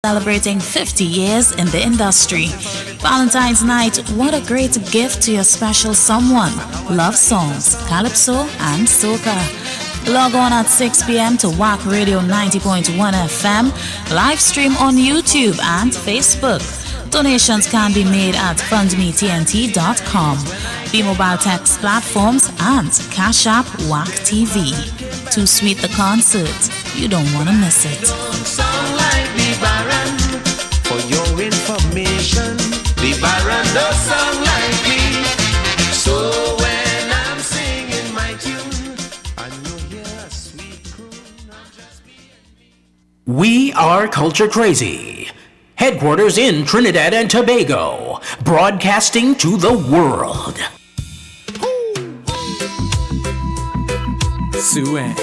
celebrating 50 years in the industry. Valentine's night, what a great gift to your special someone. Love songs, calypso and soca. Log on at 6 p.m. to WACK Radio 90.1 FM, live stream on YouTube and Facebook. Donations can be made at fundmetnt.com, B-Mobile text platforms and Cash App WACK TV. Too sweet the concert, you don't want to miss it. Song like the Baron, for your information, the Baron does sound like me. So when I'm singing my tune, I know you hear a sweet croon. We are Culture Crazy. Headquarters in Trinidad and Tobago, broadcasting to the world. Suan.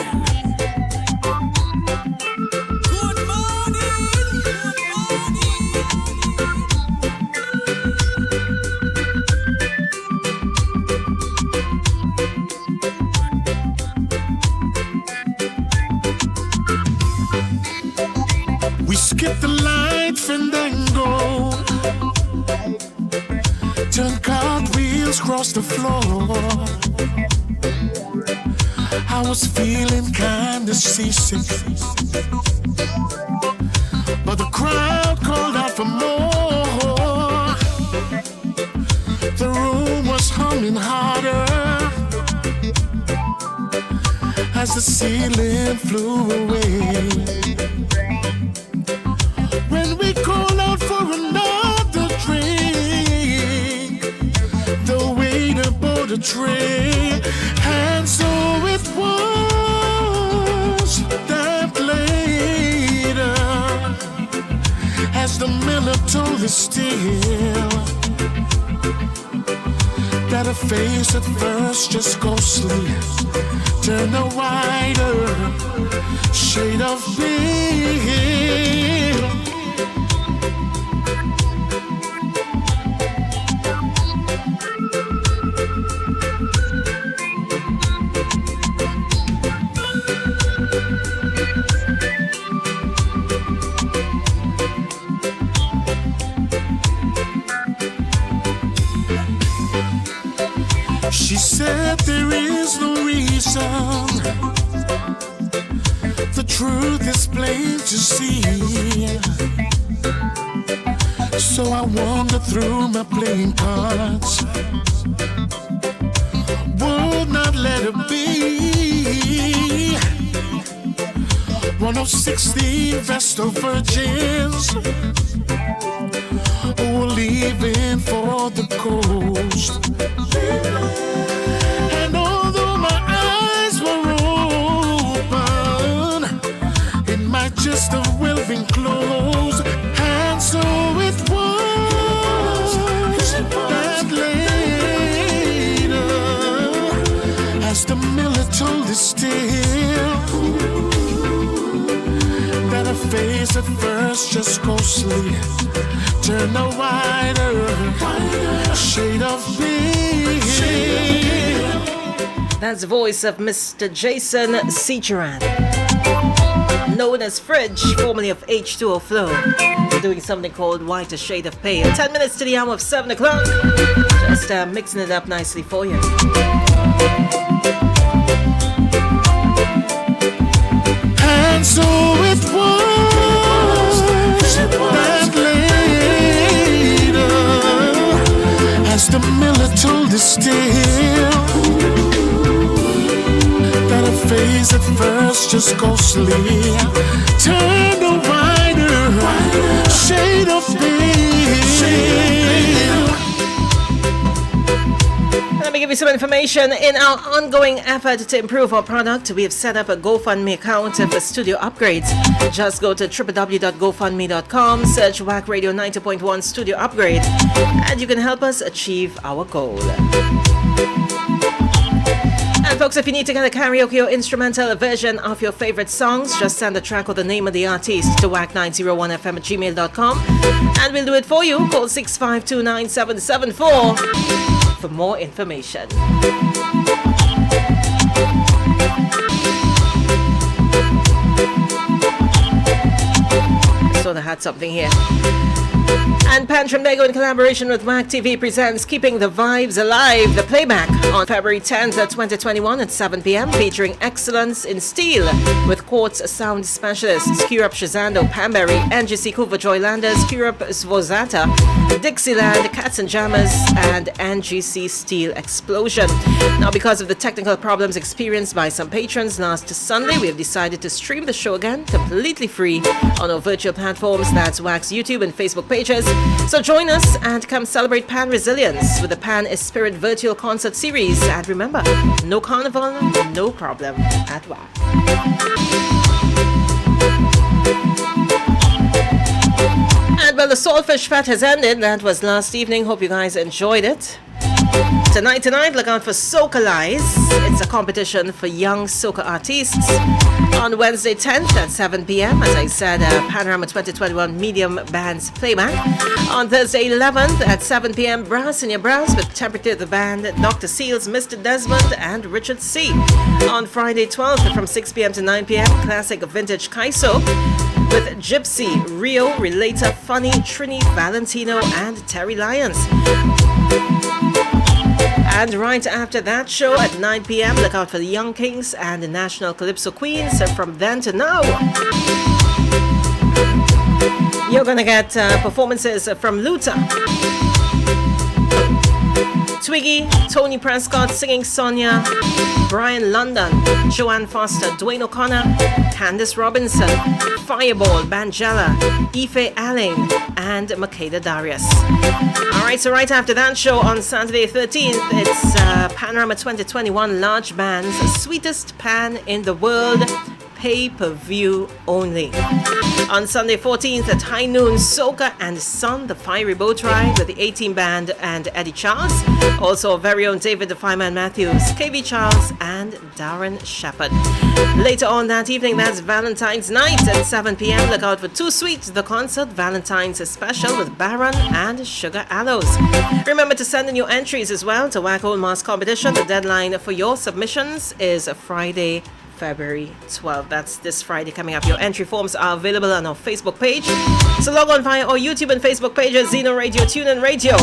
We skip the light fandango, turn cartwheels across the floor. I was feeling kinda seasick, but the crowd called out for more. The room was humming harder as the ceiling flew away. When we called out for another drink, the waiter brought a tray, and so it was that later, as the miller told the still, that a face at first just ghostly turned a wider shade of pale. She said there is no reason, the truth is plain to see. So I wandered through my playing cards, would not let it be. One of 16 Vestal virgins who were leaving for the coast. And although my eyes were open, it might just have well been closed. And so it was that later, as the miller told us still, that her face at first just ghostly turned a wider shade of pale. That's the voice of Mr. Jason Segeran, known as Fridge, formerly of H2O Flow, doing something called Whiter Shade of Pale. 10 minutes to the hour of 7 o'clock. Just mixing it up nicely for you. And so it was that later, as the miller told us still, that her face at first just ghostly turned a wider shade of pale. Let me give you some information. In our ongoing effort to improve our product, we have set up a GoFundMe account for studio upgrades. Just go to www.gofundme.com, search WACK Radio 90.1 Studio Upgrade, and you can help us achieve our goal. And folks, if you need to get a karaoke or instrumental version of your favorite songs, just send the track or the name of the artist to WACK901fm at gmail.com, and we'll do it for you. Call 6529774 for more information. So thought I had something here. And Pan Trinbago in collaboration with WACK TV presents Keeping the Vibes Alive, the playback on February 10th, 2021 at 7 p.m. featuring Excellence in Steel with Quartz Sound Specialists Curepe, Scherzando, Pamberi, NGC 𝗦𝗪𝗢𝗪, Curepe, Sforzata, Dixieland, Katzenjammers, and NGC Steel Xplosion. Now, because of the technical problems experienced by some patrons last Sunday, we have decided to stream the show again completely free on our virtual platforms. That's WACK's YouTube and Facebook pages. So join us and come celebrate Pan resilience with the Pan Spirit Virtual Concert Series. And remember, no carnival, no problem at WACK. And well, the Saltfish Fete has ended. That was last evening. Hope you guys enjoyed it. Tonight, look out for Soca Lies. It's a competition for young soca artists. On Wednesday 10th at 7 p.m., as I said, Panorama 2021 Medium Bands Playback. On Thursday 11th at 7 p.m., Brass in Your Brass with Temperature the Band, Dr. Seals, Mr. Desmond, and Richard C. On Friday 12th from 6 p.m. to 9 p.m., Classic Vintage Kaiso with Gypsy, Rio, Relator, Funny, Trini, Valentino, and Terry Lyons. And right after that show at 9 p.m., look out for the Young Kings and the National Calypso Queens. From then to now, you're going to get performances from Luther, Twiggy, Tony Prescott singing Sonia, Brian London, Joanne Foster, Dwayne O'Connor, Candice Robinson, Fireball, Banjala, Ife Allen, and Makeda Darius. Alright, so right after that show on Saturday 13th, it's Panorama 2021 Large Bands, Sweetest Pan in the World, pay-per-view only. On Sunday 14th at high noon, Soca and Son, the Fiery Boat Ride with the A-Team Band and Eddie Charles. Also, our very own David the Fireman Matthews, KV Charles, and Darren Shepherd. Later on that evening, that's Valentine's Night at 7 p.m. Look out for Too Sweet, the concert, Valentine's Special with Baron and Sugar Aloes. Remember to send in your entries as well to WACK Old Mask Competition. The deadline for your submissions is Friday, February 12th. That's this Friday coming up. Your entry forms are available on our Facebook page. So log on via our YouTube and Facebook pages, Zeno Radio, TuneIn Radio,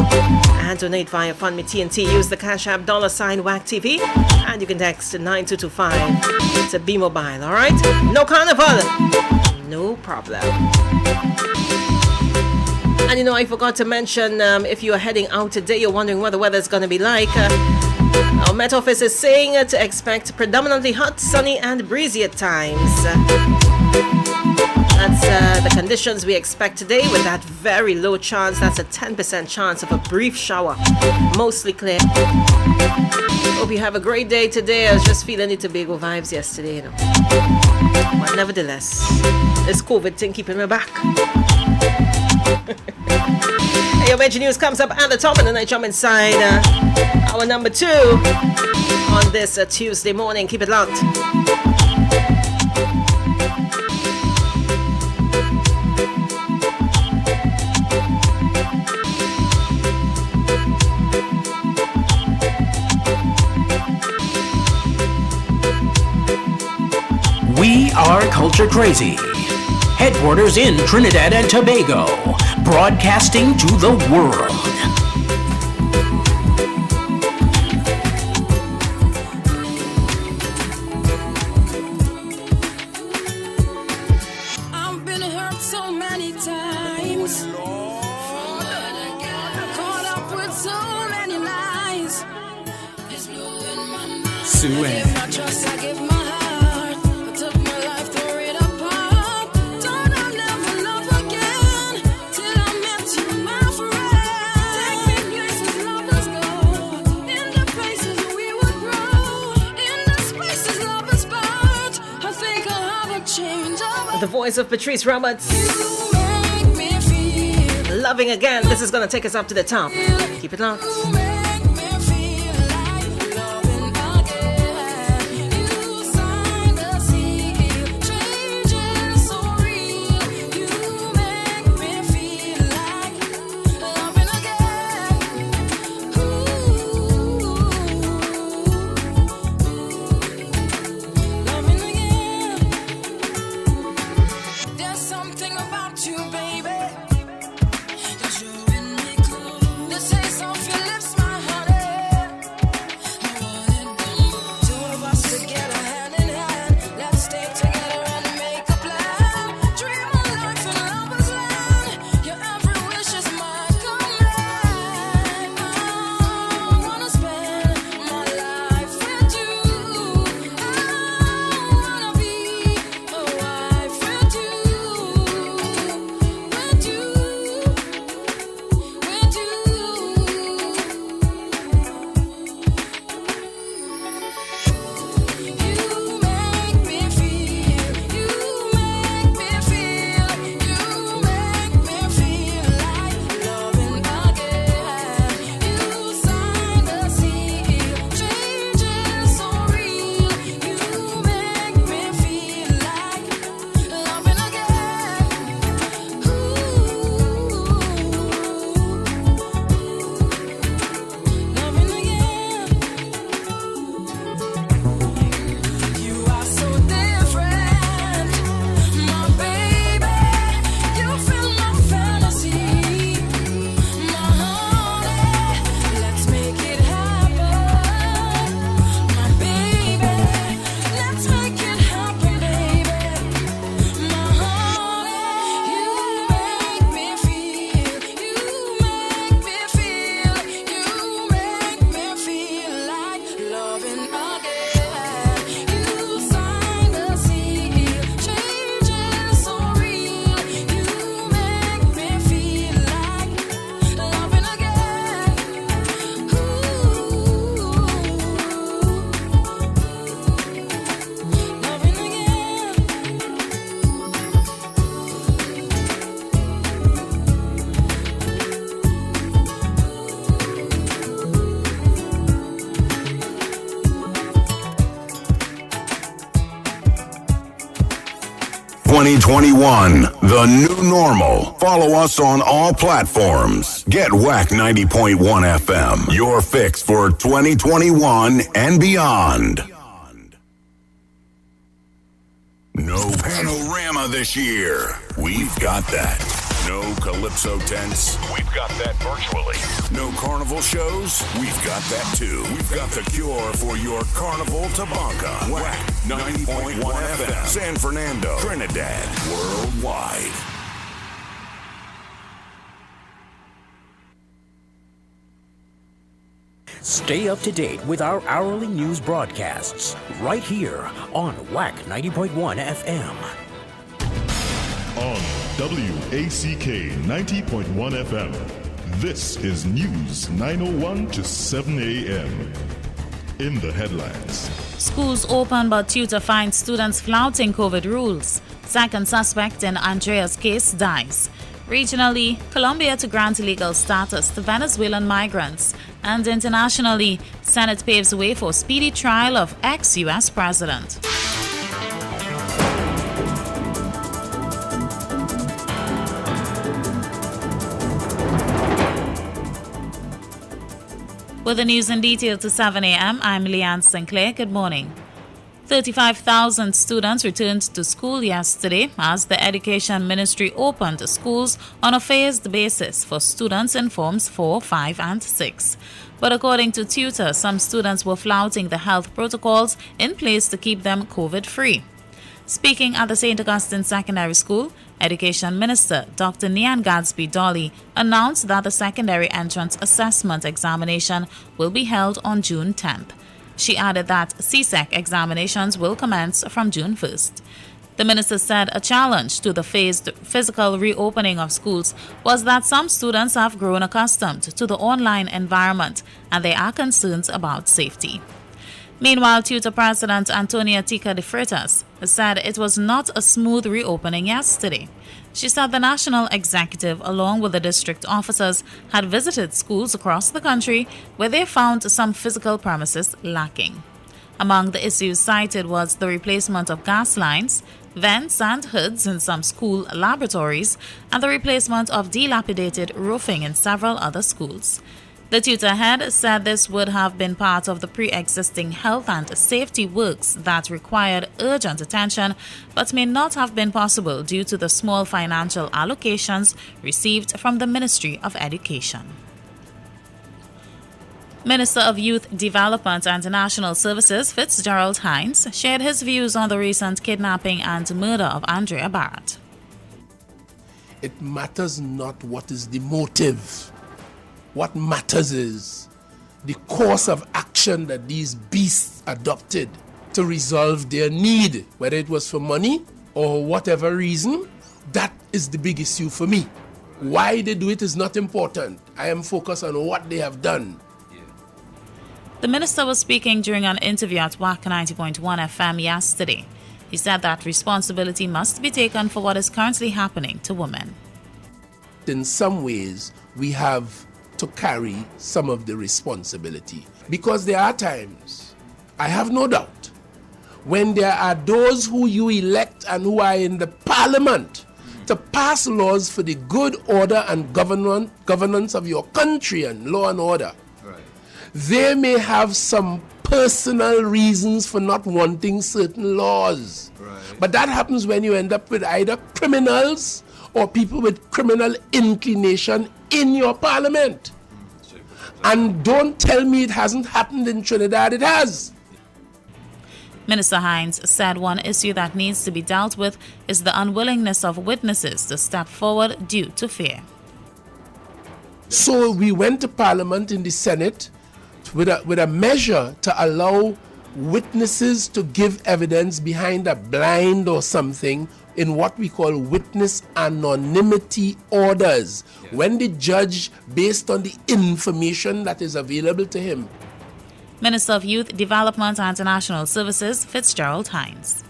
and donate via FundMe TNT. Use the Cash App $WACK TV, and you can text 9225 to be mobile. All right? No carnival, no problem. And you know, I forgot to mention, if you are heading out today, you're wondering what the weather's going to be like. Our Met Office is saying to expect predominantly hot, sunny, and breezy at times. That's the conditions we expect today, with that very low chance. That's a 10% chance of a brief shower. Mostly clear. Hope you have a great day today. I was just feeling the Tobago vibes yesterday, you know. But nevertheless, this COVID thing keeping me back. Hey, your major news comes up at the top, and then I jump inside our number 2 on this Tuesday morning. Keep it locked. We are Culture Crazy. Headquarters in Trinidad and Tobago, broadcasting to the world. I've been hurt so many times. Caught up with so many lies. Sue I give my trust, I give my heart. I took my life, threw it apart. Thought I'll never love again till I met you, my friend. Take me places lovers go, in the places we would grow, in the spaces lovers part. I think I'll have a change of The voice of Patrice Roberts. you. Make me feel, Loving Again. This is going to take us up to the top. Keep it locked. you make me feel like loving again. You signed the seal, changing so real. You make me feel like loving again. Loving again. There's something about you, baby. 2021, the new normal. Follow us on all platforms. Get WACK 90.1 FM, your fix for 2021 and beyond. No panorama this year. We've got that. No Calypso tents. We've got that virtually. No carnival shows. We've got that too. We've got the cure for your carnival tabanca. WACK 90.1 FM. San Fernando, Trinidad, worldwide. Stay up to date with our hourly news broadcasts right here on WACK 90.1 FM. On WACK 90.1 FM, this is News 9:01 to 7 a.m. In the headlines. Schools open but tutor finds students flouting COVID rules. Second suspect in Andrea's case dies. Regionally, Colombia to grant legal status to Venezuelan migrants. And internationally, Senate paves way for speedy trial of ex-US president. With the news in detail to 7 a.m., I'm Leanne Sinclair. Good morning. 35,000 students returned to school yesterday as the Education Ministry opened schools on a phased basis for students in Forms 4, 5 and 6. But according to tutors, some students were flouting the health protocols in place to keep them COVID-free. Speaking at the St. Augustine Secondary School, Education Minister Dr. 𝗦𝗛𝗢𝗪 announced that the secondary entrance assessment examination will be held on June 10th. She added that CSEC examinations will commence from June 1st. The minister said a challenge to the phased physical reopening of schools was that some students have grown accustomed to the online environment and there are concerns about safety. Meanwhile, tutor president Antonia Tica de Freitas said it was not a smooth reopening yesterday. She said the national executive, along with the district officers, had visited schools across the country where they found some physical premises lacking. Among the issues cited was the replacement of gas lines, vents and hoods in some school laboratories, and the replacement of dilapidated roofing in several other schools. The tutor head said this would have been part of the pre-existing health and safety works that required urgent attention, but may not have been possible due to the small financial allocations received from the Ministry of Education. Minister of Youth Development and National Services Fitzgerald Hines shared his views on the recent kidnapping and murder of Andrea Barrett. It matters not what is the motive. What matters is the course of action that these beasts adopted to resolve their need, whether it was for money or whatever reason. That is the big issue for me. Why they do it is not important. I am focused on what they have done. The minister was speaking during an interview at WACK 90.1 FM yesterday. He said that responsibility must be taken for what is currently happening to women. In some ways, we have to carry some of the responsibility, because there are times, I have no doubt, when there are those who you elect and who are in the parliament to pass laws for the good order and governance of your country and law and order. Right. They may have some personal reasons for not wanting certain laws. Right. But that happens when you end up with either criminals or people with criminal inclination in your parliament. And don't tell me it hasn't happened in Trinidad. It has. Minister Hines said one issue that needs to be dealt with is the unwillingness of witnesses to step forward due to fear. So we went to Parliament in the Senate with a measure to allow witnesses to give evidence behind a blind or something in what we call witness anonymity orders, when the judge, based on the information that is available to him. Minister of Youth Development and International Services Fitzgerald Hines.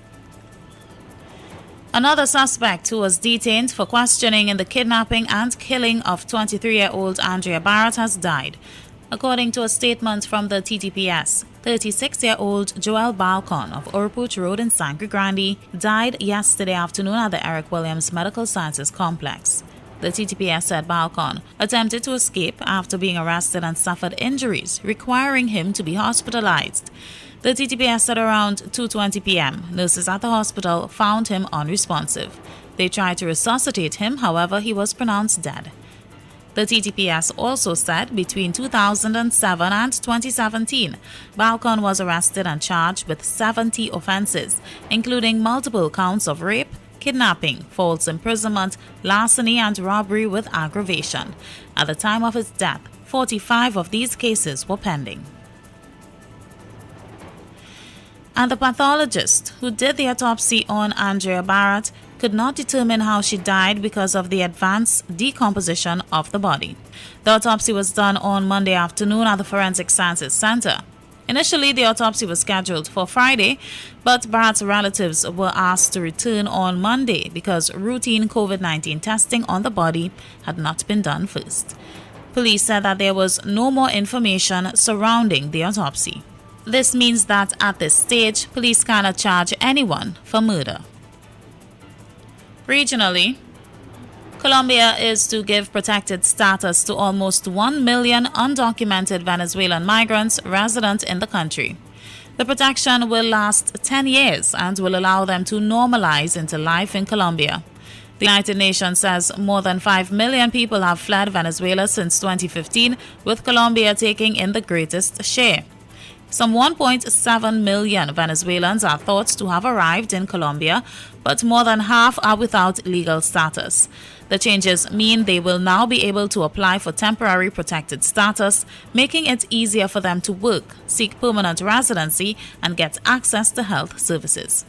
Another suspect who was detained for questioning in the kidnapping and killing of 23-year-old Andrea Barrett has died. According to a statement from the TTPS, 36-year-old Joel Balcon of Orpooch Road in Sangre Grande died yesterday afternoon at the Eric Williams Medical Sciences Complex. The TTPS said Balcon attempted to escape after being arrested and suffered injuries, requiring him to be hospitalized. The TTPS said around 2:20 p.m., nurses at the hospital found him unresponsive. They tried to resuscitate him, however, he was pronounced dead. The TTPS also said between 2007 and 2017, Balcon was arrested and charged with 70 offenses, including multiple counts of rape, kidnapping, false imprisonment, larceny, and robbery with aggravation. At the time of his death, 45 of these cases were pending. And the pathologist who did the autopsy on Andrea Barrett could not determine how she died because of the advanced decomposition of the body. The autopsy was done on Monday afternoon at the Forensic Sciences Center. Initially, the autopsy was scheduled for Friday, but Barrett's relatives were asked to return on Monday because routine COVID-19 testing on the body had not been done first. Police said that there was no more information surrounding the autopsy. This means that at this stage, police cannot charge anyone for murder. Regionally, Colombia is to give protected status to almost 1 million undocumented Venezuelan migrants resident in the country. The protection will last 10 years and will allow them to normalize into life in Colombia. The United Nations says more than 5 million people have fled Venezuela since 2015, with Colombia taking in the greatest share. Some 1.7 million Venezuelans are thought to have arrived in Colombia, but more than half are without legal status. The changes mean they will now be able to apply for temporary protected status, making it easier for them to work, seek permanent residency, and get access to health services.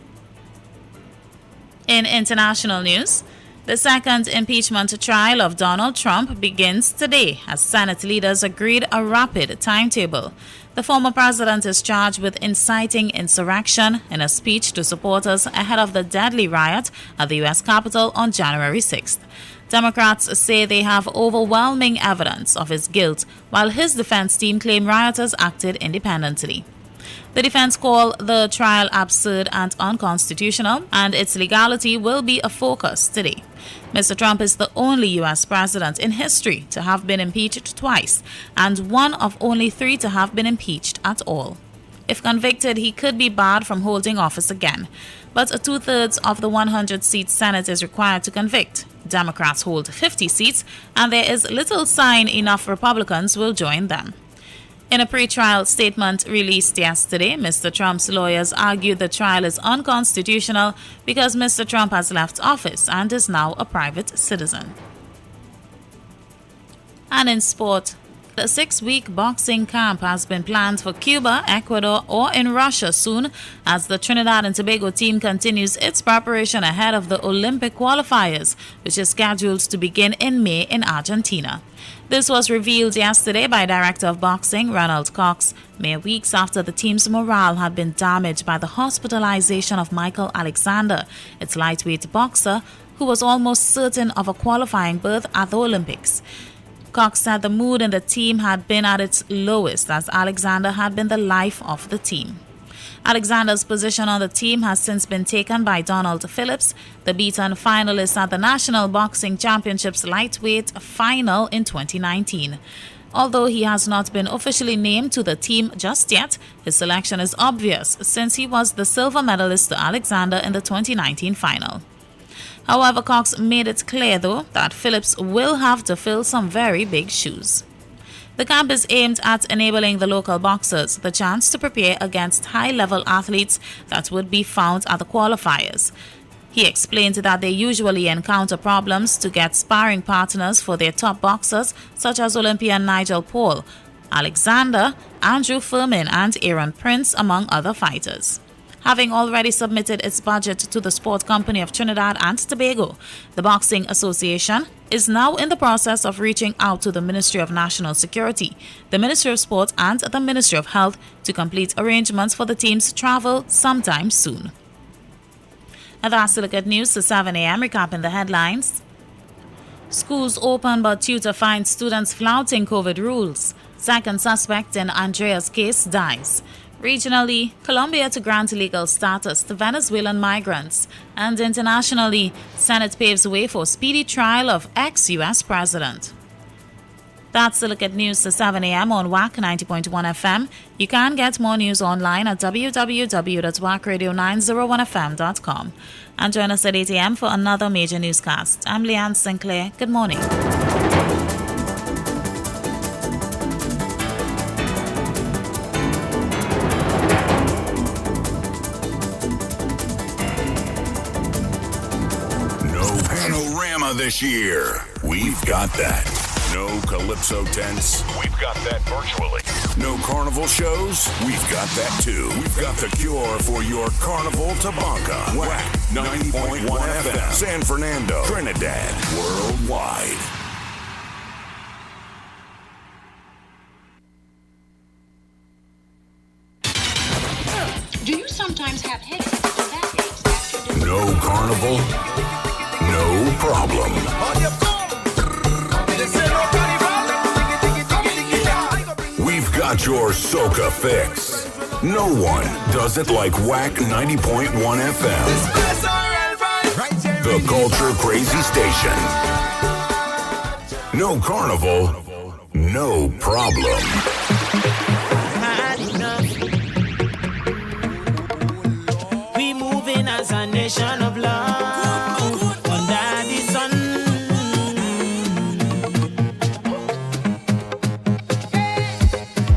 In international news, the second impeachment trial of Donald Trump begins today as Senate leaders agreed a rapid timetable. The former president is charged with inciting insurrection in a speech to supporters ahead of the deadly riot at the U.S. Capitol on January 6th. Democrats say they have overwhelming evidence of his guilt, while his defense team claim rioters acted independently. The defense call the trial absurd and unconstitutional, and its legality will be a focus today. Mr. Trump is the only U.S. president in history to have been impeached twice, and one of only 3 to have been impeached at all. If convicted, he could be barred from holding office again, but 2/3 of the 100-seat Senate is required to convict. Democrats hold 50 seats, and there is little sign enough Republicans will join them. In a pre-trial statement released yesterday, Mr. Trump's lawyers argued the trial is unconstitutional because Mr. Trump has left office and is now a private citizen. And in sport, the 6-week boxing camp has been planned for Cuba, Ecuador, or in Russia soon as the Trinidad and Tobago team continues its preparation ahead of the Olympic qualifiers, which is scheduled to begin in May in Argentina. This was revealed yesterday by Director of Boxing Ronald Cox, mere weeks after the team's morale had been damaged by the hospitalization of Michael Alexander, its lightweight boxer, who was almost certain of a qualifying berth at the Olympics. Cox said the mood in the team had been at its lowest as Alexander had been the life of the team. Alexander's position on the team has since been taken by Donald Phillips, the beaten finalist at the National Boxing Championships lightweight final in 2019. Although he has not been officially named to the team just yet, his selection is obvious since he was the silver medalist to Alexander in the 2019 final. However, Cox made it clear, though, that Phillips will have to fill some very big shoes. The camp is aimed at enabling the local boxers the chance to prepare against high-level athletes that would be found at the qualifiers. He explained that they usually encounter problems to get sparring partners for their top boxers, such as Olympian Nigel Paul, Alexander, Andrew Furman, and Aaron Prince, among other fighters. Having already submitted its budget to the Sport Company of Trinidad and Tobago, the Boxing Association is now in the process of reaching out to the Ministry of National Security, the Ministry of Sport, and the Ministry of Health to complete arrangements for the team's travel sometime soon. And that's a look at news to 7 a.m. Recapping the headlines. Schools open, but tutor finds students flouting COVID rules. Second suspect in Andrea's case dies. Regionally, Colombia to grant legal status to Venezuelan migrants. And internationally, Senate paves way for speedy trial of ex-US president. That's the look at news to 7 a.m. on WACK 90.1 FM. You can get more news online at www.wackradio901fm.com. And join us at 8 a.m. for another major newscast. I'm Leanne Sinclair. Good morning. No panorama this year. We've got that. No Calypso tents. We've got that virtually. No carnival shows. We've got that too. We've got the cure for your carnival tabanca. WACK 90.1 FM. San Fernando, Trinidad, worldwide. Do you sometimes have headaches or backaches after doing No carnival. No problem. We've got your soca fix. No one does it like WACK 90.1 FM. The culture crazy station. No carnival, no problem. Had enough. We moving as a nation of love under the sun.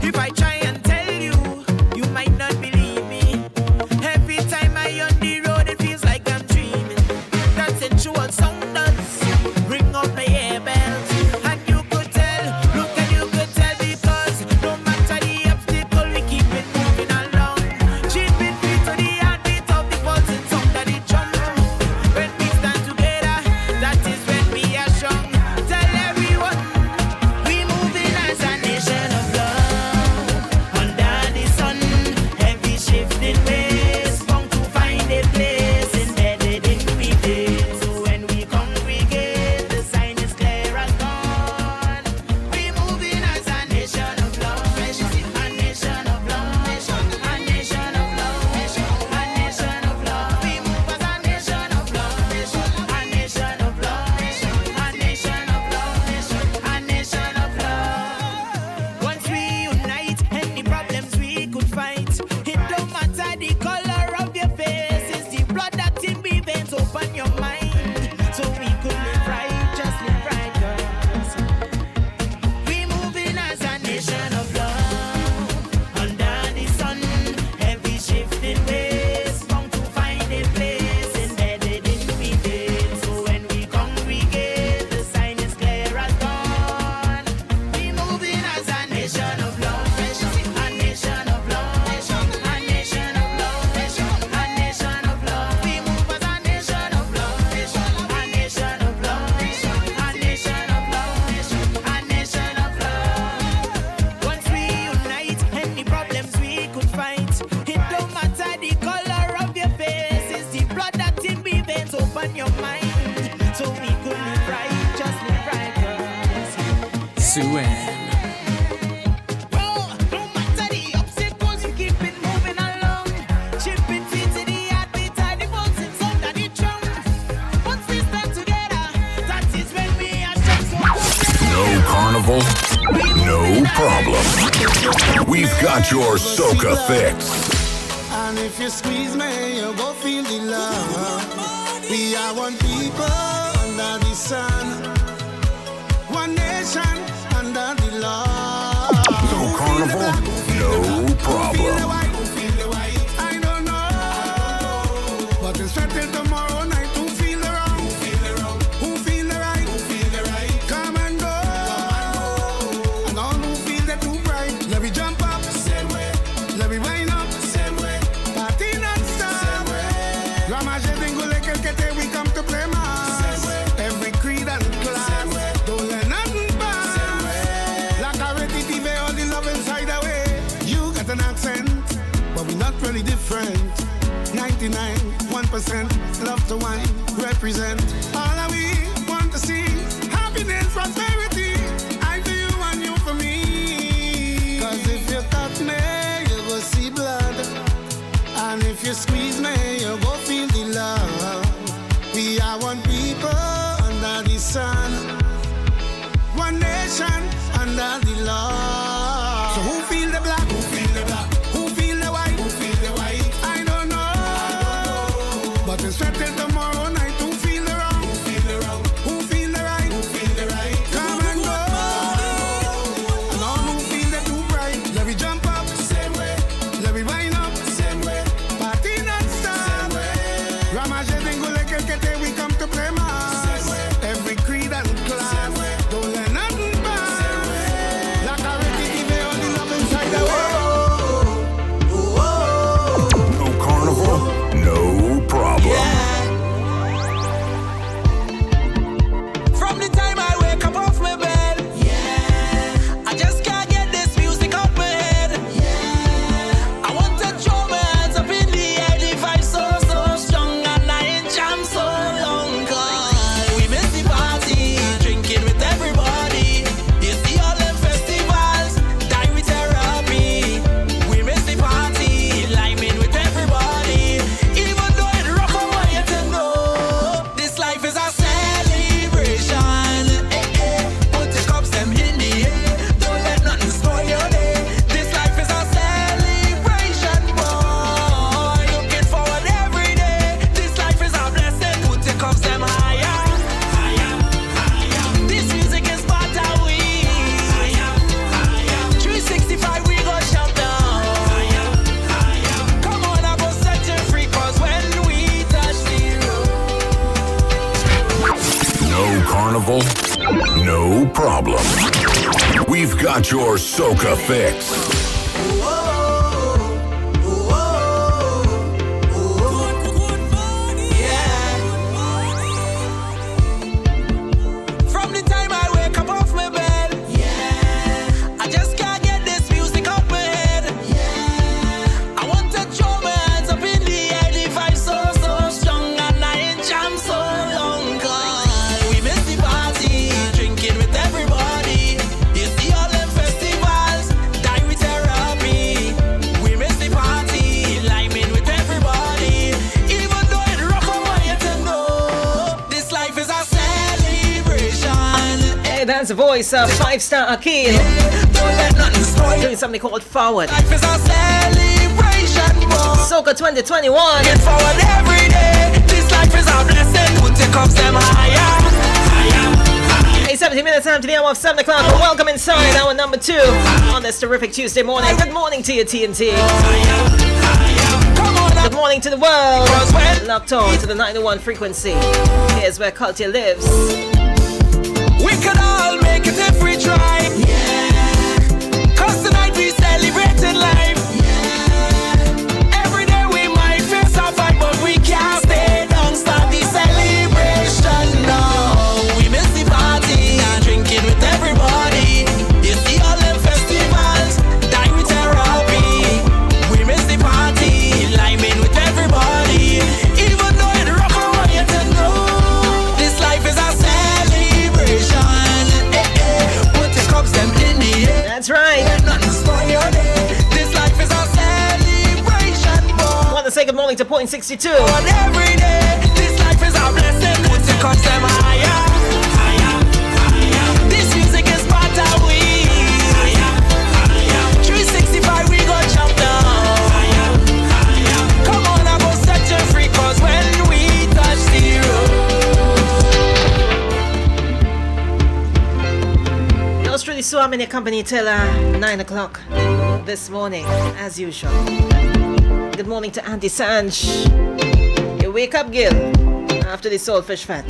If I try and tell you, you might not believe me. Every time I on the road, it feels like I'm dreaming. That sensual sound does ring up my ear bells, and you could tell, look and you could tell, because no matter the obstacle, we keep it moving along. Keeping free to the heartbeat of the pulsing sound that it drum. When we stand together, that is when we are strong. Tell everyone, we moving as a nation of love under the sun. Every shifting ways, bound to find a place embedded in we days. So when we congregate, the sign is clear as dawn. We moving as a nation of love, a nation of love, a nation of love, a nation of love. We move as a nation of love, a nation of love, a nation of love, a nation of love. Once we unite, any problems we could fight. It don't matter the color of your face, it's the blood that's in the veins. Open your mind, so we could live right, just live right, girls. We moving as a nation of love under the sun. Every shifting ways, bound to find a place embedded in we days. So when we congregate, the sign is clear as dawn. We moving as a nation of love, a nation of love, a nation of love, a nation of love. We move as a nation of love, a nation of love, a nation of love, a nation of love. Once we unite, any problems we could fight. It don't matter the color of your face, it's the blood that's in the veins. Open your mind, so we could live right, just live right, girls. No matter the obstacles, we keep it moving along. Chipping feet to the heartbeat, the pulsing sound that it drum. Once we stand together, that is when we are strong. No carnival, no problem. We've got your soca fix. And if you squeeze me, you go feel the love. We are one people under the sun, one nation under the law. No carnival, no problem. I don't know, but it's set till tomorrow night. Who feel the wrong? Who feel the right? Come and go. And all who feel the too bright, let me jump up, let me wind up, party non-stop. Ramage Dingule Kelkete, we come to play mass. Every creed and class, don't let nothing pass. Like a ready TV, all the love inside away. You got an accent, but we're not really different. 99.1% love to wine, represent. All that we want to see, happiness, prosperity. I for you and you for me. you squeeze me, you go feel the love. We are one people under the sun, one nation under the law. So who feel the black? Who feel the black? Who feel the white? Who feel the white? I don't know. But it's settled tomorrow night. Who feel the wrong? Who feel the wrong? Who feel the right? Who feel the right? Come and go. And all who feel the too bright, let me jump up. Same way. Let me wind up. Same way. Party not stop. Same way. Ramage dingo leke kete, we come to play mass. Same way. Every creed and class. Same way. Don't let nothing pass. Like I already give you all the love inside the world. No carnival, no problem. From the time I wake up off my bed, I just can't get this music out my head. I want to throw my hands up in the air. The vibe so strong and I ain't jam so long. 'Cause we miss the party, drinking with everybody. You see all them festivals, die with therapy. We miss the party, liming with everybody. Even though it's rough, I want you to know this life is a celebration. Put your cups them in the air. Don't let nothing spoil your day. This life is a celebration, boy. Looking forward every day. This life is a blessing. Put your cups them higher, higher, higher. This music is part of we. Higher, higher. 365 we go shout down. Higher, higher. Come on, I go set you free. 'Cause when we touch the road, No carnival, no problem. We've got your soca fix. from the time I wake up off my bed, I just can't get this music out my head. I want to throw my hands up in the air. The vibe so strong and I ain't jam so long. 'Cause we miss the party, drinking with everybody. You see all them festivals, die with therapy. We miss the party, liming with everybody. Even though it's rough, I want you to know this life is a celebration. Hey, that's the voice of 5-star Akil Don't let nothing spoil doing something called Forward. life is a celebration, boy. Soca 2021. Get forward every day. This life is a blessing. Put your cups them higher, higher, higher. Hey, 17 minutes after the hour of 7 o'clock. Welcome inside hour number 2 on this terrific Tuesday morning. Good morning to you, TNT. Come on Good up, morning to the world. 'cause when Locked on to the 901 frequency. Here's where culture lives. we could all make it if we try. 'Cause tonight we celebrating life. Every day we might face a fight, but we can't stay down. Start the celebration now. We miss the party and drinking with everybody. You see all them festivals, die with therapy. We miss the party, liming with everybody. Even though it's rough, I want you to know this life is a celebration. Put your cups them in the air. That's right. Let nothing spoil your day. This life is a celebration, boy. Want to say good morning to Point 62. On every day, this life is a blessing. Put your cups them higher, higher, higher. This music is part of we. Higher, higher. 365 we go jump down. Higher, higher. Come on, I go set you free. 'Cause when we touch the road, Yours truly, Swami, and company till 9 o'clock this morning, as usual. Good morning to Andy Sanj. You wake up, Gil, after the saltfish fat.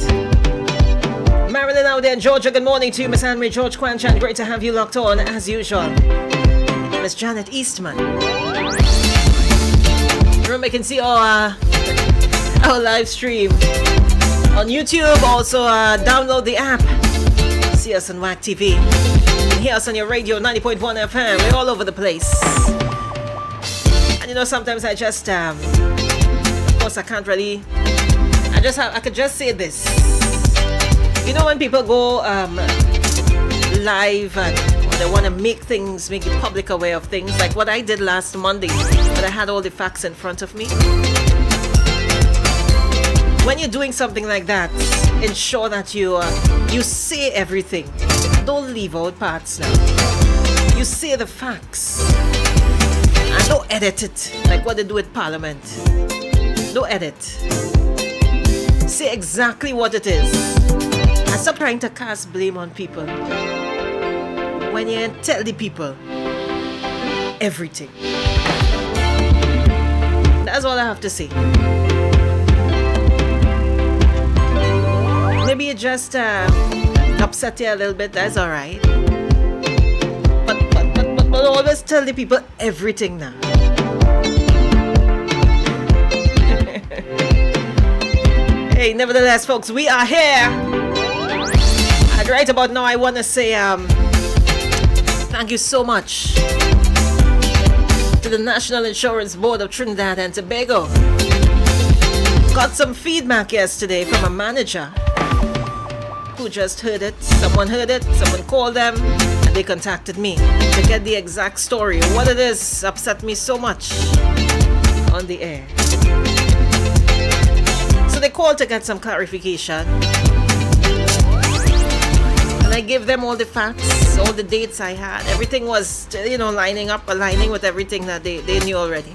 Marilyn out there in Georgia, good morning to you, Miss Henry, George Quanchan. Great to have you locked on, as usual. Miss Janet Eastman. Remember, you can see our live stream on YouTube. Also, download the app. See us on WACK TV. And hear us on your radio, 90.1 FM. We're all over the place. And you know, sometimes I just, of course, I can't really. I could just say this. You know when people go live and They want to make it public aware of things, like what I did last Monday, but I had all the facts in front of me. When you're doing something like that, ensure that you say everything. Don't leave out parts now. You say the facts. And don't edit it like what they do at Parliament. Don't edit. Say exactly what it is. And stop trying to cast blame on people. When you tell the people everything. That's all I have to say. Maybe it just upset you a little bit. That's all right. But always tell the people everything now. Hey, nevertheless, folks, we are here. And right about now, I want to say thank you so much to the National Insurance Board of Trinidad and Tobago. Got some feedback yesterday from a manager who just heard it. Someone heard it, someone called them, and they contacted me to get the exact story. What it is upset me so much on the air. So they called to get some clarification. And I gave them all the facts, all the dates I had. Everything was, aligning with everything that they knew already.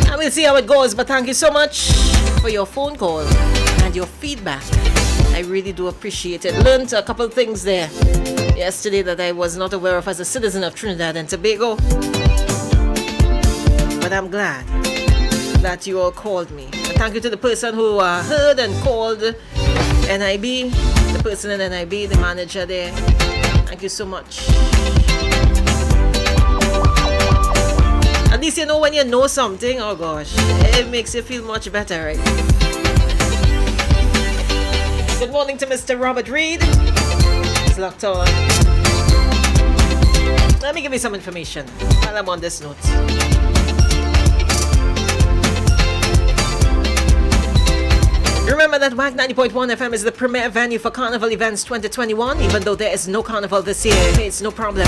And we'll see how it goes, but thank you so much for your phone call and your feedback. I really do appreciate it. Learned a couple things there yesterday that I was not aware of as a citizen of Trinidad and Tobago. But I'm glad that you all called me. And thank you to the person who heard and called NIB, the person in NIB, the manager there. Thank you so much. At least you know when you know something, oh gosh, it makes you feel much better, right? Good morning to Mr. Robert Reed. He's locked on. Let me give you some information while I'm on this note. Remember that WACK 90.1 FM is the premier venue for Carnival Events 2021. Even though there is no Carnival this year, it's no problem.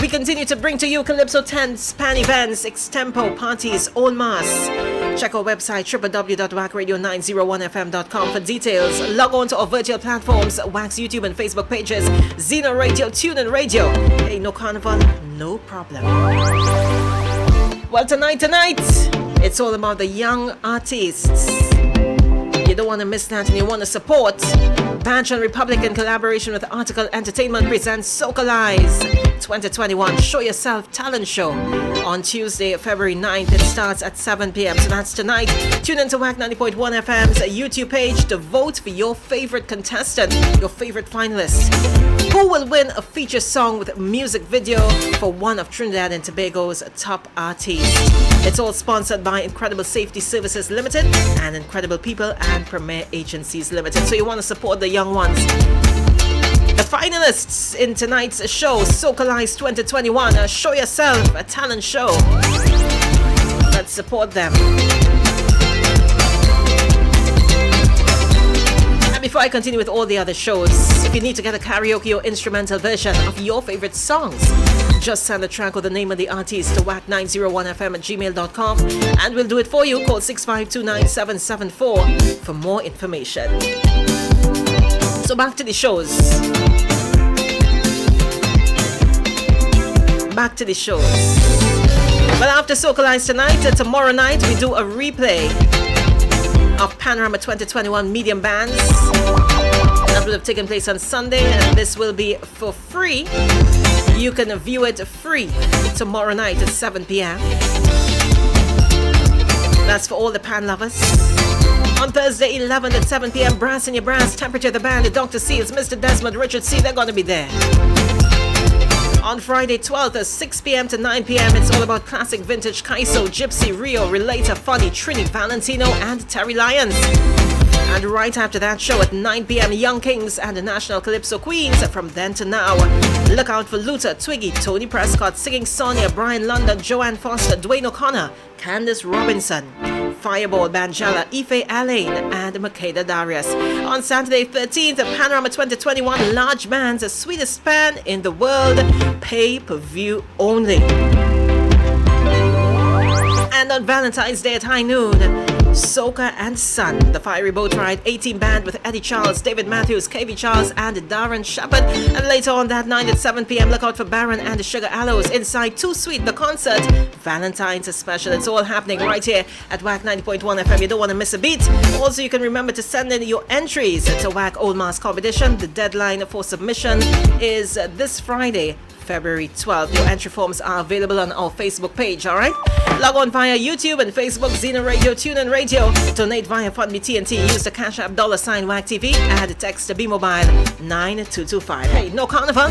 We continue to bring to you Calypso tents, pan events, extempo parties, en masse. Check our website www.wackradio901fm.com for details. Log on to our virtual platforms, WACK's YouTube and Facebook pages, Xeno Radio, TuneIn Radio. Hey, no Carnival, no problem. Well, tonight, it's all about the young artists. You don't want to miss that and you want to support. Banjan Republic in collaboration with Article Entertainment presents Soca Lies 2021 Show Yourself Talent Show on Tuesday, February 9th. It starts at 7 p.m. So that's tonight. Tune into WACK 90.1 FM's YouTube page to vote for your favorite contestant, your favorite finalist. Who will win a feature song with a music video for one of Trinidad and Tobago's top artists? It's all sponsored by Incredible Safety Services Limited and Incredible People and Premier Agencies Limited. So you want to support the young ones. The finalists in tonight's show, Soca Lies 2021, Show Yourself, a talent show. Let's support them. And before I continue with all the other shows, if you need to get a karaoke or instrumental version of your favorite songs, just send a track with the name of the artist to WACK901fm@gmail.com and we'll do it for you. Call 6529774 for more information. So back to the shows. Well, after Soca Lies tonight, tomorrow night we do a replay of Panorama 2021 medium bands. That will have taken place on Sunday, and this will be for free. You can view it free tomorrow night at 7 p.m. That's for all the pan lovers. On Thursday 11th at 7 p.m, Brass in Your Brass, Temperature the Band, Dr. Seals, Mr. Desmond, Richard C, they're going to be there. On Friday 12th at 6 p.m. to 9 p.m, it's all about classic vintage Kaiso, Gypsy, Rio, Relator, Funny, Trini, Valentino, and Terry Lyons. And right after that show at 9 p.m, Young Kings and the National Calypso Queens. From then to now, look out for Luther, Twiggy, Tony Prescott, Singing Sonia, Brian London, Joanne Foster, Dwayne O'Connor, Candace Robinson, Fireball, Banjala, Ife Alain, and Makeda Darius. On Saturday 13th, Panorama 2021 Large Bands, the sweetest pan in the world, pay-per-view only. And on Valentine's Day at high noon, Soca and Son, the Fiery Boat Ride 18 band with Eddie Charles, David Matthews, KV Charles, and Darren Shepard. And later on that night at 7 p.m., look out for Baron and the Sugar Aloes inside Too Sweet, the concert, Valentine's special. It's all happening right here at WACK 90.1 FM. You don't want to miss a beat. Also, you can remember to send in your entries to WACK Old Mass competition. The deadline for submission is this Friday, February 12th. Your entry forms are available on our Facebook page, alright? Log on via YouTube and Facebook, Xena Radio, TuneIn Radio. Donate via FundMe TNT. Use the Cash App $ WACK TV. Add text to 𝐵�Mobile 9225. Hey, no carnival?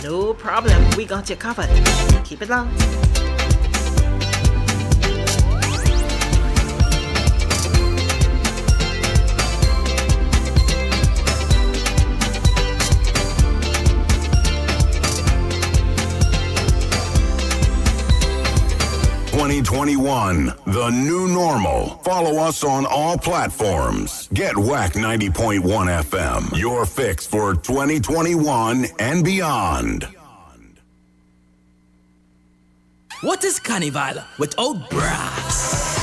No problem. We got you covered. Keep it low. 2021, the new normal. Follow us on all platforms. Get WACK 90.1 FM, your fix for 2021 and beyond. What is Carnival without brass?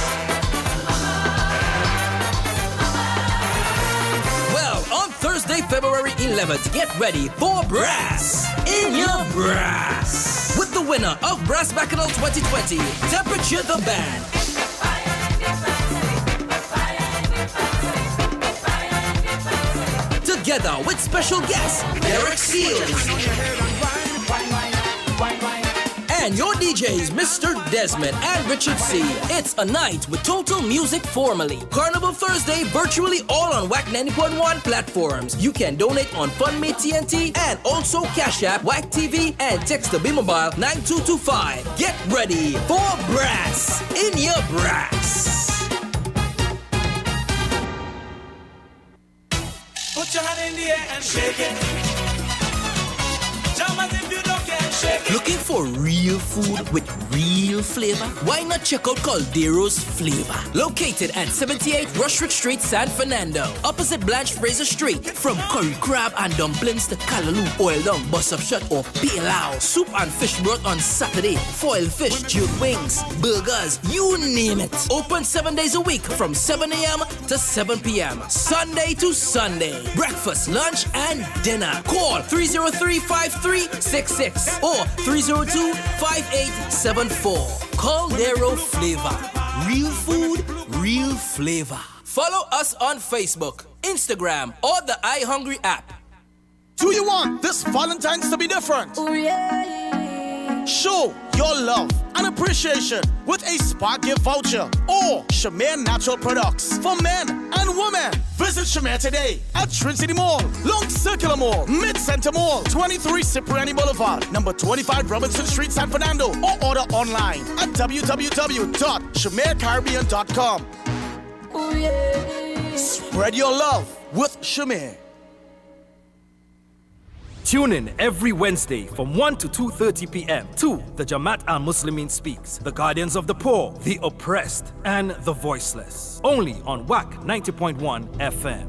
Well, on Thursday, February 11th, get ready for brass in your brass. With the winner of Brass Bacchanal 2020, Temperature the Band. Together with special guest, Derek Seals. And your DJs, Mr. Desmond and Richard C. It's a night with total music formally. Carnival Thursday, virtually all on WACK 90.1 platforms. You can donate on FundMe TNT and also Cash App, WACK TV, and text the 𝐵�Mobile 9225. Get ready for brass in your brass. Put your hand in the air and shake it. Jump as if you don't care, shake it. Looking for real food with real flavor? Why not check out Caldero's Flavor? Located at 78 Rushwick Street, San Fernando, opposite Blanche Fraser Street. From curry crab and dumplings to callaloo, oil down, bus up shot or pilau. Soup and fish broth on Saturday. Foil fish, jerk wings, burgers, you name it. Open 7 days a week from 7 a.m. to 7 p.m. Sunday to Sunday. Breakfast, lunch, and dinner. Call 303-5366 or 302-5874. Caldero Flavor. Real food, real flavor. Follow us on Facebook, Instagram, or the iHungry app. Do you want this Valentine's to be different? Oh, yeah. Show your love and appreciation with a spa gift voucher or Shamir Natural Products for men and women. Visit Shamir today at Twin City Mall, Long Circular Mall, Mid-Center Mall, 23 Cipriani Boulevard, number 25 Robinson Street, San Fernando, or order online at www.shamircaribbean.com. Oh, yeah. Spread your love with Shamir. Tune in every Wednesday from 1 to 2:30 p.m. to the Jamaat al-Muslimin Speaks, the guardians of the poor, the oppressed, and the voiceless. Only on WACK 90.1 FM.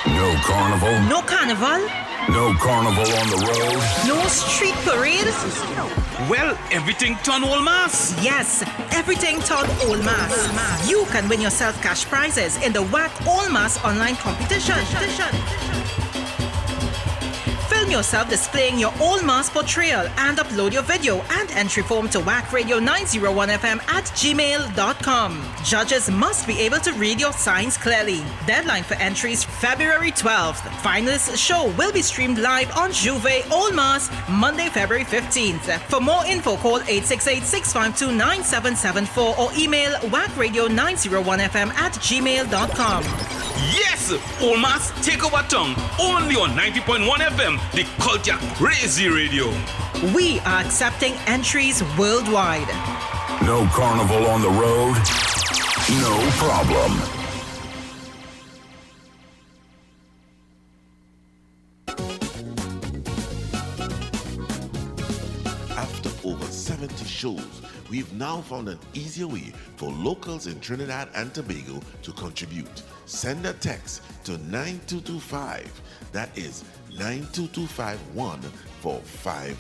No carnival. No carnival? No carnival on the road. No street parade? Well, everything turn all mass. Yes, everything turn all mass. You can win yourself cash prizes in the WACK All Mass online competition. Film yourself displaying your All Mass portrayal and upload your video and entry form to wackradio901fm at gmail.com. Judges must be able to read your signs clearly. Deadline for entries February 12th. Finalist show will be streamed live on Juve All Mass Monday, February 15th. For more info, call 868-652-9774 or email wackradio901fm at gmail.com. Yes! All mass take over tongue. Only on 90.1 FM, the culture crazy radio. We are accepting entries worldwide. No carnival on the road. No problem. shows, we've now found an easier way for locals in Trinidad and Tobago to contribute. Send a text to 92225. That is 92251 for $5,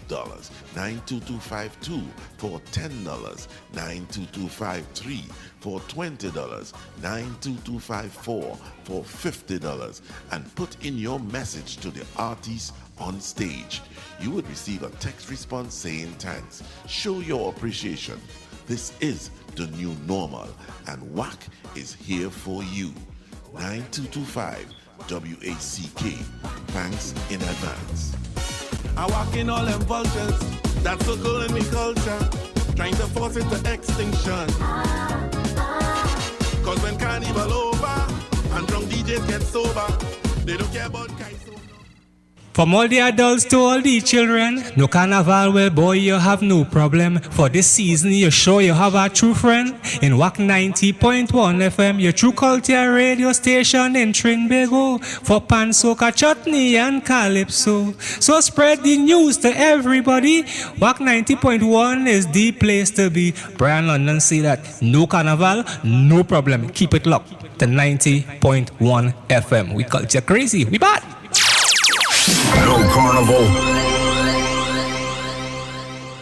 92252 for $10, 92253 for $20, 92254 for $50, and put in your message to the artist on stage. You would receive a text response saying thanks. Show your appreciation. This is the new normal, and WACK is here for you. 9225 WACK. Thanks in advance. I walk in all them vultures that's so cool in me culture, trying to force it to extinction. Cause when carnival over and drunk DJs get sober, they don't care about Kaiso. From all the adults to all the children, no carnival, well boy, you have no problem. For this season, you sure you have a true friend. In WACK 90.1 FM, your true culture radio station in Trinbago. For pan, soca, chutney and calypso. So spread the news to everybody. WACK 90.1 is the place to be. Brian London say that no carnival, no problem. Keep it locked to 90.1 FM. We culture crazy. We bad. No carnival,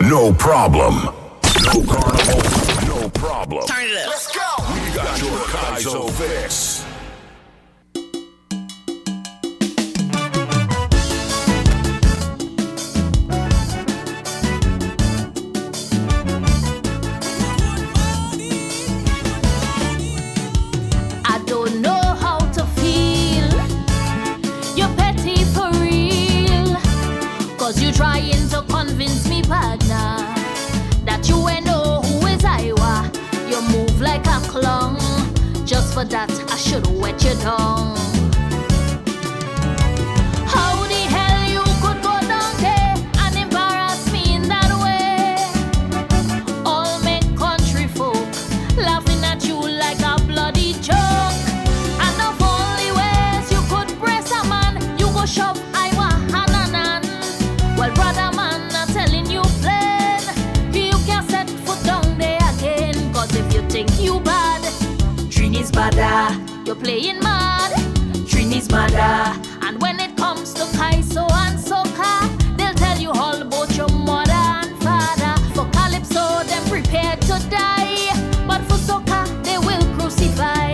no problem. No carnival, no problem. Turn it up. Let's go. We got your Kaizo fix. I don't know how to feel. You're petty for real. Cause you trying to convince me, partner, that you ain't know who is Iowa. You move like a clown. Just for that, I should've wet you down. How the hell you could go down there and embarrass me in that way? All my country folk laughing at you like a bloody joke. And of all the ways you could brace a man, you go shove Iowa hananan. Well, brother man, I'm telling you plain, you can't set foot down there again. Cause if you think you bad, Trini's badder. You're playing mad, Trini's madder. And when it comes to Kaiso and soca, they'll tell you all about your mother and father. For Calypso, them prepared to die, but for soca, they will crucify.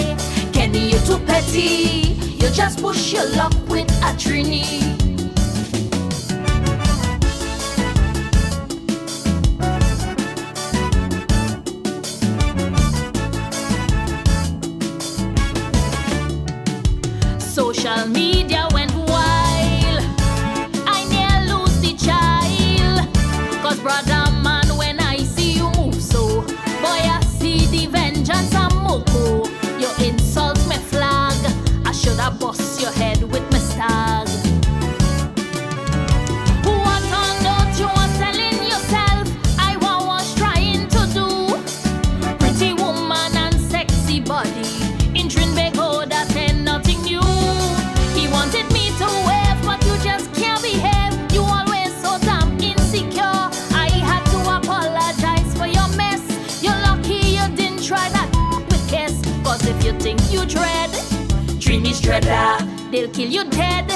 Kenny, you too petty, you just push your luck with a Trini. Social media went wild, I near lose the child. Cause brother man, when I see you move so, boy I see the vengeance and moko. You insult me flag, I shoulda bust your head with my stag. What on earth you are telling yourself I was trying to do? Pretty woman and sexy body in Trinbago, that ain't nothing new. He wanted me to wave, but you just can't behave. You always so damn insecure. I had to apologize for your mess. You're lucky you didn't try that with Kiss. Cause if you think you dread Trini's dreader, they'll kill you dead,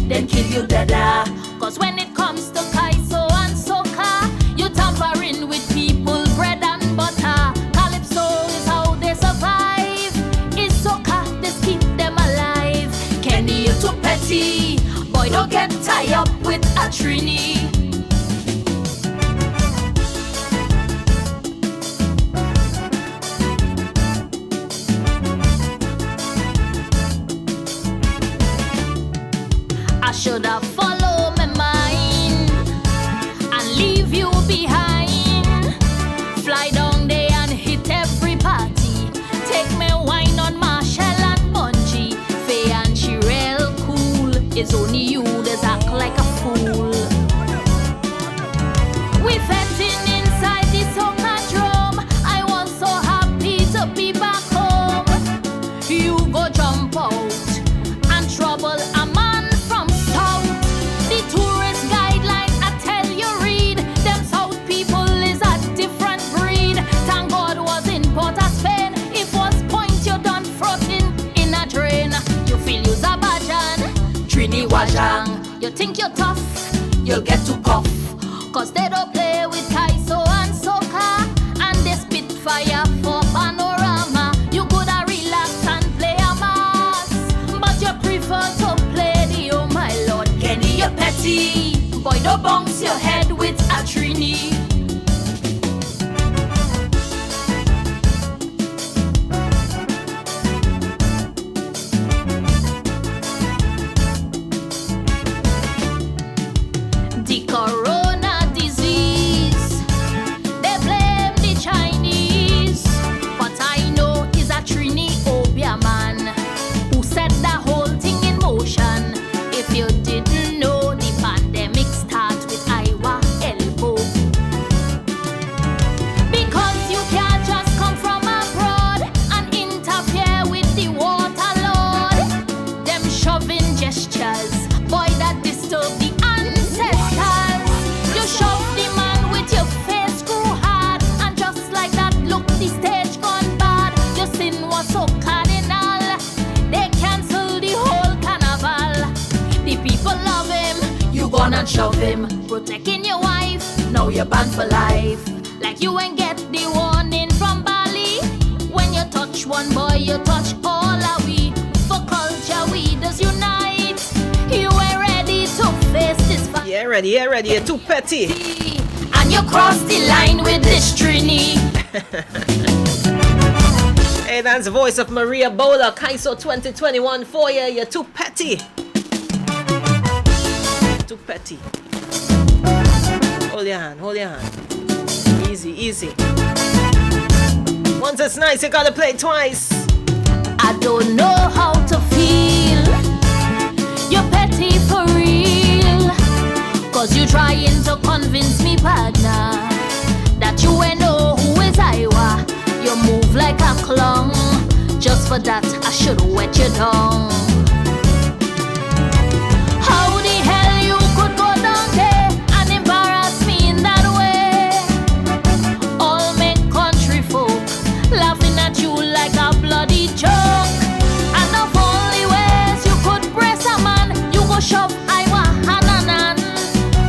then kill you deader. Cause when it comes to Kaiso and soca, you tampering with people's bread and butter. Calypso is how they survive. Is soca, this keep them alive. Kenny, you too petty, boy don't get tied up with a Trini. I should have followed my mind and leave you behind. Fly down there and hit every party. Take me wine on Marshall and Bungie. Faye and she real cool. It's only you that act like a fool. We fetting inside the soca drum. I was so happy to be back home. You go jump out and trouble a man from south. bajang. You think you're tough, you'll get to cuff. Cause they don't play with Kaiso and Soca, and they spit fire for Panorama. You coulda relax and play a mass, but you prefer to play the oh my lord. Kenny, you're petty. Boy, don't bounce your head with a trini. The corona disease, they blame the Chinese, but I know it's a Trini Obia man who set the whole thing in motion. If you didn't know, the pandemic starts with Iowa elbow. Because you can't just come from abroad and interfere with the water lord. Them shoving gestures, boy, that disturb the ancestors. You shove the man with your face screw hard, and just like that, look, the stage gone bad. Your sin was so cardinal, they cancel the whole carnival. The people love him, you gonna shove him. Protecting your wife, now you're banned for life. Like you ain't get the warning from Bali. When you touch one boy, you touch all of we. For culture, we does unite. You ain't ready to face this fight. Yeah, ready, you're too petty. And you cross the line with this Trini. Hey, that's the voice of Maria Bola, Kaiso 2021 for you. You're too petty. Too petty. Hold your hand. Easy. Once it's nice, you gotta play twice. I don't know how to feel. You're petty for real. Cause you trying to convince me, partner, that you ain't know who is Iowa. You move like a clown. Just for that, I should've wet you down. How the hell you could go down there and embarrass me in that way? All make country folk laughing at you like a bloody joke. And of only ways you could brace a man, you go shove Iowa hananan.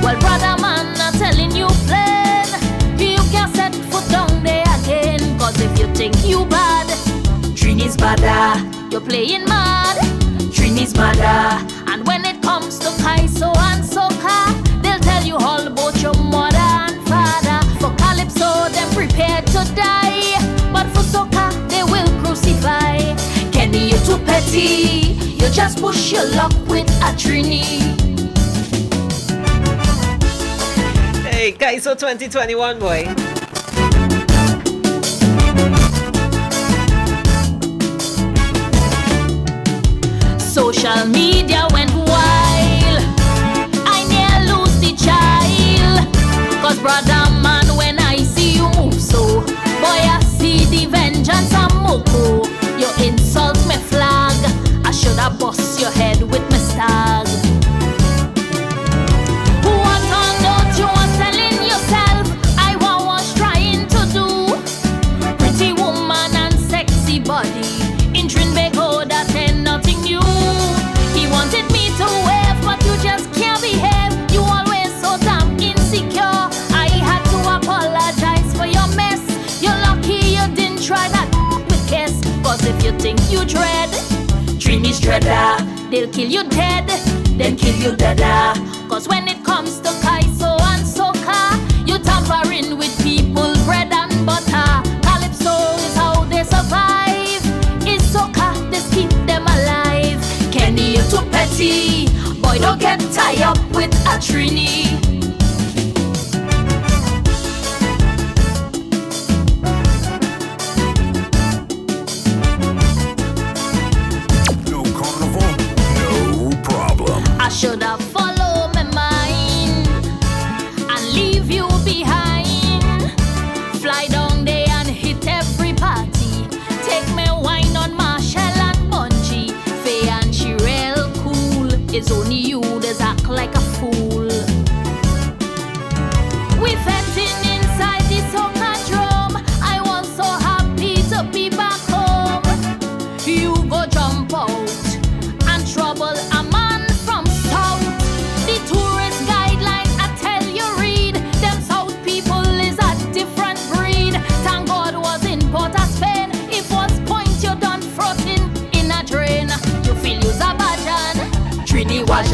Well, brother man, I'm telling you plain, you can't set foot down there again. Cause if you think you bad, Trini's badder. You're playing mad, Trini's madder. And when it comes to Kaiso and Soca, they'll tell you all about your mother and father. For Calypso, them prepared to die, but for Soca, they will crucify. Kenny, you're too petty. You just push your luck with a Trini. Hey, Kaiso 2021, boy. Social media went wild. I near lose the child. Cause brother man, when I see you move so, boy, I see the vengeance of Moko. You insult me flag, I shoulda bust your head with my stag. What on earth you are selling yourself? I want what's trying to do. Pretty woman and sexy body in Trinbago, that ain't nothing new. He wanted me to wave, but you just can't behave. You always so damn insecure. I had to apologize for your mess. You're lucky you didn't try that with Kiss. Cause if you think you dread Trini's dreader, they'll kill you dead, then kill you deader. Cause when it comes to Kaiso and Soca, you tampering with people's bread and butter. Calypso is how they survive. It's Soca, this keep them alive. Kenny, you're too petty. Boy, don't get tied up with a Trini. No carnival, no problem. I should have followed my mind and leave you behind. Fly down there and hit every party. Take me wine on Marshall and Bungie. Faye and she real cool. It's only you that act like a fool.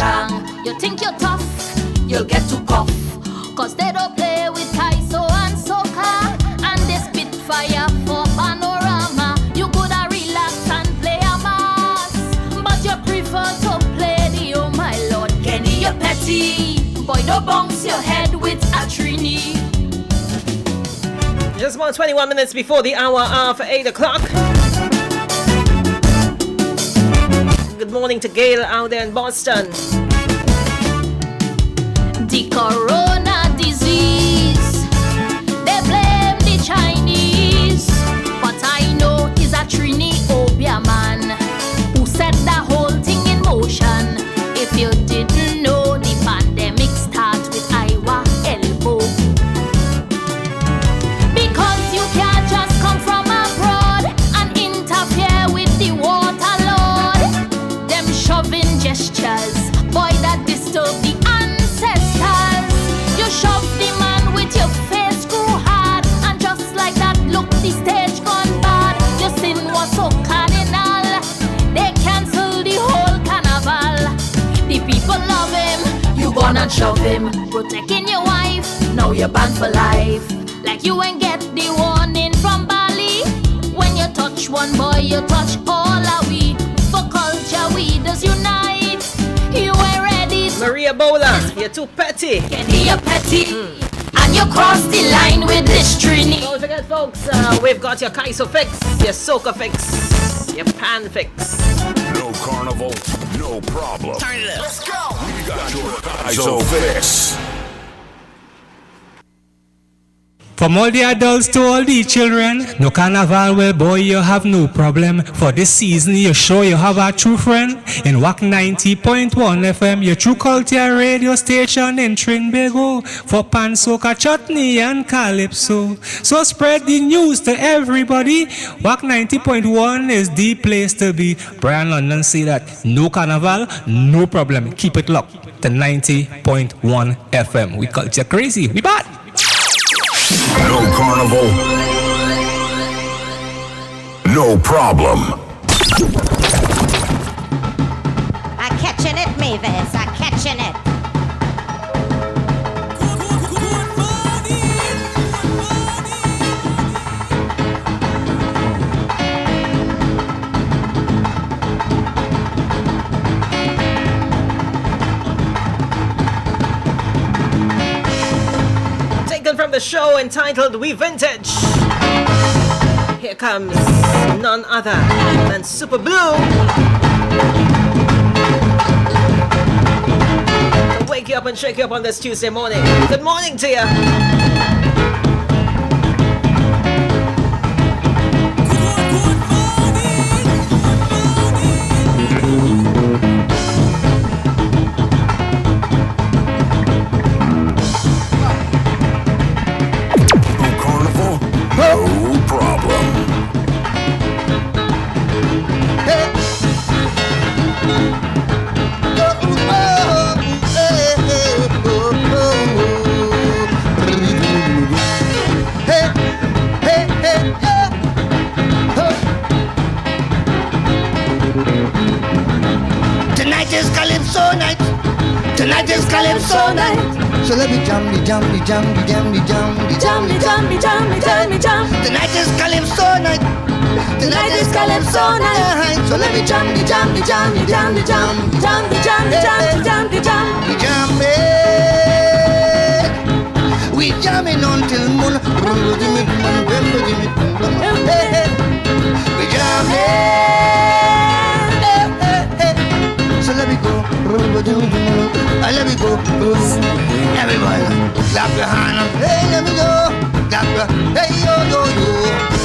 strong. You think you're tough, you'll get to cuff. Cause they don't play with Kaiso and Soca, and they spit fire for Panorama. You coulda relax and play a mass, but you prefer to play the oh my lord Kenny, you're petty. Boy, don't bounce your head with a trini. Just about 21 minutes before the hour of 8 o'clock. Good morning to Gail out there in Boston. The corona disease, they blame the Chinese, but I know it's a Trini Obia man who set the whole thing in motion. If you didn't know, the pandemic starts with Iowa elbow. Because you can't just come from abroad and interfere with the water lord. Them shoving gestures, boy, that disturb the ancestors. You shove the man with your face screw hard, and just like that, look, the stage gone bad. Your sin was so cardinal, they cancel the whole carnival. The people love him, you gonna shove him. Protecting your wife, now you're banned for life. Like you ain't get the warning from Bali. When you touch one boy, you touch all of we. For culture, we does unite. You ain't ready to Maria Bola, you're too petty. Kenny, you're petty. And you cross the line with this trini. Don't forget, folks, we've got your Kaiso fix, your Soca fix, your Pan fix. No carnival, no problem. Turn it up. Let's go. We got your Kaiso fix. From all the adults to all the children, no carnival, well boy, you have no problem. For this season, you sure you have a true friend. In WACK 90.1 FM, your true culture radio station in Trinbago. For pan, soca, chutney and calypso. So spread the news to everybody. WACK 90.1 is the place to be. Brian London say that no carnival, no problem. Keep it locked to 90.1 FM. We culture crazy. We bad. No carnival, no problem. I'm catching it, Mavis. I'm catching it. From the show entitled We Vintage. Here comes none other than Super Blue. To wake you up and shake you up on this Tuesday morning. Good morning to you. No problem. Hey. Tonight is Calypso night. Tonight is Calypso night. So let me jam. Tonight is Calypso night. Tonight is Calypso night. So let me jam. We jam it. We jamming until moon. We jam it. So let me go. Let me go. Everybody, clap your hand. Hey, let me go. Clap your, hey, yo.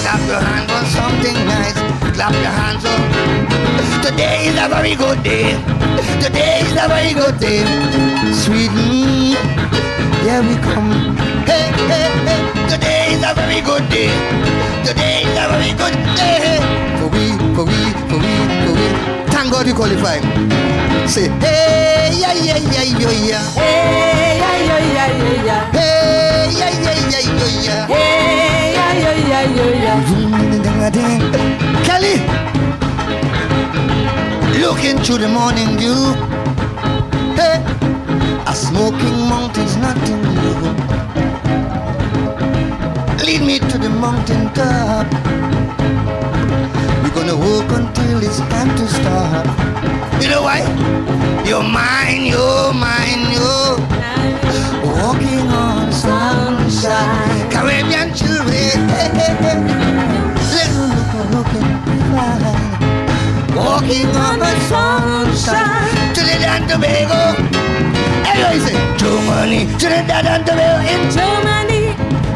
Clap your hand for something nice. Clap your hands up. Today is a very good day. Today is a very good day. Sweet, here we come. Hey. Today is a very good day. Today is a very good day. For we. Thank God you qualified. Say, hey, yeah. Hey, yeah. Hey, yeah. Kelly, looking through the morning dew, Hey, a smoking mountain's nothing new. Lead me to the mountain top. We're gonna walk until it's time to stop. You know why? You're mine, you're mine, you're walking on sunshine. Caribbean children, hey, hey, hey. Look and fly. Walking on the sunshine. Trinidad and Tobago. Everybody say Germany, Trinidad and Tobago in Germany.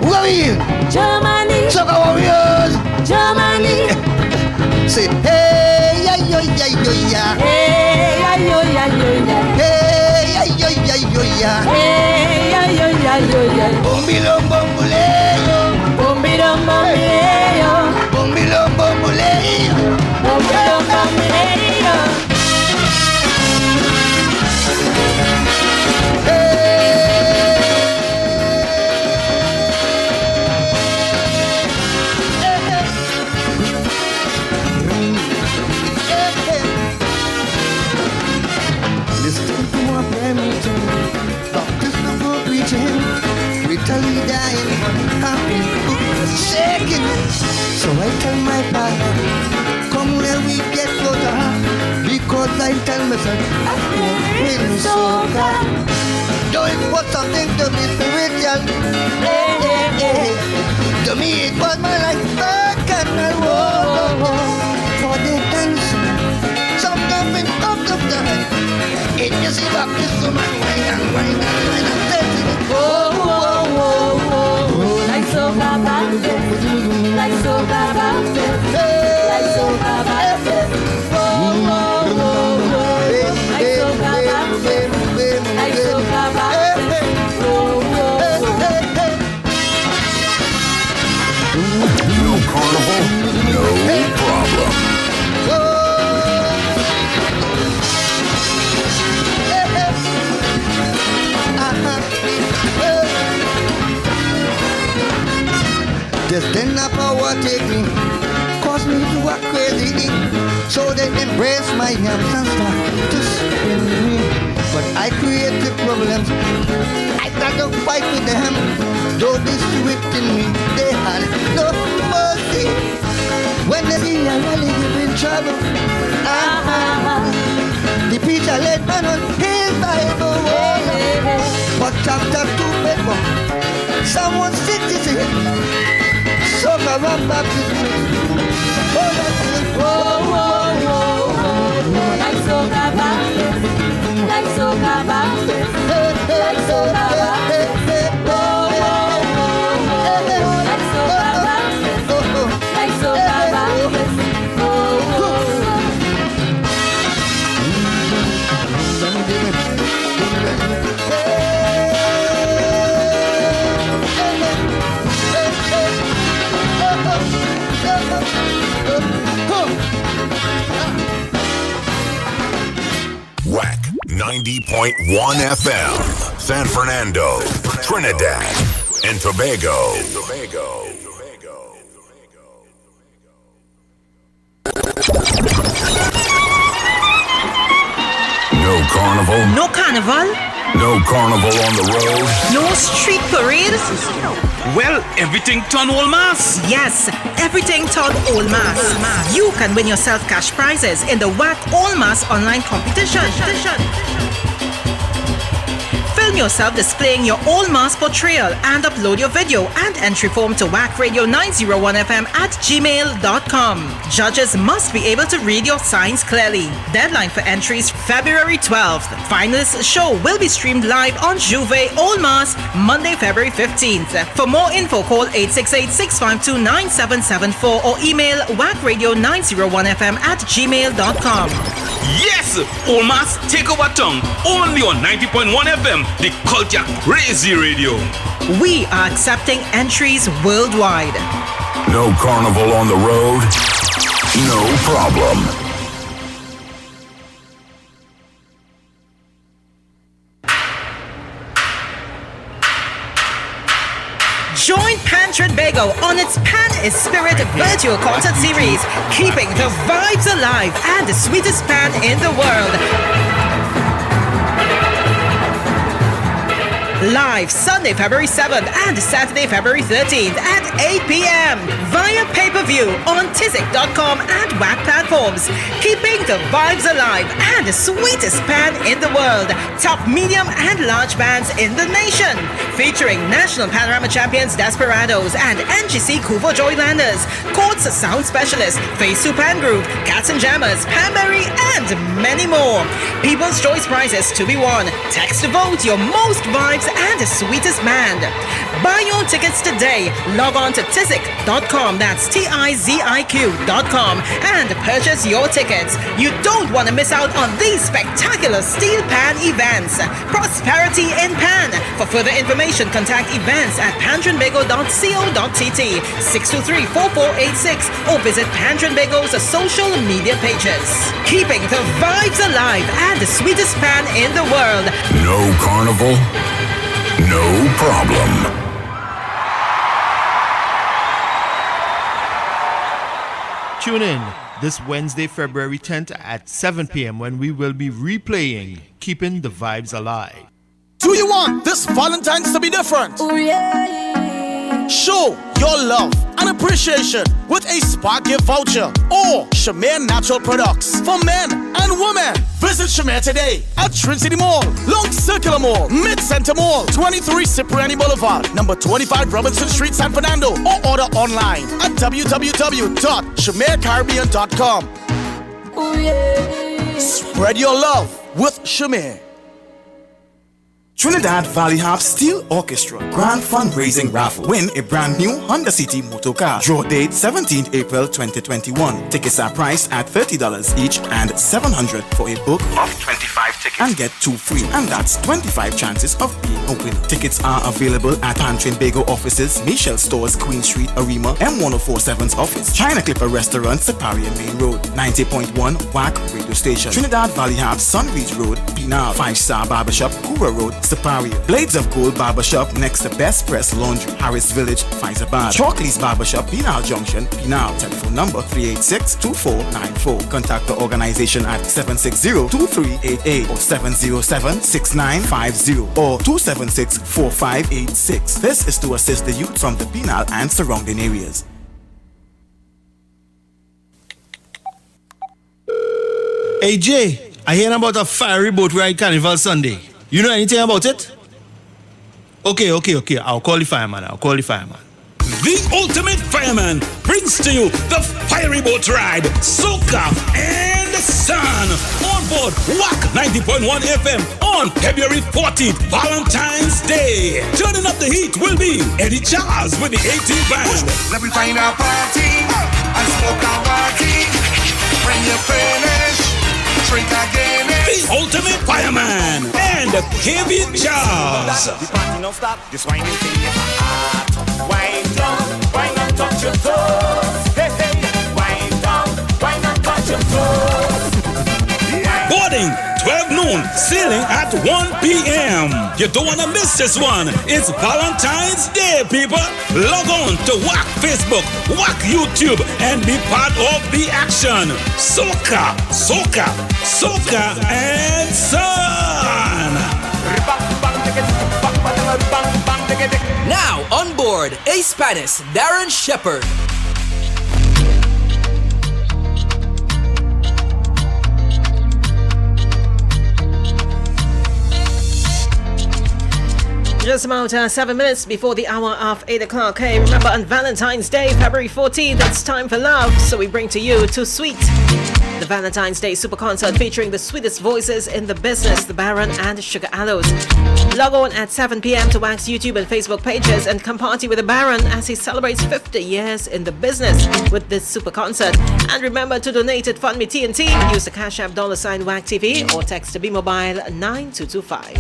Who are we in? Germany. Soccer warriors. Germany. Say hey ya yo ya yo ya. Hey ya yo ya yo ya. Hey ya yo ya yo ya. Hey ya yo ya yo ya. Bombilom bombuleyo. Bombilom bombuleyo. Bombilom bombuleyo. Bombilom bombuleyo. Italy dying, happy, shaking. So I tell my father, come where we get closer, because I tell myself, I feel soca. Though it was something to be spiritual, hey, hey, hey. To me it was my life, rock and roll. For the dancing, some jumping up the time. It just give up this woman, wine and wine and wine and dancing. Whoa, whoa, whoa, whoa. Like soca bounces, like soca bounces, like soca bounces. Whoa, whoa, whoa, whoa. Like soca bounces, like soca bounces. Whoa, whoa, whoa. No carnival, no problem. Just then a power take me, cause me to act crazy. So they embrace my hands and start to spin me. But I created problems, I got to fight with them. Though they sweet in me, they had no mercy. When they see I really give in trouble, the preacher let man on his Bible. But chapter 2 bedroom, someone sits his head. Soca run baptism. Whoa, whoa, whoa, whoa. Like soca bounces, like soca bounces, like soca bounces. Whoa, whoa, whoa, like soca bounces, like soca bounces. Whoa, whoa, WACK 90.1 FM, San Fernando, Trinidad and Tobago. No carnival. No carnival. No carnival on the road. No street parade. Well, everything turn all mass. Yes, everything turned all mass. You can win yourself cash prizes in the WACK All Mass online competition. Film yourself displaying your all mass portrayal and upload your video and entry form to wackradio901fm at gmail.com. Judges must be able to read your signs clearly. Deadline for entries February 12th. Finalists show will be streamed live on Juve All Mass Monday, February 15th. For more info, call 868-652-9774 or email wackradio901fm at gmail.com. Yes! All mass take over tongue. Only on 90.1 FM, the culture crazy radio. We are accepting entries worldwide. No carnival on the road. No problem. Join Pan Trinbago on its Pan is Spirit virtual concert series, keeping the vibes alive and the sweetest pan in the world. Live Sunday, February 7th and Saturday, February 13th at 8 p.m. via pay-per-view on tizik.com and WACK platforms. Keeping the vibes alive and the sweetest pan in the world. Top medium and large bands in the nation. Featuring National Panorama Champions Desperados and NGC Kuvo Joylanders. Courts Sound Specialist, Phase 2 Pan Group, Katzenjammers, Pamberi, and many more. People's Choice Prizes to be won. Text to vote your most vibes and the sweetest band. Buy your tickets today. Log on to tizik.com, that's TIZIQ.com, and purchase your tickets. You don't want to miss out on these spectacular steel pan events. Prosperity in Pan. For further information, contact events at pantrinbago.co.tt, 623-4486, or visit Pan Trinbago's social media pages. Keeping the vibes alive and the sweetest pan in the world. No carnival, no problem. Tune in this Wednesday, February 10th at 7 p.m. when we will be replaying Keeping the Vibes Alive. Do you want this Valentine's to be different? Oh yeah. Show your love and appreciation with a spa gift voucher or 𝗦𝗛𝗢𝗪 products for men and women. Visit 𝗦𝗛𝗢𝗪 today at Trinity Mall, Long Circular Mall, Mid-Center Mall, 23 Cipriani Boulevard, number 25 Robinson Street, San Fernando, or order online at www.𝗦𝗛𝗪caribbean.com. Oh yeah. Spread your love with 𝗦𝗛𝗪. Trinidad Valley Harp Steel Orchestra Grand Fundraising Raffle. Win a brand new Honda City motor car. Draw date 17th April 2021. Tickets are priced at $30 each and $700 for a book of 25 tickets and get 2 free. And that's 25 chances of being a winner. Tickets are available at Pan Trinbago offices, Michelle Stores, Queen Street, Arima, M1047's office, China Clipper Restaurant, Siparia Main Road, 90.1 WACK Radio Station, Trinidad Valley Harp, Sunridge Road, Pinal, 5-Star Barbershop, Kura Road, Siparia, Blades of Gold Barbershop next to Best Press Laundry, Harris Village, Faizabad, Chalkley's Barbershop, Pinal Junction, Pinal. Telephone number 386-2494. Contact the organization at 760-2388 or 707-6950 or 276-4586. This is to assist the youth from the Pinal and surrounding areas. Hey Jay, I hear about a fiery boat ride Carnival Sunday. You know anything about it? Okay. I'll call the fireman. The Ultimate Fireman brings to you the fiery boat ride, soca, and the sun on board WACK 90.1 FM on February 14th, Valentine's Day. Turning up the heat will be Eddie Charles with the 18 band. Let me find a party and smoke a party. When you finish, drink again. The Ultimate Fireman and Kevin Charles. The party don't stop. This whining thing is hot. Wind down, touch your toes. Hey, wind down, touch your toes. Boarding 12 noon, sailing at 1 p.m. You don't want to miss this one. It's Valentine's Day, people. Log on to WACK Facebook, WACK YouTube, and be part of the action. Soca, and sun. Now on board, A-Spanish, Darren Shepherd. Just about 7 minutes before the hour of 8 o'clock. Hey, remember on Valentine's Day, February 14th, it's time for love. So we bring to you Too Sweet, the Valentine's Day Super Concert featuring the sweetest voices in the business, the Baron and Sugar Aloes. Log on at 7 p.m. to WACK's YouTube and Facebook pages and come party with the Baron as he celebrates 50 years in the business with this super concert. And remember to donate at Fund Me TNT. Use the Cash App $WACK TV or text to Be Mobile 9225.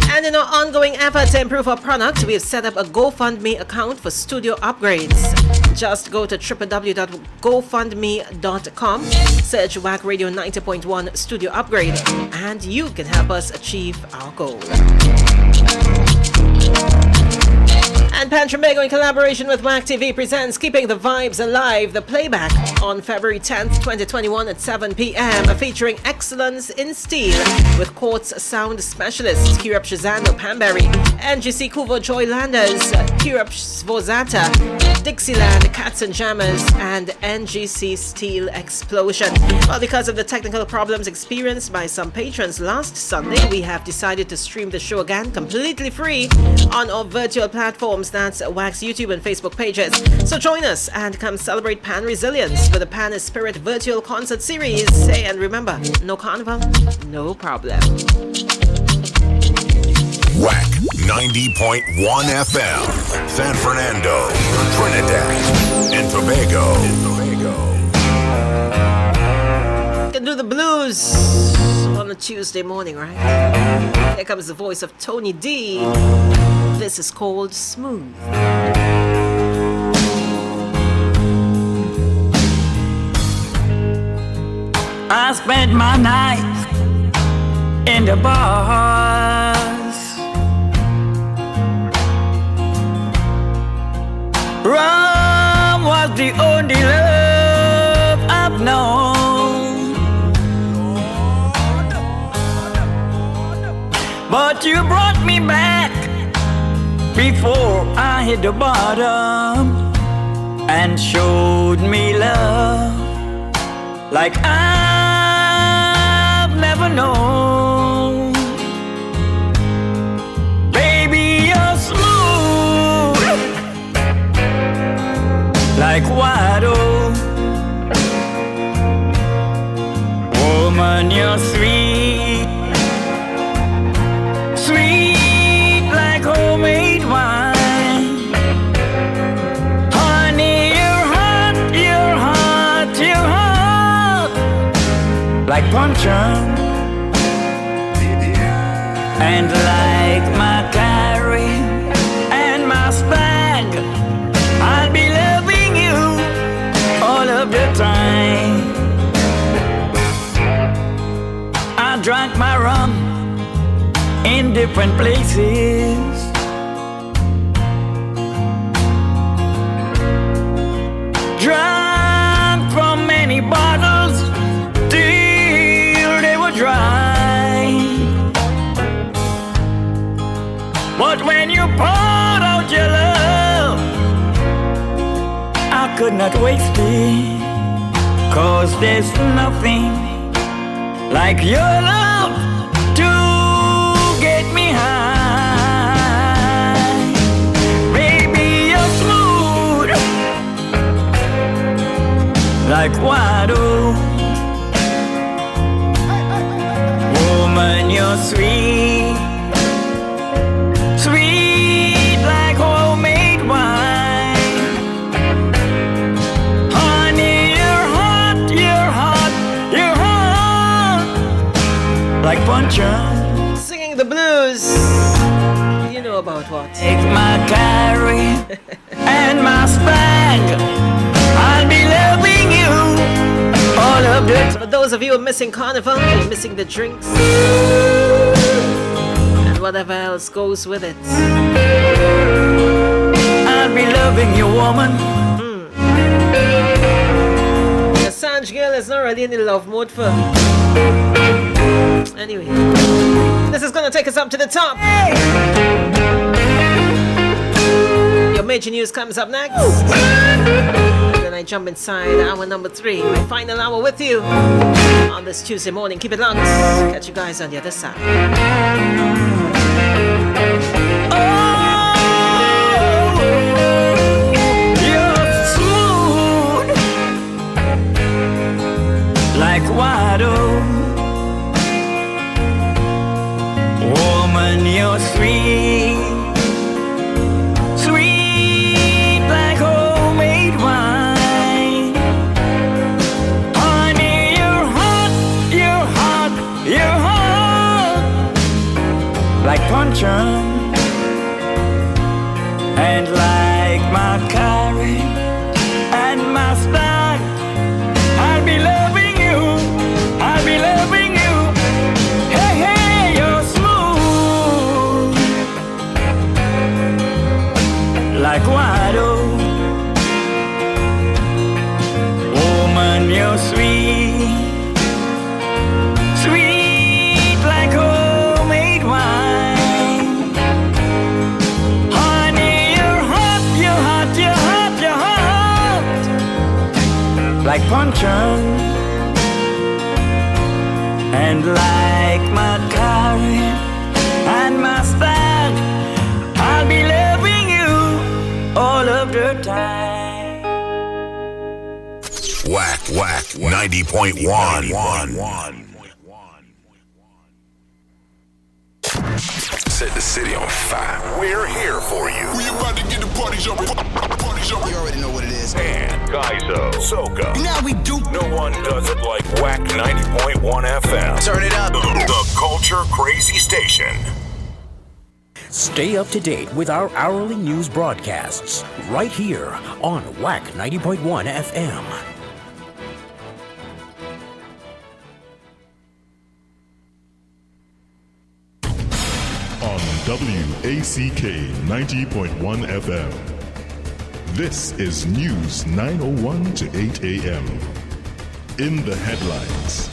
And in our ongoing effort to improve our product, we have set up a GoFundMe account for studio upgrades. Just go to www.gofundme.com, search WACK Radio 90.1 Studio Upgrade, and you can help us achieve our goal. And Pan Trinbago, in collaboration with WACK TV, presents Keeping the Vibes Alive, the playback on February 10th, 2021 at 7 p.m. featuring excellence in steel with Quartz sound specialists Curepe, Scherzando, Pamberi, NGC 𝗦𝗪𝗢𝗪, Curepe, Sforzata, Dixieland, Katzenjammers, and NGC Steel Xplosion. Well, because of the technical problems experienced by some patrons last Sunday, we have decided to stream the show again completely free on our virtual platforms. That's WACK's YouTube and Facebook pages. So join us and come celebrate Pan Resilience with the Pan Spirit virtual concert series. Hey, and remember, no carnival, no problem. WACK 90.1 FM, San Fernando, Trinidad and Tobago. Can do the blues on a Tuesday morning, right? Here comes the voice of Tony D. This is called Smooth. I spent my night in the bars. Rum was the only love I've known. But you brought me back before I hit the bottom and showed me love like I've never known. Baby, you're smooth like water. Woman, you're sweet, sweet like homemade wine. Honey, you're hot, you're hot, you're hot like puncheon. And like my carry and my spag, I'll be loving you all of the time. I drank my rum in different places. Drank from many bottles till they were dry. But when you poured out your love, I could not waste it, 'cause there's nothing like your love to get me high. Baby, you're smooth like water. Woman, you're sweet, sweet like homemade wine. Honey, you're hot, you're hot, you're hot like puncheon. Singing the blues. You know about what? Take my carry and my spag, I'll be loving you all of the So for those of you who are missing carnival, you're missing the drinks and whatever else goes with it. I'll be loving you, woman. The Sanj girl is not really in the love mode for. Anyway, this is gonna take us up to the top. Your major news comes up next. And then I jump inside hour number 3, my final hour with you on this Tuesday morning. Keep it locked. Catch you guys on the other side. Like water. Woman, you're sweet, sweet like homemade wine. Honey, you're hot, you're hot, you're hot like puncheon. And like my carry and my spag, I'll be loving you, I'll be loving you. Hey, hey, you're smooth like puncheon, and like my carry and my stag, I'll be loving you all of the time. WACK 90.1. Set the city on fire. We're here for you. We about to get the party jumping. You already know what it is. And Gaizo, Soca. Now we do. No one does it like WACK 90.1 FM. Turn it up. The Culture Crazy Station. Stay up to date with our hourly news broadcasts right here on WACK 90.1 FM. On WACK 90.1 FM. This is News 9:01 to 8 a.m. In the headlines.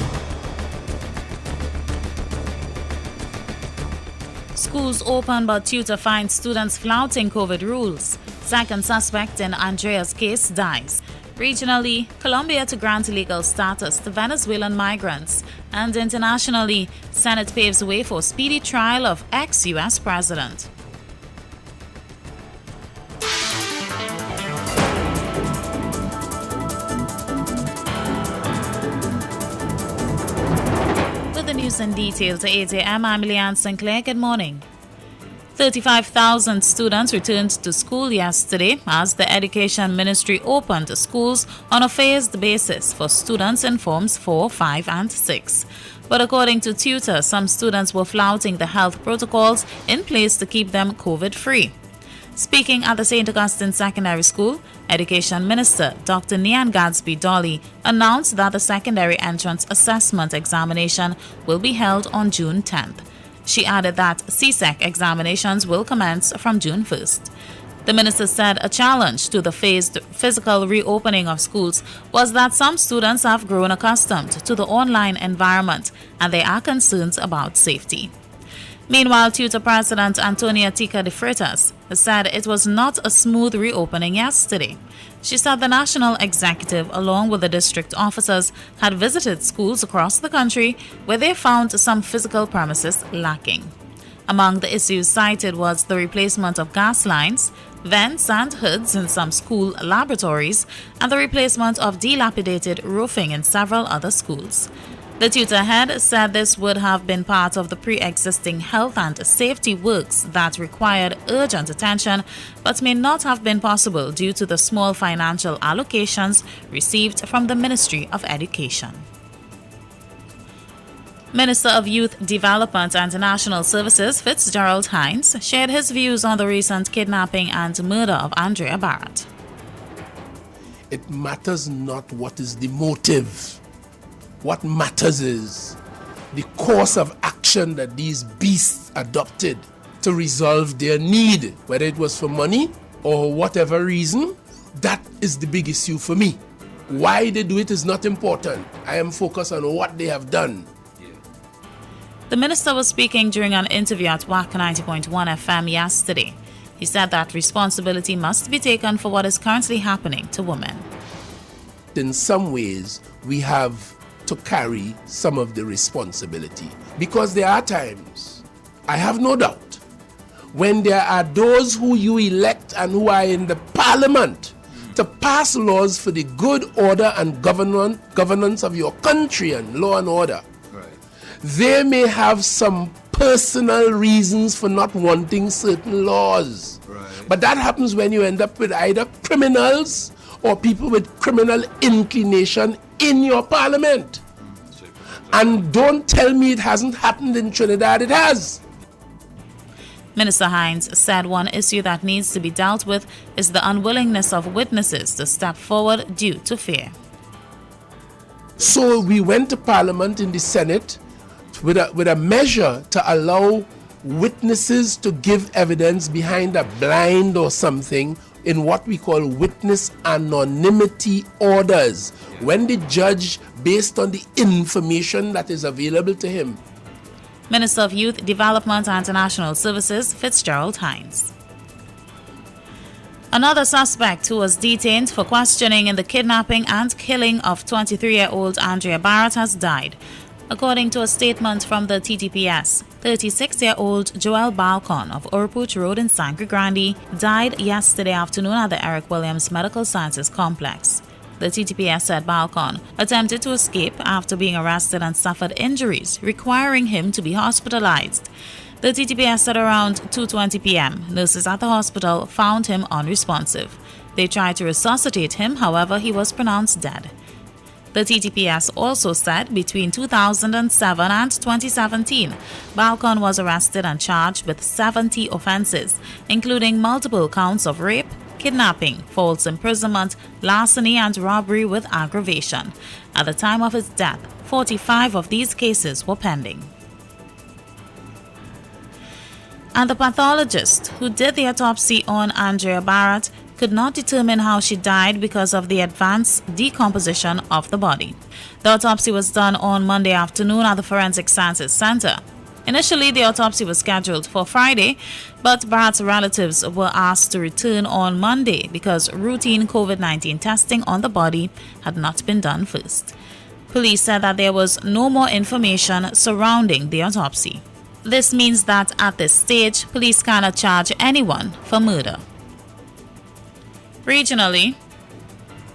Schools open but tutor finds students flouting COVID rules. Second suspect in Andrea's case dies. Regionally, Colombia to grant legal status to Venezuelan migrants. And internationally, Senate paves way for speedy trial of ex-US president. With the news in detail to 8 a.m., I'm Leanne Sinclair. Good morning. 35,000 students returned to school yesterday as the Education Ministry opened schools on a phased basis for students in Forms 4, 5 and 6. But according to tutors, some students were flouting the health protocols in place to keep them COVID-free. Speaking at the St. Augustine Secondary School, Education Minister Dr. 𝗦𝗛𝗢𝗪 announced that the secondary entrance assessment examination will be held on June 10th. She added that CSEC examinations will commence from June 1st. The minister said a challenge to the phased physical reopening of schools was that some students have grown accustomed to the online environment and there are concerns about safety. Meanwhile, tutor President Antonia Tica de Freitas said it was not a smooth reopening yesterday. She said the national executive, along with the district officers, had visited schools across the country where they found some physical premises lacking. Among the issues cited was the replacement of gas lines, vents and hoods in some school laboratories, and the replacement of dilapidated roofing in several other schools. The tutor head said this would have been part of the pre-existing health and safety works that required urgent attention, but may not have been possible due to the small financial allocations received from the Ministry of Education. Minister of Youth Development and National Services Fitzgerald Hines shared his views on the recent kidnapping and murder of Andrea Barrett. It matters not what is the motive. What matters is the course of action that these beasts adopted to resolve their need, whether it was for money or whatever reason. That is the big issue for me. Why they do it is not important. I am focused on what they have done. The minister was speaking during an interview at WACK 90.1 FM yesterday. He said that responsibility must be taken for what is currently happening to women. In some ways, we have to carry some of the responsibility, because there are times, I have no doubt, when there are those who you elect and who are in the parliament to pass laws for the good order and governance of your country and law and order. They may have some personal reasons for not wanting certain laws. But that happens when you end up with either criminals or people with criminal inclination in your parliament. And don't tell me it hasn't happened in Trinidad. It has. Minister Hines said one issue that needs to be dealt with is the unwillingness of witnesses to step forward due to fear. So we went to Parliament in the Senate with a measure to allow witnesses to give evidence behind a blind or something in what we call witness anonymity orders, when the judge, based on the information that is available to him. Minister of Youth Development and National Services Fitzgerald Hines. Another suspect who was detained for questioning in the kidnapping and killing of 23-year-old Andrea Barrett has died. According to a statement from the TTPS, 36-year-old Joel Balcon of Orpooch Road in Sangre Grande died yesterday afternoon at the Eric Williams Medical Sciences Complex. The TTPS said Balcon attempted to escape after being arrested and suffered injuries, requiring him to be hospitalized. The TTPS said around 2:20 p.m., nurses at the hospital found him unresponsive. They tried to resuscitate him, however, he was pronounced dead. The TTPS also said between 2007 and 2017, Balcon was arrested and charged with 70 offenses, including multiple counts of rape, kidnapping, false imprisonment, larceny, and robbery with aggravation. At the time of his death, 45 of these cases were pending. And the pathologist who did the autopsy on Andrea Barrett could not determine how she died because of the advanced decomposition of the body. The autopsy was done on Monday afternoon at the Forensic Sciences Center. Initially, the autopsy was scheduled for Friday, but Barrett's relatives were asked to return on Monday because routine COVID-19 testing on the body had not been done first. Police said that there was no more information surrounding the autopsy. This means that at this stage, police cannot charge anyone for murder. Regionally,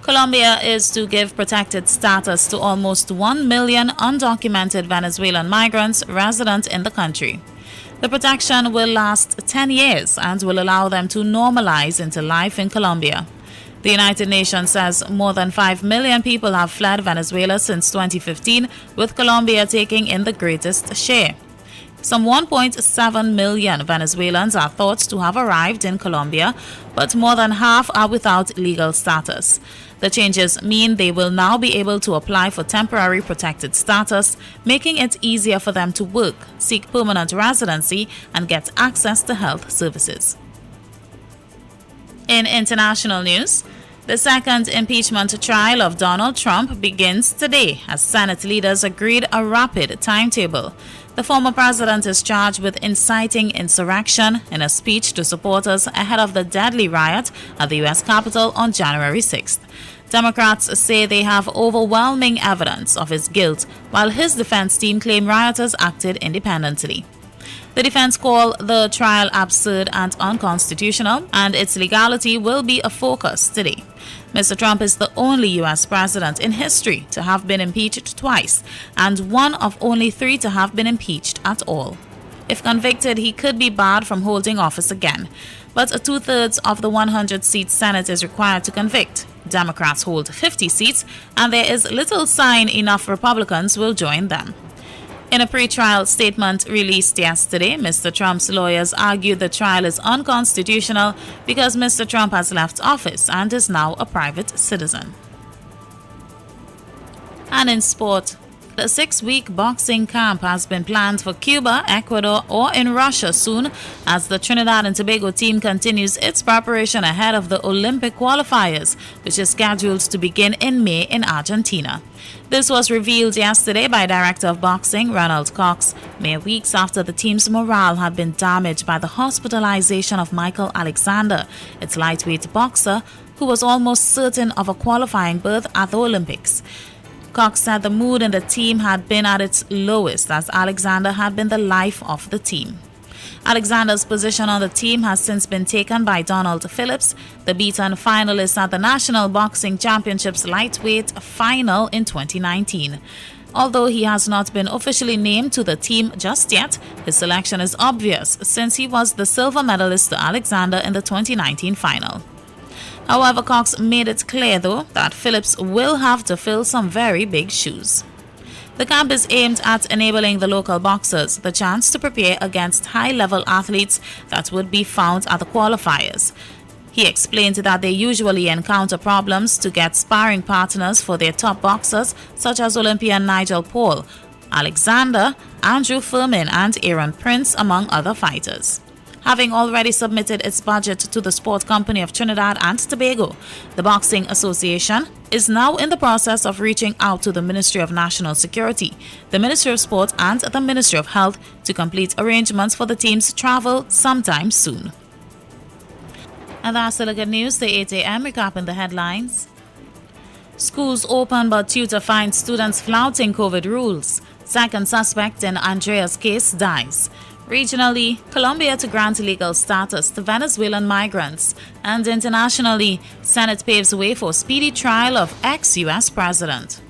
Colombia is to give protected status to almost 1 million undocumented Venezuelan migrants resident in the country. The protection will last 10 years and will allow them to normalize into life in Colombia. The United Nations says more than 5 million people have fled Venezuela since 2015, with Colombia taking in the greatest share. Some 1.7 million Venezuelans are thought to have arrived in Colombia, but more than half are without legal status. The changes mean they will now be able to apply for temporary protected status, making it easier for them to work, seek permanent residency, and get access to health services. In international news, the second impeachment trial of Donald Trump begins today as Senate leaders agreed a rapid timetable. The former president is charged with inciting insurrection in a speech to supporters ahead of the deadly riot at the U.S. Capitol on January 6th. Democrats say they have overwhelming evidence of his guilt, while his defense team claim rioters acted independently. The defense call the trial absurd and unconstitutional, and its legality will be a focus today. Mr. Trump is the only U.S. president in history to have been impeached twice, and one of only 3 to have been impeached at all. If convicted, he could be barred from holding office again, but 2/3 of the 100-seat Senate is required to convict. Democrats hold 50 seats, and there is little sign enough Republicans will join them. In a pre-trial statement released yesterday, Mr. Trump's lawyers argued the trial is unconstitutional because Mr. Trump has left office and is now a private citizen. And in sport, the 6-week boxing camp has been planned for Cuba, Ecuador, or in Russia soon as the Trinidad and Tobago team continues its preparation ahead of the Olympic qualifiers, which is scheduled to begin in May in Argentina. This was revealed yesterday by Director of Boxing Ronald Cox, mere weeks after the team's morale had been damaged by the hospitalization of Michael Alexander, its lightweight boxer, who was almost certain of a qualifying berth at the Olympics. Cox said the mood in the team had been at its lowest as Alexander had been the life of the team. Alexander's position on the team has since been taken by Donald Phillips, the beaten finalist at the National Boxing Championships lightweight final in 2019. Although he has not been officially named to the team just yet, his selection is obvious since he was the silver medalist to Alexander in the 2019 final. However, Cox made it clear, though, that Phillips will have to fill some very big shoes. The camp is aimed at enabling the local boxers the chance to prepare against high-level athletes that would be found at the qualifiers. He explained that they usually encounter problems to get sparring partners for their top boxers, such as Olympian Nigel Paul, Alexander, Andrew Furman, and Aaron Prince, among other fighters. Having already submitted its budget to the Sport Company of Trinidad and Tobago, the Boxing Association is now in the process of reaching out to the Ministry of National Security, the Ministry of Sport, and the Ministry of Health to complete arrangements for the team's travel sometime soon. And that's the look at news, the 8 a.m. recapping the headlines. Schools open but tutor finds students flouting COVID rules. Second suspect in Andrea's case dies. Regionally, Colombia to grant legal status to Venezuelan migrants. And internationally, Senate paves way for speedy trial of ex-US president.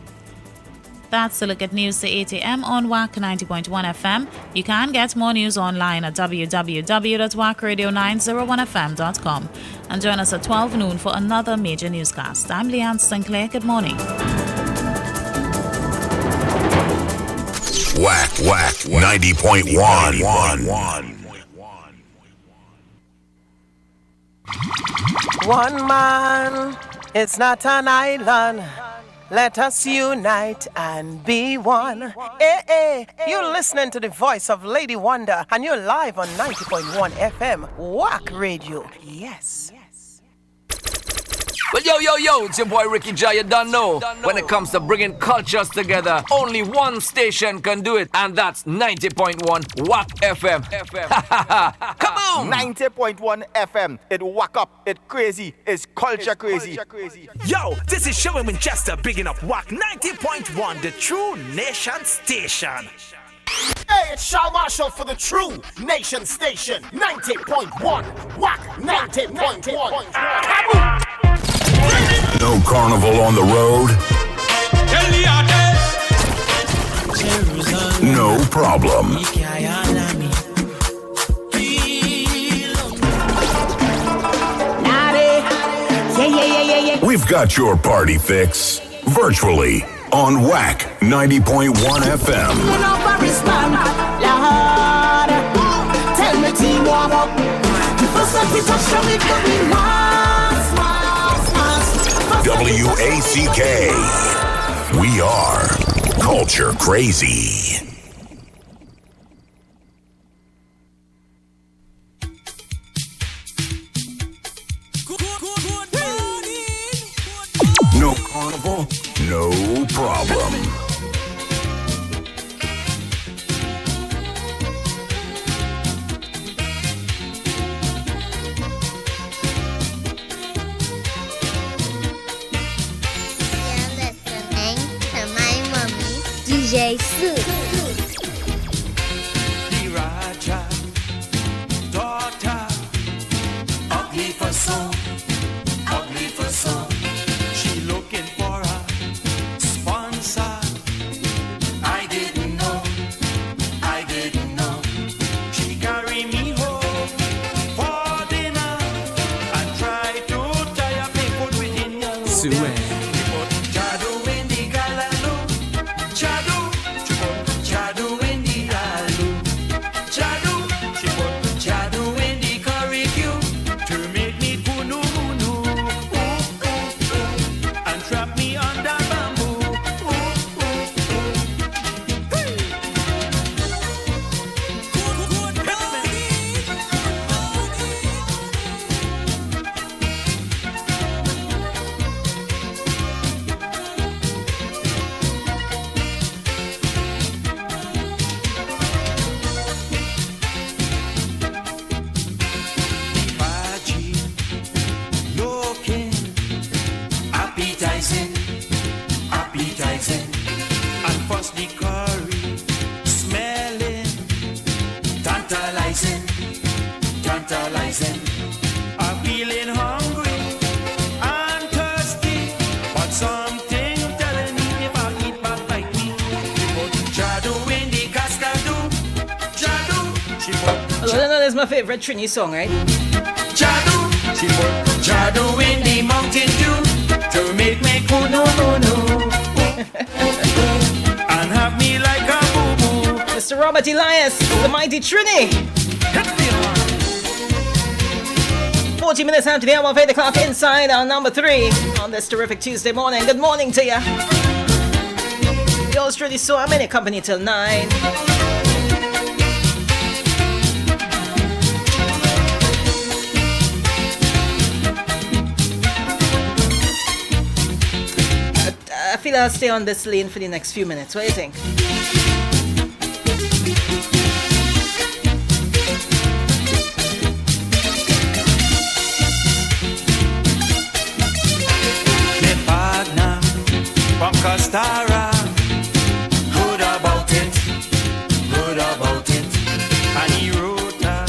That's the look at news, the 8 a.m. on WACK 90.1 FM. You can get more news online at www.wackradio901fm.com. And join us at 12 noon for another major newscast. I'm Leanne Sinclair. Good morning. WACK 90.1. One man, it's not an island. Let us unite and be one. Hey, you're listening to the voice of Lady Wonder, and you're live on 90.1 FM, WACK Radio. Yes. Well, yo, it's your boy Ricky J, you don't know. When it comes to bringing cultures together, only one station can do it, and that's 90.1 WACK FM. Come on! 90.1 FM. It whack up, it crazy, it's culture crazy. Yo, this is Sherwin Winchester, bigging up WACK 90.1, the true nation station. Hey, it's Shaw Marshall for the True Nation Station, 90.1, WACK 90.1. Kaboom! No carnival on the road? No problem. We've got your party fix virtually on WACK 90.1 FM. Tell me team warm up. First time we touch them, it could be WACK. We are culture crazy. No carnival, no problem. DJ Sue. The Raja, daughter, ugly for so, ugly for so. She looking for a sponsor. I didn't know. She carry me home for dinner and try to tie up me foot within your Sue. tantalizing. I'm feeling hungry and thirsty, but something telling me if I eat back like me, she put Jadu in the cascadu. Jadu, she put. That is my favorite Trini song, right? Jadu, she put Jadu in the mountain dew to make me cool, no. And have me like a boo-boo. Mr. Robert Elias, the mighty Trini. 40 minutes after the hour of 8 o'clock inside our number 3 on this terrific Tuesday morning. Good morning to you. Yours truly, so I'm in a company till 9. I feel I'll stay on this lane for the next few minutes. What do you think? Pocastara, good about it, good about it. And he wrote a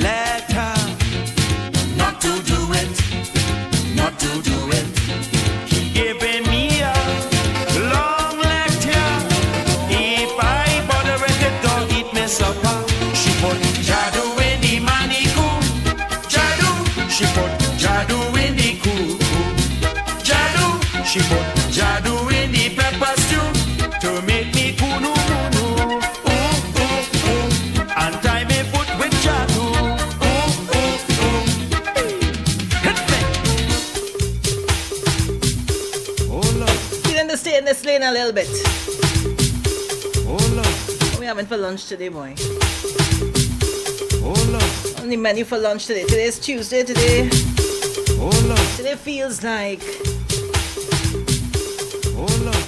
letter not to do it, not to do it. He gave me a long lecture. If I bother with it, don't eat me supper. She put Jadu in the maniku, Jadu. She put Jadu in the cuckoo, Jadu. She put Jadu in the pepper stew to make me kunu kunu, ooh ooh ooh, and tie me foot with Jadu, ooh ooh ooh. Hit me. Oh Lord. Feeling to stay in this lane a little bit. Oh Lord. What we having for lunch today, boy? Oh Lord. On the menu for lunch today. Today is Tuesday. Today. Oh Lord. Today feels like. Oh Lord.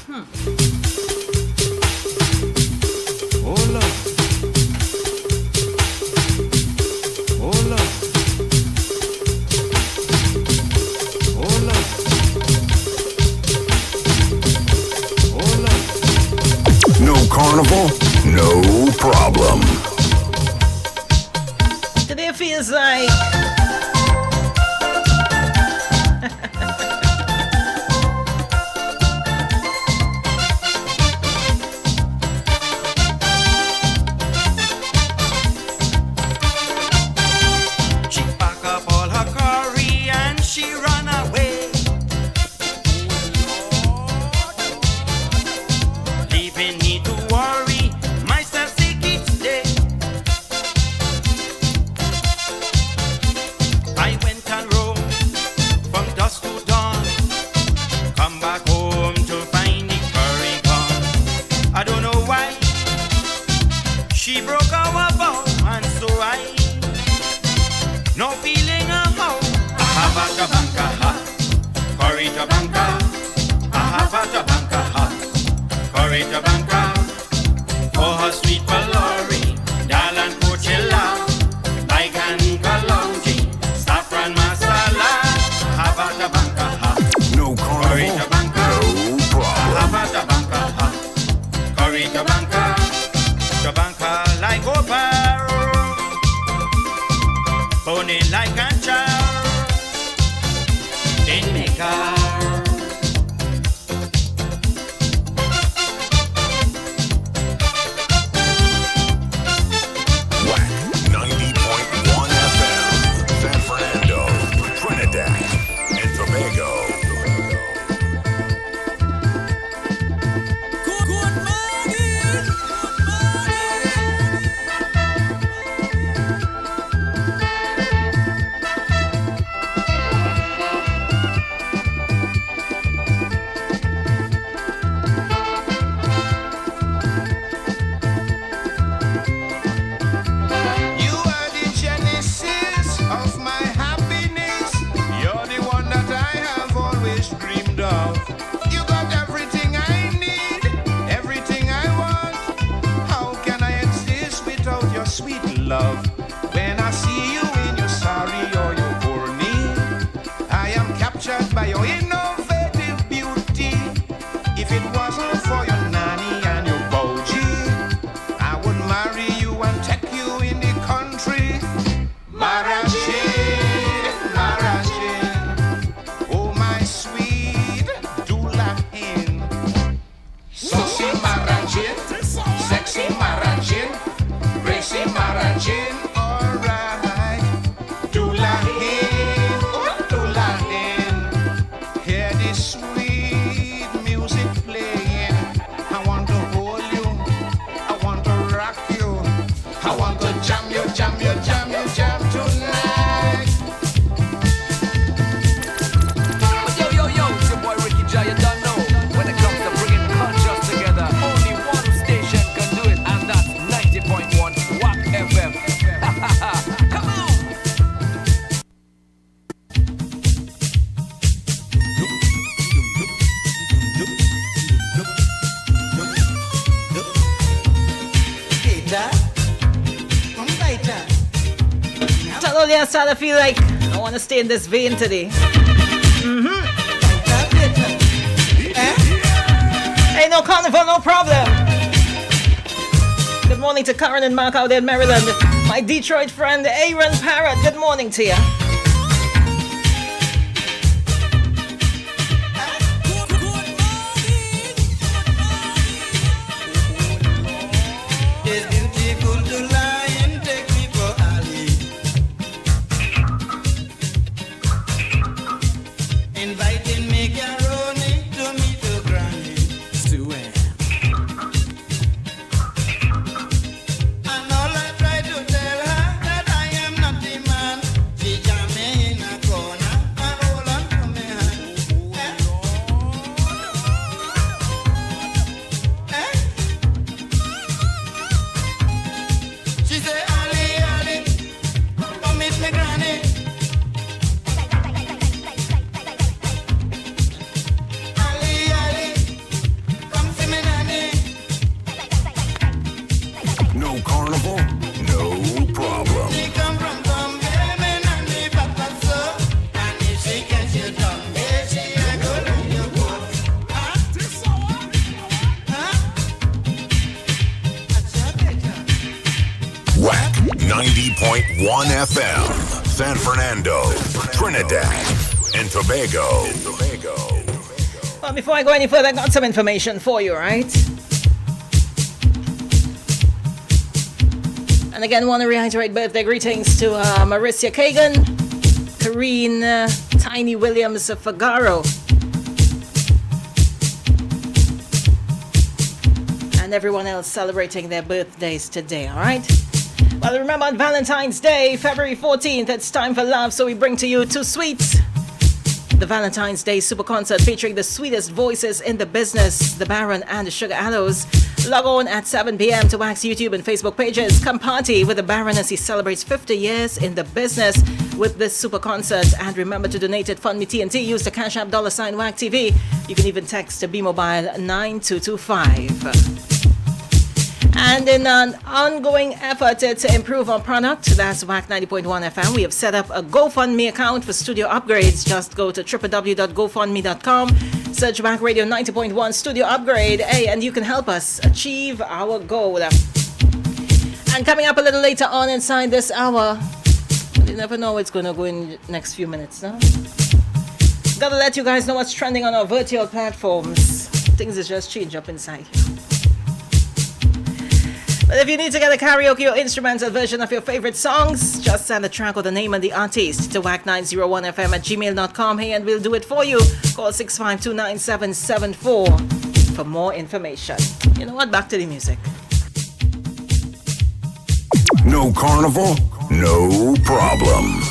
Oh Lord. Oh Lord. Oh Lord. Oh Lord. No carnival, no problem. Today feels like. She pack up all her curry and she run away, leaving me to worry myself sick each day. I went and roamed from dusk to dawn, come back home to find the curry gone. I don't know why she broke our vow, and so I no feeling a how. I have a jabanka ha, curry jabanka. I have a jabanka ha, curry jabanka. For her sweet palori, dal and coachella, baigan kalonji, saffron masala. I have a jabanka ha, No curry carnival, jabanka. no I problem. have a jabanka ha, curry jabanka. Jabanka like opera, pony like a child in me car. WACK 90.1 FM, San Fernando, Trinidad, and Tobago. You are the genesis of my happiness. You're the one that I have always dreamed of. You got everything I need, everything I want. How can I exist without your sweet love? When I see you in your sari or your burni, I am captured by your innovative beauty. If it wasn't for your nanny and your bougie, I would marry you and take you in the country. Marachin, Marachin, oh my sweet Dulahin. Saucy Marachin, sexy Marachin, racy Marachin, alright. Dulahin, oh Dulahin, hear this sweet music playing. I want to hold you, I want to rock you, I want to jam you, jam you, jam you, jam tonight. Yo, yo, yo, it's your boy Ricky J, you don't know. When it comes to bringing cultures together, only one station can do it, and that's 90.1 WACK FM. Come on! Totally, I start to feel like I want to stay in this vein today. Mm-hmm. no carnival, no problem. Good morning to Karen and Mark out there in Maryland. My Detroit friend, Aaron Parrott. Good morning to you. WACK 90.1 FM, San Fernando, Trinidad, and Tobago. Well, before I go any further, I got some information for you, right? And again, want to reiterate birthday greetings to Marissa Kagan, Kareen, Tiny Williams Fagaro, and everyone else celebrating their birthdays today, all right? Well, remember on Valentine's Day, February 14th, it's time for love, so we bring to you Too Sweet, the Valentine's Day Super Concert featuring the sweetest voices in the business, the Baron and the Sugar Aloes. Log on at 7 p.m. to WACK's YouTube and Facebook pages. Come party with the Baron as he celebrates 50 years in the business with this super concert. And remember to donate at Fund Me TNT. Use the Cash App $ WACK TV. You can even text to B Mobile 9225. And in an ongoing effort to improve our product, that's WACK 90.1 FM, we have set up a GoFundMe account for studio upgrades. Just go to www.gofundme.com, search WACK Radio 90.1 Studio Upgrade, and you can help us achieve our goal. And coming up a little later on inside this hour, you never know what's going to go in the next few minutes now. Gotta let you guys know what's trending on our virtual platforms. Things has just changed up inside here. But if you need to get a karaoke or instrumental version of your favorite songs, just send a track with the name and the artist to WACK901fm at gmail.com. Hey, and we'll do it for you. Call 6529774 for more information. You know what? Back to the music. No carnival, no problem.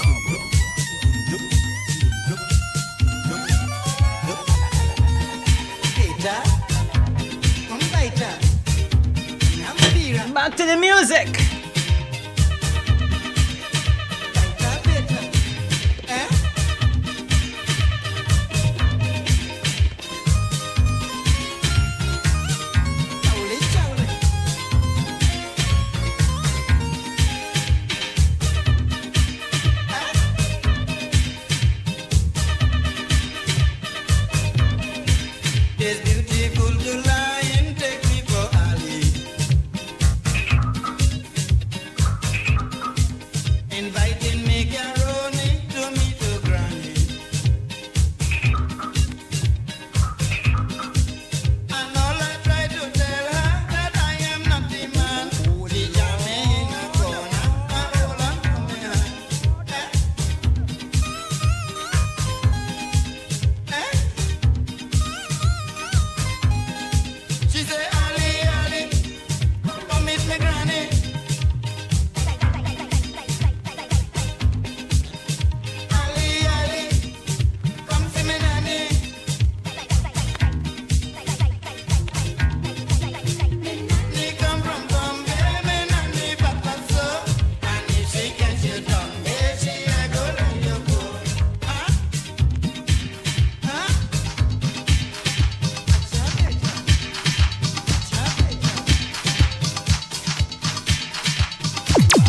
Back to the music.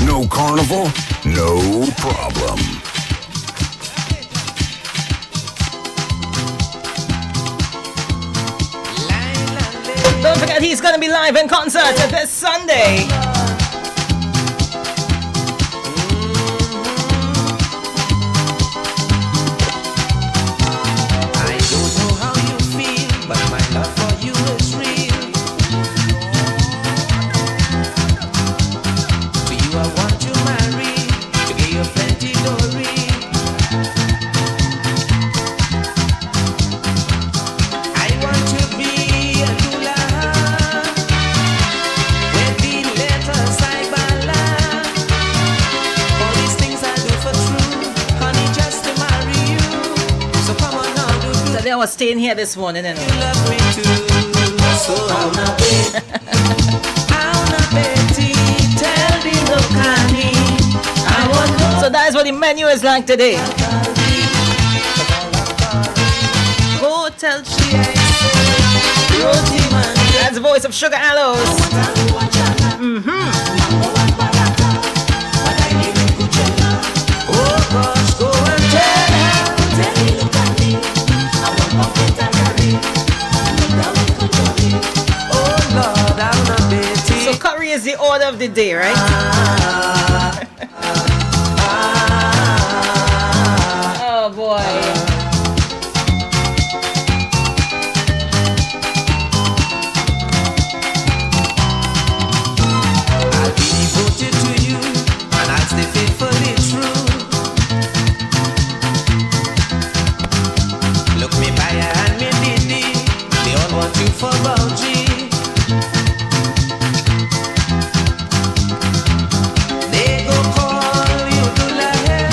No carnival, no problem. Don't forget he's going to be live in concert this Sunday. I don't know how you feel, but my love for you is real. To you I want to marry, to give you plenty glory. I want to be a doula, when the letters I bala. All these things I do for true, honey, just to marry you. So come on now, do So they were staying here this morning, you know. love me too. So how na Betty, tell the Lokani, I want So that is what the menu is like today. Go tell she That's the voice of Sugar Aloes. oh gosh, go and tell her. Oh Lord, I'm not Betty. So curry is the order of the day, right? Oh boy. I'll be devoted to you, and I'll stay faithfully true. Look me by and me diddy, they all want you for boundary. They go call you Dulahen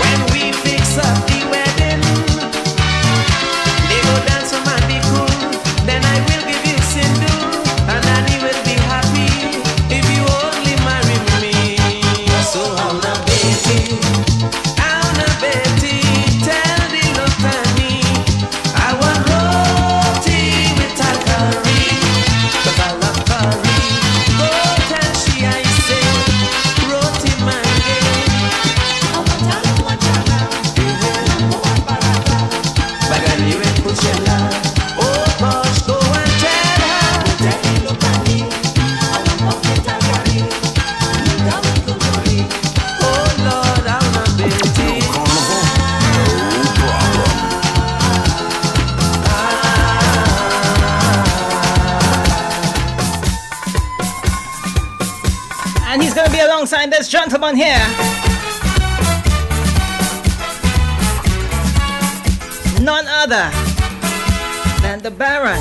when we fix up the wedding. They go dance for Mandy Cool, then I will give you Sindu, and Annie will be happy if you only marry me. So how na Betty, tell the Lokani, I want roti with curry, 'cause I love curry. Go tell she I say roti mange. Bagali with Kuchela. Oh gosh, go and tell her. Oh Lord, I'm not Betty. And he's going to be alongside this gentleman here. None other than the Baron.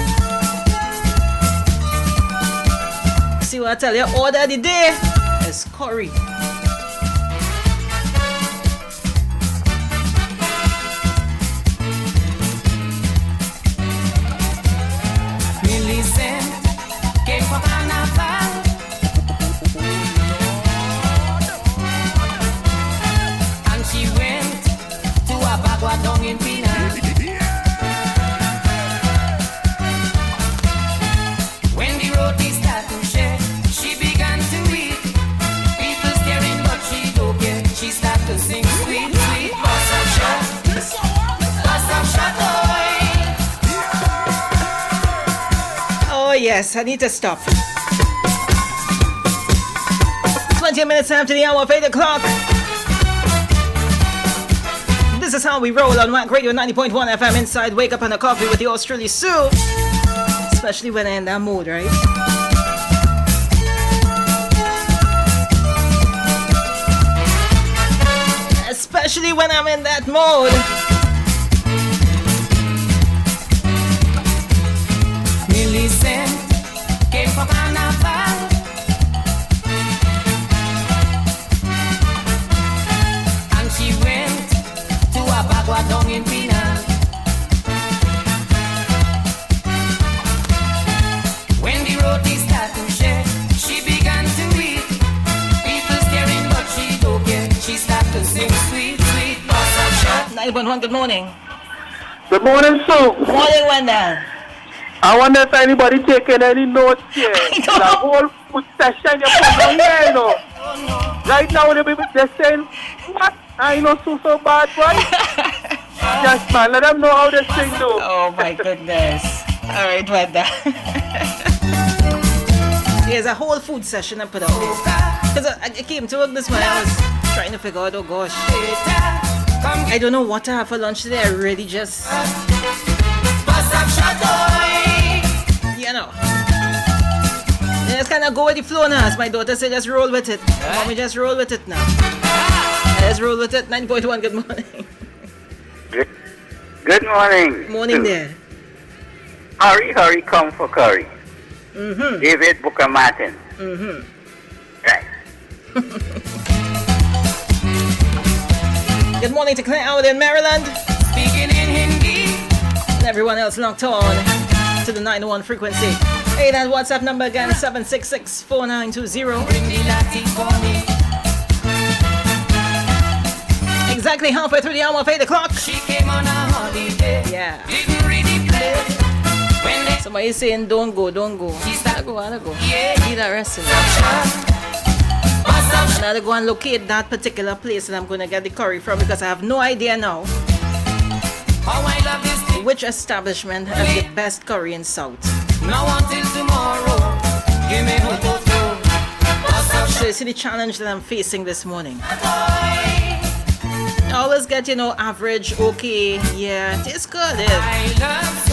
See what I tell you? Order of the day is curry. Millicent came for carnival. And she went to a bagua down in Pina. When the roti start to shake, she began to weep. People staring, but she don't care. She start to sing sweet, sweet. Bust up shot, boy. Oh yes, I need to stop. 20 minutes after the hour of 8 o'clock. This is how we roll on WACK Radio 90.1 FM inside Wake Up on a Coffee with yours truly, Sue. Especially when I'm in that mood, right? Especially when I'm in that mode. Millicent came for carnival. And she went to a bagua down in Pina. When the roti start to shake, she began to weep. People staring, but she don't care. She start to sing sweet, sweet. Boss of shot. 9.1, good morning. Good morning, Sue. Morning, Wanda. I wonder if anybody taking any notes here. The whole food session you put on here, you know. Right now, the people they're saying, what? I know Sue so bad, boy. Yes, man, let them know how this thing do. Oh, my goodness. All right, Wanda. There's a whole food session I put out. Because I came to work this morning, I was trying to figure out, oh gosh, I don't know what to have for lunch today. I really just, you know, just kind of go with the flow now. As my daughter said, just roll with it. Mommy, just roll with it now. Let's roll with it. 9.1, good morning. Good morning. Morning there. Hurry, come for curry. Mm-hmm. David Booker Martin. Mm-hmm. Right. Good morning to Claire out in Maryland. Speaking in Hindi. And everyone else locked on to the 901 frequency. Hey, that WhatsApp number again, 766-4920. Bring the Latin for me. Exactly halfway through the hour of 8 o'clock. She came on a holiday. Yeah. Didn't really play. When they Somebody saying don't go. I go. Yeah. Need a wrestling. And I'll go and locate that particular place that I'm going to get the curry from because I have no idea now how I love this thing. which establishment has the best curry in South. Now until tomorrow. Give me hope. So you see the challenge that I'm facing this morning. I always get, average, okay, yeah, it's good.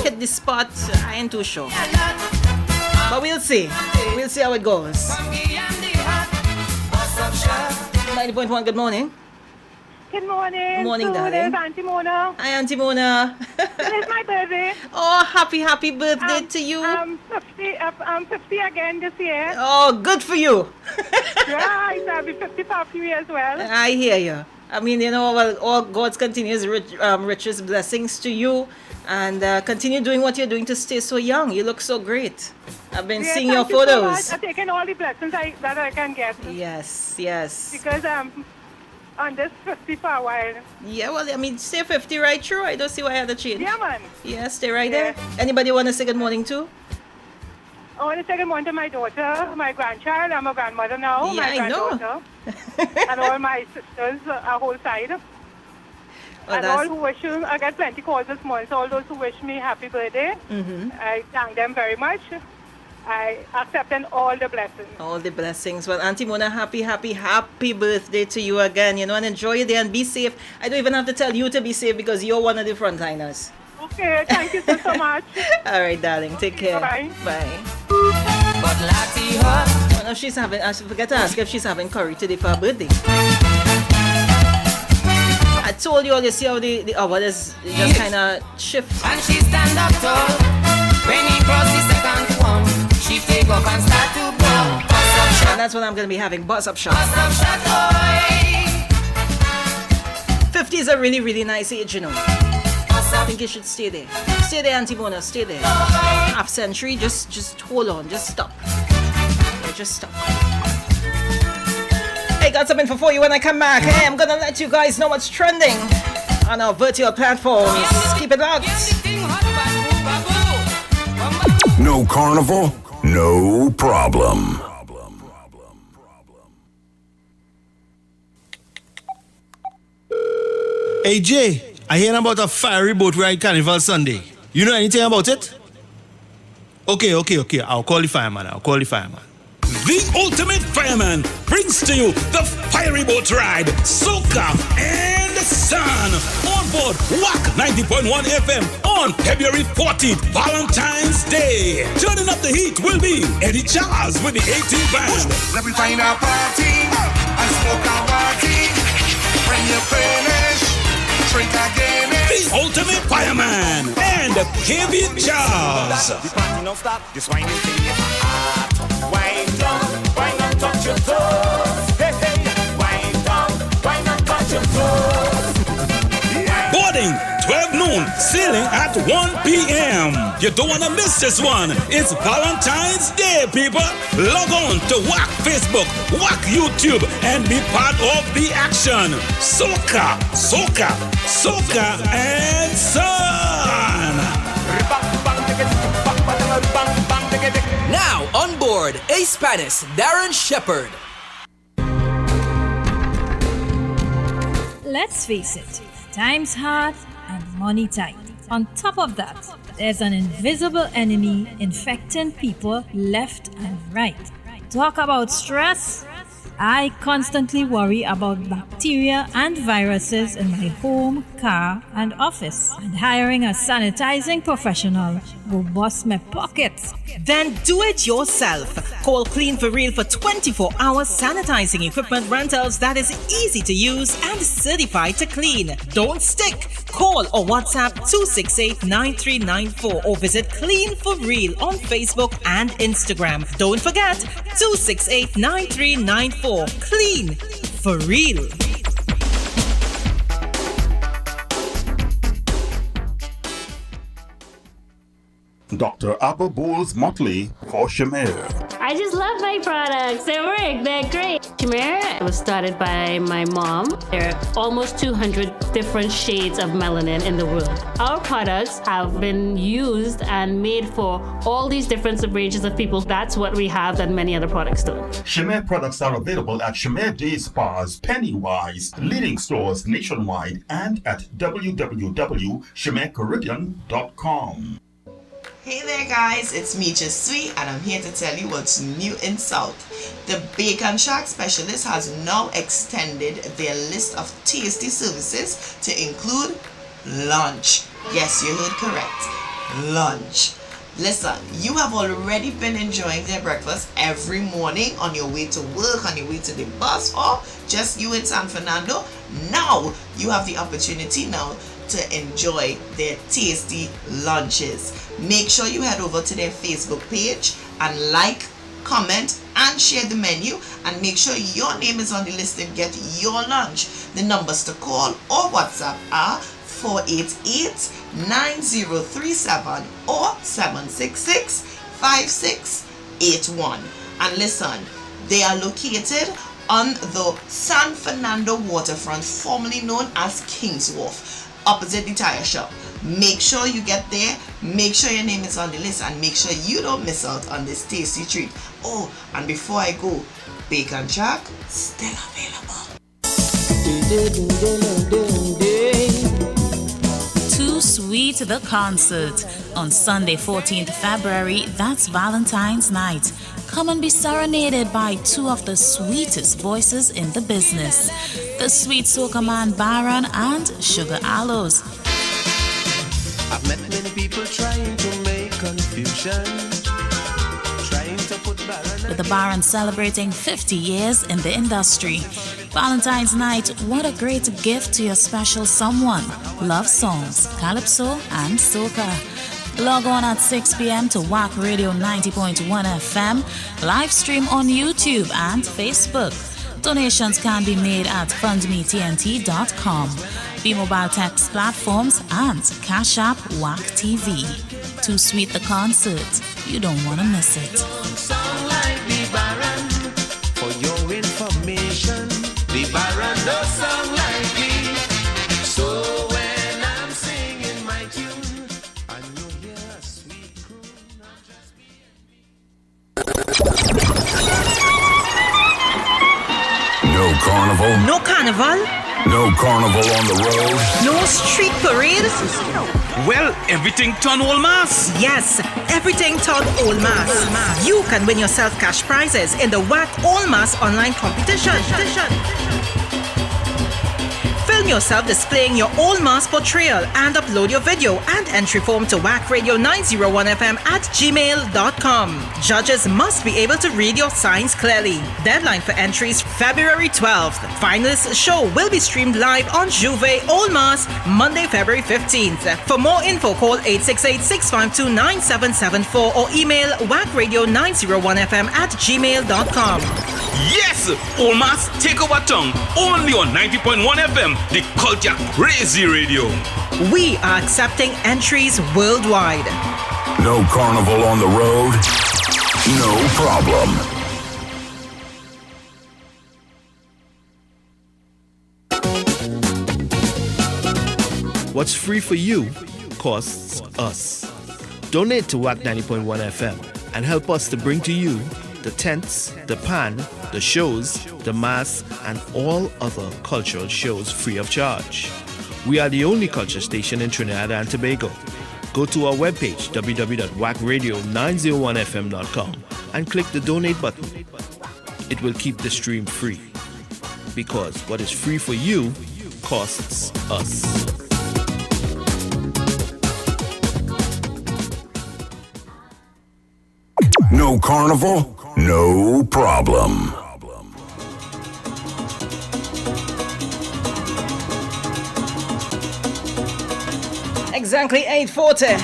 Hit the spot, I ain't too sure. But we'll see. We'll see how it goes. 90.1, good morning. Good morning. Morning, darling. There's Auntie Mona. Hi, Auntie Mona. It's my birthday. Oh, happy birthday to you. I'm 50 again this year. Oh, good for you. Right, I'll be 55 for you as well. I hear you. I mean, all God's continuous richest blessings to you. And continue doing what you're doing to stay so young. You look so great. I've been seeing your photos. So much. I've taken all the blessings that I can get. Yes. Because on this 50 for a while. Yeah, well, I mean, stay 50 right through. I don't see why I had to change. Yeah, man. Yeah, stay right there. Anybody want to say good morning to? I want to say good morning to my daughter, my grandchild. I'm a grandmother now. Yeah, my I know. granddaughter. And all my sisters, our whole side. And all who wish you, I got plenty calls this morning, so all those who wish me happy birthday, I thank them very much. I accept all the blessings. All the blessings. Well, Auntie Mona, happy birthday to you again, and enjoy your day and be safe. I don't even have to tell you to be safe because you're one of the frontliners. Okay, thank you so much. All right, darling, take care. Bye. Bye. I forget to ask if she's having curry today for her birthday. I told you all, you see how the hour is just kind of shift. And she stand up tall. When he cross the second one, she take off and start to blow. And that's what I'm going to be having, bus up shot. 50 is a really, really nice age, I think you should stay there. Stay there, Auntie Mona, stay there. Half century, just hold on, just stop. Yeah, just stop. Hey, got something for you when I come back. Hey, I'm gonna let you guys know what's trending on our virtual platforms. Keep it locked. No carnival, no problem. Hey Jay, I hear about a fiery boat ride Carnival Sunday. You know anything about it? Okay. I'll call the fireman. The ultimate fireman brings to you the fiery boat ride, Soca and the Sun on board WACK 90.1 FM on February 14th, Valentine's Day. Turning up the heat will be Eddie Charles with the 18 band. Let me find a party and smoke a party. When you finish, drink again. The ultimate fireman and Kevin Charles. The party don't stop. This wine is in your heart. Wine down, touch your toes. Hey, wine down, touch your toes. Boarding 12 noon, sailing at 1 p.m. You don't want to miss this one. It's Valentine's Day, people. Log on to WACK Facebook, WACK YouTube, and be part of the action. Soca and Sun. Now on board, 𝗦𝗛𝗎𝗪 Darren Shepherd. Let's face it, time's hard and money tight. On top of that, there's an invisible enemy infecting people left and right. Talk about stress. I constantly worry about bacteria and viruses in my home, car, and office. And hiring a sanitizing professional will bust my pockets. Then do it yourself. Call Clean for Real for 24-hour sanitizing equipment rentals that is easy to use and certified to clean. Don't stick. Call or WhatsApp 268-9394 or visit Clean for Real on Facebook and Instagram. Don't forget 268-9394. Clean for Real. Dr. Abba Bowles Motley for Shamir. I just love my products. They work. They're great. Shamir was started by my mom. There are almost 200 different shades of melanin in the world. Our products have been used and made for all these different ranges of people. That's what we have that many other products don't. Shamir products are available at Shamir Day Spas, Pennywise, leading stores nationwide, and at www.shamircaribbean.com. Hey there guys, it's me Just Sweet and I'm here to tell you what's new in South. The Bacon Shack Specialist has now extended their list of tasty services to include lunch. Yes, you heard correct. Lunch. Listen, you have already been enjoying their breakfast every morning on your way to work, on your way to the bus, or just you in San Fernando. Now you have the opportunity now to enjoy their tasty lunches. Make sure you head over to their Facebook page and like, comment, and share the menu, and make sure your name is on the list and get your lunch. The numbers to call or WhatsApp are 488-9037 or 766-5681. And listen, they are located on the San Fernando waterfront, formerly known as King's Wharf, opposite the tire shop. Make sure you get there, make sure your name is on the list, and make sure you don't miss out on this tasty treat. Oh, and before I go, Bacon Shack still available. Too Sweet the concert on Sunday 14th February. That's Valentine's night. Come and be serenaded by two of the sweetest voices in the business, the sweet soca man Baron and Sugar Aloes. I've met many people trying to make confusion, trying to put Baron. With the Baron celebrating 50 years in the industry. Valentine's night, what a great gift to your special someone. Love songs, calypso and soca. Log on at 6 p.m. to WACK Radio 90.1 FM, live stream on YouTube and Facebook. Donations can be made at fundmetnt.com, B-Mobile text platforms, and Cash App WACK TV. Too Sweet the concert. You don't want to miss it. Sound like the Baron. For your information, the Baron does sound like me. So when I'm singing my tune, and you hear a sweet croon, I'll just be No carnival? No carnival? No carnival on the road? No street parade? Well, everything turn all mass. Yes, everything turn all mass. You can win yourself cash prizes in the WACK All Mass online competition. Film yourself displaying your All Mass portrayal and upload your video and entry form to WACK Radio 9.1fm at gmail.com. Judges must be able to read your signs clearly. Deadline for entries February 12th. Finalist show will be streamed live on Juve All Mass Monday, February 15th. For more info, call 868-652-9774 or email wackradio901fm at gmail.com. Yes! All Mass take over tongue. Only on 90.1 FM, the culture crazy radio. We are accepting entries worldwide. No carnival on the road? No problem. What's free for you costs us. Donate to WACK 90.1 FM and help us to bring to you the tents, the pan, the shows, the mass, and all other cultural shows free of charge. We are the only culture station in Trinidad and Tobago. Go to our webpage, www.wackradio901fm.com, and click the donate button. It will keep the stream free. Because what is free for you costs us. No carnival, no problem. Exactly 8:40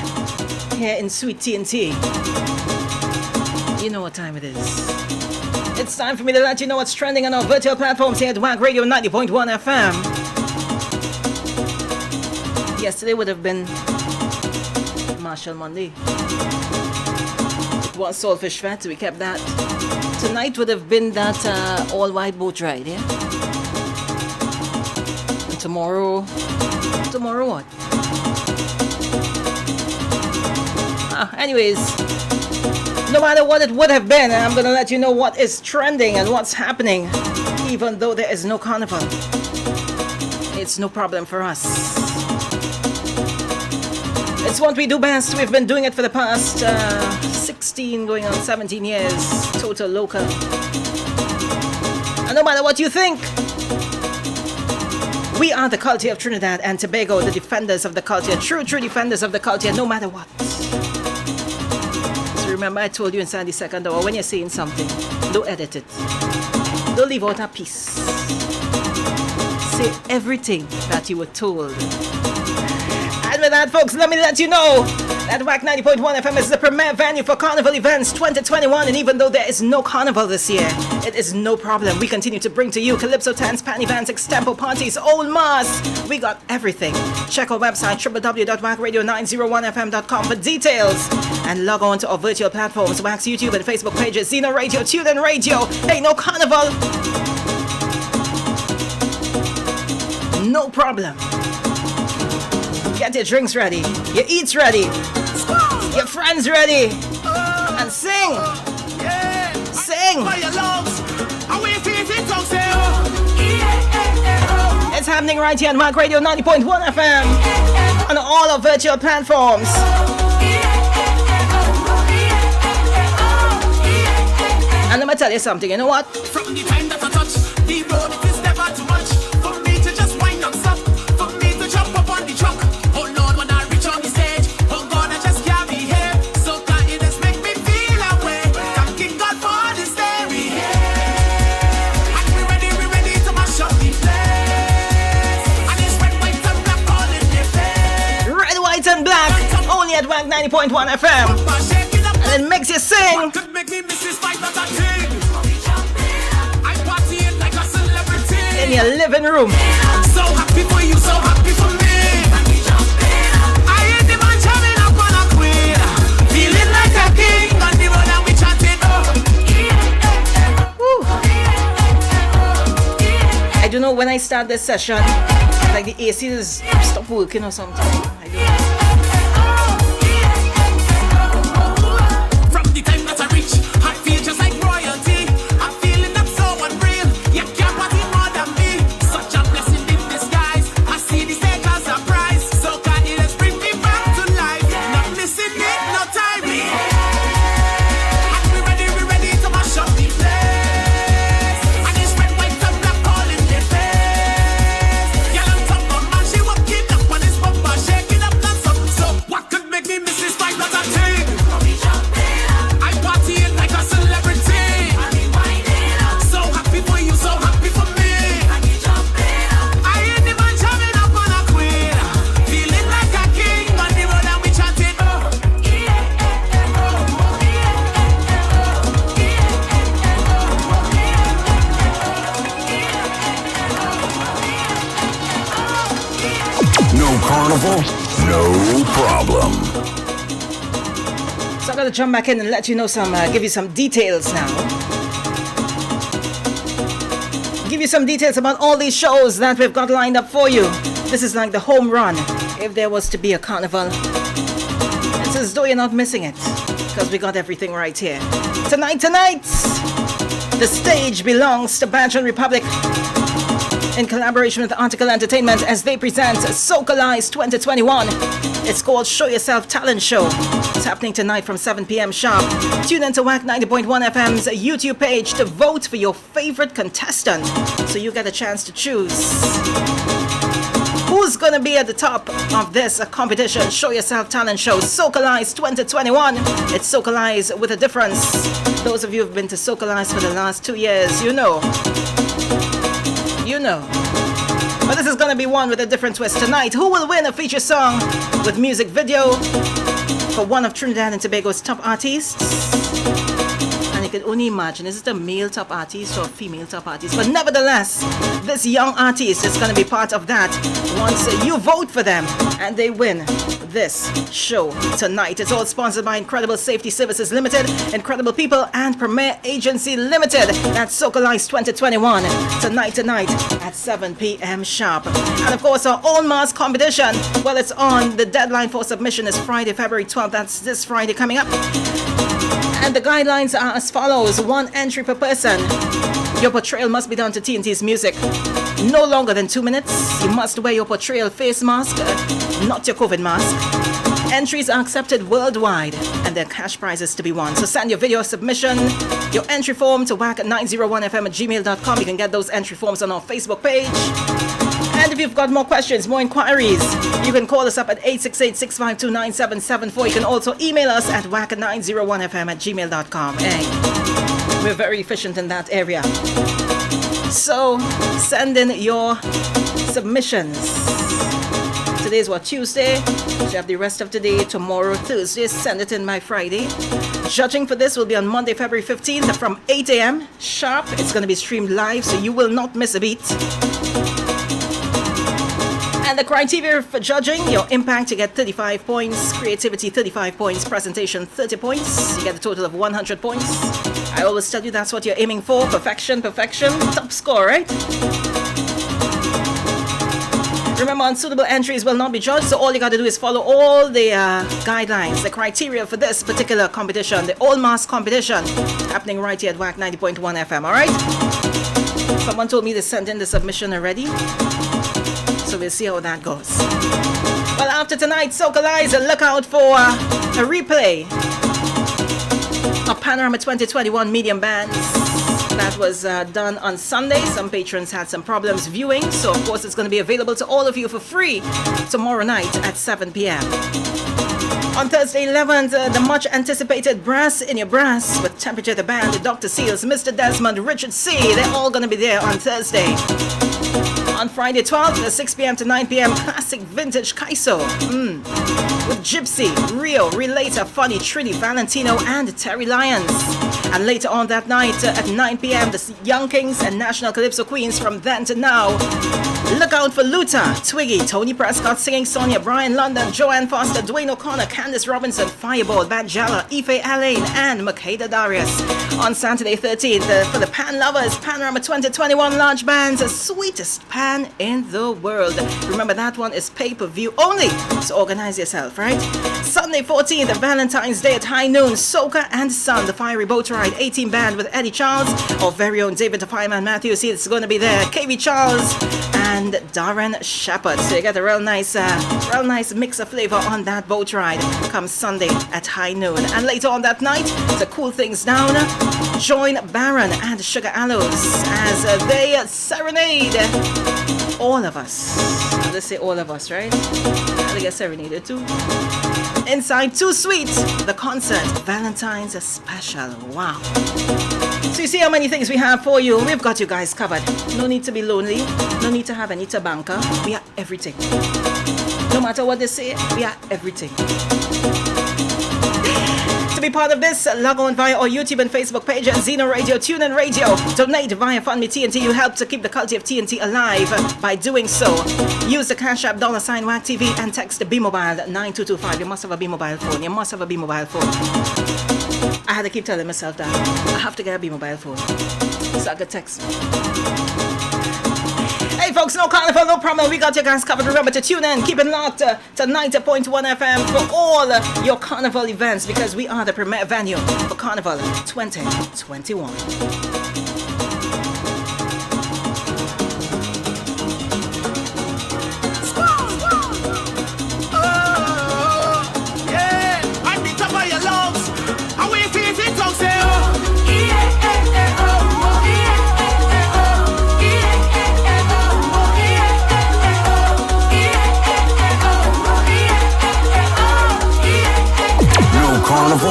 here in Sweet TNT. You know what time it is. It's time for me to let you know what's trending on our virtual platforms here at WACK Radio 90.1 FM. Yesterday would have been Marshall Monday. It was Saltfish Fest, we kept that. Tonight would have been that all-white boat ride, yeah? And tomorrow what? Anyways, no matter what it would have been, I'm gonna let you know what is trending and what's happening, even though there is no carnival. It's no problem for us. It's what we do best. We've been doing it for the past 16 going on 17 years, total local. And no matter what you think, we are the culture of Trinidad and Tobago, the defenders of the culture, true defenders of the culture, no matter what. Remember, I told you inside the second hour, when you're saying something, don't edit it. Don't leave out a piece. Say everything that you were told. And with that, folks, let me let you know that WACK 90.1 FM is the premier venue for Carnival events 2021. And even though there is no carnival this year, it is no problem. We continue to bring to you calypso tents, panty bands, extempo parties, old mass. We got everything. Check our website, www.wackradio901fm.com for details. And log on to our virtual platforms, WACK's YouTube and Facebook pages, Zeno Radio, TuneIn Radio. Hey, no carnival. No problem. Get your drinks ready, your eats ready, your friends ready, and sing. Sing. It's happening right here on WACK Radio 90.1 FM on all our virtual platforms. And let me tell you something, you know what? From the time that I touch the road, it is never too much for me to just wind up stuff, for me to jump up on the truck. Oh Lord, when I reach on the stage, oh God, I just can't be here. So can it just make me feel away? Thanking God for this day we here. And we ready to mash up the place. And it's red, white, and black all in the face. Red, white, and black, only at WACK 90.1 FM. And it makes you sing. Could make me miss this fight that I take. I party it like a celebrity. In your living room. So happy for you, so happy for me. I ain't the man jamming up on a queen. Feeling like a king on the road and we chanting. I don't know when I start this session, like the AC is stop working or something. I don't know. No problem. So I'm gonna jump back in and let you know give you some details now. Give you some details about all these shows that we've got lined up for you. This is like the home run if there was to be a carnival. It's as though you're not missing it, because we got everything right here. Tonight, the stage belongs to Banjan Republic. in collaboration with Article Entertainment as they present 𝗪𝗪 2021. It's called Show Yourself Talent Show. It's happening tonight from 7 p.m. sharp. Tune into WACK 90.1 FM's YouTube page to vote for your favorite contestant, so you get a chance to choose who's gonna be at the top of this competition. Show Yourself Talent Show 𝗪𝗪 2021. It's 𝗪𝗪 with a difference. Those of you who've been to 𝗪𝗪 for the last 2 years, you know. But this is gonna be one with a different twist tonight. Who will win a feature song with music video for one of Trinidad and Tobago's top artists? And you can only imagine, is it a male top artist or a female top artist? But nevertheless, this young artist is going to be part of that once you vote for them and they win this show tonight. It's all sponsored by Incredible Safety Services Limited, Incredible People, and Premier Agency Limited. That's 𝗪𝗪 2021 tonight at 7 p.m. sharp. And of course, our All Mass competition, well, it's on. The deadline for submission is Friday, February 12th. That's this Friday coming up. And the guidelines are as follows. 1 entry per person. Your portrayal must be done to TNT's music no longer than 2 minutes. You must wear your portrayal face mask, not your COVID mask. Entries are accepted worldwide, and there are cash prizes to be won. So send your video submission, your entry form to WACK90.1fm@gmail.com. You can get those entry forms on our Facebook page. And if you've got more questions, more inquiries, you can call us up at 868-652-9774. You can also email us at WACK901fm@gmail.com. Hey, we're very efficient in that area. So send in your submissions. Today's what, Tuesday? So you have the rest of today, tomorrow, Thursday. Send it in by Friday. Judging for this will be on Monday, February 15th from 8 a.m. sharp. It's going to be streamed live, so you will not miss a beat. And the criteria for judging: your impact, you get 35 points, creativity 35 points, presentation 30 points. You get a total of 100 points. I always tell you that's what you're aiming for. Perfection, top score, right? Remember, unsuitable entries will not be judged, so all you got to do is follow all the guidelines, the criteria for this particular competition, the All Mass competition, happening right here at WACK 90.1 FM, alright? Someone told me they sent in the submission already, so we'll see how that goes. Well, after tonight, 𝗪𝗪, look out for a replay of Panorama 2021 medium bands. That was done on Sunday. Some patrons had some problems viewing, so of course it's going to be available to all of you for free tomorrow night at 7 p.m. On Thursday 11th, the much anticipated Brass in Your Brass with Temperature the Band, Dr. Seals, Mr. Desmond, Richard C. They're all going to be there on Thursday. On Friday 12th, 6 p.m. to 9 p.m., classic vintage Kaiso with Gypsy, Rio, Relator, Funny, Trini, Valentino, and Terry Lyons. And later on that night at 9 p.m., the Young Kings and National Calypso Queens from then to now. Look out for Luther, Twiggy, Tony Prescott singing Sonia, Brian London, Joanne Foster, Dwayne O'Connor, Candice Robinson, Fireball, Banjala, Ife Alain, and Makeda Darius. On Saturday 13th, for the Pan lovers, Panorama 2021 large bands, the sweetest pan in the world. Remember, that one is pay-per-view only, so organize yourself, right? Sunday 14th, Valentine's Day at high noon, Soca and Sun, the Fiery Boat Ride 18 band with Eddie Charles, our very own David the Fireman Matthews, he's going to be there, KV Charles, and Darren Shepherd. So you get a real nice mix of flavor on that boat ride come Sunday at high noon. And later on that night, to cool things down, join Baron and Sugar Aloes as they serenade all of us. Let's say all of us, right? They get serenaded too. Inside Too Sweet, the concert, Valentine's Special. Wow. So you see how many things we have for you. We've got you guys covered. No need to be lonely. No need to have any tabanka. We are everything. No matter what they say, we are everything. To be part of this, log on via our YouTube and Facebook page at Zeno Radio, TuneIn Radio. Donate via FundMe TNT. You help to keep the culture of TNT alive by doing so. Use the Cash App $WACK TV and text the B-Mobile 9225. You must have a B-Mobile phone. You must have a B-Mobile phone. I had to keep telling myself that. I have to get a B-Mobile phone. So I could text. Hey folks, no carnival, no problem. We got you guys covered. Remember to tune in, keep it locked to 90.1 FM for all your carnival events, because we are the premier venue for Carnival 2021.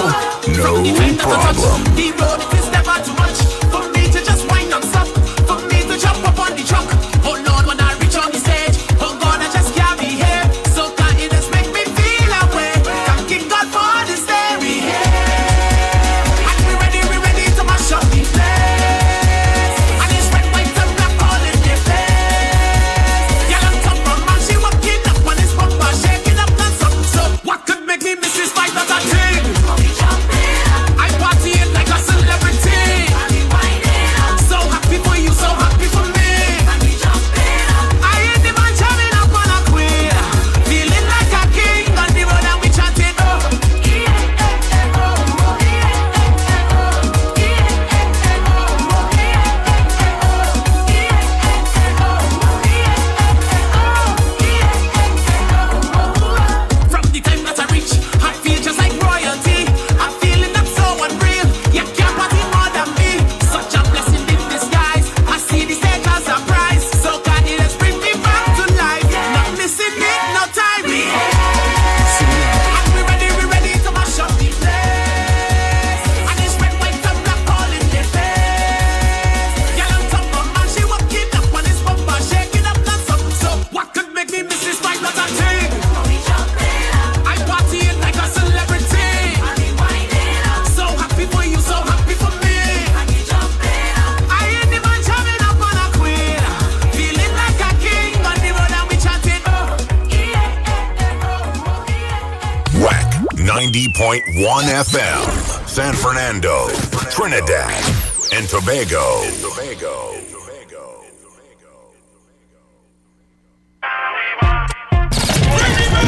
no problem. The road it is never too much for me to just wind up stop, for me to jump up on the truck. Oh Lord, when I reach on the stage, oh God, I just can't be here. So can it just make me feel away? Thanking God for this day we here. And we ready to mash up the place. And it's red, white and black all in the face. Y'all on top of man, she walking up on his bumper, shaking up and something. So what could make me miss this fight that I take? I party it like a celebrity. So happy for you, so happy for me. I ain't the man jamming up on a queen, feeling like a king on the road and we chanting oh. From the time that I reach, I feel just like royalty. I'm feeling up so unreal. You can't party more than me. Such a blessing in disguise. I see the stage as a prize. So can it just bring me back to life? Not missing it, no time. And we ready to mash up the place. And it's red, white and black all in the face. Girl on top of man, she walking up on his bumper, shaking up and something. So what could make me miss this fight that I take? I party it like a celebrity. So happy for you, so happy for me. I ain't the man jamming up on a queen, feeling like a king on the road and we chanting oh. WACK 90.1 FM, San Fernando, Trinidad, and Tobago.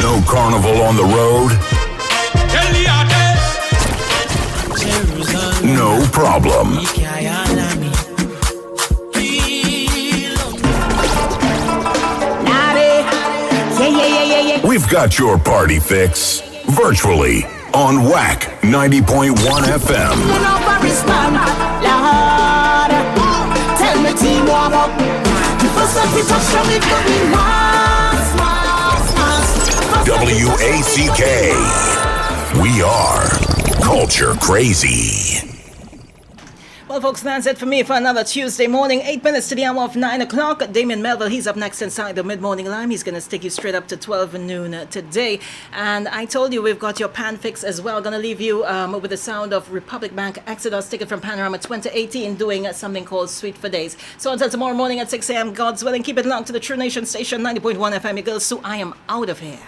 No carnival on the road? No problem. We've got your party fix virtually on WACK 90.1 FM. Tell me team warm up. First up it touch from it coming WACK. We are Culture Crazy. Well, folks, that's it for me for another Tuesday morning. 8 minutes to the hour of 9 o'clock. Damien Melville, he's up next inside the mid-morning lime. He's going to stick you straight up to 12 noon today. And I told you we've got your pan fix as well. Going to leave you with the sound of Republic Bank Exodus, ticket from Panorama 2018, doing something called Sweet for Days. So until tomorrow morning at 6 a.m., God's willing, keep it locked to the True Nation station, 90.1 FM. Your girl Sue, I am out of here.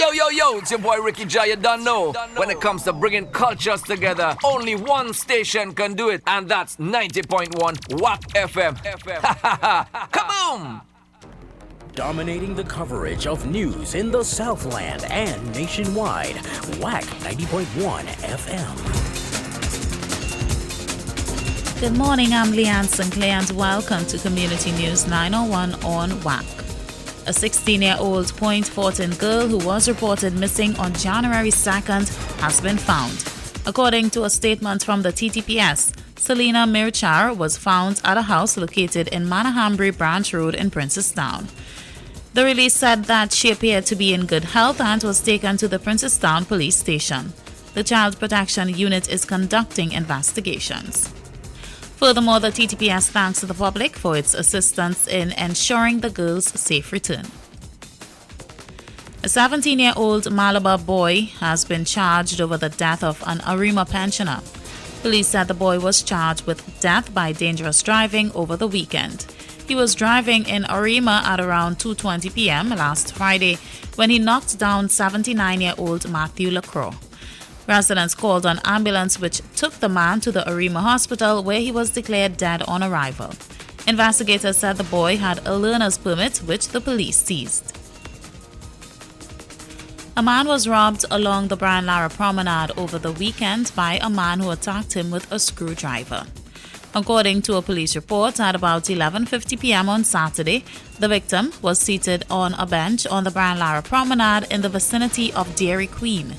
Yo, it's your boy Ricky J, you don't know. When it comes to bringing cultures together, only one station can do it, and that's 90.1 WACK FM. Kaboom! Dominating the coverage of news in the Southland and nationwide, WACK 90.1 FM. Good morning, I'm Leanne Sinclair and welcome to Community News 901 on WACK. A 16-year-old Point Fortin girl who was reported missing on January 2nd has been found. According to a statement from the TTPS, Selena Mirchar was found at a house located in Manahambri Branch Road in Princestown. The release said that she appeared to be in good health and was taken to the Princestown police station. The Child Protection Unit is conducting investigations. Furthermore, the TTPS thanks the public for its assistance in ensuring the girl's safe return. A 17-year-old Malabar boy has been charged over the death of an Arima pensioner. Police said the boy was charged with death by dangerous driving over the weekend. He was driving in Arima at around 2:20 p.m. last Friday when he knocked down 79-year-old Matthew Lacroix. Residents called an ambulance which took the man to the Arima hospital where he was declared dead on arrival. Investigators said the boy had a learner's permit which the police seized. A man was robbed along the Brian Lara Promenade over the weekend by a man who attacked him with a screwdriver. According to a police report, at about 11:50 p.m. on Saturday, the victim was seated on a bench on the Brian Lara Promenade in the vicinity of Dairy Queen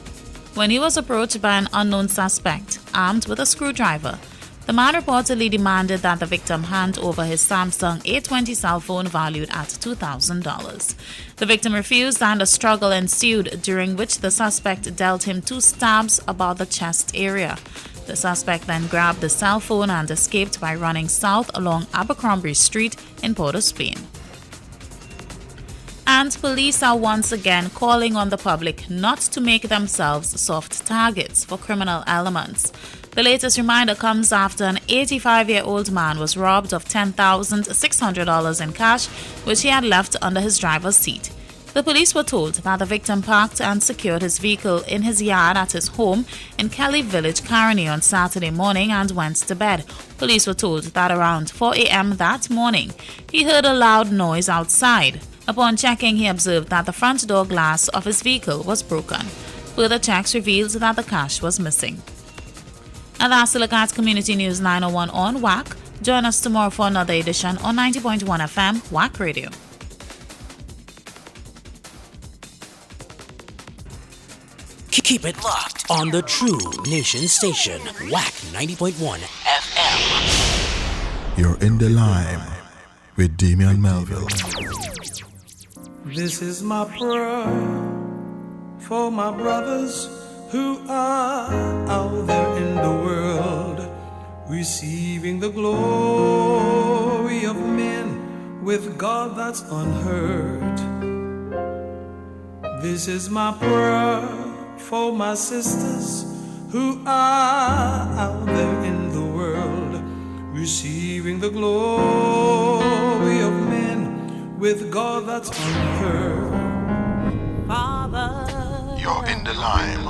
when he was approached by an unknown suspect armed with a screwdriver. The man reportedly demanded that the victim hand over his Samsung A20 cell phone valued at $2,000. The victim refused and a struggle ensued, during which the suspect dealt him 2 stabs about the chest area. The suspect then grabbed the cell phone and escaped by running south along Abercrombie Street in Port of Spain. And police are once again calling on the public not to make themselves soft targets for criminal elements. The latest reminder comes after an 85-year-old man was robbed of $10,600 in cash, which he had left under his driver's seat. The police were told that the victim parked and secured his vehicle in his yard at his home in Kelly Village, Caroni on Saturday morning and went to bed. Police were told that around 4 a.m. that morning, he heard a loud noise outside. Upon checking, he observed that the front door glass of his vehicle was broken. Further checks revealed that the cash was missing. And that's a look at Community News 901 on WACK. Join us tomorrow for another edition on 90.1 FM WACK Radio. Keep it locked on the true nation station, WACK 90.1 FM. You're in the line with Damian Melville. This is my prayer for my brothers who are out there in the world, receiving the glory of men with God that's unheard. This is my prayer for my sisters who are out there in the world, receiving the glory of men with God that's unheard. Father, You're in the line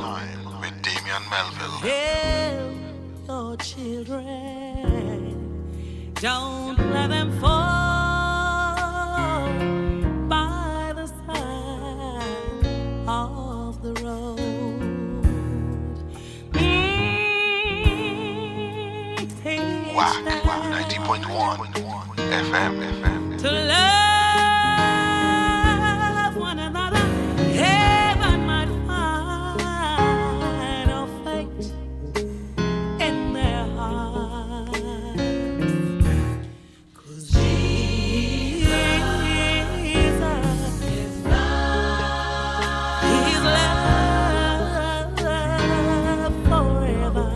with Damian Melville. help your children. Don't let them fall by the side of the road. WACK 90.1 FM. To love one another, heaven might find a faith in their hearts. 'Cause Jesus is love. He's love forever.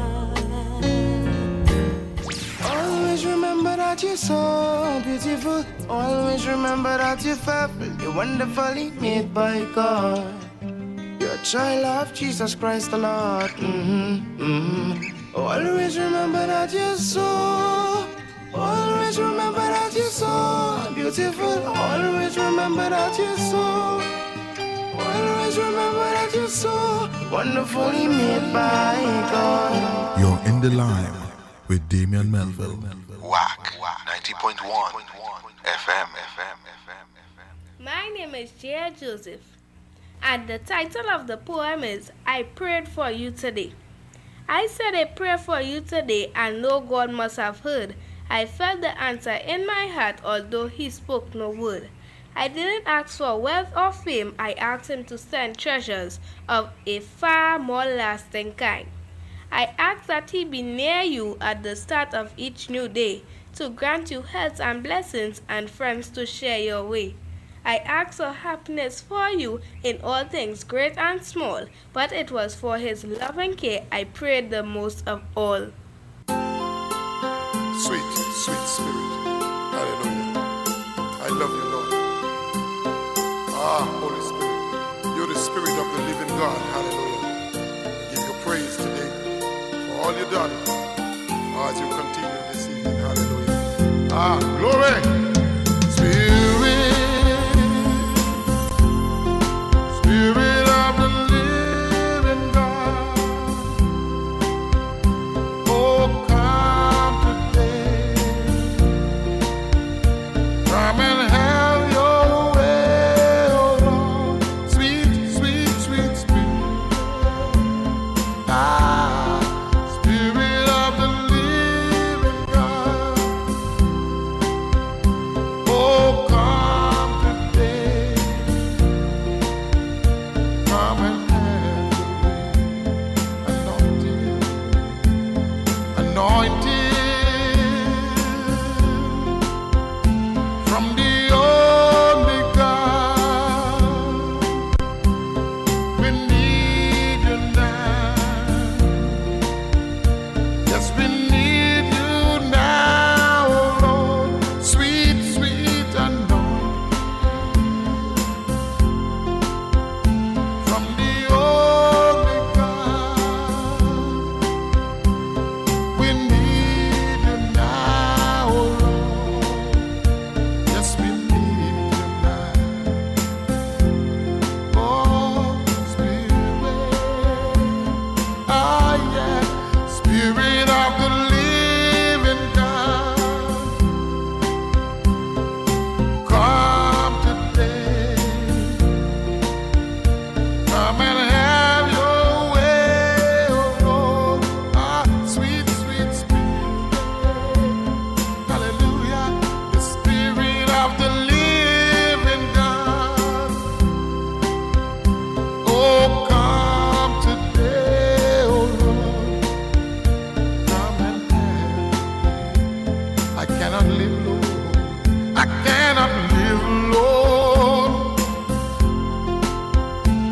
Always remember that you're so beautiful. Always remember that you're fearful. You're wonderfully made by God. You're a child of Jesus Christ the Lord. Always remember that you're so. Always remember that you're so beautiful. Always remember that you're so. Always remember that you're so wonderfully made by God. You're in the line with Damian Melville. WACK 90.1 FM. My name is Jia Joseph, and the title of the poem is I Prayed for You Today. I said a prayer for you today, and know God must have heard. I felt the answer in my heart, although he spoke no word. I didn't ask for wealth or fame, I asked him to send treasures of a far more lasting kind. I asked that he be near you at the start of each new day, to grant you health and blessings and friends to share your way. I asked for happiness for you in all things great and small, but it was for his loving care I prayed the most of all. Sweet, sweet spirit. Hallelujah. I love you, Lord. Holy Spirit. You're the spirit of the living God. Hallelujah. I give you praise today for all you've done as you continue this evening. Hallelujah. Glory. Spirit. Spirit of the living God. Oh, come today. Come and have your way, oh Lord. Sweet, sweet, sweet spirit. Spirit of the living God. Oh, come today. Come and have your way. Anointed from the only God. We need you now. Yes, we need you now, oh Lord. Sweet, sweet anointing from the only God. We need you now, oh Lord. Yes, we need you now. Oh, Spirit. Yeah. Spirit of the living God. Come today. Come and have your way, oh Lord. Sweet, sweet spirit. Hallelujah. The spirit of the living God. Oh, come today, oh Lord. Come and have your way. I cannot live alone. I cannot live alone.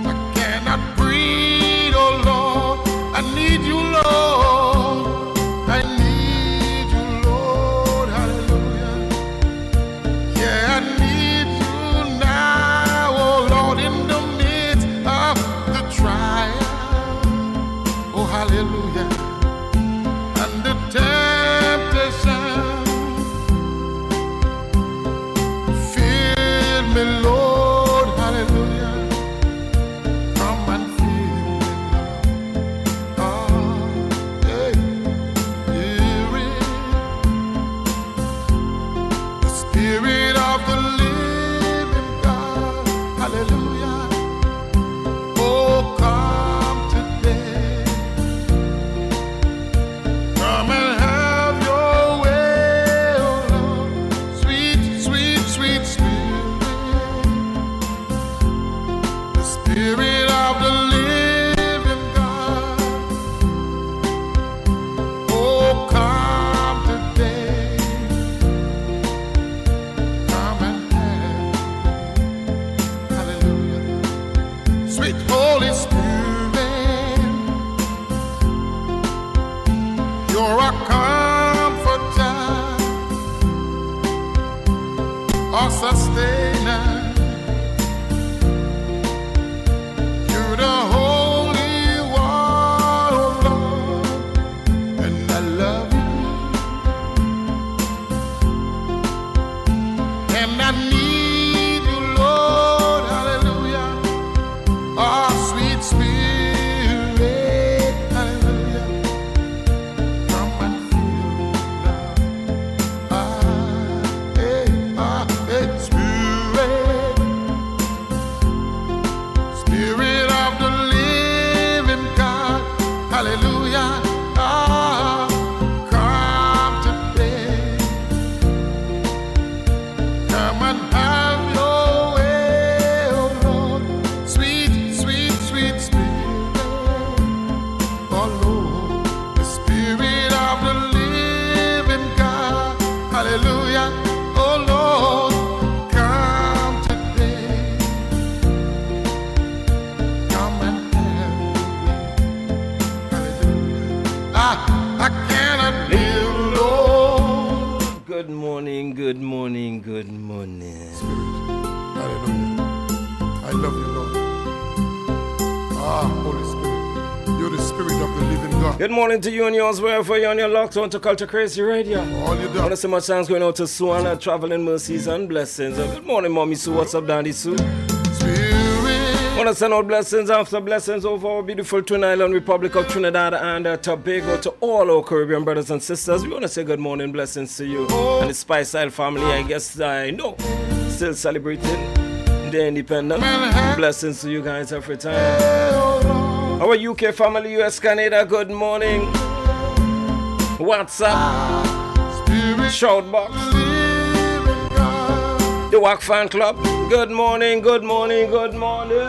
I cannot breathe, oh Lord. I need you, Lord. I need you, Lord. Hallelujah. Yeah, I need you now, oh Lord, in the midst of the trial. Oh, hallelujah. And the temptation. Fill me, Lord. Hallelujah. Come and fill me, Lord. Oh, hey. The spirit of the living God. Hallelujah. Oh, come today. Come and have your way, oh Lord. Sweet, sweet, sweet spirit. The spirit of the living God. Oh, come today. Come and have. Hallelujah. Sweet Holy Spirit. You're a comforter, a sustainer. You're the Holy One, oh Lord, and I love you. And I need you, Lord, hallelujah. morning, good morning. Hallelujah. I love you, Lord. Ah, Holy Spirit. You're the Spirit of the living God. Good morning to you and yours, wherever you're on your locked on to Culture Crazy Radio. All you I want to say much thanks going out to Suana, traveling mercies and blessings. Good morning, Mommy Sue. What's up, Daddy Sue? I want to send out blessings after blessings over our beautiful Twin Island Republic of Trinidad and Tobago to all our Caribbean brothers and sisters. We want to say good morning, blessings to you. And the Spice Isle family, I guess I know, still celebrating their independence. Blessings to you guys every time. Our UK family, US, Canada, good morning. WhatsApp, Shoutbox, the WACK fan club. Good morning, good morning, good morning.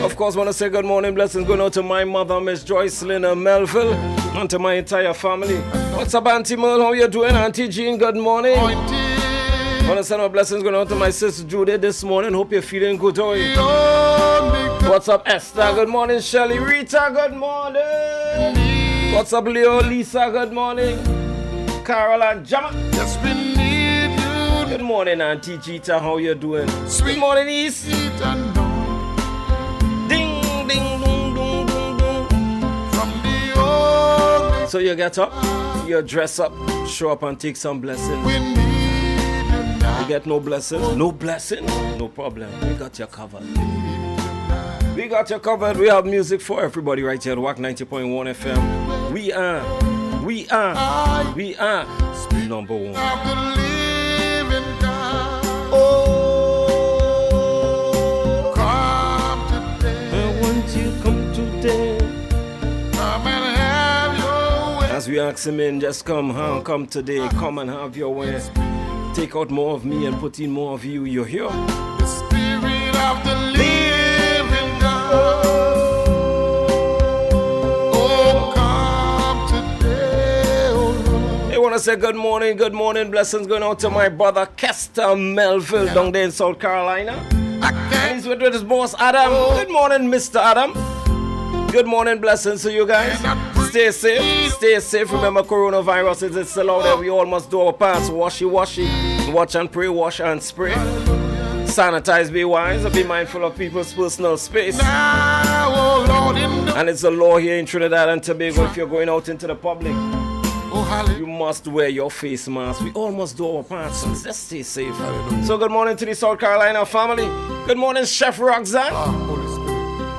Of course, want to say good morning, blessings going out to my mother, Miss Joycelyn Melville, and to my entire family. What's up, Auntie Merle? How you doing, Auntie Jean? Good morning. Want to send out blessings going out to my sister Judy this morning. Hope you're feeling good. What's up, Esther? Good morning, Shelly. Rita, good morning. What's up, Leo? Lisa, good morning. Carol and Jama. Good morning, Auntie Gita. How you doing? Good morning, East. Ding, ding, ding, ding, ding, ding. So you get up, you dress up, show up and take some blessings. You get no blessings? No blessing? No problem. We got you covered. We got you covered. We have music for everybody right here at WACK 90.1 FM. We are number one. Oh, come today. I want you to come today. Come and have your way. As we ask him in, just come today. Come and have your way. Take out more of me and put in more of you. You're here. The Spirit of the living God. Oh, come today, oh Lord. I want to say good morning, blessings going out to my brother Kester Melville down there in South Carolina. And he's with his boss Adam. Good morning, Mr. Adam. Good morning, blessings to you guys. Stay safe. Remember, coronavirus is still out there. We all must do our parts. Washy. Watch and pray, wash and spray. Sanitize, be wise, be mindful of people's personal space. And it's a law here in Trinidad and Tobago. If you're going out into the public, you must wear your face mask. We all must do our parts. So just stay safe. So good morning to the South Carolina family. Good morning, Chef Roxanne.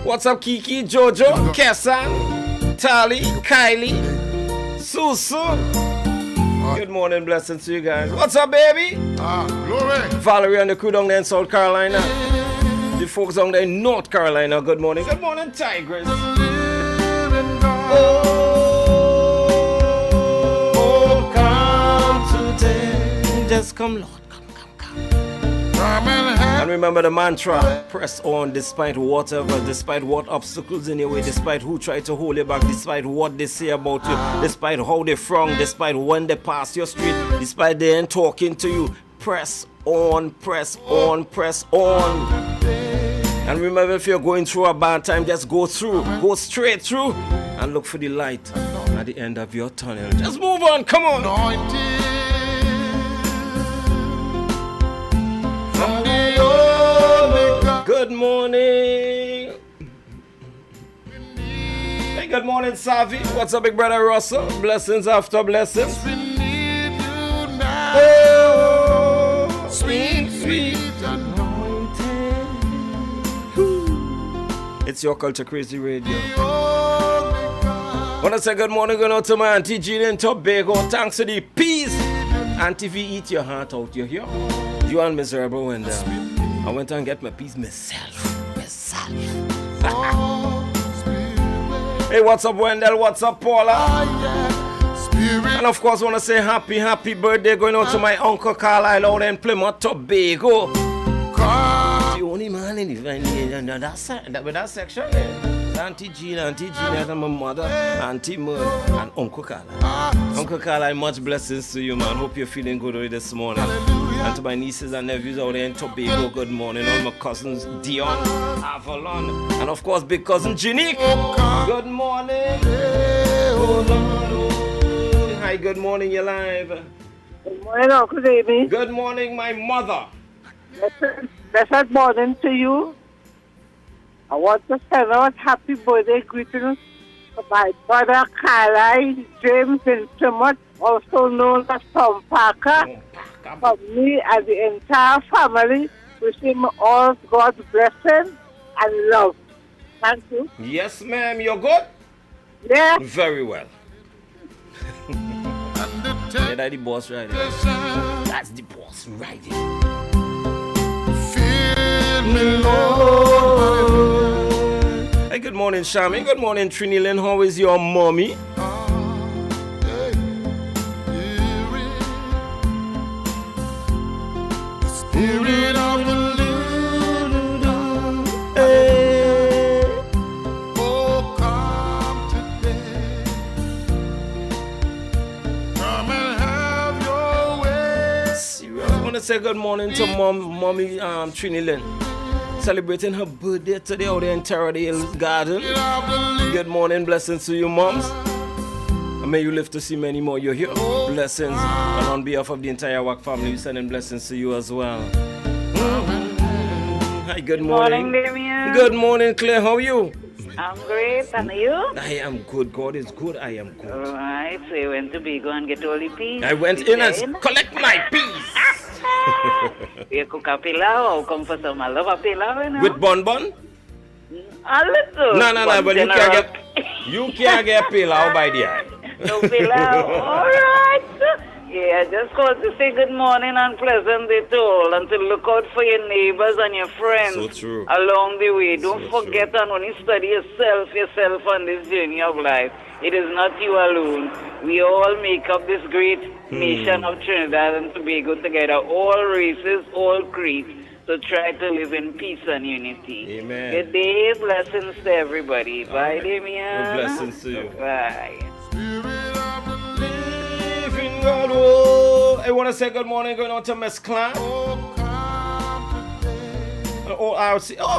What's up, Kiki, Jojo, Kessan, Tali, Kylie, Susu. Good morning, blessings to you guys. What's up, baby? Glory. Valerie and the crew down there in South Carolina. The folks down there in North Carolina. Good morning. Good morning, Tigress. Oh, come today. Just come, Lord. And remember the mantra, press on despite whatever, despite what obstacles in your way, despite who try to hold you back, despite what they say about you, despite how they frown, despite when they pass your street, despite they ain't talking to you. Press on, press on, press on. And remember, if you're going through a bad time, just go straight through and look for the light at the end of your tunnel. Just move on, come on. Good morning. Hey, good morning, Savi. What's up, big brother Russell? Blessings after blessings. Oh, sweet anointing. It's your Culture Crazy Radio. I want to say good morning going out to my Auntie Jean in Tobago. Thanks to the peace. Auntie V, eat your heart out. You hear? You and miserable Wendell. I went and get my piece myself. Hey, what's up, Wendell? What's up, Paula? And of course, I want to say happy birthday going out to my Uncle Carlisle out in Plymouth, Tobago. The only man in that section. Auntie Jean, and my mother, Auntie Merle, and Uncle Carlisle. Uncle Carlisle, much blessings to you, man. Hope you're feeling good already this morning. And to my nieces and nephews out there in Tobago, good morning. All my cousins, Dion, Avalon, and of course, big cousin Janique. Good morning. Hi, good morning, you're live. Good morning, Uncle Davy. Good morning, my mother. Blessed morning to you. I want to send out happy birthday greetings to my brother Carlisle James in Plymouth, also known as Tom Parker. From me and the entire family, wishing him all God's blessing and love. Thank you. Yes, ma'am. You're good? Yeah. Very well. Yeah, that's the boss right here. That's the boss right here. Feel me, Lord. Hey, good morning, Shami. Good morning, Trini Lynn. How is your mommy? Spirit of the living God. Oh, come today. Come and have your way. I want to say good morning to mommy Trini Lynn. Celebrating her birthday today out there in Taradale Garden. Good morning, blessings to you, moms. And may you live to see many more. You're here. Blessings. And on behalf of the entire WACK family, we're sending blessings to you as well. Hi, good morning. Good morning, Damien. Good morning, Claire. How are you? I'm great. And you? I am good. God is good. I am good. All right. So you went to Bigo and get all the peas? I went in and collect my peas. You cook a pilau or come for some? I love a pilau, you know? With bonbon? A little. No, but you can't get pilau by the eye. No pilau. All right. Yeah, just called to say good morning and pleasant day to all, and to look out for your neighbors and your friends along the way. Don't forget and only study yourself on this journey of life. It is not you alone. We all make up this great nation of Trinidad and Tobago together, all races, all creeds. So try to live in peace and unity. Amen. Good day, blessings to everybody. Bye, Damien. Blessings to you. Bye. God, oh, I want to say good morning going on to Miss Clapp.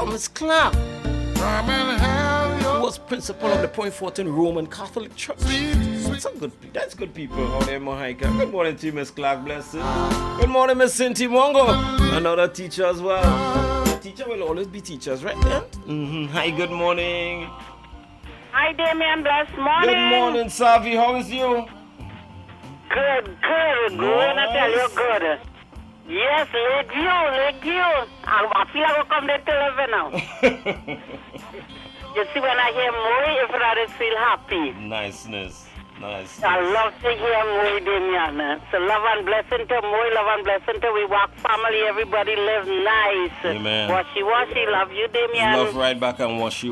Miss Clapp. Who was principal of the Point Fortin Roman Catholic Church. That's good people out there in Mohica. Good morning to you, Miss Clark. Blessings. Good morning, Miss Cindy Mongo. Another teacher as well. The teacher will always be teachers, right then? Hi, good morning. Hi, Damien. Blessed morning. Good morning, Savi. How is you? Good. Good. I tell you, good. Yes, like you. I feel like I'll come there till 11 now. You see, when I hear Moe, if I feel happy. Nice. I love to hear Moe, Damien. So love and blessing to Moe, love and blessing to we WACK family. Everybody live nice. Amen. Washy. Love you, Damien. Love right back and washy.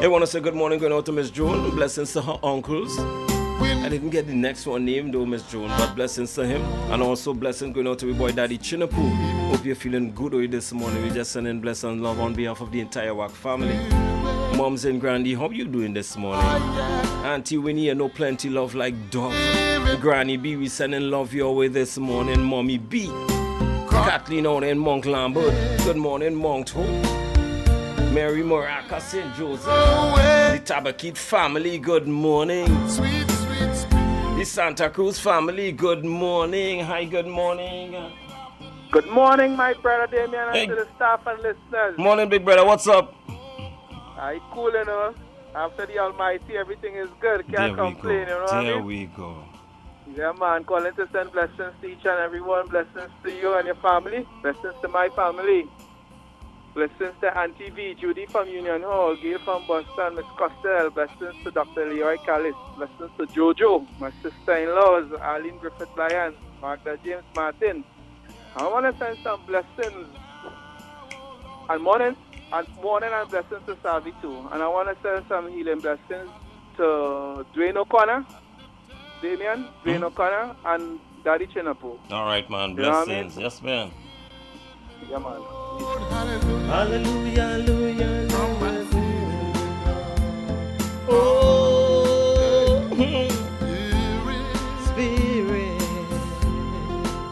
I want to say good morning going out to Miss Joan. Blessings to her uncles. I didn't get the next one named though, Miss Joan, but blessings to him. And also blessings going out to my boy Daddy Chinapu. Hope you're feeling good this morning. We're just sending blessings and love on behalf of the entire WACK family. Moms and Granny, how you doing this morning? Auntie Winnie, I know plenty love like dog. Granny B, we sending love your way this morning. Mommy B. Kathleen on in Monk Lambert. Good morning, Monk Hope. Mary Moraca, St. Joseph. The Tabakit family, good morning. The Santa Cruz family, good morning. Hi, good morning. Good morning, my brother Damien, and to the staff and listeners. Morning, big brother. What's up? I cool, you know. After the Almighty, everything is good. Can't complain, you know what I mean? There we go. Yeah, man. Calling to send blessings to each and everyone. Blessings to you and your family. Blessings to my family. Blessings to Auntie V, Judy from Union Hall, Gail from Boston, Miss Costello. Blessings to Dr. Leroy Callis. Blessings to Jojo, my sister-in-laws, Arlene Griffith Lyons, Magda James Martin. I want to send some blessings and morning and blessings to Savi too. And I want to send some healing blessings to Dwayne O'Connor, Damien, Dwayne O'Connor, and Daddy Chinapo. All right, man. You know what I Blessings. mean? Yes, man. Yeah, man. Hallelujah. Oh,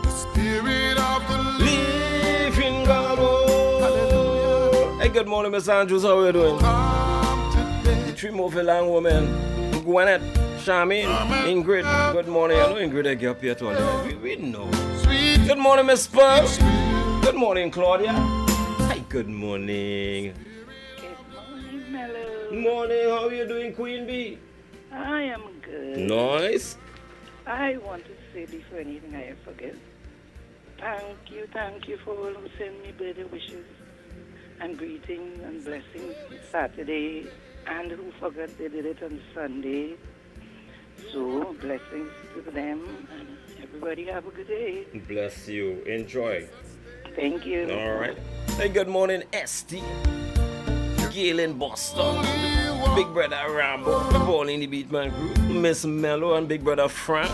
Spirit of the living God. Oh. Hey, good morning, Miss Andrews. How are you doing? The three more Villan women. Gwyneth, Charmaine, Ingrid. Good morning. I know Ingrid I get up here to we know. Good morning, Miss Pearl. Good morning, Claudia. Hi, good morning. Morning, how are you doing, Queen Bee? I am good. Nice. I want to say before anything I forget, thank you for all who send me birthday wishes and greetings and blessings Saturday, and who forgot they did it on Sunday. So, blessings to them, and everybody have a good day. Bless you. Enjoy. Thank you. All right. Hey, good morning, Esty. Gail in Boston. Big brother Rambo. Paul in the Beatman group. Miss Mello and Big brother Frank.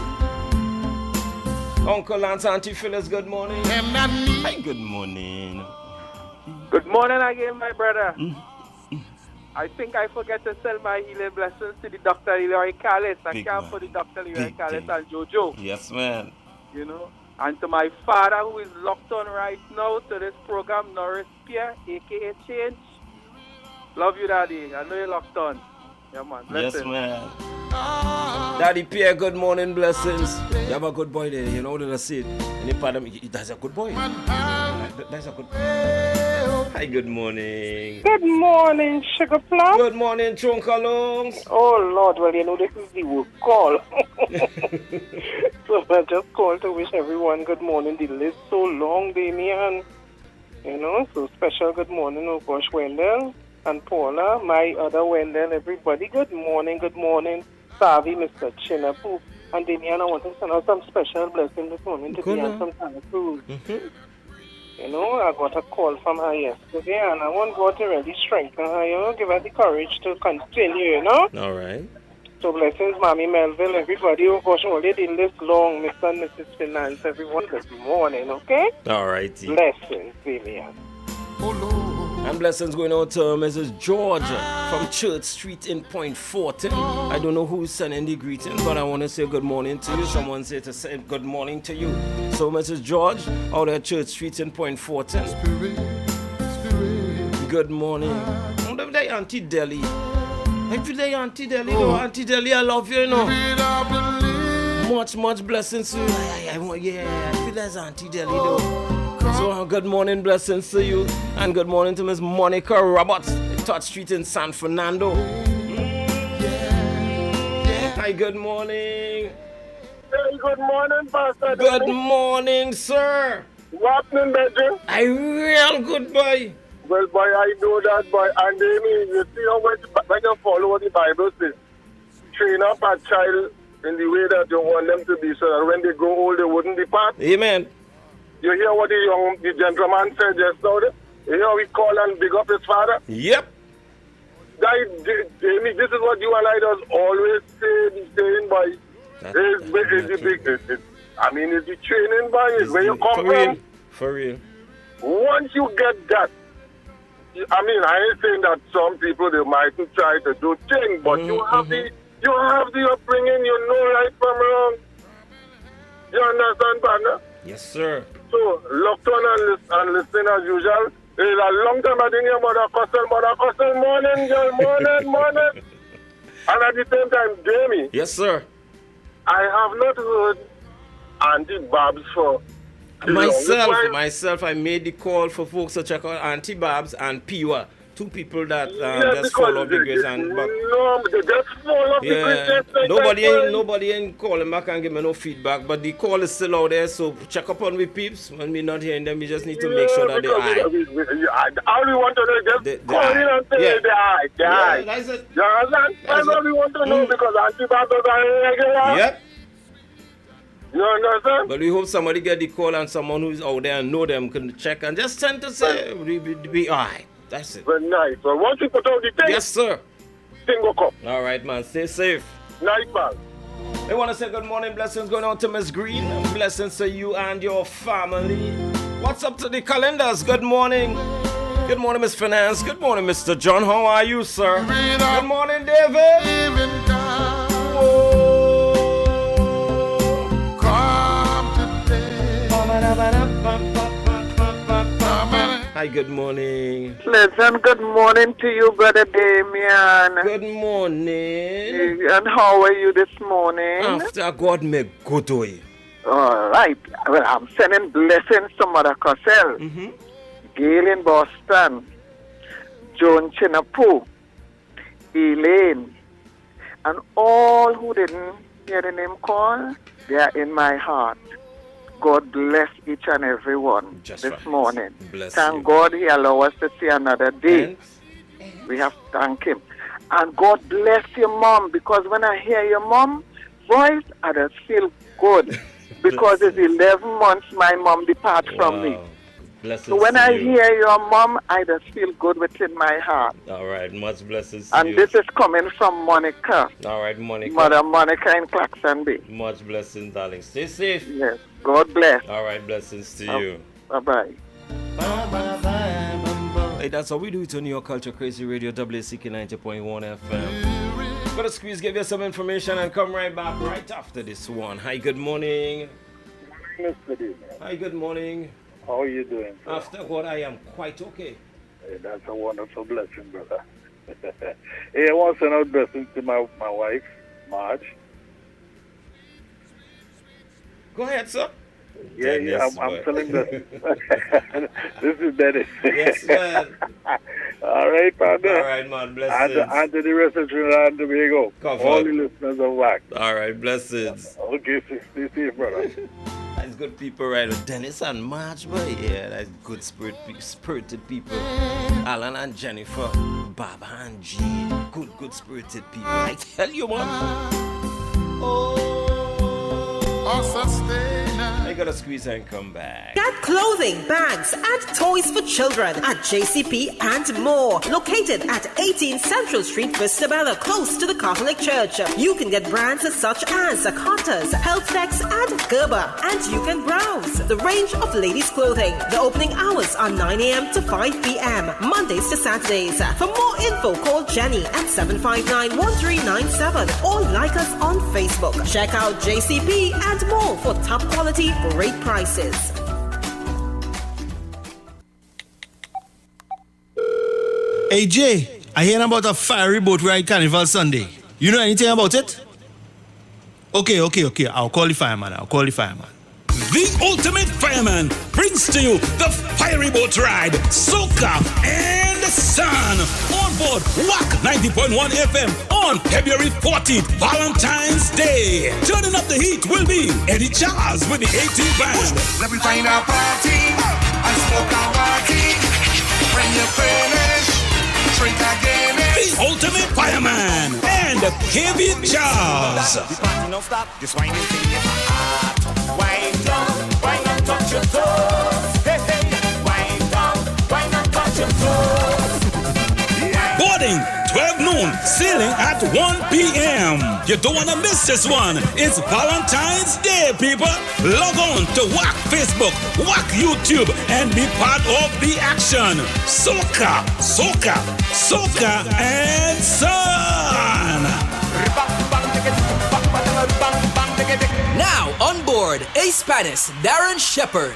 Uncle Lance, Auntie Phyllis, good morning. Hi, good morning. Good morning again, my brother. I think I forget to sell my healing blessings to the Dr. Leroy Callis. I can't put the Dr. Leroy Callis and Jojo. Yes, man. You know, and to my father who is locked on right now to this program, Norris Pierre, aka Change. Love you, Daddy. I know you're locked on. Yeah, man. Blessings. Yes, man. Daddy Pierre, good morning, blessings. You have a good boy there. You know what I said? Any part of me, that's a good boy. That's a good boy. Hi, good morning. Good morning, Sugar Plum. Good morning, Chunkalongs. Oh, Lord, well, you know, this is the work call. So I just called to wish everyone good morning. The list so long, Damien. You know, so special good morning, of course, Wendell and Paula, my other Wendell, everybody. Good morning, Savi, Mr. Chinapu. And Damien, I want to send out some special blessing this morning to be on some kind of food. You know, I got a call from her yesterday, and I want God to really strengthen her, you know, give her the courage to continue, you know. All right. So blessings, Mommy Melville, everybody. Oh gosh, only the list long, Mr. and Mrs. Finance, everyone, good morning, okay? All right. Blessings, Damien. And blessings going out to Mrs. George from Church Street in Point Fortin. I don't know who's sending the greetings, but I want to say good morning to you. Someone said to say good morning to you. So Mrs. George out at Church Street in Point Fortin. Good morning. I'm the Auntie Deli. I feel like Auntie Deli, though. Auntie Deli, I love you, you know. Much blessings to you. I feel like Auntie Deli, though. So good morning, blessings to you, and good morning to Miss Monica Roberts, Touch Street in San Fernando. Hi, good morning. Hey, good morning, Pastor. Good morning, sir. What happening, Bedroom? I real good boy. Well, boy, I know that, boy. And you see how when you follow what the Bible says, train up a child in the way that you want them to be, so that when they grow old, they wouldn't depart. Amen. You hear what the gentleman said just now? You hear how he call and big up his father? Yep. Jamie, this is what you and I does always saying, boy. It's the training, boy. It's where you come from. For real. Once you get that, I ain't saying that some people, they might try to do things, but you have the upbringing, you know right from wrong. You understand, partner? Yes, sir. So, locked on and listen as usual. It's a long time I didn't hear Mother Costel, morning, girl, morning. And at the same time, Jamie. Yes, sir. I have not heard Auntie Babs for Myself, I made the call for folks to check out Auntie Babs and Piwa. Two people that just follow the grace and they just follow the grace. Nobody ain't calling back and give me no feedback, but the call is still out there, so check up on we peeps. When we're not hearing them, we just need to make sure that they all we want to know is just call in and say they are. That's it. You understand? That's all we want to know, because Auntie Babs are regular. Yep. You understand? But we hope somebody get the call and someone who's out there and know them can check and just send to say we all right. That's it. Very nice. So once you put out the thing, yes, sir. Thing will come. All right, man. Stay safe. Nice, man. I want to say good morning, blessings going on to Miss Green. Blessings to you and your family. What's up to the calendars? Good morning. Good morning, Miss Finance. Good morning, Mr. John. How are you, sir? Good morning, David. Hi, good morning. Pleasant good morning to you, Brother Damien. Good morning. And how are you this morning? After God make good to you. All right. Well, I'm sending blessings to Mother Cassell, Gail in Boston, Joan Chinapu, Elaine, and all who didn't hear the name call, they are in my heart. God bless each and every one this morning. Thank God He allowed us to see another day. We have to thank Him. And God bless your mom, because when I hear your mom voice, I just feel good. Because it's 11 months my mom departed from me. So when I hear your mom, I just feel good within my heart. All right, much blessings to and you. This is coming from Monica. All right, Monica. Mother Monica in Claxon Bay. Much blessings, darling. Stay safe. Yes. God bless. All right, blessings to you. Bye-bye. Hey, that's how we do it on your Culture Crazy Radio, WACK 90.1 FM. Gotta squeeze, give you some information, and come right back right after this one. Hi, good morning. Hi, good morning. How are you doing, sir? After God, I am quite okay. Hey, that's a wonderful blessing, brother. Hey, I want to send out blessings to my wife, Marge. Go ahead, sir. Yeah, Dennis, I'm telling blessings. This is Dennis. Yes, man. All right, partner. All right, man. Blessings. And to the rest of Trinidad and Tobago. All the listeners of WACK. All right, blessings. Okay, stay safe, brother. That's good people, right? Dennis and Marge, boy. Yeah, that's good spirited people. Alan and Jennifer, Baba and G. Good spirited people. I tell you, man. I gotta squeeze and come back. Get clothing, bags, and toys for children at JCP and more. Located at 18 Central Street, Vista Bella, close to the Catholic Church. You can get brands such as Carter's, Healthflex, and Gerber. And you can browse the range of ladies' clothing. The opening hours are 9 a.m. to 5 p.m. Mondays to Saturdays. For more info, call Jenny at 759-1397 or like us on Facebook. Check out JCP and more for top quality, great prices. Hey Jay, I hear about a fiery boat ride Carnival Sunday. You know anything about it? Okay. I'll call the fireman. The Ultimate Fireman brings to you the fiery boat ride, soca, and the sun on board WACK 90.1 FM on February 14th, Valentine's Day. Turning up the heat will be Eddie Charles with the 18 band. Let me find a party and smoke a party. When you finish, drink again. The Ultimate Fireman and Kevin Charles. The party no stop, this wine is in your heart. Wind down, touch your toes. Hey, wind down, touch your toes. Yeah. Boarding 12 noon, sailing at 1 p.m. You don't want to miss this one. It's Valentine's Day, people. Log on to WACK Facebook, WACK YouTube, and be part of the action. Soca, and sun. Now on board, Ace Spanish, Darren Shepherd.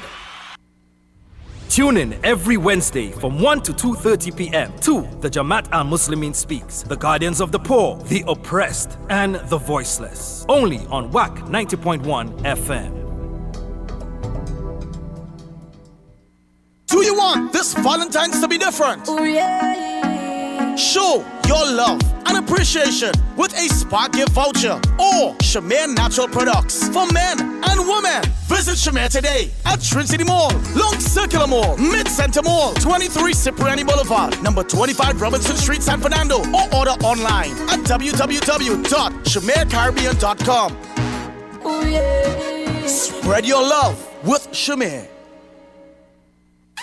Tune in every Wednesday from 1 to 2:30 p.m. to the Jamaat al-Muslimin Speaks, the guardians of the poor, the oppressed, and the voiceless. Only on WACK 90.1 FM. Do you want this Valentine's to be different? Oh, yeah. Show your love and appreciation with a Spark Gift voucher or Shamir Natural Products for men and women. Visit Shamir today at Trinity Mall, Long Circular Mall, Mid-Center Mall, 23 Cipriani Boulevard, number 25 Robinson Street, San Fernando, or order online at www.shamircaribbean.com. Oh, yeah. Spread your love with Shamir.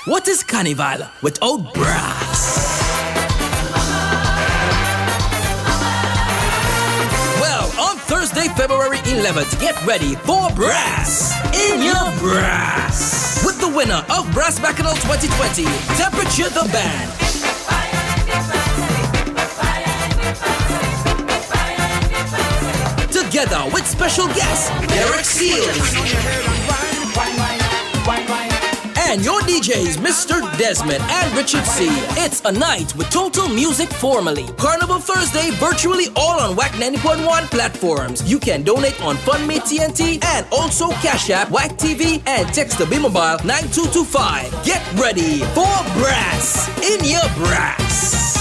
What is Carnival without brass? Well, on Thursday, February 11th, get ready for brass in your brass with the winner of Brass Bacchanal 2020, Temperature the Band. Together with special guest Derek Seals and your DJs, Mr. Desmond and Richard C. It's a night with total music formally. Carnival Thursday, virtually all on WACK 90.1 platforms. You can donate on FundMe TNT and also Cash App, WACK TV, and text the B-Mobile 9225. Get ready for brass in your brass.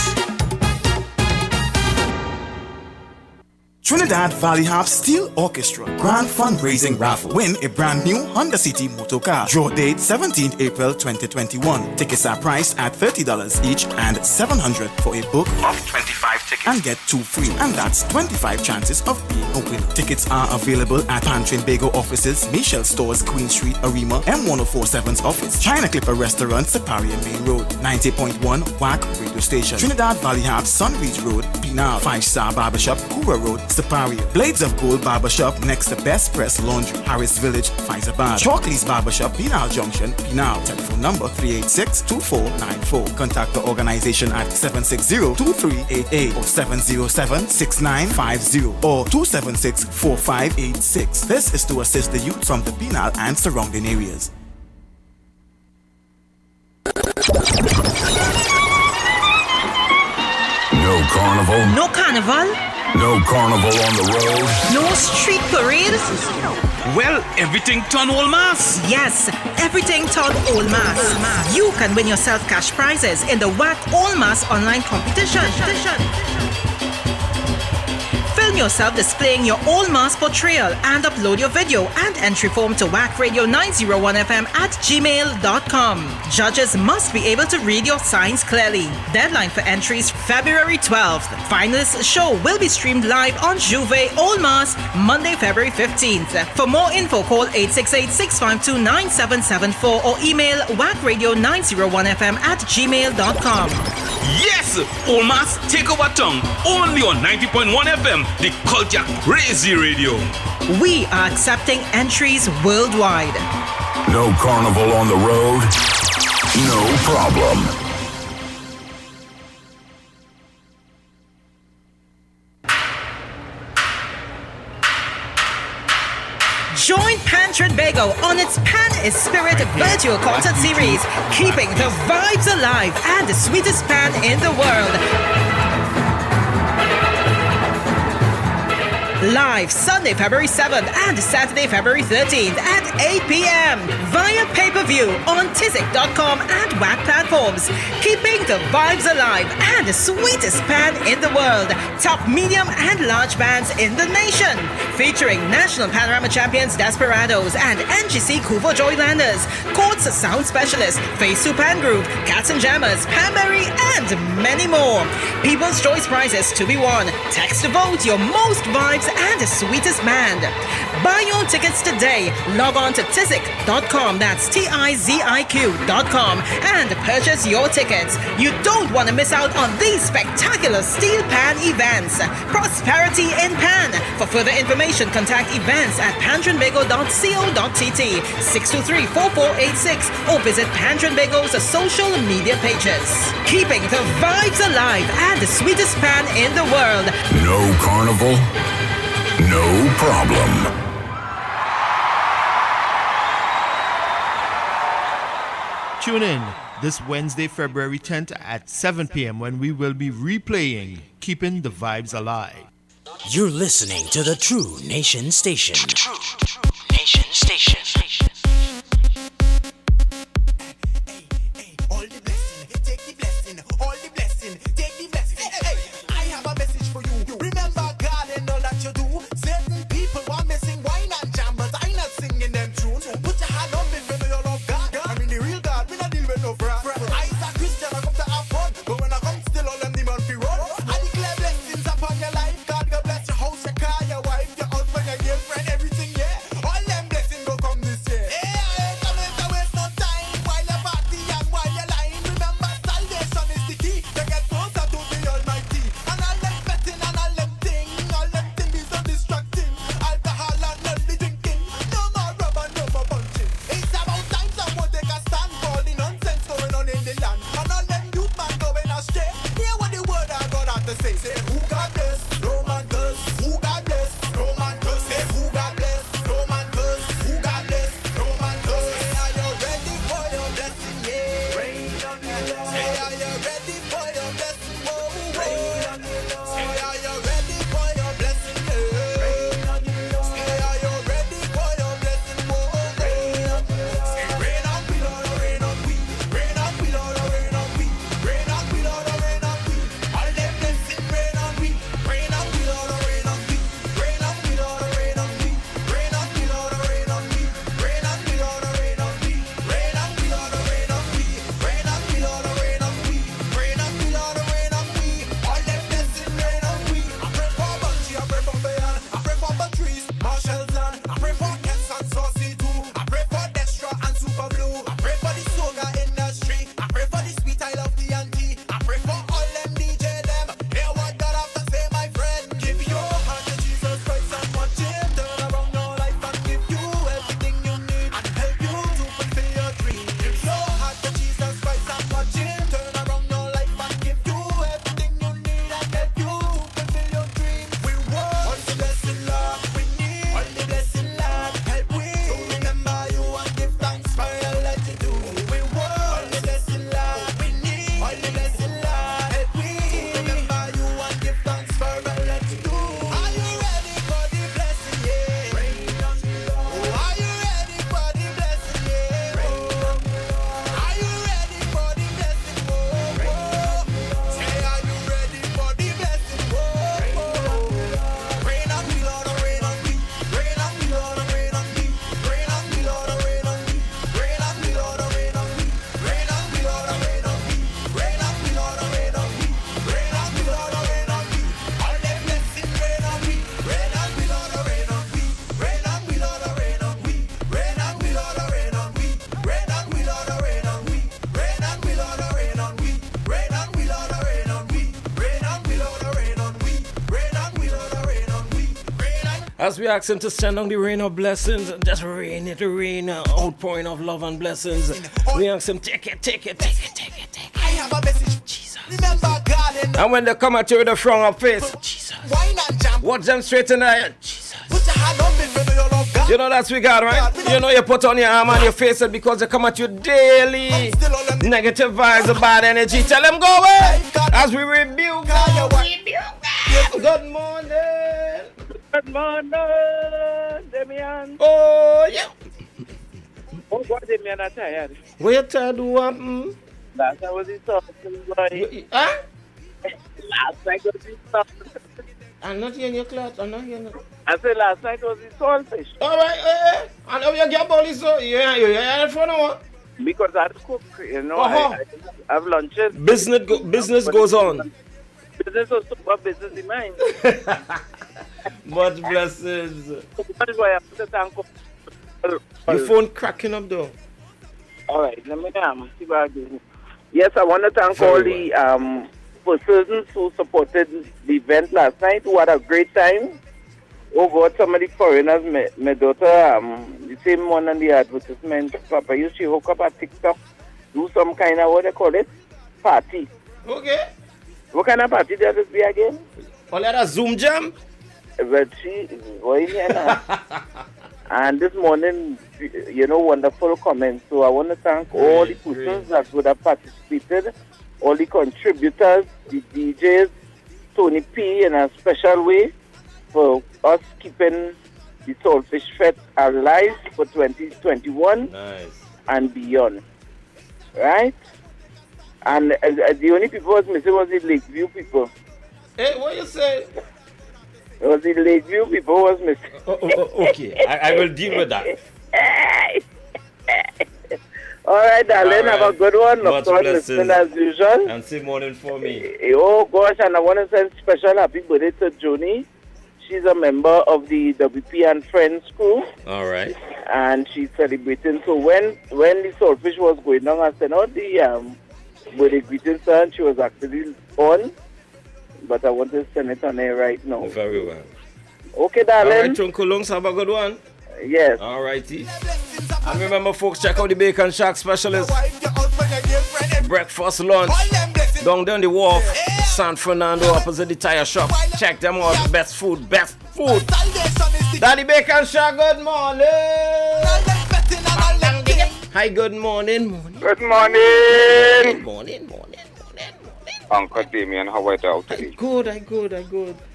Trinidad Valley Harp Steel Orchestra Grand Fundraising Raffle. Win a brand new Honda City motor car. Draw date 17th April 2021. Tickets are priced at $30 each and $700 for a book of 25 tickets and get 2 free. And that's 25 chances of being a winner. Tickets are available at Pan Trinbago offices, Michelle Stores, Queen Street, Arima, M1047's office, China Clipper Restaurant, Separia Main Road, 90.1 WACK Radio Station, Trinidad Valley Harp, Sunridge Road, Pinal, 5-Star Barbershop, Kura Road, Separia, Blades of Gold Barbershop next to Best Press Laundry, Harris Village, Faizabad, Chalkley's Barbershop, Pinal Junction, Pinal. Telephone number 386-2494. Contact the organization at 760-2388 or 707-6950 or 276-4586. This is to assist the youth from the Pinal and surrounding areas. No carnival. No carnival. No carnival on the road. No street parade. Well, everything turn all mass. Yes, everything turn all mass. You can win yourself cash prizes in the WACK All Mass online competition. Film yourself displaying your all mass portrayal and upload your video and entry form to WACK Radio 9.1fm at gmail.com. Judges must be able to read your signs clearly. Deadline for entries February 12th. Finalists show will be streamed live on Juve All Mass Monday, February 15th. For more info, call 868-652-9774 or email wackradio901fm at gmail.com. Yes! All Mass take over tongue. Only on 90.1 FM, the culture crazy radio. We are accepting entries worldwide. No carnival on the road. No problem. Join Pan Trinbago on its Pan is Spirit virtual concert series, keeping the vibes alive and the sweetest pan in the world. Live Sunday, February 7th and Saturday, February 13th at 8 p.m. via pay-per-view on tizik.com and WACK platforms. Keeping the vibes alive and the sweetest pan in the world. Top, medium and large bands in the nation. Featuring National Panorama Champions Desperados and NGC Kuvo Joylanders. Courts Sound Specialist, Face 2 Pan Group, Katzenjammers, Pamberi and many more. People's Choice Prizes to be won. Text to vote your most vibes and the sweetest band. Buy your tickets today. Log on to tizik.com, that's TIZIQ.com, and purchase your tickets. You don't want to miss out on these spectacular steel pan events. Prosperity in Pan. For further information, contact events at pantrinbago.co.tt, 623-4486, or visit Pan Trinbago's social media pages. Keeping the vibes alive and the sweetest pan in the world. No carnival. No problem. Tune in this Wednesday, February 10th at 7 p.m. when we will be replaying Keeping the Vibes Alive. You're listening to the True Nation Station. True Nation Station. Your wife, your husband, your girlfriend, everything, yeah. All them blessings go come As we ask him to send on the rain of blessings, just rain it, rain, outpouring of love and blessings. We ask him, take it. I have a message. Jesus. Remember God and And when they come at you with a frown of face, Jesus. Watch them straight in the eye. Jesus. Put your hand on me for your love God. You know that's we got, right? You know you put on your arm and your face and because they come at you daily. Negative vibes, bad energy. Tell them go away. As we rebuke God. Good morning. Good morning, Damian. Oh, yeah. Oh, God, Damian, I'm tired. What you tired of what? Last night was in something, boy. Huh? Last night was in something. I'm not hearing your cloth. I'm not hearing it. I said last night was in saltfish. All right, I know you get body, so yeah, you hear it for now. Because I cook, you know, Uh-huh. I have lunches. Business goes on. Business was super business in mind. Much blessings. That is why I have to thank you. Your phone cracking up though. All right, let me see what I do. Yes, I want to thank all the persons who supported the event last night, who had a great time. Oh God, some of the foreigners, my daughter, the same one on the advertisement, Papa used to hook up at TikTok, do some kind of, what they call it, party. Okay. What kind of party does this be again? Oh, that a Zoom jam? But she, boy, yeah. And this morning, you know, wonderful comments. So I want to thank all the persons that would have participated, all the contributors, the DJs, Tony P in a special way for us keeping the Saltfish Fest alive for 2021 and beyond. Right? And the only people who was missing was the Lakeview people. Hey, what you say? It was the Lakeview people who was missing. Okay, I will deal with that. All right, darling, All right. have a good one. Much Listening as usual. And say morning for me. Oh, gosh, and I want to send special happy birthday to Joni. She's a member of the WP and Friends crew. All right. And she's celebrating. So when the Saltfish was going on, I sent out the birthday greetings to her, and she was actually on. But I want to send it on air right now. Very well. Okay, darling. All right, Chunko Lungs, have a good one. Yes. All righty. And remember, folks, check out the Bacon Shack Specialist. Breakfast, lunch. Down the wharf, San Fernando, opposite the tire shop. Check them out. Best food. Daddy Bacon Shack, good morning. Hi, good morning. Good morning. Morning. Uncle Damien, how are you today? Good.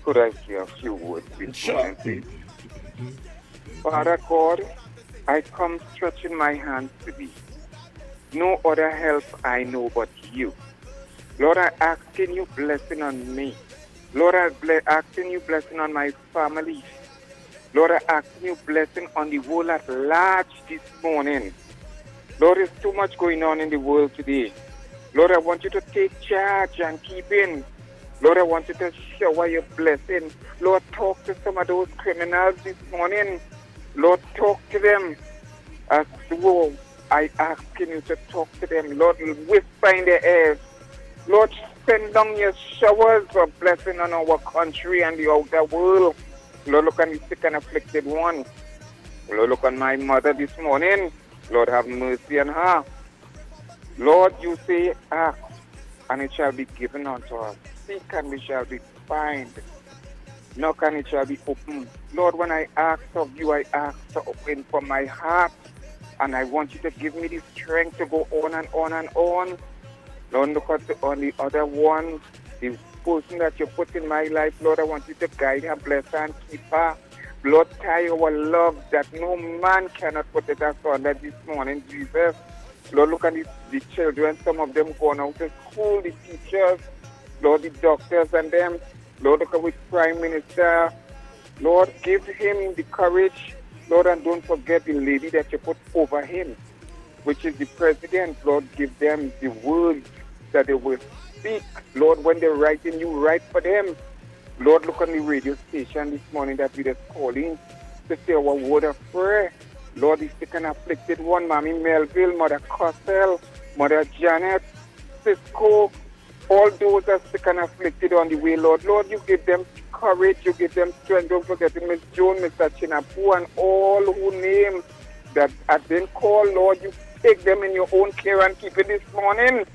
Could I say a few words this morning, please? Father God, I come stretching my hands to thee. No other help I know but you. Lord, I asking you blessing on me. Lord, I asking you blessing on my family. Lord, I asking you blessing on the world at large this morning. Lord, there's too much going on in the world today. Lord, I want you to take charge and keep in. Lord, I want you to shower your blessing. Lord, talk to some of those criminals this morning. Lord, talk to them. As well, I asking you to talk to them. Lord, whisper in their ears. Lord, send down your showers of blessing on our country and the outer world. Lord, look on the sick and afflicted one. Lord, look on my mother this morning. Lord, have mercy on her. Lord, you say, ask, and it shall be given unto us. Seek, and we shall be find. Knock, and it shall be opened. Lord, when I ask of you, I ask to open from my heart, and I want you to give me the strength to go on and on and on. Lord, look at on the other one, the person that you put in my life. Lord, I want you to guide her, bless her, and keep her. Lord, tie our love that no man cannot put it asunder this morning, Jesus. Lord, look at the children, some of them going out to school, the teachers, Lord, the doctors and them. Lord, look at the Prime Minister. Lord, give him the courage. Lord, and don't forget the lady that you put over him, which is the President. Lord, give them the words that they will speak. Lord, when they're writing, you write for them. Lord, look on the radio station this morning that we just calling to say our word of prayer. Lord, the sick and afflicted one, Mommy Melville, Mother Cosell, Mother Janet, Cisco, all those are sick and afflicted on the way, Lord. Lord, you give them courage, you give them strength. Don't forget Miss Joan, Mr. Chinapu, and all who names that have been called, Lord, you take them in your own care and keep it this morning.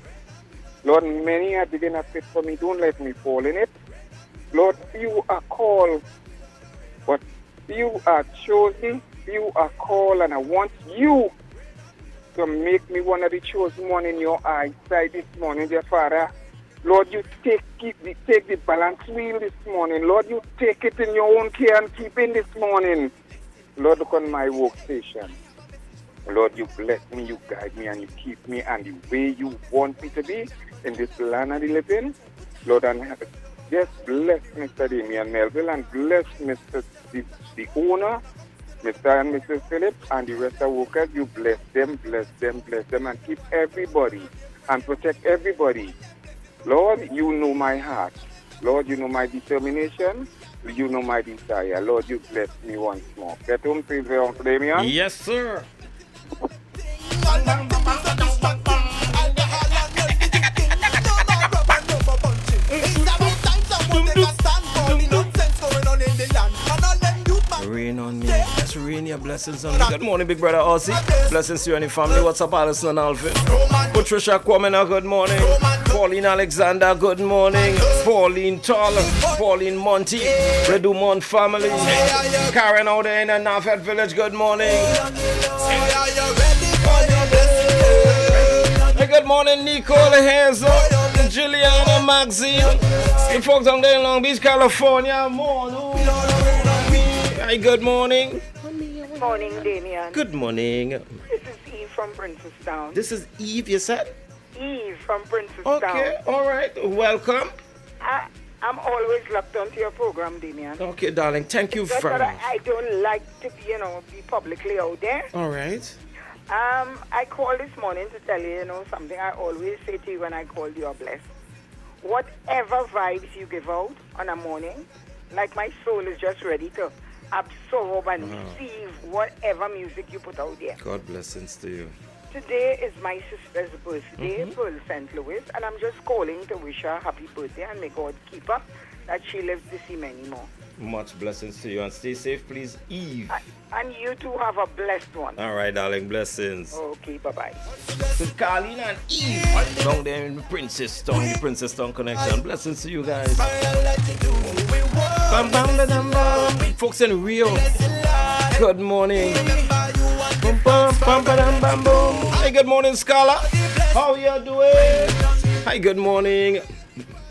Lord, many are digging a pit for me. Don't let me fall in it. Lord, few are called, but few are chosen, few are called, and I want you to make me one of the chosen one in your eyesight this morning, dear Father. Lord, you take the balance wheel this morning. Lord, you take it in your own care and keep it this morning. Lord, look on my workstation. Lord, you bless me, you guide me, and you keep me and the way you want me to be in this land of the living. Lord, and just bless Mr. Damian Melville and bless the owner, Mr. and Mrs. Phillips, and the rest of the workers. You bless them, and keep everybody and protect everybody. Lord, you know my heart. Lord, you know my determination. You know my desire. Lord, you bless me once more. Get home safe, Damian. Yes, sir. Rain on me. Let's rain your blessings on me. Good morning, big brother Ozzy. Blessings to you and your family. What's up, Alison and Alvin? Patricia Kwamena, good morning. Pauline Alexander, good morning. Pauline Toll, Pauline Monty, the Dumont family. Karen out there in the Nafet village, good morning. Hey, good morning, Nicole Hazel, Juliana Maxine. The folks down there in Long Beach, California. Hi, good morning. Good morning, Damian. Good morning. This is Eve from Princestown. This is Eve, you said? Eve from Princestown. Okay, all right. Welcome. I'm always locked onto your program, Damian. Okay, darling. Thank you very much. I don't like to be publicly out there. All right. I called this morning to tell you, something I always say to you when I call you are blessed. Whatever vibes you give out on a morning, like my soul is just ready to absorb and receive whatever music you put out there. God blessings to you. Today is my sister's birthday, Pearl St. Louis, and I'm just calling to wish her a happy birthday and may God keep her, that she lives to see many more. Much blessings to you and stay safe, please, Eve. And you too have a blessed one. All right, darling, blessings. Okay, bye-bye. To Carlene and Eve down there in Princestown, the Princestown connection. Blessings to you guys. Bam, bam, bam, bam, bam. Folks in Rio, good morning. Bam, bam, bam, bam, bam, boom. Hey, good morning, Scala. How you doing? Hi, good morning.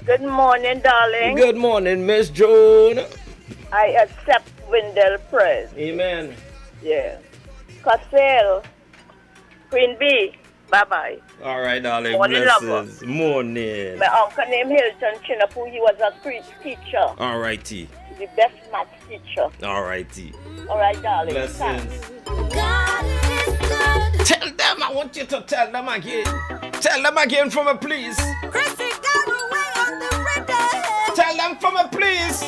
Good morning, darling. Good morning, Miss Joan. I accept Wendell Press. Amen. Yeah. Cassell. Queen B. Bye-bye. All right, darling. Morning, blessings. lover. Morning. My uncle named Hilton Chinapu. He was a Greek teacher. All righty. The best math teacher. All righty. All right, darling. Blessings. Tell them, I want you to tell them again. Tell them again for me, please. Tell them for me, please.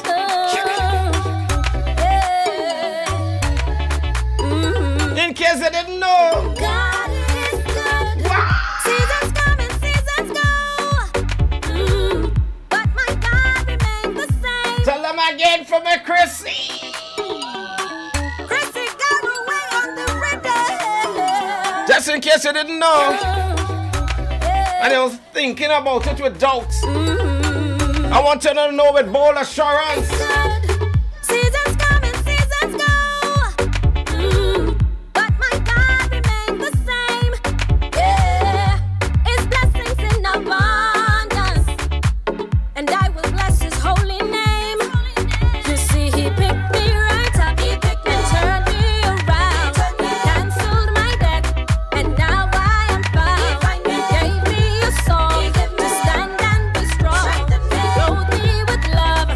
In case they didn't know. God is good. Wow. Seasons come and seasons go. But my God remains the same. Tell them again for me, Chrissy. Chrissy got away on the river. Just in case you didn't know. And I was thinking about it with doubt. I want you to know with bold assurance. Seasons come and seasons go. But my God remains the same. Yeah. His blessings in abundance. And I will bless his holy name. You see, he picked me right up. He picked me and turned me around. He canceled my debt. And now I am found. He gave me a song to stand and be strong. Clothed me with love.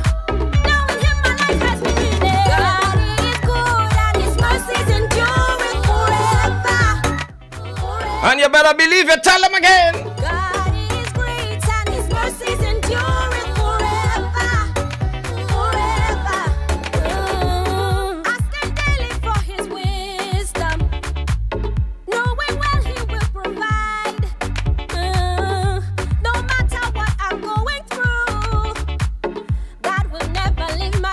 Now in him my life has been redeemed. God is good and his mercies endureth forever. And you better believe it. Tell them again. God is great and his mercies endureth forever. Forever. Ask him daily for his wisdom, knowing well he will provide. No matter what I'm going through, God will never leave my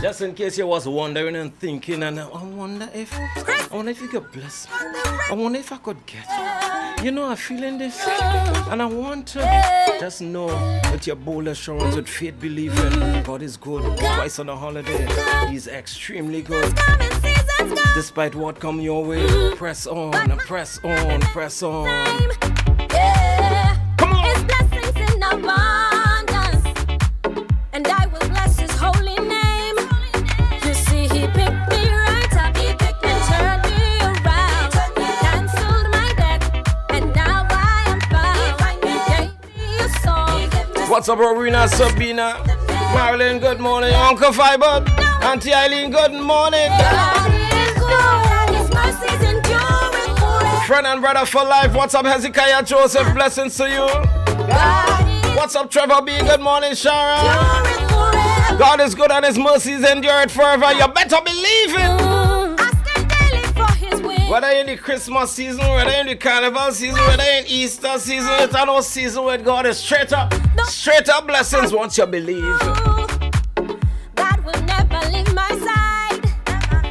Just in case you was wondering and thinking, and I wonder if you could bless me. I wonder if I could get it. You know, I'm feeling this, and I want to just know with your bold assurance, with faith, believing God is good. Twice on a holiday, He's extremely good. Despite what come your way, press on, press on, press on. Come on. His blessings in abundance, and I will bless His holy name. You see, He picked me right up, He picked me, turned me around, He canceled my debt, and now I am found. He gave me a song. What's up, Rowena, Sabina, Marilyn? Good morning, Uncle Fiber, Auntie Eileen. Good morning. Friend and brother for life. What's up, Hezekiah Joseph? Blessings to you. What's up, Trevor B? Good morning, Sharon. God is good and His mercies endure it forever. You better believe it. Whether in the Christmas season, whether in the Carnival season, whether in Easter season, it's no season with God is straight up blessings once you believe. God will never leave my side.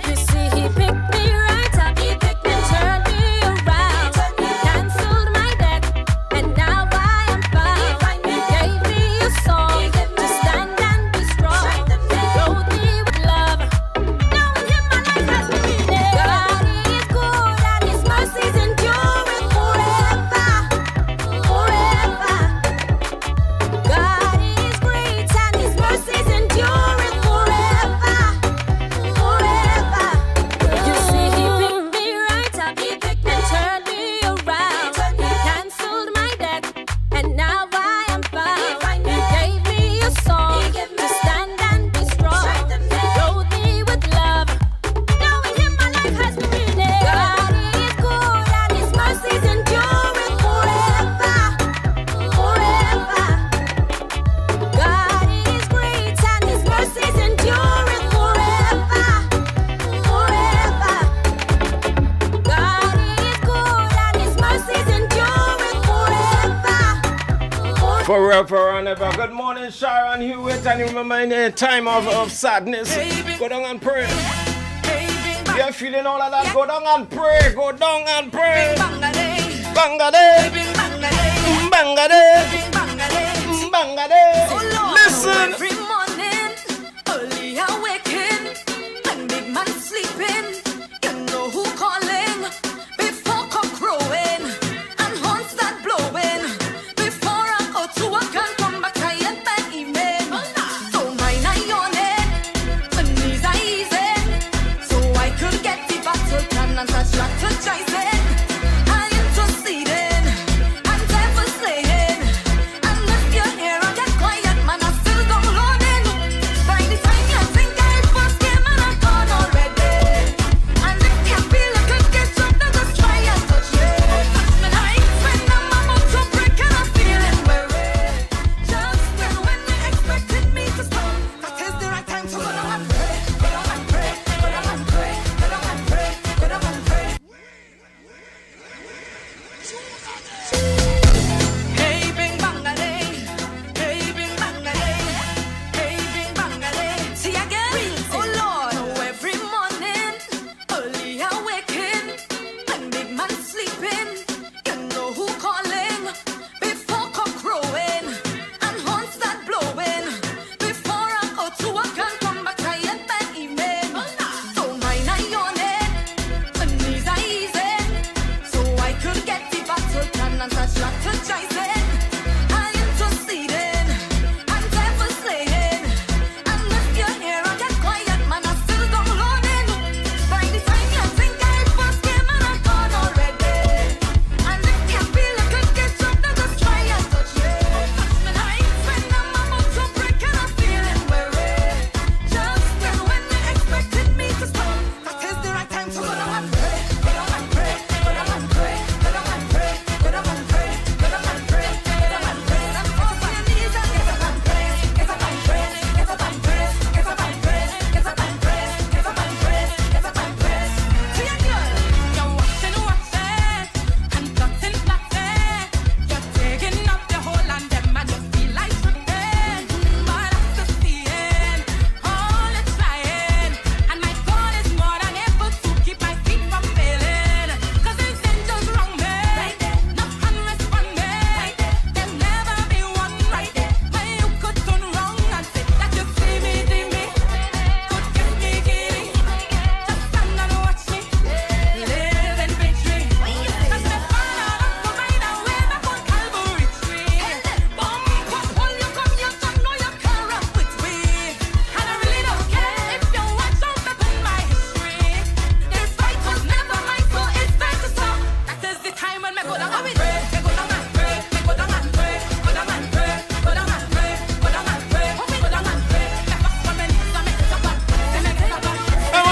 You see, He picked me right up, He picked me, turned me around, He canceled my debt, and now I am found. He gave me a song to stand and be strong. He clothed me with love. Now in Him my life has been redeemed. God is good and His mercies endure forever, forever. God is great and His mercies endure forever, forever. You see, He picked me right up, He picked me, turned me around, He canceled my debt, and now I am found. He gave me a song to stand and be strong. He clothed me with love. Now in Him my life has been redeemed. God is good and His mercies endure forever, forever. God is great and His mercies endure forever, forever. God is good and His mercies endure forever, Forever and ever. Good morning, Sharon Hewitt. And you remember in a time of sadness, go down and pray. You're feeling all of that, go down and pray. Go down and pray. Bangade, bangade, bangade. Listen. every morning, early awaken, and big man sleeping. You know who calling before cock crowing and horns start blowing. Before I go to work and come back tired by evening. So mine I yawning, my knees are easing, so I could get the battle plan and start strategizing. I interceding and devil slaying. And if you hear I get quiet, man, I still don't know.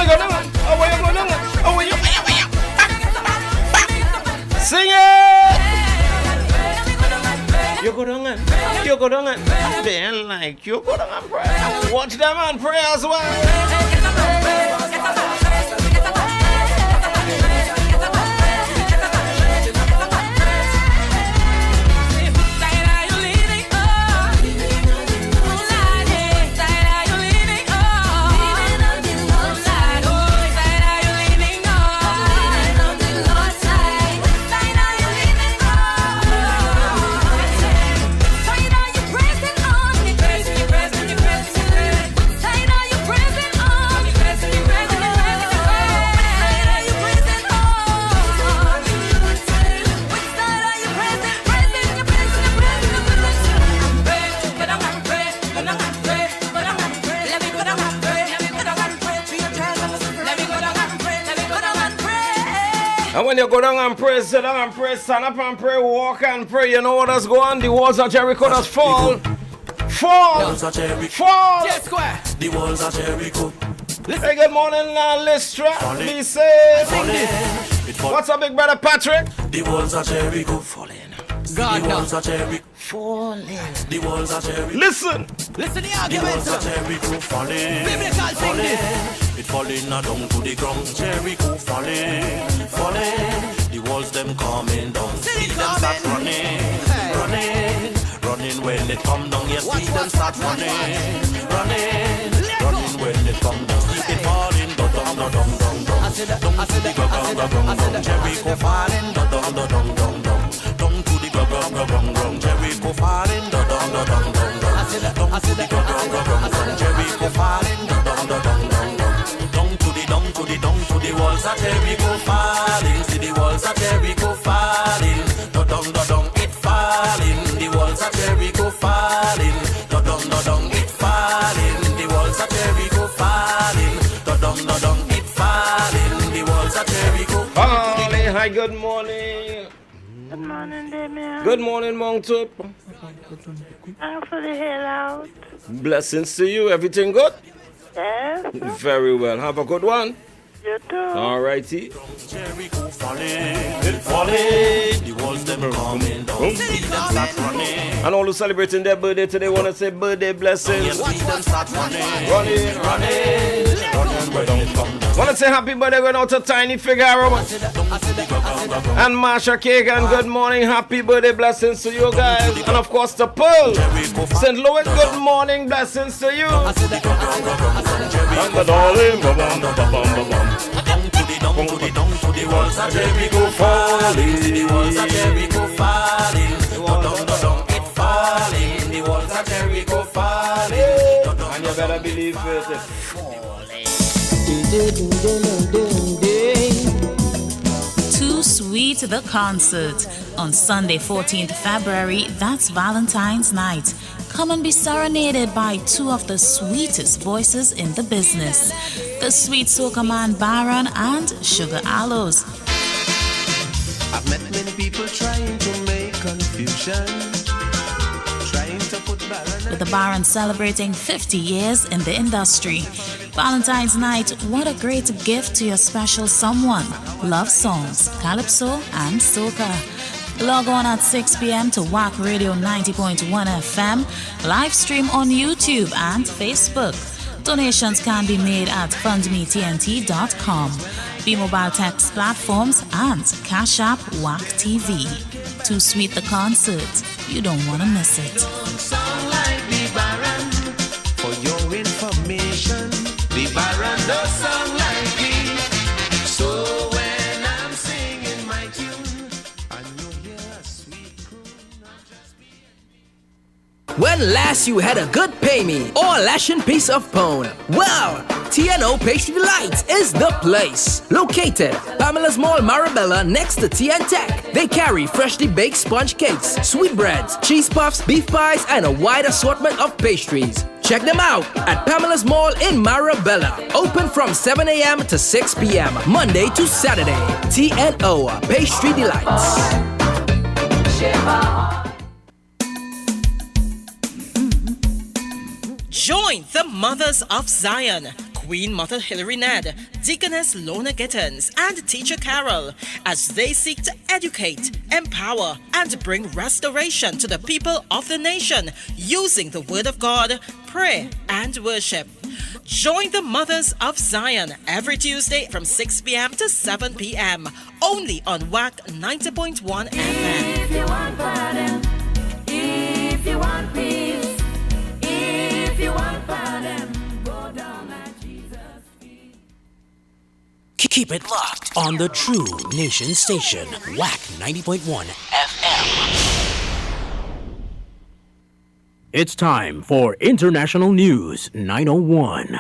you go down? Oh, where you go down? Oh, where you? Sing it! You go down and you go down and then like you go down and pray. Watch them and pray as well. And when you go down and pray, sit down and pray, stand up and pray, walk and pray, you know what does go on? The walls of Jericho does fall. Fall! Fall! Yes, square. The walls of Jericho. Hey, good morning, Listra. Be safe. What's up, big brother Patrick? The walls of Jericho falling. God, the walls of Jericho falling. The walls of Jericho. Listen. Listen to the argument. The walls of Jericho falling. Biblical sing this. It falling down to the ground, Jericho falling, falling. The walls them coming down, see them start running, running, running when it come down. Yes, see them start running, running, running when it come down. Keep it falling, down, down, down, down, down. Down to the ground, Jericho falling, down, down, down, down, down, down. Down to the ground, Jericho falling, down, down, down, down, down. Down to the ground, Jericho falling, down, down, down, down, down. Down to the walls of Jericho falling. See the walls of Jericho falling. Down, it falling. The walls of Jericho falling. Down, it falling. The walls of Jericho falling. Down, it falling. The walls of Jericho falling. Hi, good morning. Good morning, Damien. Good morning, Montup. Thanks for the hail out. Blessings to you. Everything good? Yes. Very well. Have a good one. You too. All righty. Jericho falling, it falling. The walls them coming down. See them start running. And all who celebrating their birthday today want to say birthday blessings. See them start running, running. Want to say happy birthday going out to Tiny Figaro and Marsha Cake, and good morning, happy birthday blessings to you guys, and of course to Pearl St. Louis, good morning, blessings to you. And the darling, down to the walls of Jericho falling. See the walls of Jericho falling. Down, it falling. The walls of Jericho falling. And you better believe it. Too Sweet the concert on Sunday 14th February. That's Valentine's night. Come and be serenaded by two of the sweetest voices in the business, the sweet soca man Baron and Sugar Aloes. I've met many people trying to make confusion, trying to put balance. With the Baron celebrating 50 years in the industry. Valentine's night, what a great gift to your special someone. Love songs, calypso and soca. Log on at 6 p.m. to WACK Radio 90.1 FM, live stream on YouTube and Facebook. Donations can be made at fundmetnt.com, B-Mobile text platforms, and Cash App WACK TV. Too Sweet the concert. You don't want to miss it. Sound like the Baron. For your information, the Baron does sound like me. So when I'm singing my tune, and you hear a sweet croon. When last you had a good pay me or lashing piece of pone? Well, TNO Pastry Delights is the place. Located Pamela's Mall, Marabella, next to TN Tech. They carry freshly baked sponge cakes, sweetbreads, cheese puffs, beef pies, and a wide assortment of pastries. Check them out at Pamela's Mall in Marabella. Open from 7 a.m. to 6 p.m. Monday to Saturday. TNO Pastry Delights. Join the Mothers of Zion, Queen Mother Hilary Ned, Deaconess Lorna Gittins, and Teacher Carol as they seek to educate, empower, and bring restoration to the people of the nation using the Word of God, prayer, and worship. Join the Mothers of Zion every Tuesday from 6 p.m. to 7 p.m. only on WACK 90.1 FM. If you want pardon, if you want peace, if you want pardon, go down at Jesus' feet. Keep it locked on the True Nation Station, WACK 90.1 FM. It's time for International News 901.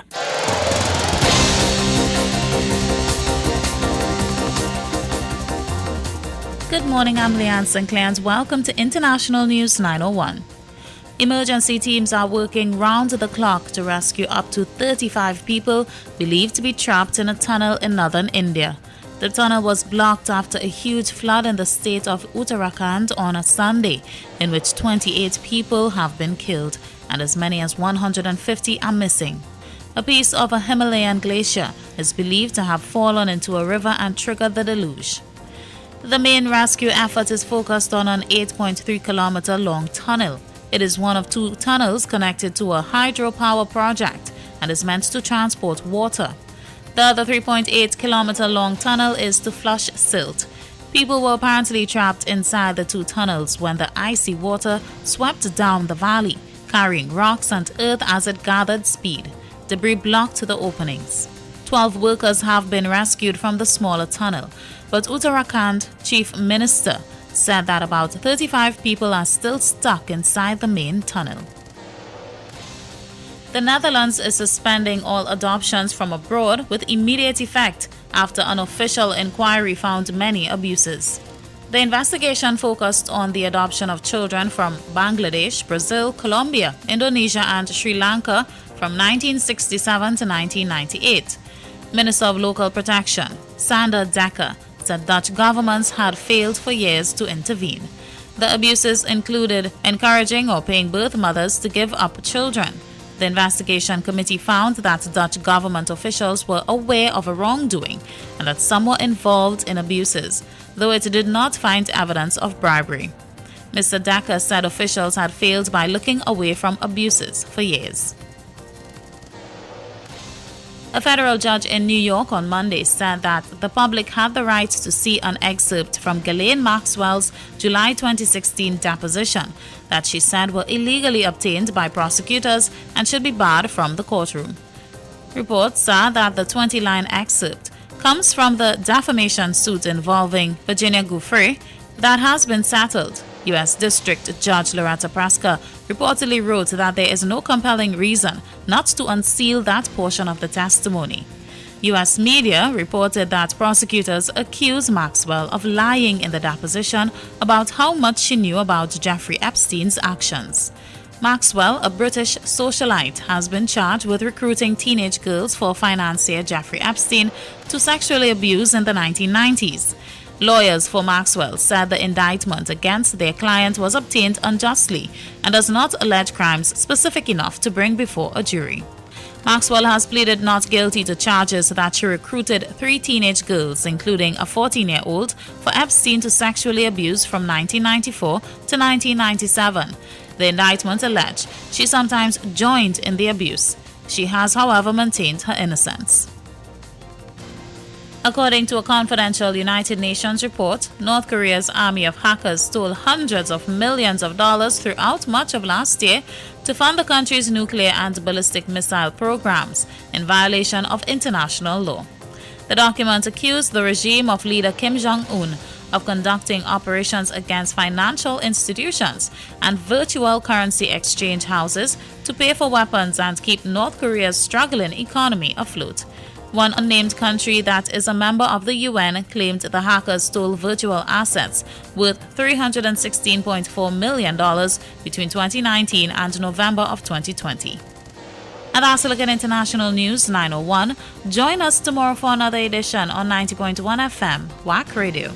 Good morning, I'm Leanne Sinclair and welcome to International News 901. Emergency teams are working round the clock to rescue up to 35 people believed to be trapped in a tunnel in northern India. The tunnel was blocked after a huge flood in the state of Uttarakhand on a Sunday, in which 28 people have been killed and as many as 150 are missing. A piece of a Himalayan glacier is believed to have fallen into a river and triggered the deluge. The main rescue effort is focused on an 8.3-kilometer long tunnel. It is one of two tunnels connected to a hydropower project and is meant to transport water. The other 3.8-kilometer long tunnel is to flush silt. People were apparently trapped inside the two tunnels when the icy water swept down the valley, carrying rocks and earth as it gathered speed. Debris blocked the openings. 12 workers have been rescued from the smaller tunnel, but Uttarakhand Chief Minister said that about 35 people are still stuck inside the main tunnel. The Netherlands is suspending all adoptions from abroad with immediate effect after an official inquiry found many abuses. The investigation focused on the adoption of children from Bangladesh, Brazil, Colombia, Indonesia, and Sri Lanka from 1967 to 1998. Minister of Local Protection, Sander Dekker, said Dutch governments had failed for years to intervene. The abuses included encouraging or paying birth mothers to give up children. The investigation committee found that Dutch government officials were aware of a wrongdoing and that some were involved in abuses, though it did not find evidence of bribery. Mr. Dekker said officials had failed by looking away from abuses for years. A federal judge in New York on Monday said that the public had the right to see an excerpt from Ghislaine Maxwell's July 2016 deposition that she said were illegally obtained by prosecutors and should be barred from the courtroom. Reports said that the 20-line excerpt comes from the defamation suit involving Virginia Giuffre that has been settled. U.S. District Judge Loretta Preska reportedly wrote that there is no compelling reason not to unseal that portion of the testimony. U.S. media reported that prosecutors accused Maxwell of lying in the deposition about how much she knew about Jeffrey Epstein's actions. Maxwell, a British socialite, has been charged with recruiting teenage girls for financier Jeffrey Epstein to sexually abuse in the 1990s. Lawyers for Maxwell said the indictment against their client was obtained unjustly and does not allege crimes specific enough to bring before a jury. Maxwell has pleaded not guilty to charges that she recruited 3 teenage girls, including a 14-year-old, for Epstein to sexually abuse from 1994 to 1997. The indictment alleged she sometimes joined in the abuse. She has, however, maintained her innocence. According to a confidential United Nations report, North Korea's army of hackers stole hundreds of millions of dollars throughout much of last year to fund the country's nuclear and ballistic missile programs in violation of international law. The document accused the regime of leader Kim Jong-un of conducting operations against financial institutions and virtual currency exchange houses to pay for weapons and keep North Korea's struggling economy afloat. One unnamed country that is a member of the UN claimed the hackers stole virtual assets worth $316.4 million between 2019 and November of 2020. And that's a look at International News 901. Join us tomorrow for another edition on 90.1 FM, WACK Radio.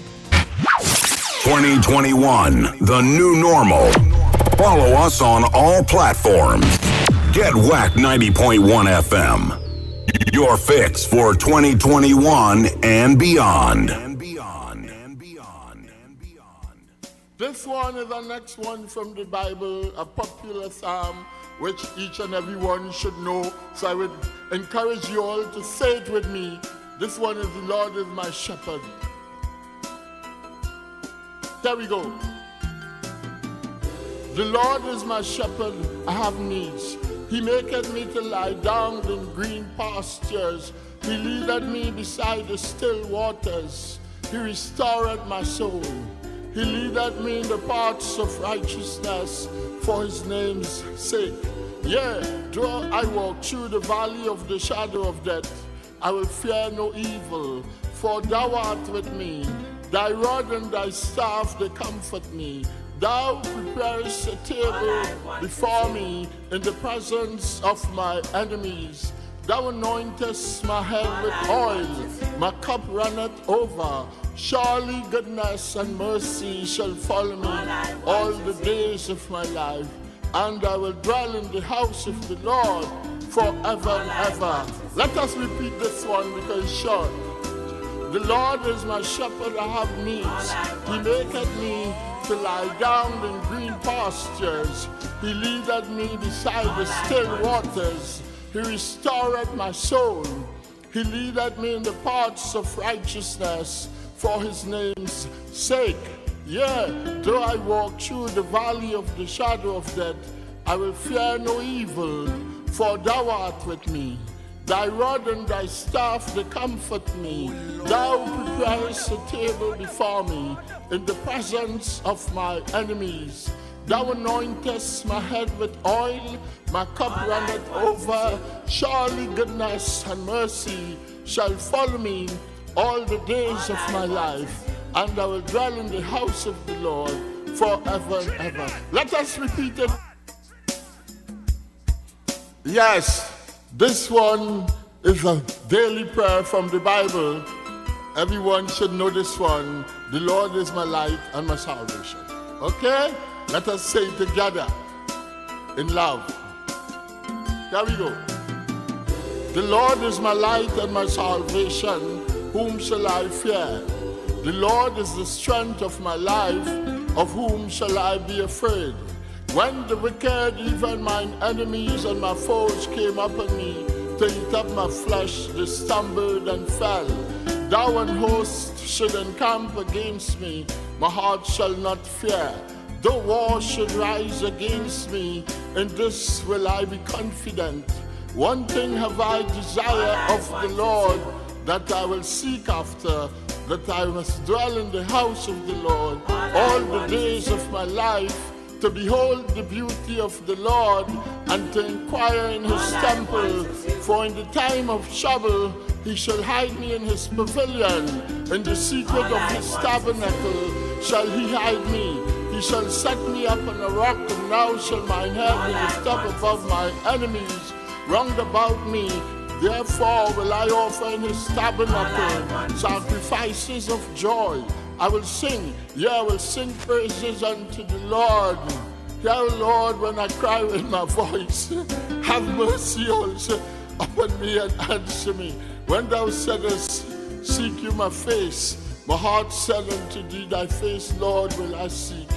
2021, the new normal. Follow us on all platforms. Get WACK 90.1 FM. Your fix for 2021 and beyond. This one is the next one from the Bible, a popular psalm which each and every one should know. So I would encourage you all to say it with me. This one is the Lord is my shepherd. There we go. The Lord is my shepherd, I have needs. He maketh me to lie down in green pastures. He leadeth me beside the still waters. He restoreth my soul. He leadeth me in the paths of righteousness for his name's sake. Yea, though I walk through the valley of the shadow of death, I will fear no evil, for thou art with me. Thy rod and thy staff, they comfort me. Thou preparest a table before me in the presence of my enemies. Thou anointest my head with oil, my cup runneth over. Surely goodness and mercy shall follow me all the days of my life, and I will dwell in the house of the Lord forever and ever. Let us repeat this one because it's short. The Lord is my shepherd, I have needs. He maketh me to lie down in green pastures. He leadeth me beside the still waters. He restoreth my soul. He leadeth me in the paths of righteousness for his name's sake. Yea, though I walk through the valley of the shadow of death, I will fear no evil, for thou art with me. Thy rod and thy staff, they comfort me. Thou preparest a table before me in the presence of my enemies. Thou anointest my head with oil, my cup runneth over. Surely goodness and mercy shall follow me all the days of my life, and I will dwell in the house of the Lord forever and ever. Let us repeat it. Yes, this one is a daily prayer from the Bible. Everyone should know this one. The Lord is my light and my salvation. Okay? Let us say it together in love. There we go. The Lord is my light and my salvation. Whom shall I fear? The Lord is the strength of my life. Of whom shall I be afraid? When the wicked, even mine enemies and my foes, came upon me to eat up my flesh, they stumbled and fell. Thou and host should encamp against me, my heart shall not fear. Though war should rise against me, in this will I be confident. One thing have I desire of the Lord, that I will seek after, that I must dwell in the house of the Lord all the days of my life, to behold the beauty of the Lord, and to inquire in his temple. For in the time of trouble he shall hide me in his pavilion. In the secret of his tabernacle shall he hide me. He shall set me up on a rock, and now shall mine head be lift up above my enemies round about me. Therefore will I offer in his tabernacle sacrifices of joy. I will sing, yea, I will sing praises unto the Lord. Hear, Lord, when I cry with my voice, have mercy also upon me and answer me. When thou saidest, seek you my face, my heart said unto thee, thy face, Lord, will I seek.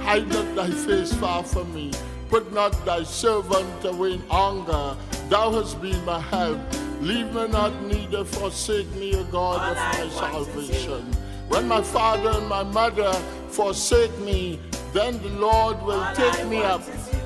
Hide not thy face far from me. Put not thy servant away in anger. Thou hast been my help. Leave me not, neither forsake me, O God of my salvation. When my father and my mother forsake me, then the Lord will take me up.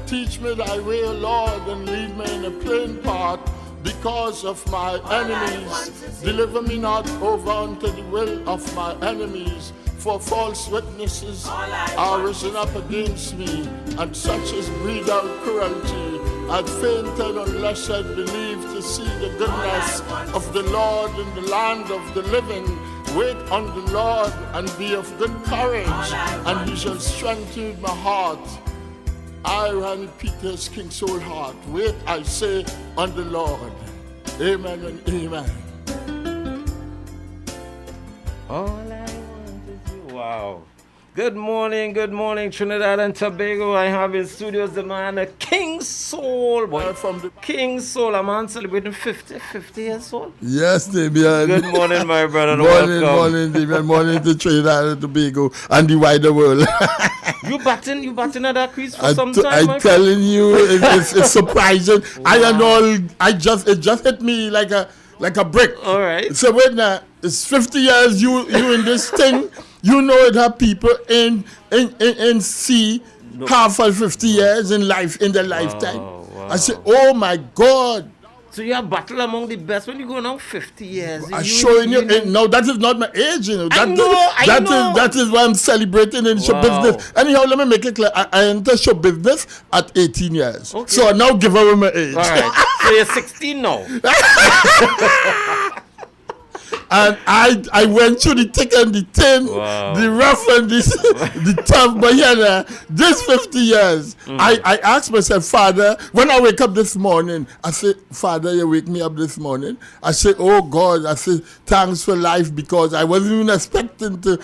Teach me thy way, O Lord, and lead me in a plain path because of my enemies. Deliver me not over unto the will of my enemies, for false witnesses are risen up against me, and such as breathe out cruelty. I'd fainted unless I'd believe to see the goodness of the Lord in the land of the living. Wait on the Lord and be of good courage, and he shall strengthen my heart. I, Randy Peters, King Soul Heart, wait, I say, on the Lord. Amen and amen. All I want is you. Wow. Good morning, Trinidad and Tobago. I have in studios the man, King Soul. Boy, from the King Soul, a man celebrating 50 years old. Yes, Damian. Good morning, my brother. Morning, Damian. Morning to Trinidad and Tobago and the wider world. You batting at that crease for some time. I'm telling you, it's surprising. Wow. It just hit me like a brick. All right. So wait now, it's 50 years you in this thing. You know it have people in C half of 50 years in their lifetime. Wow. I said, oh my God. So you have battle among the best when you go now 50 years. I'm showing you. No, that is not my age, you know. I know. That is why I'm celebrating in show business. Anyhow, let me make it clear. I entered show business at 18 years. Okay. So I now give away my age. All right. So you're 16 now. And I went through the thick and the thin, the rough and the tough. But this 50 years, I asked myself, Father, when I wake up this morning, I say, Father, you wake me up this morning. I say, oh God, I say, thanks for life, because I wasn't even expecting to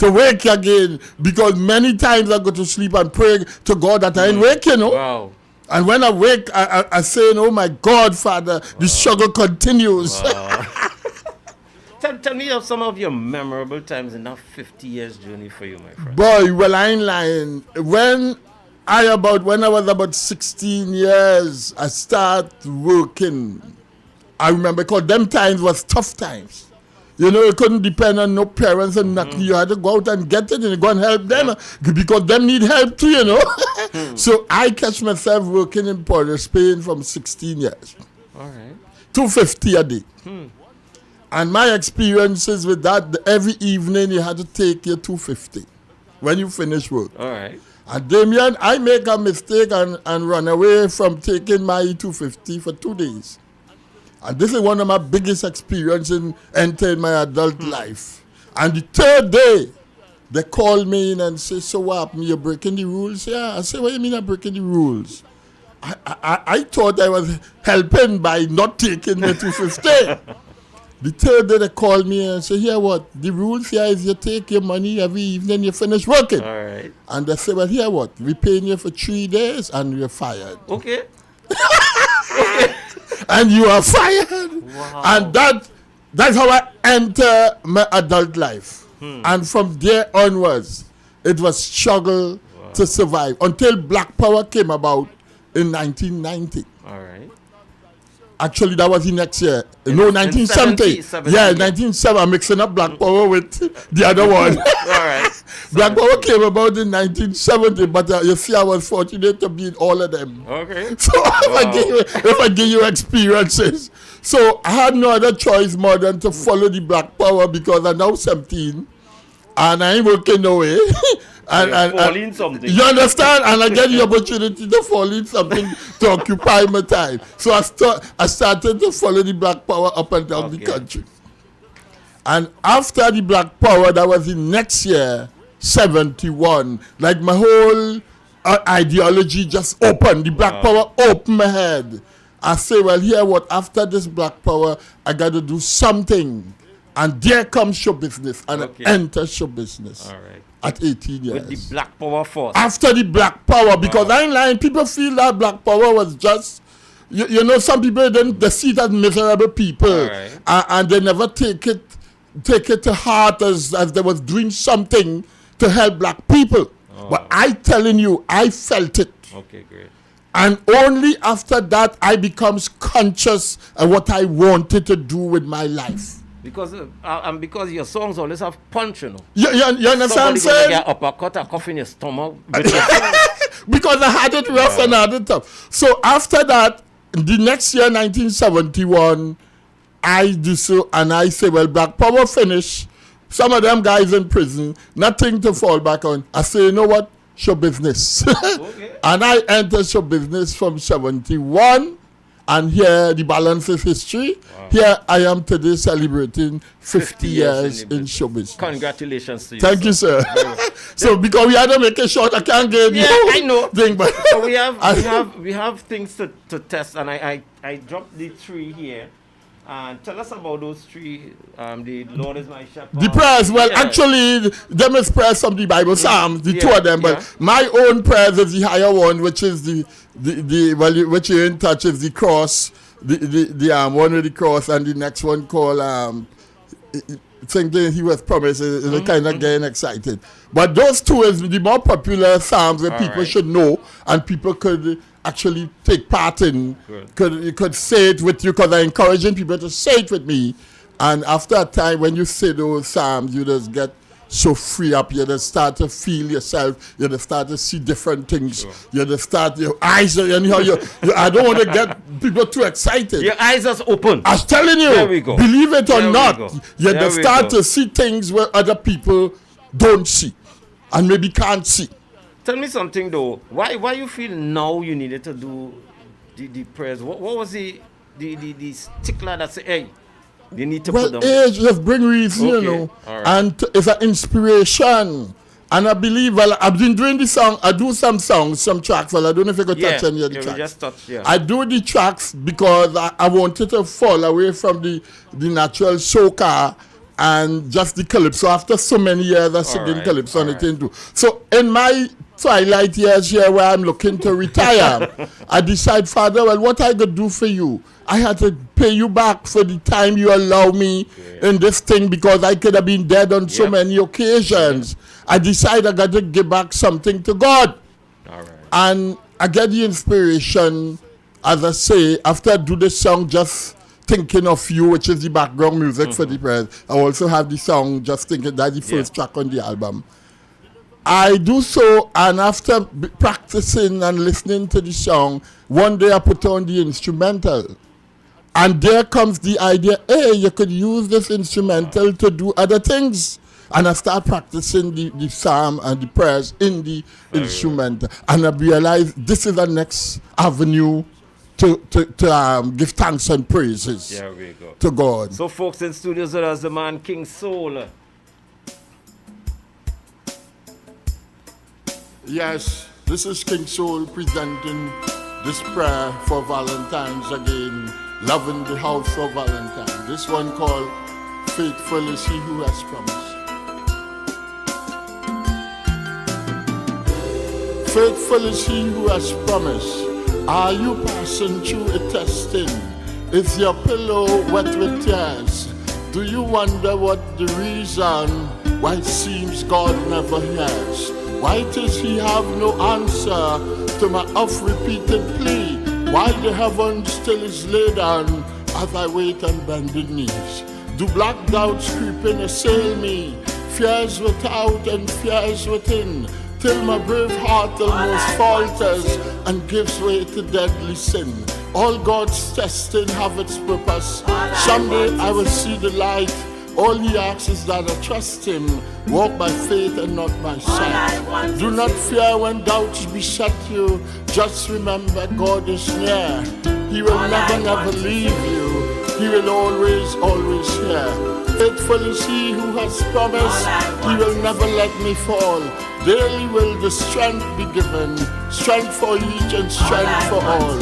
wake again. Because many times I go to sleep and pray to God that I ain't wake, you know. Wow. And when I wake, I say, oh my God, Father, the struggle continues. Wow. Tell me of some of your memorable times in that 50 years journey for you, my friend. Boy, well, I ain't lying. When I was about 16 years, I started working. I remember, because them times was tough times. You know, you couldn't depend on no parents and nothing. You had to go out and get it and go and help them, because them need help too, you know. So I catch myself working in Port of Spain from 16 years. All right. $250 a day. And my experiences with that, every evening you had to take your $250 when you finish work. All right. And Damian, I make a mistake and run away from taking my $250 for 2 days. And this is one of my biggest experiences in entering my adult life. And the third day, they called me in and say, so what happened? You're breaking the rules? Yeah. I said, what do you mean I'm breaking the rules? I thought I was helping by not taking the $250. The third day they called me and said, here what? The rules here is you take your money every evening you finish working. All right. And they said, well, here what? We're paying you for 3 days and you're fired. Okay. And you are fired. Wow. And that's how I enter my adult life. And from there onwards, it was struggle to survive until Black Power came about in 1990. All right. Actually, that was the next year. No, 1970. 70, yeah, 1970. I'm mixing up Black Power with the other one. All right. Black Power came about in 1970, but you see, I was fortunate to be in all of them. Okay. So if I give you experiences. So I had no other choice more than to follow the Black Power, because I'm now 17 and I ain't working no way. And fall in something. You understand? And I get the opportunity to fall in something to occupy my time. So I started to follow the Black Power up and down the country. And after the Black Power, that was the next year, 71. Like my whole ideology just opened. The Black Power opened my head. I say, well, here what? After this Black Power, I got to do something. And there comes show business. And I enter show business. All right. At 18 years. With the Black Power force. After the Black Power, because I ain't lying, people feel that Black Power was just, you know, some people they see it as miserable people, right. And they never take it to heart as they was doing something to help black people. But I telling you, I felt it. Okay, great. And only after that I becomes conscious of what I wanted to do with my life. Because your songs always have punch, you know. You understand? Somebody gonna get uppercut, a cough in your stomach. Because I had it rough and I had it tough. So after that, the next year, 1971, I do so, and I say, well, Black Power finish. Some of them guys in prison, nothing to fall back on. I say, you know what? Show business. Okay. And I enter show business from 71. And here the balance is history. Wow. Here I am today celebrating 50 years in show business. Congratulations to you. Thank you, sir. So because we had to make it short, I can't get I know. Thing, but so we have things to test, and I dropped the 3 here, And tell us about those three. The Lord is my shepherd. The prayers, well, actually, them is prayers from the Bible, Psalms, the two of them. But my own prayers is the higher one, which is which you're in touch is the cross, the one with the cross, and the next one called thinking he was promised is kind of getting excited. But those two is the more popular psalms that people should know and people could actually take part in. Could say it with you, because I'm encouraging people to say it with me. And after a time, when you say those psalms, you just get so free up. You just start to feel yourself. You just start to see different things. You just start, your eyes, anyhow, I don't want to get people too excited. Your eyes are open. I'm telling you, there we go. Believe it or there not, you just start to see things where other people don't see and maybe can't see. Tell me something though. Why you feel now you needed to do the prayers? What was the stickler that say, hey, you need to put them? Age just bring reason, you know. Right. And it's an inspiration. And I believe, well, I've been doing the song. I do some songs, some tracks. Well, I don't know if I could touch any of the tracks. Just touch, I do the tracks because I wanted to fall away from the natural soca and just the calypso. After so many years of singing calypso, and it didn't do. So in my twilight years here where I'm looking to retire, I decide, Father, well, what I could do for you? I had to pay you back for the time you allow me in this thing, because I could have been dead on so many occasions. I decided I got to give back something to God. And I get the inspiration, as I say, after I do this song, Just Thinking of You, which is the background music for the prayers. I also have the song Just Thinking, that's the first track on the album. I do so, and after practicing and listening to the song, one day I put on the instrumental. And there comes the idea, hey, you could use this instrumental to do other things. And I start practicing the psalm and the prayers in the instrumental. And I realize this is the next avenue to give thanks and praises to God. So folks in studios with us, the man King Soul. Yes, this is King Soul presenting this prayer for Valentine's again, loving the house of Valentine. This one called Faithful is He Who Has Promised. Faithful is He who has promised. Are you passing through a testing? Is your pillow wet with tears? Do you wonder what the reason why it seems God never hears? Why does He have no answer to my oft-repeated plea? Why the heaven still is laid on as I wait on bended knees? Do black doubts creep in, assail me? Fears without and fears within, till my brave heart almost falters and gives way to deadly sin. All God's testing have its purpose. Someday I will see the light. All He asks is that I trust Him, walk by faith and not by sight. Do not fear when doubts beset you. Just remember God is near. He will never leave you. He will always hear. Faithful is He who has promised. He will never let me fall. Daily will the strength be given, strength for each and strength for all.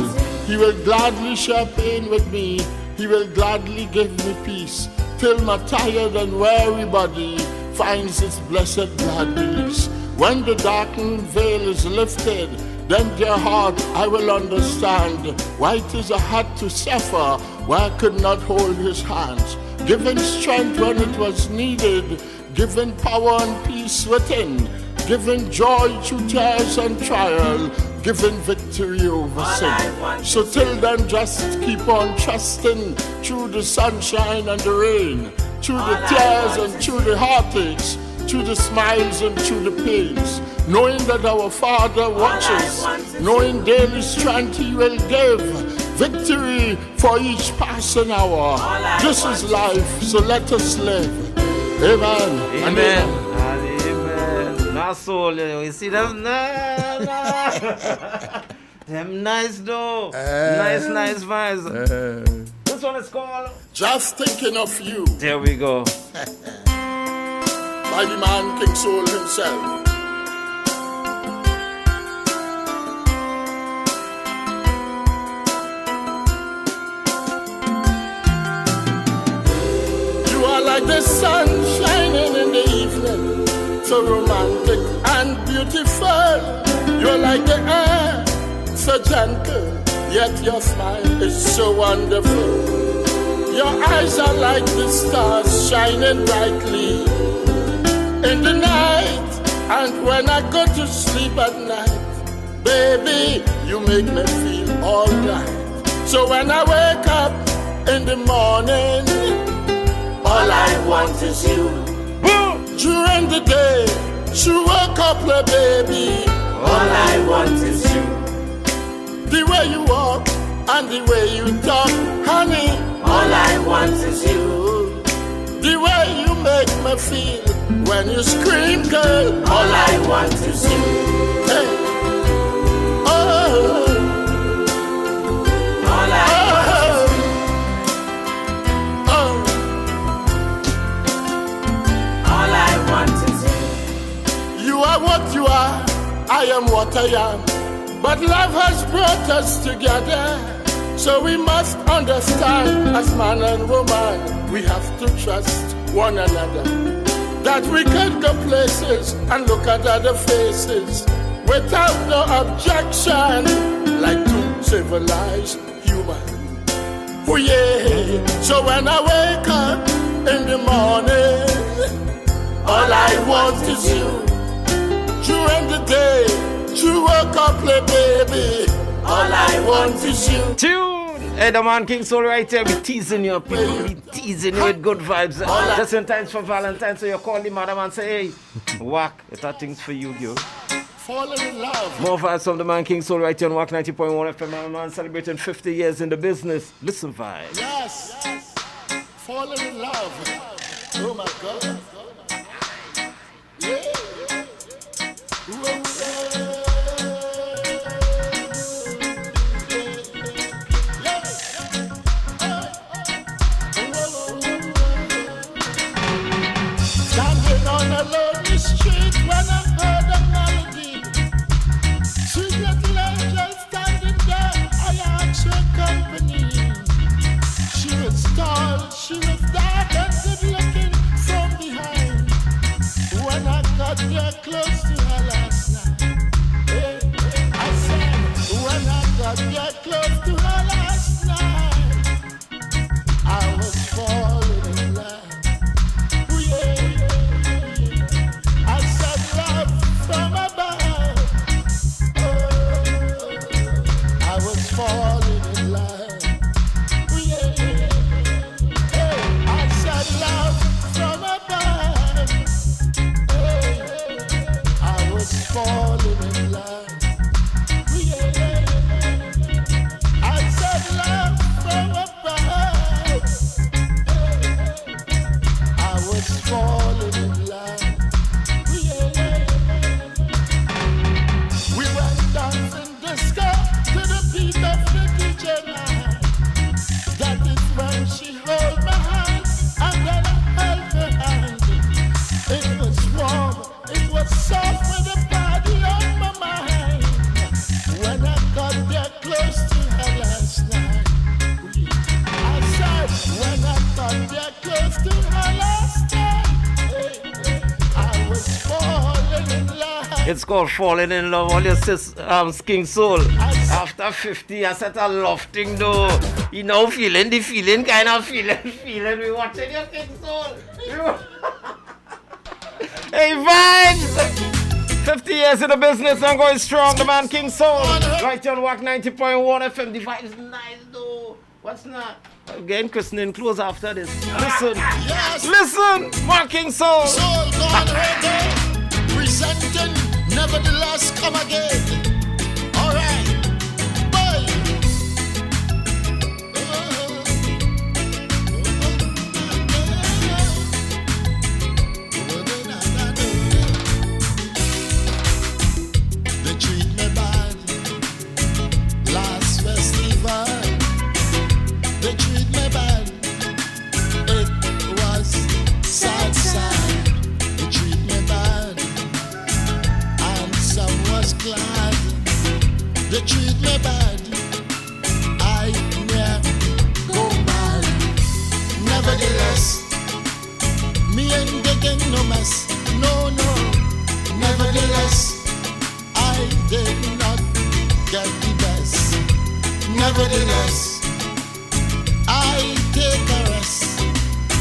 He will gladly share pain with me. He will gladly give me peace, till my tired and weary body finds its blessed glad release. When the darkened veil is lifted, then, dear heart, I will understand why it is I had to suffer, why I could not hold His hands. Giving strength when it was needed, giving power and peace within, giving joy through tears and trial, giving victory over sin. So till then, just keep on trusting through the sunshine and the rain, through the tears and through the heartaches, through the smiles and through the pains, knowing that our Father watches, knowing daily strength He will give, victory for each passing hour. This is life, so let us live. Amen. Amen. Amen. Now, soul, you see them nice, them nice though, nice vibes. This one is called Just Thinking of You. There we go. By the man King Soul himself. like the sun shining in the evening, so romantic and beautiful. You're like the air, so gentle, yet your smile is so wonderful. Your eyes are like the stars shining brightly in the night, and when I go to sleep at night, baby, you make me feel alright. So when I wake up in the morning, all I want is you. During the day, you wake up, baby, all I want is you. The way you walk and the way you talk, honey, all I want is you. The way you make me feel when you scream, girl, all I want is you. Hey. Oh. All I want is you. Oh. All I want is you. You are what you are, I am what I am. But love has brought us together, so we must understand, as man and woman, we have to trust one another. That we can go places and look at other faces without no objection, like two civilized humans. Oh yeah. So when I wake up in the morning, all I want is you. During the day, you woke up, baby, all I want is you. Tune! Hey, the man King Soul right here, we teasing you, people. We teasing you with good vibes. Just in time for Valentine's, so you call the madam and say, hey, WACK, it's a things for you, girl. Falling in love. More vibes from the man King Soul right here on WACK 90.1 FM. My man celebrating 50 years in the business. Listen, vibes. Yes. Falling in love. Oh my God. Yeah. Standing on a lonely street when I heard a melody. Sweet little angel standing there, I asked her company. She was tall, she was dark and good looking from behind. When I got there close to her last night, I said, when I got there close to her last night, I was falling in love. I said love from above. I was falling in love. I said love from above. I was falling in love. I said love from above. I was falling in love. We went dancing disco to the beat of the DJ line. That is when she held my hand and then I held her hand. It was warm, it was soft with a body on my mind. When I got there close to her last night, I said, when I got there close to her last night, I was falling in love. It's called Falling in Love. All your King Soul. After 50, I said a love thing though. You know, feeling the feeling, kind of feeling. We watching your King Soul. Hey, vibes! 50 years in the business, I'm going strong. The man King Soul. Right here on WACK 90.1 FM. The vibe is nice though. What's not? Again, christening close after this. Listen. Yes. Listen. Man King Soul. Soul gone reggae. Presenting, nevertheless, come again. Alright. Bye. They treat me bad. Last festival, they treat me bad. It was sad, sad. They treat me bad. And some was glad. They treat me bad. I never go bad. Nevertheless,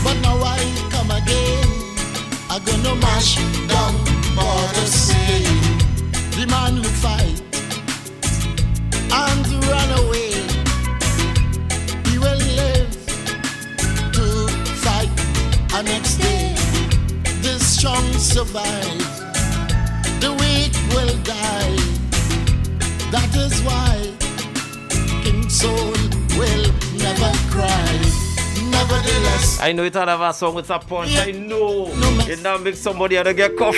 but now I come again. I'm gonna mash down border Spain. The man who fight and run away, he will live to fight the next day. The strong survive, the weak will die. That is why King Soul will never cry. Nevertheless, I know it had a song with a punch. I know it now makes somebody other get cough.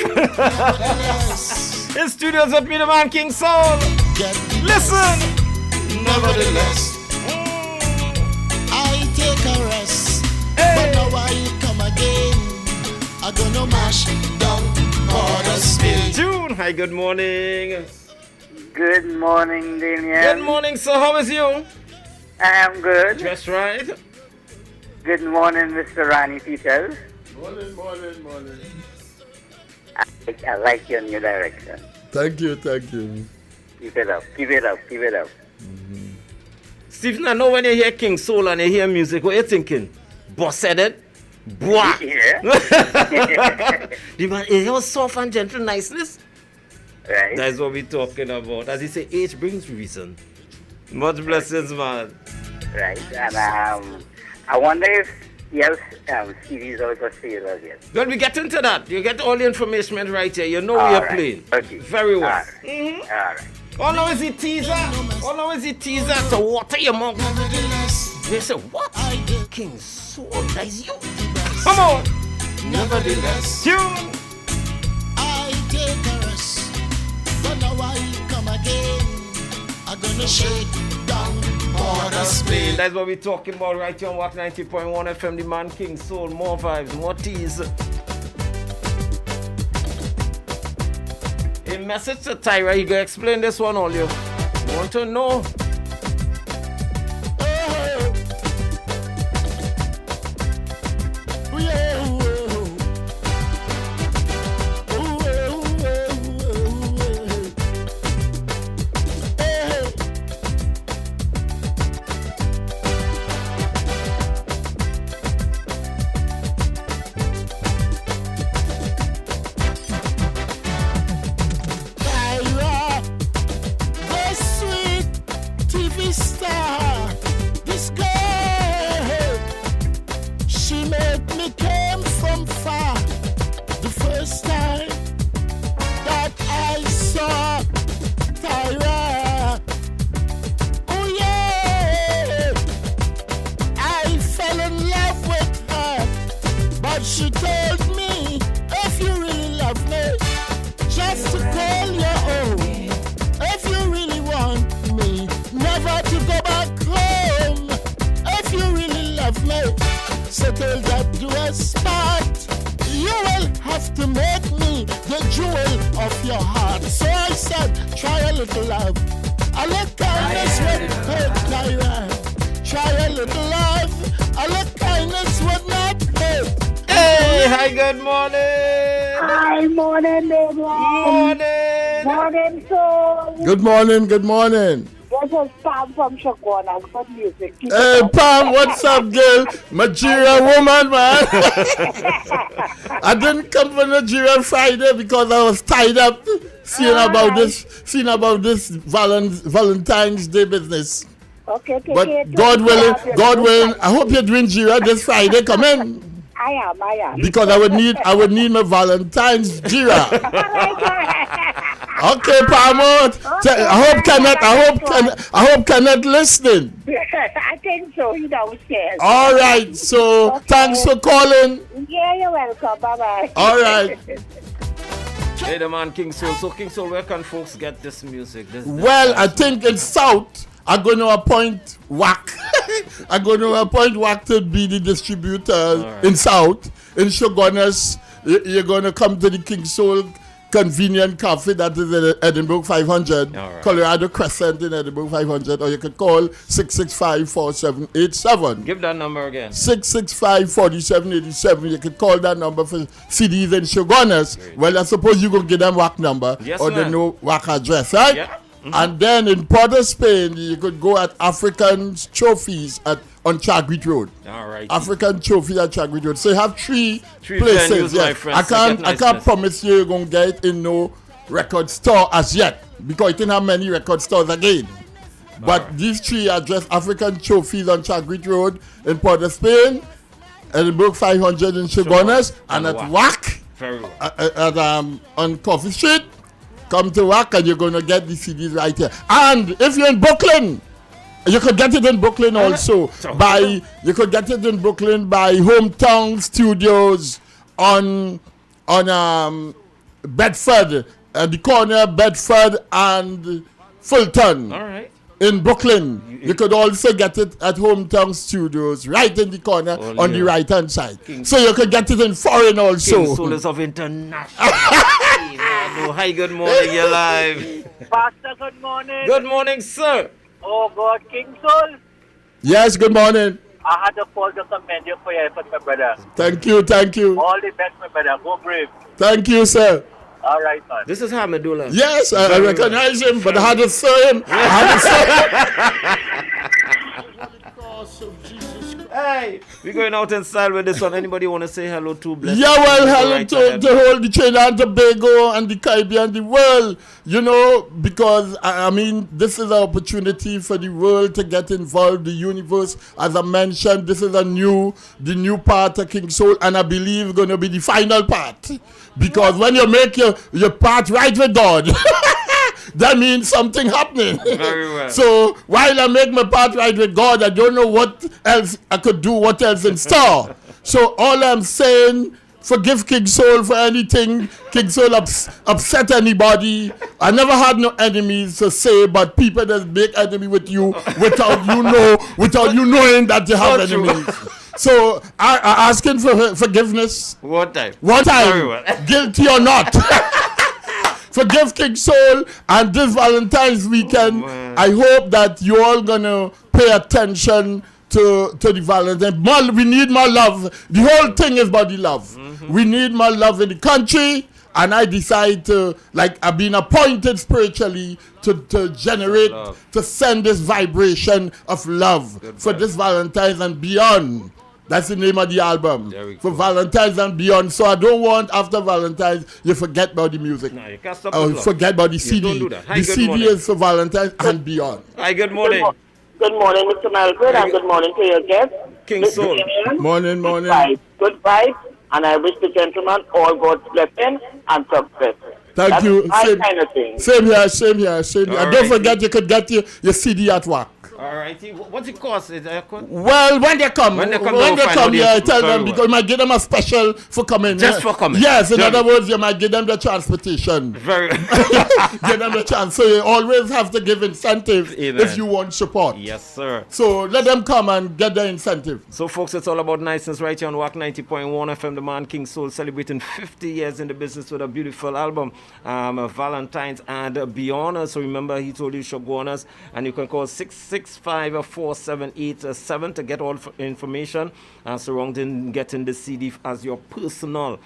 In studios with me, the man King Soul. Listen. Nevertheless, I take a rest, but now I come again. I'm gonna mash down border Spain. June, hi, good morning. Good morning, Damien. Good morning, sir. How is you? I am good. Just right. Good morning, Mr. Ronnie Peters. Morning. I like your new direction. Thank you. Keep it up. Mm-hmm. Stephen, I know when you hear King Soul and you hear music, what you thinking? Boss-headed? Boah! Yeah. The man is your soft and gentle niceness. Right. That's what we're talking about. As you say, age brings reason. Much blessings, man. Right. And I wonder if you have CDs out for sale again. Well, we get into that. You get all the information right here. You know we are playing. Okay. Very well. All right. Mm-hmm. All right. All now is the teaser. To water your mouth. They say, what? King Soul, that is you. Come on. Nevertheless, Tune. I take a rest, but now I come again. I'm gonna shake down border Spain. That's what we're talking about right here on WACK 90.1 FM. The man King Soul, more vibes, more teas. A message to Tyra, you gonna explain this one all you want to know. Good morning. This is Pam from Shagwana. Good music. Hey, Pam, what's up, girl? Nigeria woman, man. I didn't come for Nigeria Friday because I was tied up seeing about this Valentine's Day business. Okay, but God willing, I hope you're doing Jira this Friday. Come in. I am. Because I would need my Valentine's Jira. Okay, Pamo. I hope Kenneth listening. I think so. He downstairs. All right. So thanks for calling. Yeah, you're welcome. Bye. All right. Hey, the man King Soul. So King Soul, where can folks get this music? Well, I think in South, I'm going to appoint WACK. I'm going to appoint WACK to be the distributor in South. In Shogunas, you're going to come to the King Soul convenient cafe that is in Edinburgh 500, Colorado Crescent in Edinburgh 500, or you could call 665-4787. Give that number again. 665-4787. You could call that number for CDs and Shogunas. Well, I suppose you're going to give them WACK number or they know WACK address, right? Yeah. Mm-hmm. And then in Port of Spain, you could go at African Trophies on on Chagrit Road. All right. African Trophy at Chagrit Road. So you have three places. places. Yes. I can't promise you you're going to get it in no record store as yet, because it didn't have many record stores again. But these three are just African Trophies on Chagrit Road in Port of Spain, Edinburgh 500 in Chagonas, and at WACK on Coffee Street. Come to WACK and you're going to get the CDs right here. And if you're in Brooklyn, you could get it in Brooklyn also. You could get it in Brooklyn by Hometown Studios on Bedford, the corner Bedford and Fulton. All right. In Brooklyn. You could also get it at Hometown Studios, right in the corner on the right hand side. So you could get it in foreign also. King Soul is of international. Hi, good morning, you're live. Pastor, good morning. Good morning, sir. Oh God, King Soul. Yes, good morning. I had to call to commend you for your effort, my brother. Thank you. All the best, my brother. Go brave. Thank you, sir. All right, man. This is Hamidullah. Yes, I recognize him, but I had to say him. Hey, we're going out in style with this one. Anybody want to say hello to? Yeah, well, hello to the whole the Trinidad and Tobago and the Caribbean, the world, you know, because, I mean, this is an opportunity for the world to get involved, the universe. As I mentioned, this is the new part of King Soul, and I believe going to be the final part. Because when you make your part right with God, that means something happening. Very well. So while I make my part right with God, I don't know what else I could do, what else in store. So all I'm saying, forgive King Soul for anything King Soul upset anybody. I never had no enemies to say, but people that make enemy with you without you knowing that you have enemies. So I asking for forgiveness. One time. Guilty or not. Forgive King Soul, and this Valentine's weekend, I hope that you all gonna pay attention to the Valentine. We need more love. The whole thing is about the love. We need more love in the country, and I decide to, I've been appointed spiritually to generate, to send this vibration of love for this Valentine's and beyond. That's the name of the album. For Valentine's and beyond. So I don't want after Valentine's you forget about the music. No, you can't stop forget about the CD. Don't do that. Hi, the CD morning. is for Valentine's and beyond. Hi, good morning. Good morning, Mr. Malcolm, and good morning to your guest. King Soul. Morning. Good vibes, and I wish the gentleman all God's blessing and success. Thank you. Kind of thing. Same here. And don't forget you could get your CD at WACK. All right. What's it cost? Well, when they come, I tell them, because you might give them a special for coming. Just for coming. Yes, in other words, you might give them the transportation. Very. Give them the chance. So you always have to give incentive if you want support. Yes, sir. So let them come and get the incentive. So, folks, it's all about niceness right here on WACK 90.1 FM. The man King Soul celebrating 50 years in the business with a beautiful album, Valentine's and Beyond. So remember, he told you should go on us, and you can call 665-4787 to get all information surrounding getting the CD as your personal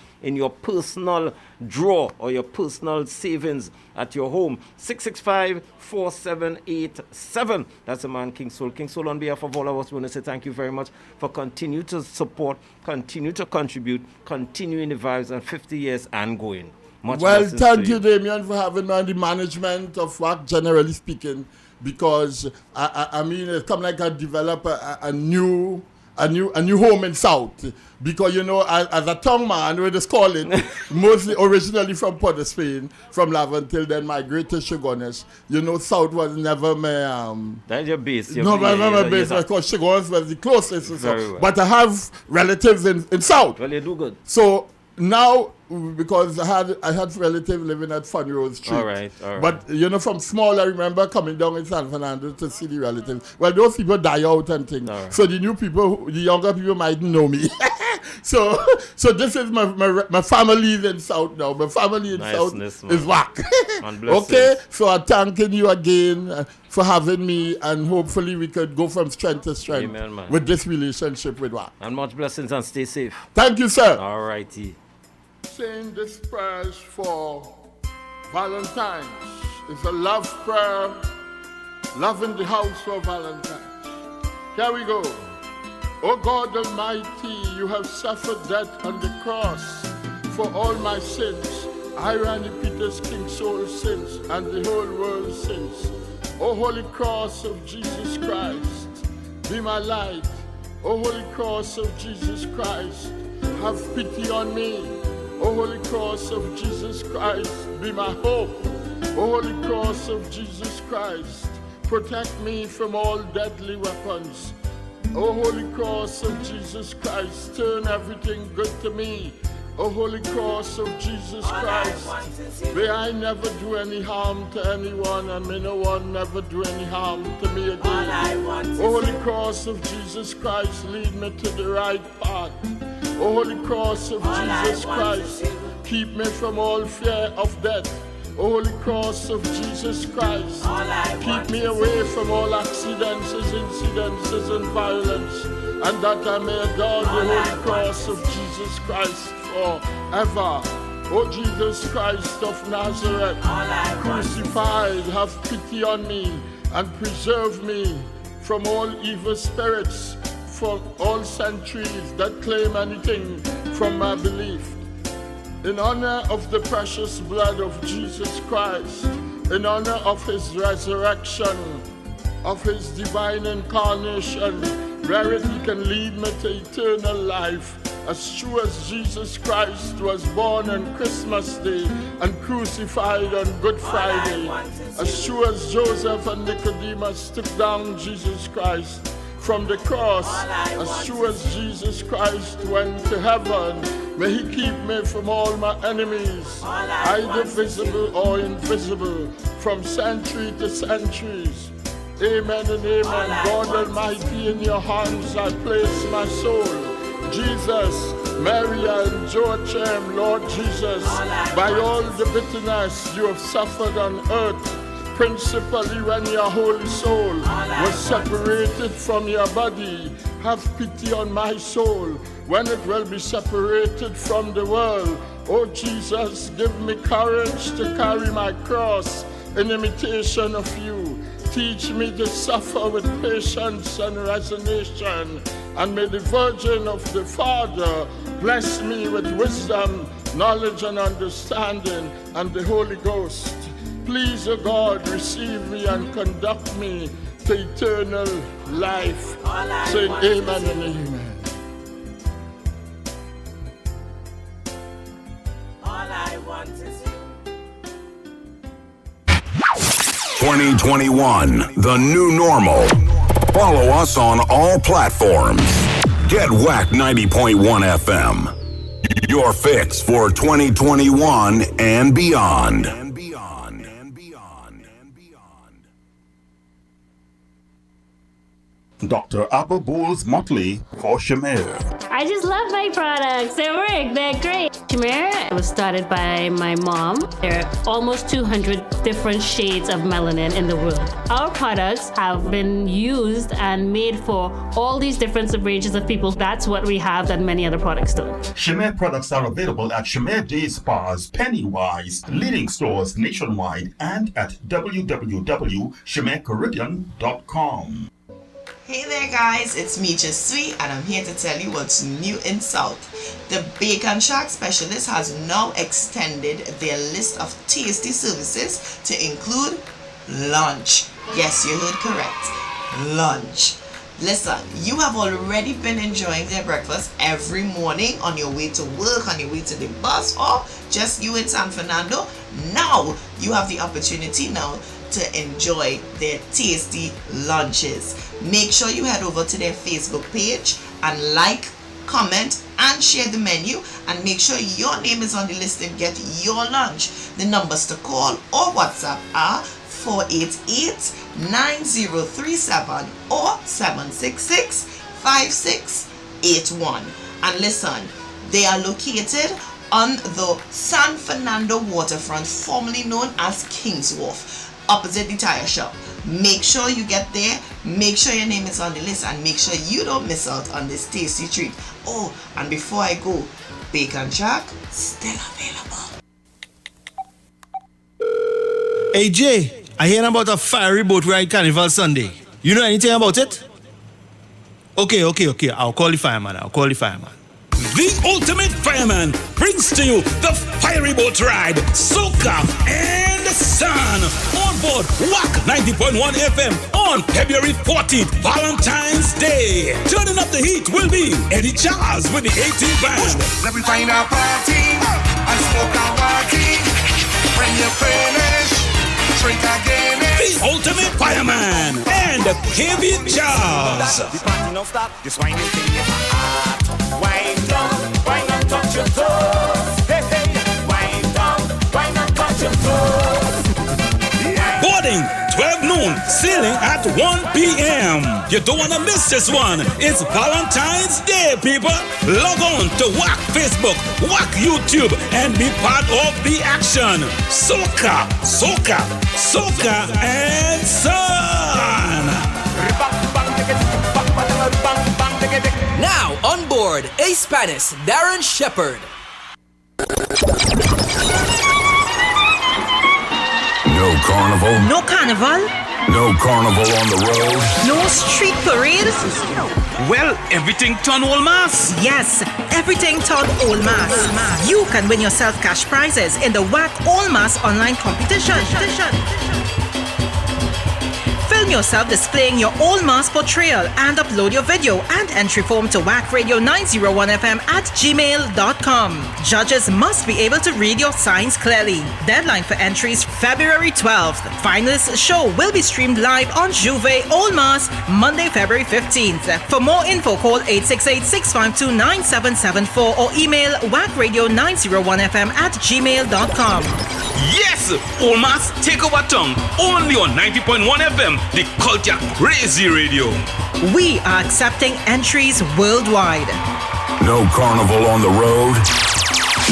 draw or your personal savings at your home. 665-4787. That's the man King Soul. King Soul, on behalf of all of us, we want to say thank you very much for continue to support, continue to contribute, continuing the vibes, and 50 years and going. Well, thank you, Damien, for having me on the management of WACK, generally speaking, because I mean, it's come like I develop a new home in South, because you know, as a tongue man, we just call it, mostly originally from Port of Spain, from Laventille, then migrated to Chagonas. You know, South was never my that's your base. No, never my base, because Chagonas was the closest. Well. But I have relatives in South. Well, you do good. So now, because I had relatives living at Funny Road Street. All right. But, you know, from small, I remember coming down in San Fernando to see the relatives. Well, those people die out and things. Right. So the younger people mightn't know me. So this is my family in South now. My family in South is WACK. Okay? So I'm thanking you again for having me, and hopefully we could go from strength to strength. Amen, man. With this relationship with WACK. And much blessings, and stay safe. Thank you, sir. All righty. Saying this prayer for Valentine's. It's a love prayer, love in the house for Valentine's. Here we go. O God Almighty, you have suffered death on the cross for all my sins, Irony Peter's King Soul's sins, and the whole world's sins. O Holy Cross of Jesus Christ, be my light. O Holy Cross of Jesus Christ, have pity on me. O Holy Cross of Jesus Christ, be my hope. O Holy Cross of Jesus Christ, protect me from all deadly weapons. O Holy Cross of Jesus Christ, turn everything good to me. O Holy Cross of Jesus Christ, may I never do any harm to anyone, and may no one never do any harm to me again. O Holy Cross of Jesus Christ, lead me to the right path. O Holy Cross of Jesus Christ, keep me from all fear of death. O Holy Cross of Jesus Christ, keep me away from all accidents, incidences, and violence, and that I may adore the Holy Cross of Jesus Christ forever. O Jesus Christ of Nazareth, crucified, have pity on me and preserve me from all evil spirits, from all centuries that claim anything from my belief. In honor of the precious blood of Jesus Christ, in honor of his resurrection, of his divine incarnation, wherein he can lead me to eternal life, as true as Jesus Christ was born on Christmas Day and crucified on Good Friday, as true as Joseph and Nicodemus took down Jesus Christ from the cross, as true as Jesus Christ went to heaven, may he keep me from all my enemies, either visible or invisible, from century to centuries. Amen and amen. God Almighty, in your hands I place my soul. Jesus, Mary and Joachim, Lord Jesus, by all the bitterness you have suffered on earth, principally when your holy soul was separated from your body, have pity on my soul when it will be separated from the world. Oh Jesus, give me courage to carry my cross in imitation of you. Teach me to suffer with patience and resignation, and may the Virgin of the Father bless me with wisdom, knowledge, and understanding, and the Holy Ghost. Please, O God, receive me and conduct me to eternal life. Saying amen and amen. All I want is you. 2021, the new normal. Follow us on all platforms. Get WACK 90.1 FM. Your fix for 2021 and beyond. Dr. Abelboul's Motley for Shamir. I just love my products. They work. They're great. Shamir was started by my mom. There are almost 200 different shades of melanin in the world. Our products have been used and made for all these different ranges of people. That's what we have that many other products don't. Shamir products are available at Shamir Day Spas, Pennywise, leading stores nationwide, and at www.shamircaribbean.com. Hey there guys, it's me Sweet, and I'm here to tell you what's new in South. The Bacon Shack specialist has now extended their list of tasty services to include lunch. Yes, you heard correct. Lunch. Listen, you have already been enjoying their breakfast every morning on your way to work, on your way to the bus, or just you in San Fernando. Now you have the opportunity now to enjoy their tasty lunches. Make sure you head over to their Facebook page and like, comment, and share the menu, and make sure your name is on the list and get your lunch. The numbers to call or WhatsApp are 488-9037 or 766-5681. And listen, they are located on the San Fernando waterfront, formerly known as King's Wharf, opposite the tire shop. Make sure you get there, make sure your name is on the list, and make sure you don't miss out on this tasty treat. Oh, and before I go, Bacon Shack still available. Hey Jay, I hear about a fiery boat ride Carnival Sunday. You know anything about it? Okay. I'll call the fireman. The ultimate fireman brings to you the fiery boat ride, soca, and sun on board WACK 90.1 FM on February 14th, Valentine's Day. Turning up the heat will be Eddie Charles with the 18 band. Let me find a party and smoke a party. When you finish, drink again. The ultimate fireman and Kevin Charles. The party no stop. This whining thing is hot. Wind down, wine and touch your toes. Hey, wind down, wine and touch your toes. Yeah. Boarding 12 noon, sailing at 1 p.m. You don't want to miss this one. It's Valentine's Day, people. Log on to WACK Facebook, WACK YouTube, and be part of the action. Soca, and sun. Now on board, Spanish Darren Shepherd. No carnival? No carnival? No carnival on the road? No street parade? Well, everything turn all mass. Yes, everything turn all mass. You can win yourself cash prizes in the WACK All Mass online competition. Film yourself displaying your All Mass portrayal and upload your video and entry form to wackradio901fm at gmail.com. Judges must be able to read your signs clearly. Deadline for entries February 12th. Finalist show will be streamed live on Juve All Mass Monday, February 15th. For more info, call 868-652-9774 or email wackradio901fm at gmail.com. Yes, All Mass take over tongue only on 90.1 FM, the culture crazy radio. We are accepting entries worldwide. No carnival on the road?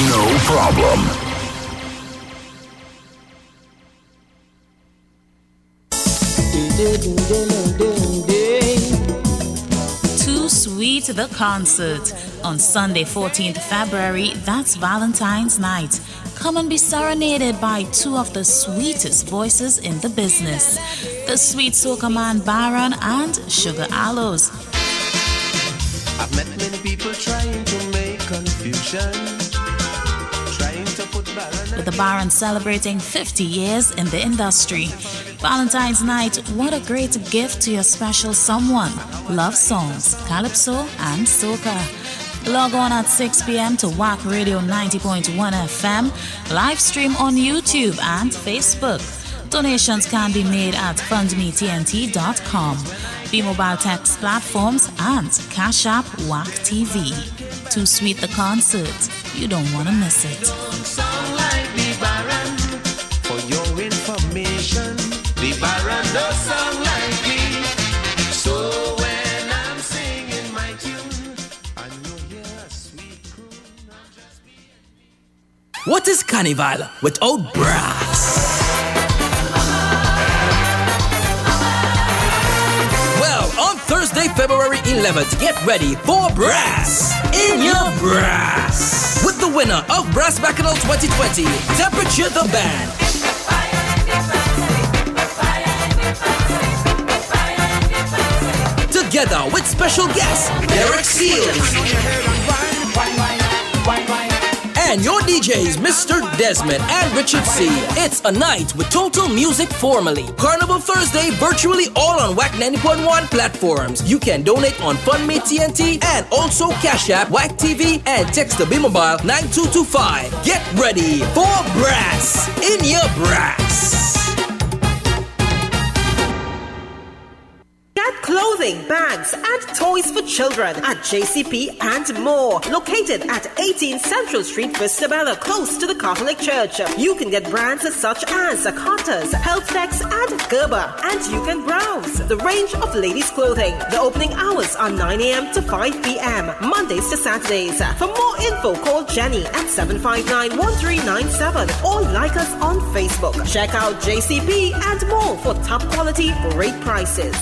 No problem. Too Sweet the concert on Sunday 14th February. That's Valentine's night. Come and be serenaded by two of the sweetest voices in the business, the sweet soca man Baron and Sugar Aloes. I've met many people trying to make confusion, trying to put balance. With the Baron celebrating 50 years in the industry. Valentine's night, what a great gift to your special someone. Love songs, calypso and soca. Log on at 6 p.m. to WACK Radio 90.1 FM, live stream on YouTube and Facebook. Donations can be made at fundmetnt.com, B-Mobile text platforms, and Cash App WACK TV. Too Sweet the concert. You don't want to miss it. Sound like the Baron. For your information, the Baron does sound like me. So when I'm singing my tune, and you hear a sweet croon, I'll just be... What is Carnival without brass? Well, on Thursday, February 11th, get ready for brass in your brass. With the winner of Brass Bacchanal 2020, Temperature the Band. Together with special guest Derek Seals and your DJs Mr. Desmond and Richard C. It's a night with total music formally. Carnival Thursday virtually all on WACK 90.1 platforms. You can donate on FundMe TNT and also Cash App WACK TV and text the B-Mobile 9225. Get ready for brass in your brass. Get clothing, bags, and toys for children at JCP and more. Located at 18 Central Street, Vista Bella, close to the Catholic Church. You can get brands such as Carter's, Healthdex, and Gerber. And you can browse the range of ladies' clothing. The opening hours are 9 a.m. to 5 p.m. Mondays to Saturdays. For more info, call Jenny at 759-1397 or like us on Facebook. Check out JCP and more for top quality, great prices.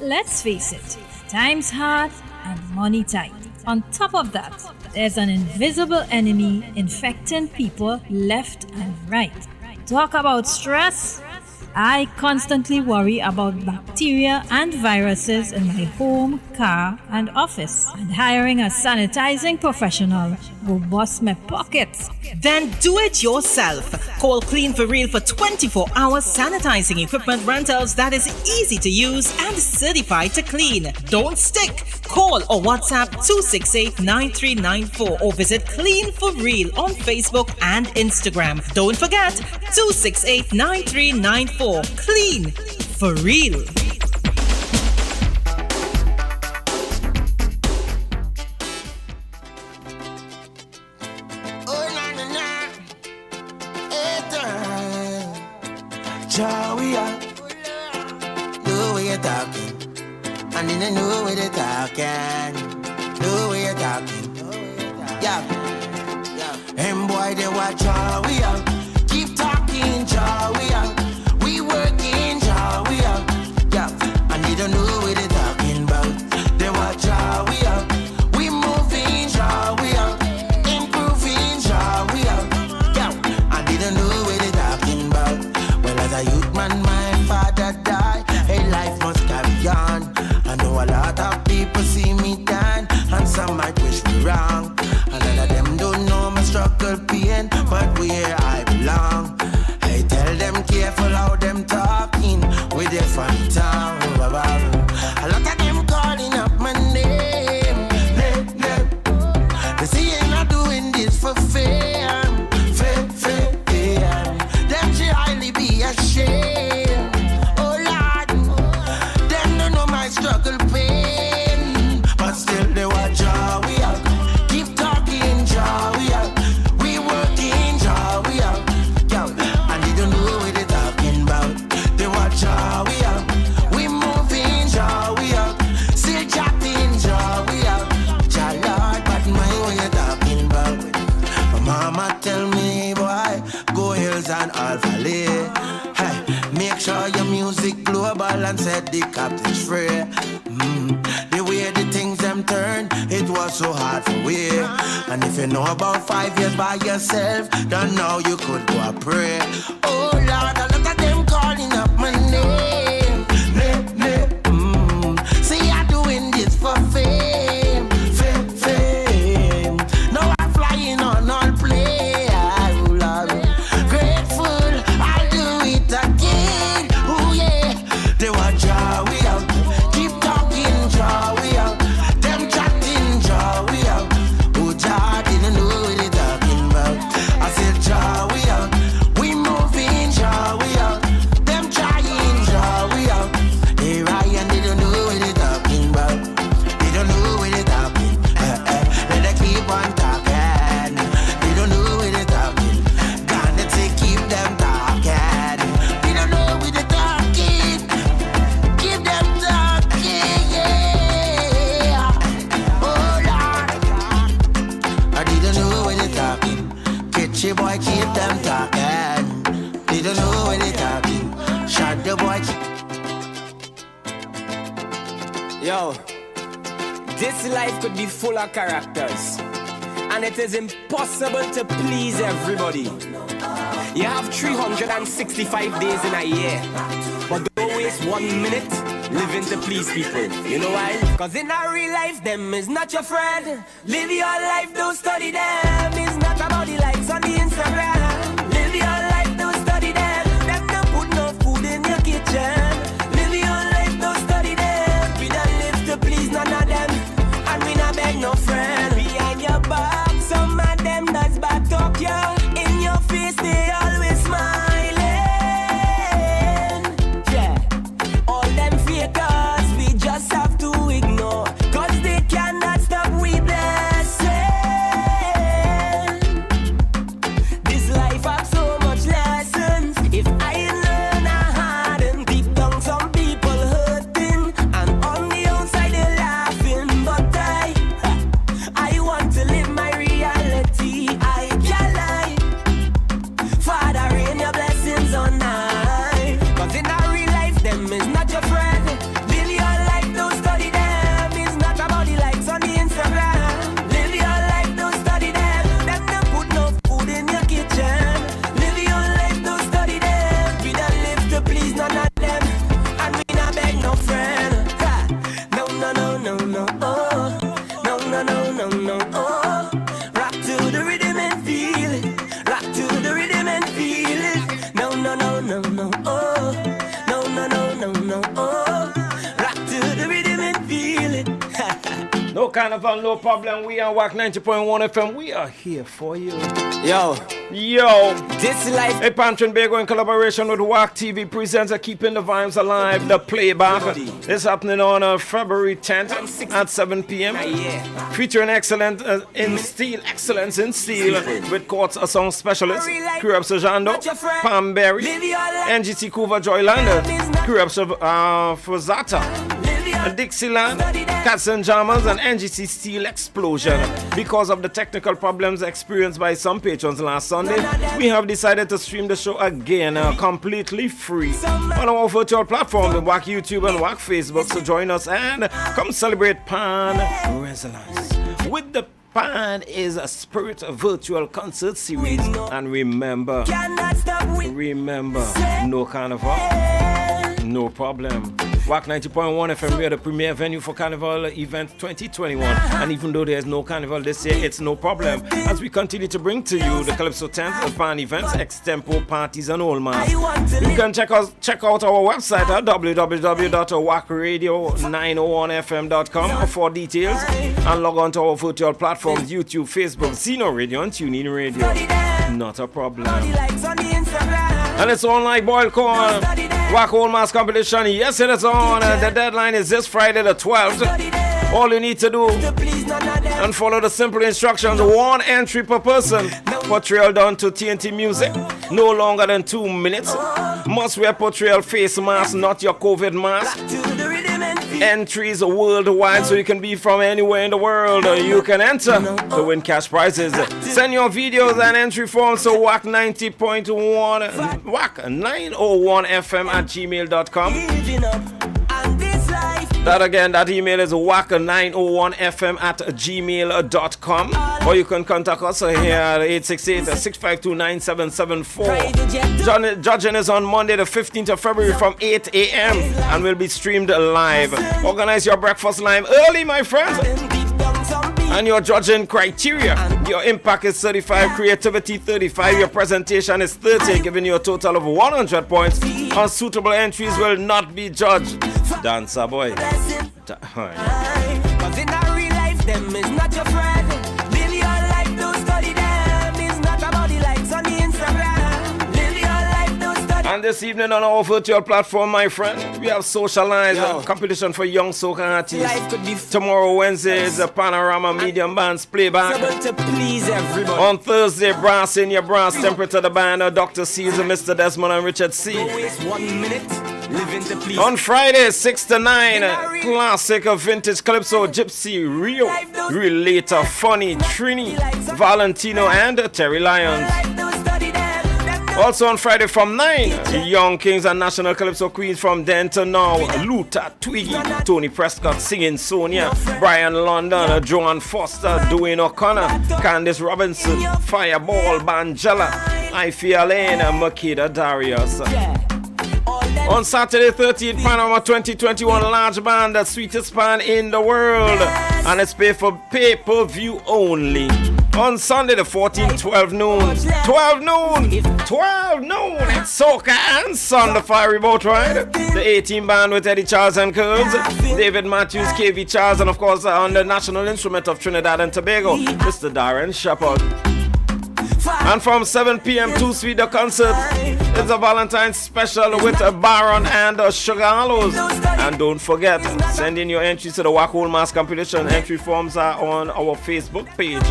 Let's face it, time's hard and money tight. On top of that, there's an invisible enemy infecting people left and right. Talk about stress. I constantly worry about bacteria and viruses in my home, car, and office. And hiring a sanitizing professional will bust my pockets. Then do it yourself. Call Clean for Real for 24-hour sanitizing equipment rentals that is easy to use and certified to clean. Don't stick. Call or WhatsApp 268-9394 or visit Clean for Real on Facebook and Instagram. Don't forget 268-9394. Clean for Real. Joey, know where you're talking, and then I know where they're talking. Know where you're talking, yeah. And boy, they watch Joey, keep talking, Joey, we working, Joey, yeah. And they don't know where they're talking about. They watch Joey, we moving, Joey, improving, Joey, yeah. And they don't know where they're talking about. Well, as a youth man, my father died. Hey, life must carry on. I know a lot of people see me down, and some might wish me wrong. A lot of them don't know my struggle pain, but where I belong. Hey, tell them careful how them talking with their funny tongue. A lot of them calling up my name. They say I'm not doing this for fame. Them should highly be ashamed. Oh Lord, them don't know my struggle pain, but still they watch how we are. Keep talking, Joey, we working, Joey, and they don't know what they're talking about. They watch how we are, we moving, Joey, still chatting, Joey, Lord, but mind what you're talking about. My mama tell me, boy, go hills and all valley. Hey, make sure your music global and set the captains free. The way the things them turn, it was so hard for we. And if you know about 5 years by yourself, don't know you could go and pray. Oh Lord, a lot of them calling up my name. See, I'm doing this for fame. Now I'm flying on all play. Grateful, I'll do it again. Oh yeah, they watch how we out. Keep talking, Joey out. Them chatting, Joey out. Oh, Jah didn't know what they talking about. I said, Joey out. We moving, Joey out. Them trying, Joey out. Hey, Ryan, they don't know what they talking about. They don't know what they talking. Let them keep on talking. They don't know what they talking. Gonna take keep them talking. They don't know what they talking. Keep them talking, yeah. Oh Lord, I didn't know what they talking. Catchy boy, keep them talking. They don't know what they talking. Shut the boy. Yo, this life could be full of characters, and it is impossible to please everybody. You have 365 days in a year, but don't waste 1 minute living to please people. You know why? Cause in our real life, them is not your friend. Live your life, don't study them. It's not about the likes on the Instagram. Live your life, don't study them. Them don't put no food in your kitchen. Live your life, don't study them. We don't live to please none of them, and we not beg no friend. Behind your back, some of them does bad talk you. In your face, they always smiling. Yeah, all them fakers, we just have to ignore. Cause they cannot stop we blessing. no. Oh, rock to the rhythm and feel it. No carnival, no problem. We are WACK 90.1 FM. We are here for you. Yo. This life. Hey, Pan Trinbago in collaboration with WACK TV presents Keeping the Vibes Alive, the playback. It's happening on February 10th at 7 p.m. Featuring excellence in steel with courts song specialist Curepe Scherzando, Pamberi, NGC Steel Xplosion, Sforzata, Dixieland, Katzenjammers, and NGC Steel Xplosion. Because of the technical problems experienced by some patrons last Sunday, we have decided to stream the show again completely free on our virtual platform, the WACK YouTube and WACK Facebook. So join us and come celebrate Pan Resonance with the Pan is a Spirit virtual concert series. And remember, no carnival, no problem. WACK 90.1 FM, we are the premier venue for Carnival Event 2021. And even though there's no Carnival this year, it's no problem, as we continue to bring to you the Calypso tent, Pan events, extempo parties, and all mass. You can check out our website at www.wackradio901fm.com for details, and log on to our virtual platforms, YouTube, Facebook, Zeno Radio, and TuneIn Radio. Not a problem. And it's on like boiled corn. WACK All Mass Competition, yes, it is on. The deadline is this Friday the 12th. All you need to do and follow the simple instructions: 1 entry per person. Portrayal done to TNT Music, no longer than 2 minutes. Must wear portrayal face mask, not your COVID mask. Entries worldwide, so you can be from anywhere in the world. You can enter to win cash prizes. Send your videos and entry forms to WACK 90.1 WACK 901fm at gmail.com. That again, that email is WACK901fm at gmail.com. Or you can contact us here at 868-652-9774. Judging is on Monday the 15th of February from 8 a.m. and will be streamed live. Organize your breakfast line early, my friends. And your judging criteria: your impact is 35, creativity 35, your presentation is 30, giving you a total of 100 points. Unsuitable entries will not be judged. Dancer boy. Cause in a real life, them is not your friend. Live your life, don't study them. It's not about the likes on the Instagram. Live your life, don't study. And this evening on our virtual platform, my friend, we have socialized a competition for young soca artists. Tomorrow, Wednesday, is a Panorama Medium Bands playback. To please everybody. On Thursday, Brass in your Brass, Temperature the Band, Dr. Caesar, Mr. Desmond, and Richard C. Waste 1 minute. On Friday, 6 to 9, classic vintage Calypso, Gypsy, Rio, Relator, Funny, Trini, Valentino, and Terry Lyons. Also on Friday from 9, Young Kings and National Calypso Queens from then to now. Luther, Twiggy, Tony Prescott, Singing Sonia, Brian London, Joan Foster, Dwayne O'Connor, Candice Robinson, Fireball, Banjela, Ify Lane, Makeda Darius. On Saturday 13th, Panama 2021 large band, the sweetest band in the world, and it's paid for pay-per-view only. On Sunday the 14th, 12 noon, it's Soca and Sun, the fiery boat ride. The 18 band with Eddie Charles and Curls, David Matthews, KV Charles, and of course on the national instrument of Trinidad and Tobago, Mr. Darren Shepherd. And from 7 p.m. to Sweet the concert, it's a Valentine's special with Baron and Sugar Hollows. And don't forget, send in your entries to the WACK All Mass Competition. Entry forms are on our Facebook page.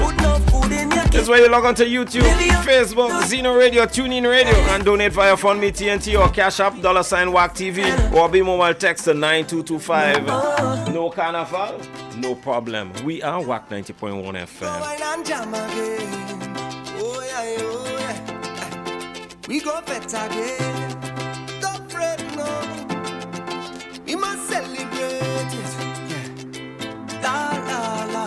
This is where you log on to YouTube, Facebook, Zeno Radio, TuneIn Radio, and donate via FundMe TNT or Cash App, $WACK TV, or be mobile text to 9225. No carnival, no problem. We are WACK 90.1 FM. We go better again. Don't fret, no. We must celebrate it. Yeah. La la la.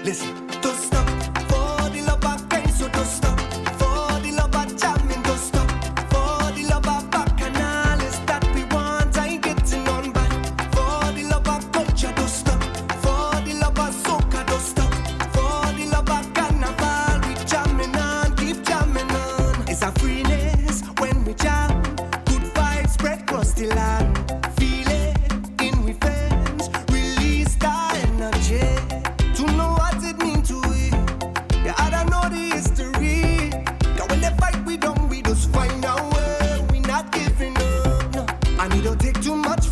Listen. Don't stop for the love of grace, so don't stop for the love of jamming. Don't stop for the love of bacchanals that we want. I ain't getting on back for the love of culture. Don't stop for the love of soca. Don't stop for the love of carnival. We jamming on, keep jamming on. It's a freeness when we jam.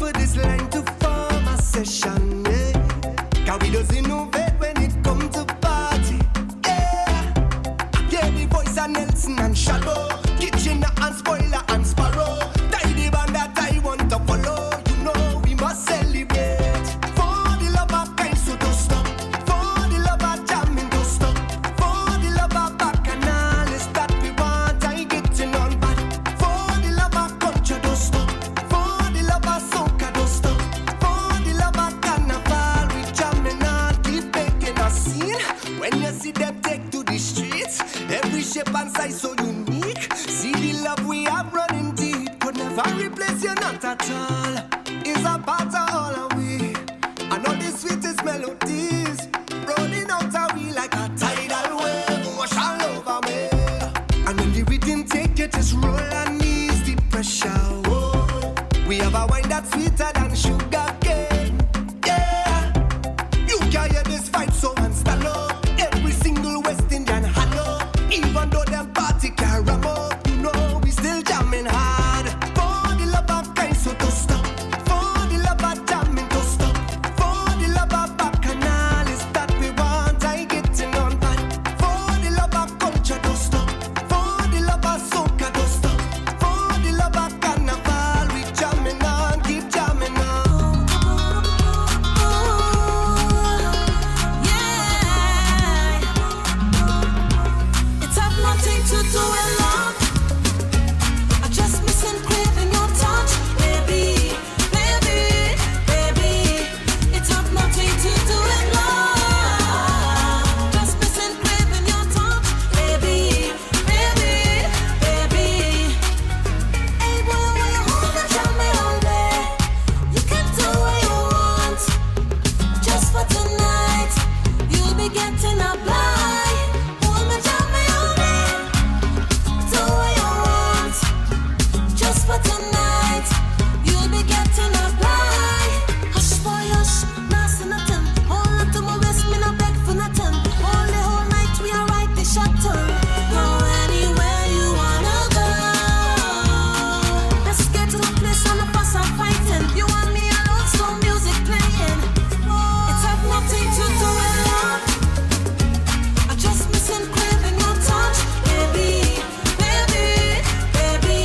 over this line to form a session, yeah. Cause we just innovate when it comes to party, yeah. Yeah, the voice of Nelson and Shadow, Kitchener and Spoiler and Sparrow. Tidy band that I want to follow, you know we must celebrate. For the love of kind, so don't stop. For the love of jamming, don't stop. For the love of bacchanal, that we want, I getting on bad. For the love of culture, don't stop. For the love of soca, don't stop. For the love of carnival, we jamming on, keep making a scene. When you see them take to the streets, every shape and size so unique. See the love we have running deep, could never replace you, not at all. Is a part of all of we. I know the sweetest melodies, rolling out of we like a tidal wave, wash all over me. And when the rhythm take you, just roll and ease the pressure. Oh, we have a wine that's sweeter than sugar cane. Yeah, you can hear this fight so stand up. Every single West Indian hollow. Even though them party can't ram up, you know we still jamming hard. For the love of kind, so don't stop. For the love of jamming, don't stop. For the love of bacchanal, is that we want, I getting on bad. For the love of culture, don't stop. For the love of soca, don't stop. For the love of carnival, we jamming on, keep jamming on. It's have nothing to do with love. I just miss and craving your touch, baby, baby, baby. It have nothing to do with love. Just miss and craving your touch, baby, baby, baby. Hey boy, when you hold me, jam me all day. You can do what you want. Just for tonight, you'll be getting a blind. Hold me, jam me all day. Do what you want. Just for tonight, you'll be getting a blind. Hush boy, hush, nah say nothing. Hold on to my waist, me no beg for nothing. All the whole night we are right the shuttle. Go anywhere you wanna go. Let's get to the place on the bus I'm fighting. You want me alone, so music playing. It's have nothing to do with love. I just miss and craving your touch, baby, baby, baby.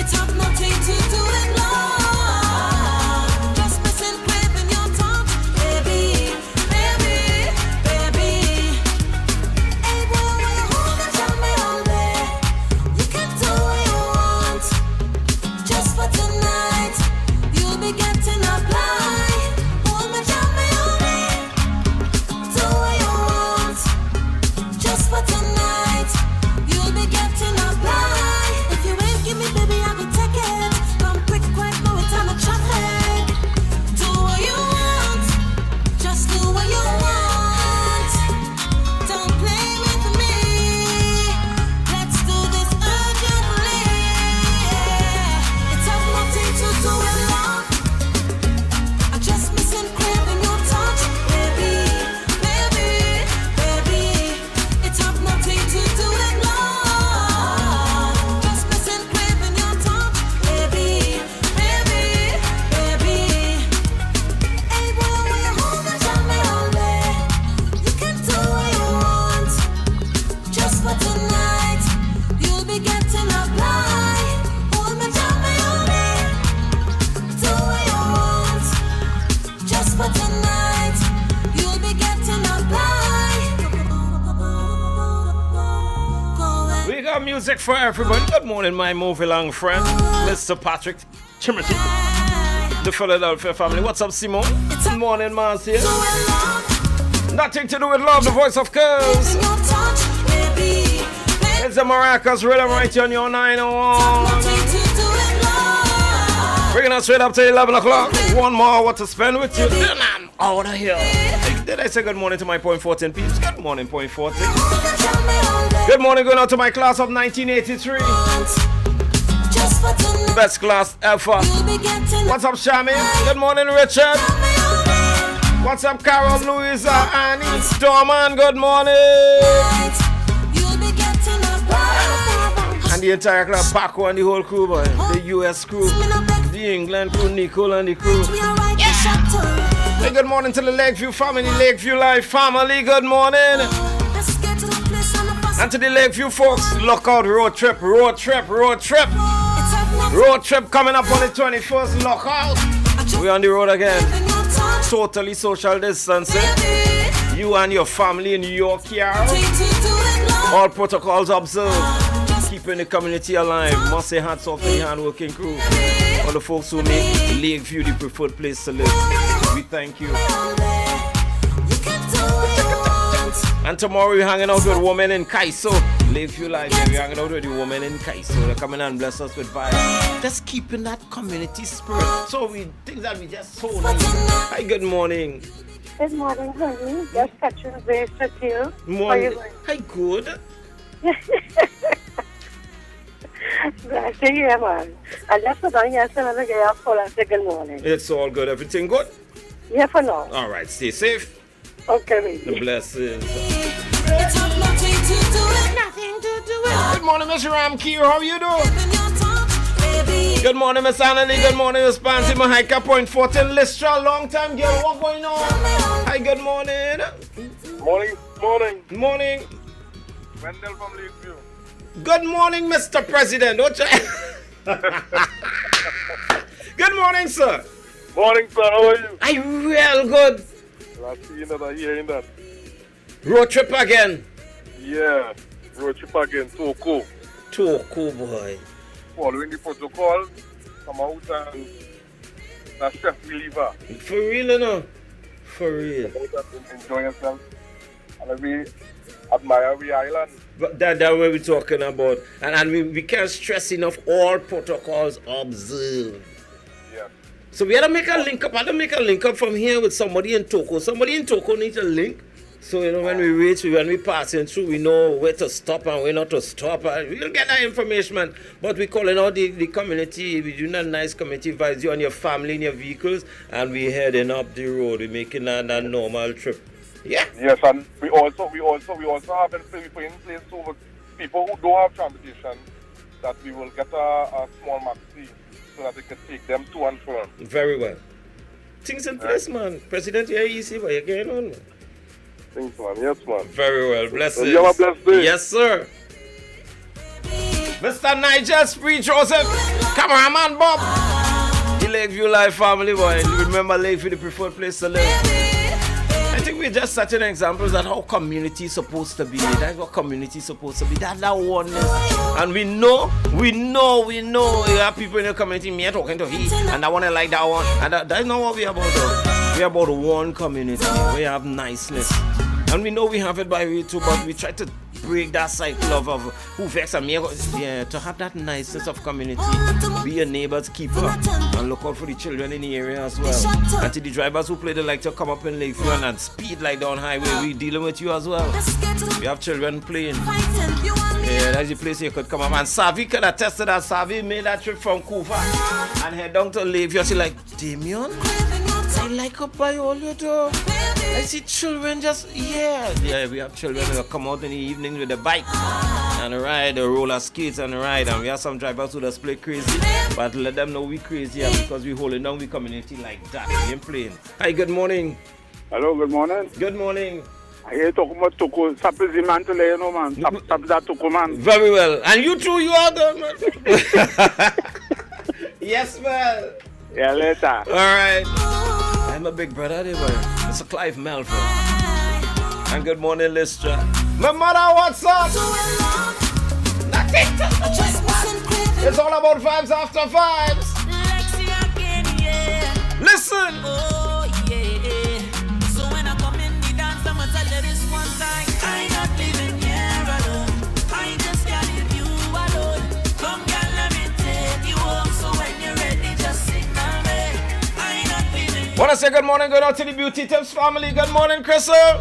It's have nothing to do with love. Just miss and craving your touch, baby, baby, baby. Hey boy, when you hold me, jam me all day. You can do what you want. Just for tonight, you'll be getting a blind. Hold me, jam me all day. Do what you want. Just for tonight, you'll be getting a blind. If you ain't give me, baby, I will take it. Come quick, quick, no it's time to traffic. Do what you want. Just do what you want. Don't play with me. Let's do this urgently. It's have nothing to do with love. I just miss and craving your touch, baby, baby, baby. It's have nothing to do with love. Just miss and craving your touch, baby, baby, baby. Hey boy, when you hold me, jam me all day. You can do what you want. Just for tonight, you'll be getting a blind. Hold me, jam me all day. Do what you want. Just for tonight, you'll be getting a blind. Go We got music for everyone. Good morning, my movie long friend, Mr. Patrick Timothy, the Philadelphia family. What's up, Simone? Good morning, Marcia. Nothing to do with love, the voice of girls. your touch, baby, It's the Maracas rhythm right here on your 901. nothing to do with love. Bringing us straight up to 11 o'clock. One more hour to spend with you. Then I'm out of here. Did I say good morning to my point 14 peeps? Good morning, point 14. Good morning going out to my class of 1983. Just for tonight, Best class ever. you'll be getting What's up, Shami? Good morning, Richard. What's up, Carol, Louisa, Annie, Storman? Good morning. you'll be getting a blind. And the entire club, Paco and the whole crew, boy. The US crew. The the England crew, Nicole and the crew. Hey, good morning to the Lakeview family, Lakeview Life family, good morning. And to the Lakeview folks, look out, road trip. Road trip coming up on the 21st, look out. We're on the road again. Totally social distancing. You and your family in your car. All protocols observed. Keeping the community alive. Must say hats off to the hard-working crew. All the folks who make Lakeview the preferred place to live. We thank you. And tomorrow we're hanging out with women in Kaiso. Lakeview Live, we're hanging out with the women in Kaiso. They're coming and bless us with vibes. Just keeping that community spirit. So we think that we just so nice. Hi, good morning. Good morning, honey. Just touching base with you. Morning. Hi, good. Glad to hear, man. I just put on yesterday and I get up for and say good morning. It's all good. Everything good? Yeah, for now. All right. Stay safe. Okay, baby. The blessings. Good morning, Miss Ram Kier. How you doing? Good morning, Miss Annalie. Good morning, Miss Pansy Mahika. Point 14, Listra. Long time, girl. What going on? Hi, good morning. Morning. Morning. Wendell from Lakeview. Good morning, Mr. President. Good morning, sir. Morning, sir. How are you? I'm real good. I'm seeing that, I'm hearing that. Road trip again. Yeah, road trip again. Toko, boy. Following the protocol, come out and that stress reliever. For real, you know? For real. Enjoy yourself. And we admire the island. But that's what we're talking about. And we can't stress enough all protocols observed. Yeah. So we had to make a link up. I had to make a link up from here with somebody in Toko. Somebody in Toko needs a link. So, you know, when we passing through, we know where to stop and where not to stop. We'll get that information, but we're calling out the community. We're doing a nice community vibes, you and your family in your vehicles, and we're heading up the road. We're making that normal trip. Yeah. Yes, and we also have in place for people who don't have transportation, that we will get a small maxi so that they can take them to and from. Very well. Things in place, man. President, you're easy, but you're getting on, man. Thanks, man. Yes, man. Very well. Blessings. You have a blessed day. Yes, sir. Mr. Nigel Spree Joseph, cameraman Bob. The Lakeview Life family, boy. Remember Lakeview, the preferred place to live. I think we're just setting examples of how community is supposed to be. That's what community is supposed to be. That's that oneness. And we know. You have people in the community, me talking to he, and I want to like that one. And that's not what we're about, though. We're about one community. We have niceness. And we know we have it by way too, but we try to break that cycle of who vex and me. Yeah, to have that niceness of community. Be a neighbor's keeper and look out for the children in the area as well. And to the drivers who play the like to come up in Lakeview and speed like down highway, we dealing with you as well. We have children playing. Yeah, that's the place you could come up. And Savi could attest to that. Savi made that trip from Kufa and head down to Lakeview. She like, Damien, I like up by all you do. I see children just, yeah, we have children who come out in the evening with a bike and ride, the roller skates and ride. And we have some drivers who just play crazy. But let them know we crazy because we holding down the community like that. We ain't playing. Hi, good morning. Hello, good morning. Good morning. I hear talking about Toko. Stop the man to lay, you know, man. Stop that Toko, man. Very well. And you too, you are there, man. Yes, man. Yeah, later. All right. I'm a big brother there, boy. Mr. Clive Melville. And good morning, Listra. My mother, what's up? Nothing. It's all about vibes after vibes. Listen. Oh, yeah. So when I come in the dance, I'ma tell you this one time. I not living here alone. I just can't leave you alone. Come, girl, let me take you home. So when you're ready, just signal me. I not living. Wanna say good morning, good out to the Beauty Tips family. Good morning, Crystal.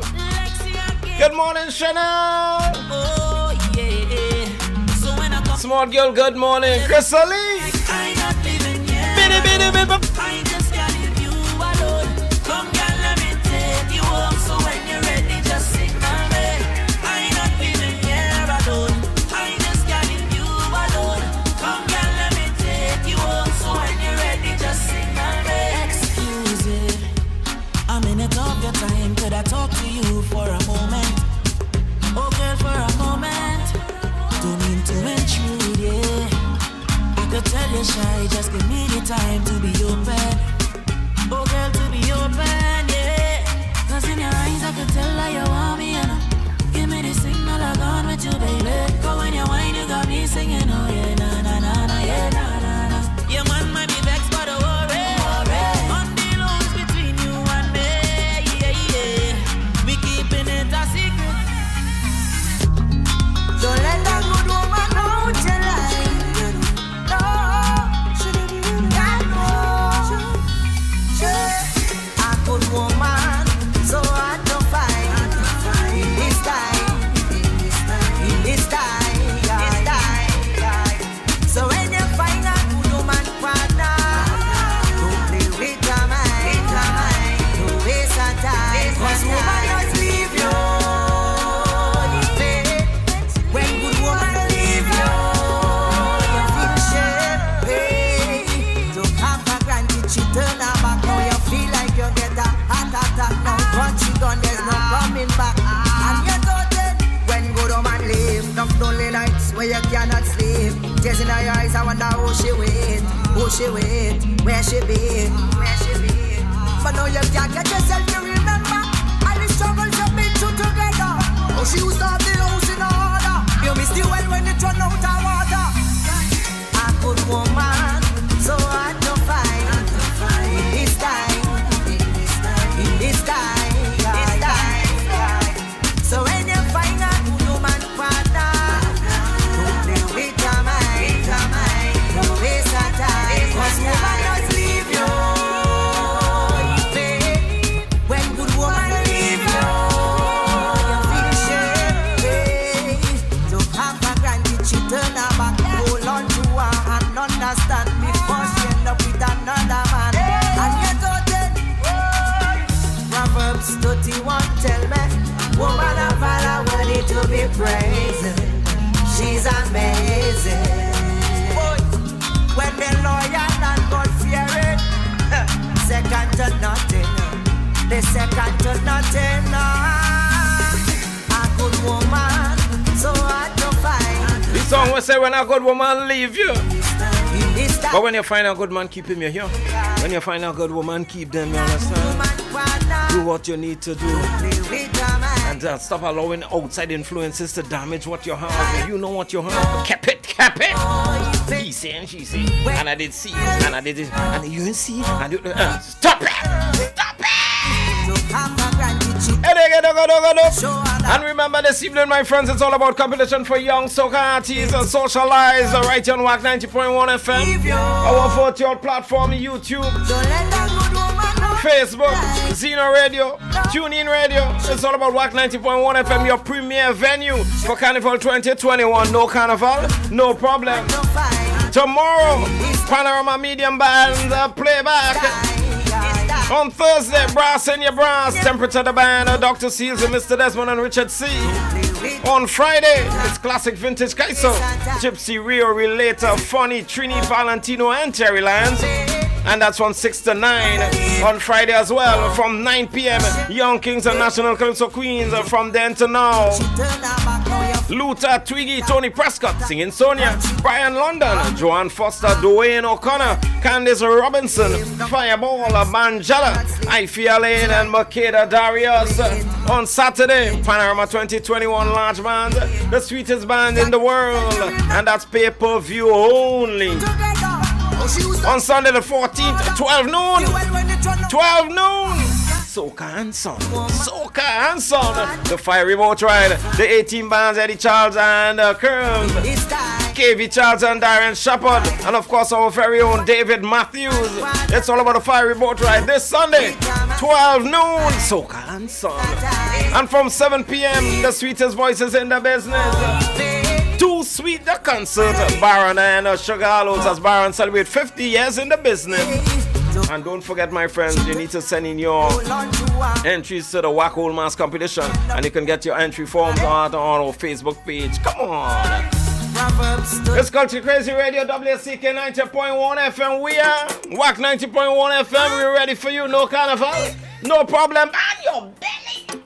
Good morning, Chanel. Oh, yeah. So when I come, Smart girl, good morning, Crystal Lee. I not living here. Biddy, biddy, biddy. I just can't leave you alone. Come, girl, let me take you home. So when you're ready, just signal me. I not living here alone. I just can't leave you alone. Come, girl, let me take you home. So when you're ready, for a moment. Oh girl, for a moment. Don't mean to intrude, yeah. I could tell you're shy, just give me the time to be open. Oh girl, to be open, yeah. Cause in your eyes I could tell that you want me, you know. Give me the signal, I'm gone with you, baby. Go when you whine, you got me singing, oh yeah, na na na na, yeah, na na na. Your man might be vexed, but don't worry. On the lows between you and me, yeah, yeah. We keeping it a secret. Don't let that good woman know what you like. No, a good woman, so hard to find. It's time. So when you find a good woman partner, don't play with your mind. Don't waste your time. Cause woman just leave you. When good woman leave you, you feel shame. Don't have a granted, she turn her back. Now you feel like you get a heart attack. Now once she gone, there's no coming back. And you thought it when good woman leave. Enough lonely nights where you cannot sleep. Tears in her eyes, I wonder who she with, where she be. But now you can't get yourself to remember all the struggles you've been through together. Oh, she used to have the house in order. You miss the well when it run out of water. A good woman, so hard to find. It's time. So when you find a good woman partner, don't play with your mind. Don't waste your time. Cause woman just leave you. When good woman leave you, you feel shame. Don't have a granted, she turn her back. Hold on to her and understand before she end up with another man. And you thought it. Proverbs 31 tell me, woman of valor worthy to be praised. She's amazing. Boy, when the loyal and God fearing, second to nothing. The second to nothing. A good woman, so hard to find. This song will say when a good woman leave you. But when you find a good man, keep him here. When you find a good woman, keep them, you understand? Do what you need to do. And stop allowing outside influences to damage what you have. You know what you have. Keep it. He say and she say. And I did see. And I did it. And you didn't see. And you, stop it. And remember this evening, my friends, it's all about competition for young soca artists and socialize right here on WACK 90.1 FM. Our virtual platform, YouTube, Facebook, Zeno Radio, TuneIn Radio. It's all about WACK 90.1 FM, your premier venue for Carnival 2021. No carnival, no problem. Tomorrow, Panorama Medium Band playback. On Thursday, Brass in your Brass, Temperature the Band, Dr. Seals and Mr. Desmond and Richard C. On Friday, it's Classic Vintage Kaiso, Gypsy, Rio, Relator, Funny, Trini, Valentino, and Terry Lands. And that's from 6 to 9 on Friday as well. From 9 p.m., Young Kings and National Calypso Queens. From then to now, Luther, Twiggy, Tony Prescott, singing Sonia, Brian London, Joanne Foster, Dwayne O'Connor, Candice Robinson, Fireball, Manjala, Ifia Lane, and Makeda Darius. On Saturday, Panorama 2021 large band, the sweetest band in the world, and that's pay-per-view only. On Sunday the 14th, 12 noon. Soca and Son. The Fiery Boat Ride. The 18 bands, Eddie Charles and Curls. KV Charles and Darren Shepard. And of course our very own David Matthews. It's all about the Fiery Boat Ride this Sunday, 12 noon. Soca and Son. And from 7 p.m., the sweetest voices in the business. Too Sweet the concert, Baron and Sugar Hollows, as Baron celebrate 50 years in the business. And don't forget, my friends, you need to send in your entries to the WACK Old Mass competition, and you can get your entry forms on our Facebook page. Come on. It's Culture Crazy Radio, WCK 90.1 FM. We are WACK 90.1 FM. We're ready for you. No carnival, no problem. And your belly.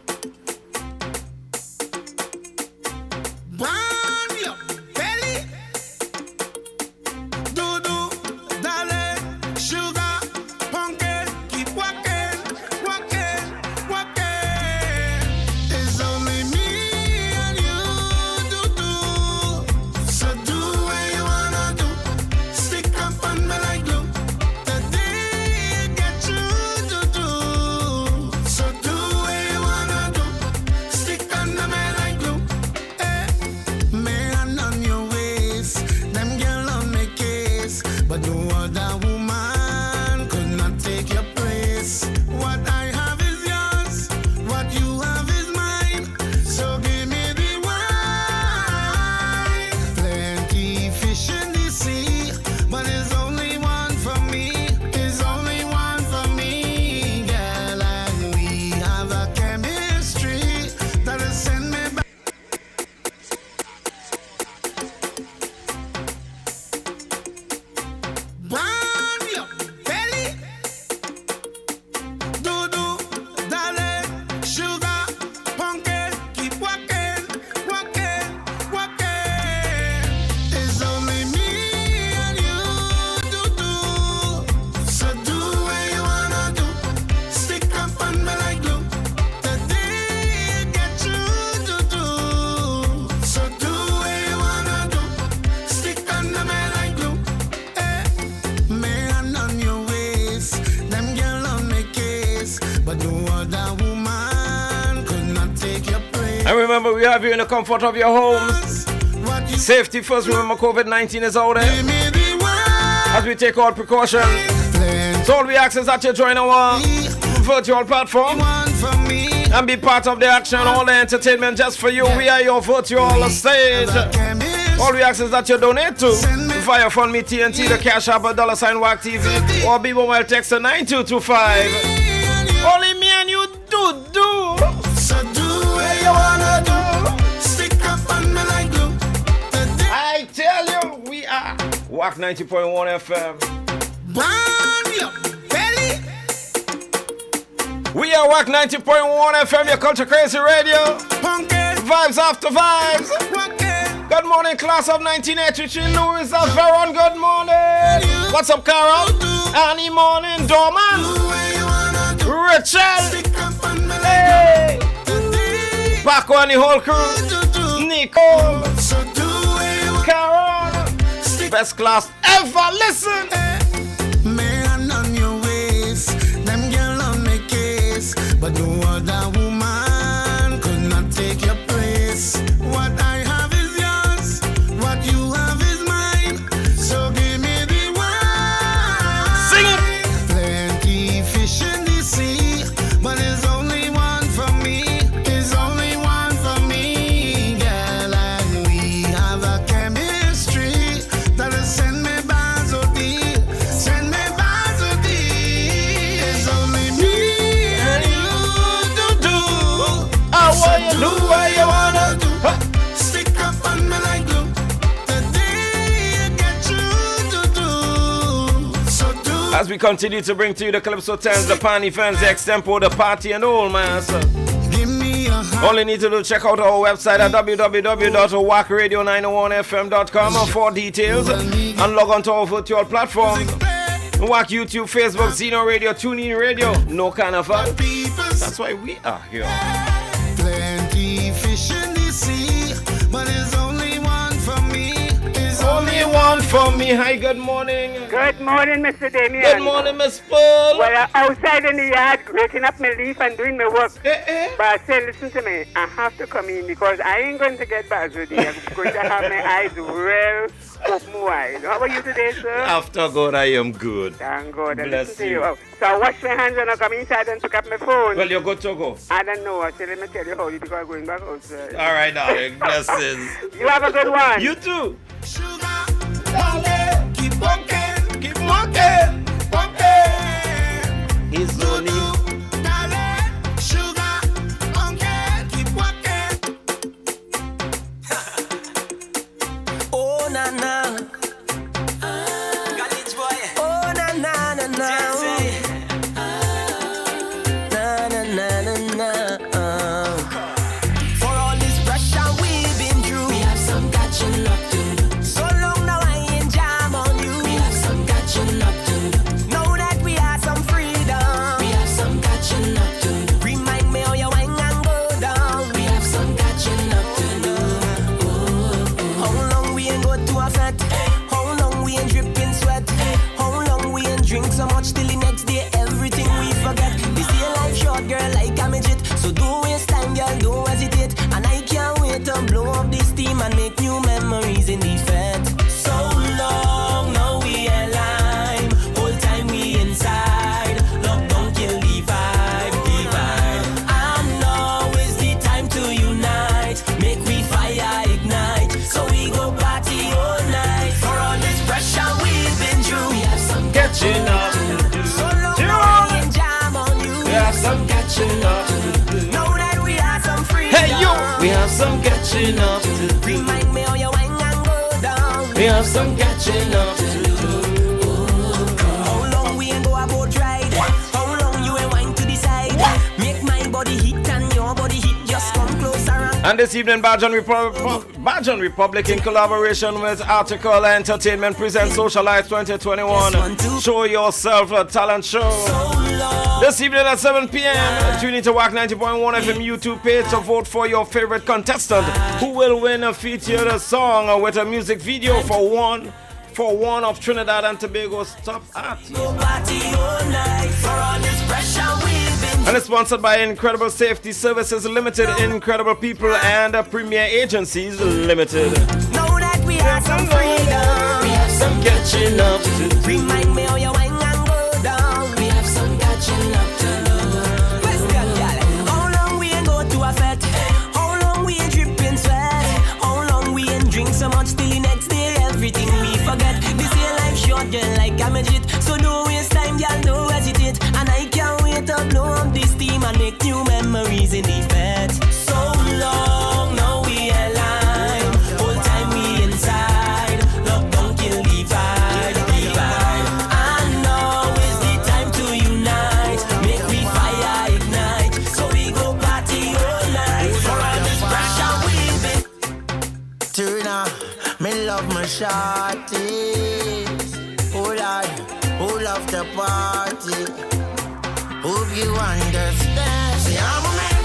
Burn your belly. Do, darling, sugar, pumpkin, keep walking, walking, walking. It's only me and you, do. So do what you wanna do. Stick up on me like glue. The day you get you, do. So do what you wanna do. Stick on me like glue. Man on your waist, them girl on my case, but no other woman could not take your place. What I have is yours, what you have is mine. So give me the wine. Plenty fish in the sea, but there's only one for me. There's only one for me, girl, and we have a chemistry that'll send me back. Burn your belly. Do, darling, sugar, pumpkin, keep walking, walking, walking. It's only me and you, do. So do what you wanna do. Stick up on me like glue. The day you get you, do. So do what you wanna do. Stick on me like glue. Man on your waist, them girl on my case, but no other woman could not take your place. And remember, we have you in the comfort of your homes. Safety first. Remember, COVID-19 is out there. As we take all precautions. So all we ask is that you join our virtual platform and be part of the action, all the entertainment just for you. We are your virtual stage. All we ask is that you donate to via FundMe TNT, the Cash App, $ WACK TV, or be mobile text to 9225. Only me and you do. So do what you wanna do. Stick up on me like glue. I tell you, we are WACK 90.1 FM. Burn your belly. We are WACK 90.1 FM, your culture crazy radio. Vibes after vibes. Good morning, class of 1983. Louis of Veron, good morning. What's up, Carol? Annie morning, Dorman. Richard. Hey. Paco and the whole crew. Nicole. Carol. Best class ever. Listen. Man on your waist, them girl on my case, but no other woman could not take your place. What I have is yours, what you have is mine. So give me the wine. Sing it. Plenty fish in the sea, but there's only one for me. There's only one for me, girl, and we have a chemistry that'll send me bars of deep. Send me bars of deep. It's only me and you, do. I want you do what you wanna do. Stick up on me like glue. The day you get you, do. So do. As we continue to bring to you the Calypso 10s, the Pan events, the extempo, the party, and all, man. So give me a hug. all you need to do, check out our website at www.wackradio901fm.com for details and log on to our virtual platforms. WACK YouTube, Facebook, Zeno Radio, TuneIn Radio, no kind of fun. That's why we are here. Plenty fish in the sea, but there's only one for me. There's Only one for me. Hi, good morning. Good morning, Mr. Damien. Good morning, Miss Paul. Well, outside in the yard, raking up my leaf and doing my work. But I said, listen to me, I have to come in because I ain't going to get bad with you. I'm going to have my eyes well open wide. How are you today, sir? After God, I am good. Thank God. I Bless listen to you. you. Oh, so I wash my hands and I come inside and pick up my phone. Well, you're good to go. I don't know. I said, let me tell you how you because I'm going back outside. All right, darling. Blessings. You have a good one. You too. Darling, keep walking, keep walking, walking. He's only Darling, sugar, pumpkin, keep walking. Oh na na, college boy. Oh na na na na, na na na na na. For all this pressure we've been through, we have catching up to do. Remind me how you wine and go down. We have some catching up to do. How long we ain't go a boat ride? How long you ain't wine to decide? Make my body hit and your body hit. Just come closer and And this evening, Bajan Republic in collaboration with Article Entertainment presents Socialize 2021. Show yourself a talent show. This evening at 7 p.m. Tune into WACK 90.1 FM YouTube page to vote for your favorite contestant who will win a featured song with a music video for one of Trinidad and Tobago's top artists. And it's sponsored by Incredible Safety Services Limited, Incredible People and Premier Agencies Limited. know that we have some freedom. We have some catching up to do. Remind me how you wine and go down. We have some catching up to do. Question, girl. How long we ain't go to a fete? How long we ain't dripping sweat? How long we ain't drink so much till the next day everything we forget? This year life short, girl, like a midget. So don't waste time, girl, don't hesitate. And I can't wait to blow up this team and make new memories in the bed. So long, now we align. Whole time we inside. Love don't kill the vibe, the vibe. And now is the time to unite. Make we fire ignite. So we go party all night. For all this pressure we've been. Turner, me love my shorties. Oh Lord, who love the party? Hope you understand. See, I'm a man.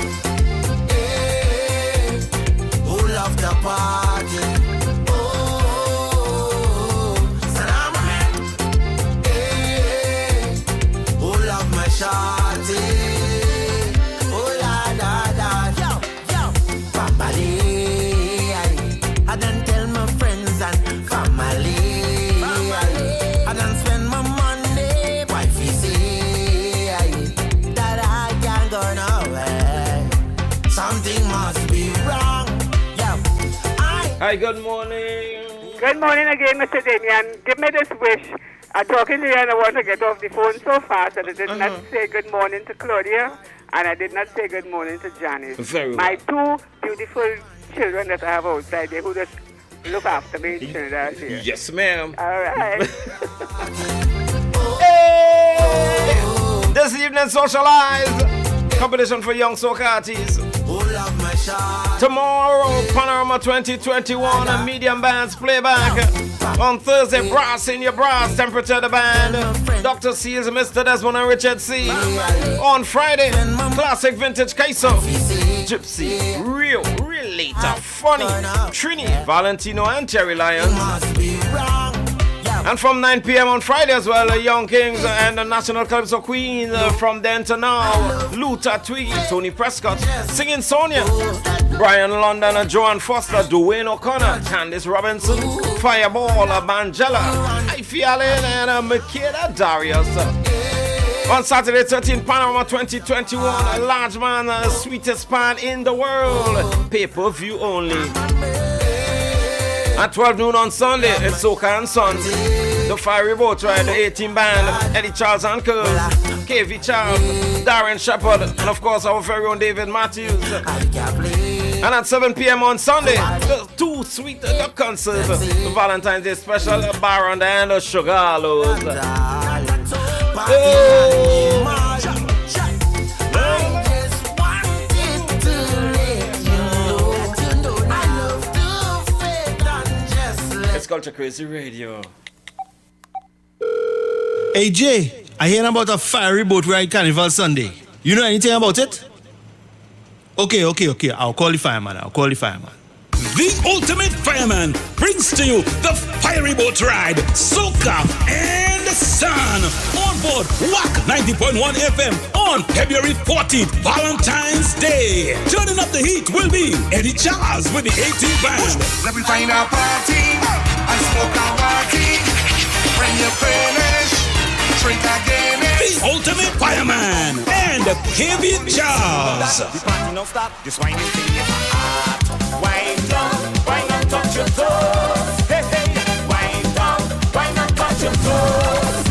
Hey, who love the party? Oh, said I'm a man. Hey, who love my shorty? Oh Lord, yo, Pamberi. I done tell my friends and family. I done spend my money, wifey say that I can't go nowhere. Something must be wrong. Yeah. Hi, good morning. Good morning again, Mr. Damian. Give me this wish. I'm talking to you and I want to get off the phone so fast that I did not say good morning to Claudia and I did not say good morning to Janice. Very well. My two beautiful children that I have outside there who just look after me in Trinidad here. Yes, ma'am. All right. Hey! This evening, Socialize. Competition for young soca artists. Tomorrow, Panorama 2021, a medium bands playback. On Thursday, Brass in Your Brass, Temperature the Band. Dr. Seals, Mr. Desmond and Richard C. On Friday, Classic Vintage Queso. Gypsy, Real Later, Funny, Trini, Valentino and Terry Lyons. And from 9 p.m. on Friday as well, the Young Kings and the National Calypso Queen from then to now. Luther Twiggy, Tony Prescott, Singing Sonia, Brian London and Joanne Foster, Dwayne O'Connor, Candice Robinson, Fireball, Bangela, Ify Allen and Makeda Darius. On Saturday 13, Panorama 2021, a large man, sweetest pan in the world, pay-per-view only. At 12 noon on Sunday, it's Soca and Sons. The Fiery Boat Ride, the 18 band, Eddie Charles and Curls, KV Charles, Darren Shepherd, and of course our very own David Matthews. And at 7 p.m. on Sunday, the Too Sweet the concert, the Valentine's Day special, Baron and the Sugar Loads. It's Culture Crazy Radio. Hey Jay, I hear about a fiery boat ride Carnival Sunday. You know anything about it? Okay. I'll call the fireman. The Ultimate Fireman brings to you the Fiery Boat Ride, Soca and Sun on board WACK 90.1 FM on February 14th, Valentine's Day. Turning up the heat will be Eddie Charles with the 18 band. Let me find a party and smoke a party. When you finish, drink again. The Ultimate Fireman and KV Charles. The party no stop. This wine is in your heart. Wine and touch your toes. Hey, wine and touch your toes.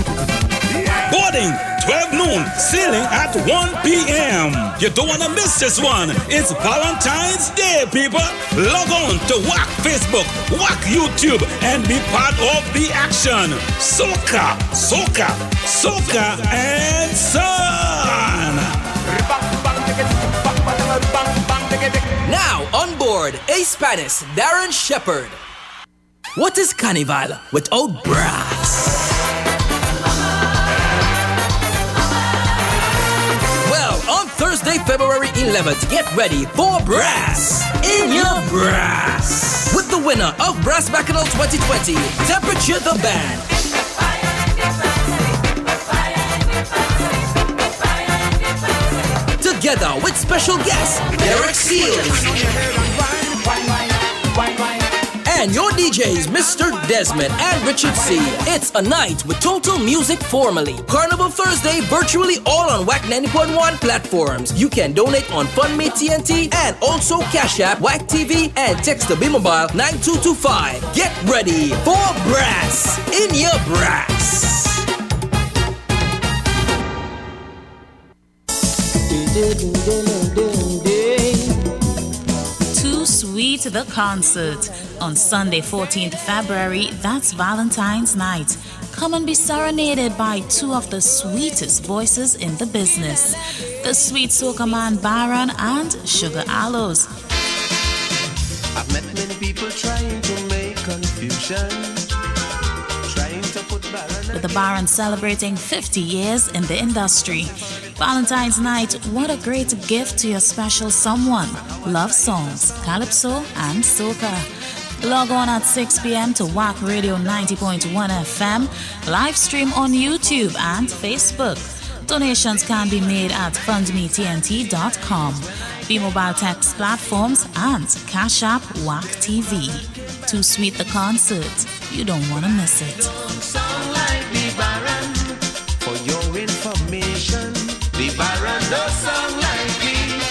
Boarding 12 noon, sailing at 1 p.m. You don't want to miss this one. It's Valentine's Day, people. Log on to WACK Facebook, WACK YouTube, and be part of the action. Soca, soca, soca, and son. Now on board, A-Spanish, Darren Shepherd. What is Carnival without brass? Well, on Thursday, February 11th, get ready for Brass in your Brass. With the winner of Brass Bacchanal 2020, Temperature the Band. Together with special guest, Derek Seals. And your DJs, Mr. Desmond and Richard C. It's a night with total music formally. Carnival Thursday, virtually all on WACK 90.1 platforms. You can donate on FundMe TNT and also Cash App, WACK TV, and text the B-Mobile 9225. Get ready for Brass in your Brass. Too Sweet the Concert on Sunday 14th February. That's Valentine's night. Come and be serenaded by two of the sweetest voices in the business, the sweet soca man Baron and Sugar Aloes. I've met many people trying to make confusion, trying to put Baron. With the Baron celebrating 50 years in the industry. Valentine's night, what a great gift to your special someone. Love songs, calypso and soca. Log on at 6 p.m. to WACK Radio 90.1 FM, live stream on YouTube and Facebook. Donations can be made at fundmetnt.com, B-Mobile text platforms and Cash App WACK TV. Too Sweet the Concert. You don't want to miss it. Sound like the Baron. For your information, the Baron does sound like me.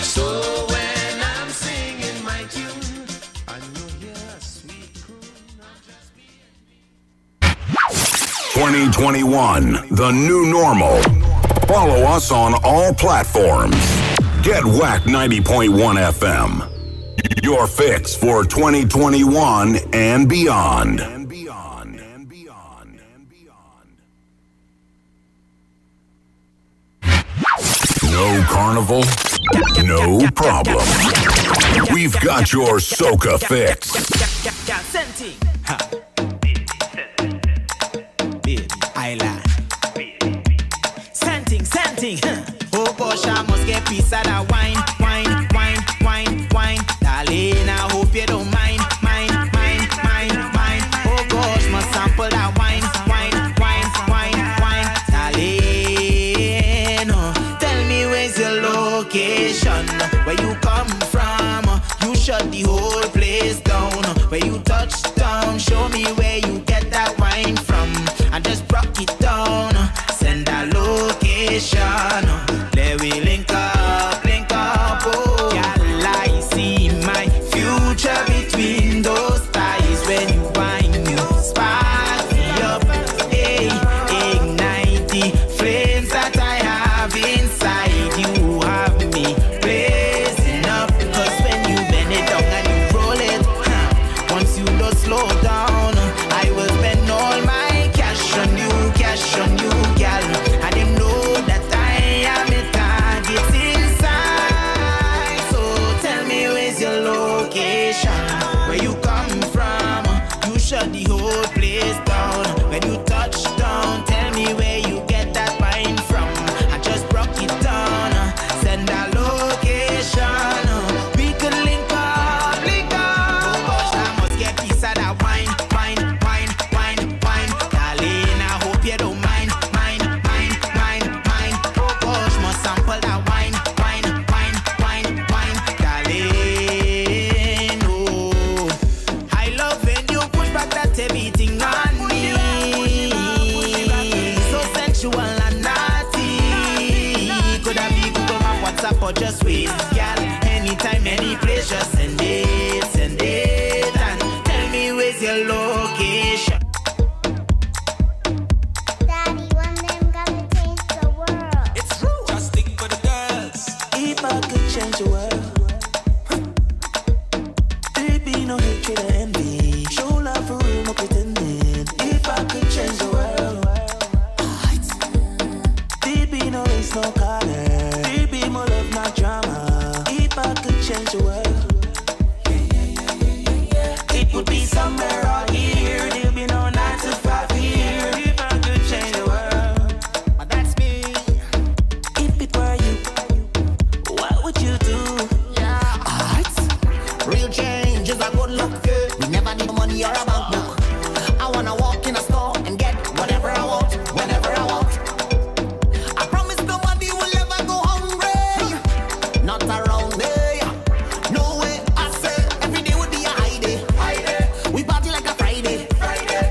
So when I'm singing my tune, and you hear a sweet croon, 2021, the new normal. Follow us on all platforms. Get WACK 90.1 FM. Your fix for 2021 and beyond. No carnival? No problem. We've got your soca fix. Island. Scenting. Oh gosh, I must get piece of that wine. Darling, I hope you don't mind. Oh gosh, must sample that wine. Darling, tell me where's your location? Where you come from? You shut the whole place down. Where you touch down, show me where you get that wine from. I just broke it down. Send that location. Let we link up. Oh, girl, I see my future between those thighs when you wine, you spark me up. Hey, ignite the flames that I have inside. You have me blazing up. 'Cause when you bend it down and you roll it, once you don't slow down, I will spend all my cash on you, girl. I didn't know that I am a target inside. So tell me where's your location? Where you come from? You shut the whole place down. When you touch down, tell me where you get that wine from. I just broke it down. Send a location. We could link up. Oh gosh, I must get piece of that wine. Darling, I hope you don't mind. Oh gosh, must sample that wine. Darling, oh, I love when you push back that heavy thing on me. So sensual and naughty. Could I be Google Map, WhatsApp, or just wait? Girl, anytime, any place, just send it. And tell me where's your location. Daddy, one them got me taste so honest. Baby, more love, not drama. If I could change the world, it would be somewhere out here. There'll be no 9 to 5 here. If I could change the world, but that's me. If it were you, what would you do? Yeah, alright. Real change is a good look. We never need money or a bank book. I wanna walk in a store and get whatever I want, whenever I want. I promise nobody will ever go hungry. Not around me. No way. I say every day would be a high day. We party like a Friday.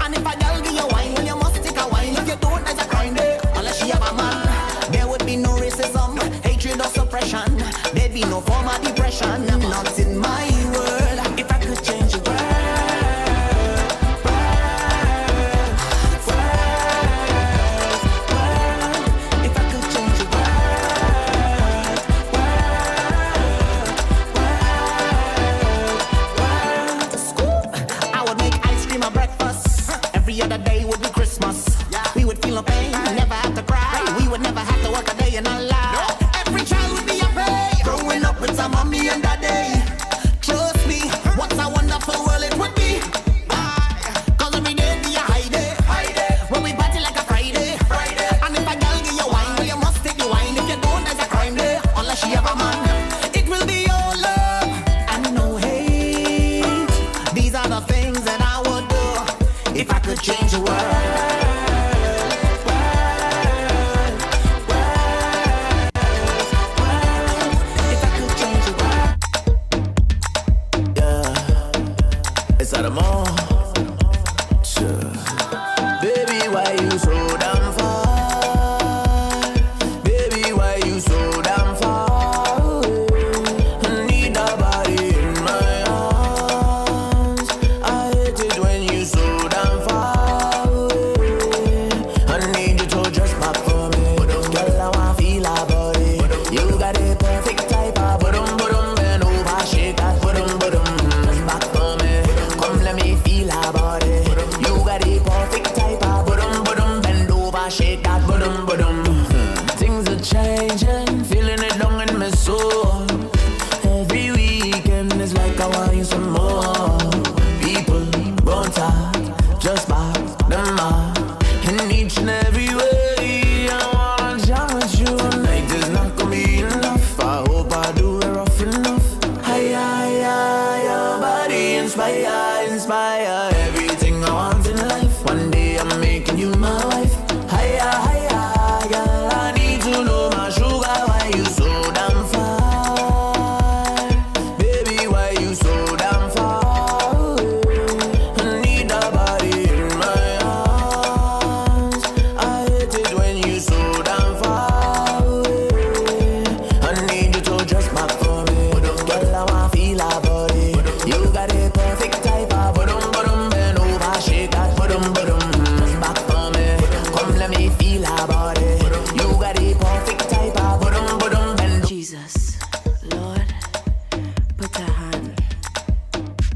And if a girl give you wine, well you must take a wine. If you don't, there's a crime day. Unless she have a man, there would be no racism, hatred or suppression. There'd be no form of depression. Not in my world. If I could change the world. Every other day would be Christmas. We would feel no pain, never have to cry. We would never have to work a day in our life. Every child would be happy, growing up with some mommy and daddy. Trust me, what a wonderful world it would be. Cause every day be a high day. When we party like a Friday. And if a girl give you wine, well you must take the wine. If you don't, there's a crime day. Unless she have a man, it will be all love and no hate. These are the things that I would do if I could change the world. If I could change the world. Yeah, it's at the mall. Sure. Baby, why you so damn far? Baby, why you so damn far away? I need nobody in my arms. I hate it when you so damn far away. I need you to just back for me. Girl, I wanna feel about it. You got the perfect type of bend over, shake that just back for me. Come let me feel about it. You got the perfect type of bend over, shake that Things are changing, feeling it down in my soul. Every weekend is like I want you some more. People won't talk, just back them up. In each and every way, I wanna jam with you. Night is not gonna be enough. I hope I do it rough enough. Your body inspire everything I want in life. One day I'm making you my wife. Girl, I need to know my sugar. Why you so damn far? Baby, why you so damn far away? I need a body in my arms. I hate it when you so damn far away. I need you to just back for me. Girl, I wanna feel about it. You got the perfect type of bend over, shake that just back for me. Come let me feel about it. You got the perfect type of bend. Jesus, Lord, put a hand.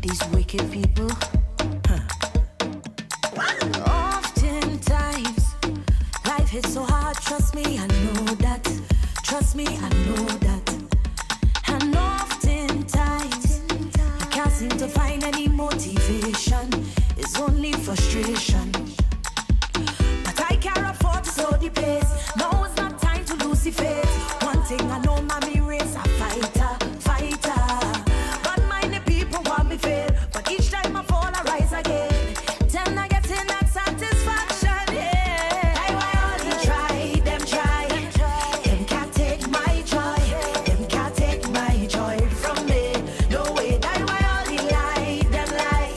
These wicked people. Oftentimes, life hits so hard. Trust me, I know that. Trust me, I know that. And oftentimes, I can't seem to find any motivation. It's only frustration. But I can't afford to slow the pace. Now it's not time to lose the faith. One thing I know, mommy race a fighter. But mind the people want me fail. But each time I fall, I rise again. Then I get in that satisfaction, yeah. I why all they try. Them can't take my joy. Them can't take my joy from me. No way, that why all they lie. Them lie.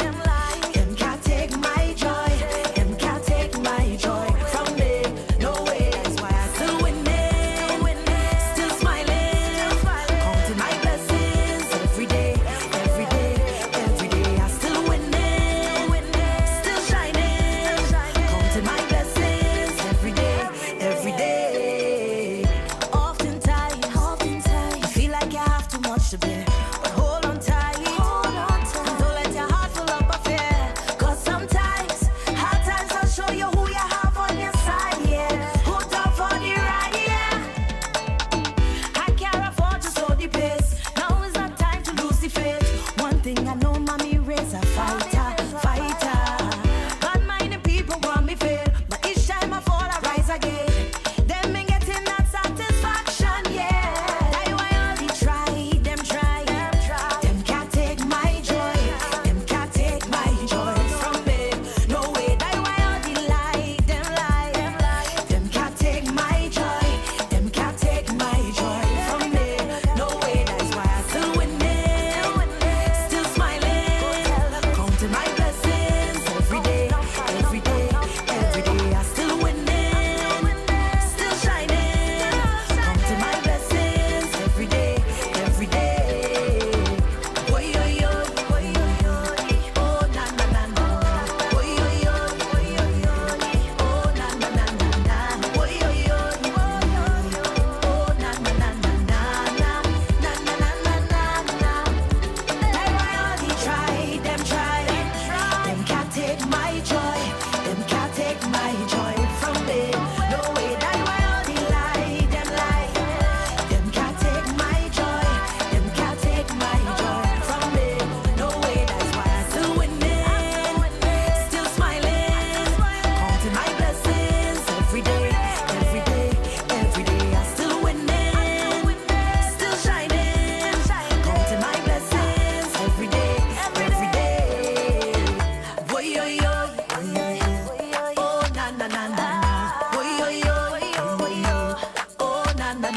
Them can't take my joy. Them can't take my joy from me. No way, that's why I still winning. Still smiling. Counting my blessings every day. I still winning. Still shining. Counting my blessings every day. Oftentimes, you feel like you have too much to bear. But hold on tight. And don't let your heart fill up a fear. 'Cause sometimes, hard times will show you who you have on your side, yeah. Who down for the ride, yeah.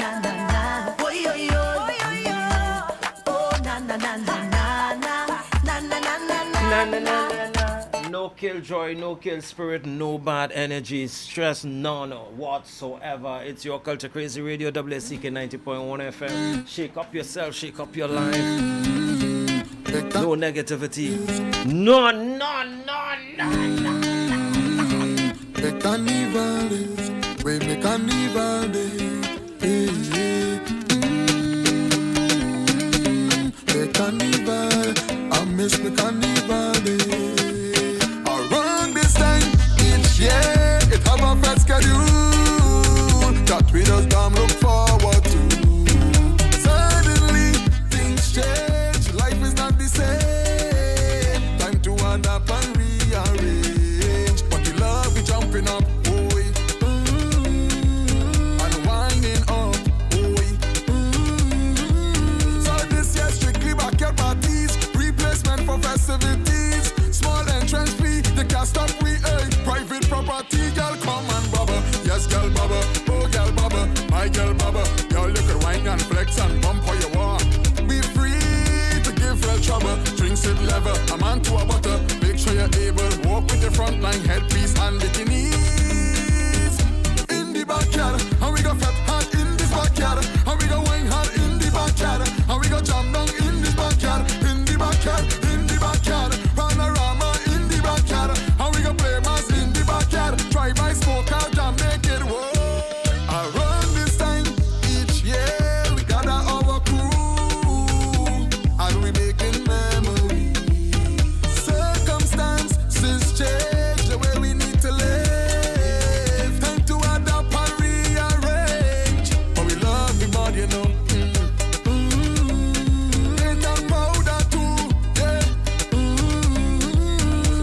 na na na. Oh yo yo, oh yo yo. Oh na na na na na na na na na Na, na, na, na, na. No killjoy, no kill spirit, no bad energy, stress, none whatsoever. It's your Culture Crazy Radio, WACK 90.1 FM. Shake up yourself, shake up your life. No negativity. None. The carnival is, we make carnival day. The carnival, I miss the carnival day. Around this time each year, it have a fat schedule that we just damn look forward to. Suddenly things change, life is not the same. Time to adapt and rearrange. But the love we jumping up, and winding up, So this year strictly backyard parties, replacement for festivities. Small entrance fee, they can't stop we private property, girl come and bubble. Yes, girl bubble, oh girl bubble, my girl bubble. Girl look at wine and flex and bump for your walk. Be free to give real trouble. Drinks it level, a man to a butter. Make sure you're able, walk with the front line, headpiece and bikinis. In the backyard, and we go fat hard in this backyard. And we go wine hard in the backyard. And we go jam down in this backyard. In the backyard, in the backyard. Panorama in the backyard. And we go play mass in the backyard. Try by smoke out jam, make it work. Around this time each year, we gather our crew. And we making memories. Circumstances change the way we need to live. Time to adapt and rearrange. But we love the body, you know. Ain't that powder too, yeah.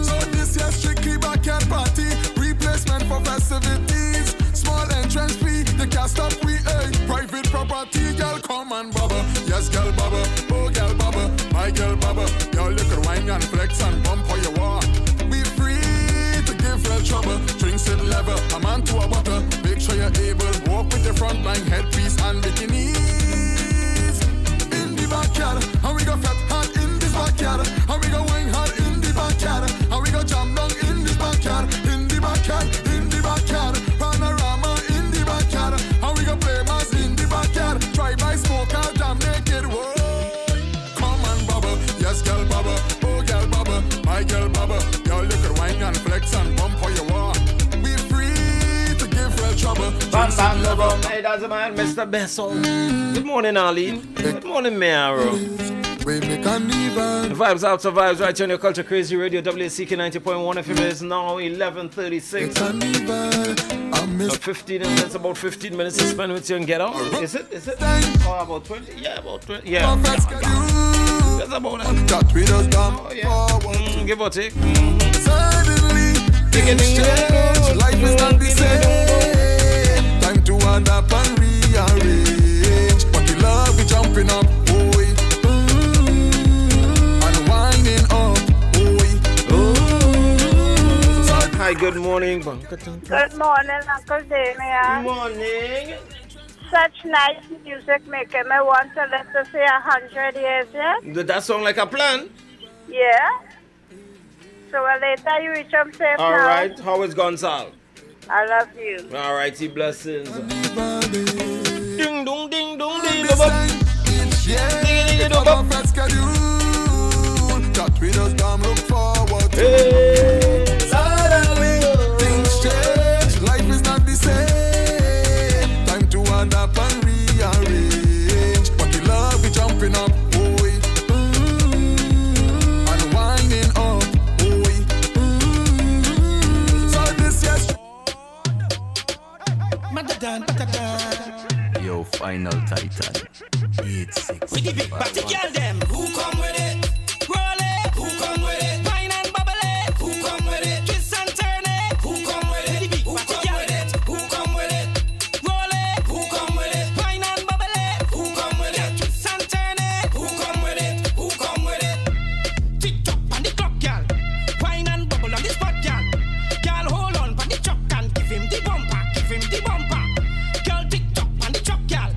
So this year strictly backyard party, replacement for festivities. Small entrance fee, they can't stop we private property, girl come and bubble. Yes, girl bubble, oh girl bubble, my girl bubble. Girl look at wine and flex and bump for your walk. Be free to give real trouble. Drinks it level, a man to a butter. Make sure you're able, walk with the front line, headpiece and bikinis. In the backyard, and we go fat hard in this backyard. And we go wine hard in the backyard. And we go jam down in this backyard. In the backyard, in the backyard. Panorama in the backyard. And we go play mass in the backyard. Try by smoke out jam, make it work. Come and bubble, yes girl bubble, oh girl bubble, my girl bubble. Girl look at wine and flex and bump for your walk. Be free to give real trouble. Bam, bam, no, bam. Hey, that's a man, Mr. Bessel. Good morning, Arlene. Good morning, Maro. We make carnival. Vibes out to vibes right here on your Culture Crazy Radio, WACK 90.1 FM. It is now 11:36. About 15 minutes, about 15 minutes to spend with you and get out. Is it? Oh, about 20? Yeah, about 20. Yeah. That's about that. That we just done. Oh, yeah. Give or take. Suddenly, things change. Life is not the same. Time to adapt and rearrange. But the love we jumping up, and winding up, Hi, good morning. Good morning, Uncle Damien. Good morning. Such nice music making me want to live to see 100 years yet. Did that sound like a plan? Yeah. So later you reach home safe All now. right. How is Gonzal? I love you. All righty, blessings. Ding dong, ding dong, ding dong. That we just damn look forward to. Suddenly, things change. Life is not the same. Time to adapt and rearrange. But the love we jumping up, and winding up, So this year's Yo, final titan. 8-6. With the big party girl them, who come with it? Roll it, who come with it? Wine and bubble it, who come with it? Twist and turn it, who come with it? With the big party girl them, who come with it? Roll it, who come with it? Wine and bubble it, who come with it? Twist and turn it, who come with it? Who come with it? Tick tock on the clock, girl. Wine and bubble on the spot, girl. Girl, hold on on the truck and give him the bumper, give him the bumper. Girl, tick tock on the truck, girl.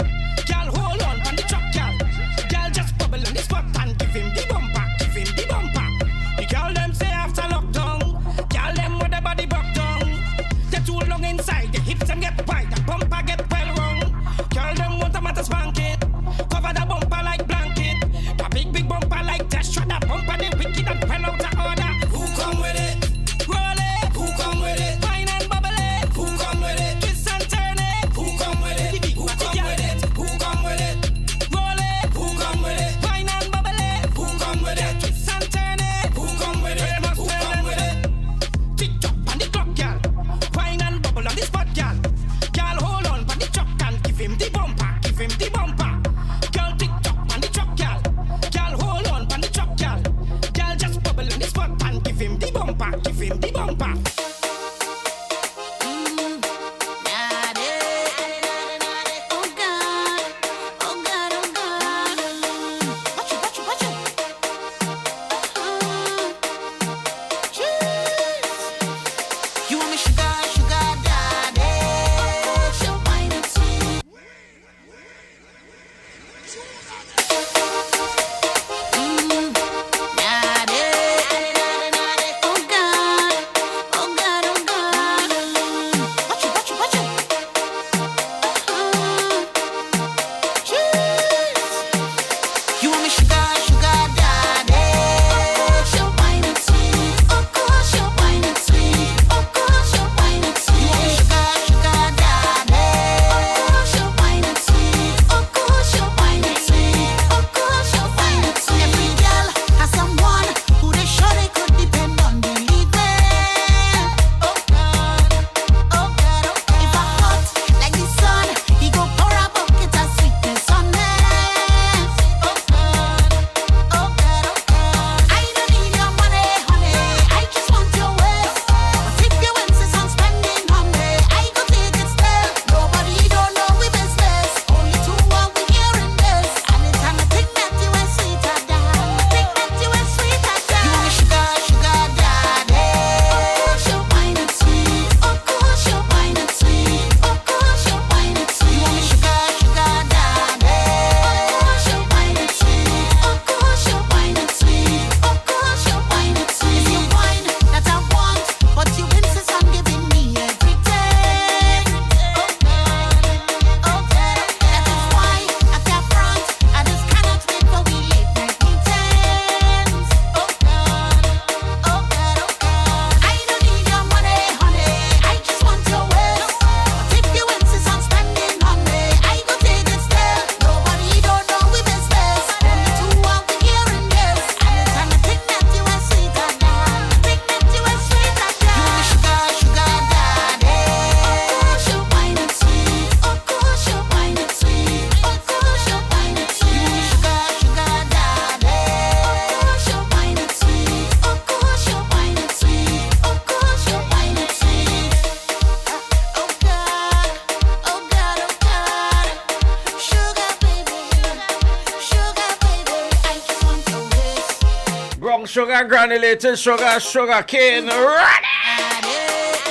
sugar, granulated sugar, sugar cane. Ready?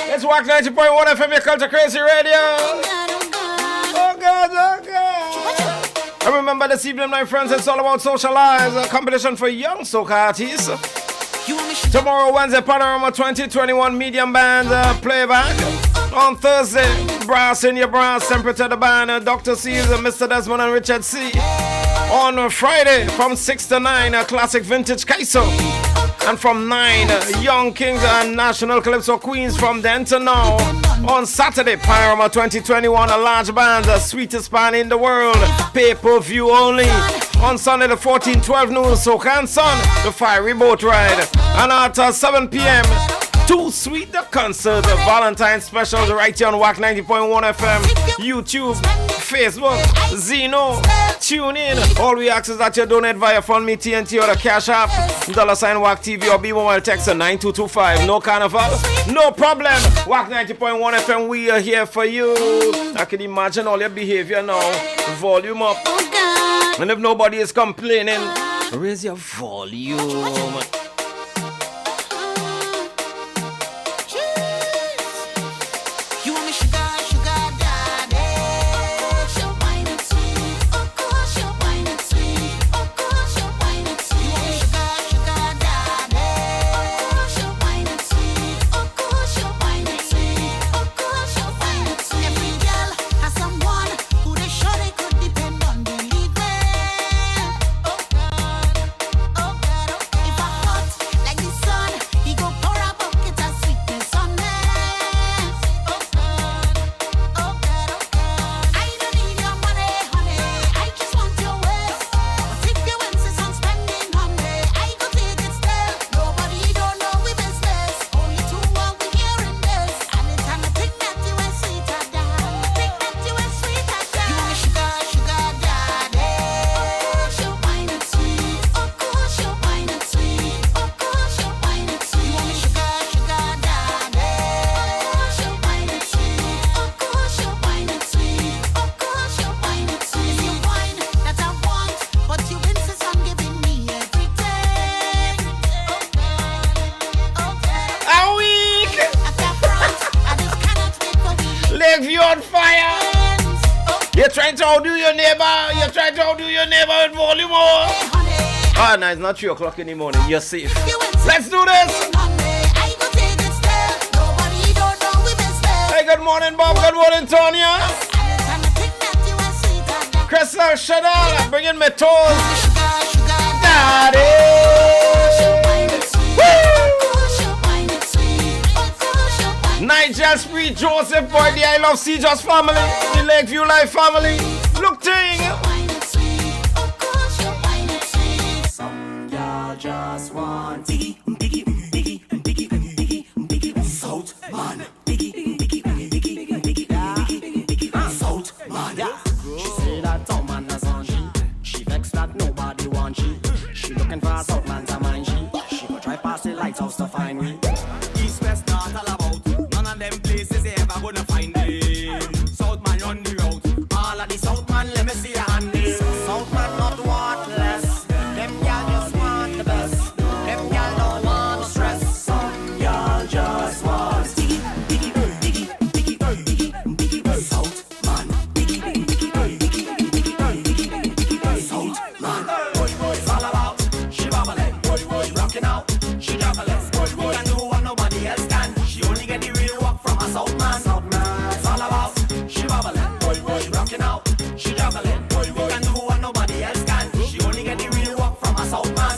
It's WACK 90.1 FM, your culture crazy radio. Oh God, oh God. And remember this evening, my friends, it's all about socialize, a competition for young soca artists. Tomorrow, Wednesday, Panorama 2021 medium band playback. On Thursday, brass in your brass, temperature the band, Dr. Seals, Mr. Desmond and Richard C. On Friday, from 6 to 9, classic vintage Kaiso. And from 9, Young Kings and National Calypso Queens from then to now. On Saturday, Panorama 2021, a large band, the sweetest band in the world, pay-per-view only. On Sunday, the 14-12 noon, Soca and Sun, the fiery boat ride. And at 7 p.m., Too Sweet the concert, the Valentine's specials right here on WACK 90.1 FM, YouTube, Facebook, Zeno, tune in. All we ask is that you donate via FundMe, TNT, or the Cash App, $WACK TV, or B-Mobile text at 9225. No carnival, no problem. WACK 90.1 FM, we are here for you. I can imagine all your behavior now. Volume up. And if nobody is complaining, raise your volume. No, it's not 3 o'clock in the morning. You're safe. Let's do this. Hey, good morning, Bob. Good morning, Tonya. Crystal Shadal, bringing me toes. Daddy. Nigel Spree, Joseph Boy, the I Love Seajust family, the Lakeview Life family. Look, ting. Just want diggy, diggy, diggy, diggy, diggy, diggy, South man, diggy, diggy, diggy, diggy, diggy, South man. She say that Tom man has on she vexed that nobody want she looking for a South man to mind she go try past the lighthouse to find me. East West not all about, none of them places they ever gonna find me. South man on the road, all of the South man let me see your hand. South man not worthless, them y'all just want the best. Them y'all don't want to stress. Some y'all just want diggy, diggy, diggy, diggy, diggy, diggy, South man. Diggy, diggy, diggy, diggy, diggy, South man. It's all about she bubbling, she rocking out, she juggling. She can do what nobody else can. She only get the real work from a South man. It's all about she bubbling, she rocking out, she juggling. She can do what nobody else can. She only get the real work from a South man.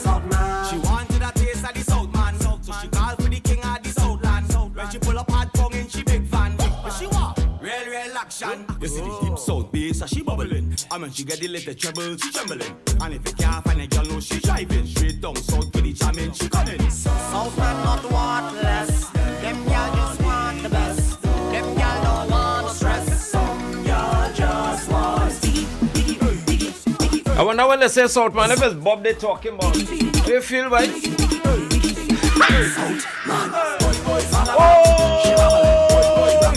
She wanted a taste of the South man, so she called for the king of the Southland. When she pull up hard tongue in, she big fan. But she want real action. You see the deep South bass, she bubbling. And when she get the little treble, she trembling. And if you can't find a girl, no, she driving straight down south to the jamming, she coming. South man not worthless. Them y'all just want the best. Them y'all don't want no stress. Some y'all just want diggy, diggy, diggy, diggy. I wonder when they say South man, if it's Bob they talking about. Do you feel right? South man. Oh,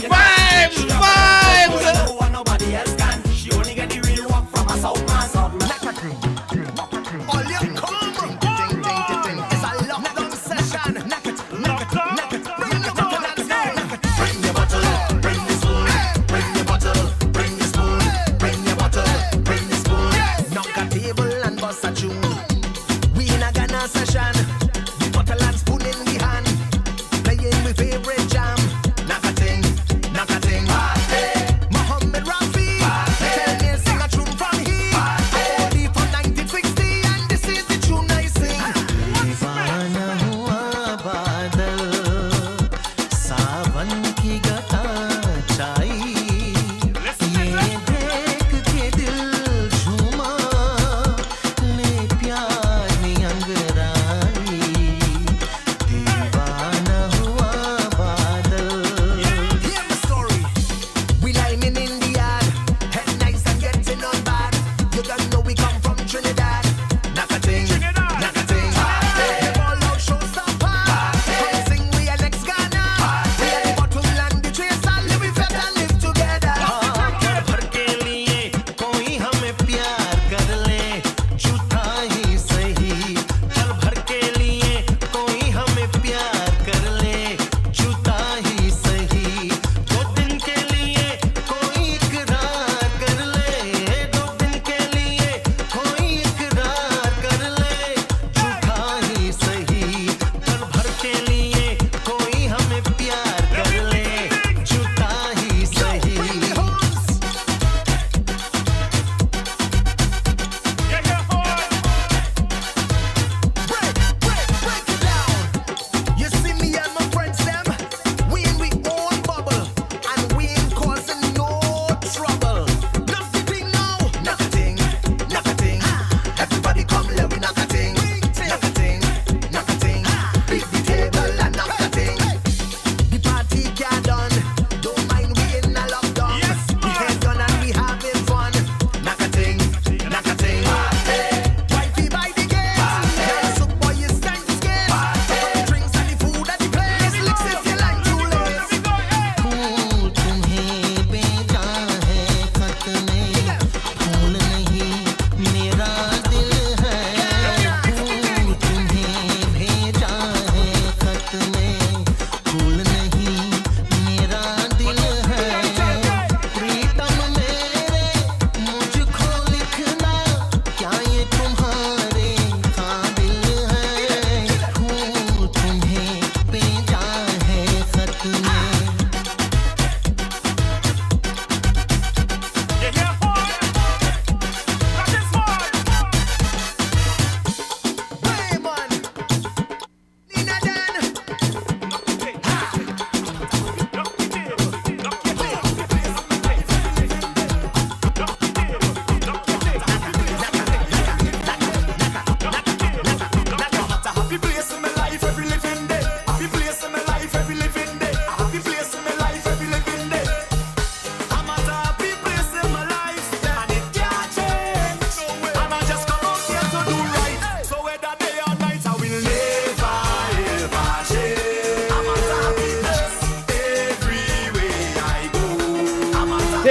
vibes, vibes. Nobody else can. She only get the real work from a South man. All you come, it's a lot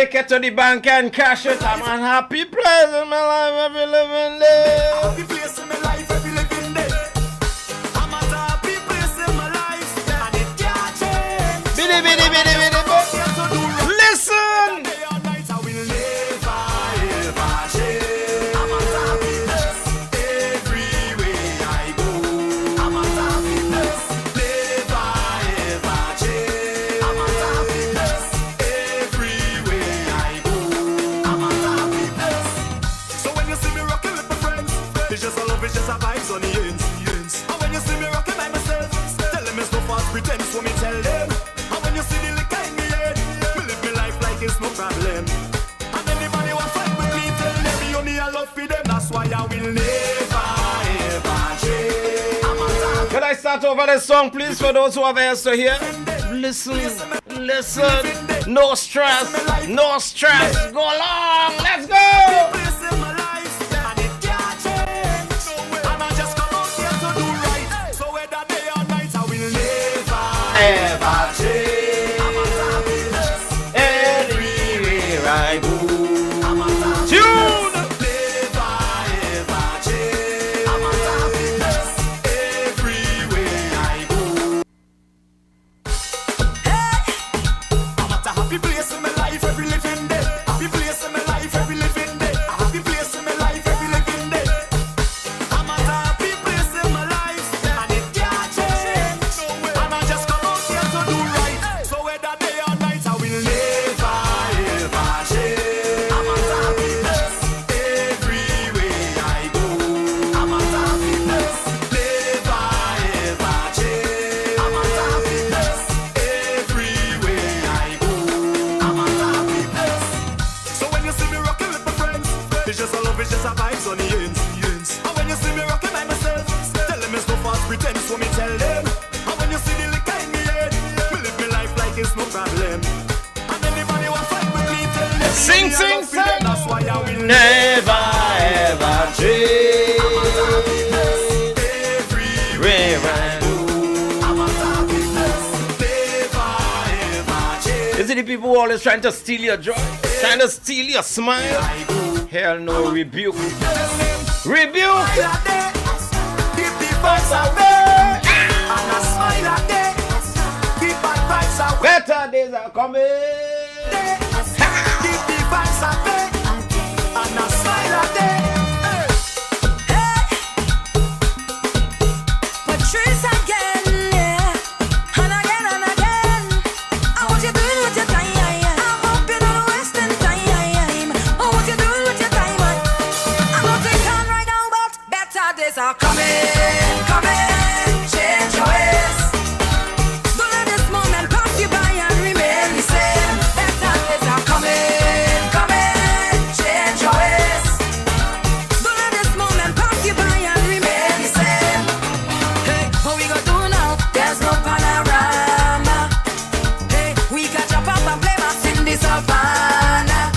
Take it to the bank and cash it. I'm a happy place in my life every living day. Happy place in my life every living day. I'm at a happy place in my life, and it can't change. Biddy, biddy, biddy, biddy, biddy. Listen. Day or night I will never ever change. I'm at a happy place everywhere I go. I'm at a happy place, never ever change. I'm at a happy place everywhere I go. I'm at a happy place. So when you see me rocking with my friends, it's just a love, it's just a vibes on the ends. And when you see me rocking by myself, tell them it's no false pretense, so me tell them. And when you see the liquor in me head, me live my life like it's no problem. And anybody want fight with me, tell them me only a love for them. That's why I will never ever change. I'm a Can I start over this song, please, for those who have ears to hear? Listen, listen. No stress, no stress. Go along, let's go. place in my life, and it can't change. And I just come out here to do right. So whether day or night, I will never ever change. I'm a happy place everywhere I go. I'm a happy Tune. never ever change. I'm a happy place everywhere I go. I'm at a happy place in my life every living day. Happy place in my life every living day. A happy place in my life every living day. I'm at a happy place in my life, and it can't change. And I just come out here to do right. So whether day or night, I will never ever change. I'm at a happy place everywhere I go. I'm at a happy place, never ever change. I'm at a happy place everywhere I go. I'm at a happy place. So when you see me rocking with my friends, it's just a love, it's just a vibes on the ends. And when you see me rocking by myself, tell them it's no false pretense, so me tell them. And when you see the liquor in me head, me live my life like it's no problem. And anybody want fight with me, tell them. Sing, me I sing, love for them. sing. That's why I will Never ever change. I'm at a happy place everywhere I go. I'm at a happy place, never ever change. You see the people who always trying to steal your joy, trying to steal your smile. Hell no, rebuke. Rebuke. Keep the vibes away, and a smile a day. Keep bad vibes away. Better days are coming. Keep the vibes away, and a smile a day. Patrice again, yeah. And again and again. I want you doing with your time. I hope you're not wasting time. I want you doing with your time. I'm not taking on right now, but better days are coming, coming. Change your ways. Don't let this moment pass you by and remain the same. Better days are coming, coming. Change your ways. Don't let this moment pass you by and remain the same. Hey, what we gonna do now? There's no panorama. Hey, we got jump up and play us in the savannah.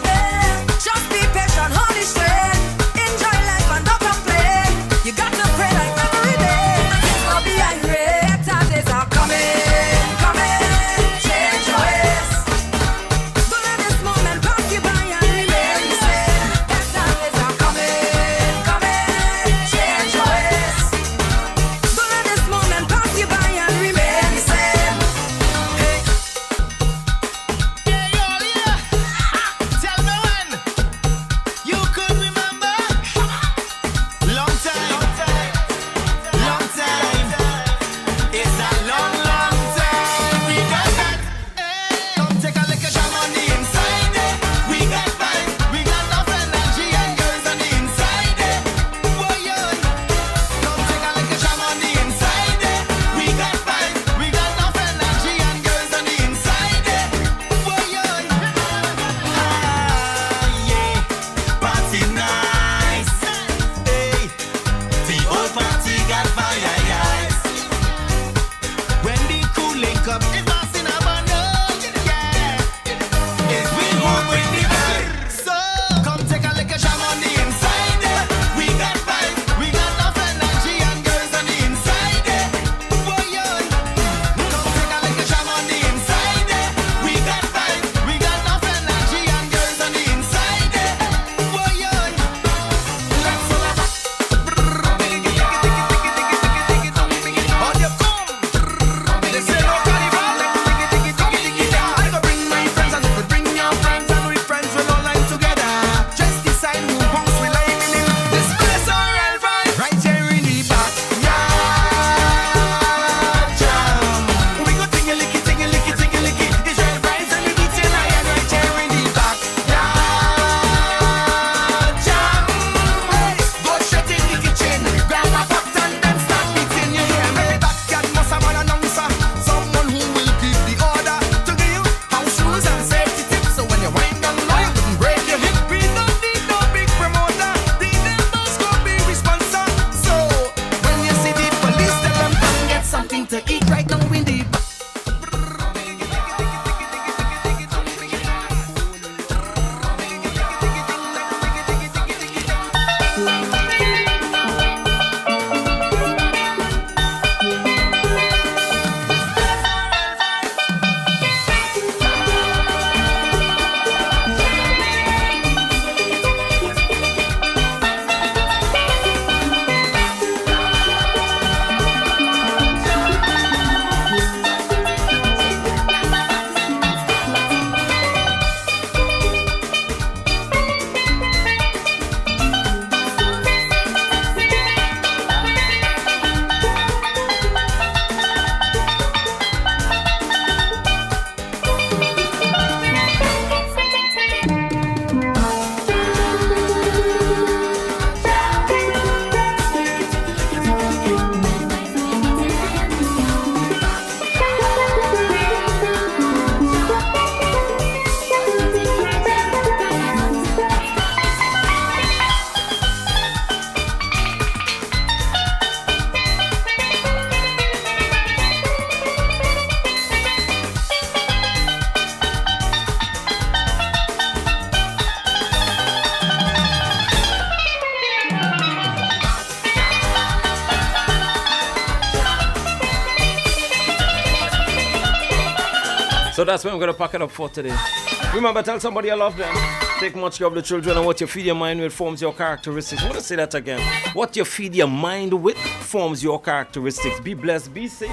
Hey, just be patient, hold it straight. Enjoy life and don't complain. You got to pray like So that's where I'm going to pack it up for today. Remember, tell somebody you love them. Take much care of the children, and what you feed your mind with forms your characteristics. I want to say that again. What you feed your mind with forms your characteristics. Be blessed, be safe.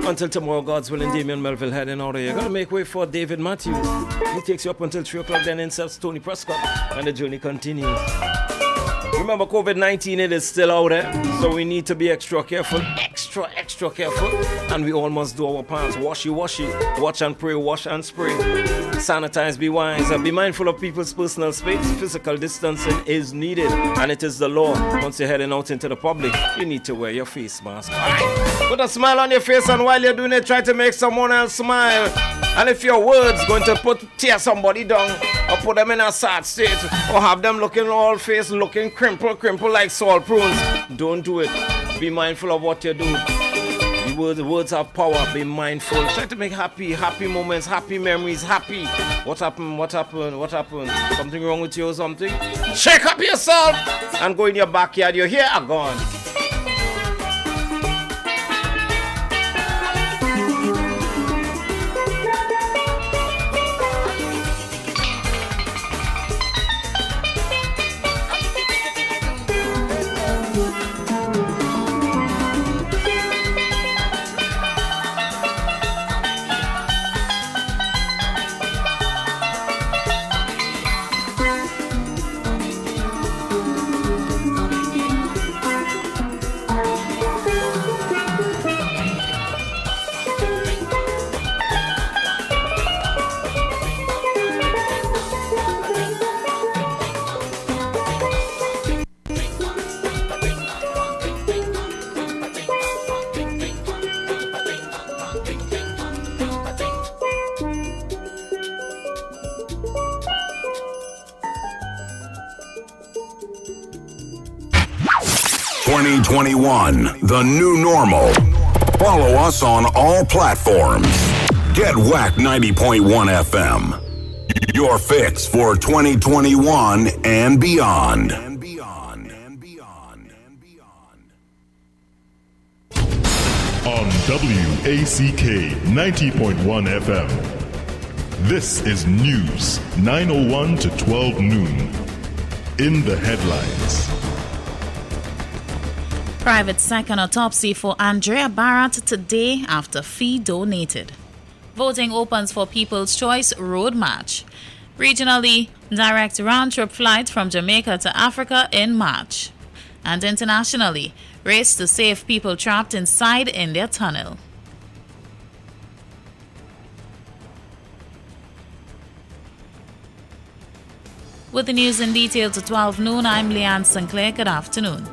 Until tomorrow, God's willing, Damien Melville heading out of here. You're going to make way for David Matthews. He takes you up until 3 o'clock, then inserts Tony Prescott, and the journey continues. Remember, COVID-19, it is still out there, so we need to be extra careful, extra careful, and we all must do our parts. Washy, watch and pray, wash and spray. Sanitize, be wise, and be mindful of people's personal space. Physical distancing is needed, and it is the law. Once you're heading out into the public, you need to wear your face mask. Put a smile on your face, and while you're doing it, try to make someone else smile. And if your words going to tear somebody down, or put them in a sad state, or have them looking all face, looking crumple like salt prunes, don't do it. Be mindful of what you do. The words have power. Be mindful. Try to make happy moments, happy memories, happy. What happened? Something wrong with you or something? Shake up yourself and go in your backyard. Your hair are gone. 2021, the new normal. Follow us on all platforms. Get WACK 90.1 FM. Your fix for 2021 and beyond. On WACK 90.1 FM. This is News 9:01 to 12 noon. In the headlines. Private second autopsy for Andrea Barrett today after fee donated. Voting opens for People's Choice Road March. Regionally, direct round-trip flight from Jamaica to Africa in March. And internationally, race to save people trapped inside India Tunnel. With the news in detail to 12 noon, I'm Leanne Sinclair. Good afternoon.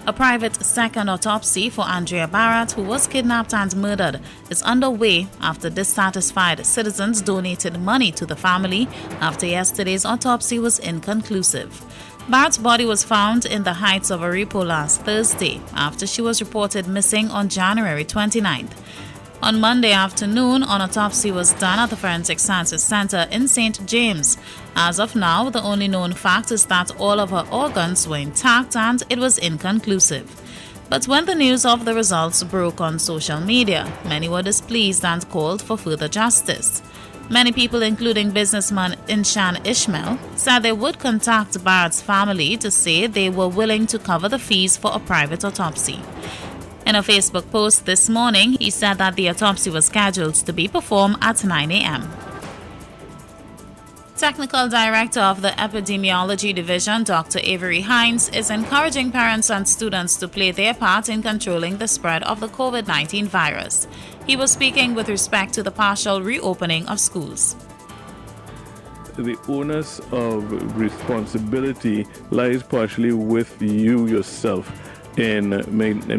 A private second autopsy for Andrea Barrett, who was kidnapped and murdered, is underway after dissatisfied citizens donated money to the family after yesterday's autopsy was inconclusive. Barrett's body was found in the heights of Aripo last Thursday after she was reported missing on January 29th. On Monday afternoon, an autopsy was done at the Forensic Sciences Center in St. James. As of now, the only known fact is that all of her organs were intact and it was inconclusive. But when the news of the results broke on social media, many were displeased and called for further justice. Many people, including businessman Inshan Ishmael, said they would contact Barrett's family to say they were willing to cover the fees for a private autopsy. In a Facebook post this morning, he said that the autopsy was scheduled to be performed at 9 a.m. Technical Director of the Epidemiology Division, Dr. Avery Hines, is encouraging parents and students to play their part in controlling the spread of the COVID-19 virus. He was speaking with respect to the partial reopening of schools. The onus of responsibility lies partially with you yourself in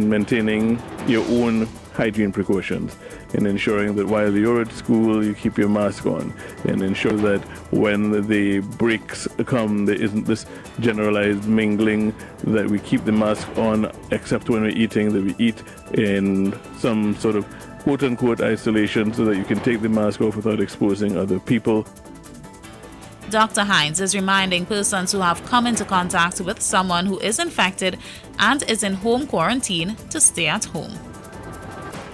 maintaining your own hygiene precautions, in ensuring that while you're at school you keep your mask on, and ensure that when the breaks come there isn't this generalized mingling, that we keep the mask on except when we're eating, that we eat in some sort of quote-unquote isolation so that you can take the mask off without exposing other people. Dr. Hines is reminding persons who have come into contact with someone who is infected and is in home quarantine to stay at home.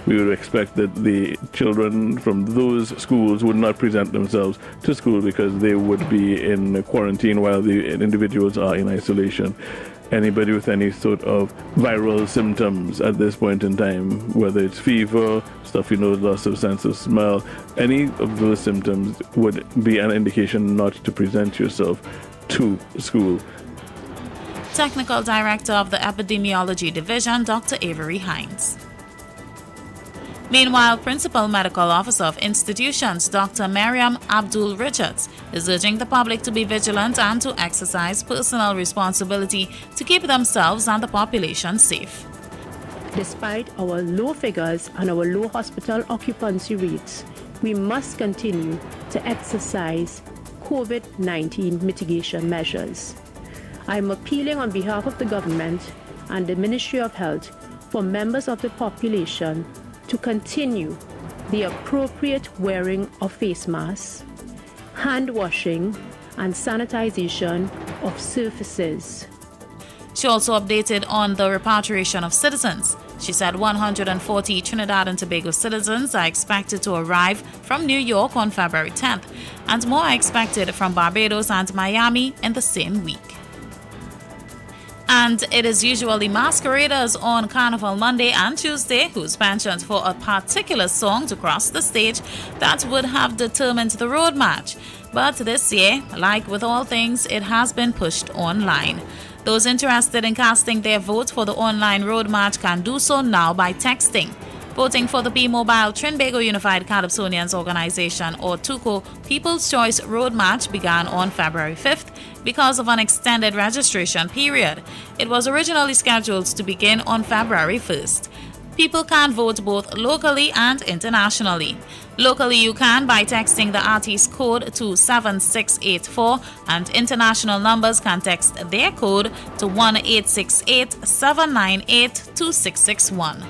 we would expect that the children from those schools would not present themselves to school because they would be in quarantine while the individuals are in isolation. Anybody with any sort of viral symptoms at this point in time, whether it's fever, stuffy nose, loss of sense of smell, any of those symptoms would be an indication not to present yourself to school. Technical Director of the Epidemiology Division, Dr. Avery Hines. Meanwhile, Principal Medical Officer of Institutions, Dr. Miriam Abdul Richards, is urging the public to be vigilant and to exercise personal responsibility to keep themselves and the population safe. Despite our low figures and our low hospital occupancy rates, we must continue to exercise COVID-19 mitigation measures. I am appealing on behalf of the government and the Ministry of Health for members of the population to continue the appropriate wearing of face masks, hand washing, and sanitization of surfaces. She also updated on the repatriation of citizens. She said 140 Trinidad and Tobago citizens are expected to arrive from New York on February 10th, and more are expected from Barbados and Miami in the same week. And it is usually masqueraders on Carnival Monday and Tuesday whose penchant for a particular song to cross the stage that would have determined the road march. But this year, like with all things, it has been pushed online. Those interested in casting their vote for the online road march can do so now by texting. Voting for the B-Mobile Trinbago Unified Calypsonians Organization, or TUCO, People's Choice Road March began on February 5th because of an extended registration period. It was originally scheduled to begin on February 1st. People can vote both locally and internationally. Locally, you can by texting the artist code to 7684, and international numbers can text their code to 1-868-798-2661.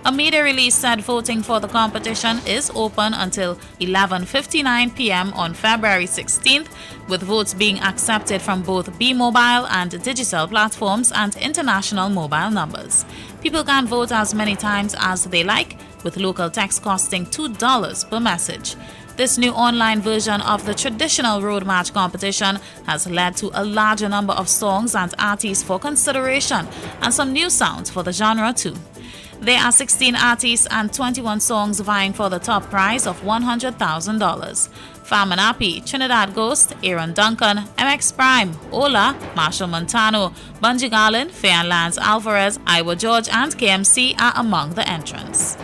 A media release said voting for the competition is open until 11:59 p.m. on February 16th, with votes being accepted from both B-Mobile and digital platforms and international mobile numbers. People can vote as many times as they like, with local text costing $2 per message. This new online version of the traditional road march competition has led to a larger number of songs and artists for consideration, and some new sounds for the genre too. There are 16 artists and 21 songs vying for the top prize of $100,000. Famanapi, Trinidad Ghost, Aaron Duncan, MX Prime, Ola, Marshall Montano, Bunji Garlin, Faye and Lance Alvarez, Iowa George, and KMC are among the entrants.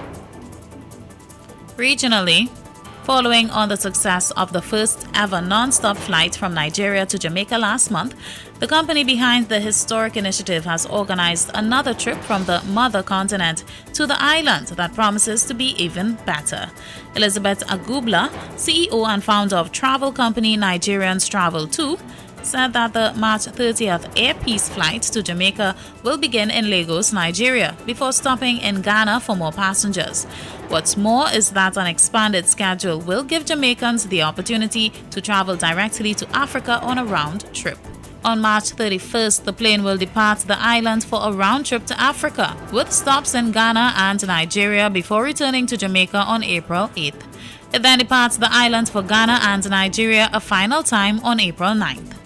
Regionally, following on the success of the first ever non-stop flight from Nigeria to Jamaica last month, the company behind the historic initiative has organized another trip from the mother continent to the island that promises to be even better. Elizabeth Agubla, CEO and founder of travel company Nigerians Travel 2, said that the March 30th Air Peace flight to Jamaica will begin in Lagos, Nigeria, before stopping in Ghana for more passengers. What's more is that an expanded schedule will give Jamaicans the opportunity to travel directly to Africa on a round trip. On March 31st, the plane will depart the island for a round trip to Africa, with stops in Ghana and Nigeria before returning to Jamaica on April 8th. It then departs the island for Ghana and Nigeria a final time on April 9th.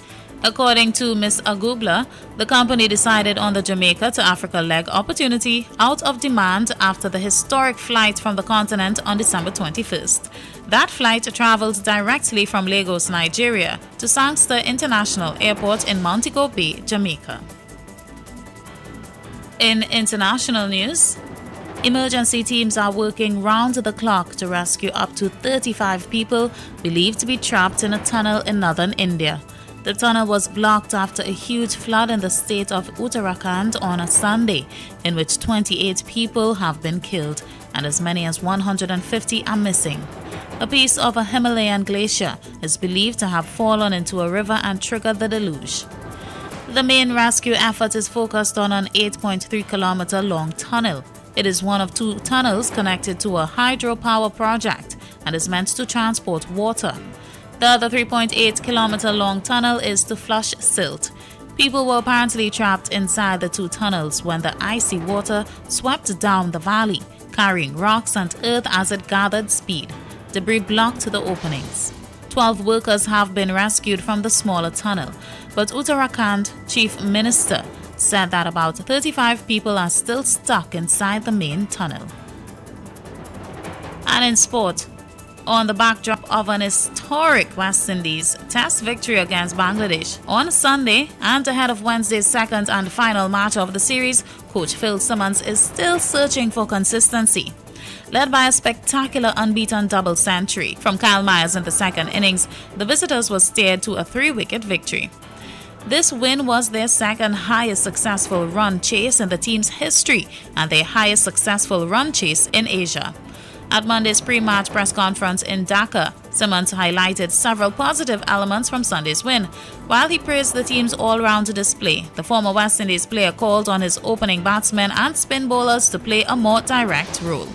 According to Ms. Agubla, the company decided on the Jamaica to Africa leg opportunity out of demand after the historic flight from the continent on December 21st. That flight traveled directly from Lagos, Nigeria to Sangster International Airport in Montego Bay, Jamaica. In international news, emergency teams are working round the clock to rescue up to 35 people believed to be trapped in a tunnel in northern India. The tunnel was blocked after a huge flood in the state of Uttarakhand on a Sunday, in which 28 people have been killed and as many as 150 are missing. A piece of a Himalayan glacier is believed to have fallen into a river and triggered the deluge. The main rescue effort is focused on an 8.3-kilometer long tunnel. It is one of two tunnels connected to a hydropower project and is meant to transport water. The other 3.8-kilometer long tunnel is to flush silt. People were apparently trapped inside the two tunnels when the icy water swept down the valley, carrying rocks and earth as it gathered speed. Debris blocked the openings. 12 workers have been rescued from the smaller tunnel, but Uttarakhand Chief Minister said that about 35 people are still stuck inside the main tunnel. And in sport, on the backdrop of an historic West Indies Test victory against Bangladesh on Sunday and ahead of Wednesday's second and final match of the series, coach Phil Simmons is still searching for consistency. Led by a spectacular unbeaten double century from Kyle Myers in the second innings, the visitors were steered to a 3-wicket victory. This win was their second highest successful run chase in the team's history and their highest successful run chase in Asia. At Monday's pre-match press conference in Dhaka, Simmons highlighted several positive elements from Sunday's win. While he praised the team's all-round display, the former West Indies player called on his opening batsmen and spin bowlers to play a more direct role.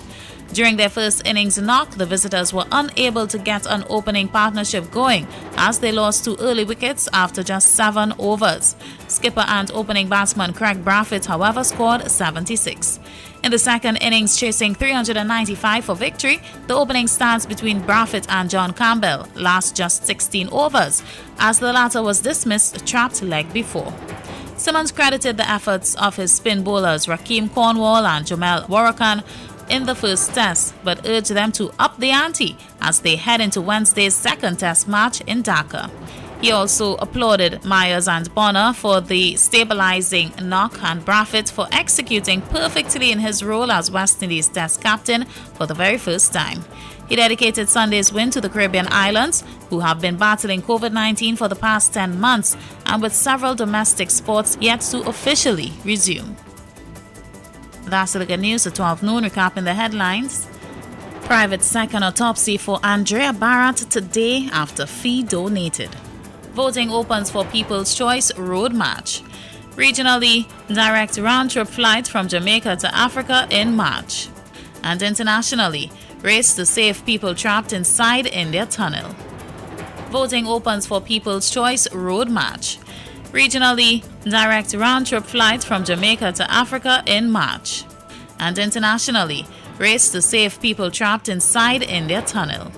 During their first innings knock, the visitors were unable to get an opening partnership going as they lost 2 early wickets after just 7 overs. Skipper and opening batsman Craig Brathwaite, however, scored 76. In the second innings, chasing 395 for victory, the opening stance between Brathwaite and John Campbell last just 16 overs, as the latter was dismissed trapped leg before. Simmons credited the efforts of his spin bowlers Rakeem Cornwall and Jomel Warrakan in the first test, but urged them to up the ante as they head into Wednesday's second test match in Dhaka. He also applauded Myers and Bonner for the stabilizing knock and Brathwaite for executing perfectly in his role as West Indies Test captain for the very first time. He dedicated Sunday's win to the Caribbean islands, who have been battling COVID-19 for the past 10 months and with several domestic sports yet to officially resume. That's the good news at 12 noon, recapping the headlines. Private second autopsy for Andrea Barrett today after fee donated. Voting opens for People's Choice Road March. Regionally, direct round-trip flight from Jamaica to Africa in March. And internationally, race to save people trapped inside India Tunnel. Voting opens for People's Choice Road March. Regionally, direct round-trip flight from Jamaica to Africa in March. And internationally, race to save people trapped inside India Tunnel.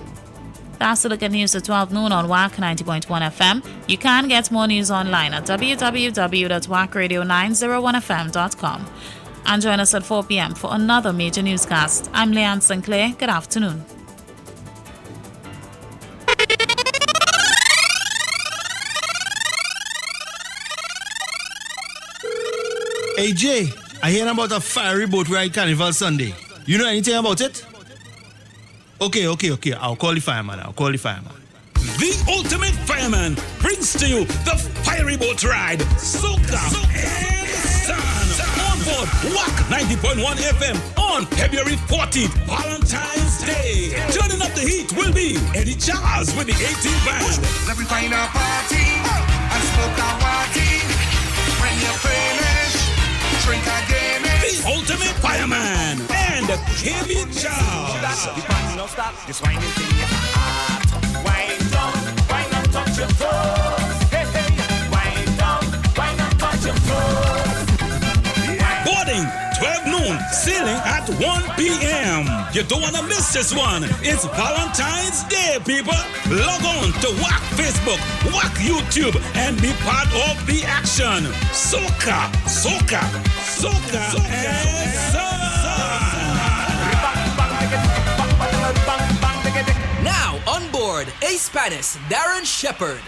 That's the look at news at 12 noon on WACK 90.1 FM. You can get more news online at www.wackradio901fm.com. And join us at 4 p.m. for another major newscast. I'm Leanne Sinclair. Good afternoon. Hey Jay, I hear about a fiery boat ride Carnival Sunday. You know anything about it? Okay. I'll call the fireman. The ultimate fireman brings to you the fiery boat ride, soca and sun on board WACK 90.1 FM on February 14th, Valentine's Day. Turning up the heat will be Eddie Charles with the 18 band. Let me find a party and smoke a party. When you're finished, drink again. The ultimate fireman and Eddie Charles. No stop, this whining thing in my heart. Wind down, wine and touch your toes. Hey, wind down, wine and touch your toes. Boarding 12 noon, sailing at 1 p.m. You don't want to miss this one. It's Valentine's Day, people. Log on to WACK Facebook, WACK YouTube, and be part of the action. Soca, and sun. Now on board, Ace Spanish, Darren Shepherd.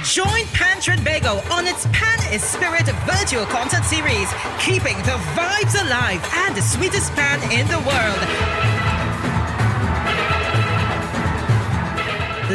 Join Pan Trinbago on its Pan is Spirit virtual concert series, keeping the vibes alive and the sweetest pan in the world.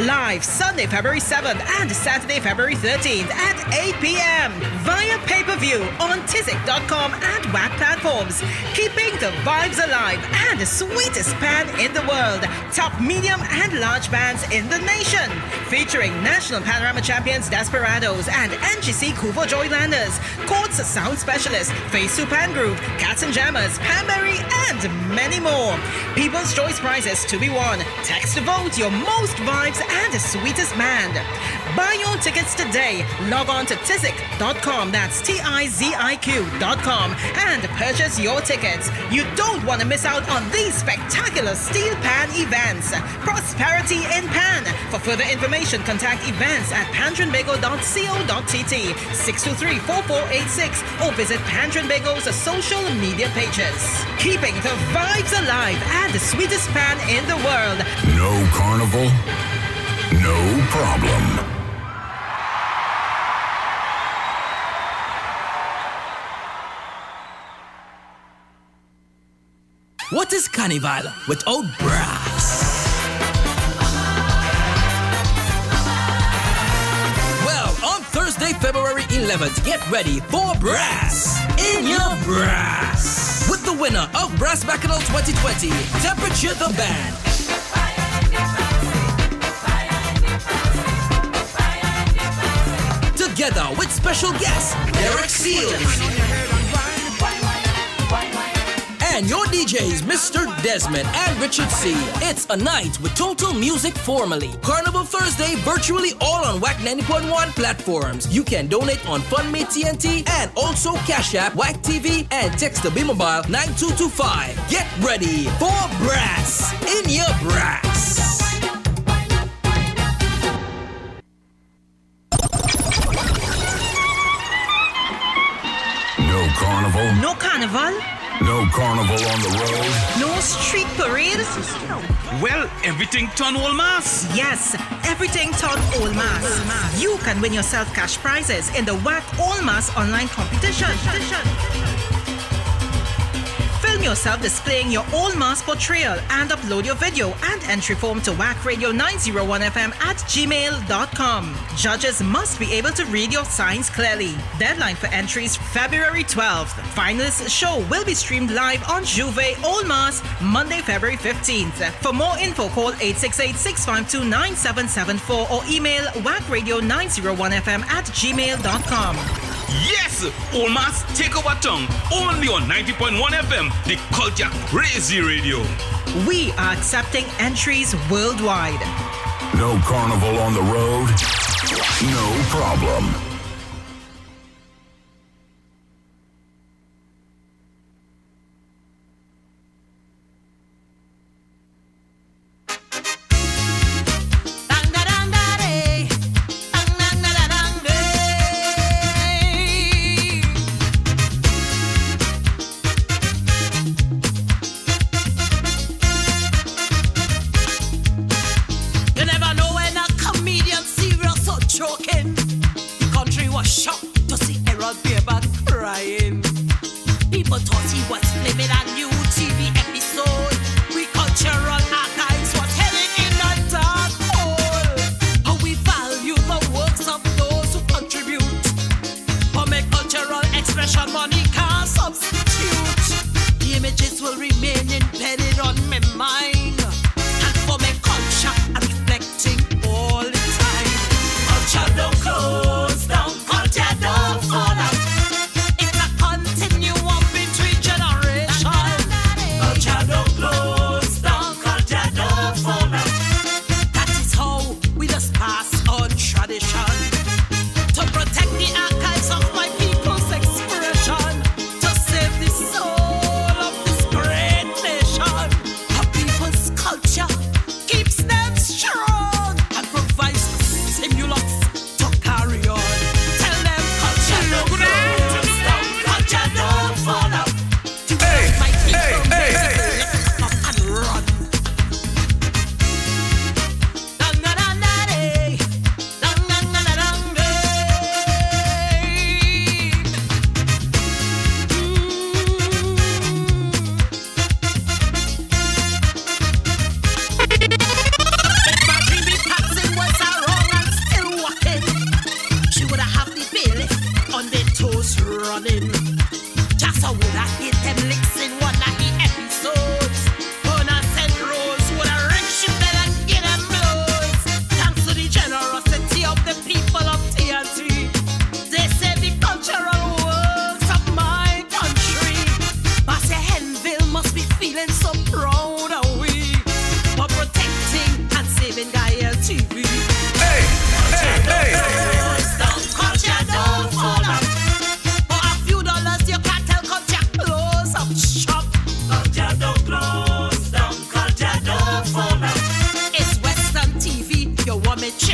Live Sunday, February 7th and Saturday, February 13th at 8 p.m. via pay-per-view on tizic.com and WACK platforms. Keeping the vibes alive and the sweetest pan in the world. Top, medium and large bands in the nation. Featuring National Panorama Champions Desperados and NGC Kuvo Joylanders. Courts Sound Specialist, Face to Pan Group, Katzenjammers, Pamberi and many more. People's Choice prizes to be won. Text to vote your most vibes and the sweetest band. Buy your tickets today. Log on to tizik.com, that's TIZIQ.com, and purchase your tickets. You don't want to miss out on these spectacular steel pan events. Prosperity in Pan. For further information, contact events at pantrinbago.co.tt, 623-4486, or visit Pan Trinbago's social media pages. Keeping the vibes alive and the sweetest pan in the world. No carnival, no problem. What is Carnival without brass? Well, on Thursday, February 11th, get ready for brass in your brass. With the winner of Brass Bacchanal 2020, Temperature the Band. Together with special guest, Derek Seals. And your DJs, Mr. Desmond and Richard C. It's a night with total music formally. Carnival Thursday, virtually all on WACK 90.1 platforms. You can donate on FundMe TNT and also Cash App, WACK TV, and text the B-Mobile 9225. Get ready for brass in your brass. No carnival, No carnival? no carnival on the road. No street parade? Well, everything turn all mass. Yes, everything turned all mass. You can win yourself cash prizes in the WACK All Mass online competition. Film yourself displaying your All Mass portrayal and upload your video and entry form to wackradio901fm at gmail.com. Judges must be able to read your signs clearly. Deadline for entries February 12th. Finalists show will be streamed live on Juve All Mass Monday, February 15th. For more info, call 868-652-9774 or email wackradio901fm at gmail.com. Yes, all mass take over tongue. Only on 90.1 FM, the culture crazy radio. We are accepting entries worldwide. No carnival on the road, no problem. You never know when a comedian serious or joking.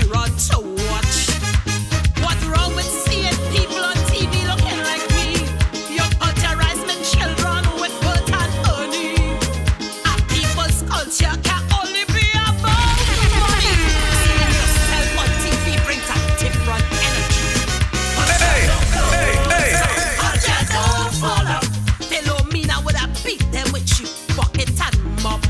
mirror to watch. What's wrong with seeing people on TV looking like me? You authorize me children with birth and earning. A people's culture can only be about money. Seeing yourself on TV brings a different energy. Culture don't fall out. Philomena would have beat them with cheap bucket and mop.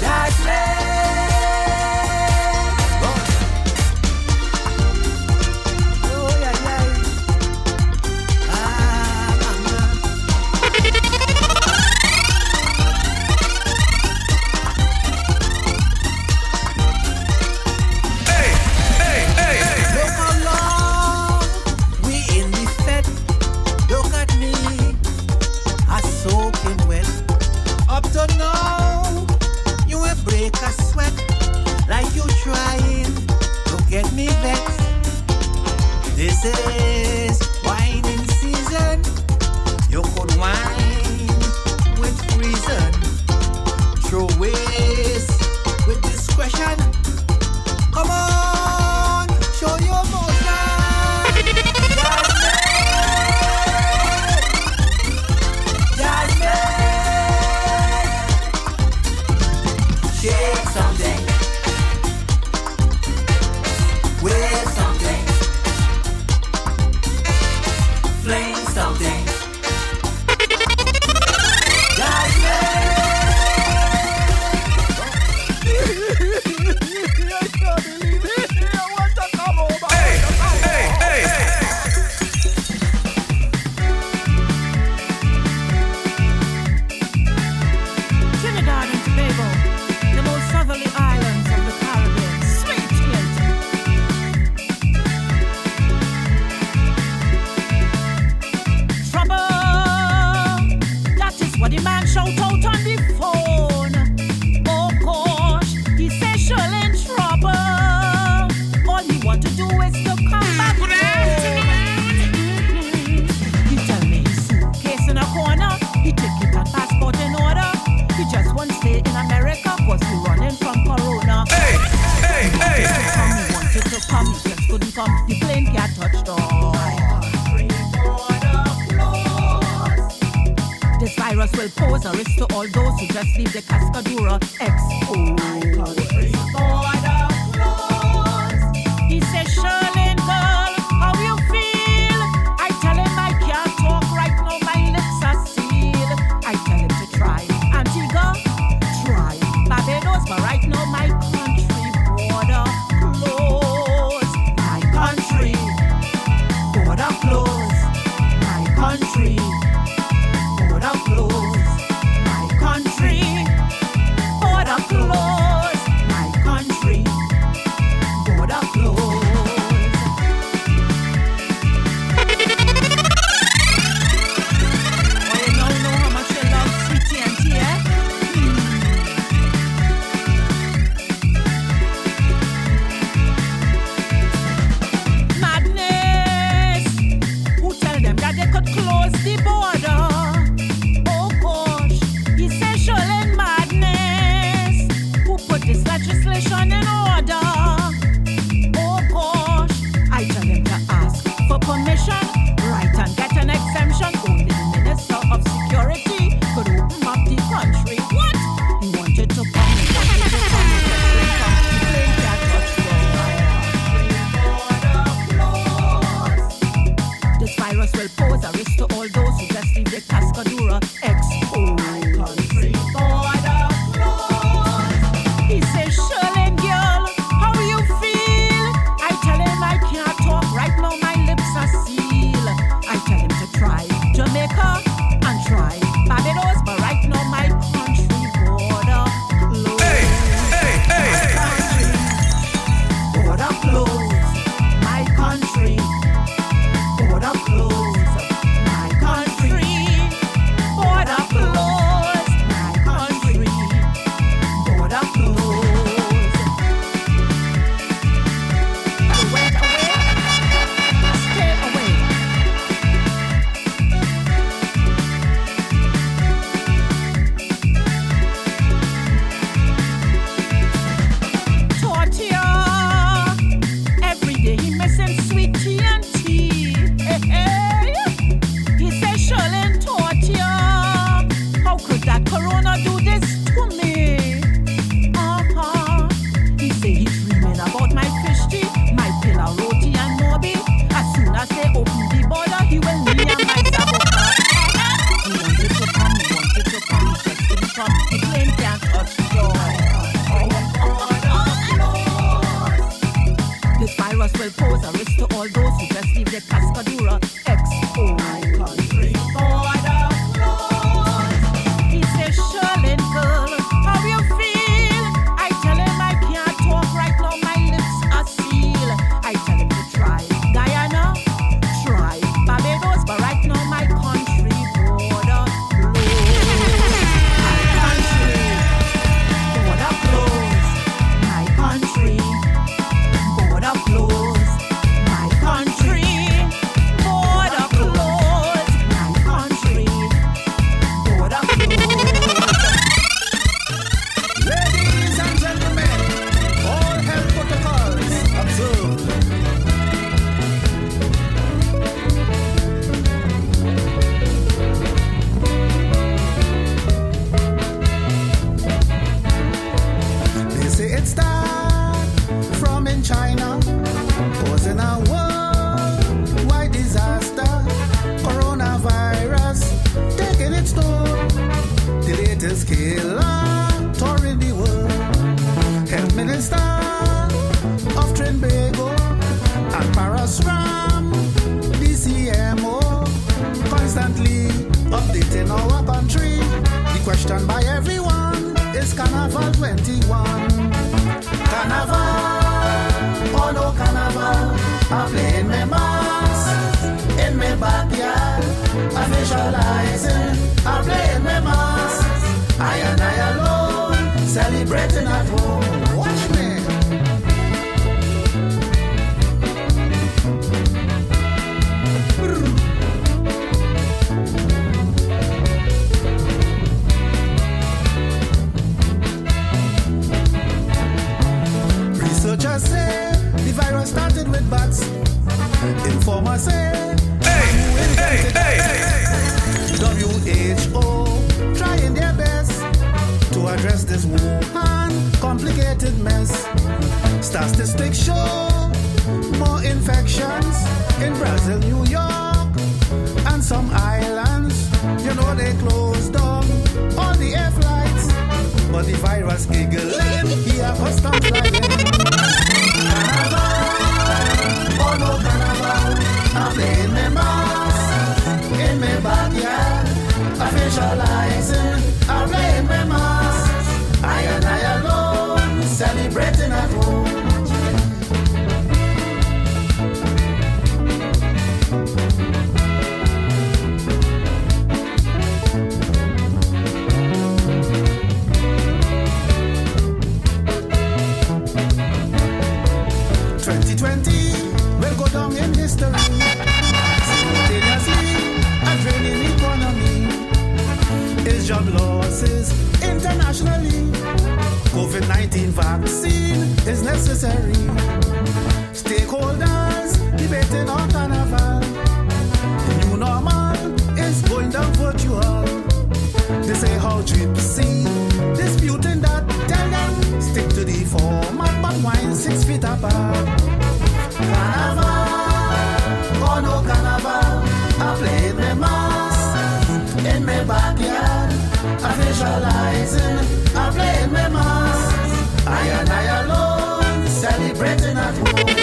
Just let make us sweat like you trying to get me vexed. This is whining season. You could whine with reason. Throw waste with discretion. Come on, show your motion. Shake something. Wear something. Flame something. Trinidad and Tobago, the most southerly islands of the Caribbean. Sweet hint. Trouble, that is what the man shout out on the phone. Oh gosh, he says surely in trouble. All he want to do is to come back home. He tell me his suitcase in a corner. He ticket and passport in order. He just won't stay in America cause he running from Corona. He wanted to come, he just couldn't come. The plane can't touch down. This virus will pose a risk to all those who just leave the Cascadura exposed. He says, Shirley, girl, how you feel? I tell him I can't talk right now, my lips are sealed. I tell him to try Antigua, try Barbados, but right now my country border closed. My country border closed. My country border closed. My country border closed. it start from in China, causing a worldwide disaster. Coronavirus taking its toll. The latest killer touring the world. Health Minister of Trinbago and Parasram, DCMO, constantly updating our country. The question by everyone is Carnival 21. Carnival, oh no Carnival, I'm playing my mask in my backyard. I'm visualizing, I'm playing my mask. I and I alone, celebrating at home. Watch me. Researchers say the virus started with bats. Informers say WHO trying their best to address this Wuhan complicated mess. Statistics show more infections in Brazil, New York, and some islands. You know they closed down all the air flights, but the virus giggling here customs flying. Carnival, oh no Carnival, I'm playing my mask in my backyard. I'm visualizing, I'm playing my mask. I and I alone, celebrating at home. Will go down in history. Simultaneously, a draining economy is job losses internationally. COVID-19 vaccine is necessary. Stakeholders debating on Carnival. The new normal is going down virtual. They say how gypsy disputing that. Tell them stick to the format, but wine 6 feet apart. Carnival, oh no Carnival, I played my mask in my backyard. I'm visualizing, I played my mask. I and I alone, celebrating at home.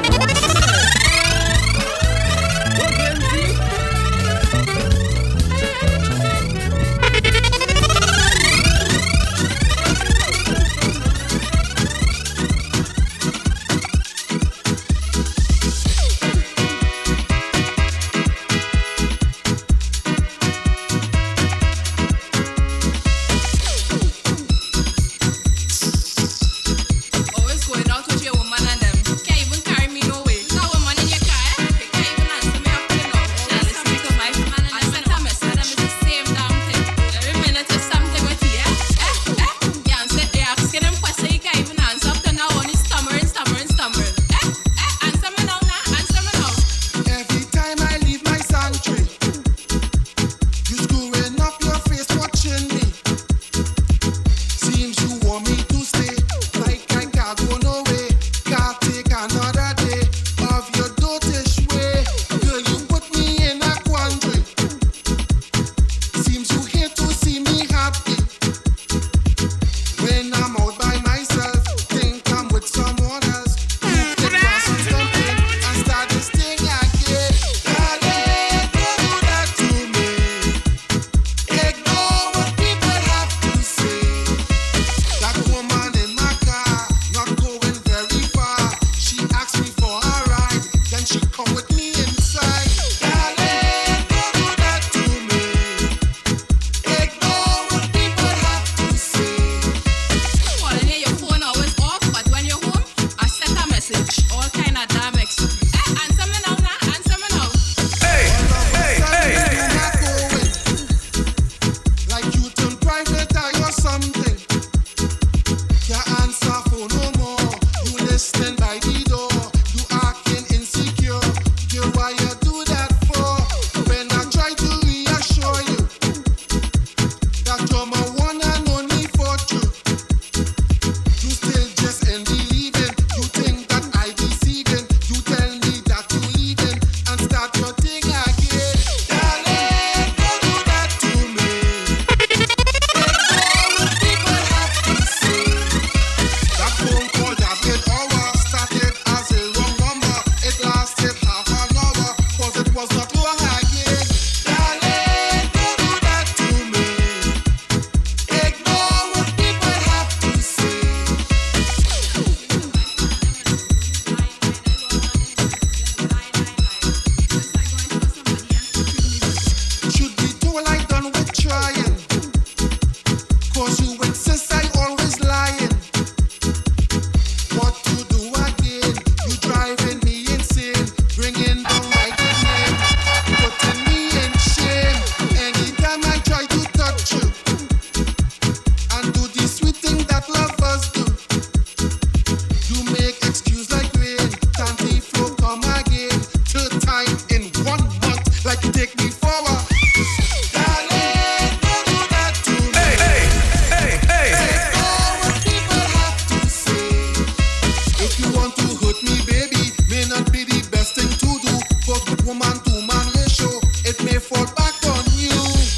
If you want to hurt me, baby, may not be the best thing to do. For good woman to man ratio, it may fall back on you.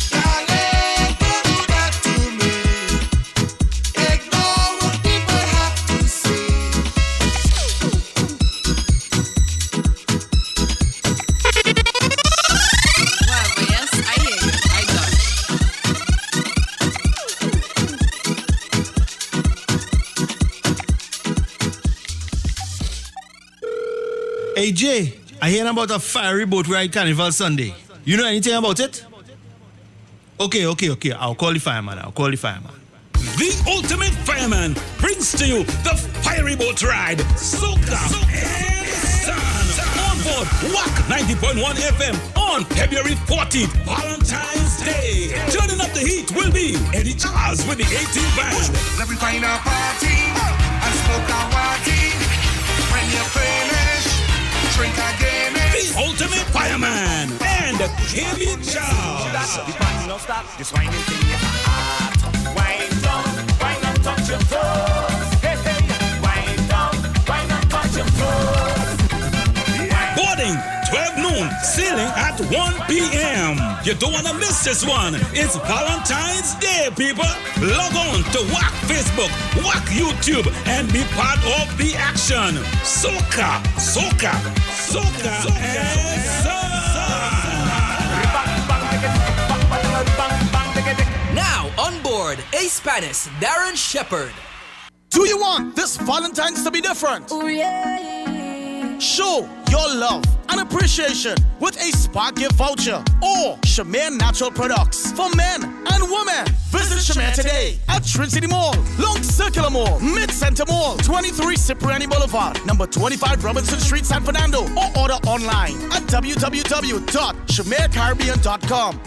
Darling, don't do that to me. Ignore what people have to say. Well, yes, I hear you. I done. Hey Jay, I hear about a fiery boat ride Carnival Sunday. You know anything about it? Okay. I'll call the fireman. The ultimate fireman brings to you the fiery boat ride, Soca and Sun on board WACK 90.1 FM on February 14th, Valentine's Day. Turning up the heat will be Eddie Charles with the 18 band. Let me find a party and smoke a party. When you finish, drink again. The ultimate fireman and Eddie Charles. The party don't stop. This whining thing is hot. Wind down, wine and touch your toes. Hey, hey, wind down, wine and touch your toes. Boarding 12 noon, sailing at 1 p.m. You don't want to miss this one. It's Valentine's Day, people. Log on to WACK Facebook, WACK YouTube, and be part of the action. Soca, and Sun. Now on board, A-Spanish, Darren Shepherd. Do you want this Valentine's to be different? Oh, yeah. Show your love and appreciation with a spa gift voucher or Shamir Natural Products for men and women. Visit Shamir today at Trinity Mall, Long Circular Mall, Mid-Center Mall, 23 Cipriani Boulevard, number 25 Robinson Street, San Fernando, or order online at www.shamircaribbean.com.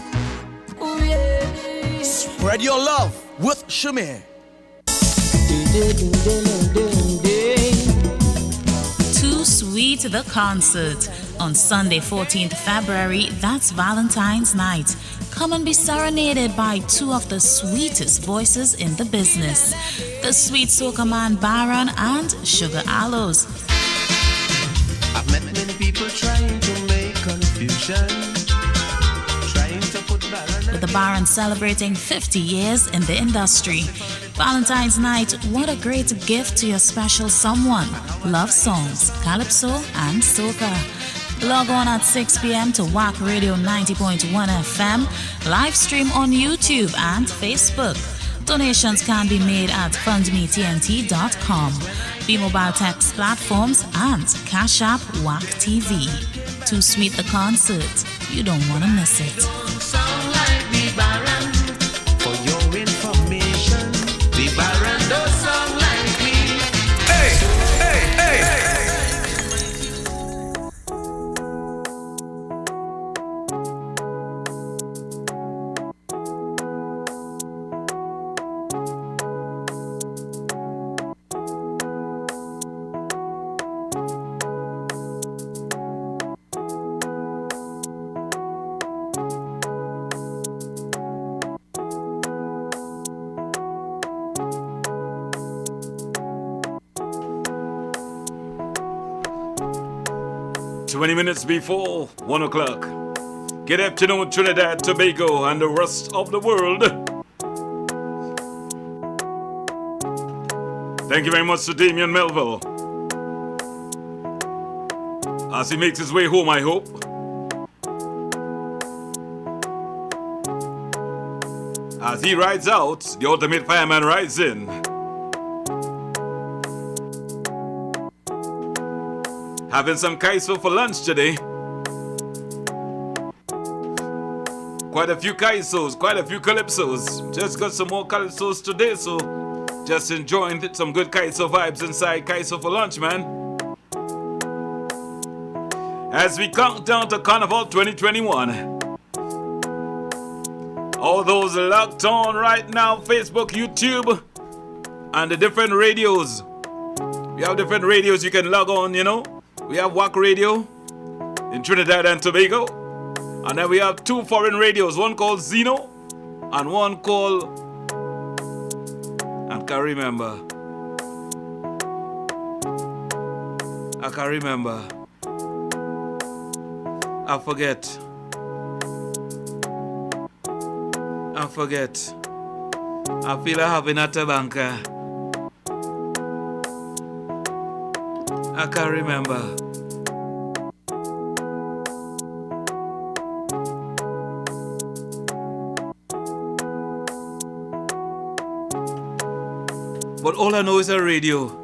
Oh, yeah. Spread your love with Shamir. Too Sweet the concert on Sunday 14th February. That's Valentine's night. Come and be serenaded by two of the sweetest voices in the business, the sweet soca man Baron and Sugar Aloes. I've met many people trying to make confusion, trying to put balance. With the Baron celebrating 50 years in the industry. Valentine's night, what a great gift to your special someone. Love songs, calypso and soca. Log on at 6 p.m. to WACK Radio 90.1 FM, live stream on YouTube and Facebook. Donations can be made at fundmetnt.com, B-Mobile text platforms and Cash App WACK TV. Too Sweet the concert. You don't want to miss it. Sound like the Baron. For your information, the Baron does sound like me. Hey, hey, hey, hey. Minutes before 1 o'clock. Good afternoon, Trinidad, Tobago, and the rest of the world. Thank you very much to Damian Melville as he makes his way home, I hope. As he rides out, the ultimate fireman rides in. Having some kaiso for lunch today. Quite a few kaisos, quite a few calypsos. Just got some more calypsos today, so just enjoying some good kaiso vibes inside Kaiso for lunch, man. As we count down to Carnival 2021. All those locked on right now, Facebook, YouTube, and the different radios. We have different radios you can log on, you know. We have WACK Radio in Trinidad and Tobago. And then we have two foreign radios, one called Zeno and one called, I can't remember. I can't remember. I forget. I feel like having a tabanca. I can't remember. But all I know is a radio.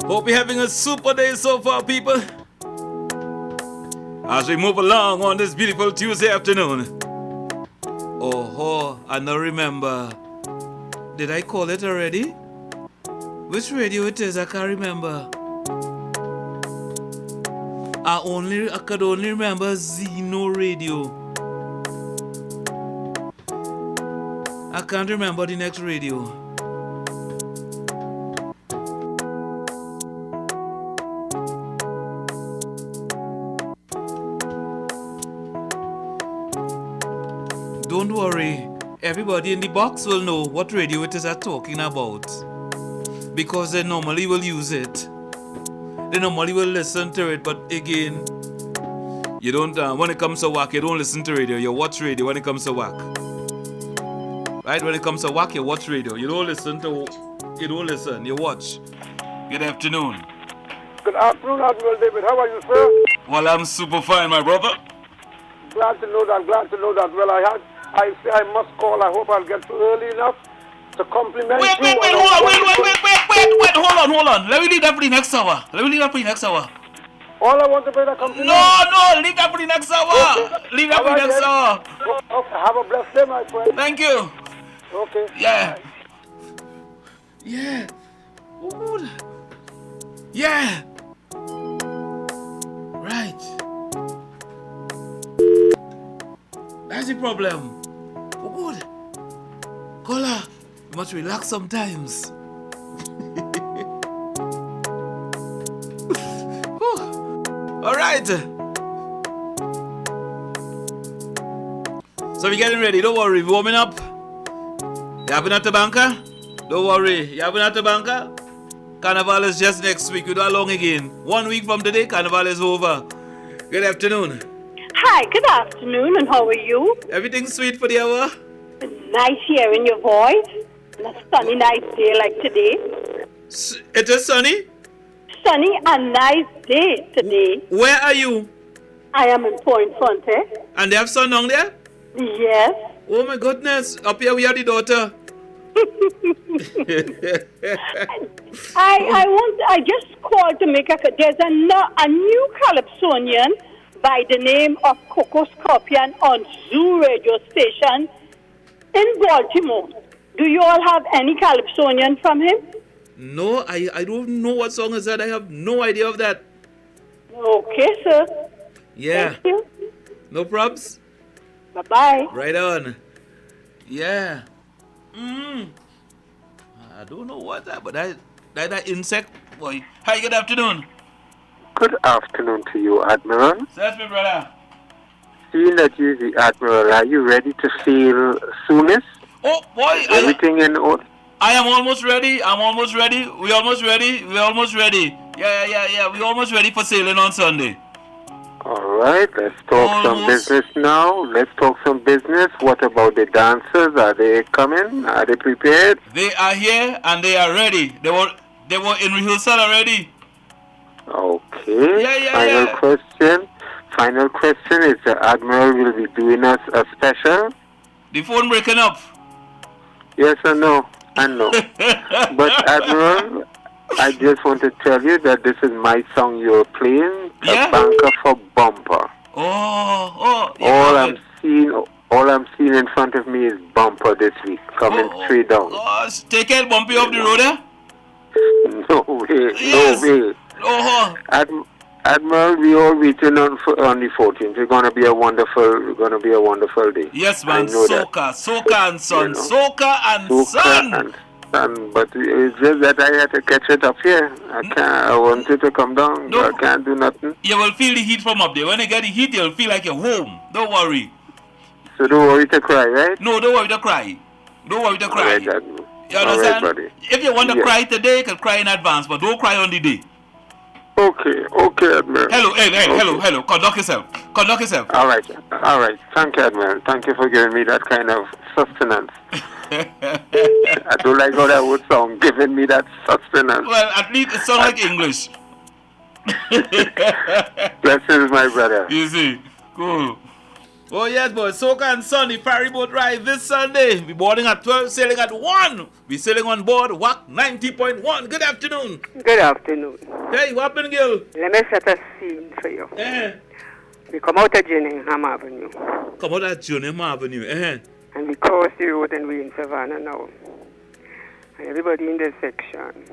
Hope you're having a super day so far, people. As we move along on this beautiful Tuesday afternoon. Oh, I don't remember. Did I call it already? Which radio it is? I can't remember. I could only remember Zeno Radio. I can't remember the next radio. Don't worry, everybody in the box will know what radio it is I'm talking about. Because they normally will use it. They normally will listen to it, but again, you don't, when it comes to WACK, you don't listen to radio, you watch radio when it comes to WACK. Right, when it comes to WACK, you watch radio. You don't listen, you watch. Good afternoon. Good afternoon, Admiral David. How are you, sir? Well, I'm super fine, my brother. Glad to know that. Well, I say I must call. I hope I'll get to early enough to compliment you. Wait, hold on. Let me leave that for the next hour. All I want to be the compliment. No, leave that for the next hour. Okay. Leave that for the next hour. Okay, have a blessed day, my friend. Thank you. Okay. Yeah. Ooh. Yeah. Right. That's the problem. Oh, good. Caller, you must relax sometimes. All right. So we're getting ready. Don't worry. We're warming up. You having at the banker? Don't worry. You having at the banker? Carnival is just next week. You don't long again. 1 week from today, Carnival is over. Good afternoon. Hi, good afternoon, and how are you? Everything sweet for the hour? Nice hearing your voice. And a sunny, nice day like today. It is sunny? Sunny and nice day today. Where are you? I am in Point Fonte. And they have sun down there? Yes. Oh my goodness. Up here we are the daughter. I just called to make there's a new Calypsonian by the name of Coco Scorpion on Zoo radio station in Baltimore. Do you all have any Calypsonian from him? No, I don't know what song is that. I have no idea of that. Okay, sir. Yeah. Thank you. No probs. Bye-bye. Right on. Yeah. I don't know what that, but that insect boy. Hi, good afternoon. Good afternoon to you, Admiral. That's me, brother. Seeing that you're the Admiral, are you ready to sail soonest? Oh, boy. Everything in order? I am almost ready. We're almost ready. Yeah. We're almost ready for sailing on Sunday. All right, let's talk some business now. What about the dancers? Are they coming? Are they prepared? They are here and they are ready. They were in rehearsal already. Okay. Yeah. Final question is the Admiral will be doing us a special? The phone breaking up. Yes or no? I know. But Admiral, I just want to tell you that this is my song you're playing, a banker for bumper. Oh. All I'm seeing in front of me is bumper this week, coming straight down. Gosh, take care, bumpy up the road, eh? No way. Admiral, we all waiting on the 14th. It's gonna be a wonderful day. Yes, man. Soca and son. But it's just that I had to catch it up here. I wanted to come down. No. I can't do nothing. You will feel the heat from up there. When you get the heat, you'll feel like you're home. Don't worry. So don't worry to cry, right? No, don't worry to cry. Don't worry to cry. All right, Admiral. You understand? All right, buddy. If you want to Yes. cry today, you can cry in advance, but don't cry on the day. Okay, Admiral. Hello, hey, Okay. hello. Conduct yourself. All right. Thank you, Admiral. Thank you for giving me that kind of sustenance. I don't like how that would sound, giving me that sustenance. Well, at least it sounds like English. Blessings, my brother. You see, cool. Oh yes, boy. Soca and Sun, the ferry boat ride this Sunday. We boarding at 12, sailing at 1. We sailing on board WACK 90.1. Good afternoon. Good afternoon. Hey, what happened, girl? Let me set a scene for you. We come out of Jenningham Avenue. Come out of Jenningham Avenue, And we cross the road and we're in Savannah now. And everybody in the section.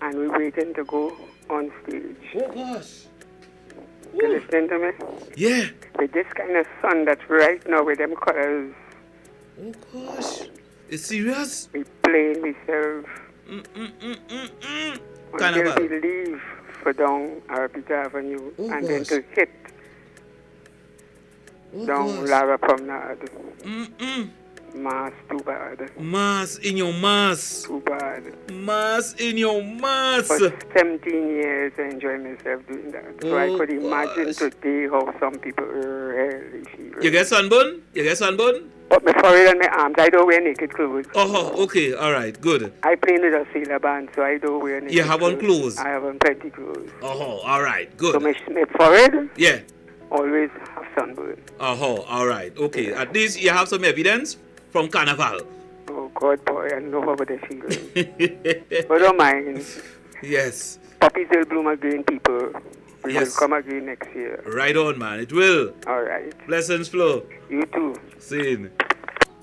And we're waiting to go on stage. Oh, gosh. You listening to me? Yeah. With this kind of sun that's right now with them colors. Oh, gosh. It's serious? We play, we serve. Until we leave for down Arpita Avenue. And then to hit down Lara Promenade. Mass too bad. Mass in your mass. Too bad. Mass in your mass. For 17 years I enjoy myself doing that. So I could imagine today how some people really feel. You get sunburn? But my forehead and my arms, I don't wear naked clothes. Oh, okay, alright, good. I play with a sailor band, so I don't wear naked You have on clothes? I have on plenty clothes. Oh, alright, good. So my forehead? Yeah. Always have sunburn. Oh, alright, okay. At least you have some evidence from Carnival. Oh, God, boy, I know how they're feeling. But don't mind. Yes. Poppies will bloom again, people. We will come again next year. Right on, man. It will. Alright. Blessings flow. You too. Seen.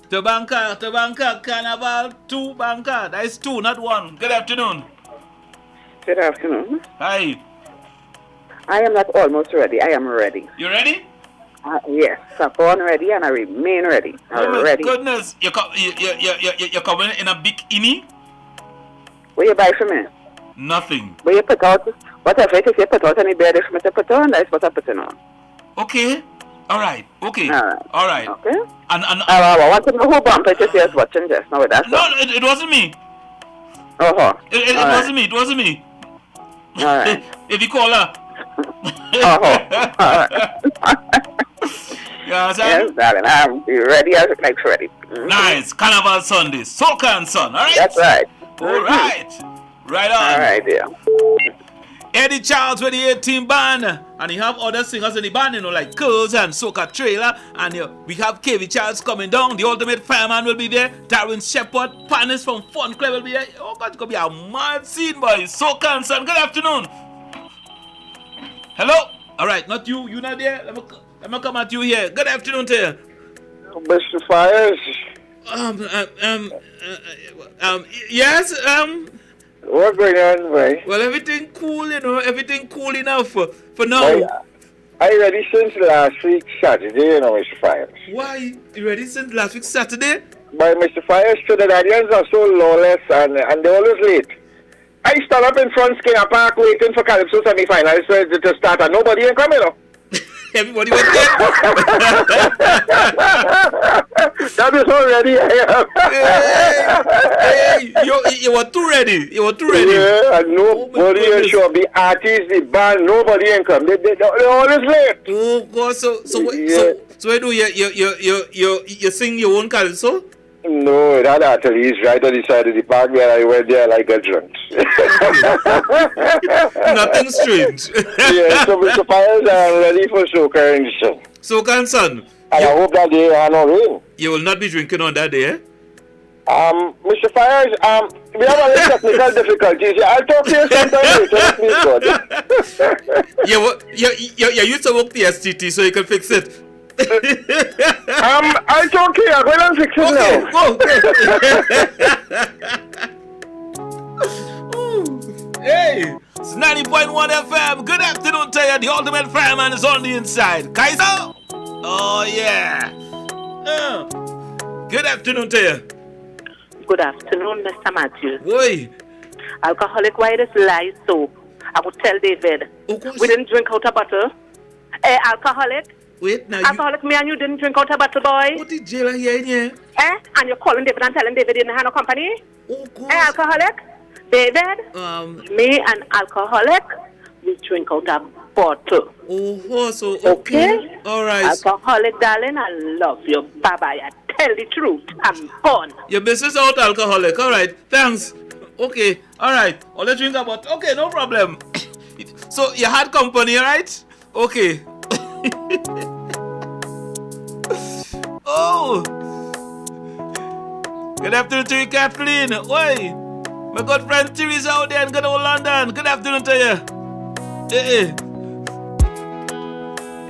To Banka, Carnival, 2 Banka. That is 2, not 1. Good afternoon. Good afternoon. Hi. I am not almost ready. I am ready. You ready? Yes. I'm born ready and I remain ready. I'm ready. Goodness. You're coming in a bikini? What you buy for me? Nothing. But you put out, whatever it is you put out, any better for me to put on, that's what I put on. Okay. Alright. Okay. Alright. Okay. And I want to know who bumped it to see us watching just now. That's no, it wasn't me. It wasn't me. It wasn't me. Alright. If you call her. Yes, darling. I'm ready as it likes ready. Nice. Carnival Sunday. Soca and Sun. Alright? That's right. Alright. Right on. Alright, dear. Eddie Charles with the 18 band. And you have other singers in the band, like Curls and Soca Trailer. And we have KV Charles coming down. The Ultimate Fireman will be there. Darren Shepard, Panis from Fun Club will be there. Oh, God, it's going to be a mad scene, boys. Soca and Sun. Good afternoon. Hello? Alright, not you. You not there? Let me come at you here. Good afternoon to you. Mr. Fires. Yes, What's going on, boy? well, everything cool, everything cool enough for now. I ready since last week Saturday, Mr. Fires. Why? You ready since last week Saturday? But Mr. Fires, Trinidadians are so lawless and they're always late. I stand up in front Skinner Park waiting for Calypso semi-finals to start and nobody ain't coming up. Everybody was there. That is already. Hey, you were too ready. Yeah, and nobody ain't show up. The artists, the band, nobody ain't come. They're always late. Oh God! So where do you sing your own Calypso? No, that actually is right on the side of the park where I went there like a drunk. Nothing strange. Yeah, so Mr. Fires, I'm ready for Soca and Sun. Soca and Sun. And I hope that day are not rain. You will not be drinking on that day, eh? Mr. Fires, we have a little technical difficulties. I'll talk to you sometime later, please God. You used to work the STT, so you can fix it. I'll talk to you. I'm going to fix it now. Hey, it's 90.1 FM. Good afternoon to you. The Ultimate Fireman is on the inside. Kaiser? Oh, yeah. Good afternoon to you. Good afternoon, Mr. Matthews. Oi. Alcoholic, why this lie so? I would tell David. We didn't drink out of bottle. Alcoholic? Wait, now Alcoholic, me and you didn't drink out of bottle, boy. What did jailer here in here? And you're calling David and telling David you didn't have no company? Alcoholic? David? Me and alcoholic, we drink out a bottle. So okay. All right. Alcoholic, darling, I love you. Bye-bye. I tell the truth. I'm born. Your business out, alcoholic. All right. Thanks. Okay. All right. All the drink about. Okay, no problem. So you had company, right? Okay. Oh. Good afternoon to you, Kathleen. Oi. My good friend Teresa out there in good old London. Good afternoon to you.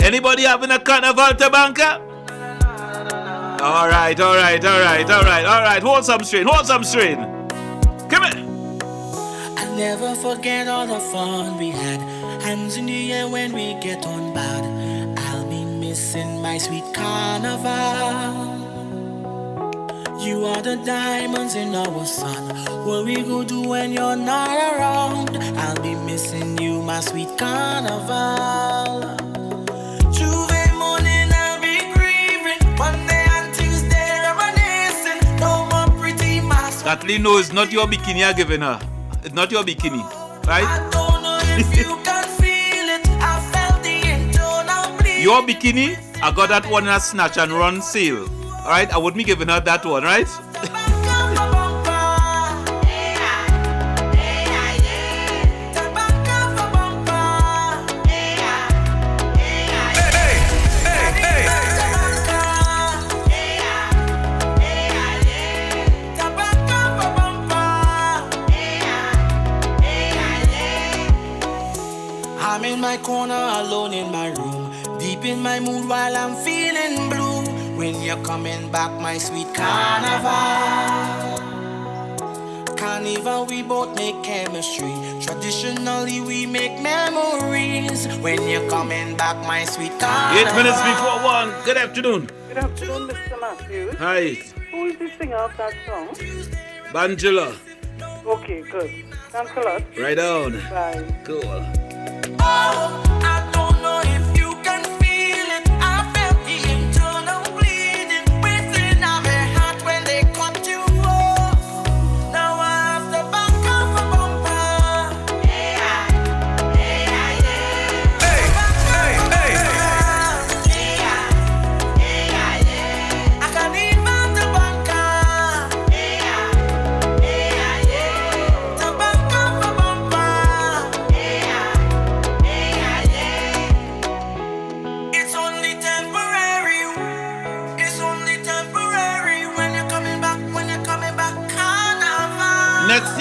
Anybody having a carnival to banker? All right. Hold some strain. Come here. I'll never forget all the fun we had. Hands in the air when we get on bad. I'll be missing my sweet carnival. You are the diamonds in our sun. What we go do when you're not around? I'll be missing you, my sweet carnival. Tuesday morning I'll be grieving. Monday and Tuesday reminiscing. No more pretty masks. Kathleen knows it's not your bikini I'm giving her. It's not your bikini, right? I don't know if you can feel it. I felt the internal bleed. Your bikini, I got that one in a snatch and run sale. Alright, I wouldn't be giving her that one, right? I'm in my corner alone in my room, deep in my mood while I'm feeling blue. When you're coming back, my sweet carnival. Carnival, we both make chemistry. Traditionally, we make memories. When you're coming back, my sweet carnival. 8 minutes before 1. Good afternoon. Good afternoon, Mr. Matthews. Hi. Who is the singer of that song? Banjula. Okay, good. Thanks a lot. Right on. Bye. Cool. Oh, I don't know if you can feel it. I felt the internal bleeding within my heart when they cut you off. Now I have to back off a bumper. I can't even the bunker. To back off a bumper. It's only temporary. It's only temporary when you're coming back. When you're coming back, carnival. Next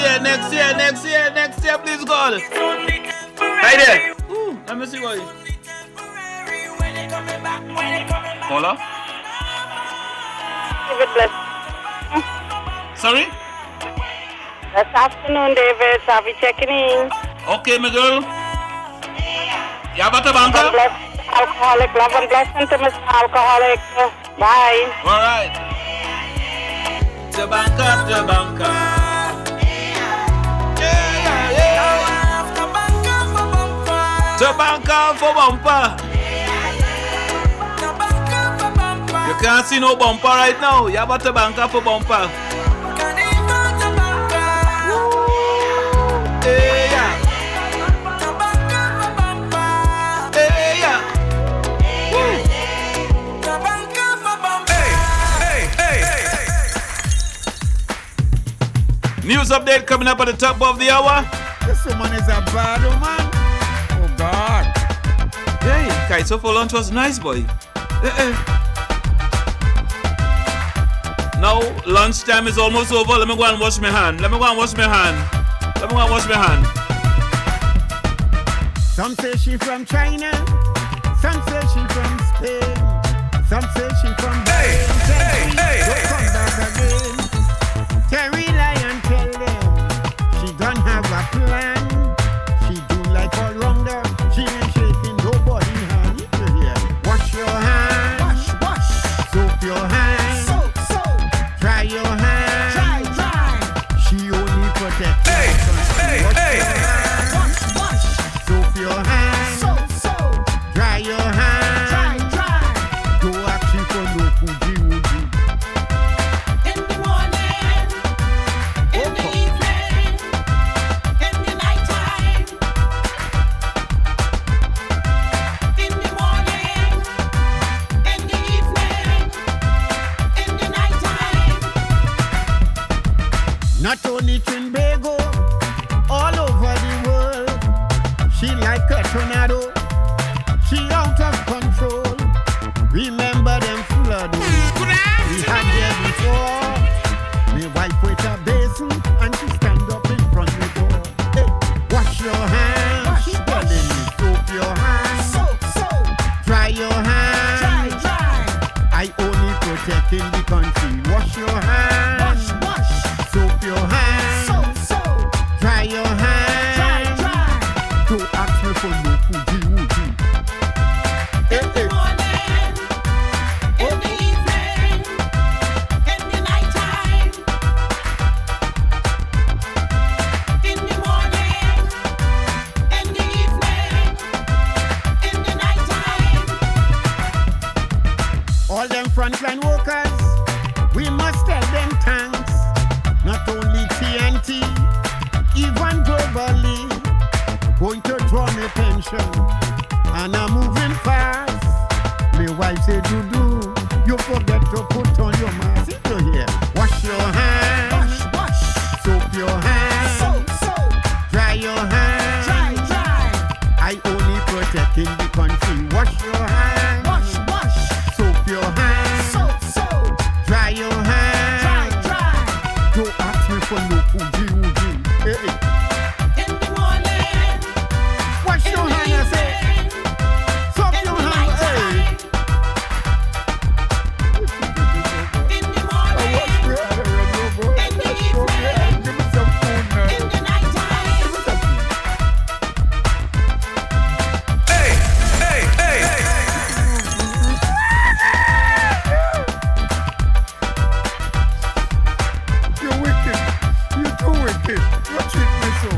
year, please God. Right there. Ooh, let me see what you. Paula? David, bless. Sorry? Good afternoon, David. I'll be checking in. Okay, my girl. You have a banker? God bless alcoholic. Love and blessing to Mr. Alcoholic. Bye. All right. Tabanka. Tabanka for bumper. You can't see no bumper right now. You have a tabanka for bumper. News update coming up at the top of the hour. This woman is a bad woman. Oh God. Hey, Kaiso for lunch was nice, boy. Now lunchtime is almost over. Let me go and wash my hand. Some say she from China. Some say she from Spain. Some say she from Belgium. Don't come back again. Terry Lion tell them she don't have a plan. She do like all rounder. She ain't shaking nobody hand. Yeah. Wash your hands. Wash. Soap your hands. Soap. Dry your hands. Dry. She only protects you. Wash your hands. Wash. Soap your hands. Soap. Dry your hands. Dry. Don't ask you for no Fuji. Not only Trinbago, all over the world. She like a tornado, she out of control. Remember them flood we had there before. Me wife with a basin and she stand up in front of the door. Hey, wash your hands, she telling me soap your hands, dry your hands, I only protecting the country. Wash your hands, soap your hands, dry your hands, don't ask me for no Fuji Wuji. Hey, all them frontline workers, we must tell them thanks. Not only TNT, even globally, going to draw me pension, and I'm moving fast. My wife say, do, you forget to put on your mask. Sit here, wash your hands, soap your hands, dry your hands, I only protecting the country. Wash your hands, soap your hands, dry your hands, don't ask me for no Fuji Wuji. Hey. In the morning, wash your hands, I say, soap your hands, hey. In the morning, in the evening, give me some food now. In the nighttime. Give me some food. You're wicked. You're too wicked. You treat me so.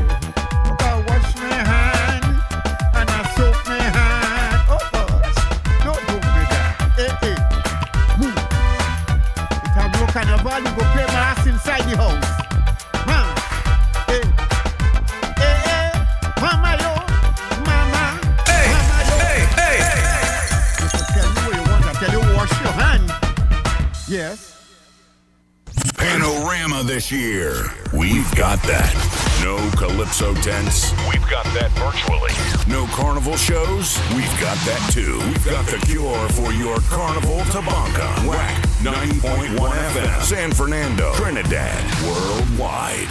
I wash my hand and I soap my hand. Oh, gosh. Don't do me that. Hey. Move. It have no carnival. You go play my ass inside the house. Man. Hey. Mama, yo. Mama. Just tell you what you want. I tell you, wash your hand. Yes. Panorama this year. We've got that. No Calypso tents. We've got that virtually. No carnival shows. We've got that too. We've got the cure for your carnival tabanca. WACK 90.1 FM. San Fernando, Trinidad, worldwide.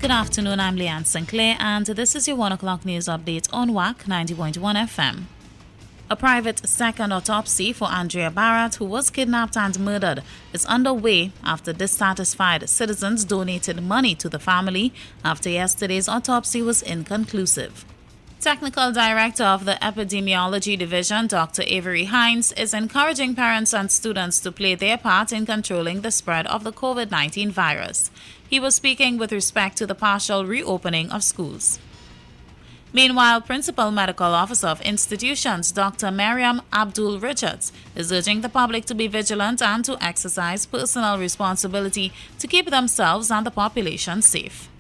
Good afternoon, I'm Leanne Sinclair, and this is your 1 o'clock news update on WACK 90.1 FM. A private second autopsy for Andrea Barrett, who was kidnapped and murdered, is underway after dissatisfied citizens donated money to the family after yesterday's autopsy was inconclusive. Technical Director of the Epidemiology Division, Dr. Avery Hines, is encouraging parents and students to play their part in controlling the spread of the COVID-19 virus. He was speaking with respect to the partial reopening of schools. Meanwhile, Principal Medical Officer of Institutions, Dr. Mariam Abdul Richards, is urging the public to be vigilant and to exercise personal responsibility to keep themselves and the population safe.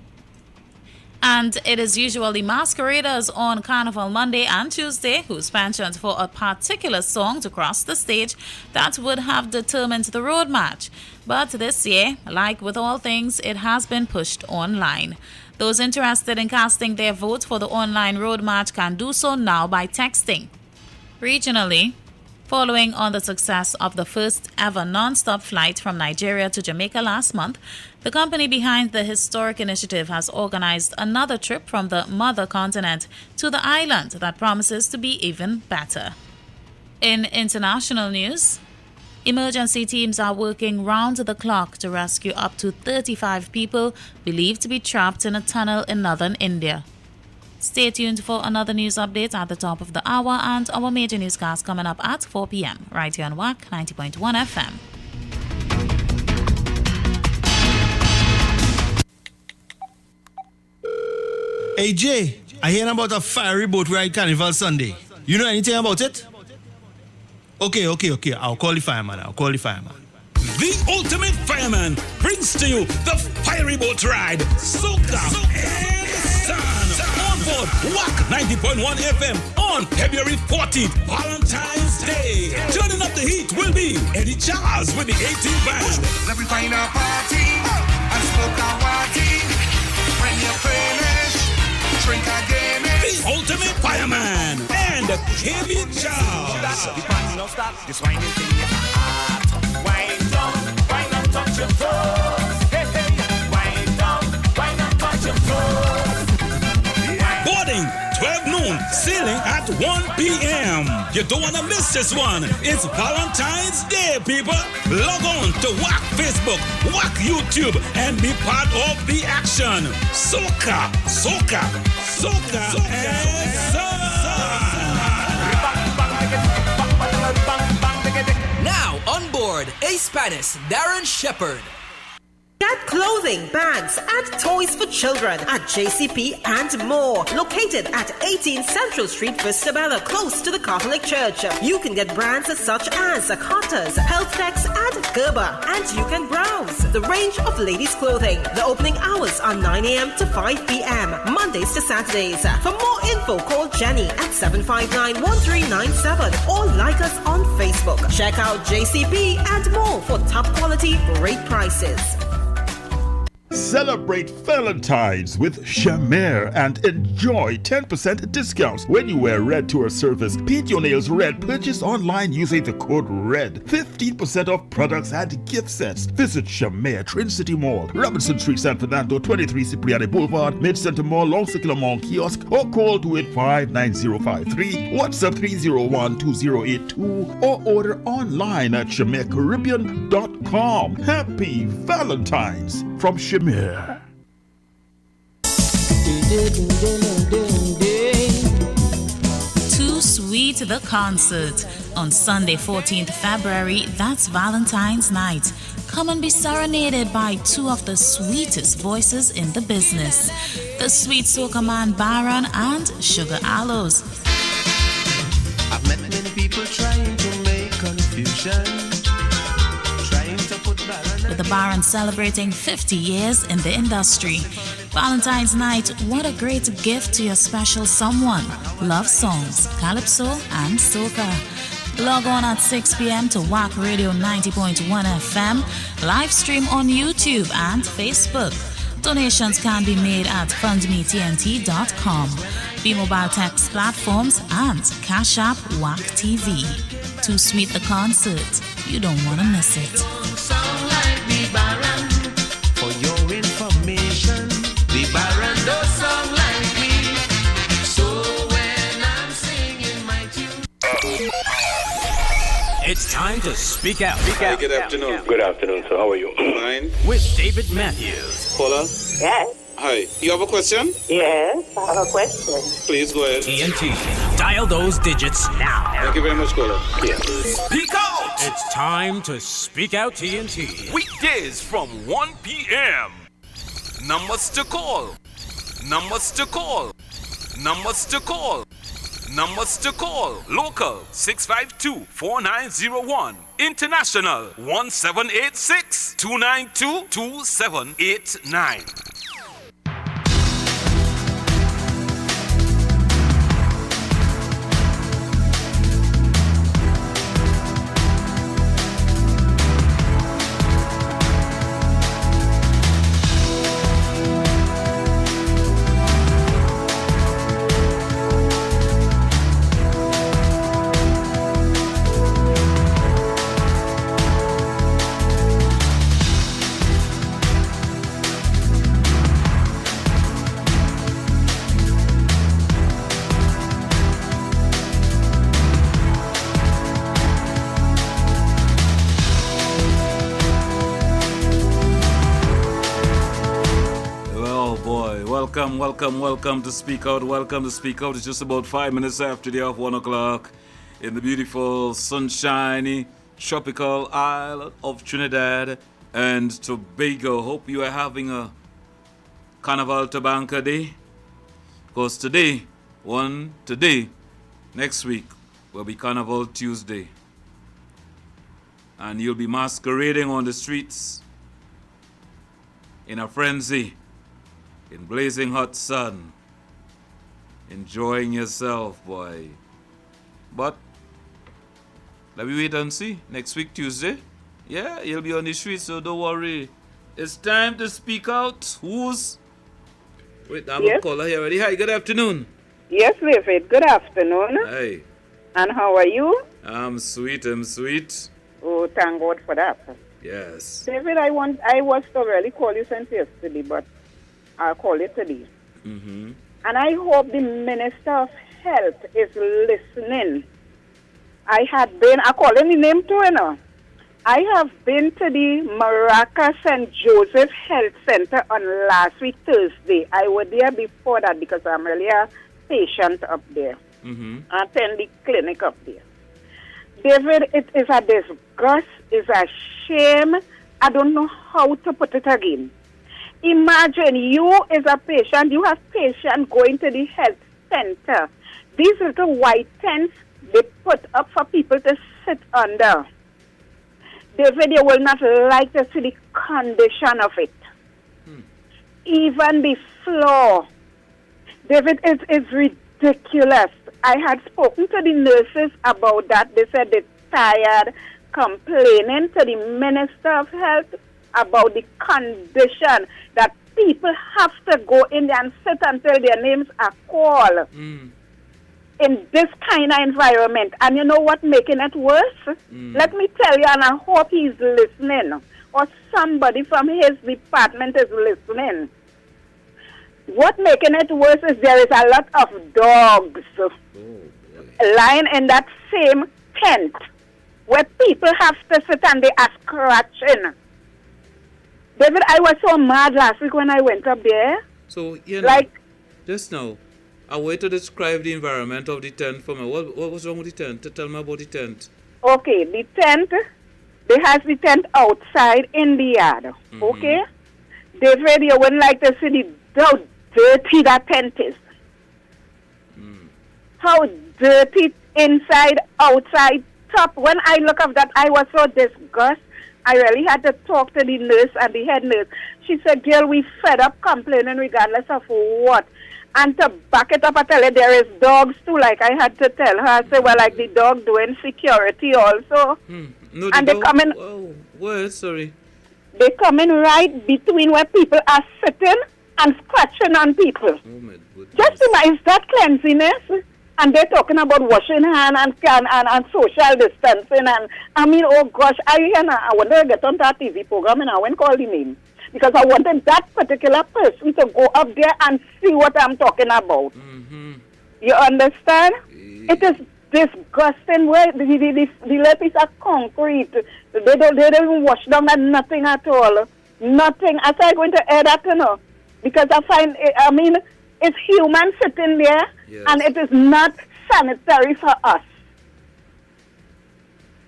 And it is usually masqueraders on Carnival Monday and Tuesday whose penchant for a particular song to cross the stage that would have determined the road march. But this year, like with all things, it has been pushed online. Those interested in casting their vote for the online road march can do so now by texting. Regionally, following on the success of the first ever non-stop flight from Nigeria to Jamaica last month, the company behind the historic initiative has organized another trip from the mother continent to the island that promises to be even better. In international news, emergency teams are working round the clock to rescue up to 35 people believed to be trapped in a tunnel in northern India. Stay tuned for another news update at the top of the hour and our major newscast coming up at 4 p.m. right here on WACK 90.1 FM. Hey Jay, I hear about a fiery boat ride Carnival Sunday. You know anything about it? Okay. I'll call the fireman. The ultimate fireman brings to you the fiery boat ride, Soca and Sun. On board WACK 90.1 FM on February 14th, Valentine's Day. Turning up the heat will be Eddie Charles with the 18 band. Let me find a party and smoke a party. When you're finished, drink again. The Ultimate Fireman and Kevin Charles. This wine is in your heart. Wine down, touch your toes. Hey, hey, wine down, touch your toes. Boarding 12 noon, sailing at 1 p.m. You don't want to miss this one. It's Valentine's Day, people. Log on to WACK Facebook, WACK YouTube, and be part of the action. Soca, and Now on board, A-Spanish Darren Shepherd. Get clothing, bags, and toys for children at JCP and more. Located at 18 Central Street, Vistabella, close to the Catholic Church. You can get brands such as Carter's, Healthdex, and Gerber. And you can browse the range of ladies' clothing. The opening hours are 9 a.m. to 5 p.m. Mondays to Saturdays. For more info, call Jenny at 759-1397 or like us on Facebook. Check out JCP and more for top quality, great prices. Celebrate Valentine's with Shamir and enjoy 10% discounts when you wear red to a service. Paint your nails red. Purchase online using the code RED. 15% off products and gift sets. Visit Shamir, Twin City Mall, Robinson Street, San Fernando, 23 Cipriani Boulevard, Mid-Center Mall, Long Circular Mall Kiosk, or call 285-9053, WhatsApp 301-2082, or order online at ShamirCaribbean.com. Happy Valentine's from Shamir. Too Sweet the concert on Sunday 14th February. That's Valentine's night. Come and be serenaded by two of the sweetest voices in the business, the sweet soca man Baron and Sugar Aloes. I've met many people trying to make confusion, trying to put balance. With the Baron celebrating 50 years in the industry. Valentine's night, what a great gift to your special someone. Love songs, calypso and soca. Log on at 6 p.m. to WACK Radio 90.1 FM, live stream on YouTube and Facebook. Donations can be made at fundmetnt.com, B-Mobile text platforms, and Cash App WACK TV. Too Sweet the concert. You don't want to miss it. Sound like the Baron. For your information, the Baron does sound like me. So when I'm singing my tune, it's time to speak out. Hi, good afternoon. Good afternoon, sir. How are you? Fine. With David Matthews. Hold on. Yes. Hi. You have a question? Yes, I have a question. Please go ahead. TNT. Dial those digits now. Thank you very much, caller. Yeah. Speak out! It's time to speak out TNT. Weekdays from 1 p.m. Numbers to call. Numbers to call. Numbers to call. Numbers to call. Local 652-4901. International 1786-292-2789. Welcome to Speak Out. Welcome to Speak Out. It's just about 5 minutes after the 1 o'clock in the beautiful, sunshiny, tropical island of Trinidad and Tobago. Hope you are having a Carnival Tabanca day. Because today, next week will be Carnival Tuesday. And you'll be masquerading on the streets in a frenzy, in blazing hot sun, enjoying yourself, boy. But let me wait and see. Next week, Tuesday. Yeah, you'll be on the street, so don't worry. It's time to speak out. Who's... Wait, I'm a caller here already. Hi, good afternoon. Yes, David. Good afternoon. Hi. And how are you? I'm sweet. Oh, thank God for that. Yes. David, I was to really call you since yesterday, but I'll call you today. Mm-hmm. And I hope the Minister of Health is listening. I call him the name too, you know. I have been to the Maraca St. Joseph Health Center on last week, Thursday. I was there before that because I'm really a patient up there. Mm-hmm. I attend the clinic up there. David, it is a disgust, it's a shame. I don't know how to put it again. Imagine you as a patient, you have patient going to the health center. These little white tents they put up for people to sit under. David, you will not like to see the condition of it. Even the floor. David, it is ridiculous. I had spoken to the nurses about that. They said they're tired, complaining to the Minister of Health about the condition that people have to go in there and sit until their names are called. In this kind of environment. And you know what making it worse? Let me tell you, and I hope he's listening, or somebody from his department is listening. What making it worse is there is a lot of dogs lying in that same tent where people have to sit and they are scratching. David, I was so mad last week when I went up there. So, you know, like, just now, I want to describe the environment of the tent for me. What was wrong with the tent? Tell me about the tent. Okay, the tent, they have the tent outside in the yard. Okay? David, you wouldn't like to see how dirty that tent is. How dirty inside, outside, top. When I look at that, I was so disgusted. I really had to talk to the nurse and the head nurse. She said, girl, we fed up complaining regardless of what. And to back it up, I tell her there is dogs too. Like I had to tell her, I said, well, like the dog doing security also. No, and they come in. Oh, what? Sorry. They come in right between where people are sitting and scratching on people. Oh my goodness. Just imagine, is that cleanliness? And they're talking about washing hands and social distancing. And I mean, oh gosh, I wanted to get on that TV program and I went call the name. Because I wanted that particular person to go up there and see what I'm talking about. You understand? It is disgusting where the little piece of concrete. They don't even wash down that nothing at all. Nothing. I said I'm going to add that, you know. Because I mean, it's human sitting there and it is not sanitary for us.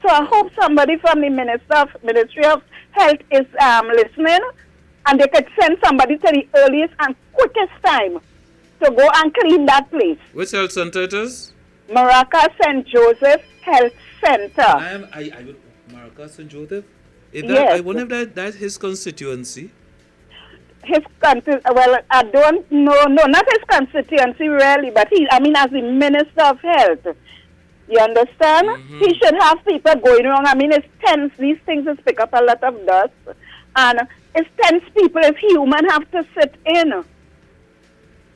So I hope somebody from the Ministry of Health is listening. And they could send somebody to the earliest and quickest time to go and clean that place. Which health center it is? Maraca St. Joseph Health Center. Maraca St. Joseph? Yes. I wonder if that's his constituency. Well, I don't know. No, not his constituency really, but as the Minister of Health. You understand? He should have people going around. I mean, it's tense. These things just pick up a lot of dust. And it's tense people, if human, have to sit in.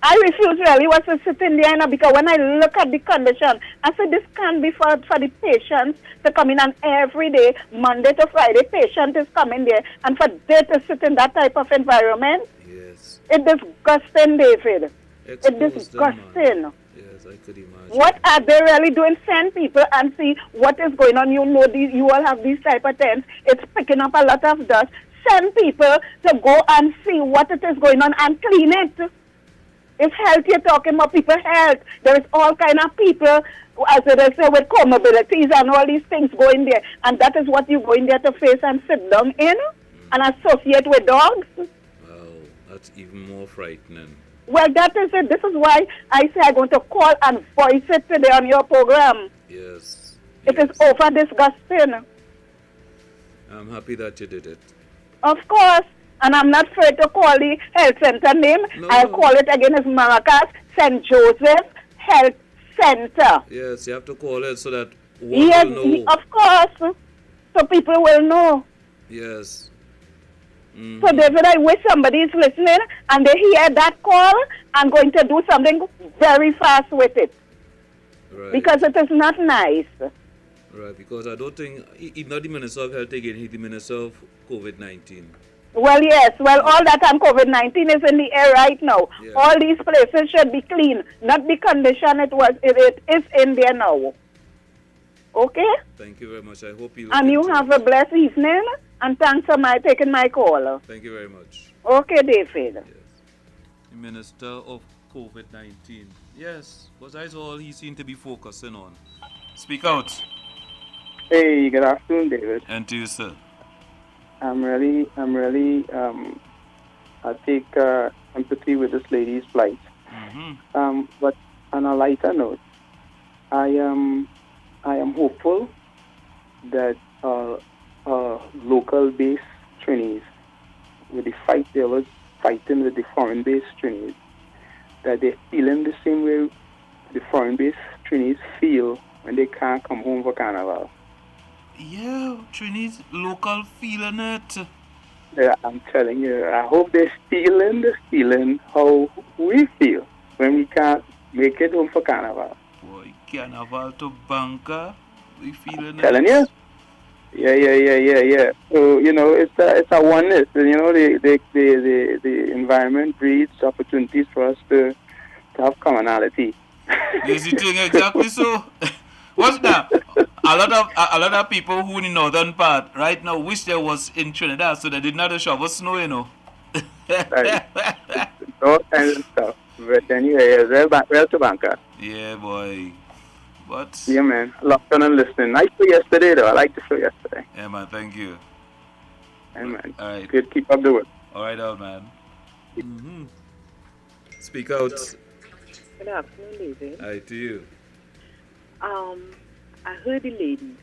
I refuse really was to sit in there because when I look at the condition, I said this can't be for the patients to come in, and every day, Monday to Friday, patient is coming there, and for they to sit in that type of environment, it's disgusting, David. It's disgusting. Yes, I could imagine. What are they really doing? Send people and see what is going on. You know, you all have these type of tents. It's picking up a lot of dust. Send people to go and see what it is going on and clean it. If health, you're talking about people health. There is all kind of people, as they say, with comorbidities and all these things going there. And that is what you go in there to face and sit down in and associate with dogs. Wow, that's even more frightening. Well, that is it. This is why I say I'm going to call and voice it today on your program. Yes. It is over disgusting. I'm happy that you did it. Of course. And I'm not afraid to call the health center name. No. I'll call it again as Maracas St. Joseph health center. Yes, you have to call it so that one Yes, will know. of course. So people will know. Yes. So David, I wish somebody is listening and they hear that call and going to do something very fast with it. Right. Because it is not nice. Right, because I don't think, it's not the Minister of Health again, he's the Minister of COVID-19. Well, yes. Well, all that time COVID-19 is in the air right now. Yeah. All these places should be clean, not the condition it is in there now. Okay? Thank you very much. I hope you... And you have a blessed evening, and thanks for taking my call. Thank you very much. Okay, David. Yes. The Minister of COVID-19. Yes, because that's all he seemed to be focusing on. Speak out. Hey, good afternoon, David. And to you, sir. I take empathy with this lady's plight. But on a lighter note, I am hopeful that local-based trainees, with the fight they was fighting with the foreign-based trainees, that they're feeling the same way the foreign-based trainees feel when they can't come home for Carnival. Yeah, trainees, local feeling it. Yeah, I'm telling you, I hope they're feeling the feeling how we feel when we can't make it home for Carnival. Boy, Carnival to Banca, we feeling Telling it. you? Yeah. So, it's a oneness. The environment breeds opportunities for us to have commonality. Is the thing exactly so? What's that? A lot of people who in the northern part right now wish they was in Trinidad so they did not shovel snow, you know. All kinds of stuff. But anyway, well to Banca. Yeah, boy. But yeah, man. Locked on and listening. Nice show yesterday, though. I liked the show yesterday. yeah, man. Thank you. Hey, man. All right. Good. Keep up the work. All right, old man. Speak out. Good afternoon, David. Hi to you. I heard the lady,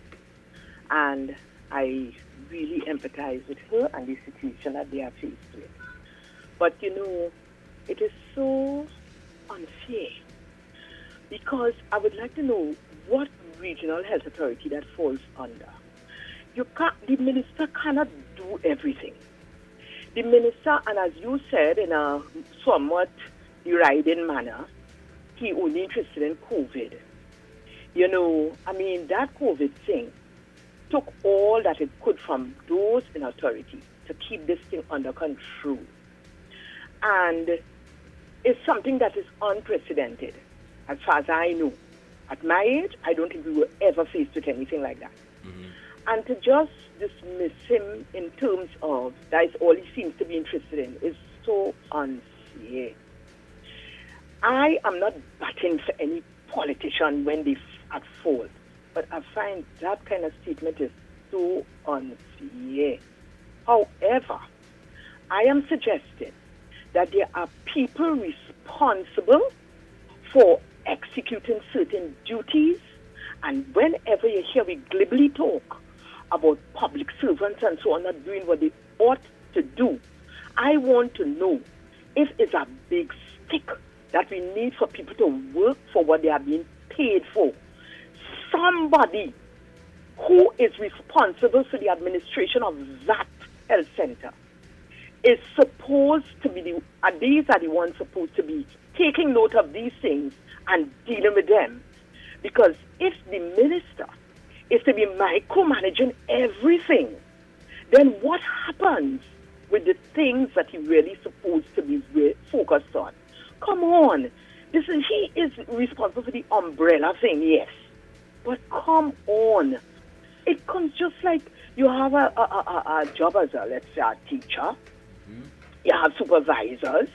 and I really empathize with her and the situation that they are faced with. But it is so unfair, because I would like to know what regional health authority that falls under. The minister cannot do everything. The minister, and as you said in a somewhat deriding manner, he only interested in COVID. That COVID thing took all that it could from those in authority to keep this thing under control. And it's something that is unprecedented, as far as I know. At my age, I don't think we were ever faced with anything like that. And to just dismiss him in terms of that is all he seems to be interested in is so unfair. I am not batting for any politician when they at fault, but I find that kind of statement is so unfair. However, I am suggesting that there are people responsible for executing certain duties, and whenever you hear we glibly talk about public servants and so on not doing what they ought to do, I want to know if it's a big stick that we need for people to work for what they are being paid for. Somebody who is responsible for the administration of that health center is supposed to be these are the ones supposed to be taking note of these things and dealing with them. Because if the minister is to be micromanaging everything, then what happens with the things that he really supposed to be focused on? Come on. He is responsible for the umbrella thing, yes. But come on. It comes just like you have a job as let's say, a teacher. You have supervisors,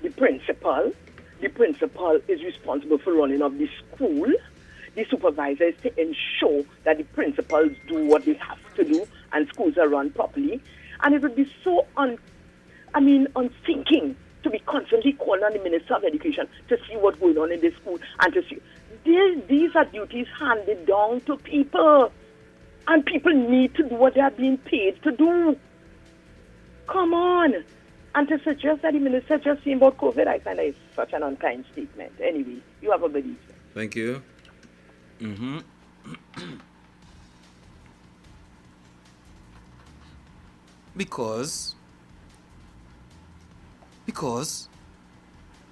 the principal. The principal is responsible for running of the school. The supervisor is to ensure that the principals do what they have to do and schools are run properly. And it would be so unthinking to be constantly calling on the Minister of Education to see what's going on in the school and to see. These are duties handed down to people. And people need to do what they are being paid to do. Come on. And to suggest that the minister just saying about COVID, I find that is such an unkind statement. Anyway, you have a good evening. Thank you. Mm-hmm. Because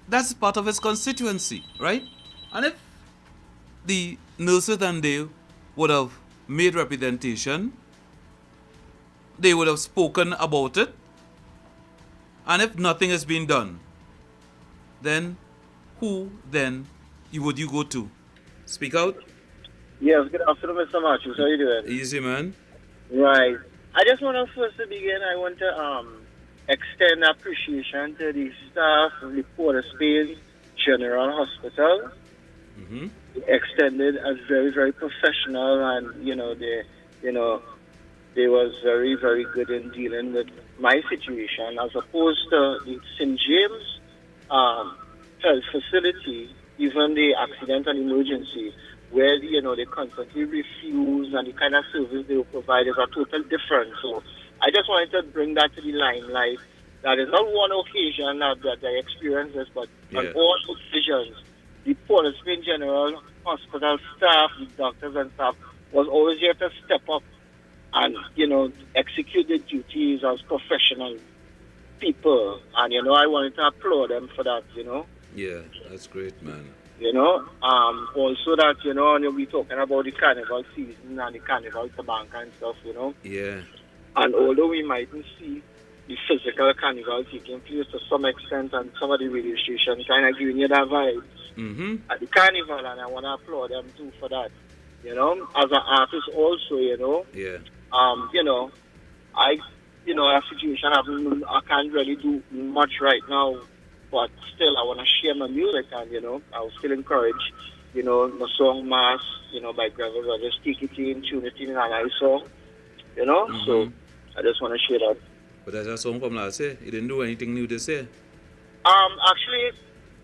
that's part of his constituency, right? And if the nurses and they would have made representation, they would have spoken about it, and if nothing has been done, then who then would you go to? Speak out. Yes, good afternoon, Mr. Matthews. How are you doing? Easy, man. Right. I just want to first to begin, I want to extend appreciation to the staff of the Port of Spain General Hospital. Mm-hmm. They extended as very, very professional, and they was very, very good in dealing with my situation, as opposed to the St. James health facility, even the accident and emergency, where they constantly refuse, and the kind of service they will provide is a total difference. So I just wanted to bring that to the limelight. That is not one occasion that I experienced this, but on all occasions, the Port of Spain General Hospital staff, the doctors and staff, was always here to step up and, execute the duties as professional people. And, I wanted to applaud them for that, Yeah, that's great, man. Also that, we're talking about the carnival season and the carnival tobacco and stuff, Yeah. And although we mightn't see the physical carnival taking place to some extent, and some of the radio stations kind of giving you that vibe at the carnival, and I want to applaud them too for that. As an artist also, Yeah. A situation I can't really do much right now, but still I want to share my music, and I was still encouraged. My song Mass, by Gravel Brothers, take it in, tune it in, and I song. So I just want to share that. But that's a song from last year. You didn't do anything new this year. Actually,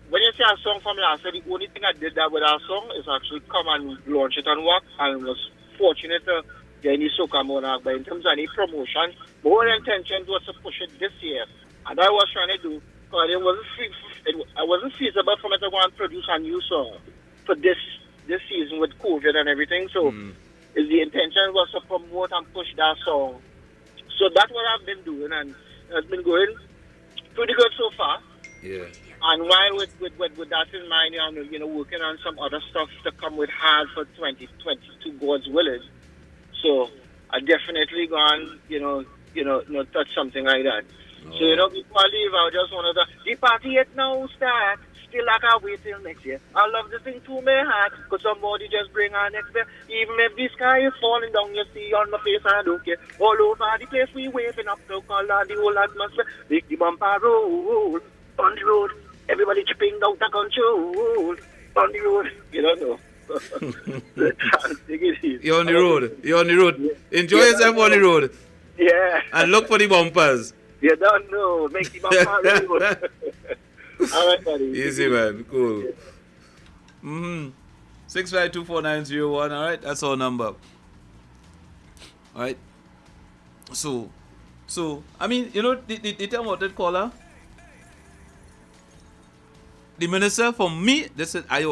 when you say a song from last year, the only thing I did that with our song is actually come and launch it on WACK, and was fortunate to get any soca monarch. But in terms of any promotion, my whole intention was to push it this year, and I was trying to do, because it wasn't feasible for me to go and produce a new song for this season with COVID and everything. So the intention was to promote and push that song. So that's what I've been doing, and it's been going pretty good so far. Yeah. And while with that in mind, working on some other stuff to come with hard for 2022, God's willing. So I definitely gone, touch something like that. So, before I leave, I just wanted to, the party yet now start. Still I can't wait till next year. I love this thing to my heart, because somebody just bring our next year. Even if the sky is falling down, you see on my face, I don't care. All over the place, we waving up the color, the whole atmosphere. Make the bumper roll on the road. Everybody chipping out the control on the road. You don't know. Take it easy. You're on the road. You're on the road. Enjoy yourself on the road. Yeah. And look for the bumpers. You don't know. Make the bumper roll. All right, buddy. Easy, man. Cool. 6524901. All right, that's our number. All right. So, I mean, the term what that caller. The minister, for me, I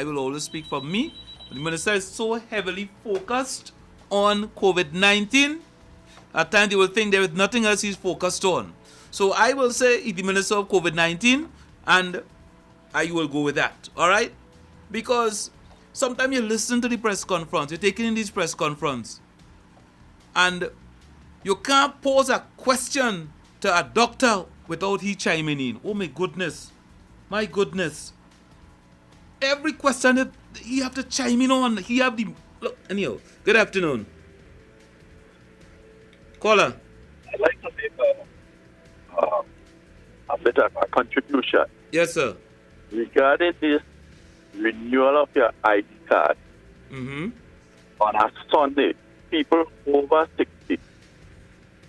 will always speak for me. The minister is so heavily focused on COVID-19. At times, they will think there is nothing else he's focused on. So I will say the minister of COVID-19, and I will go with that, all right? Because sometimes you listen to the press conference, you're taking in this press conference, and you can't pose a question to a doctor without he chiming in. Oh my goodness. Every question that he have to chime in on, he have the... Look, anyhow, good afternoon. Caller. I'd like to make a bit of a contribution. Yes, sir. Regarding this renewal of your ID card on a Sunday, people over 60,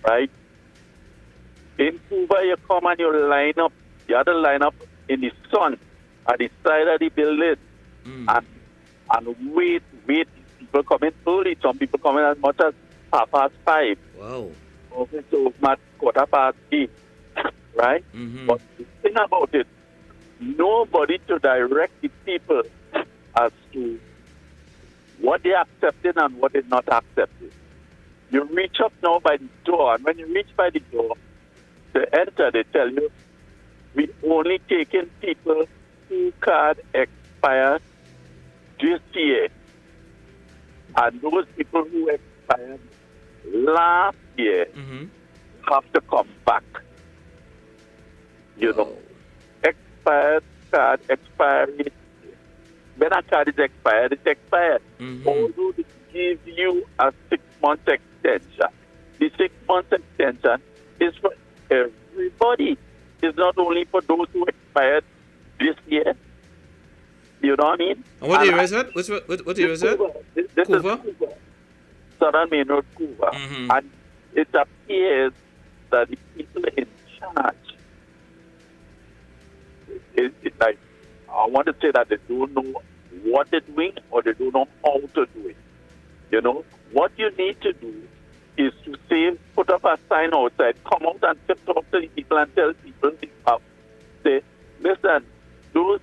right? In Cuba, you come and you line up, you have to line up in the sun at the side of the building and wait. People come in early, some people come in as much as 5:30. Wow. Okay, so at 8:15. right? But the thing about it, nobody to direct the people as to what they accepted and what they not accepted. You reach up now by the door, and when you reach by the door to enter, they tell you, we only taking people who card expired this year. And those people who expired last year have to come back. You know, expired card expiry. When a card is expired, it's expired. Although they give you a 6-month extension, the 6-month extension is for everybody. It's not only for those who expired this year. You know what I mean? And what year is that? What year is that? This is Cuba. Southern Main Road, Cuba. And it appears that the people in charge, like, I want to say that they don't know what they're doing or they don't know how to do it. You know, what you need to do is to say, put up a sign outside, come out and talk to the people and tell people, say, listen, those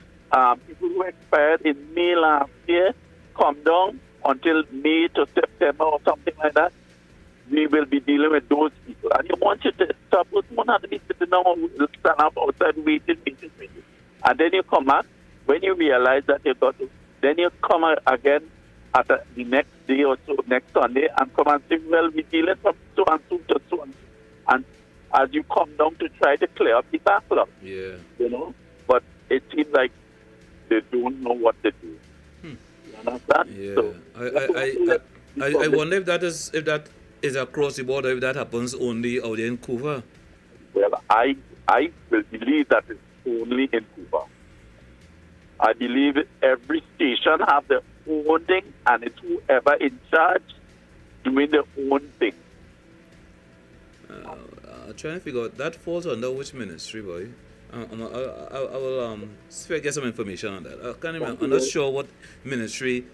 people who expired in May last year, come down until May to September or something like that. We will be dealing with those people. And you want you to stop, you won't have to be sitting down or stand up outside waiting. And then you come back, when you realize that you got to, then you come again at the next day or so, next Sunday, and come and say, well, we're dealing from so and so to so and so. And as you come down to try to clear up the backlog. Yeah. You know? But it seems like they don't know what to do. You understand? Yeah. So, I wonder if that is across the border, if that happens only out there in Cuba. Well, I will believe that it's only in Cuba. I believe every station have their own thing, and it's whoever in charge doing their own thing. I'm trying to figure out, that falls under which ministry, boy? I will get some information on that. I can't remember. I'm not sure what ministry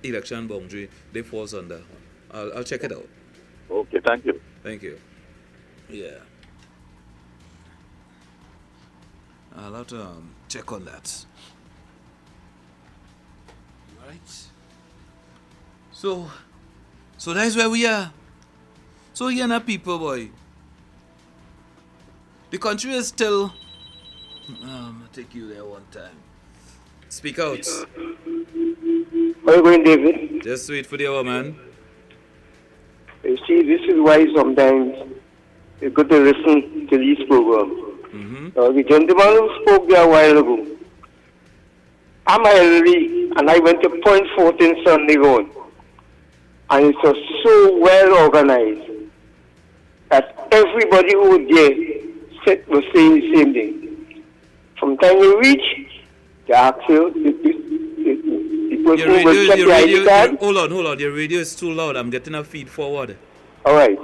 election boundary they falls under. I'll check it out. Okay, thank you. Thank you. Yeah. I'll have to check on that. Right. So that's where we are. So you know, people, boy. The country is still. I'll take you there one time. Speak out. Where are you going, David? Just wait for the hour, man. You see, this is why sometimes you got to listen to these programs. The gentleman who spoke there a while ago, I'm elderly, and I went to Point 14 Sunday Road, and it was so well organized that everybody who was there was saying the same thing. From the time you reach, the actual the person will check the ID card. Hold on. Your radio is too loud. I'm getting a feed forward. All right.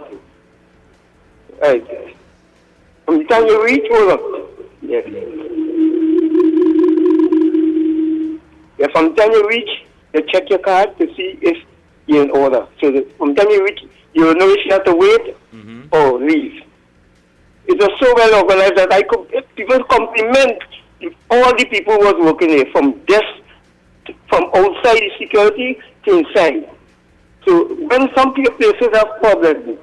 From the time you reach, hold on. Yes. Yeah, from the time you reach, you check your card to see if you're in order. So from the time you reach, you will know if you have to wait or leave. It was so well organized that people compliment all the people who was working there, from outside the security to inside. So when some places have problems,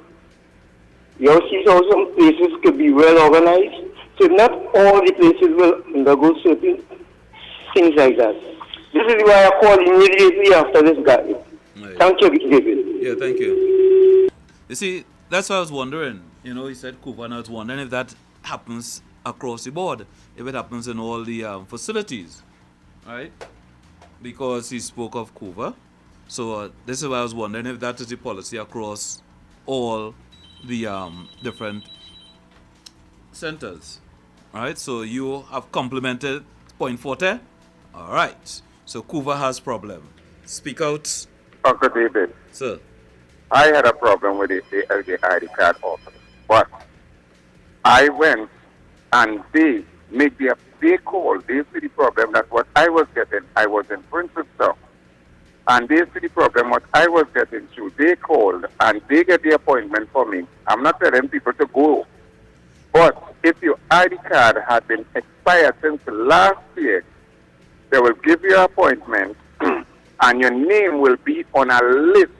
you also see how some places could be well organized. So not all the places will undergo certain things like that. This is why I called immediately after this guy. Right. Thank you, David. Yeah, thank you. You see, that's what I was wondering. You know, he said Cuba, and I was wondering if that happens across the board, if it happens in all the facilities, right? Because he spoke of Cuba. So this is why I was wondering if that is the policy across all the different centers. All right, so you have complimented Point 40. All right, so Cuba has problem. Speak out. Uncle David. Sir. I had a problem with the ID card office, but I went and they made me a big call. They see the problem that what I was getting, I was in Princeton, and they see the problem what I was getting through. They called and they get the appointment for me. I'm not telling people to go But if your ID card had been expired since last year, they will give you an appointment and your name will be on a list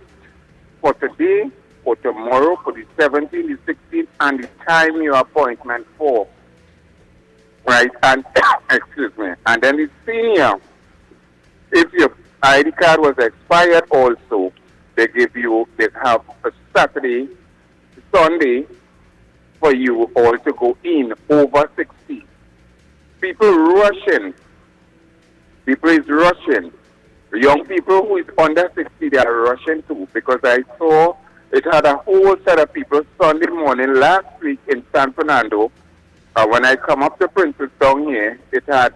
for today, for tomorrow, for the 17th, the 16th, and the time your appointment for. Right? And, excuse me. And then the senior, if your ID card was expired also, they have a Saturday, Sunday for you all to go in over 60. People rushing. People is rushing. Young people who is under 60, they are rushing too, because I saw it had a whole set of people Sunday morning last week in San Fernando. When I come up to Princess down here, it had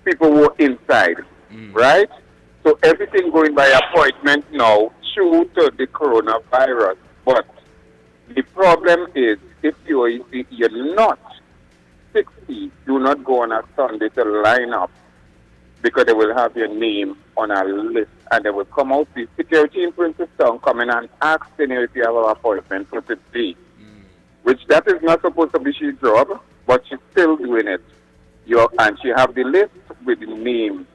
people who were inside, right? So everything going by appointment now due to the coronavirus. But the problem is, if you're not 60, do not go on a Sunday to line up, because they will have your name on a list and they will come out. The security in Princess Town coming and asking you if you have an appointment for today, which that is not supposed to be her job, but she's still doing it. And she have the list with the name.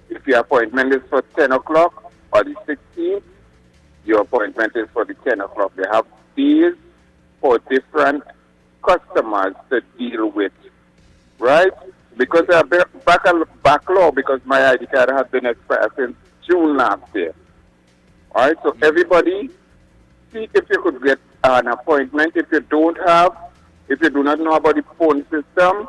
If your appointment is for 10 o'clock or the 16th, your appointment is for the 10 o'clock. They have days for different customers to deal with, right? Because they are backlog, because my ID card has been expired since June last year. All right, so everybody, see if you could get an appointment. If you do not know about the phone system,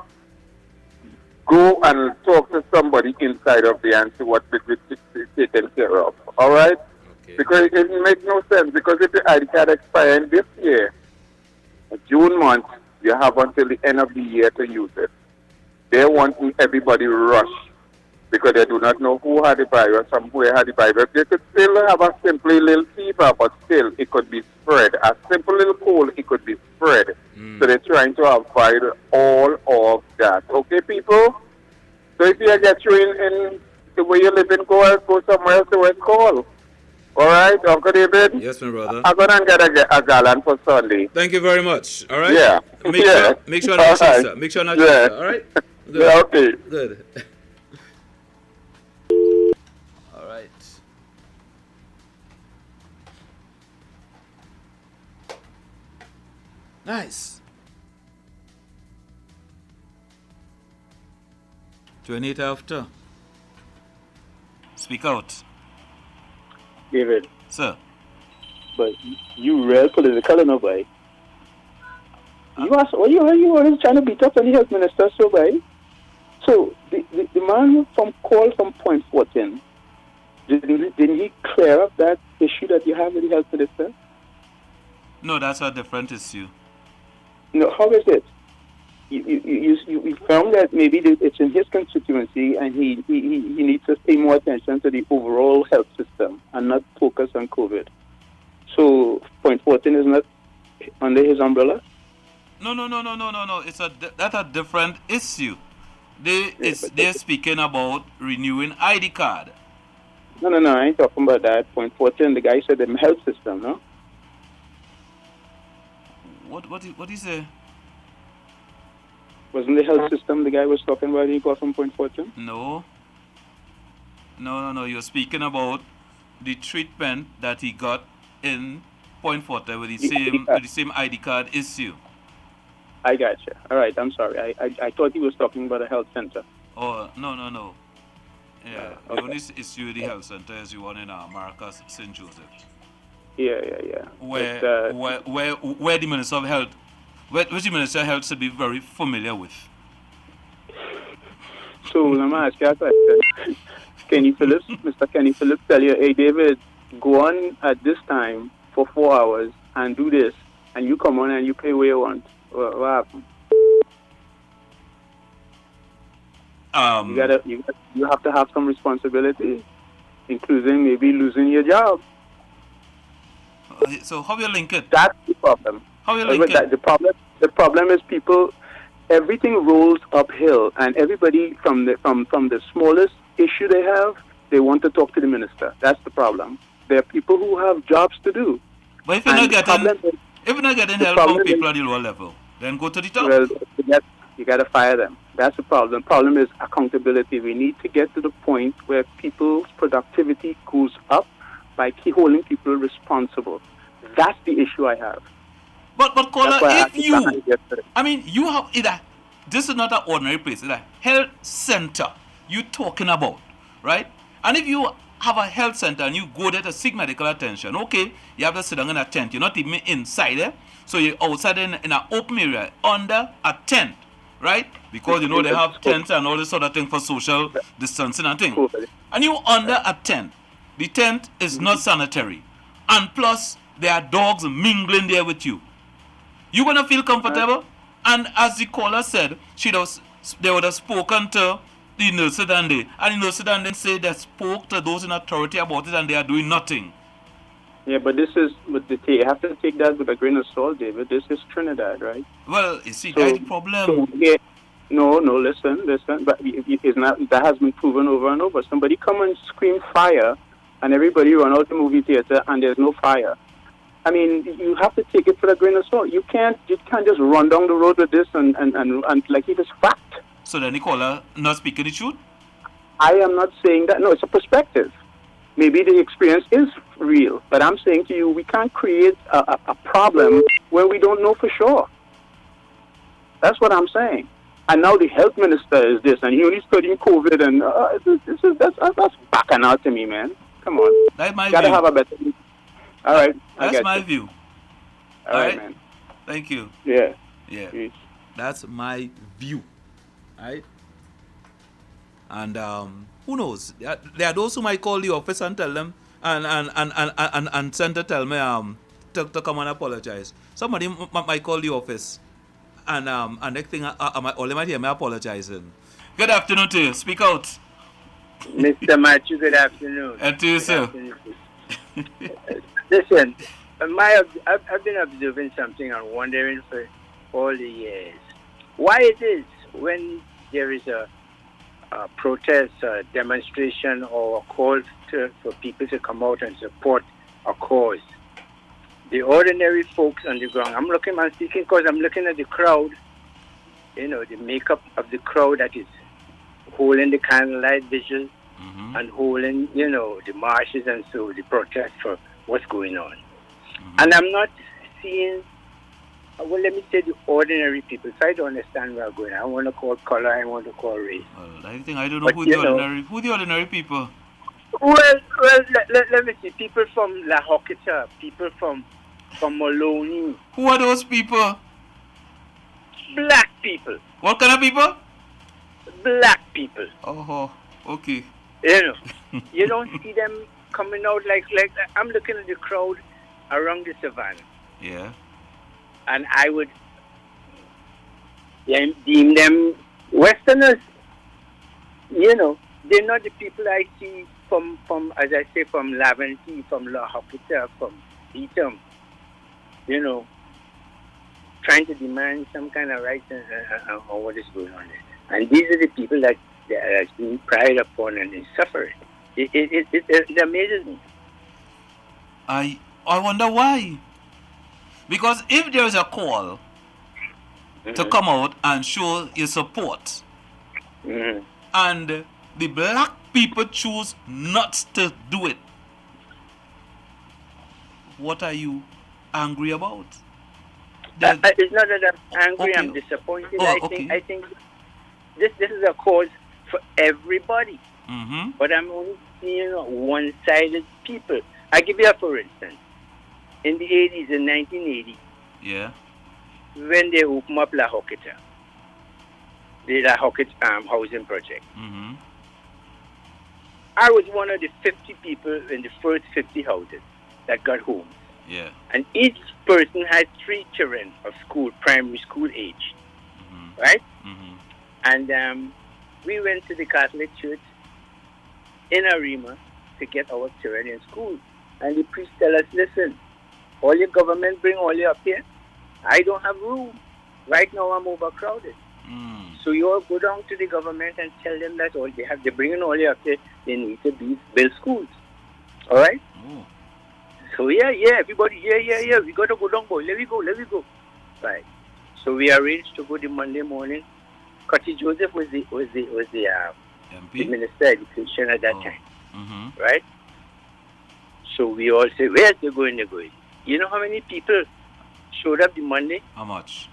go and talk to somebody inside of there and see what is taken care of. All right? Okay. Because it makes no sense. Because if your ID card expires this year, June month, you have until the end of the year to use it. They want everybody rush because they do not know who had the virus from where had the virus. They could still have a simple little fever, but still it could be spread. A simple little cold, it could be spread. So they're trying to avoid all of that. Okay, people? So if you get you in the way you live in, go somewhere else to where it's cold. All right, Uncle David? Yes, my brother. I'm going to get a gallon for Sunday. Thank you very much. All right? Yeah. Make sure not to cheat, Make sure not to cheat, all right? Good. Yeah, okay. Good. All right. Nice. 28 after. Speak out. David. Sir. But you real political enough, boy. You always trying to beat up on the health minister, so boy. So the man from Point 14, didn't he clear up that issue that you have with the health minister? No, that's a different issue. No, how is it? You found that maybe it's in his constituency and he needs to pay more attention to the overall health system and not focus on COVID. So Point 14 is not under his umbrella? No. That's a different issue. They're speaking about renewing ID card. No, I ain't talking about that. Point 14, the guy said the health system, no? What do you say? Wasn't the health system the guy was talking about when he got from Point 14? No. You're speaking about the treatment that he got in Point 14 with the same ID card issue. I got you. All right, I'm sorry. I thought he was talking about a health center. Oh, no. Yeah, the only issue with the health center is the one in Marcus, St. Joseph. Yeah. Where the Minister of Health, which the Minister of Health should be very familiar with. So let me ask you a question. Mr. Kenny Phillips tell you, hey David, go on at this time for 4 hours and do this, and you come on and you pay where you want. What happened? You have to have some responsibility, including maybe losing your job. So how you link it? That's the problem. How you link it? The problem is people. Everything rolls uphill, and everybody from the smallest issue they have, they want to talk to the minister. That's the problem. There are people who have jobs to do. But if you're not getting help from people at the lower level. Then go to the top. Well, you got to fire them. That's the problem. The problem is accountability. We need to get to the point where people's productivity goes up by holding people responsible. That's the issue I have. But caller, if you, I mean, you have either, this is not an ordinary place, it's a health center you talking about, right? And if you have a health center and you go there to seek medical attention, okay, you have to sit down in a tent. You're not even inside there. So you're outside in an open area, under a tent, right? Because, you know, they have tents and all this sort of thing for social distancing and thing. And you under a tent. The tent is not sanitary. And plus, there are dogs mingling there with you. You going to feel comfortable? And as the caller said, they would have spoken to the nurses and the nurses and they say they spoke to those in authority about it and they are doing nothing. Yeah, but this is, you have to take that with a grain of salt, David. This is Trinidad, right? Well, you see, that's the problem. So, yeah, no, listen. But it's not, that has been proven over and over. Somebody come and scream fire and everybody run out the movie theater and there's no fire. I mean, you have to take it for a grain of salt. You can't just run down the road with this and like it is fact. So then the caller not speaking the truth? I am not saying that. No, it's a perspective. Maybe the experience is real, but I'm saying to you, we can't create a problem when we don't know for sure. That's what I'm saying. And now the health minister is this, and he only studying COVID, and that's backing out to me, man. Come on. That's my Gotta view. have a better. All right. That's my view. All right, man. Thank you. Yeah. Yeah. That's my view. Right? And who knows? There are those who might call the office and tell them and send to tell me to come and apologize. Somebody might call the office and next thing all they might hear me apologizing. Good afternoon to you. Speak out. Mr. Matthew, good afternoon. And to you, sir. Listen, I've been observing something and wondering for all the years. Why it is when there is a protest, a demonstration, or a call for people to come out and support a cause, the ordinary folks on the ground, I'm speaking because I'm looking at the crowd, you know, the makeup of the crowd that is holding the candlelight vigil and holding, you know, the marches and so the protest for what's going on. And I'm not seeing, well, let me say the ordinary people. So I don't understand where I'm going. I want to call color, I want to call race. Well, I think I don't know who the ordinary people. Well, let me see. People from 𝗦𝗛𝗢𝗪, people from Maloney. Who are those people? Black people. What kind of people? Black people. Oh, okay. You know, you don't see them coming out like I'm looking at the crowd around the savannah. Yeah. And I would deem them Westerners. You know, they're not the people I see from as I say, from Laventille, from 𝗦𝗛𝗢𝗪, from Beetham. You know, trying to demand some kind of rights on what is going on there. And these are the people that are being pried upon and is suffering. It amazes me. I wonder why. Because if there is a call to come out and show your support, and the black people choose not to do it, what are you angry about? It's not that I'm angry. Okay. I'm disappointed. I think this is a cause for everybody. But I'm only seeing one-sided people. I give you a for instance. In the 80s, in 1980, yeah, when they opened up 𝗦𝗛𝗢𝗪, the 𝗦𝗛𝗢𝗪 housing project, I was one of the 50 people in the first 50 houses that got homes. Yeah. And each person had 3 children of school, primary school age, right? And we went to the Catholic Church in Arima to get our children in school. And the priest tell us, listen, all your government bring all you up here. I don't have room. Right now I'm overcrowded. So you all go down to the government and tell them that all they have. They're bringing all you up here. They need to build schools. All right? So yeah, everybody, yeah. We got to go down, boy. Let me go. Right. So we arranged to go the Monday morning. Cutty Joseph was the Minister of Education at that time, right? So we all said, where's they going? They're going. You know how many people showed up the Monday? How much?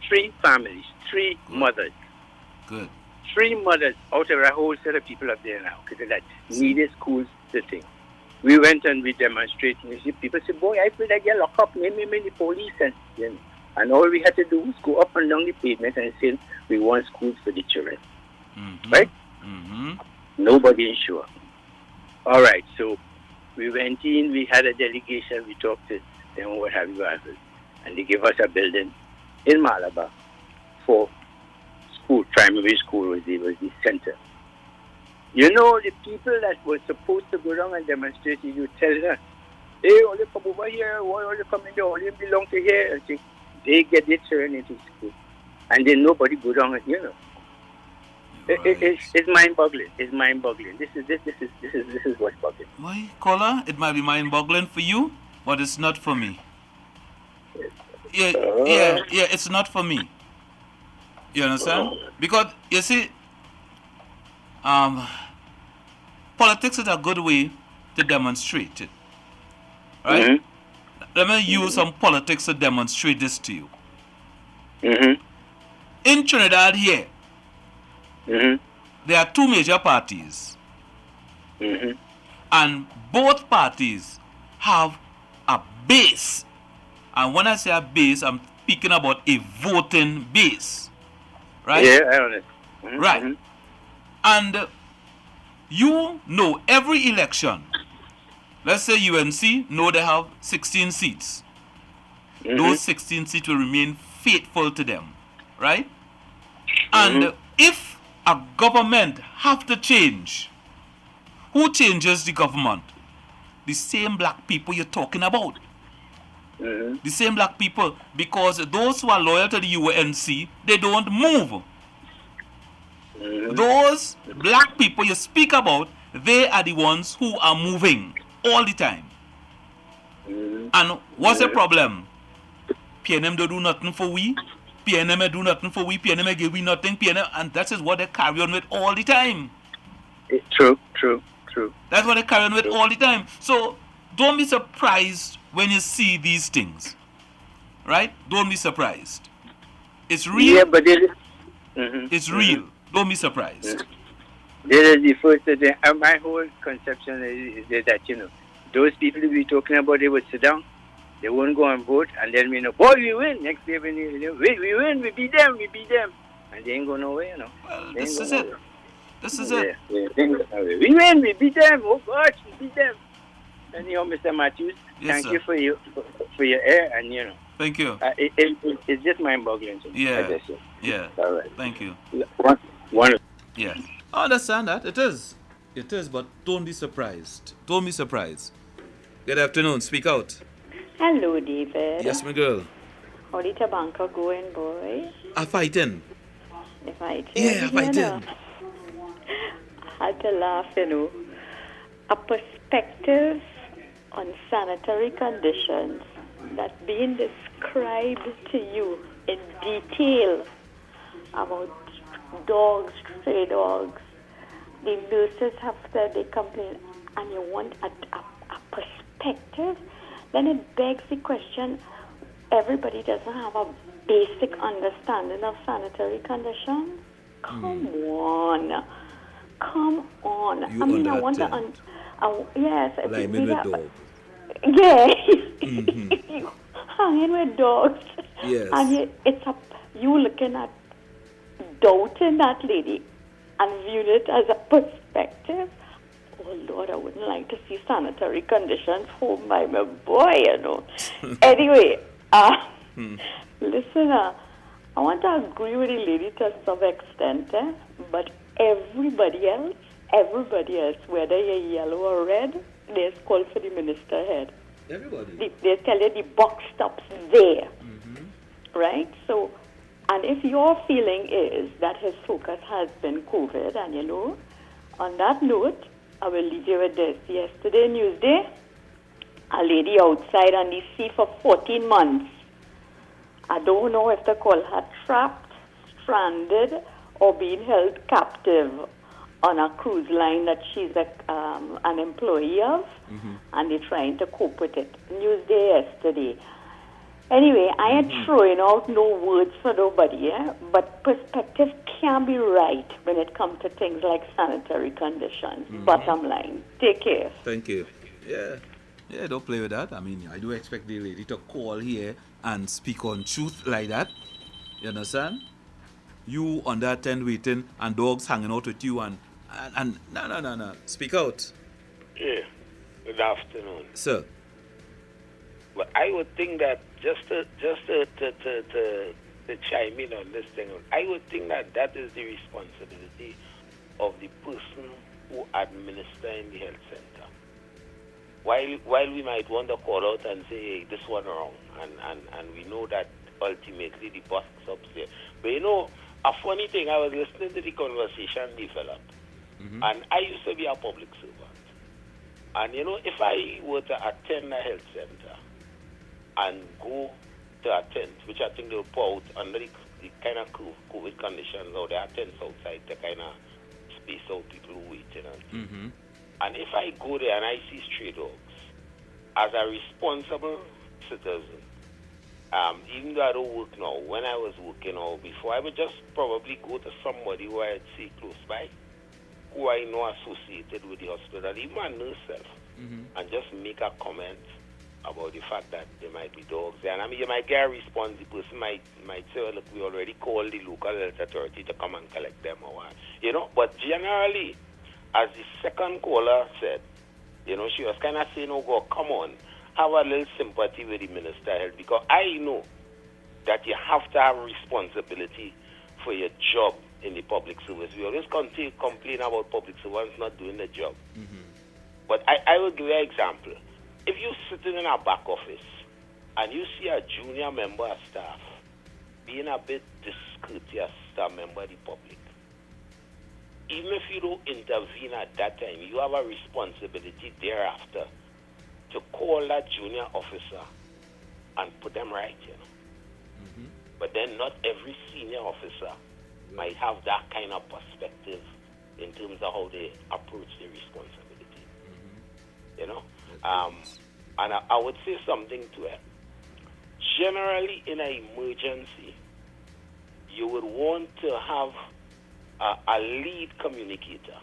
3 families, 3 mothers. Good. 3 mothers out of a whole set of people up there now that needed schools to thing. We went and we demonstrated. You see, people said, boy, I feel like you're locked up, maybe the police. And all we had to do was go up and down the pavement and say, we want schools for the children. Right? Nobody in show up. All right, so we went in, we had a delegation, we talked to them, what have you, and they gave us a building in Malabar for school, primary school was the center. You know, the people that were supposed to go down and demonstrate, you tell them, hey, all you come over here, all you come in there, all you belong to here. And they get their turn into school. And then nobody go down, you know. Right. It's mind-boggling. It's mind-boggling. This is what's boggling. Why, Kola? It might be mind-boggling for you, but it's not for me. Yeah, it's not for me. You understand? Because, you see, politics is a good way to demonstrate it. Right? Let me use some politics to demonstrate this to you. In Trinidad here, there are 2 major parties. And both parties have a base. And when I say a base, I'm speaking about a voting base. Right? Yeah, I understand. Right. And you know every election, let's say UNC, know they have 16 seats. Those 16 seats will remain faithful to them. Right? And if a government have to change, who changes the government? The same black people you're talking about. The same black people, because those who are loyal to the UNC, they don't move. Those black people you speak about, they are the ones who are moving all the time. And what's the problem? PNM don't do nothing for we. PNM do nothing for we. PNM give we nothing. PNM, and that is what they carry on with all the time. It's true. That's what they carry on with all the time. So don't be surprised when you see these things. Right? Don't be surprised. It's real. Yeah, but it's real. Don't be surprised. This is the first thing. My whole conception is that, you know, those people we talking about, they would sit down, they won't go and vote, and then we know, boy, we win. Next day, we win, we beat them. And they ain't go nowhere, you know. Well, this is it. This is it. We win, we beat them. Oh, gosh, we beat them. And, you know, Mr. Matthews, thank you for your air, and, you know. Thank you. It's just mind-boggling to me. Yeah. Yeah. All right. Thank you. One. Yeah. I understand that. It is, but don't be surprised. Don't be surprised. Good afternoon. Speak out. Hello, David. Yes, my girl. How did the banker going, boy? I'm fighting. You fighting? Yeah, I'm fighting. I had to laugh, you know. A perspective on sanitary conditions that being described to you in detail about dogs, stray dogs. The nurses have said they complain, and you want a perspective, then it begs the question, everybody doesn't have a basic understanding of sanitary conditions? Come on. You I mean, I want to... yes. Like me with dog. Yes. You hanging with dogs. Yes. And you looking at doubting that lady and viewing it as a perspective. Oh, Lord, I wouldn't like to see sanitary conditions home by my boy, you know. Anyway, listen, I want to agree with the lady to some extent, but everybody else, whether you're yellow or red, there's call for the minister head. Everybody. They tell you the box stops there. Right? So, and if your feeling is that his focus has been COVID, and you know, on that note, I will leave you with this. Yesterday, Newsday, a lady outside on the sea for 14 months. I don't know if they call her trapped, stranded, or being held captive on a cruise line that she's an employee of, and they're trying to cope with it. Newsday yesterday. Anyway, I ain't throwing out no words for nobody, but perspective can be right when it comes to things like sanitary conditions. Bottom line. Take care. Thank you. Yeah, don't play with that. I mean, I do expect the lady to call here and speak on truth like that. You understand? You on that tent waiting and dogs hanging out with you and no. Speak out. Yeah. Good afternoon. Sir. But I would think that just to chime in on this thing, I would think that is the responsibility of the person who administer in the health center. While we might want to call out and say, hey, this one wrong, and we know that ultimately the boss is upstairs. But you know, a funny thing, I was listening to the conversation develop, and I used to be a public servant. And you know, if I were to attend a health center and go to a tent, which I think they'll put out under the kind of COVID conditions, or there are tents outside to kind of space out people who waiting. And if I go there and I see stray dogs, as a responsible citizen, even though I don't work now, when I was working or before, I would just probably go to somebody who I'd see close by, who I know associated with the hospital, even a nurse self, and just make a comment about the fact that there might be dogs there. And I mean, you might get a response. The person might say, well, look, we already called the local health authority to come and collect them or what. You know, but generally, as the second caller said, you know, she was kind of saying, oh, God, come on, have a little sympathy with the Minister of Health, because I know that you have to have responsibility for your job in the public service. We always complain about public servants not doing the job. But I will give you an example. If you're sitting in a back office and you see a junior member of staff being a bit discourteous to a member of the public, even if you don't intervene at that time, you have a responsibility thereafter to call that junior officer and put them right, you know. But then not every senior officer might have that kind of perspective in terms of how they approach the responsibility, you know. And I would say something to it. Generally, in an emergency, you would want to have a lead communicator.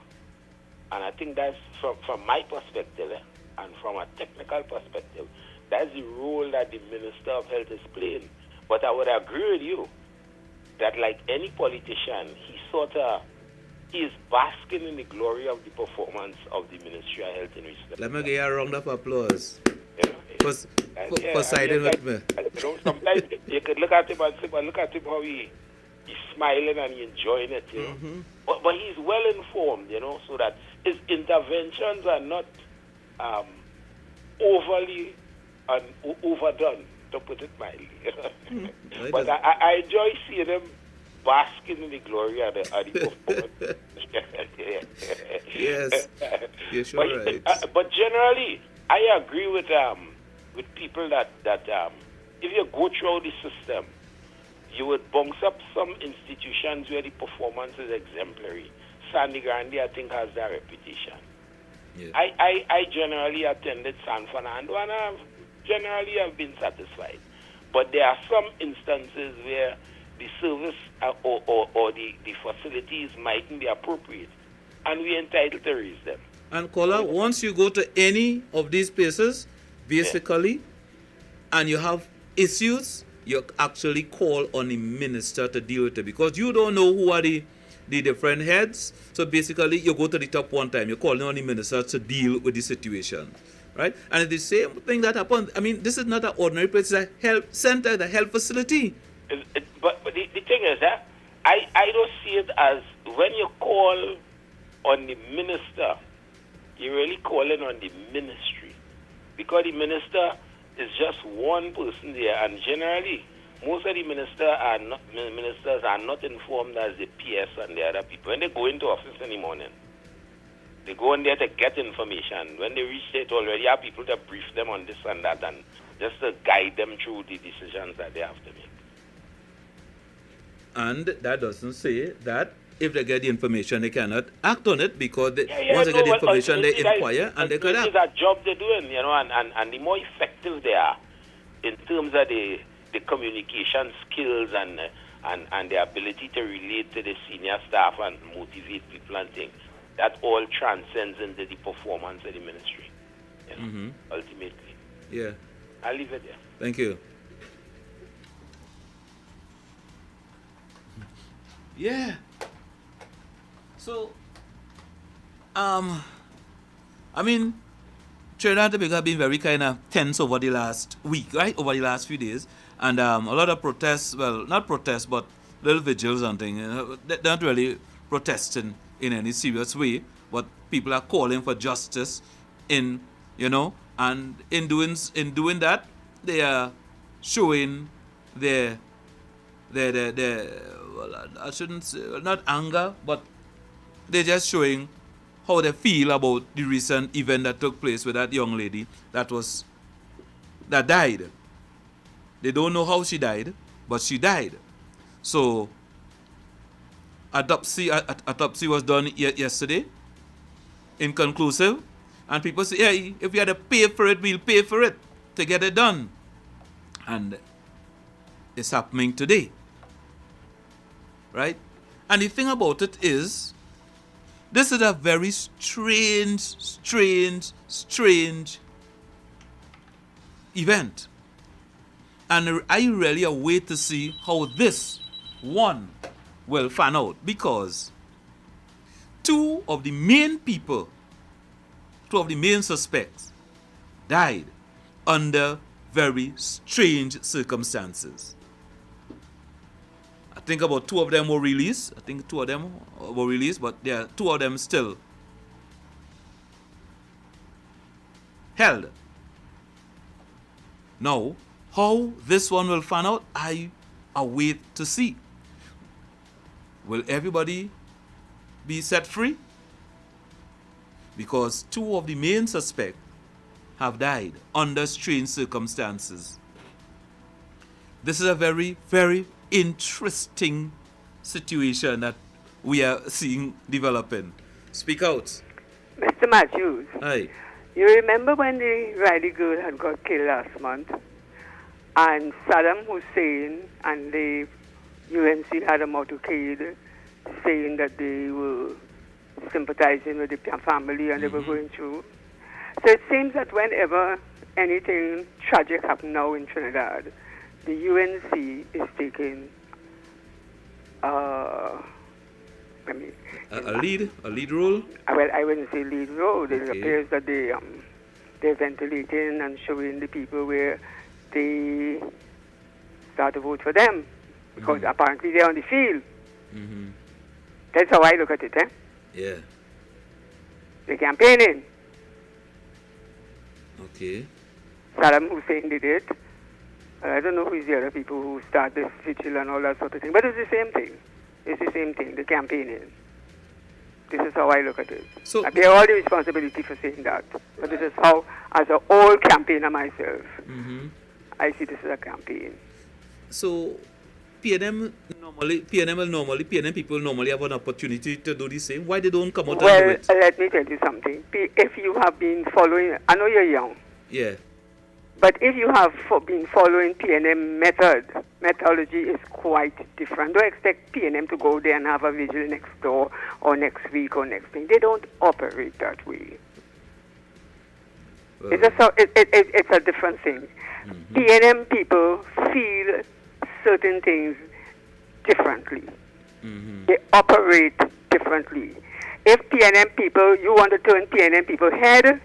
And I think that's, from my perspective, and from a technical perspective, that's the role that the Minister of Health is playing. But I would agree with you that, like any politician, he is basking in the glory of the performance of the Ministry of Health in respect. Let me give you a round of applause for siding with me. You know, sometimes you could look at him and say, well, look at him how he's smiling and he's enjoying it, you know. But he's well informed, you know, so that his interventions are not overly overdone, to put it mildly. But I enjoy seeing him basking in the glory of the performance. Yes, you're sure right. But generally, I agree with people that if you go through the system, you would bounce up some institutions where the performance is exemplary. Sandy Grande, I think, has that reputation. Yeah. I generally attended San Fernando, and generally I've been satisfied. But there are some instances where the service or the facilities mightn't be appropriate, and we're entitled to raise them. And caller, once you go to any of these places, basically, and you have issues, you actually call on the minister to deal with it, because you don't know who are the different heads. So basically, you go to the top one time, you're calling on the minister to deal with the situation, right? And it's the same thing that happens. I mean, this is not an ordinary place, it's a health center, the health facility. But the thing is that I don't see it as when you call on the minister, you're really calling on the ministry, because the minister is just one person there, and generally most of the ministers are not informed as the PS and the other people. When they go into office in the morning, they go in there to get information. When they reach it, already have people to brief them on this and that, and just to guide them through the decisions that they have to make. And that doesn't say that if they get the information, they cannot act on it, because once they no, get the well, information, they ultimately inquire and they could It's act. that job they're doing, and the more effective they are in terms of the communication skills and the ability to relate to the senior staff and motivate people and things, that all transcends into the performance of the ministry, ultimately. Yeah. I'll leave it there. Thank you. Yeah. So, I mean, Trinidad and Tobago have been very kind of tense over the last week, right? Over the last few days. And a lot of protests, well, not protests, but little vigils and things. They're not really protesting in any serious way, but people are calling for justice and in doing that, they are showing their well, I shouldn't say, not anger, but they're just showing how they feel about the recent event that took place with that young lady that died. They don't know how she died, but she died. So autopsy was done yesterday, inconclusive, and people say, hey, if we had to pay for it, we'll pay for it to get it done. And it's happening today. Right? And the thing about it is, this is a very strange event. And I really await to see how this one will fan out, because two of the main suspects died under very strange circumstances. I think about two of them were released. But there are two of them still held. Now, how this one will fan out, I await to see. Will everybody be set free? Because two of the main suspects have died under strange circumstances. This is a very, very interesting situation that we are seeing developing. Speak out. Mr. Matthews. Hi. You remember when the Riley girl had got killed last month, and Saddam Hussein and the UNC had a motorcade saying that they were sympathizing with the family and they were going through. So it seems that whenever anything tragic happens now in Trinidad, the UNC is taking a lead role? Well, I wouldn't say lead role. It appears that they're ventilating and showing the people where they start to vote for them, because apparently they're on the field. That's how I look at it, Yeah. They're campaigning. Okay. Saddam Hussein did it. I don't know who's the other people who start this vigil and all that sort of thing. But it's the same thing. The campaigning. This is how I look at it. So, I bear all the responsibility for saying that. But this is how, as an old campaigner myself, I see this as a campaign. So, PNM people normally have an opportunity to do the same. Why they don't come out and do it? Well, let me tell you something. If you have been following, I know you're young. Yeah. But if you have been following PNM methodology is quite different. Don't expect PNM to go there and have a vigil next door or next week or next thing. They don't operate that way. It's a different thing. PNM people feel certain things differently. They operate differently. If PNM people, you want to turn PNM people head,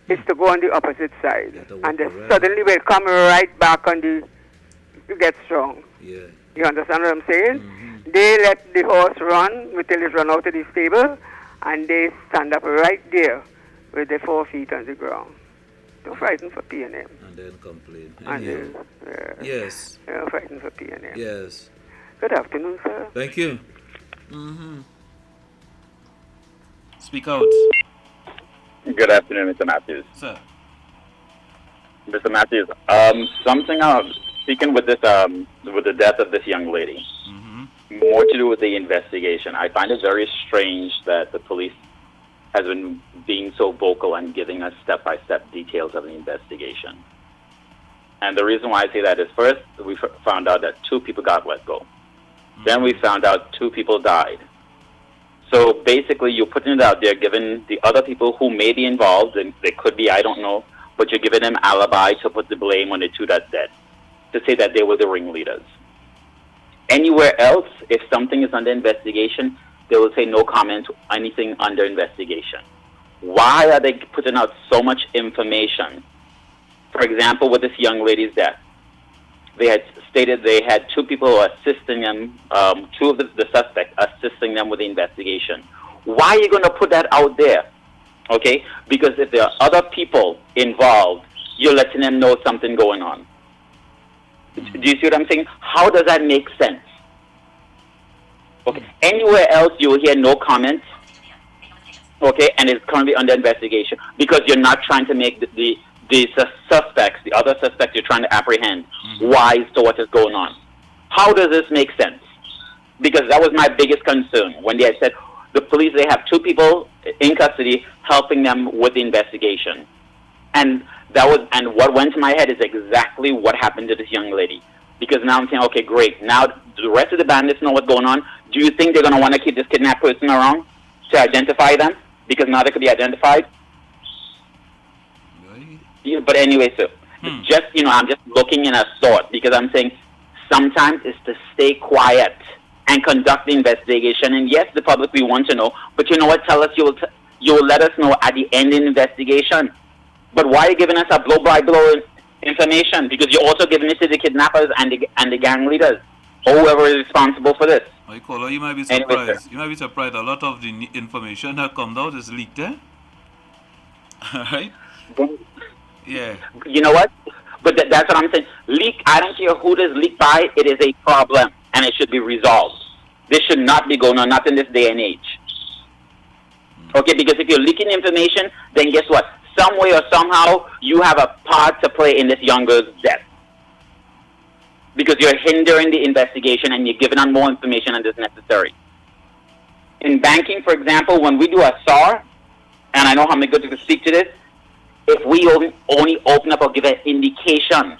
it's to go on the opposite side. And they suddenly will come right back on the get strong. Yeah. You understand what I'm saying? They let the horse run until it run out of the stable, and they stand up right there with their 4 feet on the ground. Don't frighten for PNM. And then complain. And yes. Don't frighten for PNM. Yes. Good afternoon, sir. Thank you. Speak out. Good afternoon, Mr. Matthews. Sir. Mr. Matthews, something I've speaking with this, with the death of this young lady, more to do with the investigation. I find it very strange that the police has been being so vocal and giving us step-by-step details of the investigation. And the reason why I say that is, first, we found out that 2 people got let go. Then we found out 2 people died. So basically, you're putting it out there, giving the other people who may be involved, and they could be, I don't know, but you're giving them alibi to put the blame on the 2 that's dead, to say that they were the ringleaders. Anywhere else, if something is under investigation, they will say no comment, anything under investigation. Why are they putting out so much information? For example, with this young lady's death, they had stated they had 2 people assisting them, 2 of the suspects assisting them with the investigation. Why are you going to put that out there? Okay? Because if there are other people involved, you're letting them know something going on. Do you see what I'm saying? How does that make sense? Okay. Anywhere else, you will hear no comments. Okay, and it's currently under investigation because you're not trying to make the suspects, the other suspects you're trying to apprehend, wise to what is going on. How does this make sense? Because that was my biggest concern when they had said the police, they have 2 people in custody helping them with the investigation. And what went to my head is exactly what happened to this young lady. Because now I'm saying, okay, great. Now the rest of the bandits know what's going on. Do you think they're going to want to keep this kidnapped person around to identify them? Because now they could be identified. Yeah, but anyway, so just, I'm just looking in a thought because I'm saying sometimes it's to stay quiet and conduct the investigation. And yes, the public, we want to know. But you know what? Tell us you will let us know at the end of the investigation. But why are you giving us a blow-by-blow information? Because you're also giving it to the kidnappers and the gang leaders, or whoever is responsible for this. You might be surprised. Anyway, you might be surprised. A lot of the information that comes out is leaked, eh? All right? Yeah. You know what? But that's what I'm saying. Leak, I don't care who it is leaked by, it is a problem, and it should be resolved. This should not be going on, not in this day and age. Okay, because if you're leaking information, then guess what? Some way or somehow, you have a part to play in this young girl's death. Because you're hindering the investigation and you're giving out more information than is necessary. In banking, for example, when we do a SAR, and I know how many good to speak to this, if we only open up or give an indication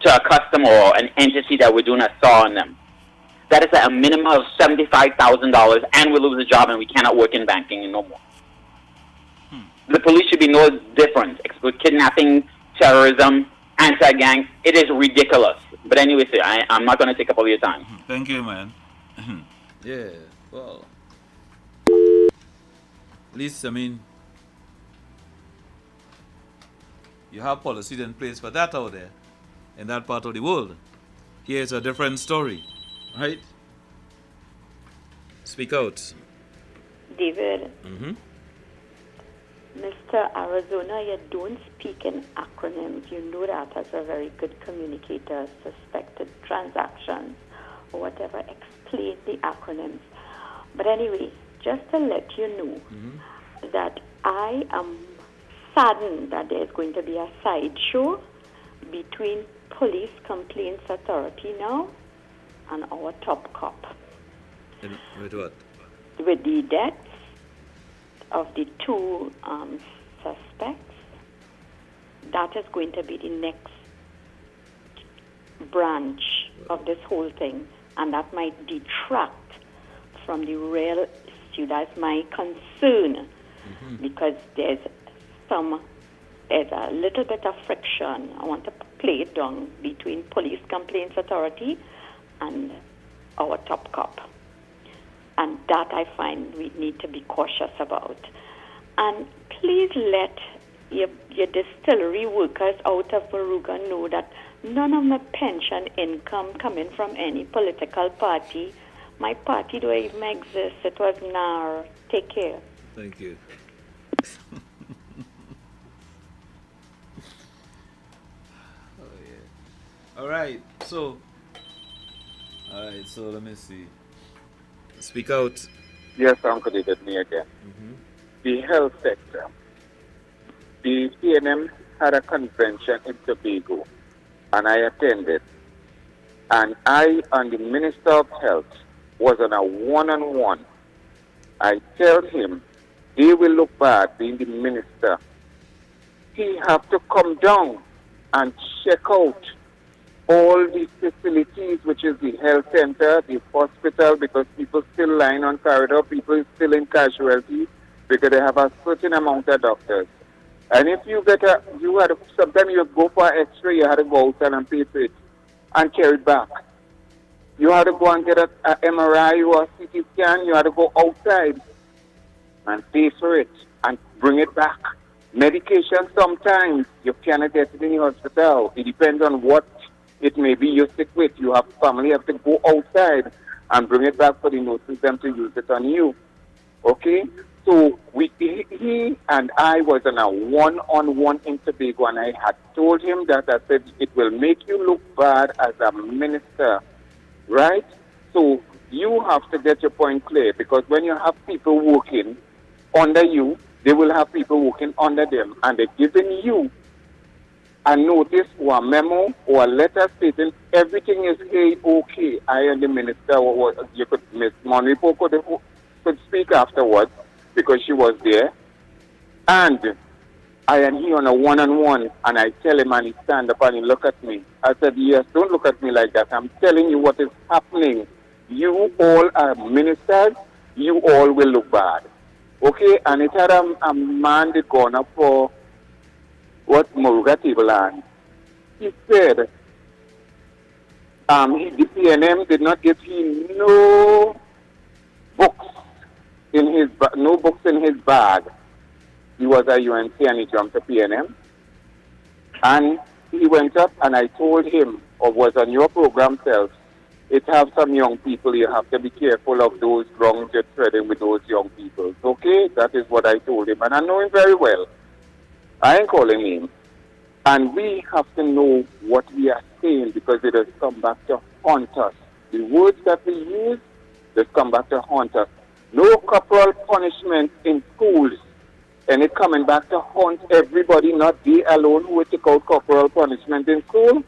to a customer or an entity that we're doing a SAR on them, that is at a minimum of $75,000, and we lose a job and we cannot work in banking no more. The police should be no different. With kidnapping, terrorism, anti-gang, it is ridiculous. But anyway, sir, I'm not going to take up all your time. Thank you, man. Yeah, well, at least, you have policies in place for that out there, in that part of the world. Here's a different story, right? Speak out. David. Mr. Arizona, you don't speak in acronyms. You know that as a very good communicator, suspected transactions or whatever. Explain the acronyms. But anyway, just to let you know that I am saddened that there's going to be a sideshow between Police Complaints Authority now and our top cop. With what? With the deaths of the 2 suspects. That is going to be the next branch of this whole thing, and that might detract from the real issue. That's my concern, because there's a little bit of friction. I want to play it down between Police Complaints Authority and our top cop. And that I find we need to be cautious about. And please let your distillery workers out of Veruga know that none of my pension income coming from any political party. My party don't even exist. It was NAR. Take care. Thank you. All right, so let me see. Speak out. Yes, Uncle David, me again. The health sector. The CNM had a convention in Tobago, and I attended. And I and the Minister of Health was on a one-on-one. I tell him, they will look bad being the minister. He have to come down and check out all the facilities, which is the health center, the hospital, because people still lying on corridor, people still in casualty, because they have a certain amount of doctors. And if you get sometimes you go for an X-ray, you had to go outside and pay for it and carry it back. You had to go and get an MRI or a CT scan, you had to go outside and pay for it and bring it back. Medication, sometimes you cannot get it in the hospital. It depends on what it may be you're sick with. You have family have to go outside and bring it back for the nurses them to use it on you. Okay? So he and I was on a one-on-one in Tobago, and I had told him that I said it will make you look bad as a minister, right? So you have to get your point clear, because when you have people working under you, they will have people working under them, and they're giving you a notice or a memo or a letter stating everything is okay. I and the minister, you could, Miss Monripo could speak afterwards because she was there, and I and he on a one-on-one, and I tell him, and he stand up and he look at me. I said, yes, don't look at me like that. I'm telling you what is happening. You all are ministers. You all will look bad. Okay, and it had a man that gone up for Moruga table land. He said, the PNM did not give him no books in his bag. He was a UNC and he jumped to PNM. And he went up and I told him, or was on your program self, it have some young people, you have to be careful of those wrongs you're treading with those young people. Okay? That is what I told him. And I know him very well. I ain't calling him. And we have to know what we are saying, because it has come back to haunt us. The words that we use, they come back to haunt us. No corporal punishment in schools. And it's coming back to haunt everybody, not they alone who will take out corporal punishment in school.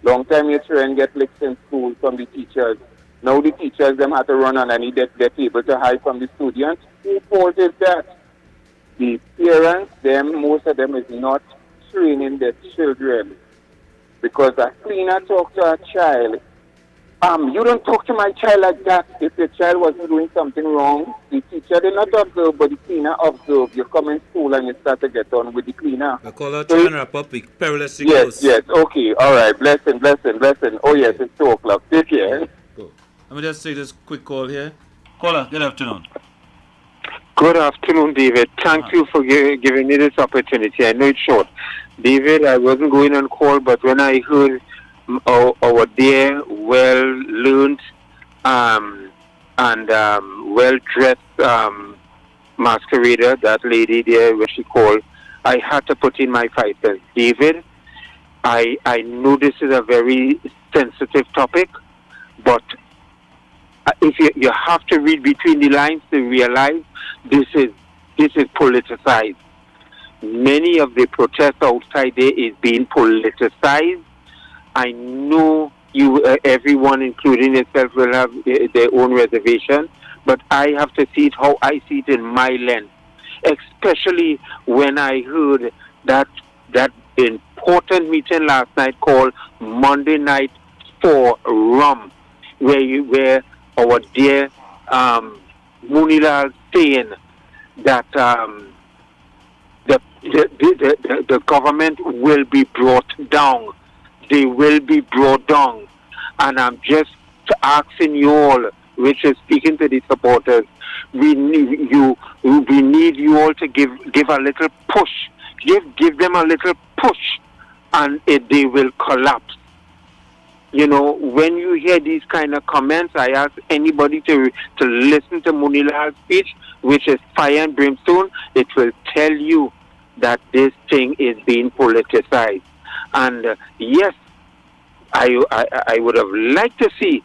Long time you try and get licks in school from the teachers. Now the teachers, them have to run on and they're able to hide from the students. Whose fault is that? The parents, most of them is not training their children. Because a cleaner talk to a child. You don't talk to my child like that. If your child wasn't doing something wrong, the teacher did not observe, but the cleaner observed. You come in school and you start to get on with the cleaner. I call her trying to wrap up perilously close. Yes, okay, all right. Blessing. Oh, yes, it's 2 o'clock. Take care. Go. Let me just say this quick call here. Caller, good afternoon. Good afternoon, David. Thank you for giving me this opportunity. I know it's short. David, I wasn't going on call, but when I heard our dear, well-learned and well-dressed masquerader, that lady there, when she called, I had to put in my 5 cents. David, I know this is a very sensitive topic, but if you have to read between the lines to realize this is politicized. Many of the protests outside there is being politicized. I know everyone, including yourself, will have their own reservation, but I have to see it how I see it in my lens. Especially when I heard that important meeting last night called Monday Night for Rum, where our dear 𝗦𝗛𝗢𝗪 saying that the government will be brought down. They will be brought down. And I'm just asking you all, which is speaking to the supporters, we need you all to give a little push. Give them a little push, and they will collapse. You know, when you hear these kind of comments, I ask anybody to listen to 𝗦𝗛𝗪's speech, which is fire and brimstone. It will tell you that this thing is being politicized. And yes, I would have liked to see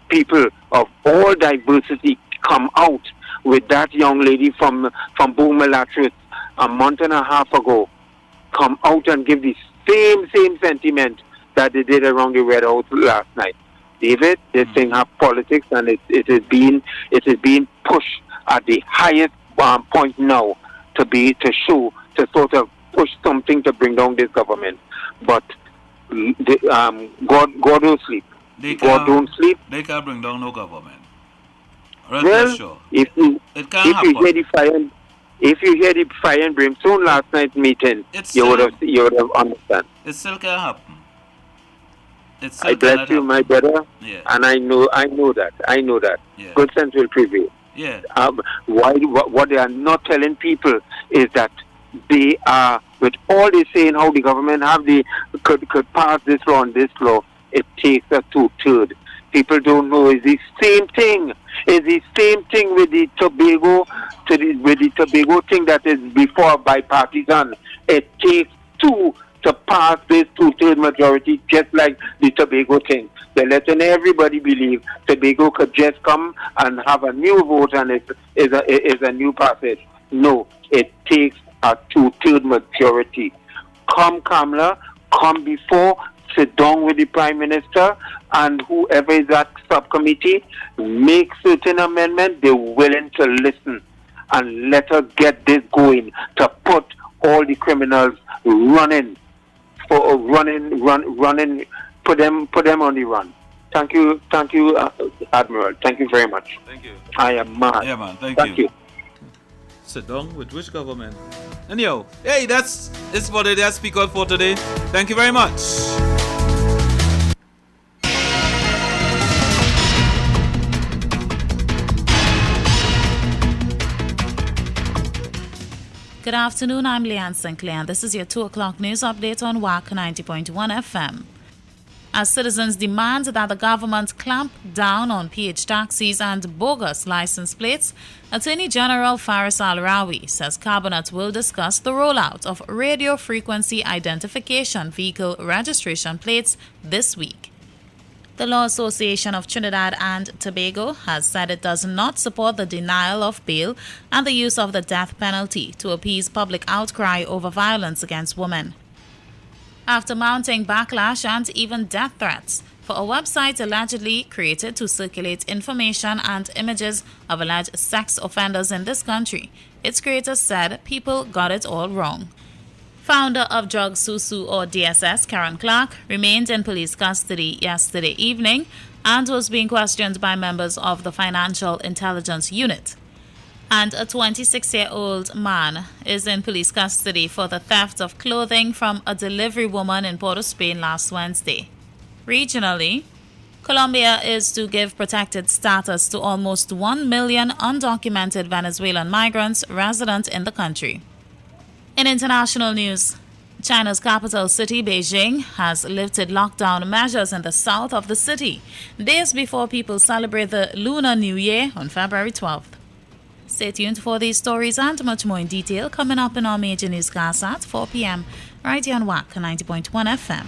people of all diversity come out with that young lady from 𝗦𝗪𝗪 a month and a half ago, come out and give the same sentiment that they did around the Red House last night. David, this thing have politics, and it is being pushed at the highest point now to sort of push something to bring down this government. But God don't sleep. God don't sleep. They can't bring down no government. Well, sure. if you hear the fire and brimstone last night's meeting, you would have understand. It still can happen. I bless you, my brother. Yeah. And I know that. Yeah. Good sense will prevail. Yeah. What they are not telling people is that they are, with all they saying how the government could pass this law and this law, it takes a 2/3. People don't know it's the same thing. It's the same thing with the Tobago thing that is before bipartisan. It takes 2 to pass this 2/3 majority, just like the Tobago thing. They're letting everybody believe Tobago could just come and have a new vote and it's a new passage. No, it takes a 2/3 majority. Come, Kamala, come before, sit down with the Prime Minister and whoever is at subcommittee, make certain amendments. They're willing to listen and let us get this going to put all the criminals running, put them on the run. Thank you, Admiral. Thank you very much. Thank you. I am mad. Yeah, man. Thank you. Sit down with which government? Anyhow, hey, it's for the Speak Out for today. Thank you very much. Good afternoon, I'm Leanne Sinclair, and this is your 2 o'clock news update on WACK 90.1 FM. As citizens demand that the government clamp down on PH taxis and bogus license plates, Attorney General Faris Al-Rawi says Cabinet will discuss the rollout of radio frequency identification vehicle registration plates this week. The Law Association of Trinidad and Tobago has said it does not support the denial of bail and the use of the death penalty to appease public outcry over violence against women. After mounting backlash and even death threats for a website allegedly created to circulate information and images of alleged sex offenders in this country, its creators said people got it all wrong. Founder of Drug Susu or DSS, Karen Clark, remained in police custody yesterday evening and was being questioned by members of the Financial Intelligence Unit. And a 26-year-old man is in police custody for the theft of clothing from a delivery woman in Port of Spain last Wednesday. Regionally, Colombia is to give protected status to almost 1 million undocumented Venezuelan migrants resident in the country. In international news, China's capital city, Beijing, has lifted lockdown measures in the south of the city, days before people celebrate the Lunar New Year on February 12th. Stay tuned for these stories and much more in detail coming up in our major newscast at 4 p.m. right here on WACK 90.1 FM.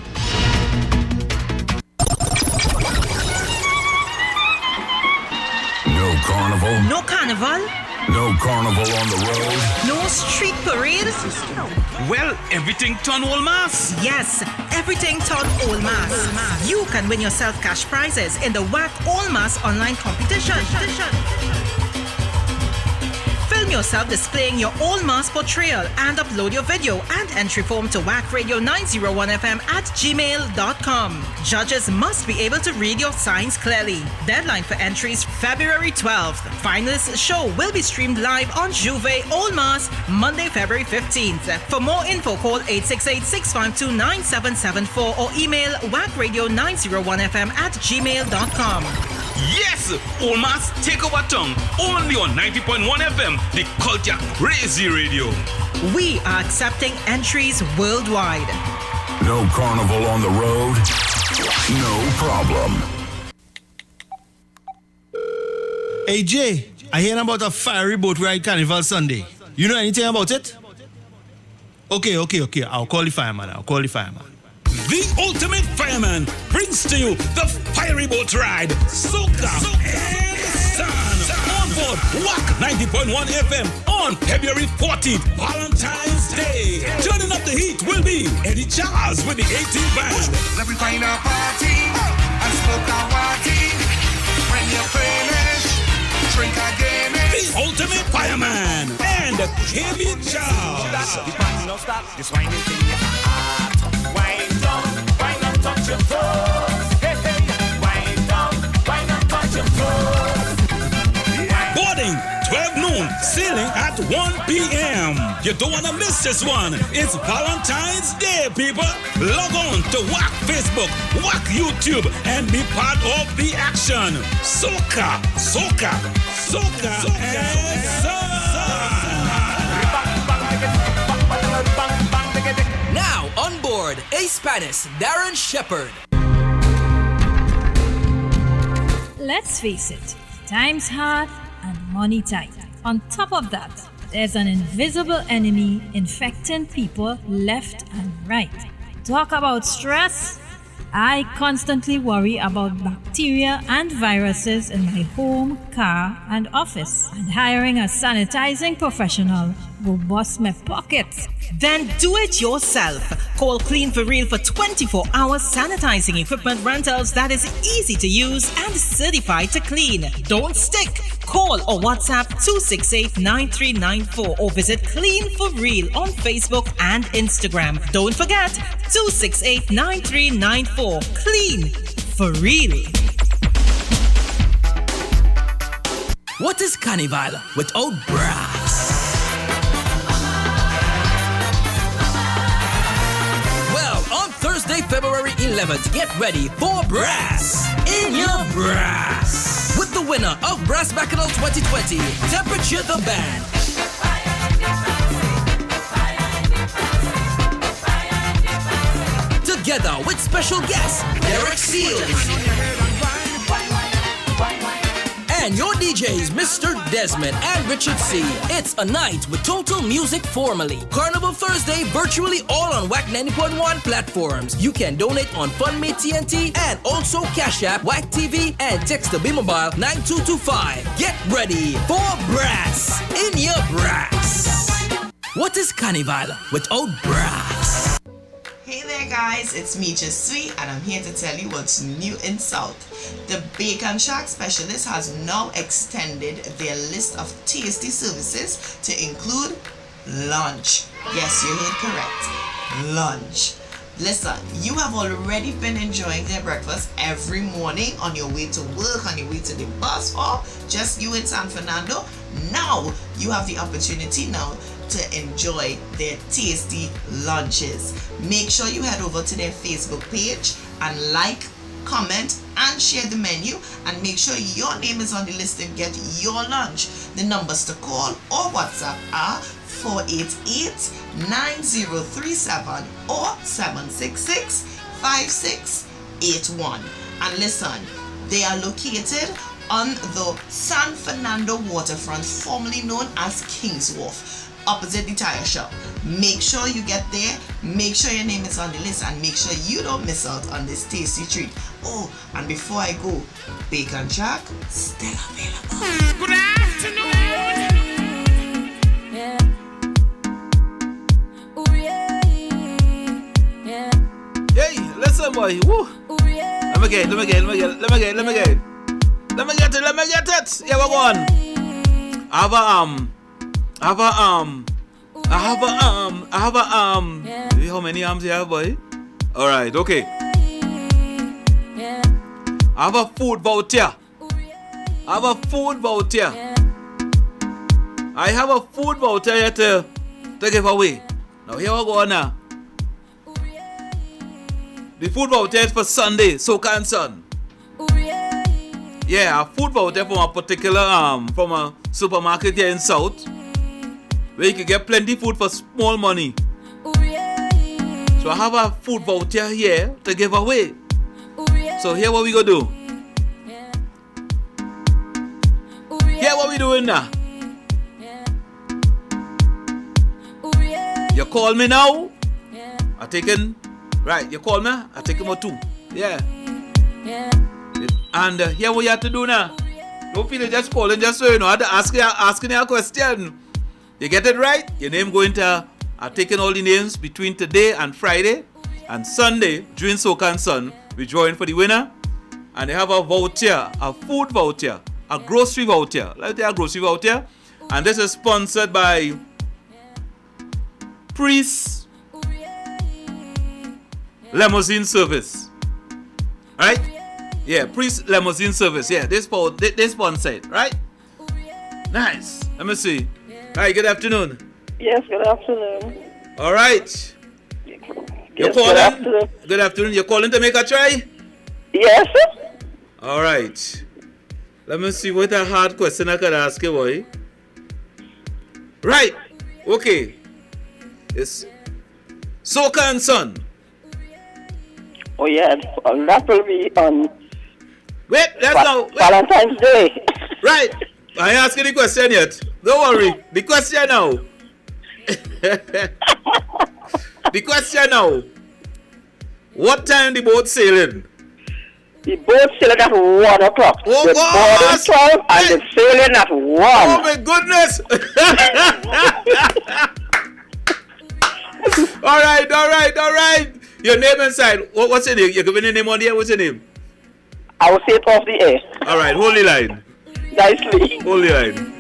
No carnival. No carnival. No carnival on the road. No street parade. Well, everything turn all mass. Yes, everything turn all mass. You can win yourself cash prizes in the WACK All Mass online competition. Film yourself displaying your All Mass portrayal and upload your video and entry form to wackradio901fm at gmail.com. Judges must be able to read your signs clearly. Deadline for entries February 12th. Finalists show will be streamed live on Juve All Mass Monday, February 15th. For more info, call 868-652-9774 or email wackradio901fm at gmail.com. Yes! All Mass take over tongue. Only on 90.1 FM, the culture crazy radio. We are accepting entries worldwide. No carnival on the road. No problem. Hey Jay, I hear about a fiery boat ride carnival Sunday. You know anything about it? Okay. I'll call the fireman. The ultimate fireman brings to you the fiery boat ride, soca and sun on board WACK 90.1 FM on February 14th, Valentine's Day. Turning up the the heat will be Eddie Charles with the 18 band. Let me find a party and smoke a party. When you finish, drink again. The ultimate fireman and Eddie Charles. Don't stop, just wind it in your heart. Wind down, touch your toes. Hey, hey, wind down, touch your toes. Boarding 12 noon, sailing at 1 p.m. You don't want to miss this one. It's Valentine's Day, people. Log on to WACK Facebook, WACK YouTube, and be part of the action. Soca, soca, soca, and Now on board, A-Spanish, Darren Shepherd. Let's face it, time's hard and money tight. On top of that, there's an invisible enemy infecting people left and right. Talk about stress. I constantly worry about bacteria and viruses in my home, car, and office. And hiring a sanitizing professional will bust my pockets. Then do it yourself. Call Clean for Real for 24-hour sanitizing equipment rentals that is easy to use and certified to clean. Don't stick. Call or WhatsApp 268-9394 or visit Clean for Real on Facebook and Instagram. Don't forget 268-9394. Clean for Real. What is Carnival without brass? Thursday, February 11th, get ready for Brass in Your Brass with the winner of Brass Bacchanal 2020, Temperature the Band. Together with special guest Derek Seals. And your DJs, Mr. Desmond and Richard C. It's a night with total music formally. Carnival Thursday, virtually all on WACK 90.1 platforms. You can donate on FundMe TNT and also Cash App, WACK TV, and text the B Mobile 9225. Get ready for Brass in Your Brass. What is Carnival without brass? Hey there guys, it's me Sweet, and I'm here to tell you what's new in South. The Bacon Shack Specialist has now extended their list of tasty services to include lunch. Yes, you heard correct. Lunch. Listen, you have already been enjoying their breakfast every morning on your way to work, on your way to the bus, or just you in San Fernando. Now you have the opportunity now to enjoy their tasty lunches. Make sure you head over to their Facebook page and like, comment, and share the menu, and make sure your name is on the list and get your lunch. The numbers to call or WhatsApp are 488-9037 or 766-5681. And listen, they are located on the San Fernando waterfront, formerly known as King's Wharf, opposite the tire shop. Make sure you get there, make sure your name is on the list, and make sure you don't miss out on this tasty treat. Oh, and before I go, Bacon Shack still available. Good afternoon. Hey, listen boy, woo. Let me get it. Yeah, we're going. I have a How many arms you have, boy? Alright, okay. I have a food voucher. I have a food voucher here to give away. Now here we go now. The food voucher is for Sunday, Soca and Son. Yeah, a food voucher from a particular from a supermarket here in South, where you can get plenty food for small money. So I have a food voucher here to give away. So here what we gonna do. Here what we doing now. You call me now. I taking right. You call me. I take him or two. Yeah. And here what you have to do now. Don't feel it just calling just so you know. I have to asking you a question. You get it right, your name going to are taking all the names between today and Friday. And Sunday, during Soca and Sun, we drawing for the winner. And they have a voucher, a food voucher, a grocery voucher. Let's say a grocery voucher. And this is sponsored by Priest Limousine Service. Right? Yeah, Priest Limousine Service. Yeah, they sponsored, right? Nice. Let me see. Hi, good afternoon. Yes, good afternoon. All right. You're calling? Good afternoon. Good afternoon. You're calling to make a try? Yes. All right. Let me see what a hard question I could ask you, boy. Right. Okay. It's Soca and Sun. Oh, yeah. That will be on Valentine's Day. Right. I ain't asking the question yet. Don't worry. The question now. The question now. What time the boat sailing? The boat sailing at 1 o'clock. Oh, the God! boat is 12 and the sailing at 1. Oh, my goodness! All right. Your name inside. What's your name? You're giving your name on the air. What's your name? I will say it off the air. All right, hold the line. Nicely. Hold the line.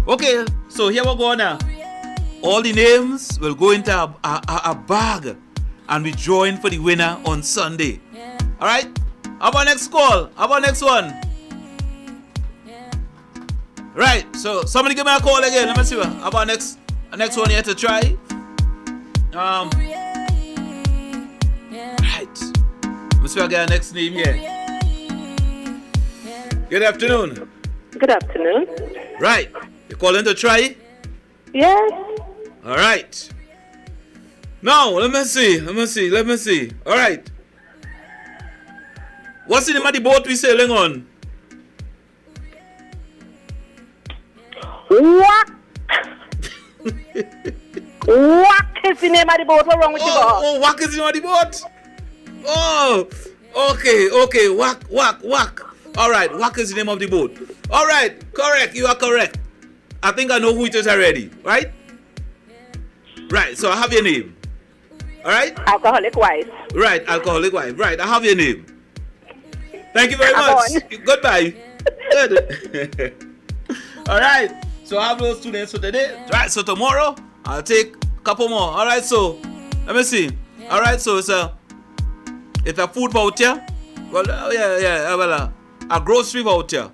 Okay, so here we go now. All the names will go into a bag and we join for the winner on Sunday. Alright? How about next call? How about next one? Right, so somebody give me a call again. Let me see what. How about next one here to try? Right. Let me see if I get our next name here. Good afternoon. Good afternoon. Right. You calling to try? Yes. All right. Now, let me see. All right. What's the name of the boat we sailing on? WACK. WACK is the name of the boat. What's wrong with you, boss? Oh, WACK is the name of the boat? Oh, okay. WACK. All right, WACK is the name of the boat. All right, correct. You are correct. I think I know who it is already, right? Right, so I have your name. All right? Alcoholic wife. Right, alcoholic wife. Right, I have your name. Thank you very much. Goodbye. Good. All right, so I have those 2 names for today. Right, so tomorrow I'll take a couple more. All right, so let me see. All right, so it's a food voucher. Well, well, a grocery voucher.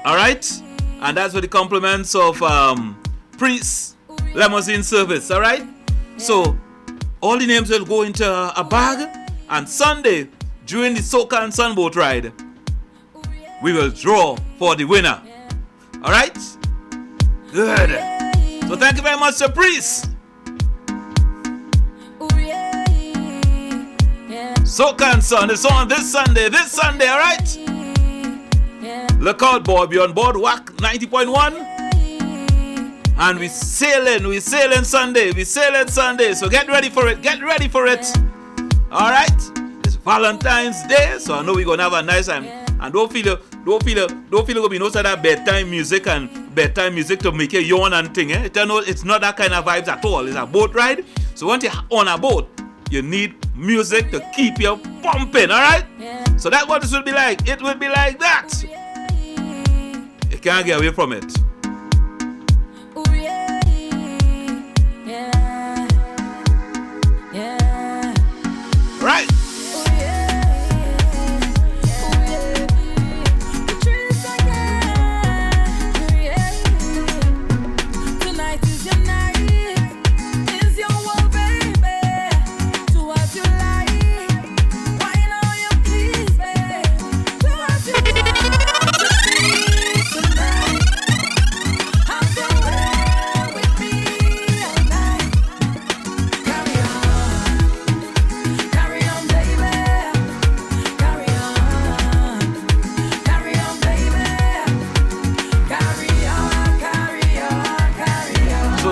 All right, and that's for the compliments of Priest Limousine Service. All right, so all the names will go into a bag, and Sunday during the Soca and Sun boat ride, we will draw for the winner. All right, good. So thank you very much, Sir Priest. Soca and Sun is on this Sunday, all right? Look out, boy, be on board WACK 90.1. And we sailing Sunday, so get ready for it, all right? It's Valentine's Day, so I know we're gonna have a nice time. And don't feel gonna be no sort of bedtime music to make you yawn and thing, eh? It's not that kind of vibes at all. It's a boat ride, so once you're on a boat, you need music to keep you pumping, all right? So that's what this will be like. It will be like that. You can't get away from it.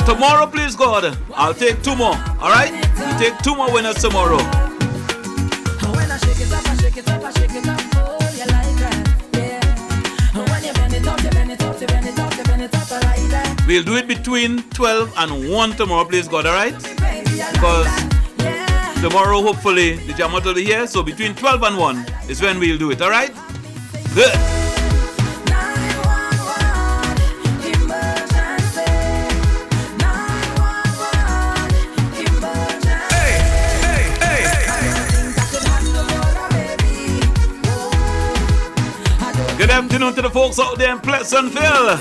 tomorrow, please God, I'll take 2 more. All right? We'll take 2 more winners tomorrow. When I shake it up, I shake it up, I shake it up. Oh, you like that? Yeah. When you bend it up, you bend it up, you bend it up, you bend it up, I like that. We'll do it between 12 and 1 tomorrow, please God, all right? Because tomorrow, hopefully, the Jamot will be here. So between 12 and 1 is when we'll do it, all right? Good. Good afternoon to the folks out there in Pleasantville.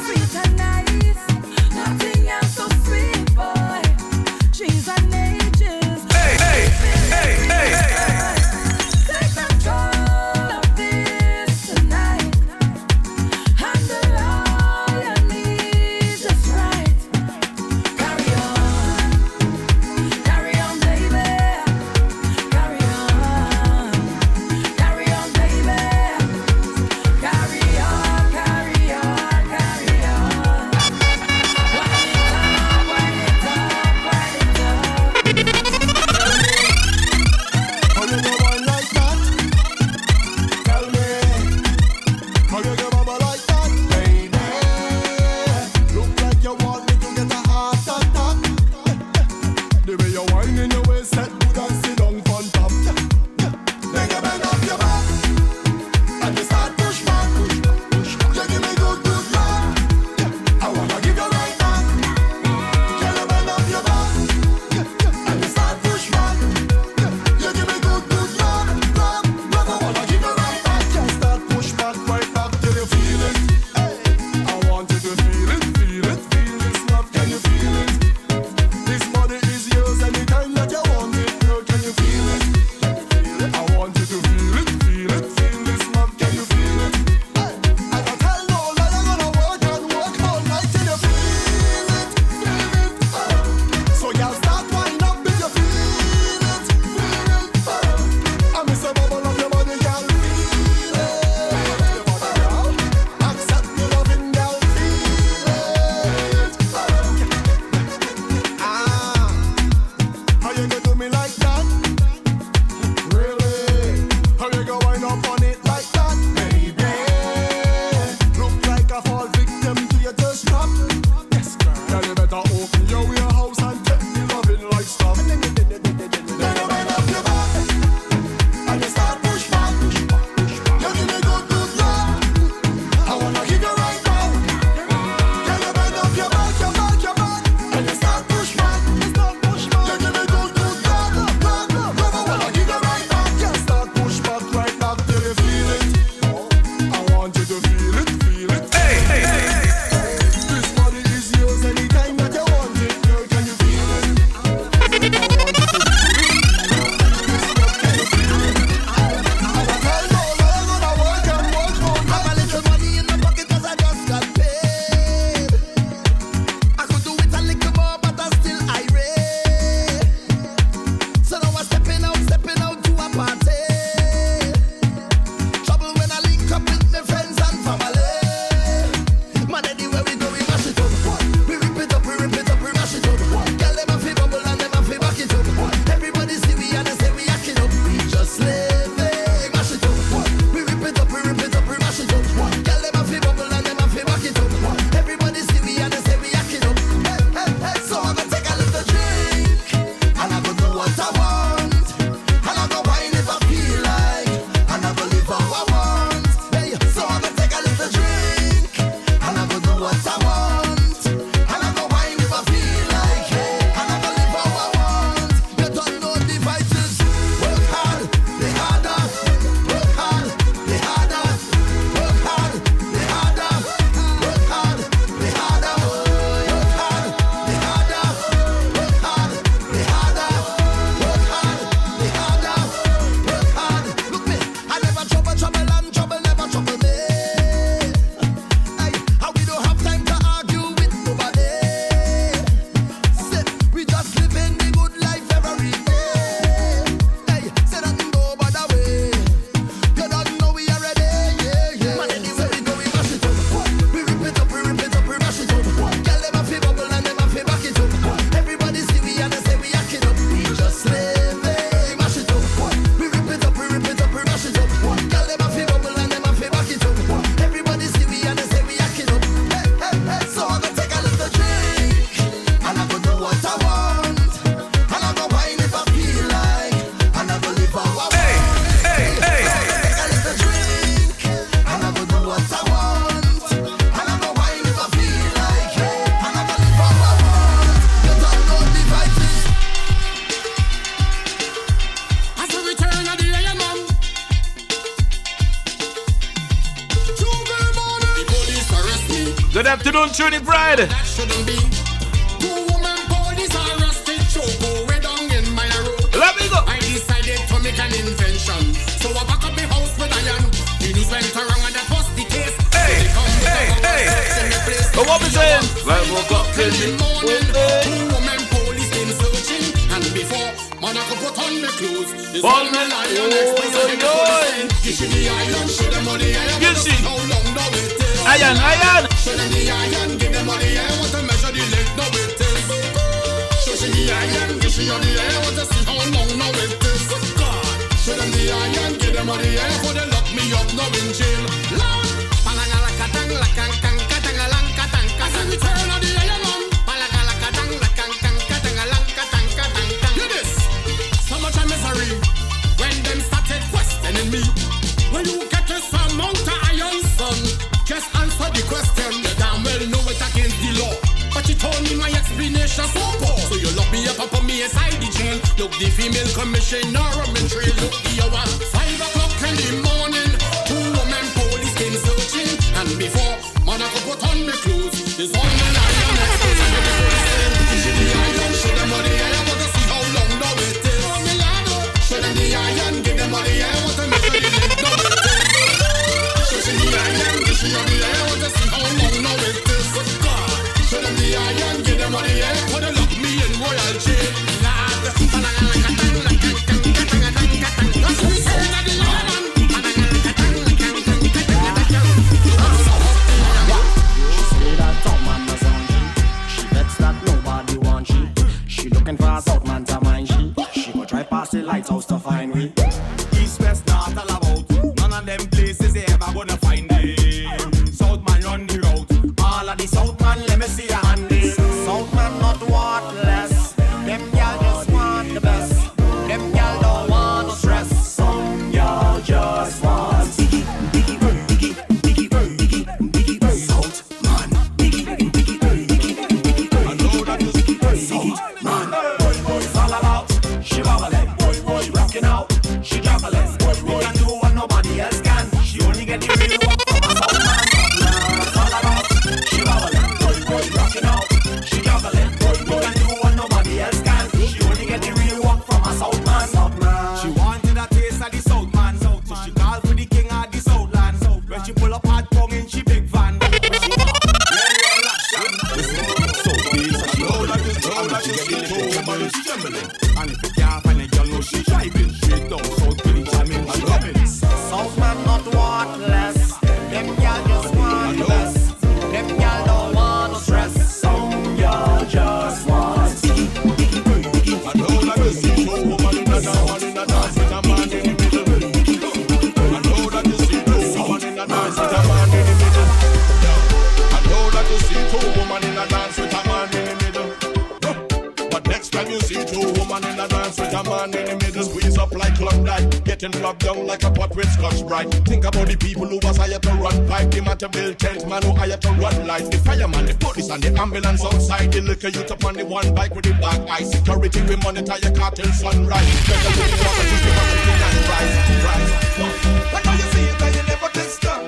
Good afternoon, Trinity Pride. That shouldn't be. 2 women police arrested choco way down in my road. Let me go. I decided to make an invention. So I back up the house with iron. The news went around and that was the case. Hey. What we saying? Well, woke up in the morning. 2 women police came searching. And before Monaco put on the clothes, this all my lion exposed. Give she the iron, show them all the iron. How long now it is? Iron. Show them the iron, give them all the iron. Want to measure the length now it is. Show she the iron, give she all the iron. Want to see how long now it is. Show them the iron, give them all the iron. For they lock me up now in jail. Lord, palangalakatang lakang kang katang alang katang katang. Return of the iron man. Palangalakatang lakang kang katang alang katang katang katang. Hear this. So much of misery when them started questioning me. When you get this amount of iron, son, just answer the question. You damn well know it against the law, but you told me my explanation so poor. So you lock me up and put me inside the jail. Look, the female commissioner on my trail. Look, the hour 5 o'clock in the morning. 2 women police came searching, and before Monaco put on the clothes, this all my iron exposed. And the police said, "Give she the iron, show them all the iron. Want to see how long now it is." Oh, me lad, show them the iron, give them all the iron. Want to measure the length now it is. Show them the iron, give she all the iron. Want to see how long now it is. Show them the iron, give them all the iron. Want to lock me in royal jail. Lad, that's what we say in the land. She looking for a South man to mind she go try past the lighthouse to find me. East, west, north, all about. None of them places they ever gonna find them. South man run the route. All of the South man, let me see your hand in. South man not worthless. Them y'all just want the best. Them y'all don't want no stress. Some y'all just want she juggling. We can do what nobody else can. She only get the real work from a South man. It's all about she bubbling, rocking out. She juggling. We can do what nobody else can. She only get the real work from a South man. She wanted a taste of the South man, so she called for the king of the Southland. When she pull up hard tongue in she big van. She walk, real action. So big, so she hold like this, hold like this. She get the little she trembling. And if you can't find a girl, no she driving. Straight down, South Billy jamming, she loving. South man not worthless. Them y'all just want the best. Them y'all don't want no stress. Some y'all just want I know that you see two woman in a dance with a man in the middle. I know that you see two woman in a dance with a man in the middle. I know that you see two woman in a dance with a man in the middle. But next time you see two woman in a dance with a man in the middle, squeeze up like Klondike, getting rubbed down like a pot with Scotch Brite. Think about the people who was hired to run pipe, the man to build tent, man who hired to run lights, the fireman, the police and the ambulance outside, the liquor youth up on the one bike with the black eye, security we monitor your car till sunrise. Better look for the people and rise. But now you see it and you never can stop.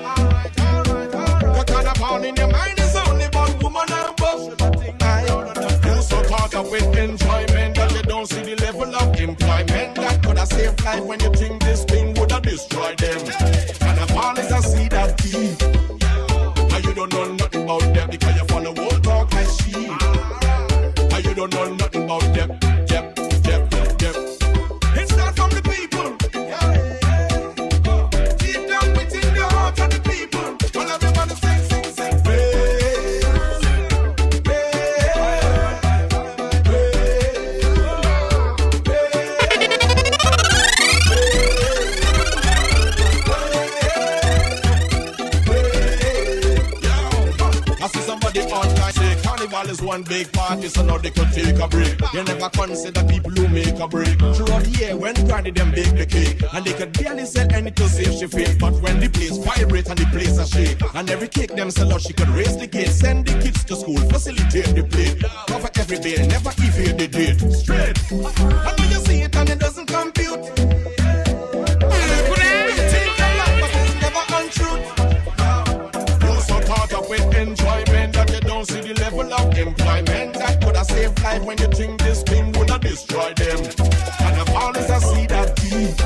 What kind of pound in your mind is only one woman and above. You so caught up with enjoyment that you don't see the level of employment that could have saved life when you think this thing would have destroyed them. And a ball is a seed of tea. And you don't know nothing about them because you follow old talk like sheep. And you don't know nothing about them. Yep. It's not from the people. Deep down within the heart of the people. All everybody sing. Carnival is one big party, so now they could take a break. They never consider people who make a break. Throughout the year, when granny them bake the cake, and they could barely sell any to save she face. But when the place vibrate and the place a shake, and every cake them sell out, she could raise the gate, send the kids to school, facilitate the play, cover every bill, never evade the date. Straight. And when you see it and it doesn't compute, and everything you think they love, but it's never untruth. You're so caught up with enjoyment time when you think this thing would not destroy them. And the fall is a seed that deep.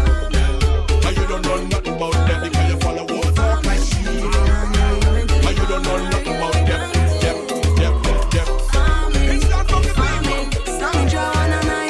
And you don't know nothing about them because you follow water like sheep. And you don't know nothing about them. It's not from the people. Some John and I.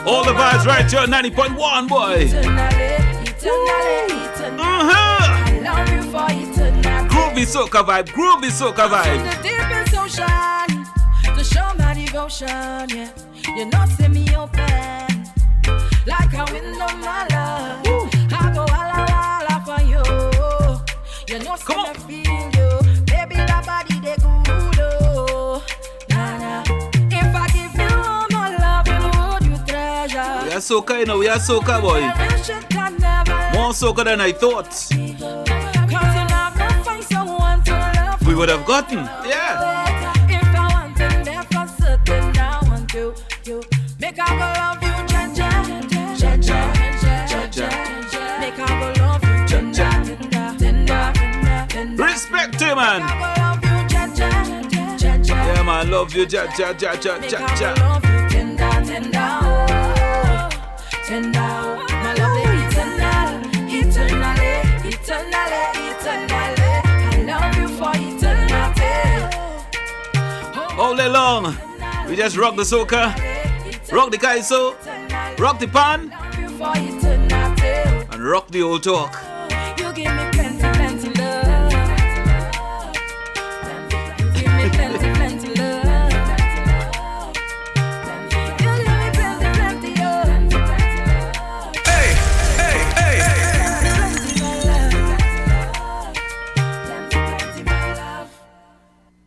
All the vibes right here, 90.1, boy. Groovy soca vibe, groovy soca vibe. The deepest ocean to show my devotion, yeah. You know, see me open like a window, my love. I go walla for you. You know, see me feel you, baby. That body they good, oh. Nah. If I give you all my love, you would you treasure. We are soca, you know, we are soca, boy. More soca than I thought. We would have gotten, yeah. If I want to never certain, I want you. Make I go love you, Make I go love you, tender. Respect him, man. Yeah, man, love you, Make I go love you, tender, tender. My love is eternally. I love you for eternity. All day long, we just rock the soca, rock the kaiso, rock the pan, and rock the old talk. You give me plenty love. You give me plenty love. You give me plenty love. Hey.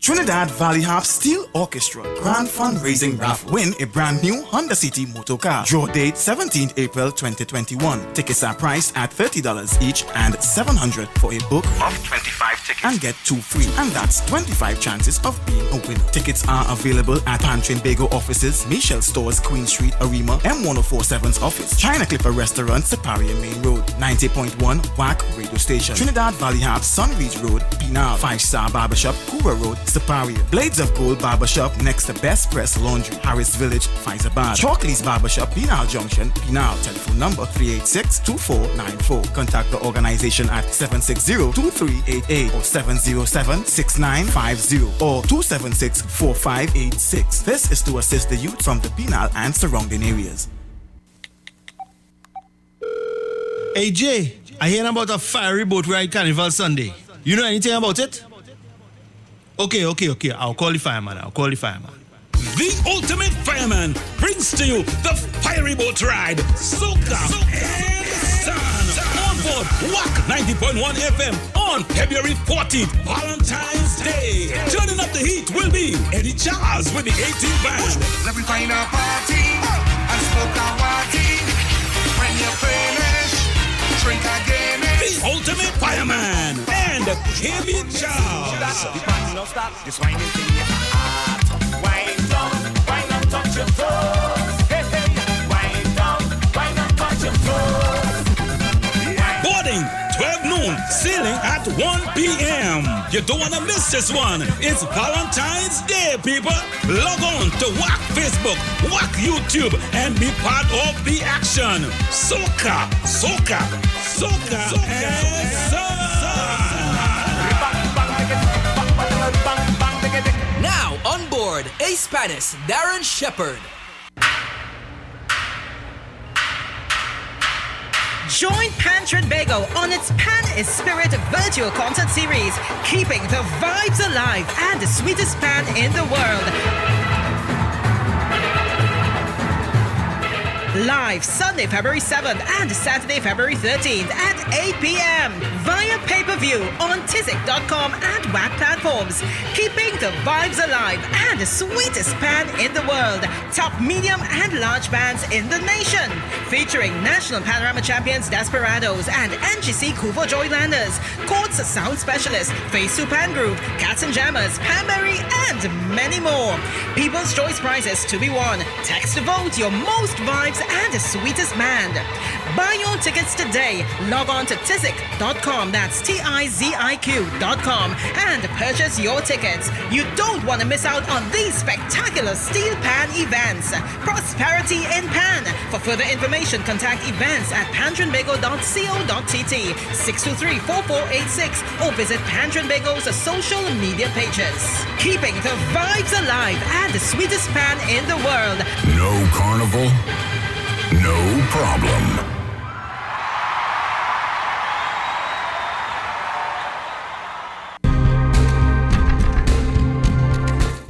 Trinidad Valley Harp Steel Orchestra Grand Fundraising Raffle. Win a brand new Honda City motor car. Draw date 17th April 2021. Tickets are priced at $30 each and $700 for a book of 25 tickets and get 2 free. And that's 25 chances of being a winner. Tickets are available at Pan Trinbago offices, Michelle Stores, Queen Street, Arima, M1047's office, China Clipper Restaurant, Separia Main Road, 90.1 WACK radio station, Trinidad Valley Harp, Sunridge Road, Penal, 5-Star Barbershop, Kura Road, Separia, Blades of Gold Barbershop next to Best Press Laundry, Harris Village, Faizabad, Chalkley's Barbershop, Penal Junction, Penal, telephone number 386-2494. Contact the organization at 760-2388 or 707-6950 or 276-4586. This is to assist the youth from the Penal and surrounding areas. Hey Jay, I hear about a fiery boat ride Carnival Sunday. You know anything about it? Okay. I'll call the fireman. The ultimate fireman brings to you the fiery boat ride, soca and sun on board WACK 90.1 FM on February 14th, Valentine's Day. Turning up the heat will be Eddie Charles with the 18 band. Let me find a party and smoke a party. When you finish, drink again. The ultimate fireman and KB Charles. Stop this whining thing in my heart. Wind down, touch your toes. Hey, wind down, touch your toes. Boarding 12 noon, sailing at 1 p.m. You don't want to miss this one. It's Valentine's Day, people. Log on to WACK Facebook, WACK YouTube, and be part of the action. Soca, and sun. Now on board, Spanish Darren Shepherd. Join Pan Trinbago on its Pan is Spirit virtual concert series, keeping the vibes alive and the sweetest pan in the world. Live Sunday, February 7th and Saturday, February 13th at 8 p.m. via pay-per-view on tizik.com and WACK platforms. Keeping the vibes alive and the sweetest pan in the world. Top, medium and large bands in the nation. Featuring National Panorama Champions Desperados and NGC Kuvo Joylanders. Courts Sound Specialist, Face to Pan Group, Katzenjammers, Pamberi and many more. People's Choice Prizes to be won. Text to vote your most vibes and the sweetest band. Buy your tickets today. Log on to tizik.com, that's TIZIQ.com, and purchase your tickets. You don't want to miss out on these spectacular steel pan events. Prosperity in Pan. For further information, contact events at pantrinbago.co.tt, 623-4486, or visit Pan Trinbago's social media pages. Keeping the vibes alive and the sweetest pan in the world. No carnival, no problem.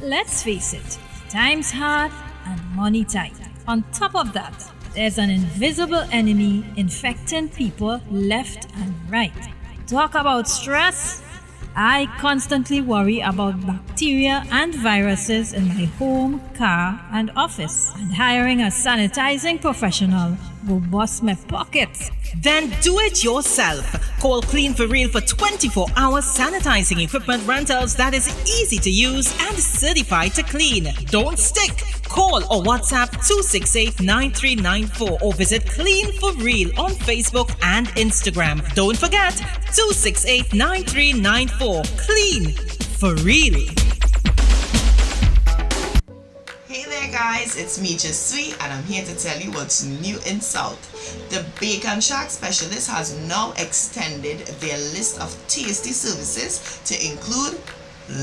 Let's face it, time's hard and money tight. On top of that, there's an invisible enemy infecting people left and right. Talk about stress. I constantly worry about bacteria and viruses in my home, car, and office. And hiring a sanitizing professional will bust my pockets. Then do it yourself. Call Clean for Real for 24-hour sanitizing equipment rentals that is easy to use and certified to clean. Don't stick. Call or WhatsApp 268-9394 or visit Clean for Real on Facebook and Instagram. Don't forget 268-9394. Clean for Real. Hey there guys, it's me Just Sweet and I'm here to tell you what's new in South. The Bacon Shack Specialist has now extended their list of tasty services to include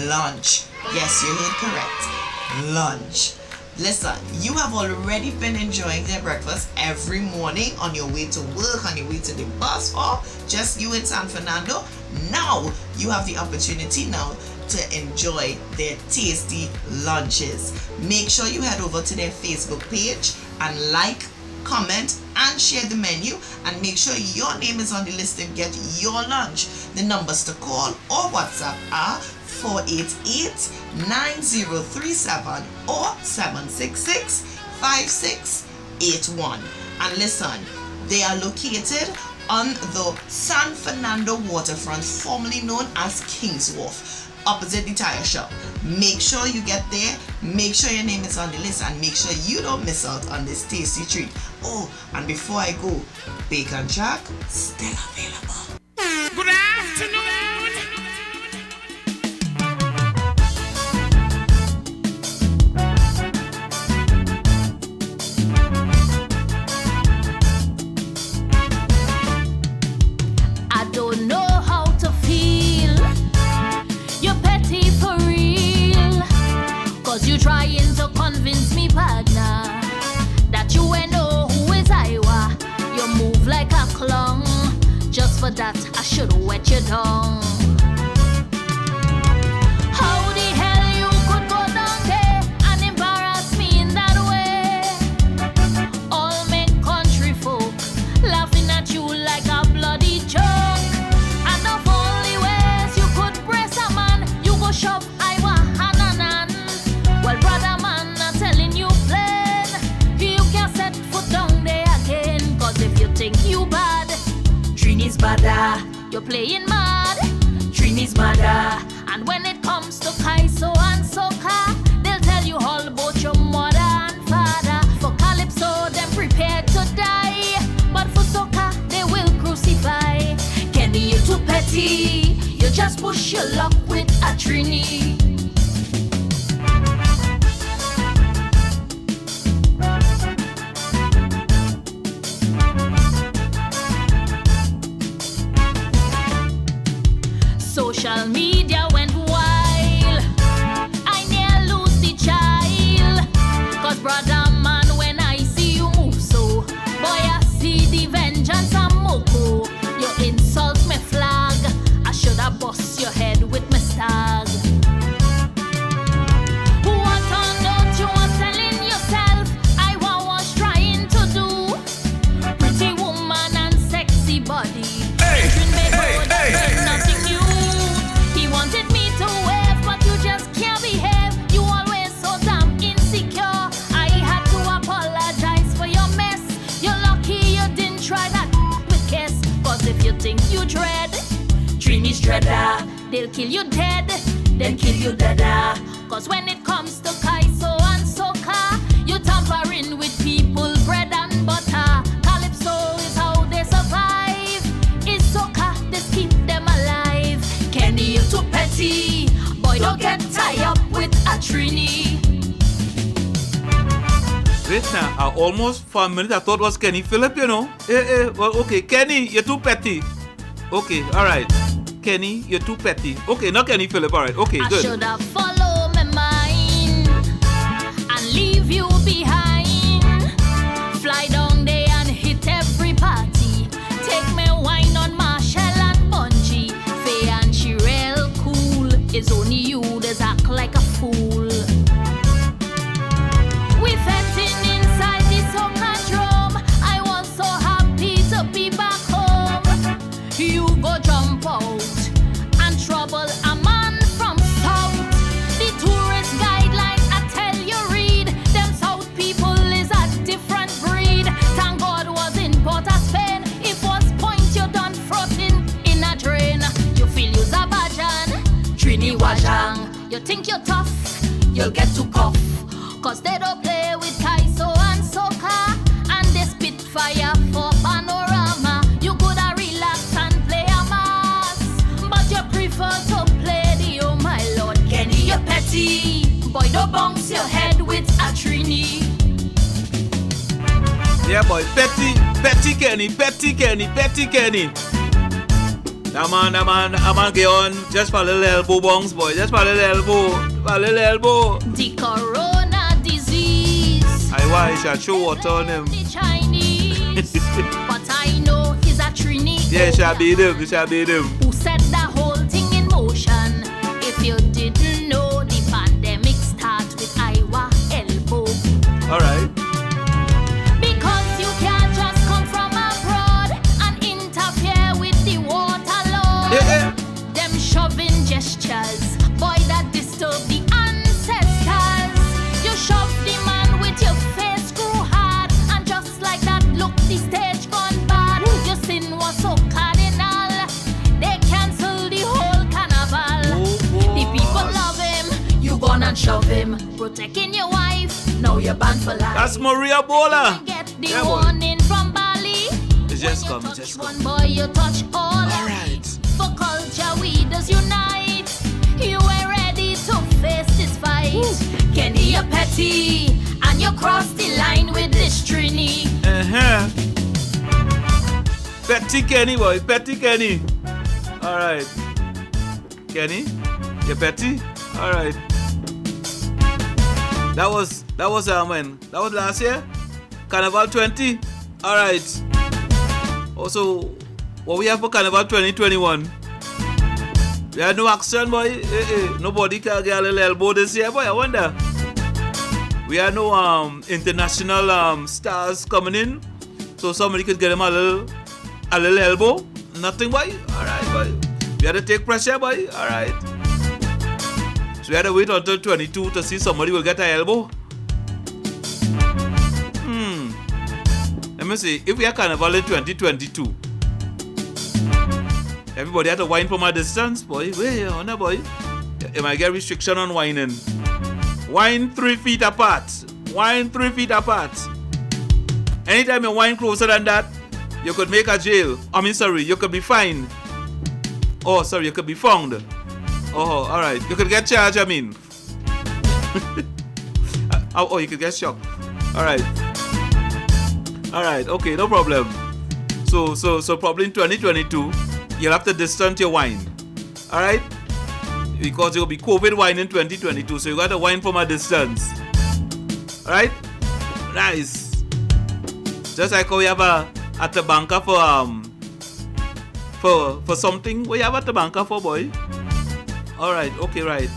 lunch. Yes, you heard correct. Lunch. Listen, you have already been enjoying their breakfast every morning on your way to work, on your way to the bus, or just you in San Fernando. Now you have the opportunity now to enjoy their tasty lunches. Make sure you head over to their Facebook page and like comment, and share the menu, and make sure your name is on the list to get your lunch. The numbers to call or WhatsApp are 488-9037 or 766-5681. And listen, they are located on the San Fernando waterfront, formerly known as King's Wharf, opposite the tire shop. Make sure you get there, make sure your name is on the list, and make sure you don't miss out on this tasty treat. Oh, and before I go, Bacon Jack still available. Good afternoon. I don't know how to feel. You're petty for real. Cause you trying to convince me, partner, that you ain't know who is Iowa. You move like a clown. Just for that, I should've wet you down. How the hell you could go down there and embarrass me in that way? All men country folk laughing at you like a bloody joke. And of all the ways you could brace a man, you go shove Iowa hananan. Well, brother man, I'm telling you plain, you can't set foot down there again. Cause if you think you bad, Trini's badder. You're playing mad, Trini's madder. And when it comes to Kaiso and Soca, they'll tell you all about your mother and father. For Calypso, them prepared to die, but for Soca, they will crucify. Kenny, you're too petty. You just push your luck with a Trini. Social media went wild. I near lose the child. Cause brother man, when I see you move so, boy, I see the vengeance and moko. You insult me flag, I shoulda bust your head with my stag. What on earth you are telling yourself I was trying to do? Pretty woman and sexy body. Hey, nothing new. He wanted me to wave, but you just can't behave. You always so damn insecure. I had to apologize for your mess. You're lucky you didn't try that with kiss. Cause if you think you dread Trini's dreader, they'll kill you dead, then kill you deader. Cause when it comes to Kaiso and Soca, you tampering with people bread and butter. Calypso is how they survive. Is Soca, this keep them alive. Kenny, you're too petty. Boy, don't get tied up with a Trini. Wait now, I almost for a minute I thought it was Kenny Phillip, you know. Well, okay, Kenny, you're too petty. Okay, alright. Kenny, you're too petty. Okay, not Kenny Phillip, alright, okay, I good. should have followed my mind and leave you behind. Fly down there and hit every party. Take me wine on Marshall and Bungie. Faye and she real cool. It's only you that act like a fool. We fetting inside the Soca drum. I was so happy to be back home. You go jump out and trouble a man from South. The tourist guidelines I tell you read. Them South people is a different breed. Thank God was in Port of Spain. If was point you done frotting in a drain. You feel you's a bajan, Trini Wajang. You think you're tough, you'll get to cough. Cause they don't play with Kaiso and Soca, and they spit fire for panorama. You coulda relax and play a mass, but you prefer to play the oh my lord. Kenny, you're petty. Boy, don't bounce your head with a Trini. Yeah, boy, petty Kenny. That man get on just for a little elbow bounce, boy. Just for a little elbow. The corona disease. I shall show water on him. The Chinese. But I know he's a Trini. Yeah, it shall be them. Who set the whole thing in motion? If you didn't know, the pandemic starts with Iowa elbow. Alright. Because you protecting your wife. Now you're banned for life. That's Maria Bola. Get the warning from Bali. Just come, just come. One boy, you touch all. Alright. For culture, we does unite. You ain't ready to face this fight. Kenny, you're petty, and you cross the line with this Trini. Petty Kenny, boy, Petty Kenny. Alright. Kenny, you're petty? Alright. That was when? That was last year? Carnival 20? Alright. Also, what we have for Carnival 2021? We had no action, boy. Nobody can get a little elbow this year, boy. I wonder. We had no international stars coming in, so somebody could get him a little elbow. Nothing, boy. Alright, boy. We had to take pressure, boy. Alright. So we had to wait until 22 to see somebody will get an elbow. Let me see. If we have Carnival in 2022, everybody had to whine from a distance, boy. Wait, honor, boy. You might get restriction on whining. Whine 3 feet apart. Whine 3 feet apart. Anytime you whine closer than that, you could make a jail. You could be fined. Oh, sorry, you could be found. Oh, alright. You could get charged, you could get shocked. Alright. Alright, okay, no problem. So probably in 2022, you'll have to distance your wine. Alright? Because you'll be COVID wine in 2022, so you got to wine from a distance. Alright? Nice. Just like how we have at the banker for something. What you have at the banker for, boy? Alright, okay, right.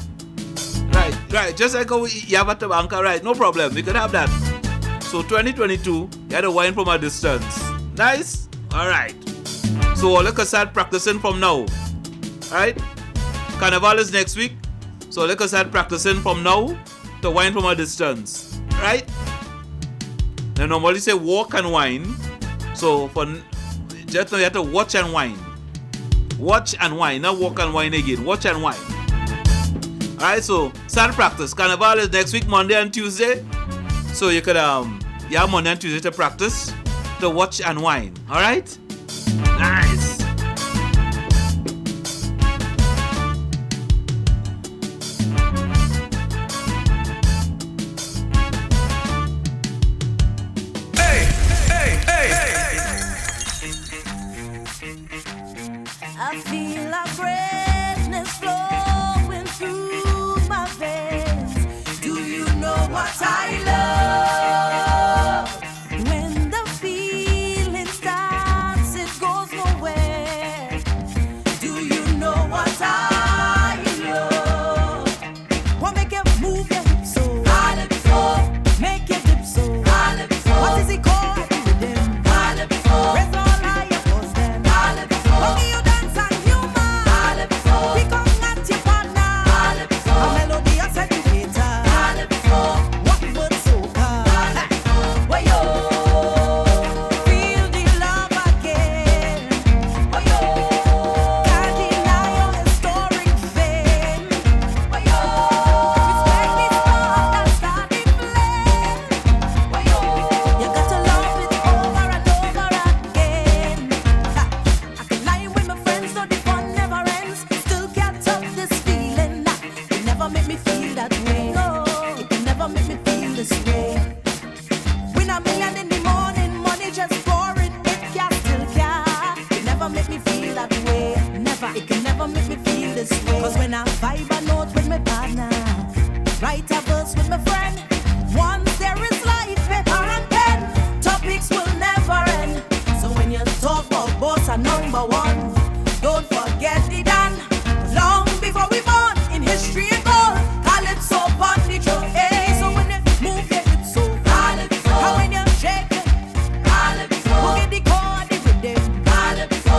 Right. Just like how you have at the banker, right? No problem. We could have that. So 2022, you had to wine from a distance. Nice? Alright. So let's start practicing from now. Alright? Carnival is next week. So let's start practicing from now to wine from a distance. Right? They normally say walk and wine. So for just now you have to watch and wine. Watch and wine. Not walk and wine again. Watch and wine. Alright, so start practice. Carnival is next week, Monday and Tuesday. So you could Monday and Tuesday to practice, to watch and wine. Alright? Nice. Hey. I feel like freshness flowing through my veins. Do you know what I love? When the feeling starts, it goes nowhere. Do you know what I love? What make you move your hips so? Make your hips so. What is it called? Rhythm. Raise all higher voice them. Only you dance and humor. Pick up at your partner. A melody a seducator. What but soca? Wayo. Feel the love again. Wayo. Can't deny your historic fame. Wayo. Respect this love that started flame. Wayo. You got to love it over and over again. I can lie with my friends, so the fun never ends. Still can't top this feeling. It never make me feel that way. No, it can never make me feel this way. When I'm million in the morning, money just pouring. It can still can. It never make me feel that way. Never. It can never make me feel this way. 'Cause when I vibe a note with my partner, write a verse with my friend. Once there is life, paper and pen, topics will never end. So when you talk about boss and number one, don't forget the Dan. Long before we born, in history and gold, calypso, pon the drum. Hey, so when you move your hips so, how when you shake it, boogie the chord, the rhythm,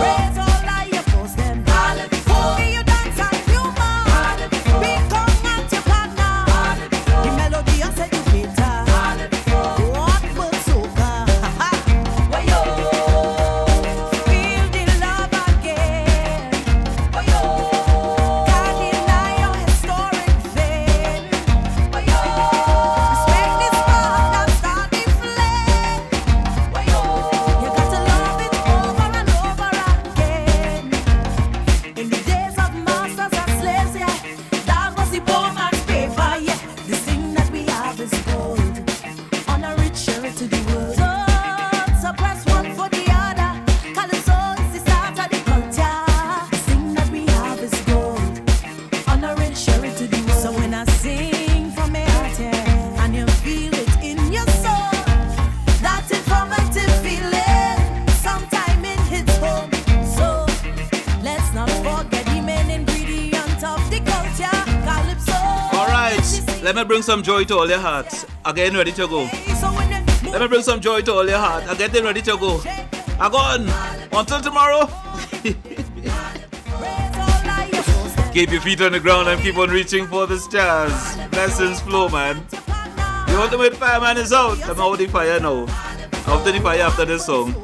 raise all higher voice them. Boogie you dance and humor, become at your partner. The melody a seducator. What but soca? Wayo. Feel the love Let me bring some joy to all your hearts. Again, ready to go. Let me bring some joy to all your heart. I'm getting ready to go. I'm gone. Until tomorrow. Keep your feet on the ground and keep on reaching for the stars. Blessings flow, man. The ultimate fireman is out. I'm out the fire now. After the fire, after this song.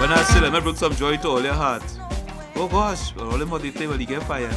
When I say let me bring some joy to all your heart. Oh gosh, all them on the table, you get fire.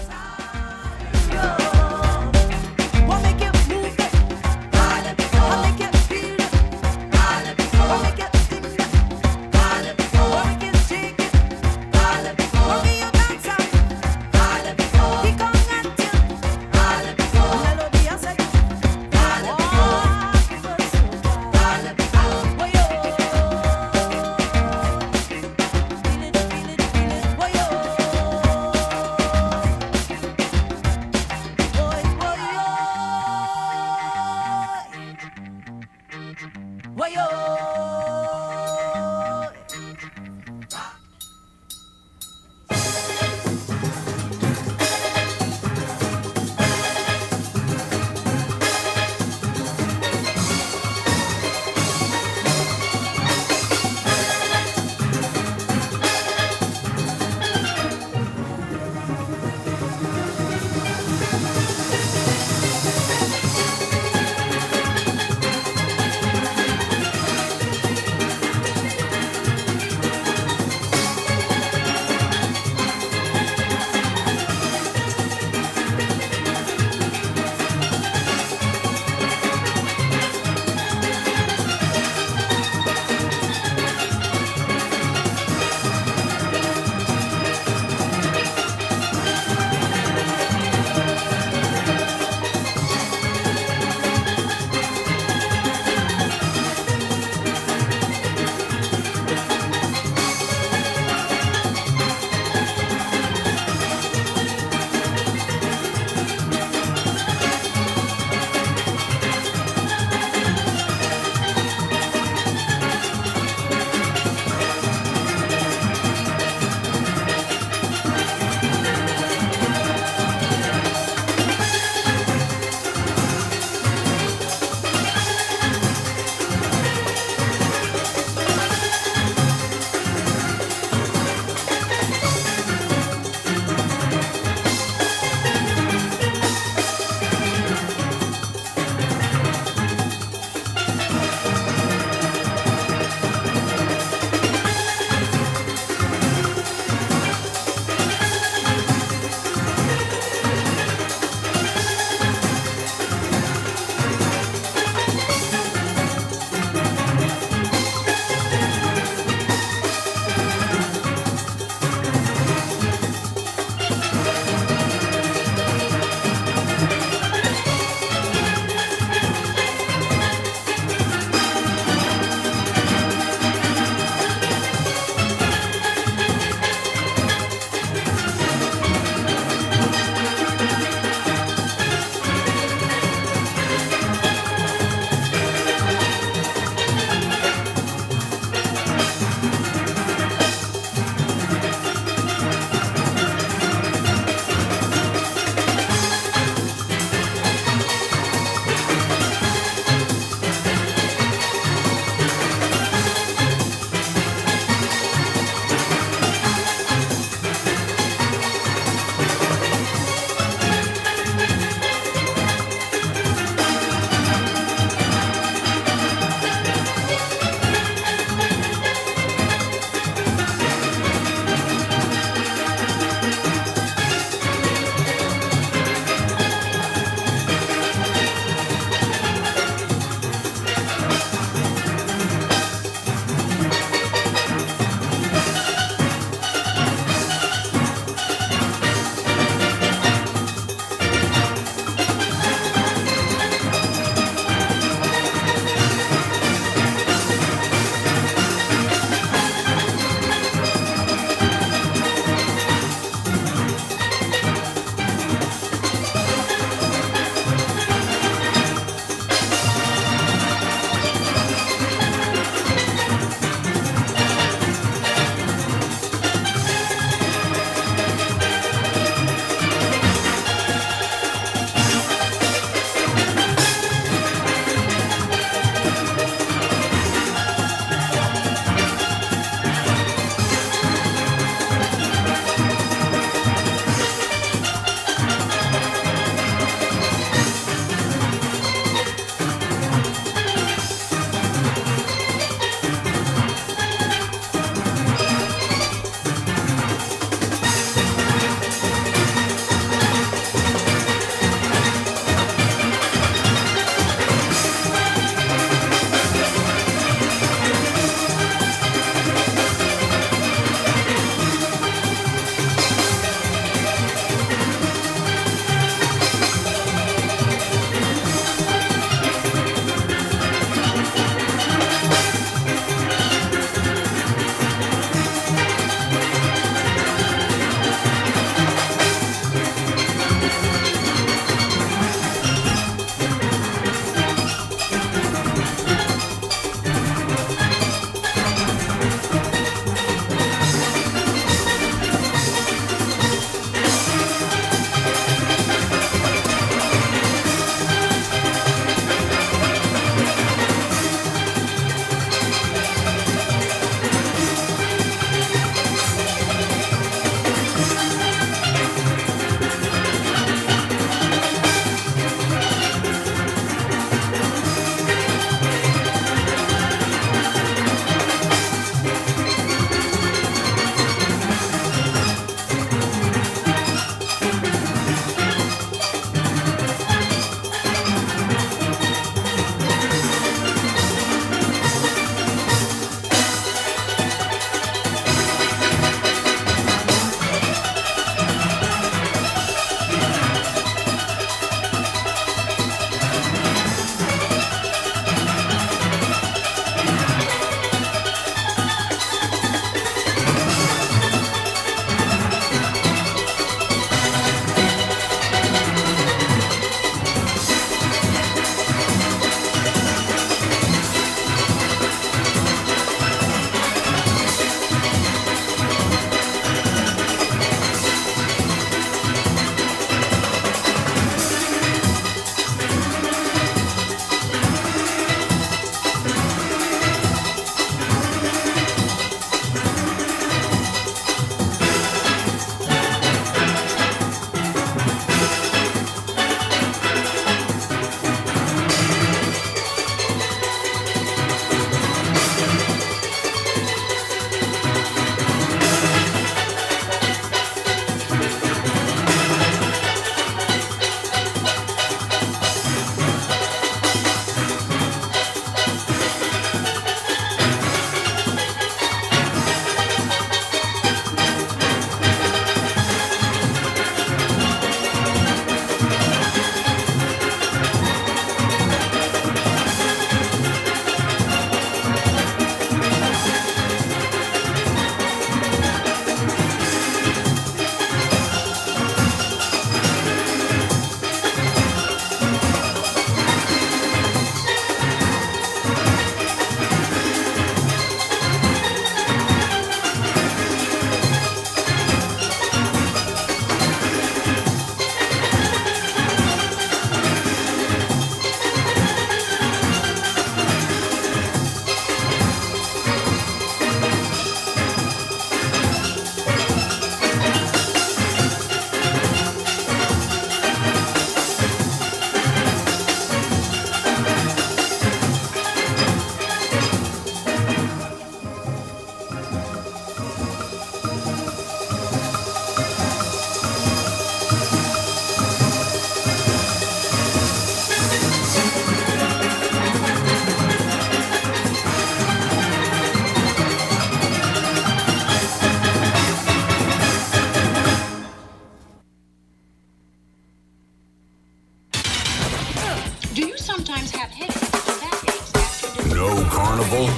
Do you sometimes have headaches or backaches after No carnival,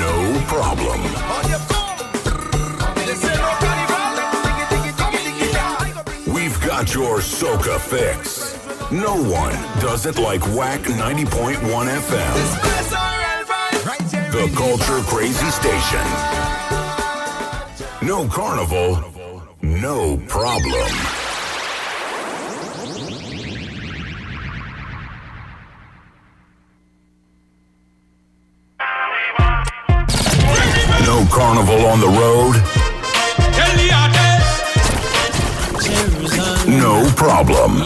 no problem. We've got your soca fix. No one does it like WACK 90.1 FM. The culture crazy station. No carnival, no problem. No carnival on the road. No problem.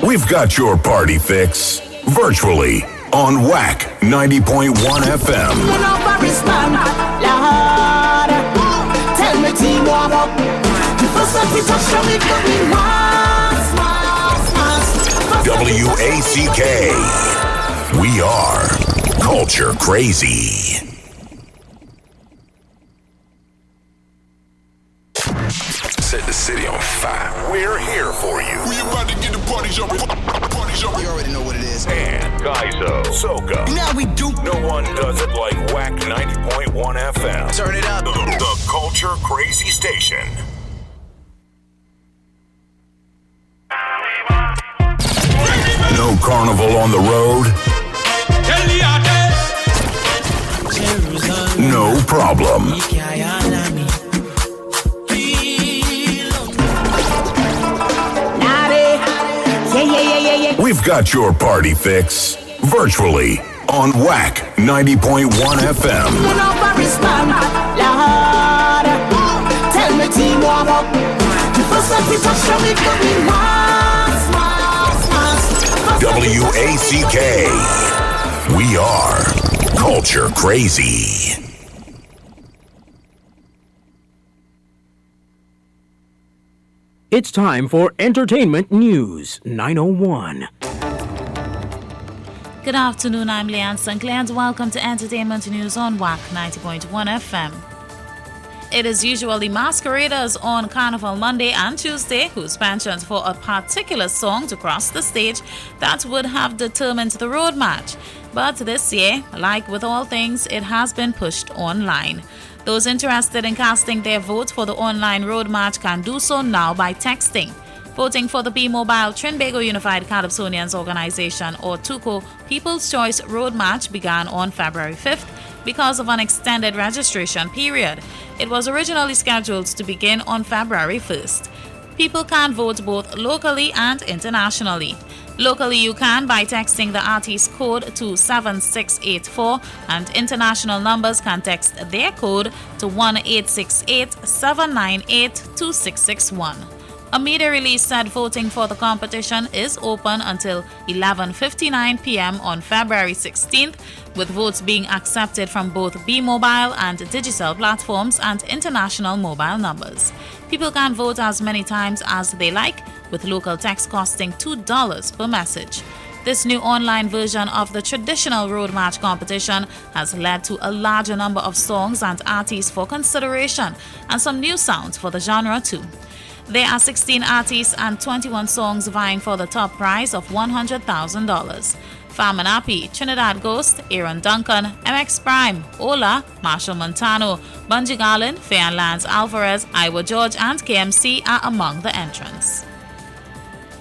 We've got your party fix virtually on WACK 90.1 FM. Tell me team warm up. The first time we touch from it, but we WACK. We are culture crazy. Set the city on fire. We're here for you. We about to get the party jumping. Party jumping. You already know what it is. And Gaizo, Soca. Now we do. No one does it like WACK 90.1 FM. Turn it up. The culture crazy station. No carnival on the road. No problem. We've got your party fix virtually on WACK 90.1 FM. Tell me team warm up. The first time we touch from it, but we WACK. We are culture crazy. It's time for Entertainment News 901. Good afternoon, I'm Leanne Sinclair and welcome to Entertainment News on WACK 90.1 FM. It is usually masqueraders on Carnival Monday and Tuesday whose penchant for a particular song to cross the stage that would have determined the road match. But this year, like with all things, it has been pushed online. Those interested in casting their vote for the online road match can do so now by texting. Voting for the 𝗕𝗫 Trinbago Unified Calypsonians Organization, or TUCO, People's Choice Road Match began on February 5th because of an extended registration period. It was originally scheduled to begin on February 1st. People can vote both locally and internationally. Locally, you can by texting the artist code to 7684, and international numbers can text their code to 1-868-798-2661. A media release said voting for the competition is open until 11:59 p.m. on February 16th, with votes being accepted from both 𝗕𝗫 and Digicel platforms and international mobile numbers. People can vote as many times as they like, with local text costing $2 per message. This new online version of the traditional road match competition has led to a larger number of songs and artists for consideration, and some new sounds for the genre too. There are 16 artists and 21 songs vying for the top prize of $100,000. 𝗪𝗪, Trinidad Ghost, Aaron Duncan, MX Prime, Ola, Marshall Montano, Bunji Garlin, Fayan Lance Alvarez, Iowa George, and KMC are among the entrants.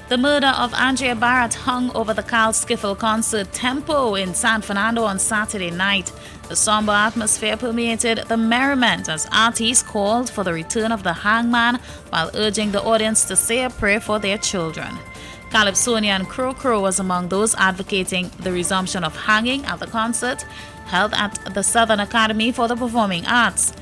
The murder of Andrea Barrett hung over the Carl Skiffle concert Tempo in San Fernando on Saturday night. The somber atmosphere permeated the merriment as artists called for the return of the hangman while urging the audience to say a prayer for their children. Calypsonian Crow was among those advocating the resumption of hanging at the concert held at the Southern Academy for the Performing Arts.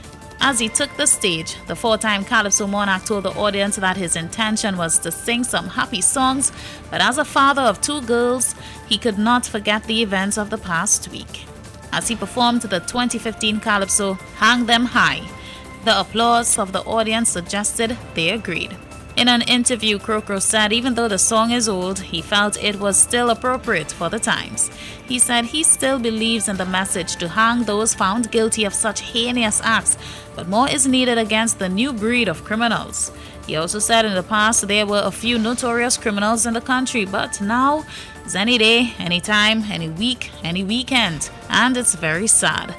As he took the stage, the four-time Calypso monarch told the audience that his intention was to sing some happy songs, but as a father of two girls, he could not forget the events of the past week. As he performed the 2015 Calypso Hang Them High, the applause of the audience suggested they agreed. In an interview, Crocro said even though the song is old, he felt it was still appropriate for the times. He said he still believes in the message to hang those found guilty of such heinous acts, but more is needed against the new breed of criminals. He also said in the past there were a few notorious criminals in the country, but now it's any day, any time, any week, any weekend, and it's very sad.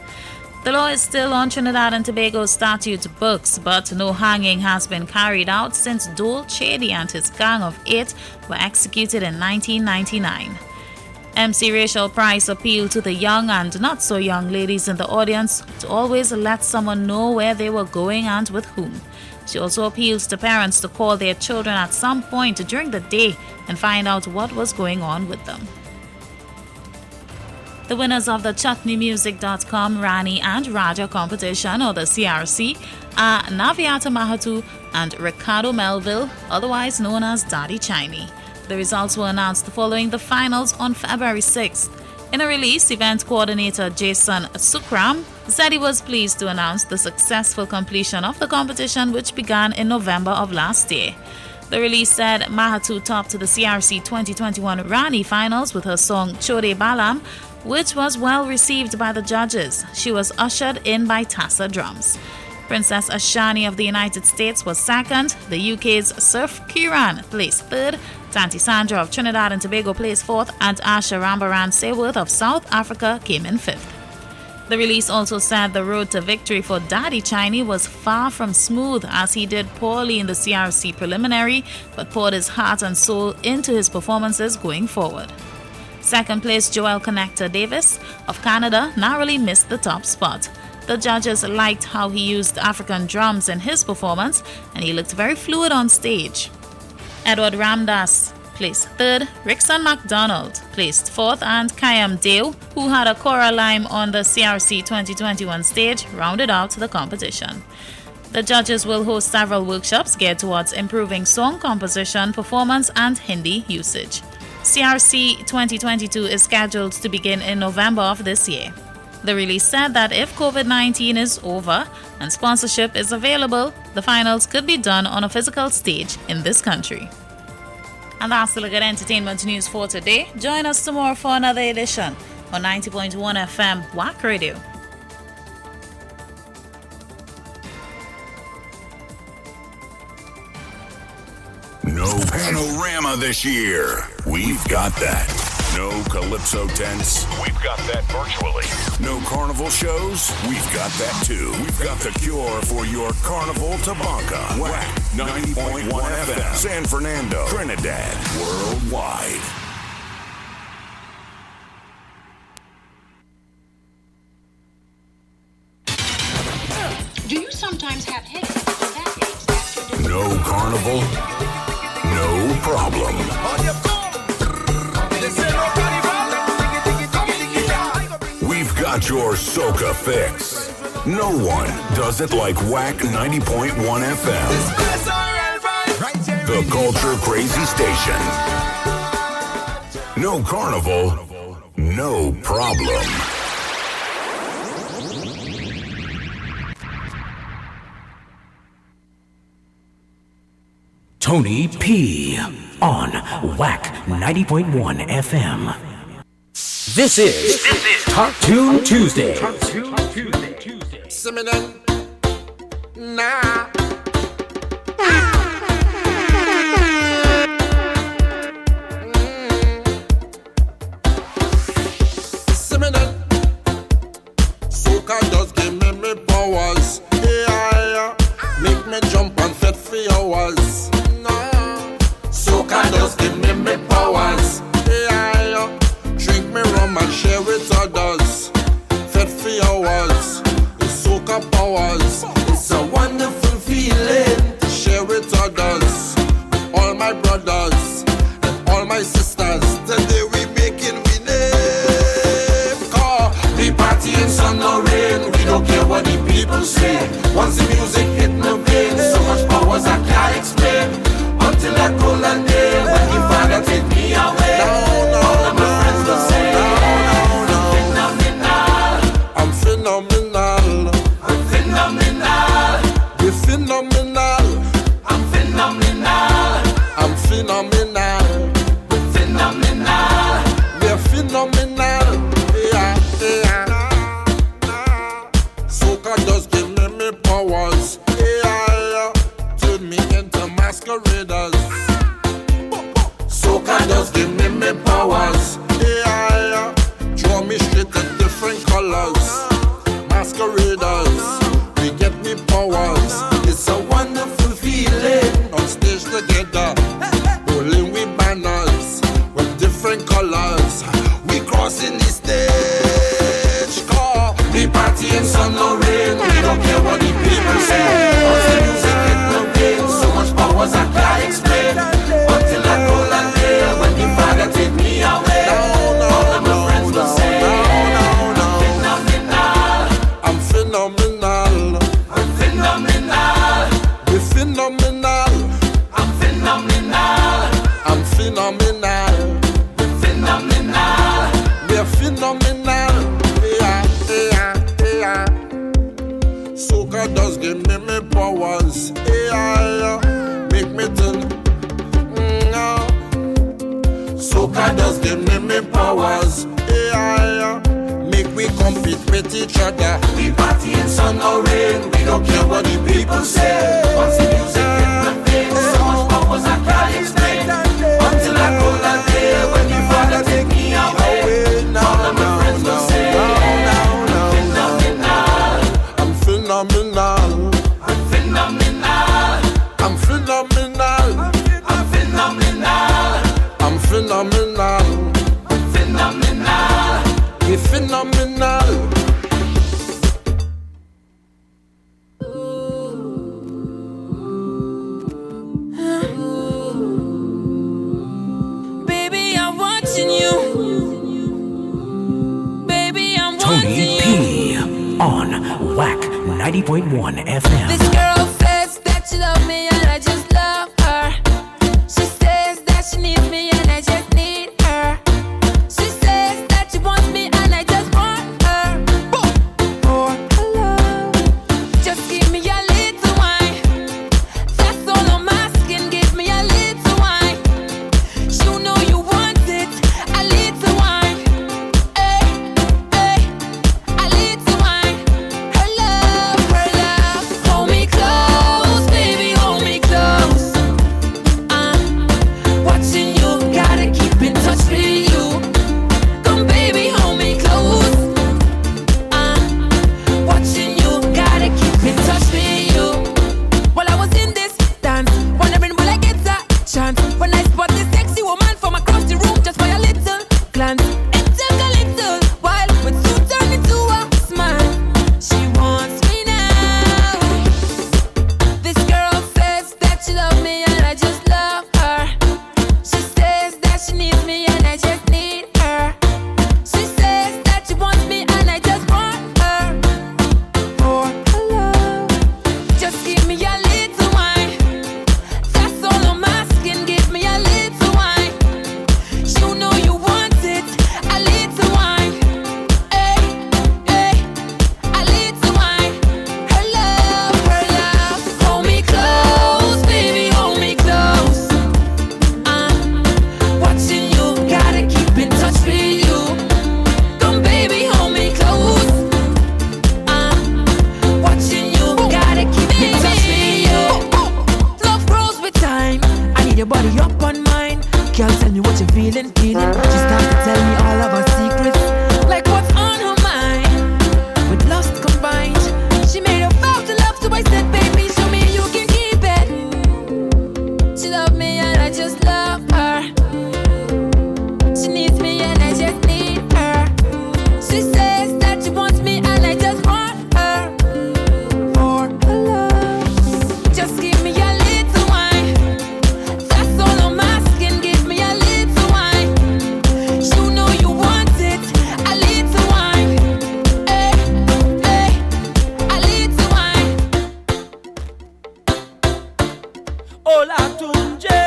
The law is still on Trinidad and Tobago's statute books, but no hanging has been carried out since 𝗪𝗪 and his gang of 8 were executed in 1999. MC Rachel Price appealed to the young and not so young ladies in the audience to always let someone know where they were going and with whom. She also appealed to parents to call their children at some point during the day and find out what was going on with them. The winners of the ChutneyMusic.com Rani and Raja competition, or the CRC, are Naviata Mahatu and Ricardo Melville, otherwise known as Daddy Chiney. The results were announced following the finals on February 6th. In a release, event coordinator Jason Sukram said he was pleased to announce the successful completion of the competition, which began in November of last year. The release said Mahatu topped the CRC 2021 Rani finals with her song Chode Balam, which was well received by the judges. She was ushered in by Tassa Drums. Princess Ashani of the United States was second, the UK's Surf Kiran placed third, Tanti Sandra of Trinidad and Tobago placed fourth, and Asha Rambaran Sayworth of South Africa came in fifth. The release also said the road to victory for Daddy Chiney was far from smooth, as he did poorly in the CRC preliminary, but poured his heart and soul into his performances going forward. Second place Joel Connector Davis of Canada narrowly missed the top spot. The judges liked how he used African drums in his performance, and he looked very fluid on stage. Edward Ramdas placed third, Rickson MacDonald placed fourth, and Kayam Deo, who had a Cora Lime on the CRC 2021 stage, rounded out the competition. The judges will host several workshops geared towards improving song composition, performance, and Hindi usage. CRC 2022 is scheduled to begin in November of this year. The release said that if COVID-19 is over and sponsorship is available, the finals could be done on a physical stage in this country. And that's the look at entertainment news for today. Join us tomorrow for another edition on 90.1 FM WACK Radio. No panorama this year. We've got that. No Calypso tents. We've got that virtually. No carnival shows. We've got that too. We've got the cure for your carnival tabanca. WACK 90.1 FM. San Fernando, Trinidad, worldwide. Do you sometimes have headaches or backaches after doing No carnival. No problem. We've got your soca fix. No one does it like WACK 90.1 FM. The culture crazy station. No carnival, no problem. Tony P. on WACK 90.1 FM. This is Top Tune Tuesday. Similar. Nah. Similar. Soca does give me powers. Yeah. Make me jump and fit for hours. Soca does give me powers. Yeah. Drink me rum and share with others. Fit for hours. The soca powers. It's a wonderful feeling to share with others. All my brothers and all my sisters. Today we making we name. Cause we partying sun or rain. We don't care what the people say. Once the music hit my veins, so much powers I can't explain. Until I call a name, when the Father take me away. All of my friends will say, I'm phenomenal. I'm phenomenal. We're phenomenal. I'm phenomenal. does give me powers. Yeah, turn me into masqueraders. Soca does give me powers. Yeah, draw me straight to different colors. Masqueraders, we get me powers. It's a wonderful feeling on stage together, rolling with banners with different colors. We crossing the stage, car. We partying sun no rain. We don't care what the people say. Once the music hit the vein, so much powers I can't explain. Until I roll and day when the father take me away. All of my friends will say, I'm phenomenal. I'm phenomenal. We're phenomenal. I'm phenomenal. I'm phenomenal. We're phenomenal. We're phenomenal. Yeah. Soca does give me powers. Yeah. Make me turn. Soca does give me powers. Yeah. Make we compete with each other. We party in sun or rain. We don't care what the people say. Once the music hit the vein, so much powers I can't explain. Until I go that day when the father take me away. All of my friends will say, I'm phenomenal. I'm phenomenal. I'm phenomenal. I'm phenomenal. I'm phenomenal. I'm phenomenal. We're phenomenal. Baby, I'm watching you. Baby, I'm Tony watching you. P on WACK 90.1 FM. This girl says that she loves me and I just love her. She says that she needs me and I just need her. She says that she wants me and I just want her. For her love, just give me a little wine. That's all I'm asking, give me a little wine. You know you want it, a little wine. Hey, a little wine. Her love, hold me close, baby, hold me close. Watching you, gotta keep in touch with you. Come, baby, hold me close. Watching you, gotta keep in touch with you. While I was in this dance, wondering will I get that chance when I spot this sexy woman from across the room just by a little glance. It took a little while, but soon turned into a smile. She wants me now. This girl says that she loves me and I just love her. She says that she needs me and I just need her. She says that she wants me and I just want her. For her love, just give me a little wine. That's all I'm asking, give me a little wine. You know you want it, a little wine. Hey, a little wine. Her love, hold me close, baby, hold me close. Watching you, gotta keep in touch with you. Come, baby, hold me close. Watching you, gotta keep in touch with you. Love grows with time. I need your body up on mine. Girl, tell me what you're feeling. She started to tell me all of her secrets, like what's on her mind. With lust combined, she made a vow to love, so I said, baby, show me you can keep it. She loved me and I just love her. She needs me and I just need her. She says that she wants me and I just want her. For her love, just give me a little wine. That's all I'm asking, give me a little wine. You know you want it, a little wine. Hey, a little wine. Hola Tunje.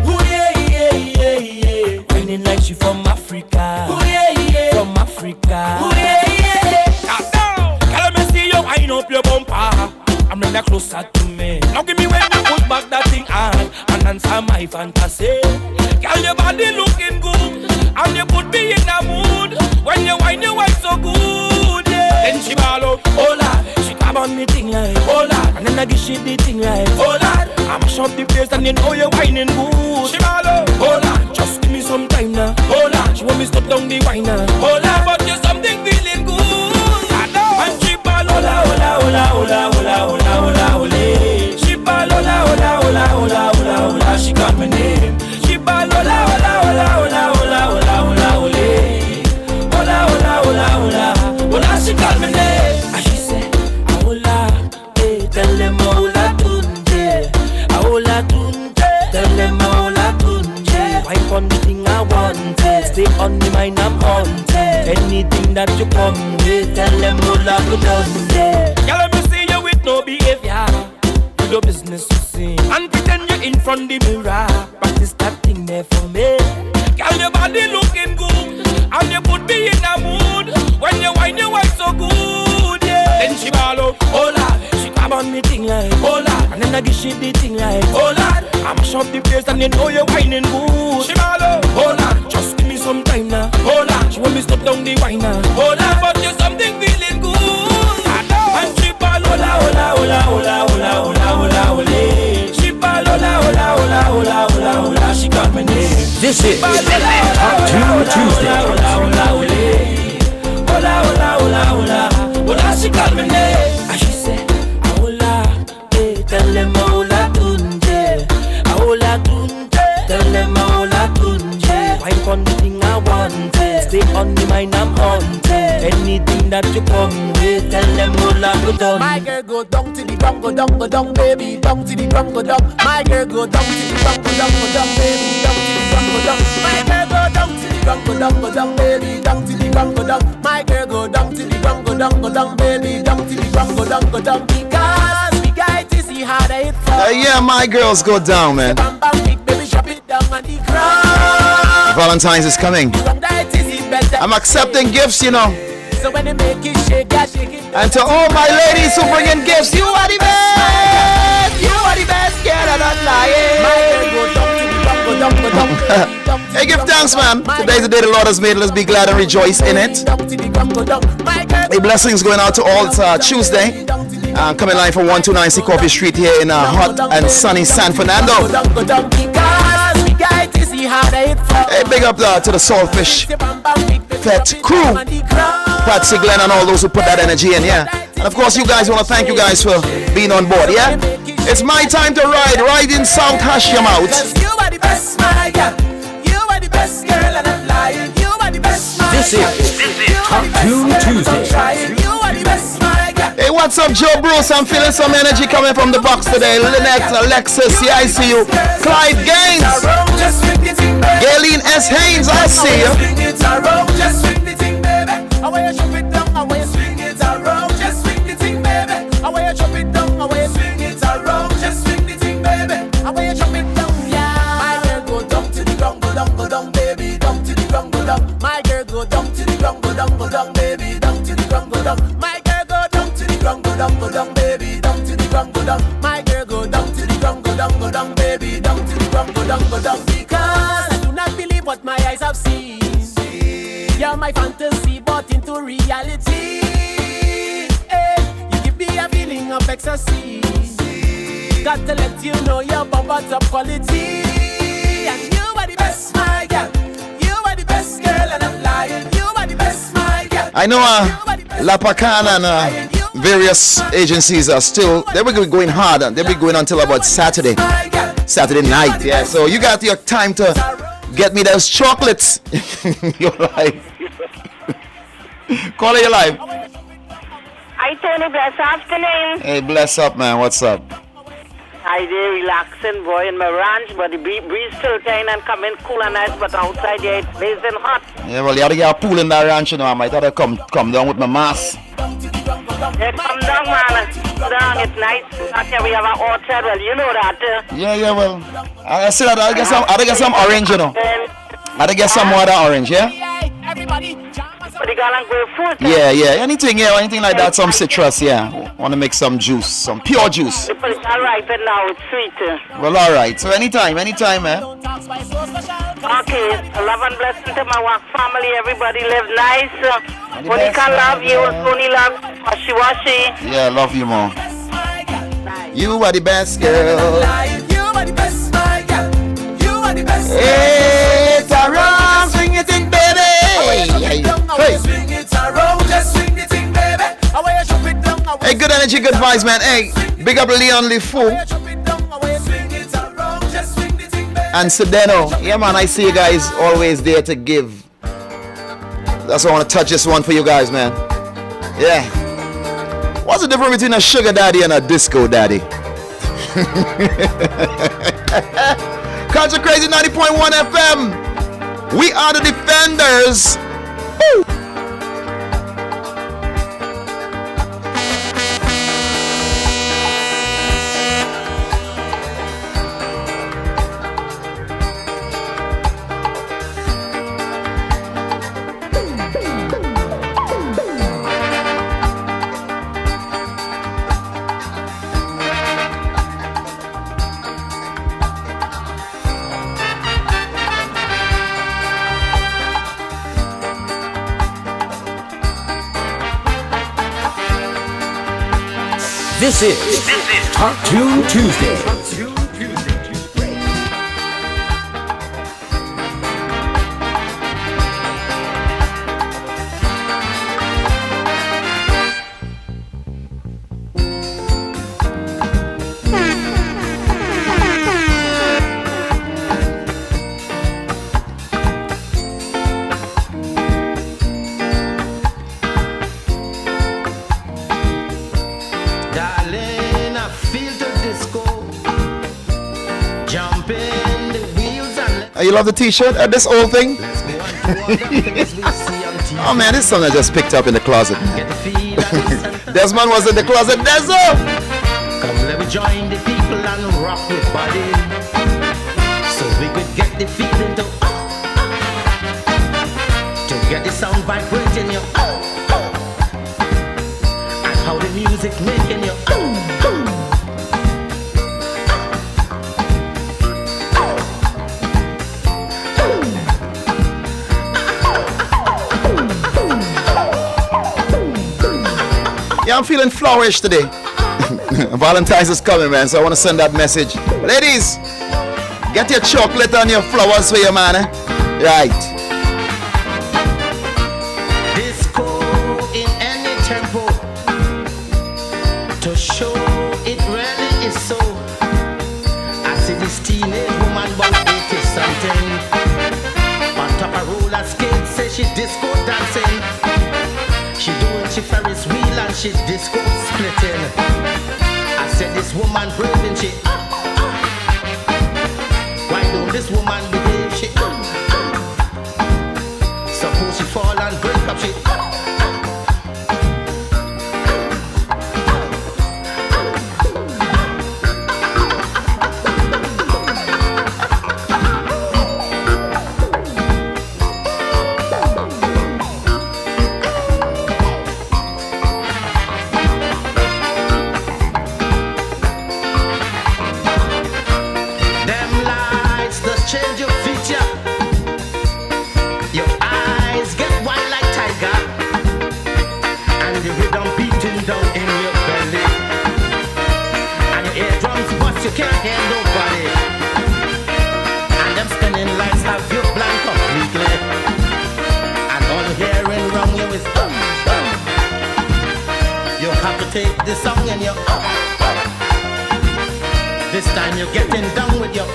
Ooh, yeah. Whining like she from Africa. Ooh, yeah. From Africa. Ooh, yeah. Girl, me see you wind up your bumper. I'm bring that closer to me. Now give me when you put back that thing on and answer my fantasy. Girl, your body looking good and you put me in a mood when you wine so good, yeah. thing like, oh lad. And then I give she the thing like, oh lad. I mash up the place and you know you're whining good. She malo, oh lad. Just give me some time now, oh lad. She want me stop down the wine now, oh lad. But there's something feeling good. I know. And she ball, hola, hola, hola, hola, hola, hola, hola, hola. She ball, hola, hola, hola, hola, hola, hola. She call my name. She ball, hola, hola, hola, hola, hola, hola, hola, hola. Hola, hola, hola, hola, hola. She call my name. And she say, hola, hey, tell them hola tunje, hola tunje, tell them hola tunje. Wipe on the thing I want, stay on the mind I'm haunted. Anything that you come with, tell them hola tunje. Girl, let me see you with no behavior. Do your business you sing and pretend you're in front the mirror. Practice that thing there for me. Girl, your body looking good, and you put me in a mood. When you whine, you whine so good, yeah. Then she ball out, oh lad. She grab on me thing like, oh lad. And then I give she the thing like, oh lad. I mash up the place and you know you're whining good. She ball out, oh lad. Just give me some time now, oh lad. She want me stop down the wine now, oh lad. But there's something feeling good, I know. And she ball, hola, hola, hola, hola, hola, hola, hola, hola. She ball, hola, hola, hola, hola, hola, hola. She called my name. This is Top 2 Tuesday. Hola, hola, hola, hola, hola, she called me name. And she said, hola, hey, tell them hola tunje, hola tunje, tell them hola tunje. Wipe on the thing I want, stay on the mind I'm haunted. Anything that you come with, tell them hola tunje. My girl go down to the ground, go down, baby, down to the ground, go down. My girl go down to the ground, go down, baby, down to the ground, go down. My girl go down to the ground, go down, baby, down to the ground, go down. My girl go down to the ground, go down, baby, down to the ground, go down. Because we got to see how they fall. Yeah, my girls go down, man. Baby, shop it down on the ground. Valentine's is coming. I'm accepting gifts, you know. So when they make it shake it. And to all my ladies who bring in gifts, you are the best. You are the best, girl, I'm not lying. My girl go down to the ground, go down. Hey, give thanks, man. Today's the day the Lord has made. Let's be glad and rejoice in it. Hey, blessings going out to all. It's Tuesday. Coming live from 129 Coffee Street here in hot and sunny San Fernando. Hey, big up to the Saltfish Pet crew, Patsy Glenn and all those who put that energy in, yeah. And of course, you guys, want to thank you guys for being on board, yeah. It's my time to ride in South Hashemouth. You are the best, my girl. You are the best girl, and I'm lying. You are the best, my girl. This is Top 2 Tuesday. You are the best, my girl. Hey, what's up, Joe Bruce? I'm feeling some energy coming from the box today. Lynette, Alexis, yeah, I see you. Clive Gaines, Gayleen S. Haynes, I see you. Just swing the thing, baby. I want you to chop it down. I want you to swing it around. Just swing the thing, baby. I want you to chop it down. I want you to swing it around. Just swing the thing, baby. I want you to chop it down. Yeah. My girl go down to the ground, go down, baby, down to the ground, go down. My girl go down to the ground, go down, baby, down to the ground, go down. My girl go down to the ground, go down, baby, down to the ground, go down. My girl go down to the ground, go down, baby, down to the ground, go down. Because I do not believe what my eyes have seen. You're my fantasy, but into reality. Hey, you give me a feeling of ecstasy. Got to let you know you're bumper top quality. And you are the best, my girl. You are the best girl, and I'm lying. You are the best, my girl. I know La Pacana and various agencies are still, they will be going hard, and they'll be going until about Saturday night, yeah. So you got your time to get me those chocolates. You're live. Call it your live. Hi, Tony. Bless afternoon. Hey, bless up, man. What's up? Hi there, relaxing, boy, in my ranch, but the breeze still kind and coming cool and nice, but outside there it's blazing hot. Yeah, well, you have to get a pool in that ranch, you know. I might have to come down with my mask. Yeah, come down, man. Come down, it's nice. Out here we have an orchard, well, you know that. Yeah, well, I said that I'll get some orange, you know. I'll get some more of that orange, yeah? But the vinegar and grapefruit. Yeah, anything like that, some citrus, yeah. Want to make some juice, some pure juice. But it's all right now, it's sweet. Well, all right. So anytime, eh? Okay, love and blessing to my WACK family. Everybody live nice. Monica love you, Tony love you, washi. Yeah, love you more. You are the best girl. You are the best, my girl. You are the best. Hey, it's around, swing it in, baby. Hey. Swing it around, just swing the thing, baby. Hey, good energy, good vibes, man. Hey, big up Leon Lifu and Sedeno. Yeah, man, I see you guys always there to give. That's why I want to touch this one for you guys, man. Yeah. What's the difference between a sugar daddy and a disco daddy? Culture Crazy 90.1 FM. We are the defenders. Woo. This is Top Tune Tuesday. You love the t-shirt? This old thing? Oh man, this song I just picked up in the closet. Desmond was in the closet. Dezo! Come let me join the people and rock with body, so we could get the feeling to get the sound vibrating you, and how the music making you. Yeah, I'm feeling flourish today. Valentine's is coming, man, so I want to send that message. Ladies, get your chocolate and your flowers for your man, eh? Right. Disco in any tempo, to show it really is so. I see this teenage woman about 80 something, on top of roller skates, say she disco dancing. She doing she Ferris wheel and she disco splitting. I said this woman brave and she why don't this woman behave? She suppose she fall and break up. She take this song and you're this time you're getting down with your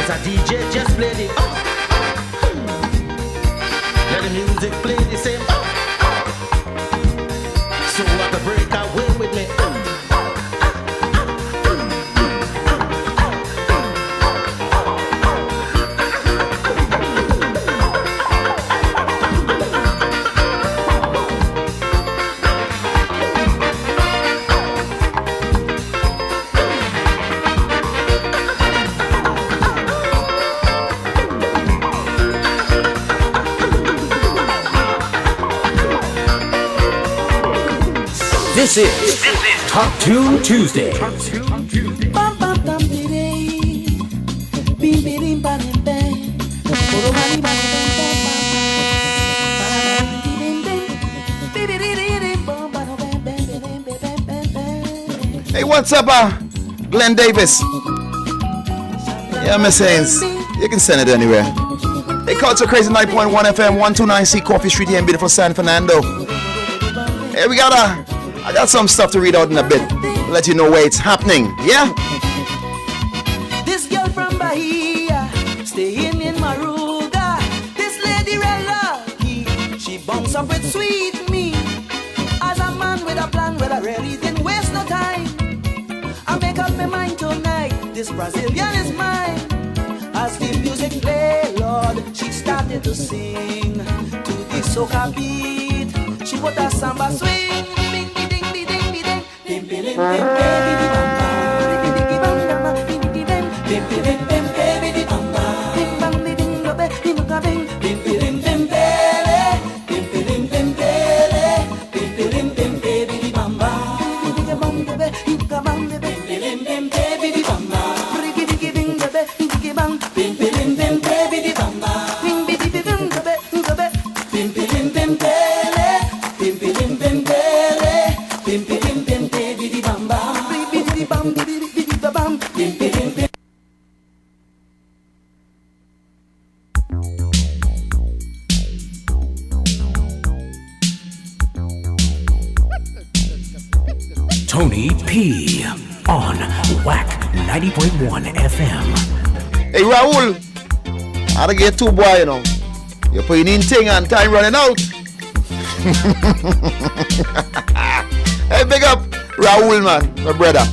Cause a DJ just play the let the music play the same so I can break away with me This is Top Tune Tuesday. Hey, what's up, Glenn Davis? Yeah, Miss Haynes. You can send it anywhere. Hey, Culture Crazy 90.1 FM, 129C Coffee Street here in beautiful San Fernando. Hey, I got some stuff to read out in a bit. Let you know where it's happening. Yeah? This girl from Bahia, staying in Maruga. This lady real lucky. She bounce up with sweet me. As a man with a plan, but I really didn't waste no time. I make up my mind tonight. This Brazilian is mine. As the music play, Lord, she started to sing to the soca beat. She put a samba swing. Tony P on WACK 90.1 FM. Hey, Raul. I don't get too boy, you know. You're putting in thing and time running out. Hey, big up Raul, man, my brother.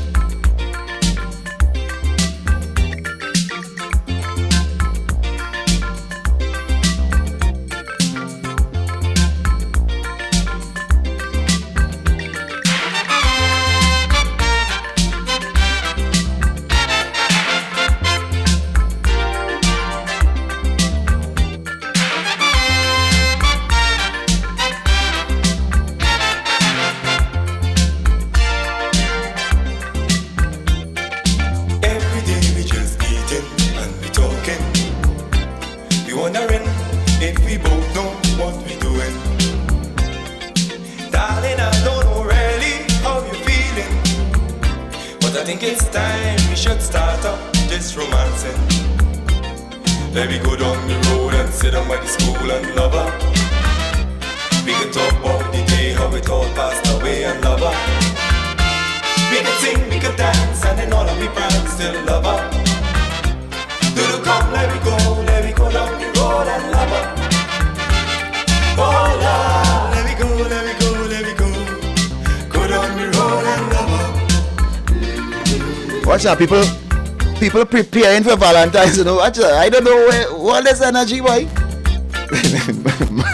Watch out, people preparing for Valentine's, you know. Watch out. I don't know what is energy, boy.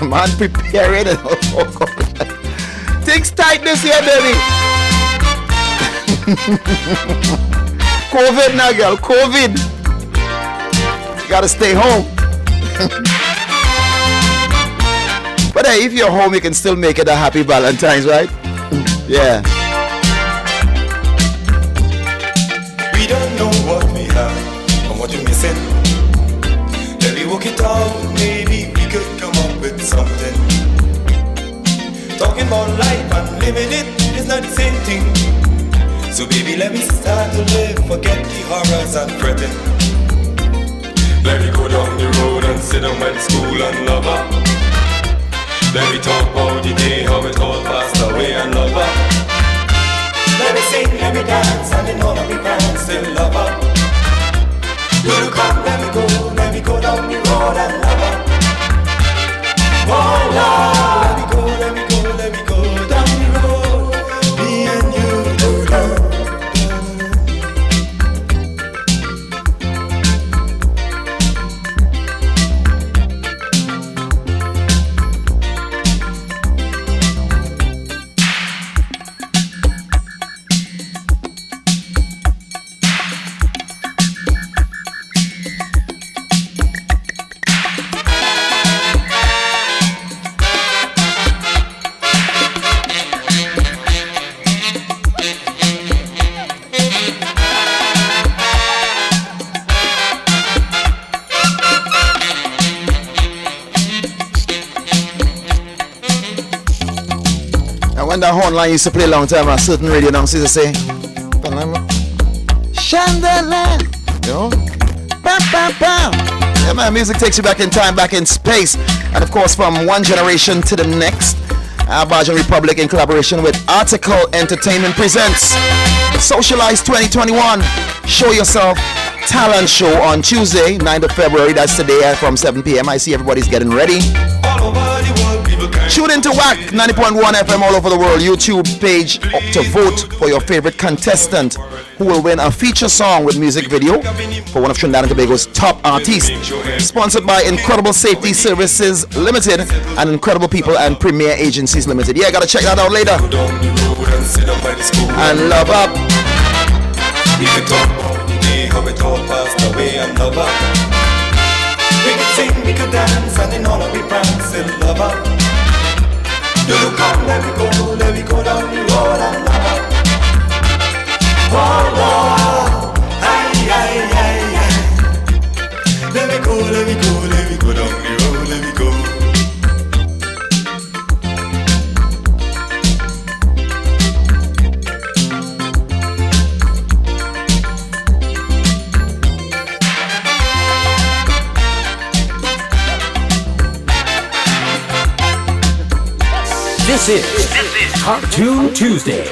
Man preparing. Things tight this year, baby. COVID now, girl. COVID. You gotta stay home. But hey, if you're home, you can still make it a happy Valentine's, right? Yeah. We don't know what we have and what you're missing. Let me work it out, maybe we could come up with something. Talking about life and living it is not the same thing. So baby, let me start to live, forget the horrors and fretting. Let me go down the road and sit down by the school and love her. Let me talk about the day, how it all passed away and love her. Let me sing, let me dance, and in all of me brands still love her. Will you come, let me when the horn line used to play a long time, a certain radio announcers used to say, Chandelier, you know? Bam, bam, bam. Yeah, man, music takes you back in time, back in space. And of course, from one generation to the next, Belgian Republic in collaboration with Article Entertainment presents Socialize 2021. Show Yourself Talent Show on Tuesday, 9th of February. That's today from 7 p.m. I see everybody's getting ready. Tune into WACK 90.1 FM all over the world YouTube page to vote for your favorite contestant who will win a feature song with music video for one of Trinidad and Tobago's top artists. Sponsored by Incredible Safety Services Limited and Incredible People and Premier Agencies Limited. Yeah, gotta check that out later. And love up. We can talk about the day how it all passed away and love up. We could sing, we could dance, and in all of we prance and love up. Do you come, let me go down the road and love up. Oh, oh, aye, aye, aye, aye. Let me go down the road, let me go. This is Top Tune Tuesday.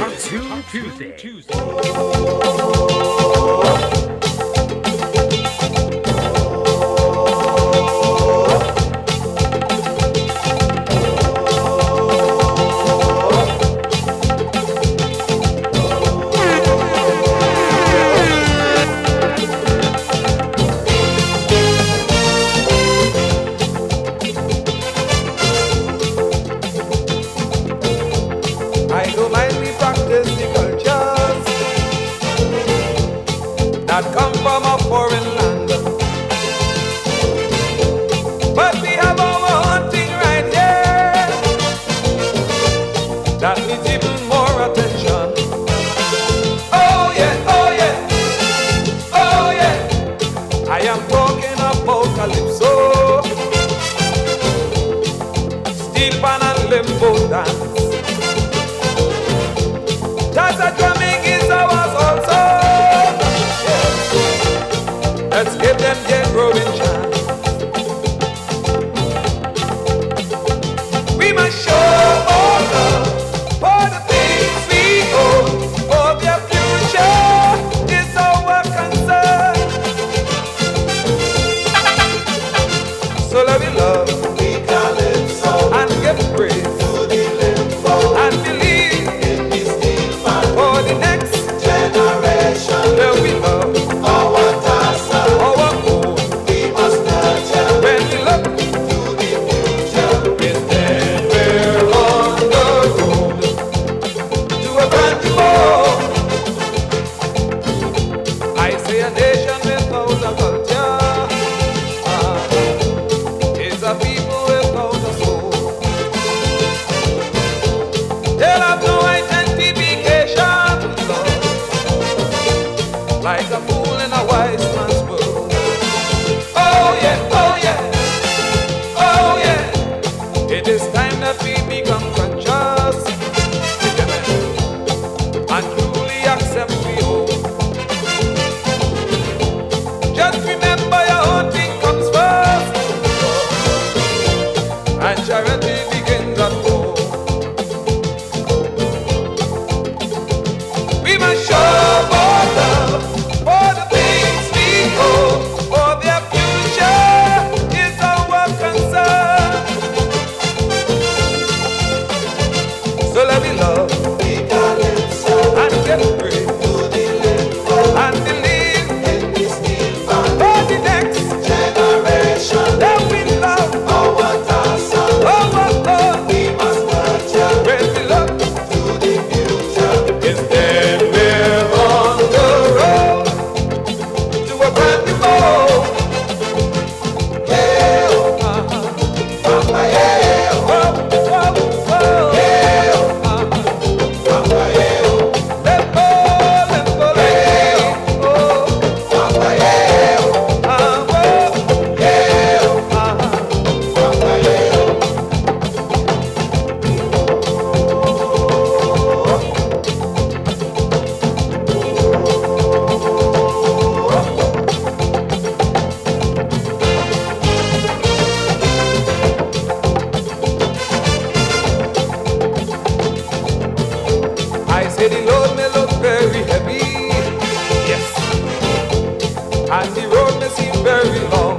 and the road may seem very long.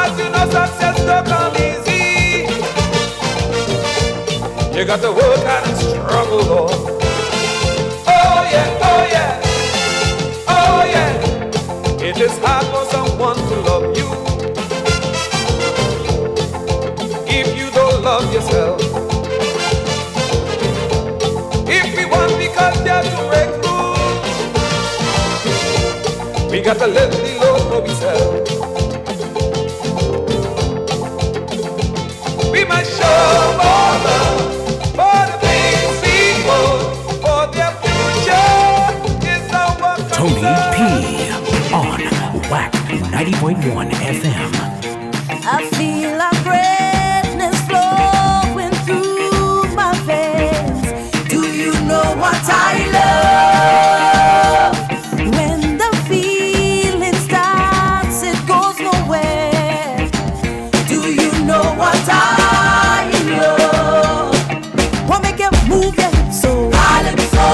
As you know, success don't come easy. You got to work hard and struggle on. Oh yeah, oh yeah, oh yeah. It is hard for someone to love you if you don't love yourself. If we want because there to break through, we got to let the Lord know himself. We must show more love for the things we want, for their future is our Tony P on WACK 90.1 FM. I feel like greatness flowing through my veins. Do you know what I love? When the feeling starts, it goes nowhere. Do you know what I love? What make you move your hips so? Calypso.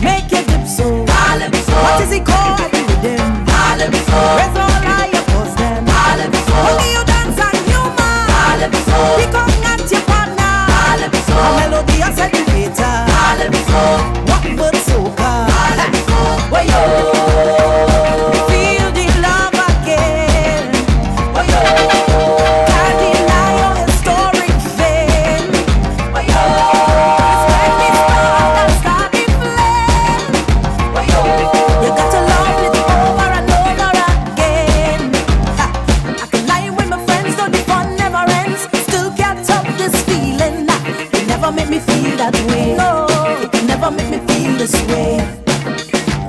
Make your hips so. Calypso. What is it called? Rhythm. Calypso. Where's all I oppose them? Calypso. Only you dance and humor. Calypso. Become not your partner. Calypso. A melody as a educator. Calypso. What but soca? Calypso. Where you feel the love again? Where you can't deny your historic fame? Where you respect me start and start the flame? Where you got to love it over and over again. I can lie with my friends, though the fun never ends. Still can't stop this feeling. It never make me feel that way. No, it can never make me feel this way.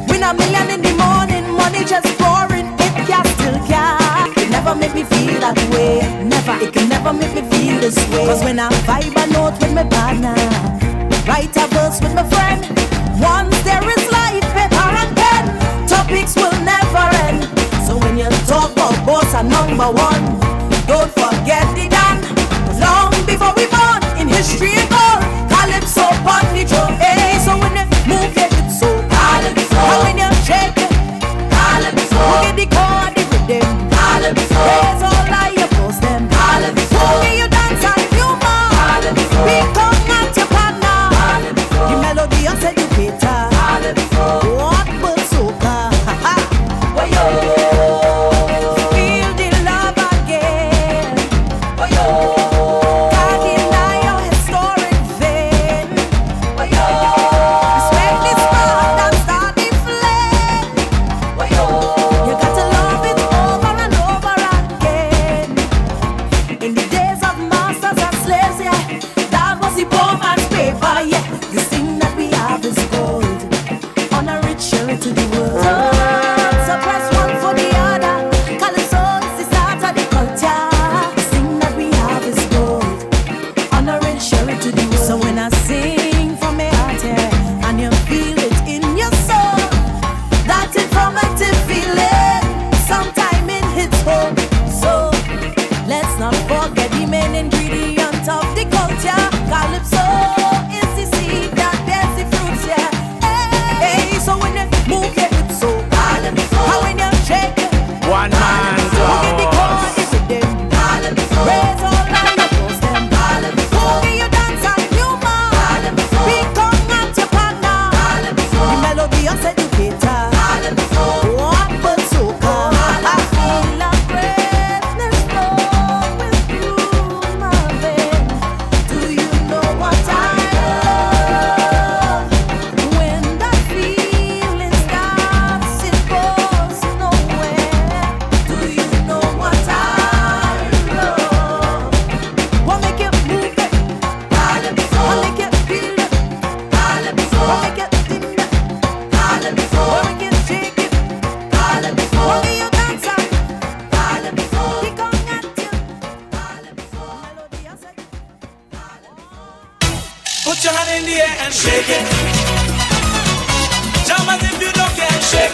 Win a million in the morning, money just pouring. It can still can't. It never make me feel that way. Never, it can never make me feel this way. Cause when I vibe a note with my partner, write a verse with my friend. Once there is life, paper and pen, topics will never end. So when you talk about boss and number one, don't forget the Dan. Long before we born, in history and gold, Calypso on the drum. Hey, so when you move your hips so Calypso, and when you shake it Calypso, look at the chord, the rhythm Calypso, raise all I oppose them Calypso, only you dance and humor Calypso, become not your partner Calypso, the melody as educator Calypso, what but soca, where you feel the love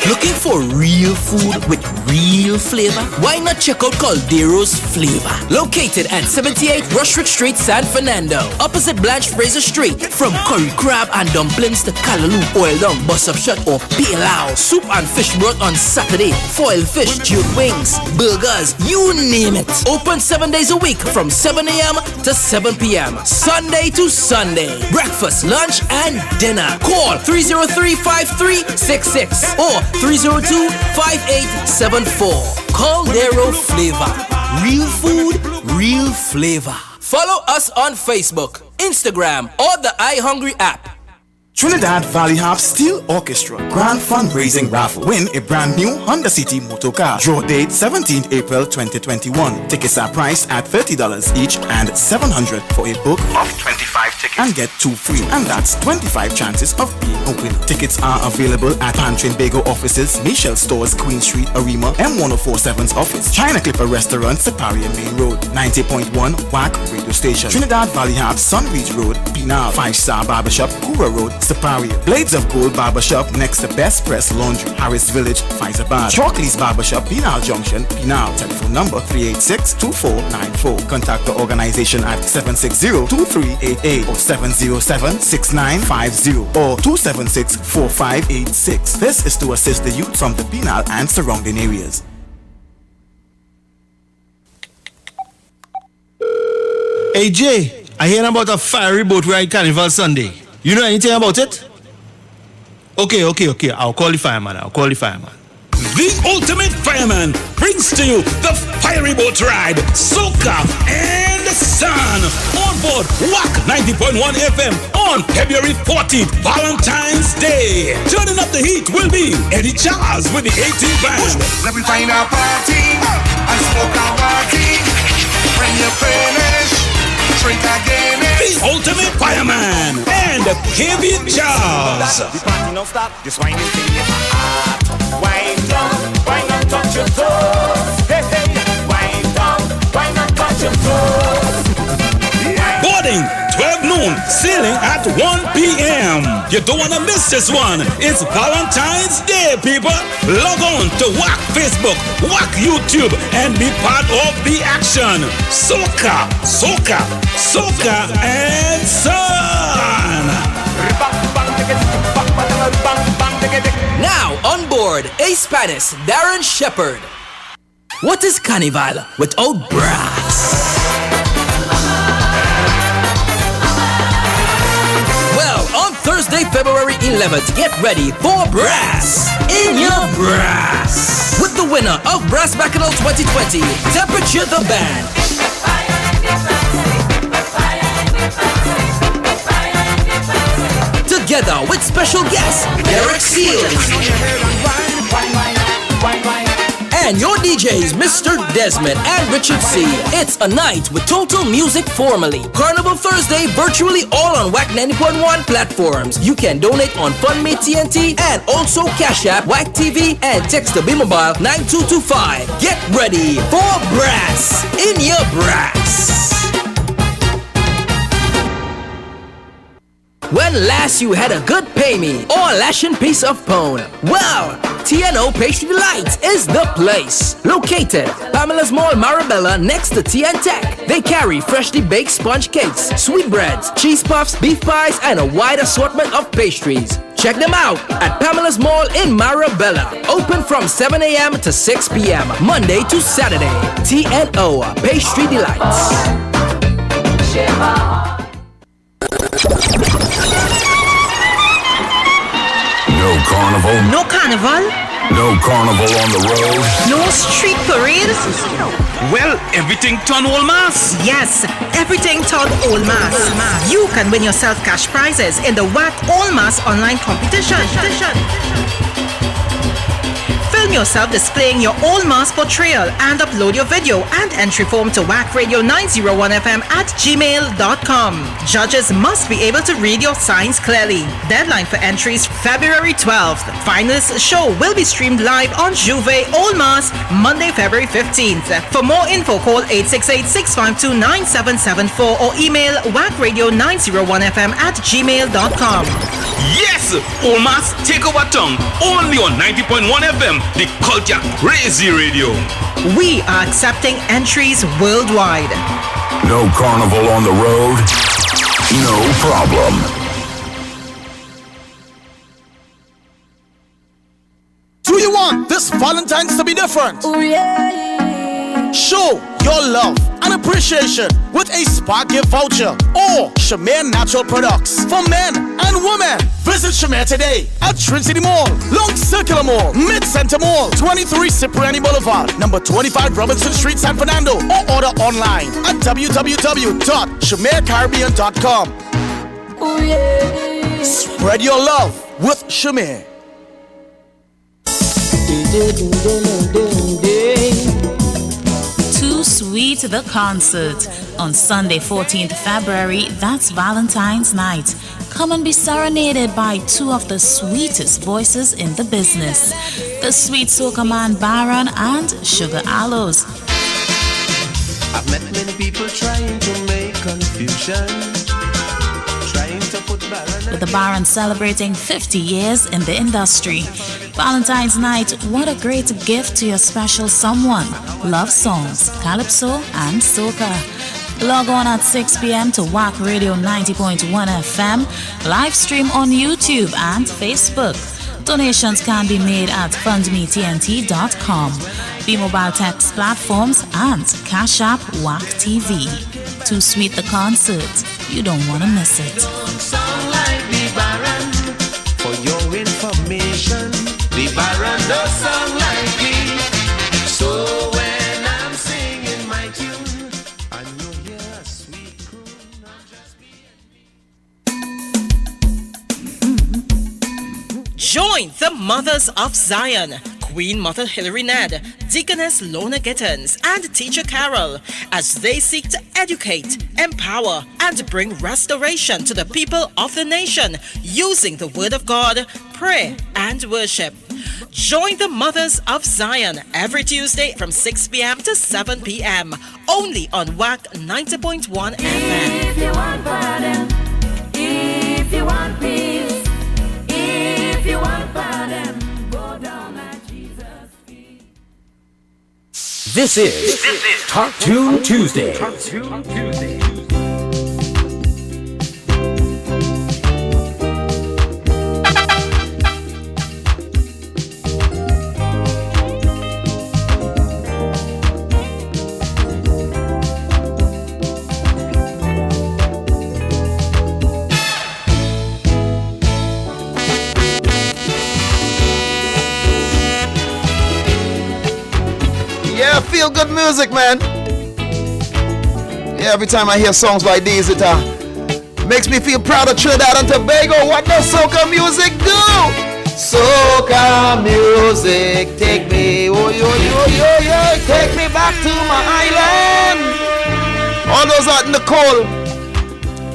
Looking for real food with real flavor? Why not check out Caldero's Flavor? Located at 78 Rushwick Street, San Fernando, opposite Blanche Fraser Street. From curry crab and dumplings to callaloo, oil down, bus up shot or pilau. Soup and fish broth on Saturday. Foil fish, jerk wings, burgers, you name it. Open 7 days a week from 7 a.m. to 7 p.m. Sunday to Sunday. Breakfast, lunch, and dinner. Call 303-5366 or 302-5874. Caldero Flavor. Real food, real flavor. Follow us on Facebook, Instagram, or the iHungry app. Trinidad Valley Harp Steel Orchestra Grand Fundraising Raffle. Win a brand new Honda City motor car. Draw date 17th April 2021. Tickets are priced at $30 each and $700 for a book of 25 tickets and get 2 free. And that's 25 chances of being a winner. Tickets are available at Pan Trinbago offices, Michelle Stores, Queen Street, Arima, M1047's office, China Clipper Restaurant, Separia Main Road, 90.1 WACK radio station, Trinidad Valley Harp, Sunridge Road, Pinal, 5-Star Barbershop, Kura Road, Separia, Blades of Gold Barbershop next to Best Press Laundry, Harris Village, Faizabad, Chalkley's Barbershop, Pinal Junction, Pinal. Telephone number 386-2494. Contact the organization at 760-2388 or 707-6950 or 276-4586. This is to assist the youth from the Pinal and surrounding areas. Hey Jay, I hear about a fiery boat ride carnival Sunday. You know anything about it? Okay. I'll call the fireman. The ultimate fireman brings to you the fiery boat ride, soca, and the sun on board WACK 90.1 FM on February 14th, Valentine's Day. Turning up the heat will be Eddie Charles with the 18 band. Let me find a party and smoke a party. When you finish, drink again. The ultimate fireman and Kevin Charles. The party don't stop, this wine is in your heart. Wind down, touch your toes. Hey, wind down, touch your toes. Boarding 12 noon, sailing at 1 p.m. You don't want to miss this one. It's Valentine's Day, people. Log on to WACK Facebook, WACK YouTube, and be part of the action. Soca, and sun. Now on board, A-Spanish Darren Shepherd. What is Carnival without brass? Well, on Thursday, February 11th, get ready for brass in your brass. With the winner of Brass Bacchanal 2020, Temperature the Band. Together with special guest Derek Seals and your DJs Mr. Desmond and Richard C. It's a night with total music formally. Carnival Thursday virtually all on WACK 90.1 platforms. You can donate on FundMe TNT and also Cash App, WACK TV, and text to B-Mobile 9225. Get ready for brass in your brass. When last you had a good pay me or lashing piece of pone? Well, TNO Pastry Delights is the place. Located Pamela's Mall, Marabella, next to TN Tech. They carry freshly baked sponge cakes, sweetbreads, cheese puffs, beef pies, and a wide assortment of pastries. Check them out at Pamela's Mall in Marabella. Open from 7 a.m. to 6 p.m. Monday to Saturday. TNO Pastry Delights. No carnival. No carnival? No carnival on the road. No street parade? Well, everything turned all mass. Yes, everything turned all mass. You can win yourself cash prizes in the WACK All Mass online competition. Film yourself displaying your own mass portrayal and upload your video and entry form to WACK Radio 9.1fm at gmail.com. Judges must be able to read your signs clearly. Deadline for entries February 12th. Finalist show will be streamed live on Juve Old Mass Monday, February 15th. For more info, call 868-652-9774 or email wackradio901fm at gmail.com. Yes! Omas take over tongue. Only on 90.1 FM, the culture crazy radio. We are accepting entries worldwide. No carnival on the road? No problem. Do you want this Valentine's to be different? Oh yeah. Show your love and appreciation with a spa gift voucher or Shamir Natural Products for men and women. Visit Shamir today at Trinity Mall, Long Circular Mall, Mid-Center Mall, 23 Cipriani Boulevard, number 25 Robinson Street, San Fernando, or order online at www.shamircaribbean.com. Oh yeah. Spread your love with Shamir. Too Sweet the concert on Sunday 14th February. That's Valentine's night. Come and be serenaded by two of the sweetest voices in the business, the sweet soca man Baron and Sugar Aloes. I've met many people trying to make confusion, trying to put balance. With the Baron celebrating 50 years in the industry. Valentine's night, what a great gift to your special someone. Love songs, calypso and soca. Log on at 6 p.m. to WACK Radio 90.1 FM, live stream on YouTube and Facebook. Donations can be made at fundmetnt.com, B-Mobile text platforms and Cash App WACK TV. Too Sweet the concert, you don't want to miss it. Sound like the Baron, for your information. The Baron does sound like me. So when I'm singing my tune, and you hear a sweet croon, I'll just be Join the Mothers of Zion, Queen Mother Hilary Ned, Deaconess Lona Gittins, and Teacher Carol, as they seek to educate, empower, and bring restoration to the people of the nation using the Word of God, prayer, and worship. Join the Mothers of Zion every Tuesday from 6 p.m. to 7 p.m. only on WACK 90.1 FM. If you want pardon, if you want peace, if you want pardon, go down at Jesus' feet. This is Talk Tune Tuesday. Feel good music, man. Yeah, every time I hear songs like these, it makes me feel proud of Trinidad and Tobago. What does soca music do? Soca music, take me, oh yo yo yo yo, take me back to my island. All those out in the cold.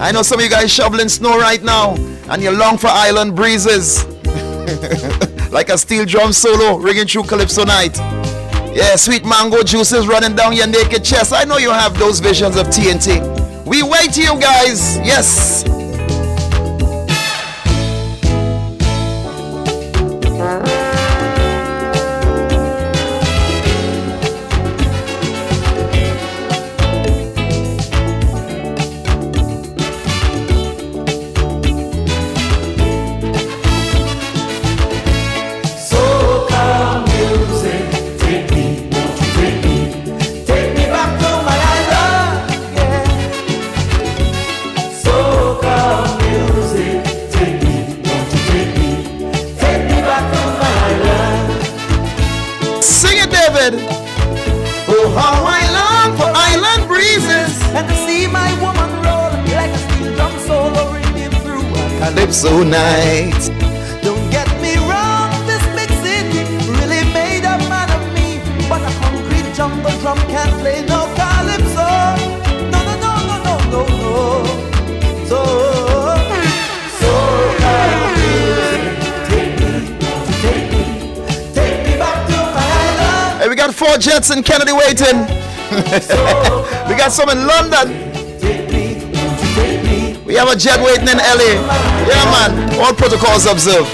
I know some of you guys shoveling snow right now, and you long for island breezes, like a steel drum solo ringing through Calypso night. Yeah, sweet mango juices running down your naked chest. I know you have those visions of TNT. We wait you guys. Yes. Oh, how I long for island breezes and to see my woman roll like a steel drum solo ringing through a Calypso night. Don't get me wrong, this big city really made up got 4 jets in Kennedy waiting. We got some in London. We have a jet waiting in LA. Yeah, man. All protocols observed.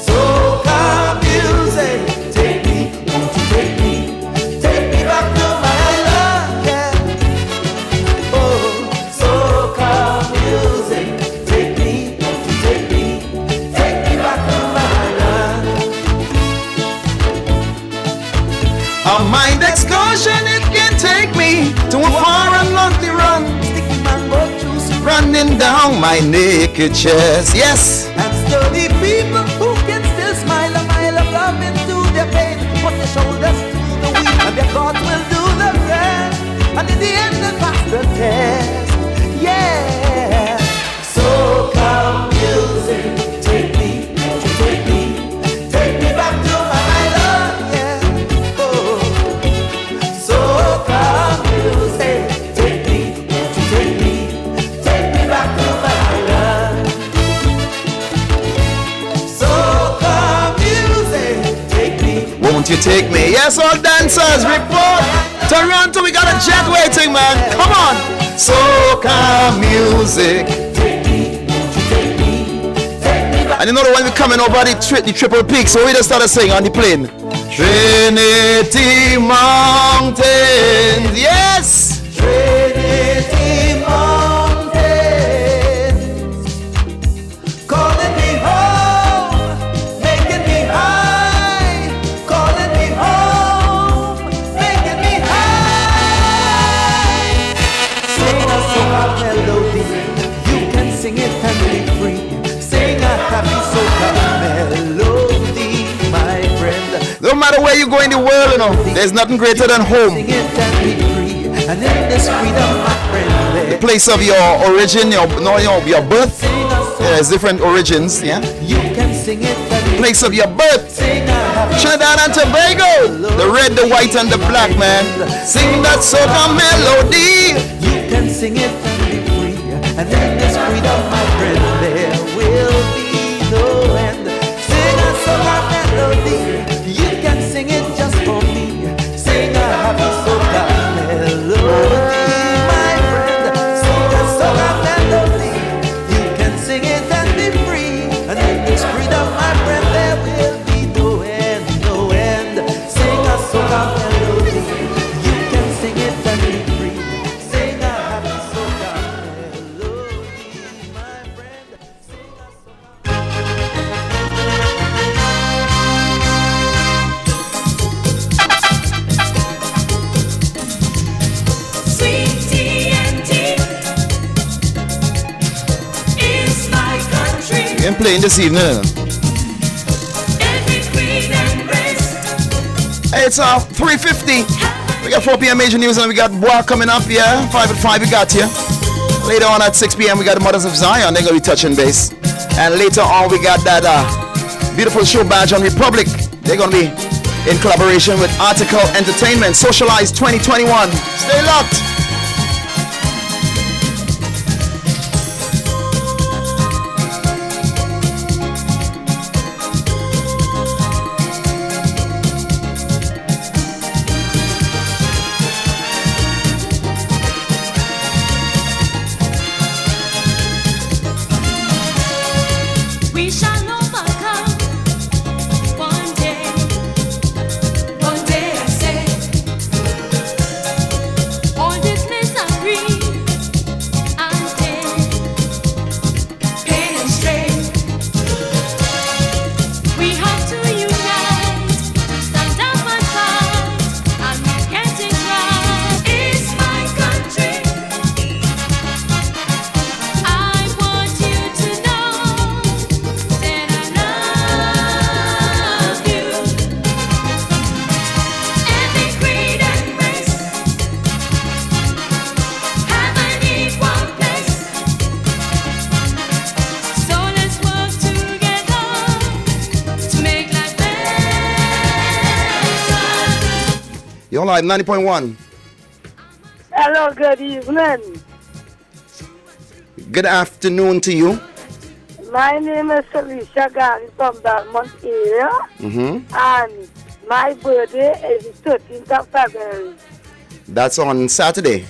Soca music, take me, won't you take me back to my love, yeah. Oh, soca music, take me, won't you take me back to my love. A mind excursion, it can take me to a far and lonely run, running down my naked chest. Yes. And sturdy people who can still smile a mile of love into their pain. Put their shoulders to the wheel and their God will do the rest. And in the end they'll pass the test. Yeah. Soca music, take me, won't you take me back to my love, yeah. Oh, soca music, take me, won't you take me back to my love. Soca music, take me. Won't you take me? Yes, all dancers, report. Toronto, we got a jet waiting, man. Come on. Soca music. And you know the one we coming over the Triple Peak, so we just started singing on the plane. Trinity Mountains, yes. Trinity Mountains, calling me home, making me high, calling me home, making me high. Sing a soca melody, you can sing it and be free. Sing a happy soca melody, my friend. No matter where you go in the world, you know, there's nothing greater than home. Sing it and be free, and in this freedom, my friend. The place of your origin, your birth. Yeah, there's different origins, yeah. You can sing it and be place of your birth. Trinidad and Tobago, the red, the white, and the black, man. Sing that soca melody. You can sing it and be free, and in this freedom, my friend, there will be no end. Sing a soca melody, you can sing it just for me. Sing a happy soca melody, my friend. Sing a soca melody, you can sing it and be free, and in this freedom, my friend, there will be no end, no end. Sing a soca melody, you can sing it and be free. Sing a happy soca melody, my friend. Sweet TNT is my country. I'm playing this evening. Every queen and grace. Hey, it's 3:50. We got 4 p.m. major news and we got WACK coming up, yeah. 5 at 5 we got you. Later on at 6 p.m. we got the Mothers of Zion. They're going to be touching base. And later on we got that beautiful show badge on Republic. They're going to be in collaboration with Article Entertainment. Socialize 2021. Stay locked. We shall overcome one day. One day I say, all this misery and pain and strain. We have to unite, stand up and fight, and get it right. It's my country. I want you to know that I love you. Every creed and race have an equal place. So let's work together to make life better. You're live 90.1. Hello, good evening. Good afternoon to you. My name is Alicia Gary from Belmont area, Mm-hmm. and My birthday is the 13th of February. That's on Saturday.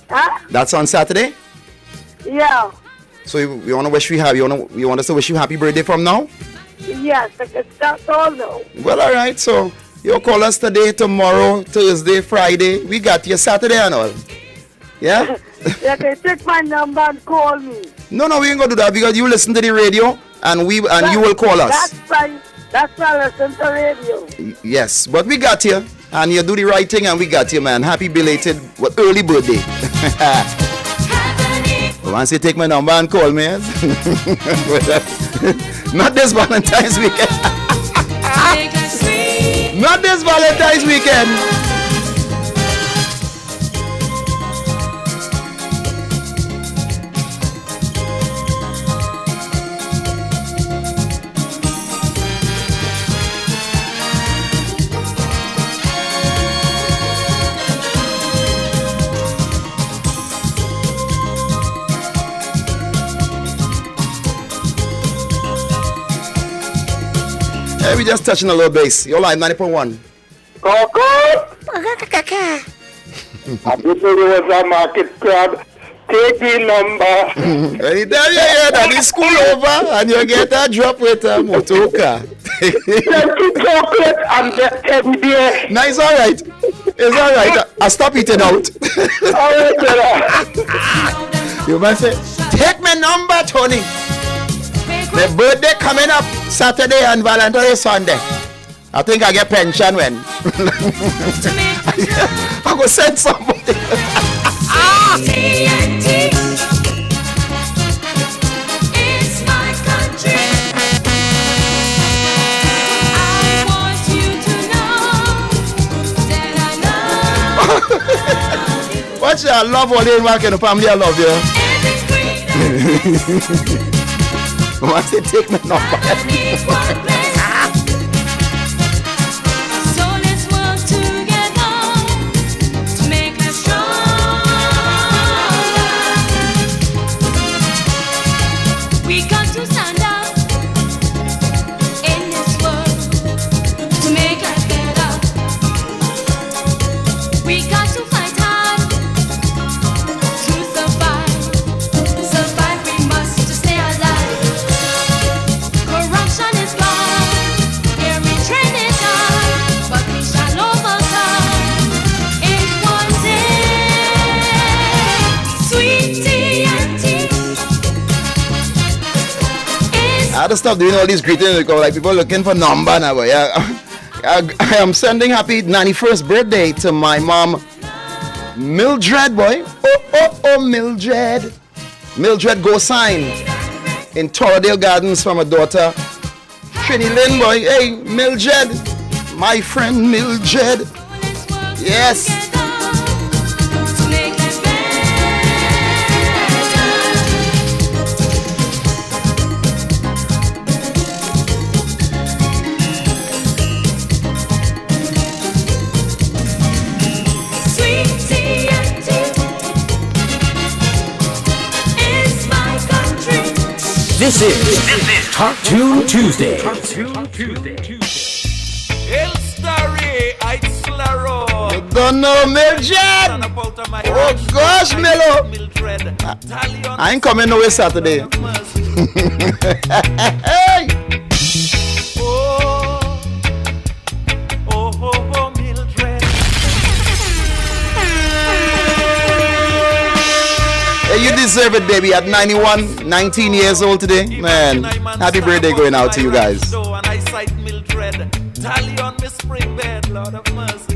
Huh? That's on Saturday? Yeah. So you want to wish you want us to wish you happy birthday from now? Yes, I can start all now. Well, all right. So you call us today, tomorrow, Thursday, Friday. We got you Saturday and all. Yeah? You can take my number and call me. No, we ain't gonna do that because you listen to the radio and you will call us. That's why I listen to radio. Yes, but we got you and you do the right thing and we got you, man. Happy belated early birthday. Once you take my number and call me, not this Valentine's weekend. Not this Valentine's weekend. Hey, we just touching a little bass. You're live 90.1. I just know there was a market crowd. Take the number. Anytime you hear that it's school over and you get a drop with a motorcar. Chocolate and get every day. No, it's all right. It's all right. I'll stop eating out. All right, you must say, take my number, Tony. The birthday coming up Saturday and Valentine's Sunday. I think I get pension when. I'm going to send somebody. TNT. It's my country. I want you to know that I love. Watch I love all the work in the family. I love you. Once they take my number. So let's work together to make us stronger. We got to stand up in this world to make life better. We got to fight hard to survive. Survive we must to stay alive. Corruption is gone, every trend is gone, but we shall overcome in one day. Sweet TNT. I had to stop doing all these greetings because like people looking for number now. Yeah. I am sending happy 91st birthday to my mom, Mildred, boy. Oh, Mildred. Mildred Go Sign in Torradale Gardens for my daughter, Trini Lynn, boy. Hey, Mildred. My friend Mildred. Yes. Sweet TNT is my country. This is Top Tune Tuesday. El Starry, Slaro. You don't know Mildred? Oh gosh, Melo. I ain't coming nowhere Saturday. Hey. Hey, you deserve it, baby. At 91, 19 years old today. Man, happy birthday going out to you guys. Tally on my spring bed, Lord of mercy.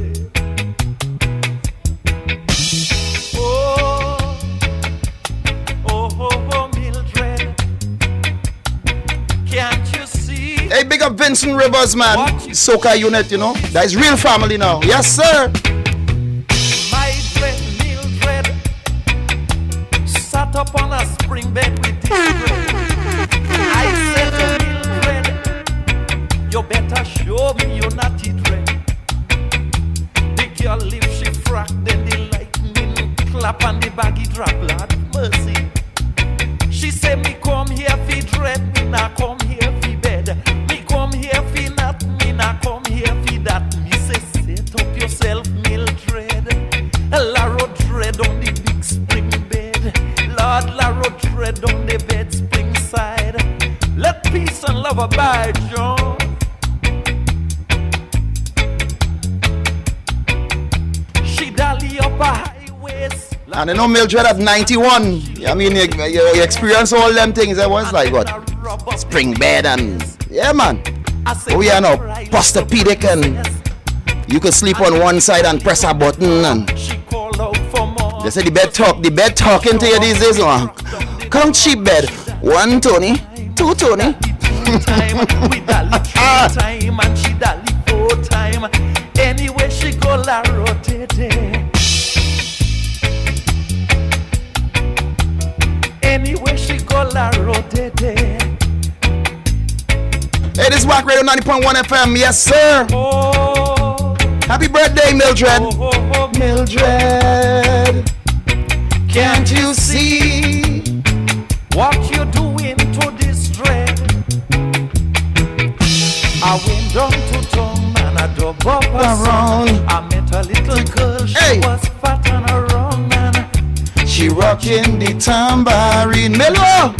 Oh, Mildred. Can't you see? Hey, big up Vincent Rivers, man. Soca unit, you know. That is real family now. Yes, sir. My friend Mildred sat up on a spring bed with this bread. I said to Mildred, you better show me you're not eat red. The girl lift she frack, then the lightning clap and the baggy drop, Lord mercy. She say me come here fi dread, me nah come here fi bed. Me come here fi not, me nah come here fi that. up a highways. And you know Mildred at 91. I mean, you experience all them things. It was like what? Spring bed and yeah, man. Oh yeah, now posturepedic and you could sleep on one side and press a button and they say the bed talking to you these days. Come cheap bed. 1 Tony, 2 Tony. We dally 3 time and she dally 4 time. Anyway she go la rotate. Anyway she go la rotate. Hey, this is WACK Radio 90.1 FM. Yes, sir. Happy birthday, Mildred. Mildred, can't you see what you're doing to this dread? I went down to town and I dug up around. I met a little girl, she was fat and round and she rocking the tambourine. Melo!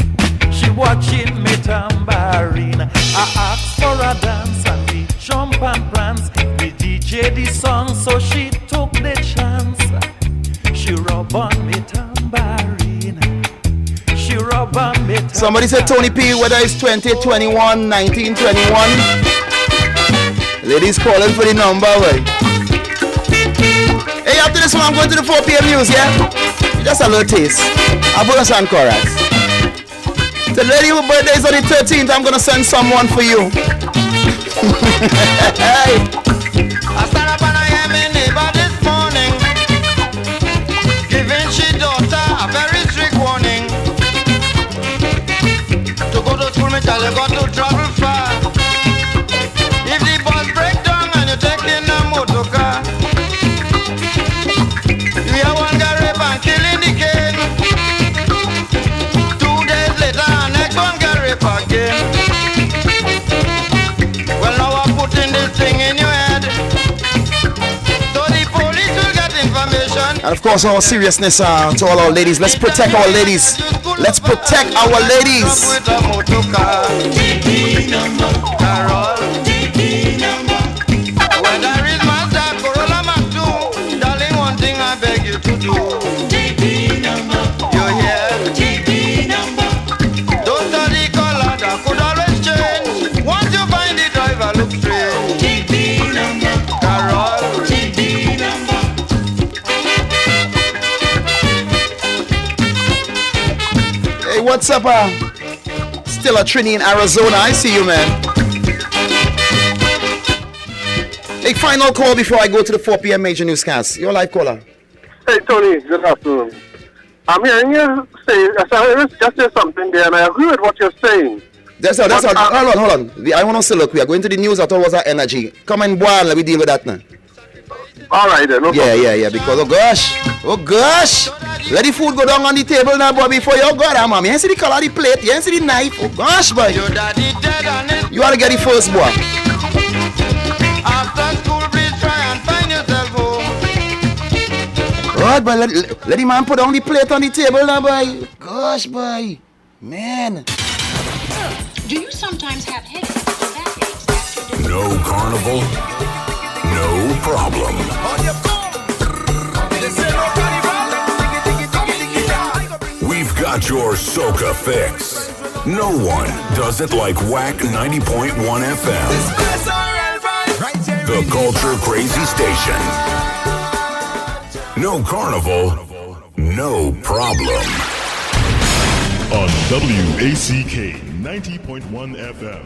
She watching me tambourine. I asked for a dance and we jump and prance. We DJ the song so she took the chance. She rub on me tambourine. She rub on me tambourine. Somebody said Tony P, whether it's 2021, 1921. Ladies calling for the number, right? Hey, after this one, I'm going to the 4 p.m. news, yeah? Just a little taste. I'll put us on chorus. The lady whose birthday is on the 13th, I'm gonna send someone for you. Hey. I stand up and I hear my neighbor this morning, giving she daughter a very strict warning. To go to school, me tell you got to travel far. If the bus break down and you take in a motor car, you hear one guy rape and killing the kid. 2 days later, next one get rape again. Well, now I'm putting this thing in your head, so the police will get information. And of course, all seriousness to all our ladies. Let's protect our ladies. Let's protect our ladies. With a motor car, TP number, Carol, TP number. Whether it's Mazda, Corolla, Mac 2, darling, one thing I beg you to do. TP number, you hear? TP number. Don't study color, that could always change. Once you find the driver, look straight. TP number, Carol, TP number. Hey, what's up, still a Trini in Arizona. I see you, man. Hey, final call before I go to the 4 p.m. major newscast. Your live caller. Hey, Tony, good afternoon. I'm hearing you say, just say something there, and I agree with what you're saying. That's all. Hold on. I want to say, look, we are going to the news. I thought it was our energy. Come and boy, let me deal with that now. All right, then. No problem. Yeah, because, oh gosh. Let the food go down on the table now, boy, before you go down, mom. You ain't see the color of the plate, you ain't see the knife. Oh gosh, boy. You ought to get the first, boy. After school, please try and find yourself home. Right, boy, let the man put down the plate on the table now, boy. Gosh, boy. Man. Do you sometimes have headaches? No carnival, no problem. We've got your soca fix. No one does it like WACK 90.1 FM. The culture crazy station. No carnival, no problem. On WACK 90.1 FM.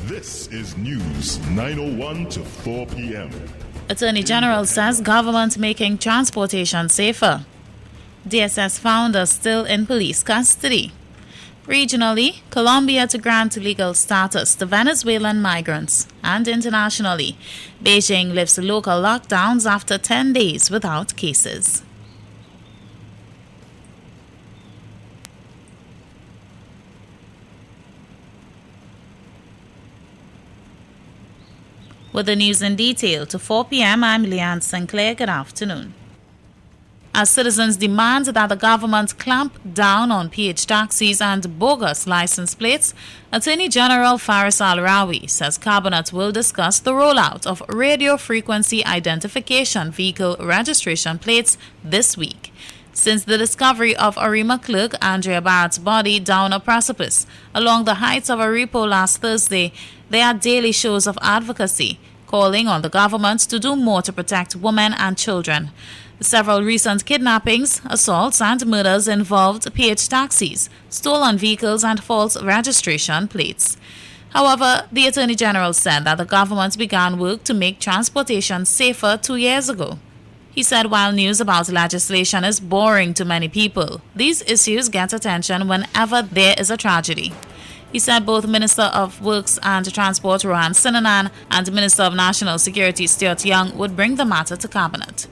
This is News 9:01 to 4 p.m. Attorney General says government making transportation safer. DSS founder still in police custody. Regionally, Colombia to grant legal status to Venezuelan migrants. And internationally, Beijing lifts local lockdowns after 10 days without cases. With the news in detail, to 4 p.m., I'm Leanne Sinclair. Good afternoon. As citizens demand that the government clamp down on PH taxis and bogus license plates, Attorney General Faris Al-Rawi says Cabinet will discuss the rollout of radio frequency identification vehicle registration plates this week. Since the discovery of Arima clerk Andrea Barrett's body down a precipice along the heights of Aripo last Thursday, there are daily shows of advocacy calling on the government to do more to protect women and children. Several recent kidnappings, assaults and murders involved PH taxis, stolen vehicles and false registration plates. However, the Attorney General said that the government began work to make transportation safer 2 years ago. He said while news about legislation is boring to many people, these issues get attention whenever there is a tragedy. He said both Minister of Works and Transport Rohan Sinanan and Minister of National Security Stuart Young would bring the matter to Cabinet.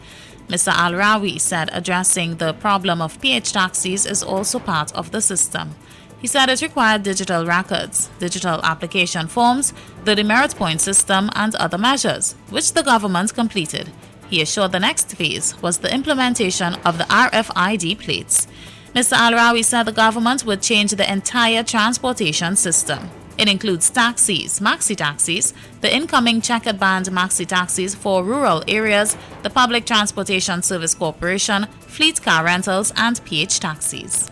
Mr. Al-Rawi said addressing the problem of PH taxis is also part of the system. He said it required digital records, digital application forms, the demerit point system and other measures, which the government completed. He assured the next phase was the implementation of the RFID plates. Mr. Al-Rawi said the government would change the entire transportation system. It includes taxis, maxi taxis, the incoming checkered band maxi taxis for rural areas, the Public Transportation Service Corporation, fleet car rentals, and PH taxis.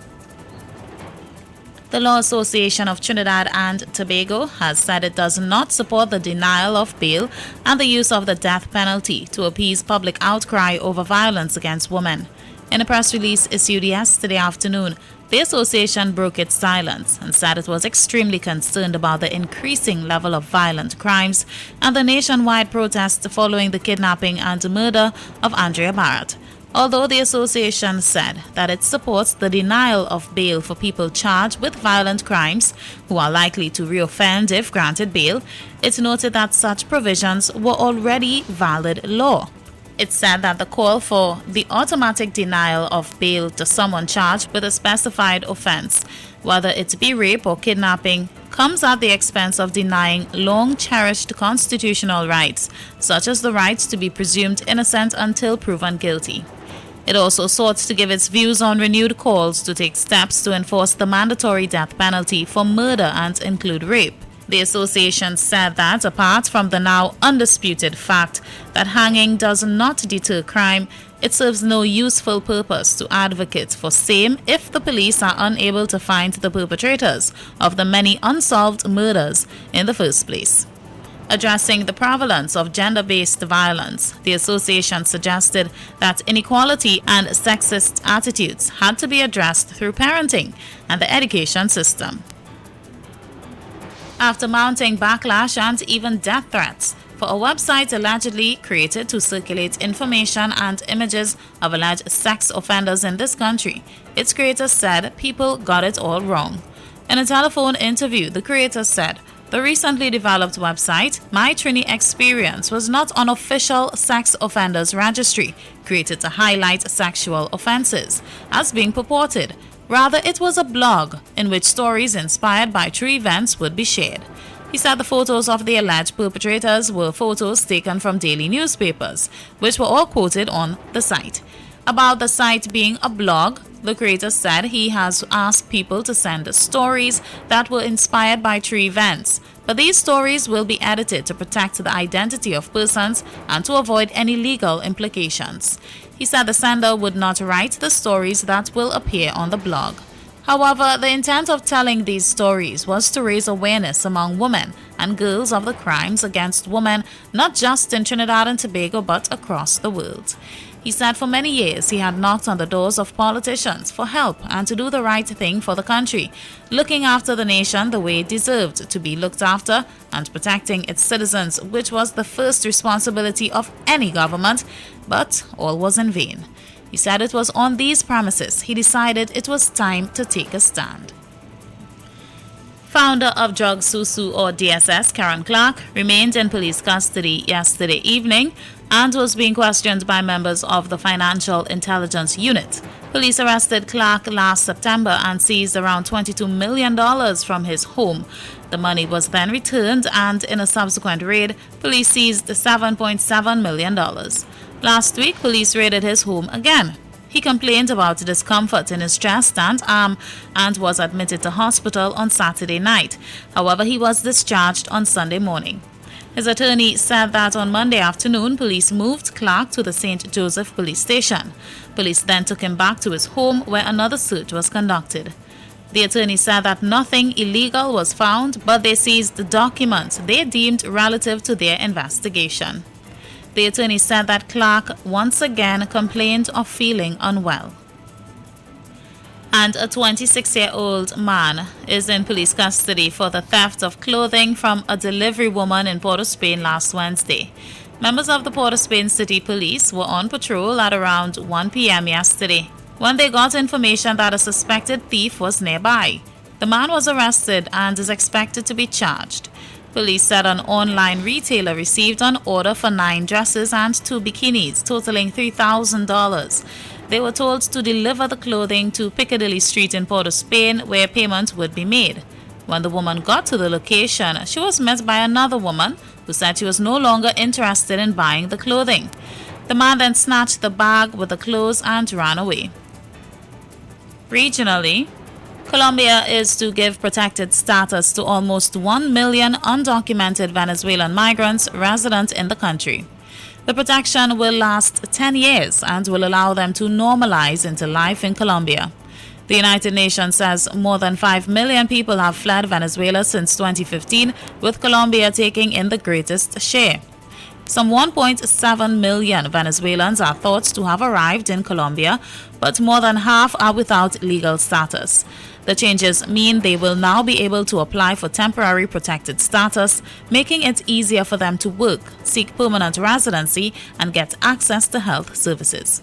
The Law Association of Trinidad and Tobago has said it does not support the denial of bail and the use of the death penalty to appease public outcry over violence against women. In a press release issued yesterday afternoon, the association broke its silence and said it was extremely concerned about the increasing level of violent crimes and the nationwide protests following the kidnapping and murder of Andrea Barrett. Although the association said that it supports the denial of bail for people charged with violent crimes who are likely to reoffend if granted bail, it noted that such provisions were already valid law. It said that the call for the automatic denial of bail to someone charged with a specified offense, whether it be rape or kidnapping, comes at the expense of denying long-cherished constitutional rights, such as the right to be presumed innocent until proven guilty. It also sought to give its views on renewed calls to take steps to enforce the mandatory death penalty for murder and include rape. The association said that apart from the now undisputed fact that hanging does not deter crime, it serves no useful purpose to advocate for same if the police are unable to find the perpetrators of the many unsolved murders in the first place. Addressing the prevalence of gender-based violence, the association suggested that inequality and sexist attitudes had to be addressed through parenting and the education system. After mounting backlash and even death threats for a website allegedly created to circulate information and images of alleged sex offenders in this country, its creator said people got it all wrong. In a telephone interview, the creator said the recently developed website, My Trini Experience, was not an official sex offenders registry created to highlight sexual offenses, as being purported. Rather, it was a blog in which stories inspired by true events would be shared. He said the photos of the alleged perpetrators were photos taken from daily newspapers, which were all quoted on the site. About the site being a blog, the creator said he has asked people to send stories that were inspired by true events, but these stories will be edited to protect the identity of persons and to avoid any legal implications. He said the sender would not write the stories that will appear on the blog. However, the intent of telling these stories was to raise awareness among women and girls of the crimes against women, not just in Trinidad and Tobago but across the world. He said for many years he had knocked on the doors of politicians for help and to do the right thing for the country, looking after the nation the way it deserved to be looked after and protecting its citizens, which was the first responsibility of any government, but all was in vain. He said it was on these premises he decided it was time to take a stand. Founder of Drug Susu or DSS, Karen Clark, remained in police custody yesterday evening and was being questioned by members of the Financial Intelligence Unit. Police arrested Clark last September and seized around $22 million from his home. The money was then returned, and in a subsequent raid, police seized $7.7 million. Last week, police raided his home again. He complained about discomfort in his chest and arm and was admitted to hospital on Saturday night. However, he was discharged on Sunday morning. His attorney said that on Monday afternoon, police moved Clark to the St. Joseph police station. Police then took him back to his home where another search was conducted. The attorney said that nothing illegal was found, but they seized the documents they deemed relative to their investigation. The attorney said that Clark once again complained of feeling unwell. And a 26-year-old man is in police custody for the theft of clothing from a delivery woman in Port of Spain last Wednesday. Members of the Port of Spain City Police were on patrol at around 1 p.m. yesterday when they got information that a suspected thief was nearby. The man was arrested and is expected to be charged. Police said an online retailer received an order for 9 dresses and 2 bikinis, totaling $3,000. They were told to deliver the clothing to Piccadilly Street in Port of Spain, where payment would be made. When the woman got to the location, she was met by another woman who said she was no longer interested in buying the clothing. The man then snatched the bag with the clothes and ran away. Regionally, Colombia is to give protected status to almost 1 million undocumented Venezuelan migrants resident in the country. The protection will last 10 years and will allow them to normalize into life in Colombia. The United Nations says more than 5 million people have fled Venezuela since 2015, with Colombia taking in the greatest share. Some 1.7 million Venezuelans are thought to have arrived in Colombia, but more than half are without legal status. The changes mean they will now be able to apply for temporary protected status, making it easier for them to work, seek permanent residency, and get access to health services.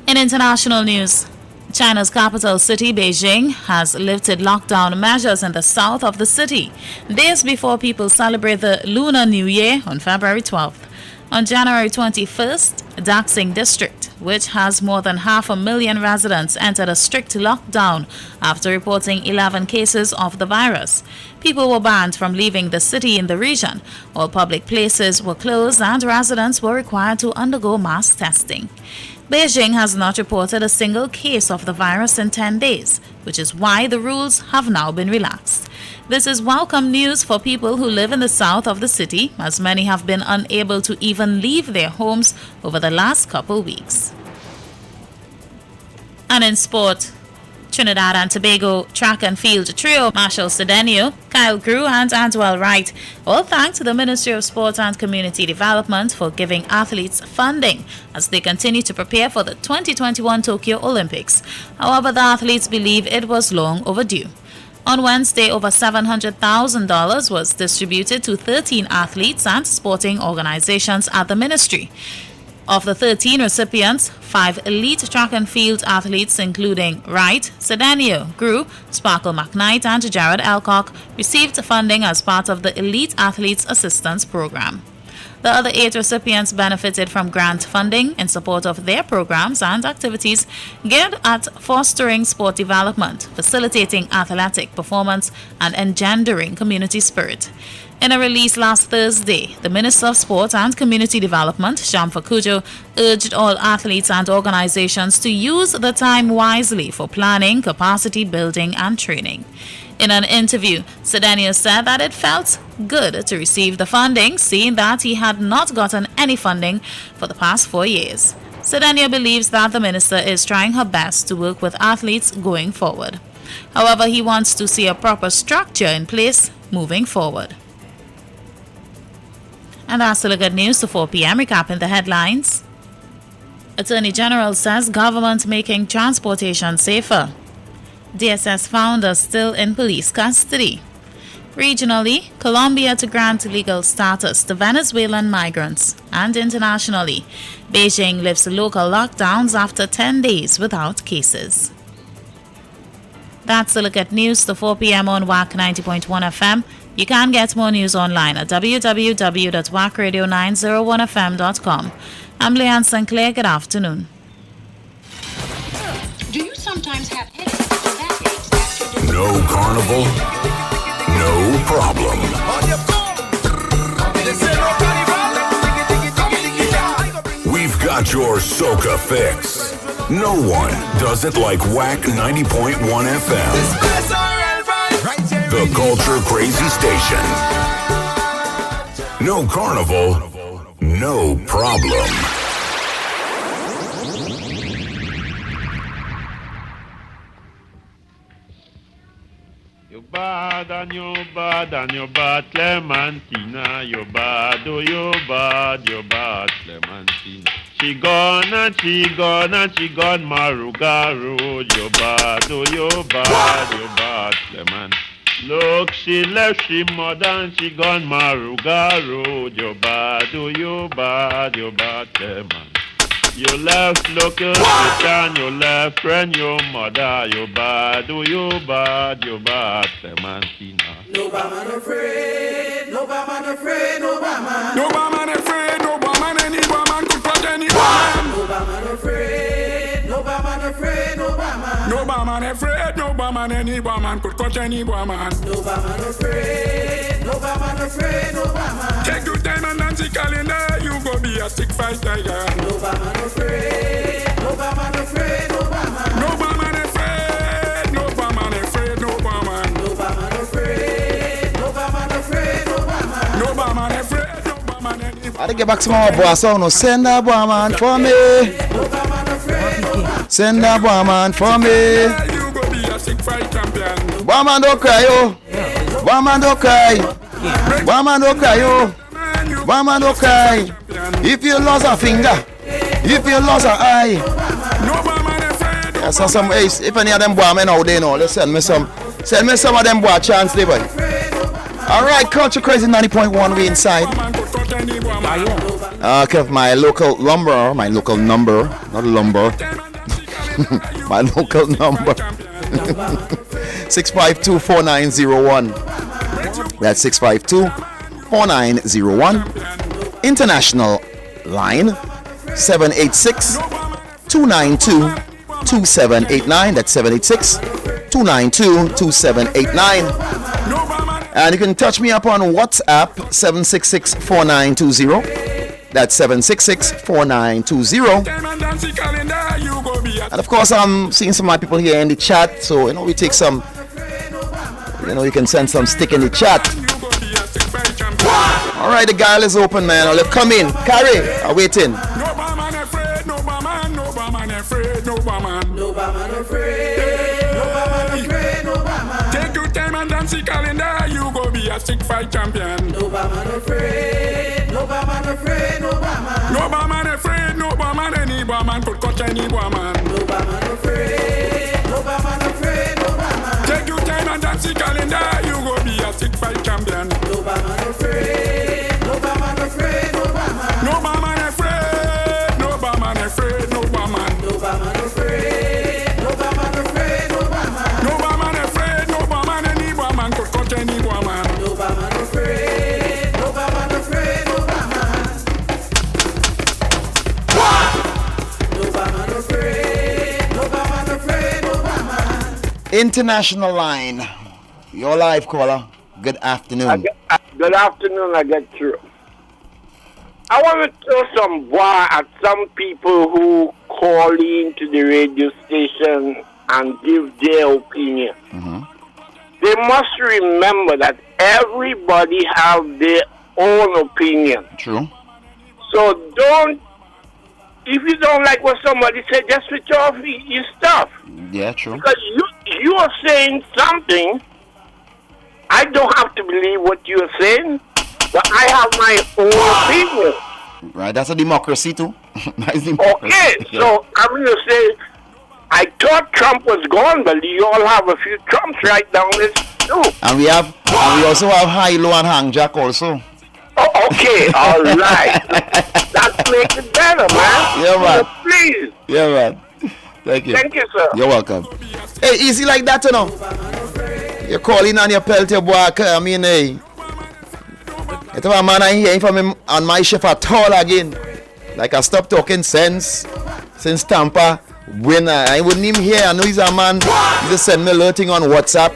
In international news, China's capital city, Beijing, has lifted lockdown measures in the south of the city, days before people celebrate the Lunar New Year on February 12th. On January 21st, Dixieland district, which has more than 500,000 residents, entered a strict lockdown after reporting 11 cases of the virus. People were banned from leaving the city in the region. All public places were closed and residents were required to undergo mass testing. Beijing has not reported a single case of the virus in 10 days, which is why the rules have now been relaxed. This is welcome news for people who live in the south of the city, as many have been unable to even leave their homes over the last couple weeks. And in sport, Trinidad and Tobago track and field trio Marshall Cedeño, Kyle Grew and Andwell Wright all thanked the Ministry of Sport and Community Development for giving athletes funding as they continue to prepare for the 2021 Tokyo Olympics. However, the athletes believe it was long overdue. On Wednesday, over $700,000 was distributed to 13 athletes and sporting organizations at the ministry. Of the 13 recipients, 5 elite track and field athletes, including Wright, Cedeño, Grew, Sparkle McKnight, and Jared Alcock, received funding as part of the Elite Athletes Assistance Program. The other 8 recipients benefited from grant funding in support of their programs and activities geared at fostering sport development, facilitating athletic performance, and engendering community spirit. In a release last Thursday, the Minister of Sport and Community Development, Shamfa Kujo, urged all athletes and organizations to use the time wisely for planning, capacity building, and training. In an interview, Cedeño said that it felt good to receive the funding, seeing that he had not gotten any funding for the past 4 years. Cedeño believes that the minister is trying her best to work with athletes going forward. However, he wants to see a proper structure in place moving forward. And that's the good news to 4 p.m. Recapping the headlines. Attorney General says government making transportation safer. DSS founder still in police custody. Regionally, Colombia to grant legal status to Venezuelan migrants. And internationally, Beijing lifts local lockdowns after 10 days without cases. That's the look at news to 4 p.m. on WACK 90.1 FM. You can get more news online at www.wackradio901fm.com. I'm Leanne Sinclair. Good afternoon. Do you sometimes have headaches or backaches after doing No carnival, no problem. We've got want your soca fix. No one does it like WACK 90.1 FM. The culture crazy station. No carnival, no problem. You bad and you bad and you bad, Clementina. You bad, oh you bad, Clementina. She gone and she gone and she gone Maruga Road. You bad, oh you bad, Clementina. Look, she left she mother and she gone Maruga Road. You bad, oh you bad, Clementina. You left local and you left friend your mother. You bad, oh you bad, Clementina. No man afraid, no man afraid, no man. No man afraid, no man, any woman could put any woman. No man afraid, no man afraid, no man. No man afraid, no man, any woman could cut any woman. No man afraid, no man afraid, no man. Take your time and dance the calendar, you go be a stick fight tiger. No man afraid, no man afraid, no man. No man afraid, no man afraid, no man. No man afraid, no man afraid, no man. No man afraid, no man. I had to get back to my boy, so no send a boy man for me. Send a boy man for me. Boy man don't cry, yo. Boy man don't cry. Boy man don't cry, yo. Boy man don't cry. If you lost a finger, if you lost an eye. Yeah, so some ace. If any of them boy men out there know, let's send me some of them boy chance they boy. Alright, Culture Crazy 90.1, we inside. Okay, my local number, not lumber. My local number. 652-4901. That's 652-4901. International line 786-292-2789. That's 786-292-2789. And you can touch me up on WhatsApp 766-4920. That's 766-4920. And of course, I'm seeing some of my people here in the chat. So, we take some, you can send some stick in the chat. All right, the guile is open, man. Let's come in. Carry, I'm waiting. No man afraid, no man, no man afraid, no man. No man afraid, no man afraid, no man. Take your time and dance the calendar, you go be a stick fight champion. No man afraid, no man afraid, no man. No man afraid, no man, any woman could cut any woman. No man afraid, no man afraid, no man. Take your time and dance the calendar, you go be a stick fight champion. No man afraid, no man afraid, no man. No man afraid, no man afraid, no man. No man afraid, no man afraid, no man. No man afraid, no man, any woman could cut any woman. No man afraid, no man afraid, no man. No man afraid, no man afraid, no man. International line. Your live caller. Good afternoon. Good afternoon, I get through. I want to throw some bar at some people who call into the radio station and give their opinion. They must remember that everybody have their own opinion. True. So if you don't like what somebody said, just switch off your stuff. Yeah, true. Because you are saying something. I don't have to believe what you're saying, but I have my own opinion. Right, that's a democracy too. That's democracy. Okay, so I'm going to say, I thought Trump was gone, but you all have a few Trumps right down this too. And we also have High, Low, and Hang Jack also. Oh, okay, all right. That makes it better, man. Yeah, man. So please. Yeah, man. Thank you. Thank you, sir. You're welcome. Hey, easy like that, You're calling on your pelt, your boy. I mean, hey. It's a man I hear from him on my shift at all again. Like I stopped talking sense since Tampa. When I wouldn't even hear. I know he's a man. He just send me a little thing on WhatsApp.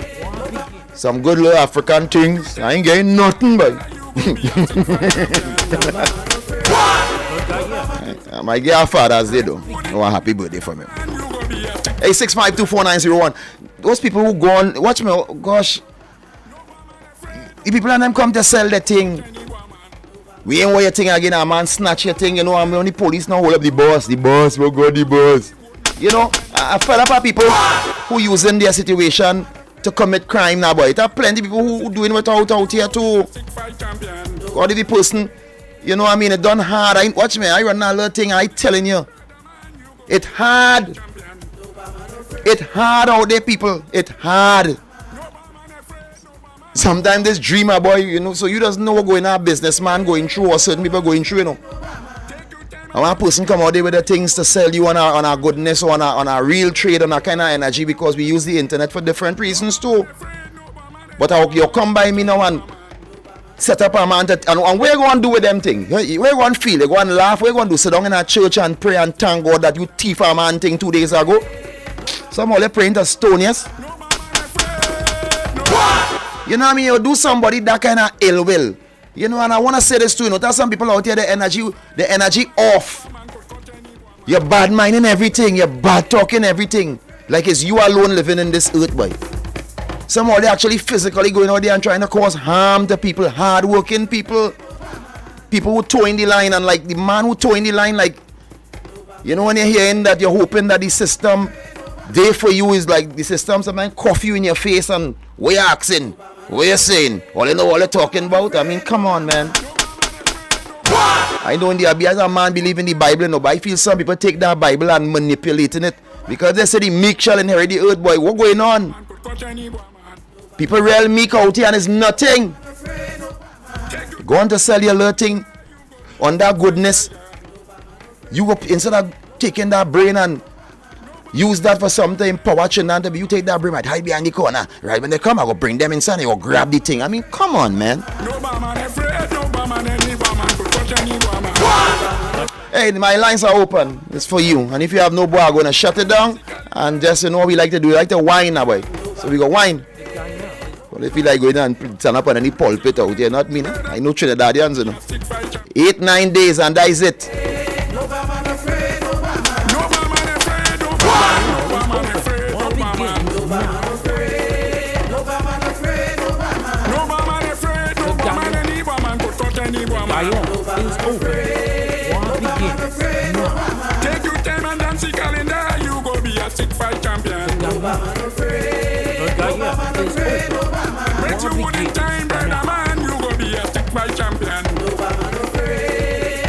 Some good little African things. I ain't getting nothing, but. My girl fathers they do. Oh, a happy birthday for me. Hey, 6524901. Those people who go on, watch me, oh, gosh. The people and them come to sell the thing. We ain't wear your thing again, a man snatch your thing, you know, I'm on the police now hold up the boss, we got the boss. You know, I fed up at people who using their situation to commit crime now, boy. There are plenty of people who doing without out here too. God, if the person, you know what I mean, it done hard. Watch me, I run a little thing, I telling you. It hard. It hard out there, people. It hard. Sometimes this dreamer boy, you know, so you doesn't know what going on, businessman going through or certain people going through, you know. And one person come out there with the things to sell you on our goodness or on our real trade, on a kind of energy, because we use the internet for different reasons too. But you come by me now and set up a man and what you going to do with them things? Where you going to feel? You going to laugh? What you going to do? Sit down in a church and pray and thank God that you thief a man thing 2 days ago? Somehow they praying to stone, yes? You know what I mean? You do somebody that kind of ill will. You know, and I want to say this too, you know, there's some people out here, the energy off. You're bad minding everything, you're bad talking everything. Like it's you alone living in this earth, boy. Somehow they're actually physically going out there and trying to cause harm to people, hard-working people. People who toe in the line, and like the man who toe in the line, like, you know, when you're hearing that, you're hoping that the system there for you is like the system sometimes cough you in your face and what you asking? What you saying? All you know what you're talking about? I mean, come on, man. I know in the as a man believe in the Bible, no, but I feel some people take that Bible and manipulating it. Because they say the meek shall inherit the earth, boy. What going on? People real meek out here and it's nothing. Going to sell your little thing on that goodness. You go, instead of taking that brain and use that for something, power children to be, you take that brain, right, hide behind the corner. Right when they come, I go bring them inside, you go grab the thing. I mean, come on, man. Hey, my lines are open. It's for you. And if you have no boy, I'm going to shut it down. And just, you know what we like to do? We like to whine now, boy. So we go whine. Well, if you like going and stand up on any pulpit out there, not me, no? I know Trinidadians, you know. 8-9 days and that is it. Take your time and dance the calendar, you go be a sick fight champion. Make you wood in time, brother man, you go be a sick fight champion. No man afraid,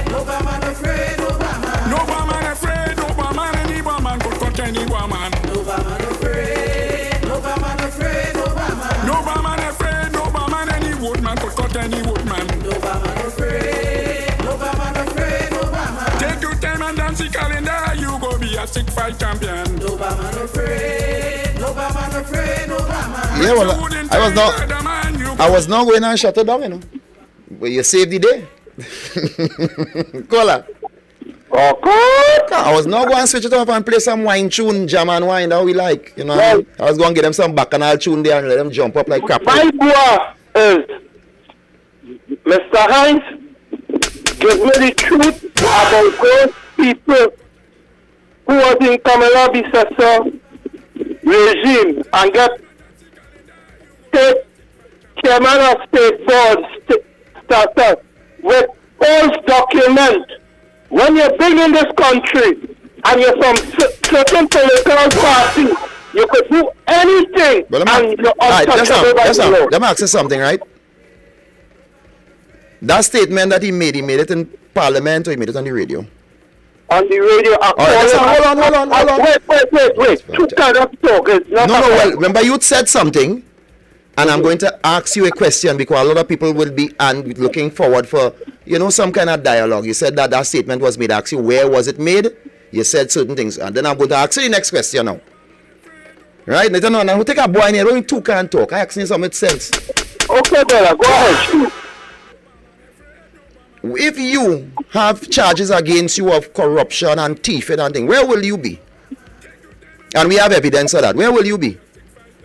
any woman could touch any woman. No man afraid, any woodman could cut any woodman. Take your time and dance the calendar, you go be a sick fight champion. No man afraid. Yeah, well, I was not going and shut it down, you know. But you saved the day. Cola. I was not going to switch it off and play some wine tune, jam and wine that we like. You know, I was going to get them some bacchanal tune there and let them jump up like crap. My boy is Mr. Hines. Give me the truth about those people who was in Kamala Bissessa regime and get state chairman of state board status with false document. When you're big in this country and you're from certain political party, you could do anything and you're untouchable by the law. Let me ask you something, right? That statement that he made it in Parliament or he made it on the radio? On the radio. Hold on. Wait. Two kind of talk. No, well, remember you said something, and I'm going to ask you a question because a lot of people will be looking forward for, you know, some kind of dialogue. You said that statement was made. I asked you, where was it made? You said certain things, and then I'm going to ask you the next question now. Right? Now we'll take a boy in here. Only two can't talk. I asked you some sense. Okay, brother, go ahead. If you have charges against you of corruption and thieving and things, where will you be? And we have evidence of that. Where will you be?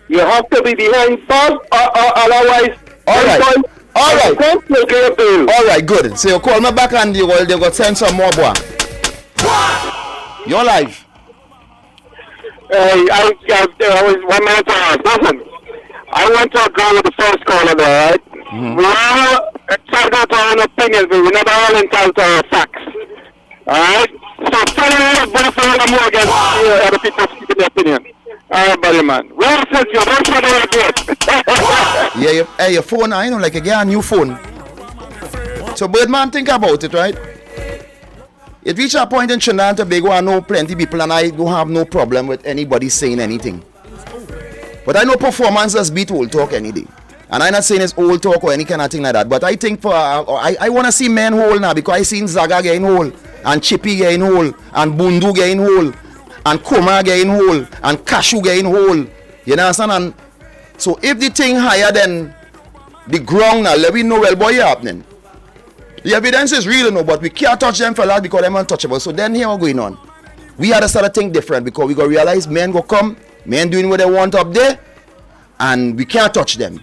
You have to be behind bars or otherwise. All right, good. So you call me back and they will send some more boy. You're live. I was 1 minute past. Listen, I want to go with the first caller there, right? Mm-hmm. We all entitled to our own opinions, but we're not all entitled to our facts. Alright? So, finally, but if we're more against other people speaking their opinion. Alright, buddy, man. Well, since you're not sure they're good. Yeah, your phone, I know, like you get a new phone. So, Birdman, think about it, right? It reached a point in Trinidad and Tobago, I know plenty people, and I don't have no problem with anybody saying anything. But I know performances beat old talk any day. And I'm not saying it's old talk or any kind of thing like that. But I think I want to see men whole now, because I seen Zaga getting whole, and Chippy getting whole, and Bundu getting whole, and Koma getting whole, and Cashew getting whole. You know what I'm saying? And so if the thing higher than the ground now, let me know well boy happening. The evidence is real, no, but we can't touch them fellas because they're untouchable. So then here what's going on. We had to start to think different, because we got to realize men go come, men doing what they want up there, and we can't touch them.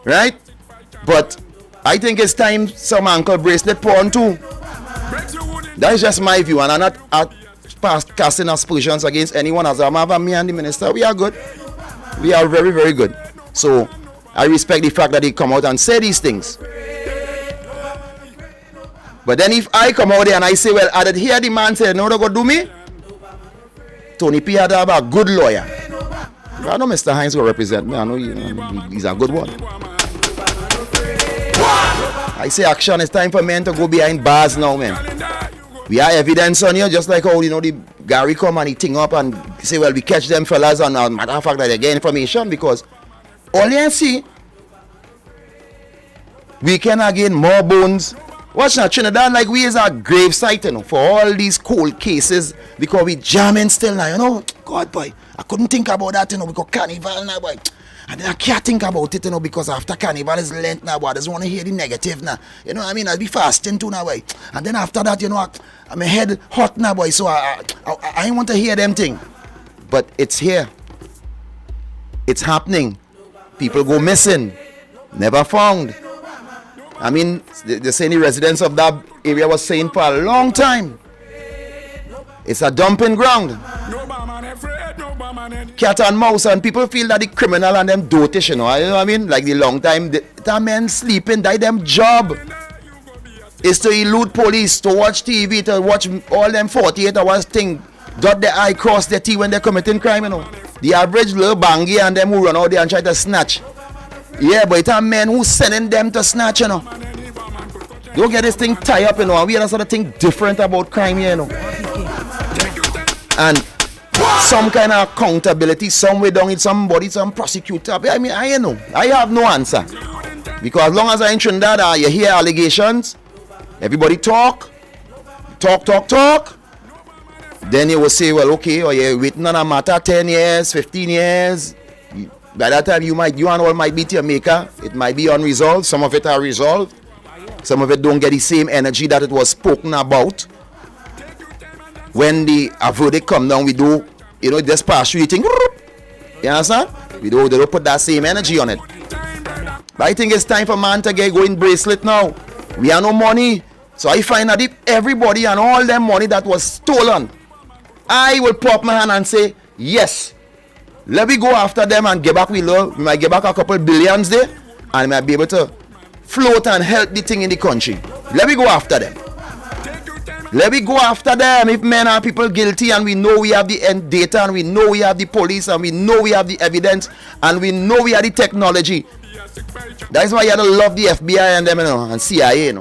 Right? But I think it's time some ankle bracelet put on too. That is just my view, and I'm not casting aspersions against anyone. As I'm having me and the minister, we are good. We are very, very good. So I respect the fact that they come out and say these things. But then if I come out there and I say, well, I did hear the man say, no, they're going to do me. Tony P had to have a good lawyer. I know Mr. Hines will represent me. I know he's a good one. I say action, it's time for men to go behind bars now, man. We have evidence on here, just like how, the Gary come and he ting up and say, well, we catch them fellas, and matter of fact that they get information, because all you see, we can again more bones. Watch now, Trinidad, like we is a grave site, for all these cold cases, because we jamming still now, God, boy, I couldn't think about that, because Carnival now, boy. And then I can't think about it, because after Carnival is Lent now, boy, I just want to hear the negative now. You know what I mean? I'll be fasting too now, boy. And then after that, my head hot now, boy, so I want to hear them thing. But it's here. It's happening. People go missing. Never found. I mean, the same residents of that area was saying for a long time. It's a dumping ground. Cat and mouse, and people feel that the criminal and them dotish, you know what I mean? Like the long time, that men sleeping, that them job is to elude police, to watch TV, to watch all them 48 hours thing, dot their eye, cross their T when they're committing crime, The average little bangy and them who run out there and try to snatch. Yeah, but it's a men who sending them to snatch, Don't get this thing tied up, We have sort of think different about crime here, And some kind of accountability, somewhere down in somebody, some prosecutor. I mean, I know. I have no answer. Because as long as I'm in Trinidad, you hear allegations, everybody talk. Then you will say, well, okay, or you're waiting on a matter 10 years, 15 years. By that time, you and all might be to your maker. It might be unresolved. Some of it are resolved. Some of it don't get the same energy that it was spoken about. When the verdict come down, we do, just pass through the thing. You understand? They don't put that same energy on it. But I think it's time for man to get going bracelet now. We have no money. So I find that if everybody and all them money that was stolen, I will pop my hand and say, yes. Let me go after them and get back we love. We might get back a couple billions there, and we might be able to float and help the thing in the country. Let me go after them. Let me go after them. If men are people guilty, and we know we have the data, and we know we have the police, and we know we have the evidence, and we know we have the technology. That's why you have to love the FBI and them, and CIA,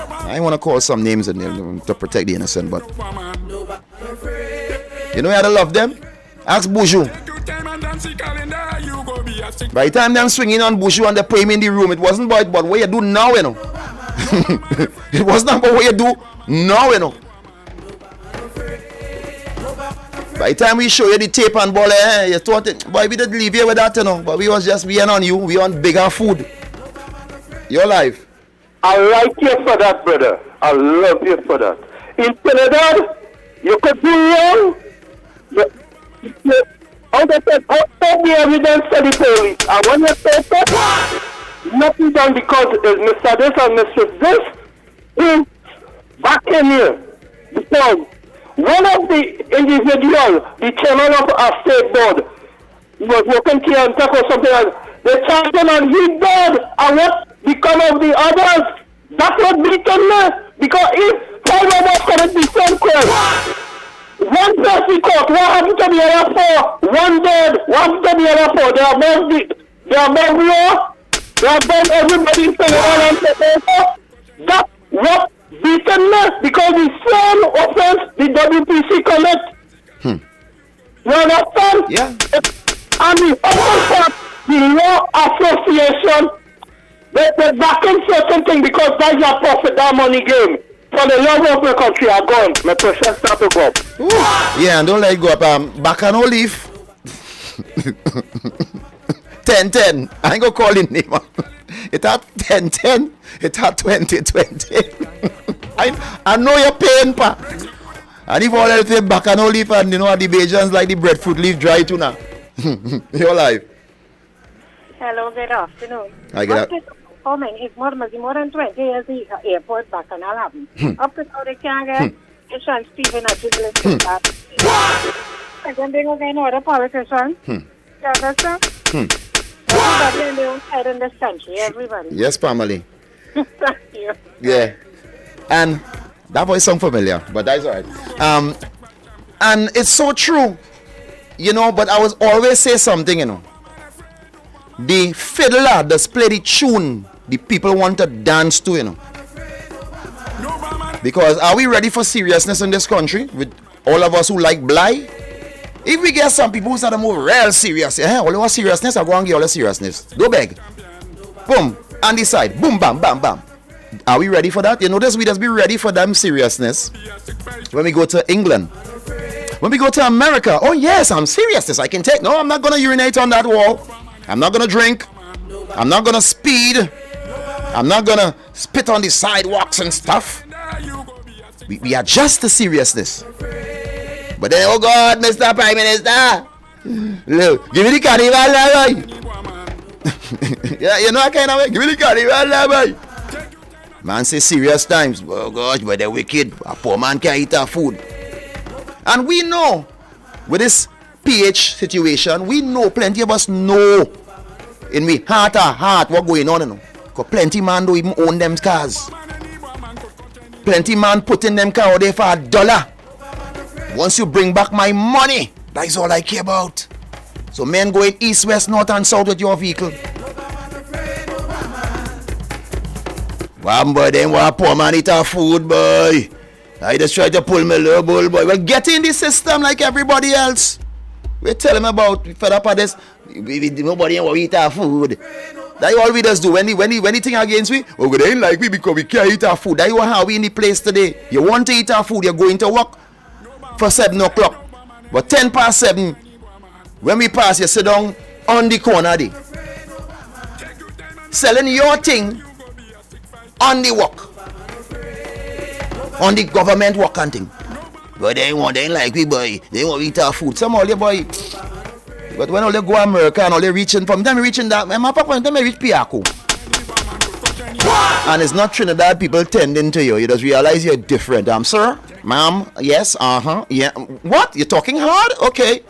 I want to call some names in there to protect the innocent, but you have to love them. Ask Boujou. By the time them swinging on Boujou and they put him in the room, it wasn't about what you do now, It wasn't about what you do now, By the time we show you the tape and ball, you thought it, boy, we didn't leave you with that, But we was just being on you. We on bigger food. You're live. I like you for that, brother. I love you for that. In Trinidad, you could do wrong. How the evidence for the police? And when you say that, nothing done because it's Mr. This and Mr. This. Back in here. Because one of the individuals, the chairman of a state board, was working here and talk or something else. The champion and he died. And what become of the others? That was beaten me. Because if 5 of us commit the same crime, one person caught, what happened to the other 4? One dead, what happened to the other 4? They are both law. They are both everybody in Senegal and Tobago. That what beaten me. Because the same offense the WPC commit. You understand? Yeah. And the other part, the law association, they're backing certain things because that's your profit, that money game. For the love of the country are gone. My precious start to go up. Yeah, and don't let it go up. Back on Olive. 10-10. I ain't gonna call him name. It had 10-10. It had 20-20. I know you're paying, pa. And if all else back on Olive and you know the Bajans like the breadfruit leaf dry too now. You're live. Hello, good afternoon. I get up. How many? It's more than 20 years the airport back on Aladdin. Up to how they can get Sean Stephen at the and then they go get another politician. You understand? Everybody on their own side in this country, everybody. Yes, family. Thank you. Yeah. And that voice sounds familiar, but that's alright. And it's so true. You know, but I was always say something, you know. The fiddler does play the tune the people want to dance to, you know. Because are we ready for seriousness in this country? With all of us who like blind? If we get some people who start to move real serious, all our seriousness, I go and get all the seriousness. Go beg. Boom. On the side. Boom, bam, bam, bam. Are we ready for that? You notice we just be ready for them seriousness when we go to England. When we go to America, oh yes, I'm serious. I can take. No, I'm not going to urinate on that wall. I'm not going to drink. I'm not going to speed. I'm not going to spit on the sidewalks and stuff. We adjust the seriousness. But then, oh God, Mr. Prime Minister, look, give me the carnival, boy. Yeah, you know that kind of way. Give me the carnival, boy. Man say serious times. Oh gosh, but they're wicked. A poor man can't eat our food. And we know, with this PH situation, we know, plenty of us know in we heart of heart what going on, you know. Because plenty man don't even own them cars. Plenty man putting them car out there for $1. Once you bring back my money, that is all I care about. So men going east, west, north and south with your vehicle. One boy, then what poor man eat our food, boy. I just try to pull my little bull, boy. Well, get in the system like everybody else. We tell him about, we fed up at this. Nobody will eat our food. That's all we just do. When the thing against we, oh, they ain't like we because we can't eat our food. That's how we in the place today. You want to eat our food, you're going to work for 7 o'clock. But 10 past 7, when we pass, you sit down on the corner there. Selling your thing on the work. On the government work and thing. But they ain't like we, boy. They want to eat our food. Some all the boy. But when all they go America and all they reaching from them reaching that, my papa them reach Piaco. And it's not Trinidad people tending to you. You just realize you're different. Sir, ma'am, yes, yeah. What? You're talking hard? Okay.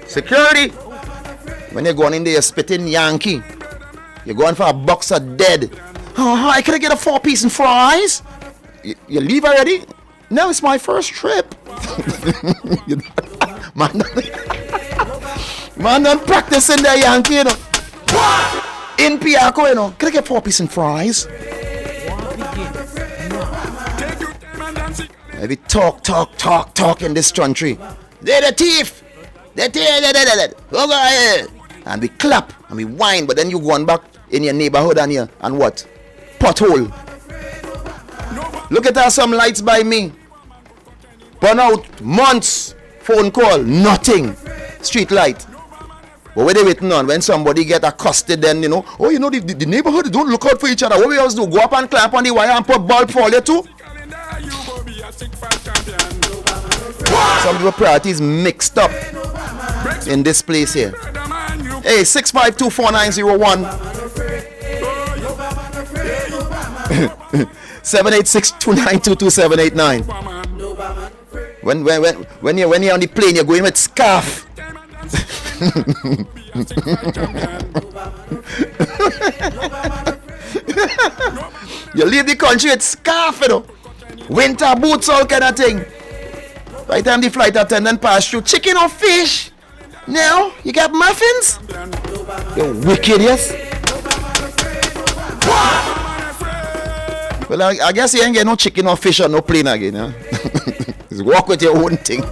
Security. When you're going in there, you're spitting Yankee. You're going for a box of dead. I could get a 4-piece and fries. You leave already? No, it's my first trip. Man, don't practice in the Yankee, you know. In Piaco, you know. Can I get 4-piece and fries? Maybe talk in this country. They're the thief. They're and we clap and we whine, but then you go on back in your neighborhood and what? Pothole. Look at how some lights by me. Burn out months. Phone call, nothing. Street light. But what they waiting on? When somebody get accosted, then, you know, oh, you know, the neighborhood don't look out for each other. What we else do? Go up and clamp on the wire and put bulb for you too? Some people priorities mixed up in this place here. Hey, 6524901. 786-292-2789. When you're on the plane, you're going with scarf. You leave the country with scarf, you know. Winter boots, all kind of thing. By the time the flight attendant pass through, chicken or fish? Now, you got muffins? You wicked, yes? Well, I guess you ain't get no chicken or fish on no plane again, huh? Just walk with your own thing.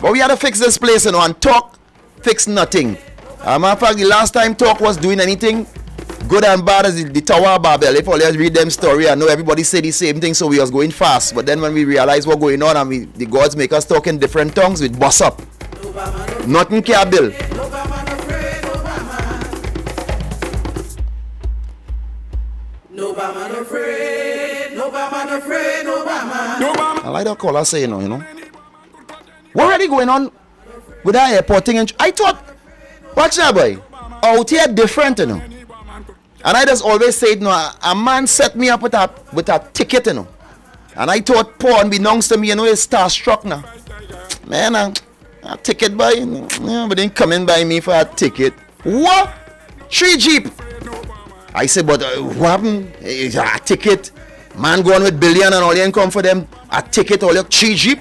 But we had to fix this place, you know, and talk, fix nothing. Matter of fact, the last time talk was doing anything, good and bad as the Tower of Babel. If only I read them story, I know everybody say the same thing, so we was going fast. But then when we realized what going on and the gods make us talk in different tongues, we bust up. Nothing can build. I like that caller saying, you know. What already going on with that airport thing? I thought, watch that, boy. Out here different, you know. And I just always say, you know, a man set me up with a ticket, you know. And I thought, poor unbeknownst to me, you know, he's starstruck now. Man, a ticket boy, you know, yeah, but then coming by me for a ticket. What? 3 Jeep. I said, but what happened? A ticket. Man going with billion and all the income for them. A ticket, all your 3 Jeep.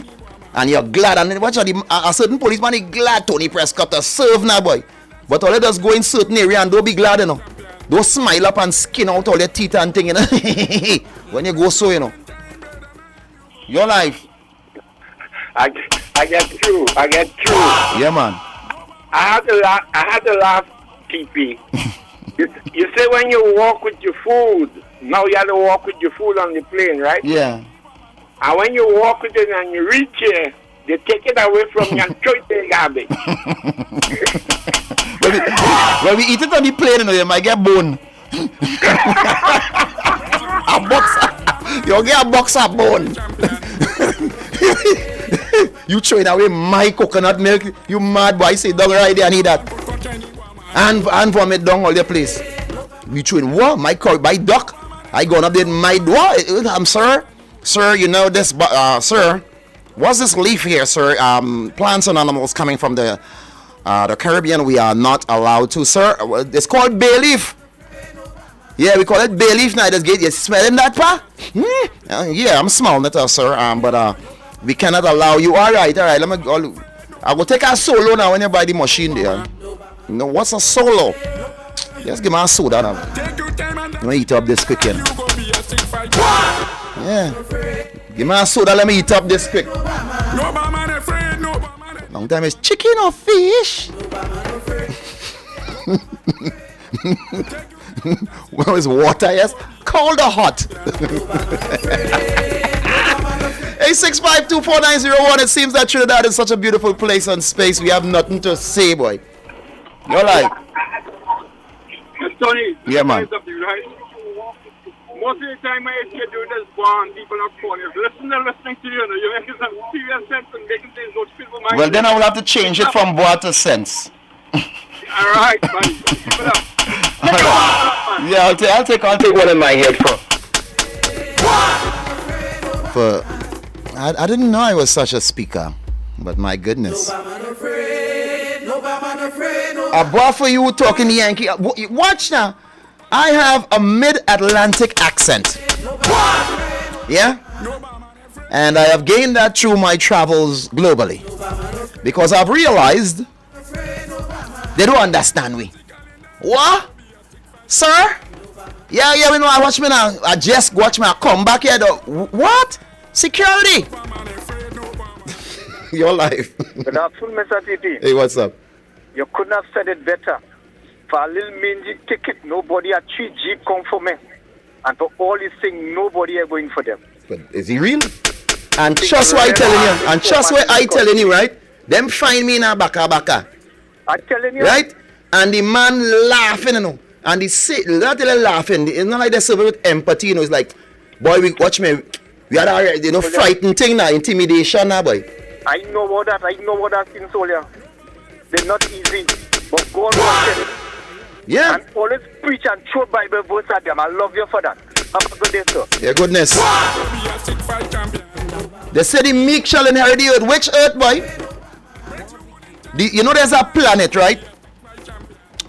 And you're glad. And then watch out, a certain policeman is glad Tony Prescott to serve now, boy. But all you just go in certain area and don't be glad, you know. Don't smile up and skin out all your teeth and thing, you know. When you go so, you know. Your life. I get through. Yeah, man. I had to laugh, TP. you say when you walk with your food, now you have to walk with your food on the plane, right? Yeah. And when you walk with it and you reach here, they take it away from you and throw it in the garbage. When we eat it on the plane, you know, you might get bone. A box. You get a box of bone. You throw it away my coconut milk. You mad boy. Say, dog right there, I need that. And vomit down all the place. We throw in what? My duck. I gone up there, my what? I'm Sir, you know this, sir. What's this leaf here, sir? Plants and animals coming from the Caribbean, we are not allowed to, sir. It's called bay leaf. Yeah, we call it bay leaf now. You smelling that, pa? Yeah, I'm smelling it, sir. But we cannot allow you. All right. I will take a solo now when you buy the machine there. You know what's a solo? Just give me a soda now. Let me eat up this quick, you know. Yeah. Give me a soda, let me eat up this quick. Long time is chicken or fish? Where is water, yes? Cold or hot? 865-24901. It seems that Trinidad is such a beautiful place and space. We have nothing to say, boy. You're like... Tony, yeah, man. Most of the time I hear you this bond, people are calling. Listening to you, you're making some serious sense and making things go to my mind. Well, then I will have to change it from boy to sense. Alright, buddy. Yeah, I'll take one in my head for I didn't know I was such a speaker, but my goodness. A boy for you talking Yankee. Watch now. I have a mid-Atlantic accent. Yeah? And I have gained that through my travels globally. Because I've realized they don't understand me. What? Sir? Yeah, you know, I watch me now. I just watch me. I come back here though. What? Security? Your life. Good afternoon, Mr. TT. Hey, what's up? You couldn't have said it better. For a little mangy ticket, nobody at 3 Jeep come for me. And for all these things, nobody are going for them. But is he real? And trust what I telling you. And trust what I telling you, right? Them find me in a baka. I'm telling you. Right? And the man laughing, you know. And not laughing. It's not like they serve with empathy, you know. It's like, boy, watch me. We had a, you know, frightened thing now, intimidation now, boy. I know about that in Solia. They're not easy. But go on watch it. Yeah. And always preach and throw Bible verse at them. I love you for that. Have a good day, sir. Your goodness. They say the meek shall inherit the earth. Which earth, boy? You know there's a planet, right?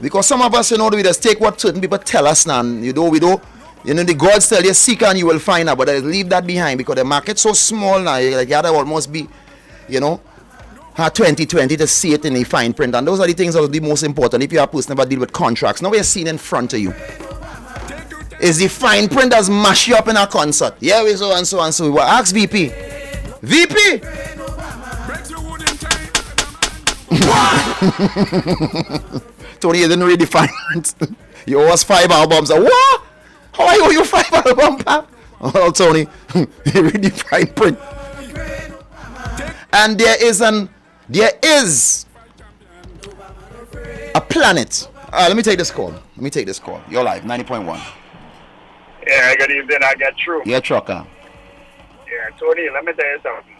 Because some of us, we just take what certain people tell us now. We don't. The gods tell you, seek and you will find out. But I leave that behind because the market's so small now. Like you have to almost be, 2020 to see it in the fine print. And those are the things that are the most important if you are a person that deal with contracts. Now we're seeing in front of you. Is the fine print that's mash you up in a concert. Yeah, we so and so and so. We will ask VP. VP! Tony, you didn't read the fine print. You owe us 5 albums. What? How I owe you 5 albums, pap? Oh, Tony, you read the fine print. And there is a planet. Let me take this call. You're live, 90.1. Yeah, good evening. I get through. Yeah, trucker. Yeah, Tony, let me tell you something.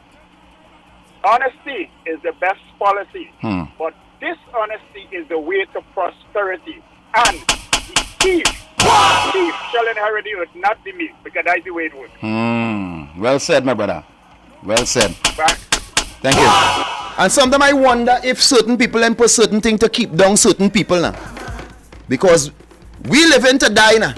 Honesty is the best policy, but dishonesty is the way to prosperity. And the thief shall inherit the earth, not the meek, because that's the way it works. Well said, my brother. Well said. Right. Thank you. And sometimes I wonder if certain people and put certain things to keep down certain people now. Because we live in to die now.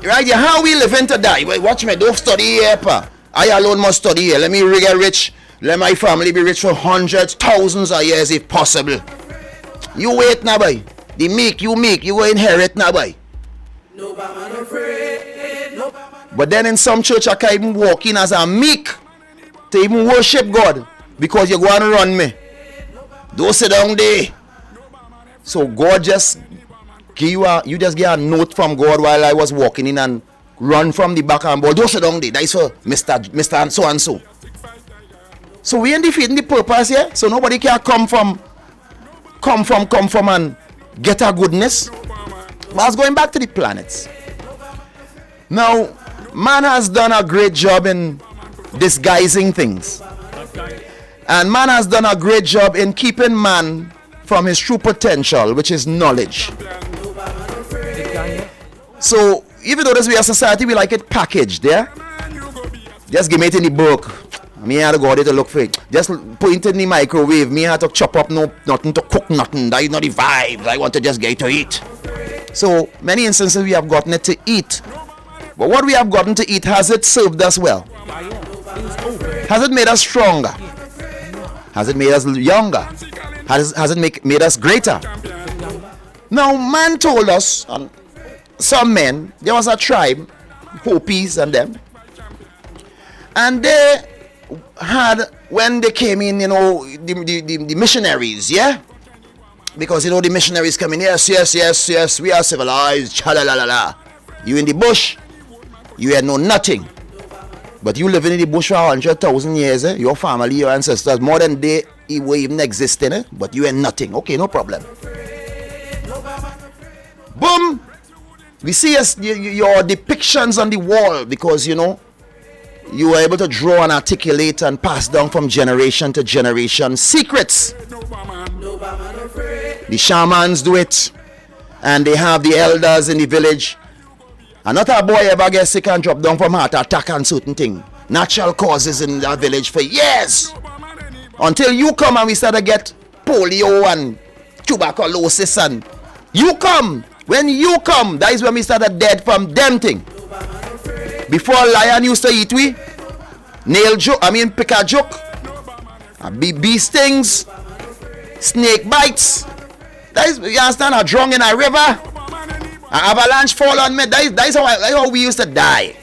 Right? Yeah, how we live in to die? Wait, watch me, don't study here, pa. I alone must study here. Let me get rich. Let my family be rich for hundreds, thousands of years if possible. You wait now, boy. The meek, you will inherit now, boy. But then in some church, I can't even walk in as a meek to even worship God because you're going to run me. Don't sit down there. So God just you just get a note from God while I was walking in and run from the back and boy, don't sit down there. That's for Mr. and so and so. So we ain't defeating the purpose here. So nobody can come from and get our goodness. But I was going back to the planets. Now, man has done a great job in disguising things. And man has done a great job in keeping man from his true potential, which is knowledge. So, even though this we are society, we like it packaged, yeah? Just give me it in the book. Me had to go there to look for it. Just put it in the microwave. Me had to chop up nothing to cook nothing. That is not the vibes. I want to just get to eat. So, many instances we have gotten it to eat. But what we have gotten to eat, has it served us well? Has it made us stronger? Has it made us younger? Has it made us greater? Now, man told us, some men, there was a tribe, Hopis and them, and they had, when they came in, the missionaries, yeah? Because, the missionaries come in, yes, we are civilized, cha-la-la-la-la. You in the bush, you had know nothing. But you living in the bush for 100,000 years, eh? Your family, your ancestors, more than they were even existing, eh? But you had nothing. Okay, no problem. Boom! We see your depictions on the wall because, you were able to draw and articulate and pass down from generation to generation secrets. The shamans do it, and they have the elders in the village. And not a boy ever gets sick and drop down from heart attack and certain thing. Natural causes in that village for years. Until you come and we start to get polio and tuberculosis and you come. When you come, that is when we started dead from them thing. Before lion used to eat we, pick a joke, bee stings, snake bites. That is, you understand, a drunk in a river, an avalanche fall on me. That is how we used to die.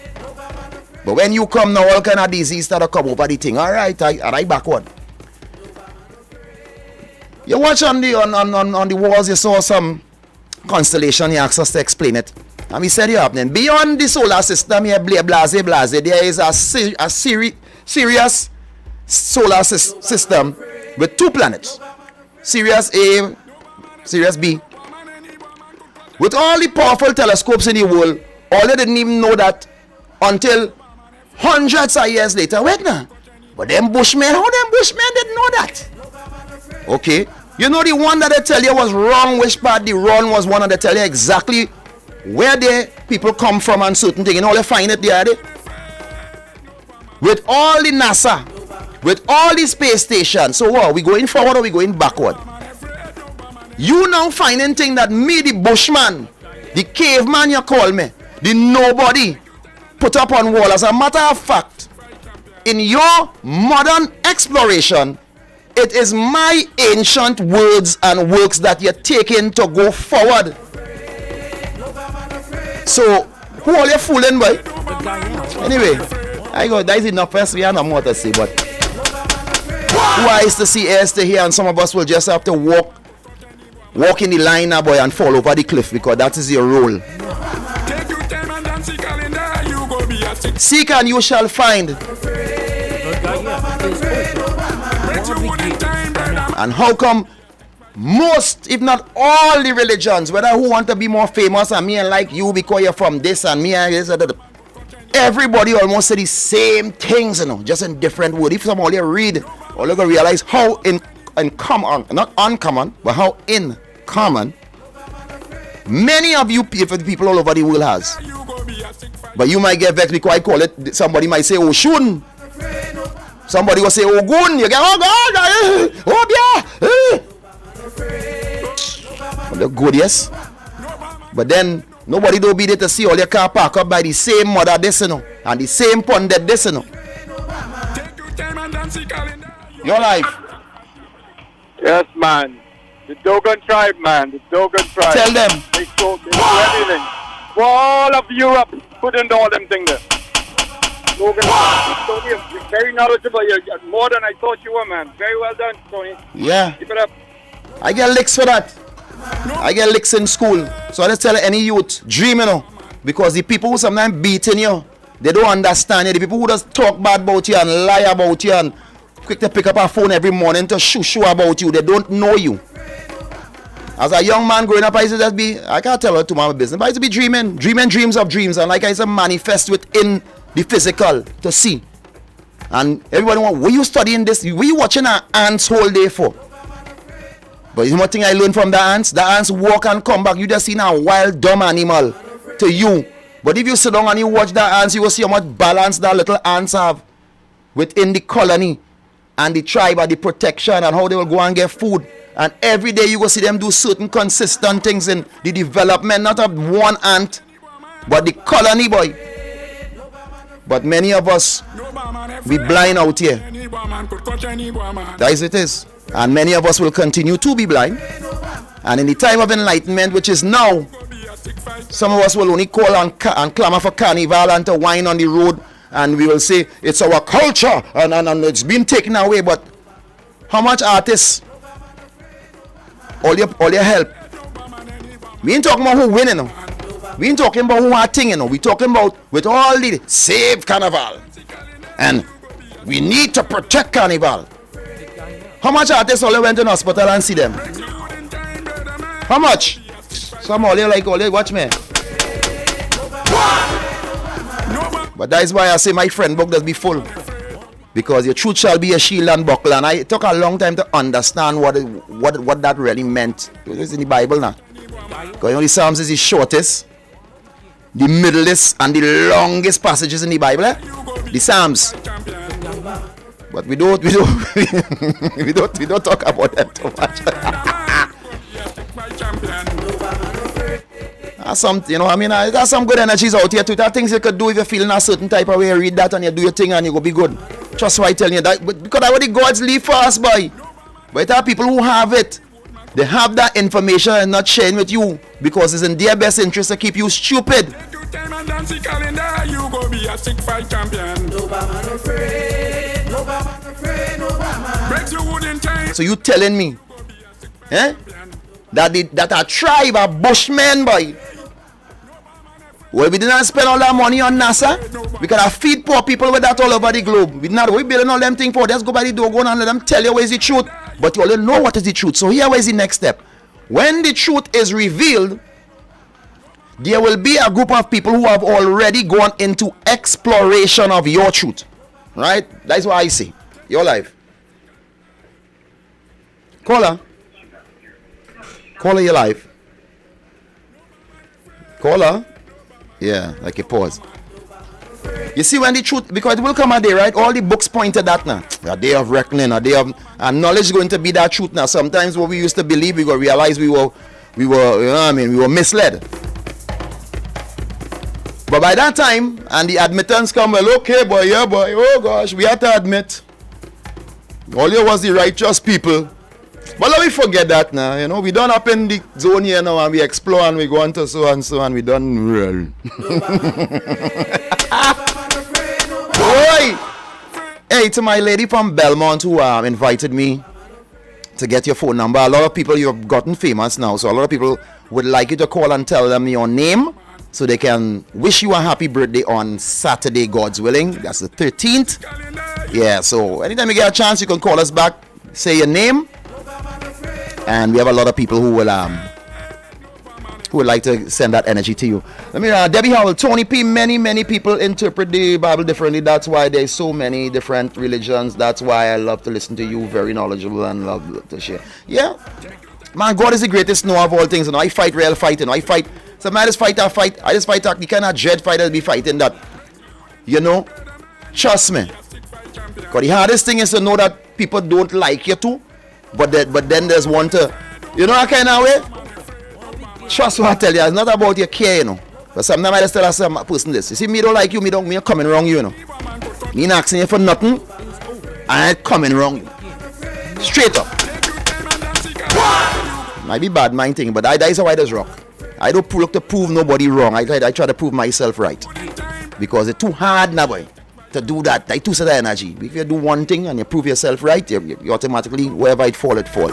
But when you come now, all kind of disease start to come over the thing. All right, backward. You watch on the walls, you saw some constellation. He asked us to explain it, and we said, "You happening beyond the solar system here, blase. There is a serious solar system with 2 planets, Sirius A, Sirius B. With all the powerful telescopes in the world, all they didn't even know that until hundreds of years later. Wait now, but them Bushmen, how them Bushmen didn't know that? Okay, You know the one that they tell you was wrong, which part the run was one, and they tell you exactly where the people come from and certain things. You know, they find it there. With all the NASA, with all the space stations. So what? Are we going forward or are we going backward? You now finding things that me, the bushman, the caveman you call me, the nobody, put up on wall. As a matter of fact, in your modern exploration, it is my ancient words and works that you're taking to go forward. So, who are you fooling by? Anyway, I go, that is enough first. We have no more to say, but who eyes to see, ears to hear, and some of us will just have to walk in the line now, boy, and fall over the cliff because that is your role. Seek and you shall find. And how come most, if not all the religions, whether who want to be more famous and me and like you because you're from this and me and this, everybody almost say the same things, you know, just in different words. If somebody read, all you gonna realize how in common, not uncommon, but how in common many of you people all over the world has. But you might get vexed because I call it, somebody might say Oshun. Somebody will say Ogun. You get, oh God, oh yeah. They're good, yes. But then nobody don't be there to see all your car park up by the same mother this, you know, and the same pundit this, you know. Your life. Yes, man. The Dogon tribe, man. The Dogon tribe. Tell them. They do everything. For all of Europe, put in all them things there. Dogon, Tony, you're very knowledgeable. You're more than I thought you were, man. Very well done, Tony. Yeah. Keep it up. I get licks for that. I get licks in school. So I just tell any youth, dream, you know. Because the people who sometimes beating you, they don't understand you. The people who just talk bad about you and lie about you and quick to pick up a phone every morning to shoo about you, they don't know you. As a young man growing up, I used to just be, I can't tell her to my business, but I used to be dreaming dreams of dreams, and like I used to manifest within the physical to see. And everybody want, were you studying this? Were you watching an ants whole day for? But you know one thing I learned from the ants walk and come back. You just see a wild, dumb animal to you. But if you sit down and you watch the ants, you will see how much balance that little ants have within the colony and the tribe and the protection and how they will go and get food. And every day you will see them do certain consistent things in the development, not of one ant, but the colony, boy. But many of us, we blind out here. That is it is. And many of us will continue to be blind. And in the time of enlightenment, which is now, some of us will only call and clamor for carnival and to whine on the road. And we will say, it's our culture and it's been taken away. But how much artists, all your help? We ain't talking about who winning, you know. We ain't talking about who are thing, you know. We talking about with all the save carnival. And we need to protect carnival. How much artists all went in hospital and see them? How much? Some all like all watch me. But that is why I say my friend book does be full. Because your truth shall be a shield and buckler. And it took a long time to understand what that really meant. It's in the Bible now. Because you know the Psalms is the shortest, the middlest, and the longest passages in the Bible. The Psalms. But we don't talk about them too much. That's some, you know, I mean, there's some good energies out here too. There are things you could do if you're feeling a certain type of way. Read that and you do your thing and you go be good. Trust why I tell you that. But because that's what the gods leave for us, boy. But there are people who have it. They have that information and not sharing with you because it's in their best interest to keep you stupid. So you telling me, that a tribe of bushmen, boy. Well, we didn't spend all that money on NASA. We could have feed poor people with that all over the globe. We building all them things for. Let's go by the door, go and let them tell you what is the truth. But you already know what is the truth. So here is the next step. When the truth is revealed, there will be a group of people who have already gone into exploration of your truth. Right? That's what I say. Your life. Caller. Caller, you live. Caller? Yeah, like a pause. You see when the truth, because it will come a day, right? All the books point to that now. A day of reckoning, a day of, and knowledge is going to be that truth now. Sometimes what we used to believe, we go realize we were, you know what I mean, we were misled. But by that time, and the admittance come, well, okay, boy, yeah, boy, oh gosh, we have to admit, all here was the righteous people. But let me forget that now, you know, we done up in the zone here now, and we explore, and we go on to so and so, and we done real. Boy! Hey, to my lady from Belmont who invited me to get your phone number. A lot of people, you've gotten famous now, so a lot of people would like you to call and tell them your name so they can wish you a happy birthday on Saturday, God's willing. That's the 13th. Yeah, so anytime you get a chance, you can call us back, say your name, and we have a lot of people who would like to send that energy to you. Let me, Debbie Howell, Tony P, many people interpret the Bible differently. That's why there's so many different religions. That's why I love to listen to you, very knowledgeable and love to share. Yeah, man, God is the greatest knower of all things. You know, I fight real fight, you know, I fight. So I just fight, the kind of dread fighters be fighting that, you know, trust me. Because the hardest thing is to know that people don't like you too, but then there's one to, you know, that kind of way. Trust what I tell you, it's not about your care, you know. But sometimes I just tell some person this. You see, me don't like you, me coming wrong you know. Me not asking you for nothing, I ain't coming wrong you. Straight up. Might be bad mind thing, but that is how I does rock. I don't look to prove nobody wrong. I try to prove myself right. Because it's too hard now, boy, to do that. Like too set of energy. If you do one thing and you prove yourself right, you automatically, wherever it fall, it fall.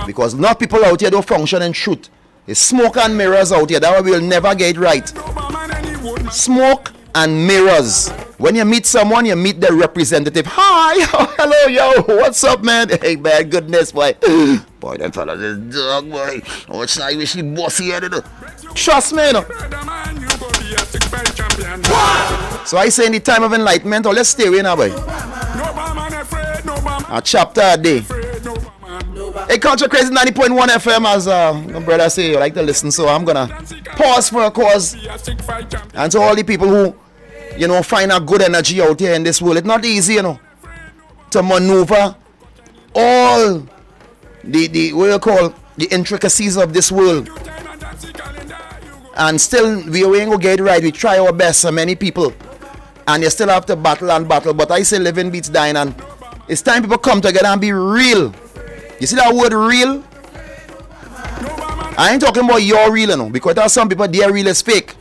Because not people out here don't function in truth. It's smoke and mirrors out here. That way we'll never get it right. Smoke and mirrors. When you meet someone, you meet the representative. Hi, oh, hello, yo, what's up, man? Hey, man, goodness, boy. Boy, them fellas is dog, boy. Oh, it's not wish he bossy headed. Trust me, no. So I say in the time of enlightenment, oh, let's stay away now, boy. A chapter a day. Hey, Culture Crazy 90.1 FM, as my brother say, you like to listen, so I'm gonna pause for a cause. And to all the people who, you know, find a good energy out here in this world, it's not easy, you know, to maneuver all the what you call the intricacies of this world. And still, we ain't gonna get it right. We try our best, so many people, and you still have to battle and battle. But I say living beats dying, and it's time people come together and be real. You see that word real? I ain't talking about your real, you know, because there are some people, their real is fake.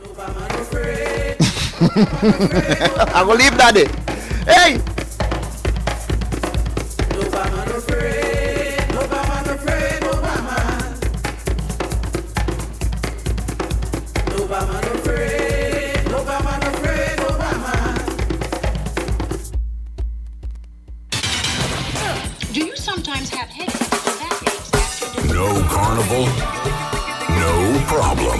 I'm gonna leave that there. Hey! Do you sometimes have headaches? No carnival, no problem.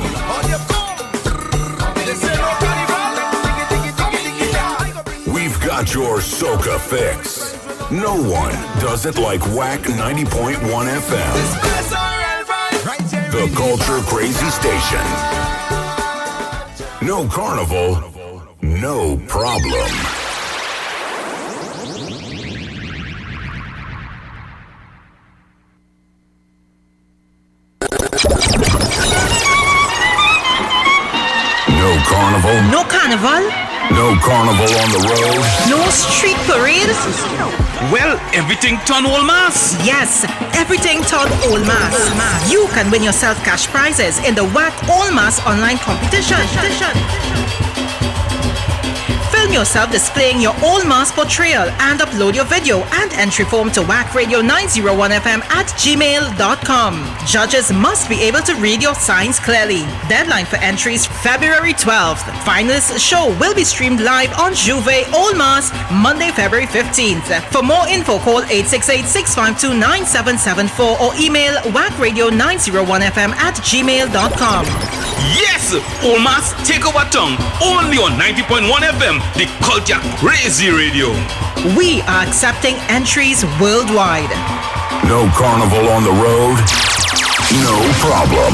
We've got your soca fix. No one does it like WACK 90.1 FM. The Culture Crazy Station. No carnival, no problem. No carnival. No carnival. No carnival on the road. No street parade. Well, everything turn all mass. Yes, everything turn all mass. You can win yourself cash prizes in the WACK All Mass online competition. Film yourself displaying your all mass portrayal and upload your video and entry form to wackradio901fm at gmail.com. Judges must be able to read your signs clearly. Deadline for entries February 12th. Finalist show will be streamed live on Juve All Mass Monday, February 15th. For more info, call 868-652-9774 or email wackradio901fm at gmail.com. Yes! All Mass take over tongue. Only on 90.1 FM, the Culture Crazy Radio. We are accepting entries worldwide. No carnival on the road? No problem.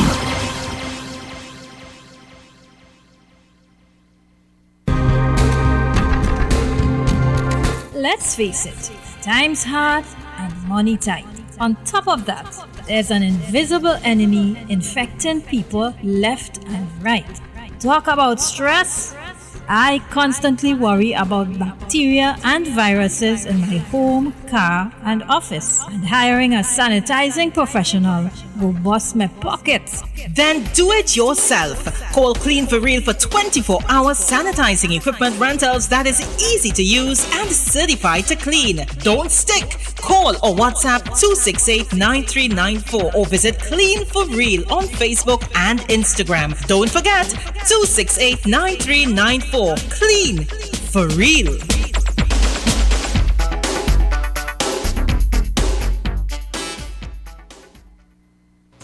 Let's face it, time's hard and money tight. On top of that, there's an invisible enemy infecting people left and right. Talk about stress. I constantly worry about bacteria and viruses in my home, car, and office. And hiring a sanitizing professional will bust my pockets. Then do it yourself. Call Clean for Real for 24-hour sanitizing equipment rentals that is easy to use and certified to clean. Don't stick. Call or WhatsApp 268-9394 or visit Clean for Real on Facebook and Instagram. Don't forget 268-9394. Clean for Real.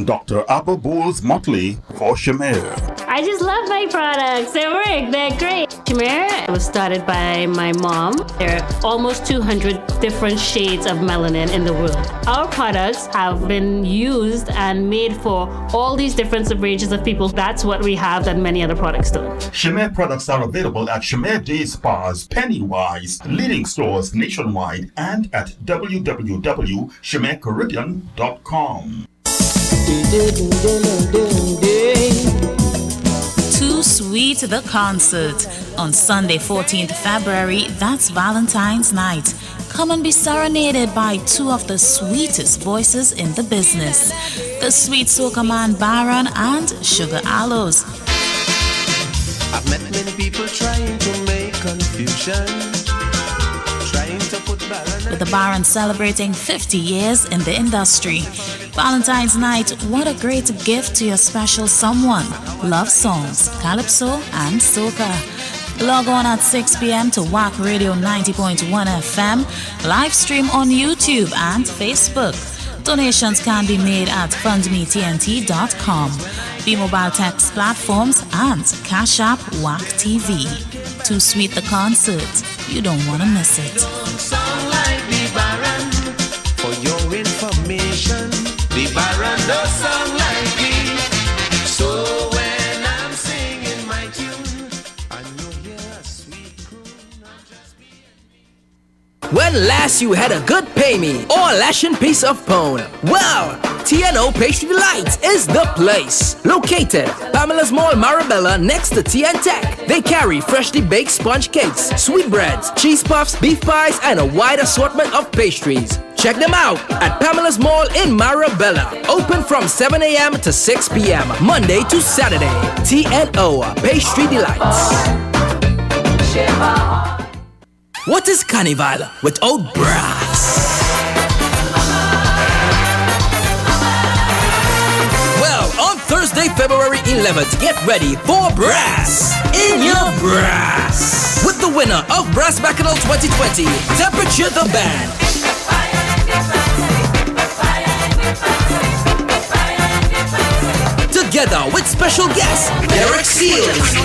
Dr. Apple Bowles Motley for Shamir. I just love my products. They work. They're great. Shamir was started by my mom. There are almost 200 different shades of melanin in the world. Our products have been used and made for all these different ranges of people. That's what we have that many other products don't. Shamir products are available at Shamir Day Spas, Pennywise, leading stores nationwide, and at www.shamircaribbean.com. Too Sweet the concert on Sunday 14th February. That's Valentine's night. Come and be serenaded by two of the sweetest voices in the business, the sweet soca man Baron and Sugar Aloes. I've met many people trying to make confusion, trying to put balance. With the Baron celebrating 50 years in the industry. Valentine's night, what a great gift to your special someone. Love songs, calypso and soca. Log on at 6 p.m. to WACK Radio 90.1 FM, live stream on YouTube and Facebook. Donations can be made at fundmetnt.com, B-Mobile text platforms, and Cash App WACK TV. Too Sweet the concert. You don't want to miss it. Song like the Baron, for your information, the Baron does sound like me. So when I'm singing my tune, and you hear a sweet croon, I'll just be. When last you had a good pay me or lashing piece of pone? Well, TNO Pastry Delights is the place. Located Pamela's Mall, Marabella, next to TN Tech. They carry freshly baked sponge cakes, sweetbreads, cheese puffs, beef pies, and a wide assortment of pastries. Check them out at Pamela's Mall in Marabella. Open from 7 a.m. to 6 p.m. Monday to Saturday. TNO Pastry Delights. What is Carnival without brass? Well, on Thursday, February 11th, get ready for brass in your brass. With the winner of Brass Bacchanal 2020, Temperature the Band. Together with special guest Derek Seals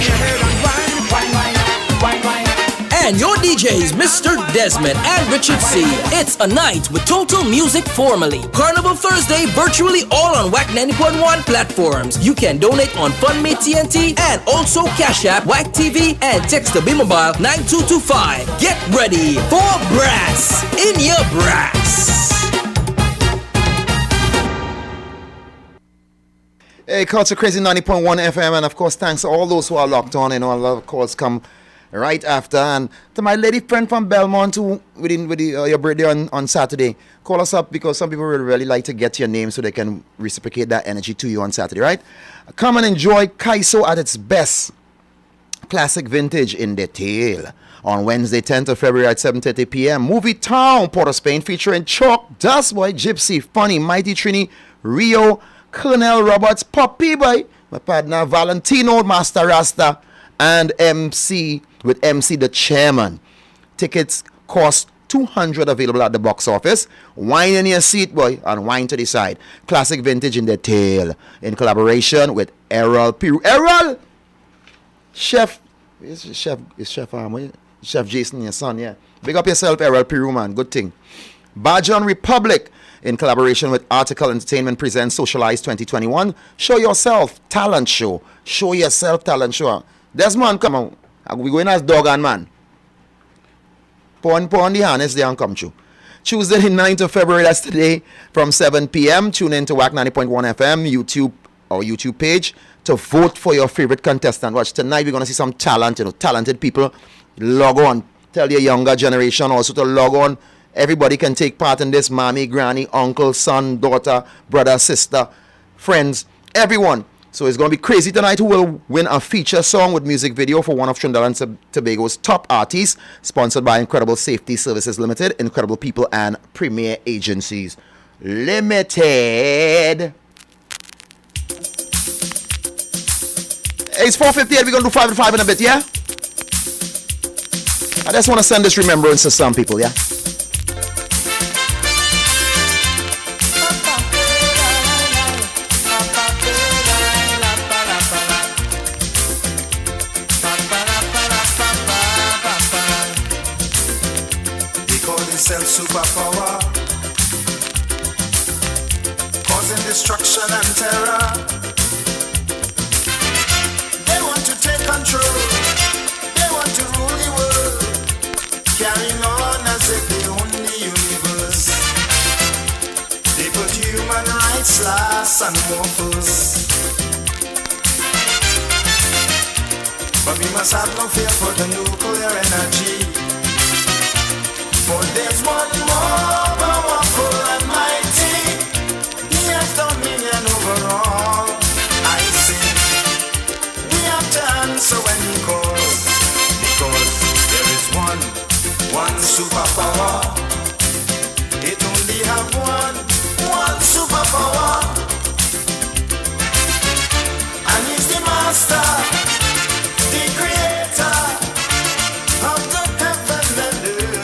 and your DJs Mr. Desmond and Richard C. It's a night with total music formally. Carnival Thursday virtually all on WACK 90.1 platforms. You can donate on FundMe TNT and also Cash App, WACK TV, and text to B-Mobile 9225. Get ready for brass in your brass. Hey, Culture Crazy 90.1 FM, and of course, thanks to all those who are locked on. You know, a lot of calls come right after. And to my lady friend from Belmont, who with your birthday on Saturday, call us up because some people would really like to get your name so they can reciprocate that energy to you on Saturday, right? Come and enjoy Kaiso at its best. Classic vintage in detail. On Wednesday, 10th of February at 7:30 p.m. Movie Town, Port of Spain, featuring Chalk, Dust Boy, Gypsy, Funny, Mighty Trini, Rio, Colonel Roberts, Poppy Boy, my partner Valentino, Master Rasta, and MC with MC the Chairman. Tickets cost $200, available at the box office. Wine in your seat, boy, and wine to the side. Classic vintage in the tail. In collaboration with Errol Piru. Errol! Chef Chef Jason, your son, yeah. Big up yourself, Errol Piru, man. Good thing. Bajan Republic, in collaboration with Article Entertainment, presents Socialize 2021. Show yourself talent show. Show yourself talent show. Desmond, come on. We going as dog and man. Pon the harness there and come true. Tuesday, the 9th of February, that's today, from 7 p.m. Tune in to WACK 90.1 FM, YouTube page, to vote for your favorite contestant. Watch, tonight we're going to see some talent, talented people. Log on. Tell your younger generation also to log on. Everybody can take part in this. Mommy, granny, uncle, son, daughter, brother, sister, friends, everyone. So it's going to be crazy tonight. Who will win a feature song with music video for one of Trinidad and Tobago's top artists, sponsored by Incredible Safety Services Limited, Incredible People and Premier Agencies Limited. It's 4:58. We're going to do 5 to 5 in a bit, yeah? I just want to send this remembrance to some people, yeah? Superpower, causing destruction and terror. They want to take control, they want to rule the world, carrying on as if they own the universe. They put human rights last and more first. But we must have no fear for the nuclear energy. For there's one more powerful and mighty, he has dominion over all. I say, we have to answer when he calls, because there is one superpower. It only have one superpower, and he's the master, the creator of the heaven and earth.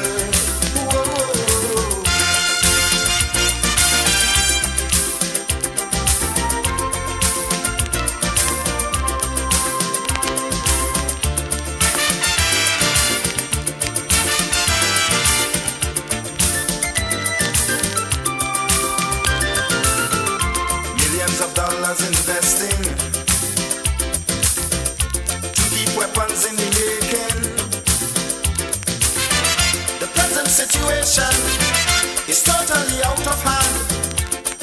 Investing to keep weapons in the making. The present situation is totally out of hand,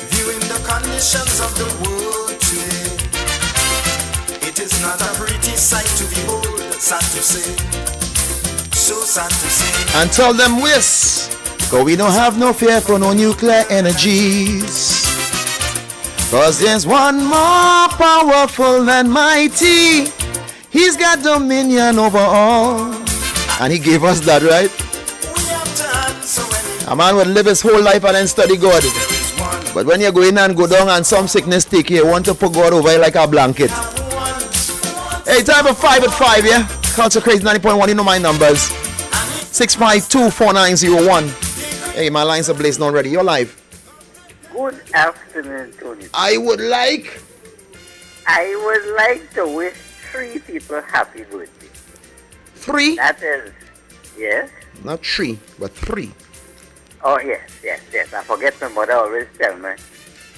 viewing the conditions of the world today. It is not a pretty sight to behold, sad to say, so sad to say. And tell them this, cause we don't have no fear for no nuclear energies. Cause there's one more powerful and mighty, he's got dominion over all. And he gave us that, right? A man would live his whole life and then study God. But when you go in and go down and some sickness take you, you want to put God over you like a blanket. Hey, time for 5 at 5, yeah? Culture Crazy 90.1, you know my numbers. 652-4901. Hey, my lines are blazing already. You're live. Good afternoon, Tony. I would like to wish 3 people happy birthday. 3? That is, yes. Not 3, but 3. Oh, yes. I forget my mother always tell me,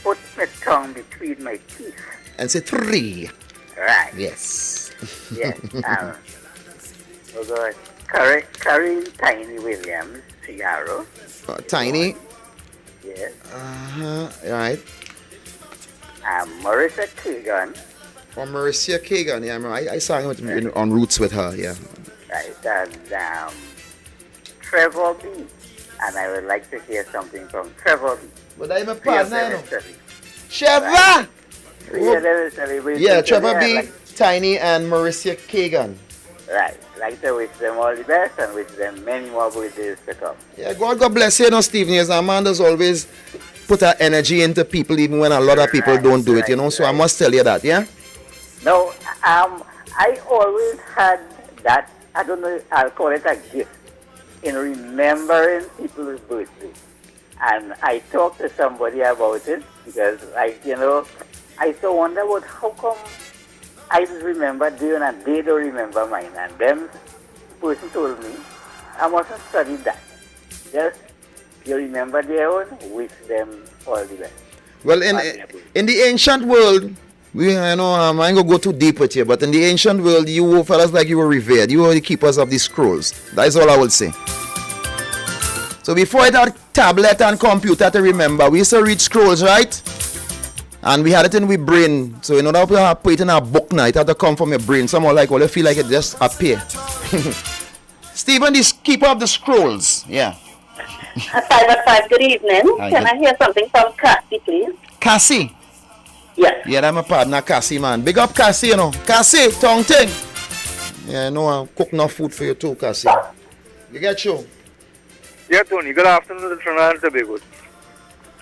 put my tongue between my teeth. And say 3. Right. Yes. Yes. Oh, God. Corinne Tiny Williams, Cigarro. Tiny? Yes. Right. Marissa Kagan. Oh, Marissa Kagan, yeah, I sang on Roots with her, yeah. Right, and Trevor B. And I would like to hear something from Trevor B. But I'm a partner, you know. Trevor! Yeah, Trevor B, Tiny, and Marissa Kagan. Right. Like to wish them all the best and wish them many more birthdays to come. Yeah, God bless you, Stephen. Yes, Amanda's always put her energy into people even when a lot of people don't do it, so I must tell you that, yeah? No, I always had that, I don't know, I'll call it a gift, in remembering people's birthdays. And I talked to somebody about it because, I so wonder about how come I remember doing and they don't remember mine. And then the person told me I mustn't study that. Just you remember their own, wish them all the best. Well, in the ancient world, I ain't gonna go too deep with you, but in the ancient world, you fellas like you were revered. You were the keepers of the scrolls. That is all I will say. So before it had tablet and computer to remember, we used to read scrolls, right? And we had it in our brain. So in order to put it in a book now, it had to come from your brain. Somehow like, well, you feel like it just appear. Stephen, the keeper of the scrolls. Yeah. 5 good evening. Can I hear something from Cassie, please? Cassie? Yes. Yeah, that's my partner, Cassie, man. Big up Cassie, you know. Cassie, tongue thing. Yeah, I know I cook enough food for you too, Cassie. You get you? Yeah, Tony. Good afternoon to Trinidad and Tobago.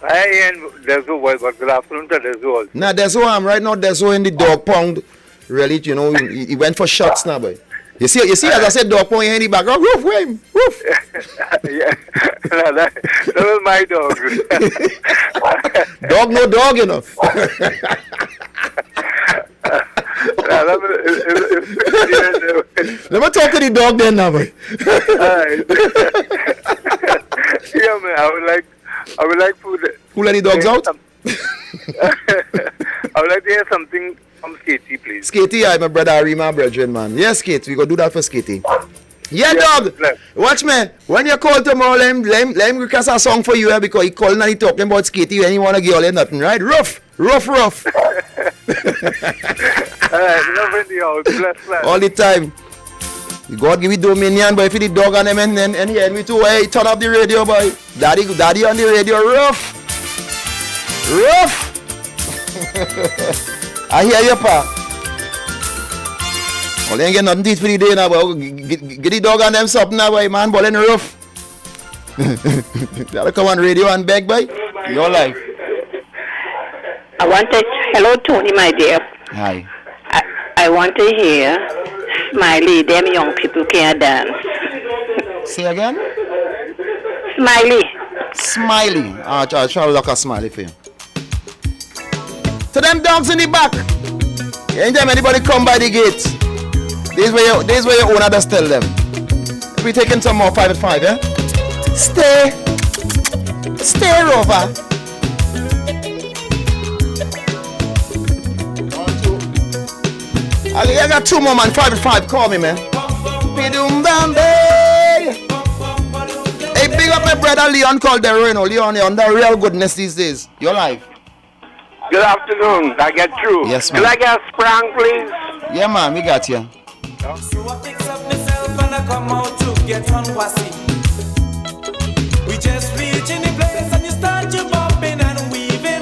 I ain't Dezo boy, but good afternoon to Dezo also. Nah, Dezo, I'm right now. Dezo in the dog pound. Really, you know, he went for shots now, boy. You see, as I said, dog pound in the background. Roof, wham, roof. Yeah, that was my dog. Dog, no dog, you know. Let me talk to the dog then, now, boy. Yeah, man, I would like food. Who let the dogs out? I would like to hear something from Skatey, please. Skatey, my brother Ari, my brethren, man. Yes, Skate, we go do that for Skatey. Yeah, dog. Watch me. When you call tomorrow, let him request a song for you because he calling and he talking about Skatey and he want to give all nothing, right? Rough. Alright, love in the house. Bless. All the time. God give you dominion, but if you the dog on them and hear me too, hey, turn up the radio, boy. Daddy on the radio, rough. I hear you, pa. Well, ain't get nothing to eat for the day now, but get the dog on them something now, boy, man, ball in the rough. Gotta come on radio and beg, boy. Your life. I want to, hello, Tony, my dear. Hi. I want to hear Smiley, them young people can't dance. Say again? Smiley. I'll try to look a Smiley for you. To them dogs in the back. You ain't them anybody come by the gate. This way your owner just tell them. We taking some more 5 at 5, yeah? Stay, Rover. I got 2 more, man. 5 at 5. Call me, man. Hey, big up my brother Leon called Rerun. Leon, you're on the real goodness these days. You're live. Good afternoon. I get through. Yes, man. Can I get a sprang, please? Yeah, man. We got you. So I fix up myself and I come out to get on wassy. We just reach in the place and you start your bumping and weaving.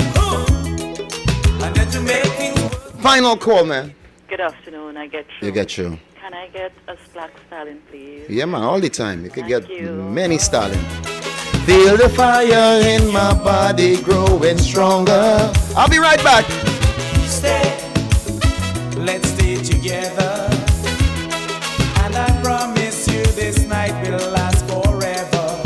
And then you make things. Final call, man. Good afternoon. I get you. You get you. Can I get a black stallion, please? Yeah, man. All the time. You can get many stallion. Feel the fire in my body growing stronger. I'll be right back. Let's stay together. And I promise you this night will last forever.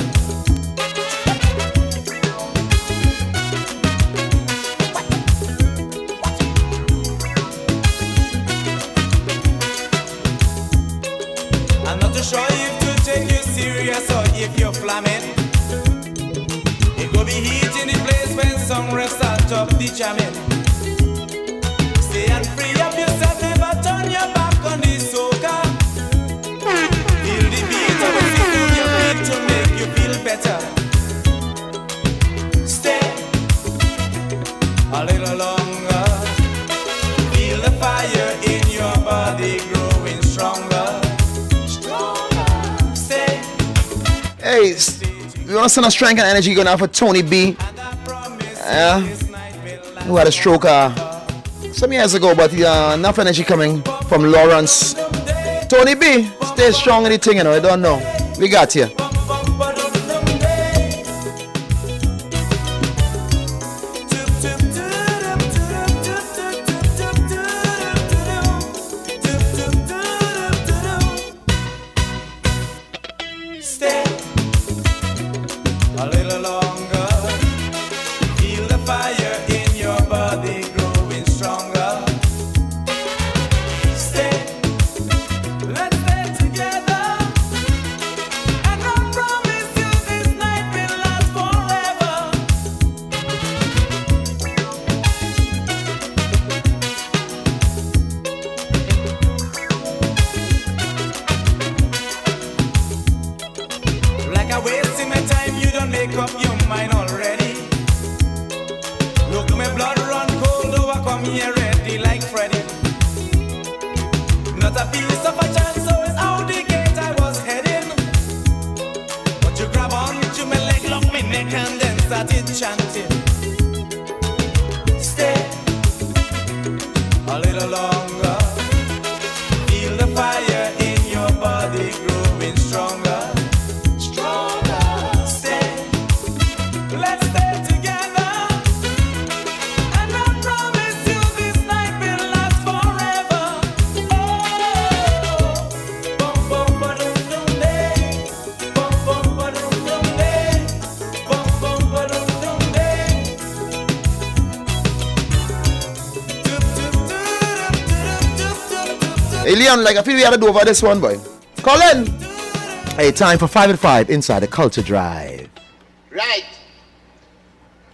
I'm not too sure if to take you serious or if you're flamming. It will be heat in the place when some refs start up the jamming. Stay and free up yourself, never turn your back on the soca. Feel the beat of it, move your feet to make you feel better. Stay a little longer. Feel the fire in your body growing stronger. Stay. Hey, you want to send a strength and energy going out for Tony B. Who had a stroke some years ago, but enough energy coming from Lawrence. Tony B, stay strong in the thing, you know, I don't know. We got you. Stay a little longer. Feel the fire in your body growing stronger. Stay, let's stay together. And make up your mind already. Look, my blood run cold over, come here ready like Freddy. Not a piece of a chance, so it's out the gate I was heading. But you grab on to my leg, lock me neck, and then started chanting. Stay a little longer. Feel the fire in your body growing stronger. Stronger. Stay. Let's stay together. And I promise you this night will last forever. Oh, bum bum ba dum dum day, bum bum ba dum dum day, bum bum ba dum dum day. Hey Leon, like I feel we had to do over this one, boy. Colin! Hey, time for 5 at 5 inside the Culture Drive. Right.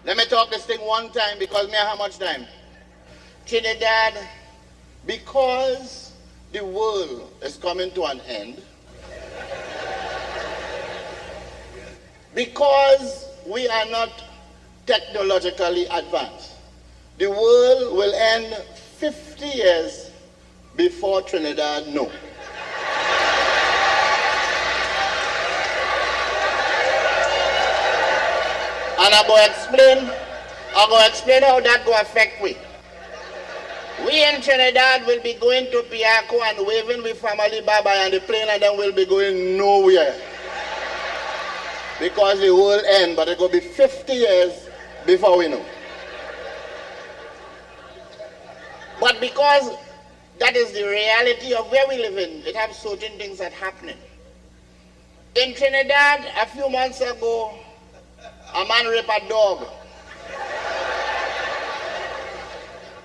Let me talk this thing one time because me have how much time? Trinidad, because the world is coming to an end, because we are not technologically advanced, the world will end 50 years before Trinidad know. And I'm going to explain how that will affect we. We in Trinidad will be going to Piaco and waving with family bye-bye on the plane, and then we'll be going nowhere. Because the world end, but it will be 50 years before we know. But because that is the reality of where we live in, it has certain things that are happening. In Trinidad, a few months ago, a man raped a dog.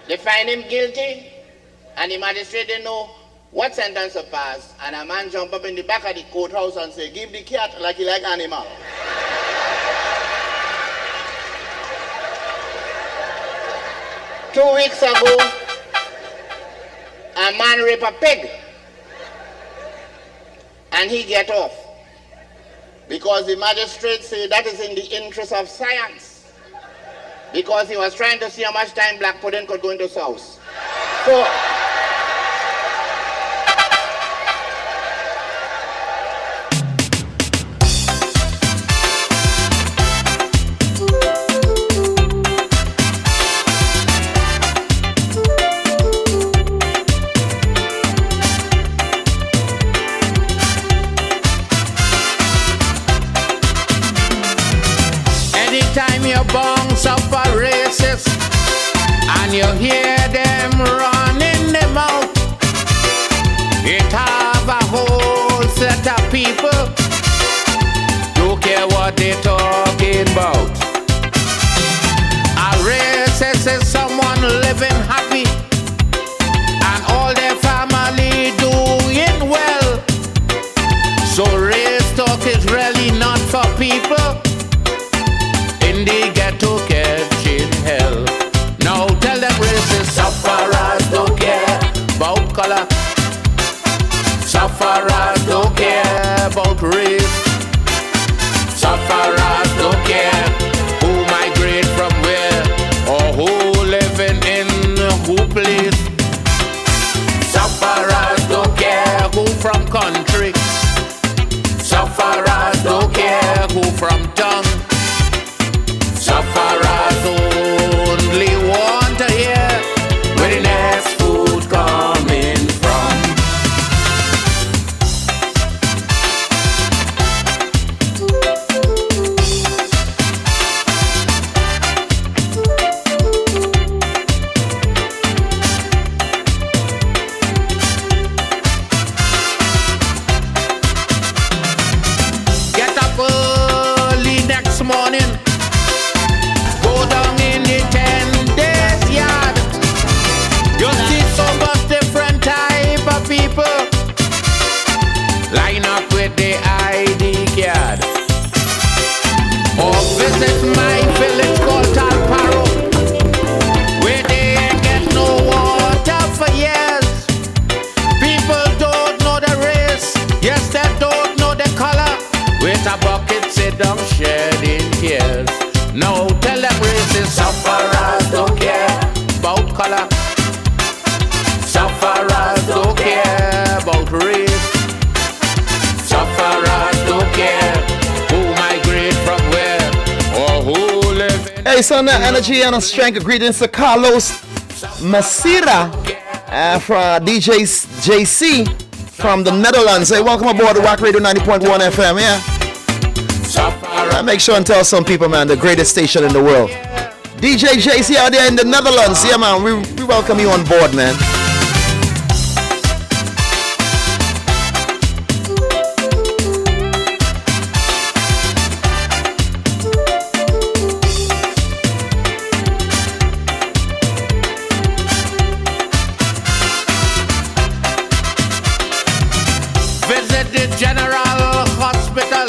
They find him guilty, and the magistrate didn't know what sentence to pass, and a man jump up in the back of the courthouse and say, give the cat like he like animal. Two weeks ago, a man raped a pig, and he get off. Because the magistrate said that is in the interest of science. Because he was trying to see how much time black pudding could go into sauce. So, bungs of a racist, and you hear them running them out. It have a whole set of people, don't care what they talking about. A racist is someone living happy, and all their family doing well. So race talk is really not for people in the ghetto catching hell. Now tell them racists, sufferers don't care about color. Sufferers don't care about race. Sufferers don't care who migrate from where or who living in who place. Sufferers don't care who from country. Sufferers don't care who from tongue. Sufferers only want to hear where the next food coming from. on the energy and strength. Greetings to Carlos Masira from DJ JC from the Netherlands. Hey, welcome aboard the WACK Radio 90.1 FM. Yeah. Make sure and tell some people, man, the greatest station in the world. DJ JC out there in the Netherlands. Yeah, man, we welcome you on board, man. General Hospital,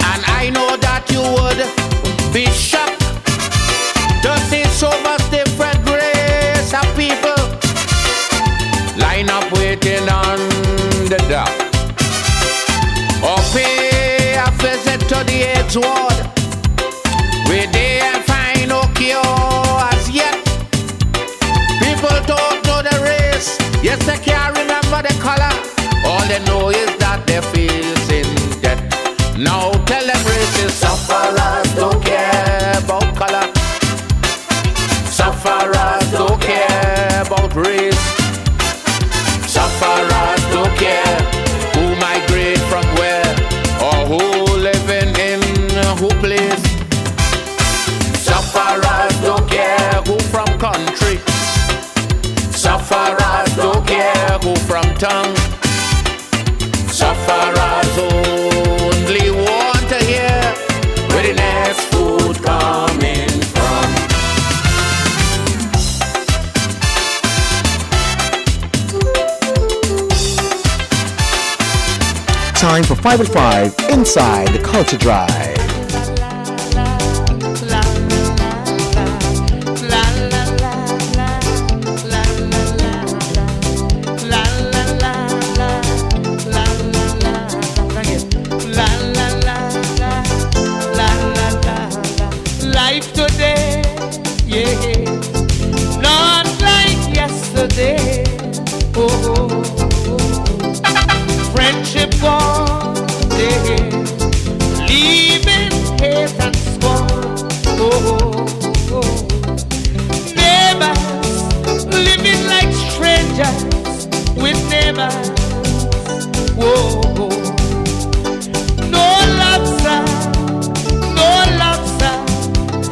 and I know that you would be shocked to see so much different race of people line up waiting on the dock, or pay a visit to the AIDS ward where they find no cure as yet. People don't know the race, yes they can't remember the color. All they know is that they feel in debt. Now tell them racist sufferers don't care about color. Sufferers don't care about race. Sufferers don't care who migrate from where or who living in who place. Sufferers don't care who from country. Sufferers don't care who from tongue. Sufferers only want to hear where the next food coming from. Time for 5 at 5 inside the Culture Drive. Friendship gone, leaving hate and scorn. Neighbors living like strangers with neighbors. No love, sir,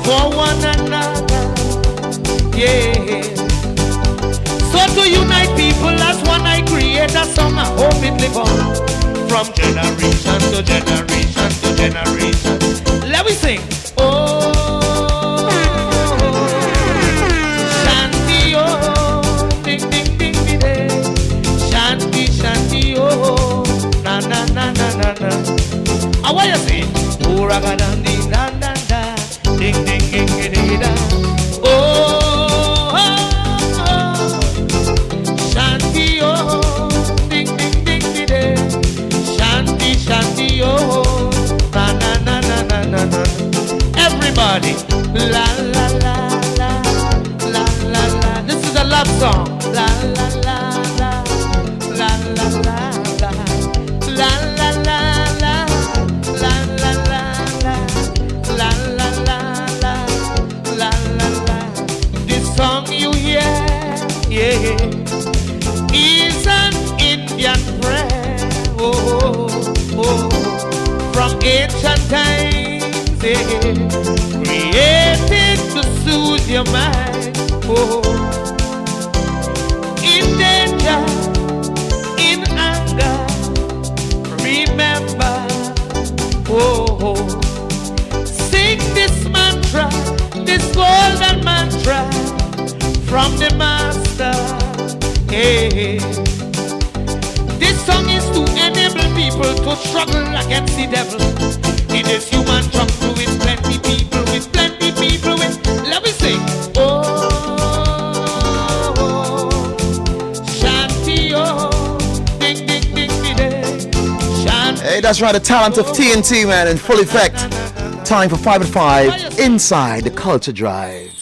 for one another. Yeah. So to unite people as one, I create a song. I hope it live on from generation to generation to generation. Let me sing. Oh, Shanti, oh, ding ding ding ding ding. Shanti, Shanti, oh, na na na na na na. I want you to sing. Oh, ragadandi da da da, ding ding ding ding da. Oh. Shanti, oh, na na na na na na na. Everybody, la la la la la la la. This is a love song. La la la la la la la la la la la la la la la la la la la la. This song you hear, yeah, is an Indian prayer. From ancient times, created to soothe your mind. In danger, in anger, remember. Sing this mantra, this golden mantra from the master. This song is to enable people to struggle against the devil. It is human struggle with plenty people, with plenty people, with. Let me sing. Oh, Shanti, oh, ding ding ding ding. Shanti. Hey, that's right, the talent of TNT, man, in full effect. Time for 5 at 5 inside the Culture Drive.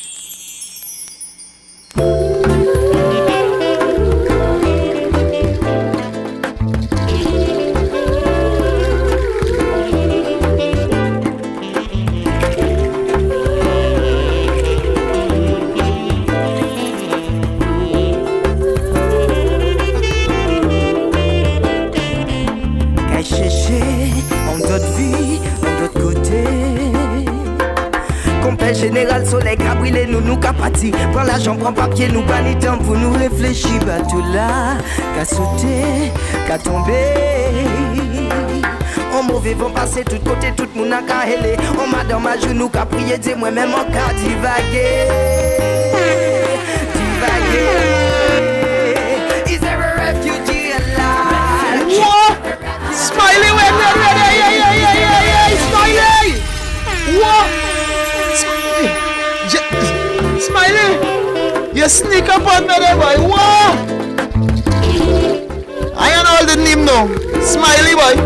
en d'autres vies, en d'autres côtés. Compère général, soleil, qu'a brûlé, nous qu'a parti. Prends l'argent, prends papier, nous pas ni temps pour nous réfléchir. Bah tout là, qu'a sauté, qu'a tombé. En mauvais vent passer tout côté, tout le monde a qu'à hélé. En madame à genoux, qu'a prié, dis moi-même en qu'à divaguer. Is there a refugee alive? What? Smiley, wait, Smiley! What? Smiley! You sneak up on me there, boy. What? I ain't all the name now. Smiley, boy.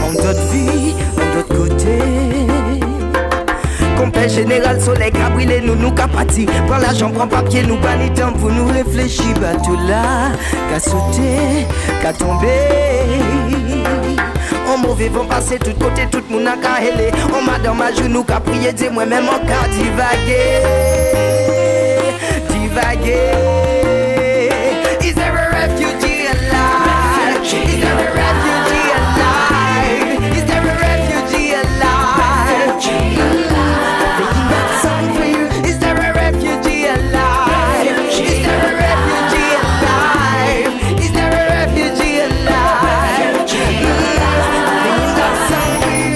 En d'autres vies, en d'autres côtés. Compère général, soleil, qu'a brûlé, nous qu'a parti. Prends l'argent, prends papier, nous pas ni temps pour nous réfléchir. Bah tout là, qu'a sauté, qu'a tombé. En mauvais vent passer tout côté, tout le monde a qu'à hélé. En madame à genoux, qu'a prié, dis moi-même en qu'à divaguer. Is there a refugee alive? Is there a refugee alive? Is there a refugee alive? Making that song for you. Is there a refugee alive? Is there a refugee alive? Is there a refugee alive? Making that song for you.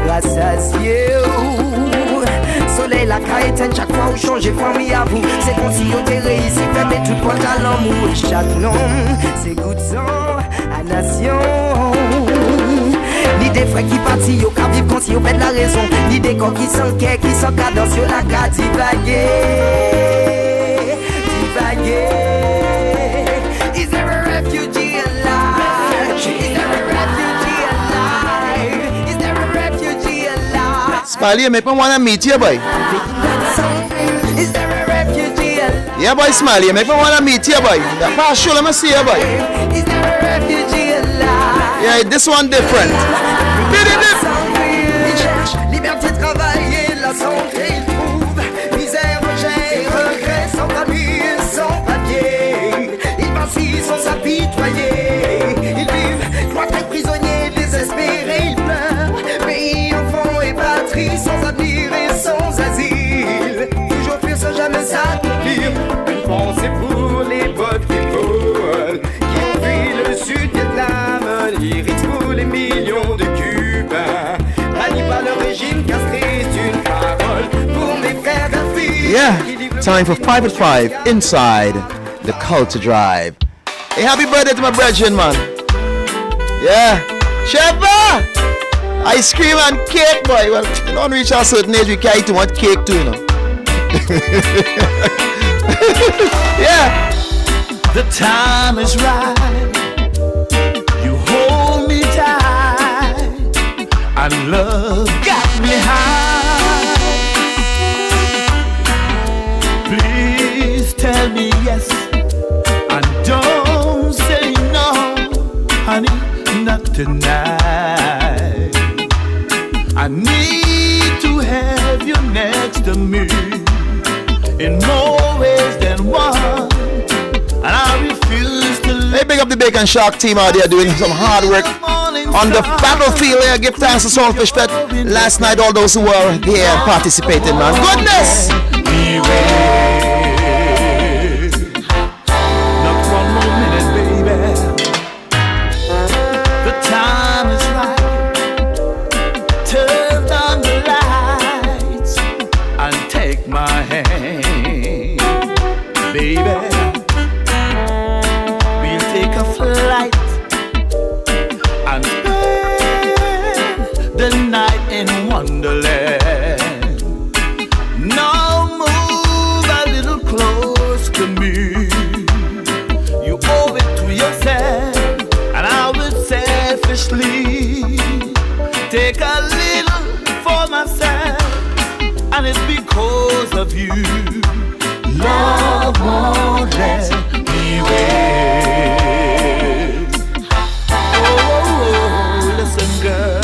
Rassasié. Soleil la caïtaine, chaque fois où changer famille à vous. C'est comme si on t'est réussi, fermé tout porte à l'amour. Chaque nom, c'est goût de sang à nation. Ni des frères qui partent, yo qu'à vivre comme si on fait de la raison. Ni des corps qui s'enquèrent, qui s'en cadence, yo la qu'à divaguer. Is there a refugee alive? Is there a refugee alive? Is there a refugee alive? Smiley, make me wanna meet you, boy. Is there a refugee alive? Yeah, boy, Smiley, make me wanna meet you, boy. The past show, let me see you, boy. Is there a refugee alive? Yeah, this one different. Liberté de travailler, la santé il trouve. Misère, rejet, regret, sans famille, sans papier. Ils vacillent sans s'apitoyer. Ils vivent, croient être prisonniers, désespérés, ils pleurent. Pays, enfants et patrie, sans avenir et sans asile. Toujours fuir sans jamais s'accomplir. Une pensée pour les pauvres people qui ont fui le Sud-Vietnam. Lyrics pour les millions de Cubains. Bannis par le régime castré, c'est une parole pour mes frères d'Afrique. Yeah, time for 5 at 5 inside the Culture Drive. Hey, happy birthday to my brethren, man. Yeah, Sheba! Ice cream and cake, boy. Well, you don't reach a certain age, we can't eat too much cake too, you know. Yeah. The time is right. You hold me tight, and love got me high. Please tell me yes, and don't say no, honey, not tonight. I need to have you next to me in more ways than one, and I refuse to. Hey, big up the Bacon Shark team out there doing some hard work on the battlefield here. Give thanks to Soulfish Fest last night, all those who were here and participating, man. Goodness! Not one more minute, baby. The time is right. Turn on the lights and take my hand, baby. We'll take a flight and spend the night in Wonderland. Now move a little close to me. You owe it to yourself, and I will selfishly take a little for myself of you. Love won't let me wait. Oh, listen, girl.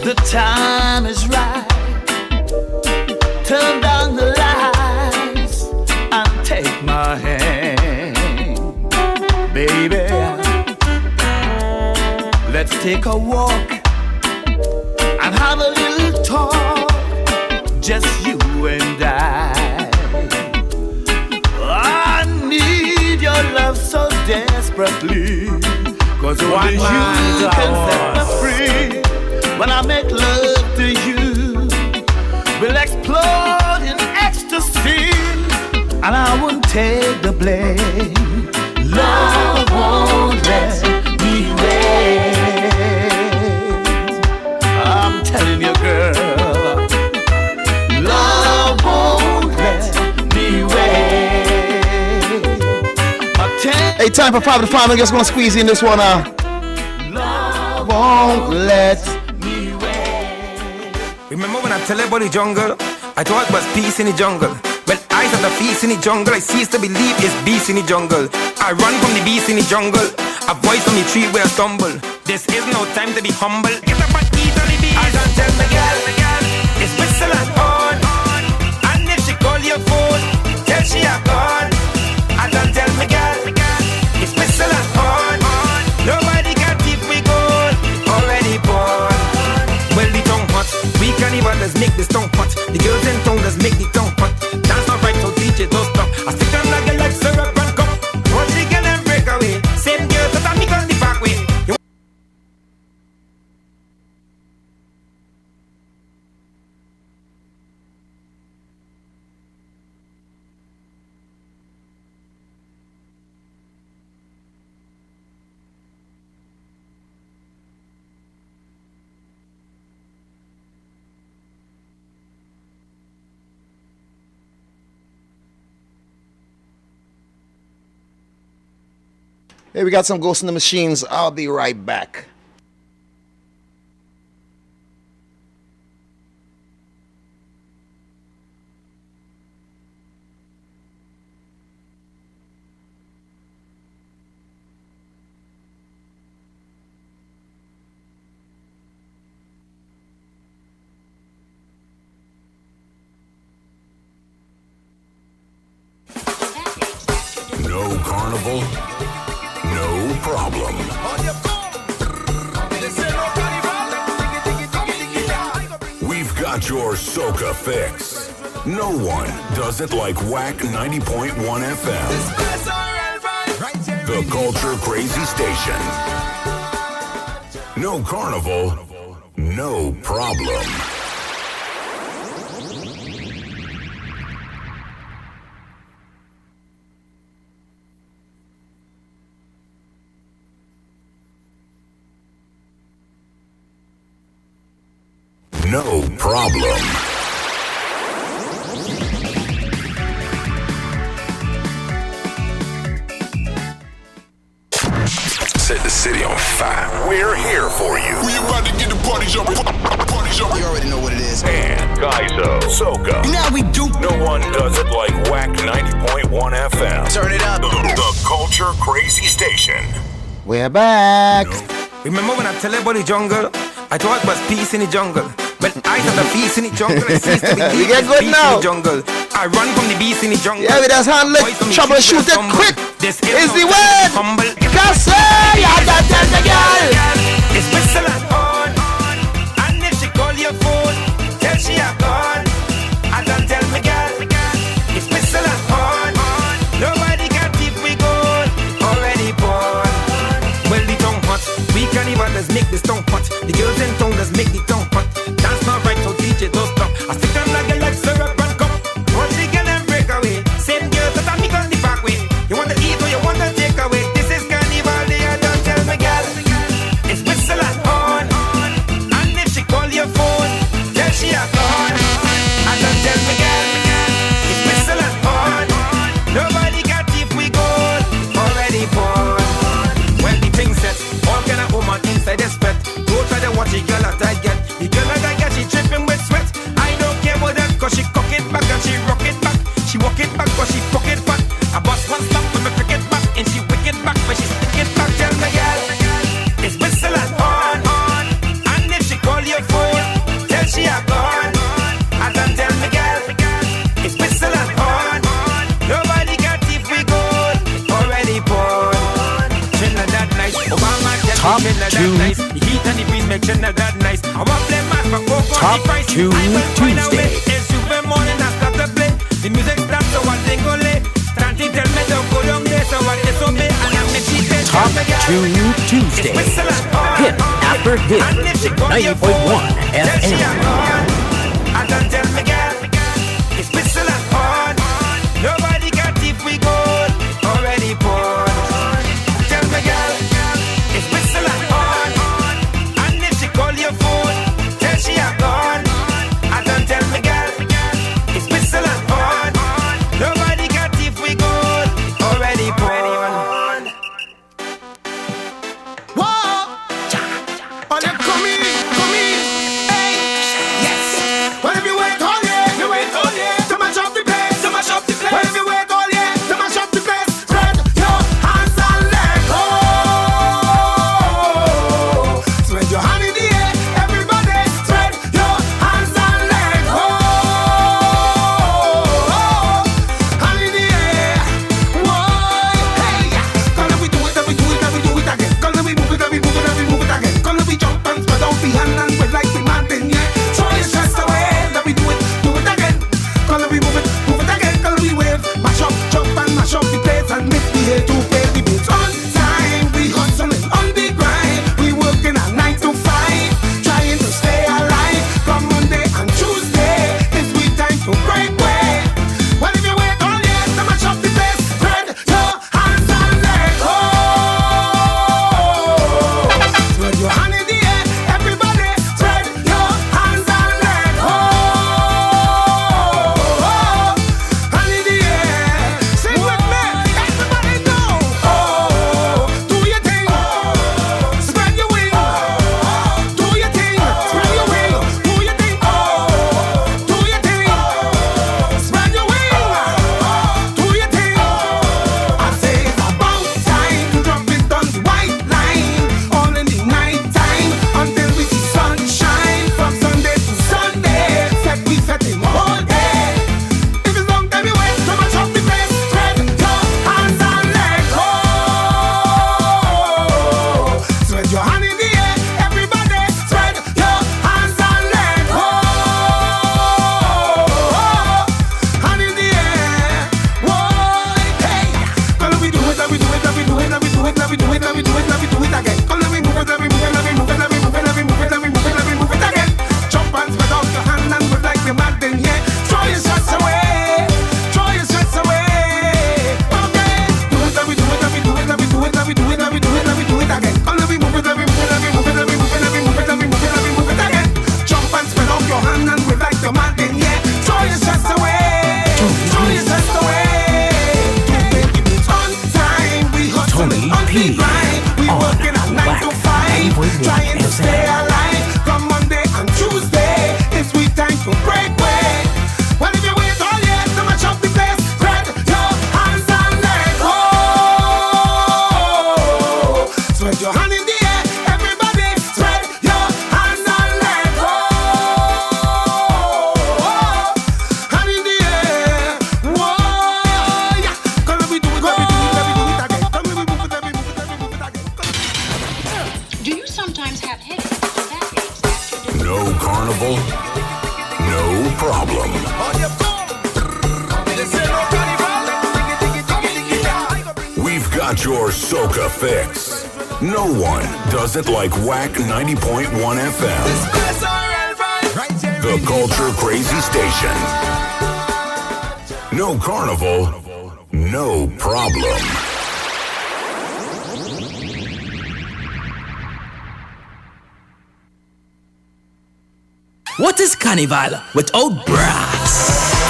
The time is right. Turn down the lights and take my hand, baby. Let's take a walk and have a little talk, just you and I. I need your love so desperately, 'cause only you can set me free. When I make love to you, we'll explode in ecstasy, and I won't take the blame. Love won't let me wait. I'm telling you, girl, love won't let me wait. Hey, time for 5 to 5. I'm just gonna squeeze in this one. Love won't let. Remember when I tell you about the jungle? I thought it was peace in the jungle. When I saw the feast in the jungle, I ceased to believe it's beast in the jungle. I run from the beast in the jungle, a voice from the tree where I stumble. This is no time to be humble. Get up and eat on the beast. I don't tell my girl, it's whistle and on. And if she call your phone, tell she a gone. I don't tell my girl, it's whistle and on. Nobody can keep me going, already born. Well, the tongue hot. We cannibals make this tongue hot. The girls in tongue does make the tongue hot. Dance not right, so DJ don't stop. I stick them like a like syrup and cup. Once she get them break away. Same girls that I make on the back way. Hey, we got some Ghosts in the Machines. I'll be right back. No carnival, no problem. We've got your soca fix. No one does it like WACK 90.1 FM. The culture crazy station. No carnival, no problem. No problem. Set the city on fire. We're here for you. We about to get the party jumping. Party jumping. You already know what it is. And Gaizo, Soca. Now we do. No one does it like WACK 90.1 FM. Turn it up. The culture crazy station. We're back. Remember when I tell you about the jungle? I thought it was peace in the jungle. When I saw the beast in the jungle, I ceased to believe we get good now. In the jungle. I run from the beast in the jungle. Yeah, we just handle it, troubleshoot it quick. This is the word. Cause I don't tell the girl. It's whistle and on. And if she call your phone, tell she a gone. I don't tell my girl. It's whistle and on. Nobody can keep me going. Already born. Well, the tongue hot. We cannibals make this tongue hot. The girls in tongue does make the tongue hot. Dance not right, so DJ don't stop. I stick them like a like syrup and cup. Once she get them break away. Same girls that I make on the back way. You want to eat or you want to take away. This is carnival day, I don't tell my girl. It's whistle and on. And if she call your phone, tell she a gone. that nice. The heat and the breeze make Trinidad that nice. I want them mad for cocoa Top the price. 2 I will find a way. Tuesday. It's super morning I start to play. The music starts so I think go late. Tranty tell me don't go down there so I disobey. And I make she pay. Top 2 Tuesday. Hit after hit. 90.1 FM. I don't tell me girl, it's whistle and horn. Nobody got if we gold already born. Tell me girl, it's whistle and horn. And if she call your phone, tell she a gone. I don't tell me girl, it's whistle and horn. Nobody got if we gold already born. Whoa! Oh, now come in, hey, yes. Well, if you wait all year, to mash up the place, Well, if you wait all year, to mash up the place, spread your hands and let go. Spread your hand in the air, everybody, spread your hands and let go. Hand in the air, why? Hey, come let me do it again. Come let me move it again. Come let me jump and spread out the hand and spread like the mountain, yeah. Throw your stress away, let me do it again. Come let me move it again. Come let me wave, mash up, jump and mash up the place and make me here to pay the bills on time. We hustling on the grind, we working at 9 to 5, trying to stay alive. From Monday and Tuesday, it's we time to break away. Well, if you wait all year to mash up the place, spread your hands and let go. Spread your hand in the air, everybody, spread your hands and let go. Hand in the air, sing with me, everybody know. Oh, do your thing, spread your wing. Do your thing, spread your wing. Do your thing, do your thing, spread your wing. Do your thing. I say it's about time to drop it on the white line, all in the night time until we see sunshine. From Sunday to Sunday, we set him all day. If it's long time you wait, so much of the place, spread your hands and let go. Spread your hand in the air, everybody, spread your hands and let go. Hand in the air, whoa, hey. Come let me do it, let me do it again. Come let me move it again. Jump and spread out your hand and move like the mountain, yeah. Throw your stress away, okay. Do it, let me do it again. Come let me move it again. Jump and spread out your hand and move like the mountain, yeah. Throw your stress away, on time, we hustling on the grind. We working at 9 to 5, trying to stay alive. From Monday and Tuesday, it's we time to break away. Well, if you wait all year to match up the place, spread your hands and let go. Spread your hand in the air, everybody, spread your hands and let go. Hand in the air, whoa, yeah. Come let me do it again. Come let me move it again. Do you sometimes have headaches or backaches after doing No carnival, no problem. We've got your soca fix. No one does it like WACK 90.1 FM. The culture crazy station. No carnival, no problem. What is Carnival without brass?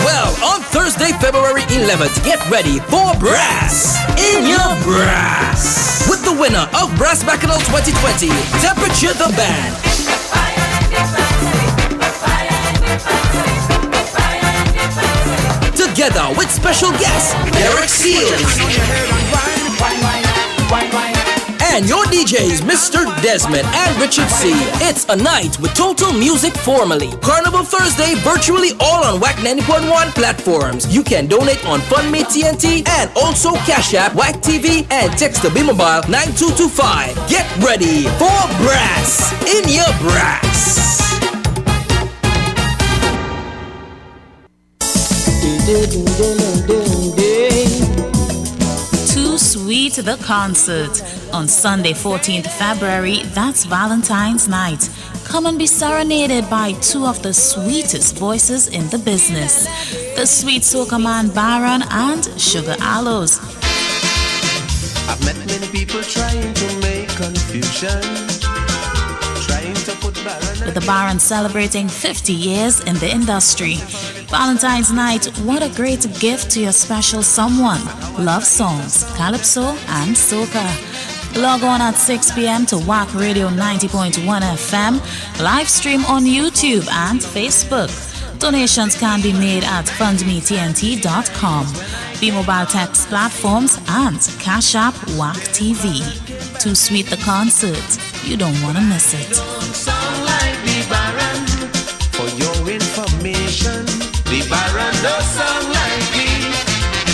Well, on Thursday, February 11th, get ready for brass in your brass with the winner of Brass Bacchanal 2020, Temperature the Band. Together with special guest Derek Seals and your DJs Mr. Desmond and Richard C. It's a night with total music formally. Carnival Thursday virtually all on WACK 90.1 platforms. You can donate on FundMe TNT and also Cash App, WACK TV, and text the B-Mobile 9225. Get ready for brass in your brass. Too Sweet the concert on Sunday 14th February. That's Valentine's night. Come and be serenaded by two of the sweetest voices in the business, the sweet soca man Baron and Sugar Aloes. I've met many people trying to make confusion, trying to put balance. With the Baron celebrating 50 years in the industry. Valentine's night, what a great gift to your special someone. Love songs, calypso and soca. Log on at 6 p.m. to WACK Radio 90.1 FM, live stream on YouTube and Facebook. Donations can be made at fundmetnt.com, B-Mobile text platforms, and Cash App WACK TV. Too Sweet the concert. You don't want to miss it. Sound like the Baron. For your information, the Baron does sound like me.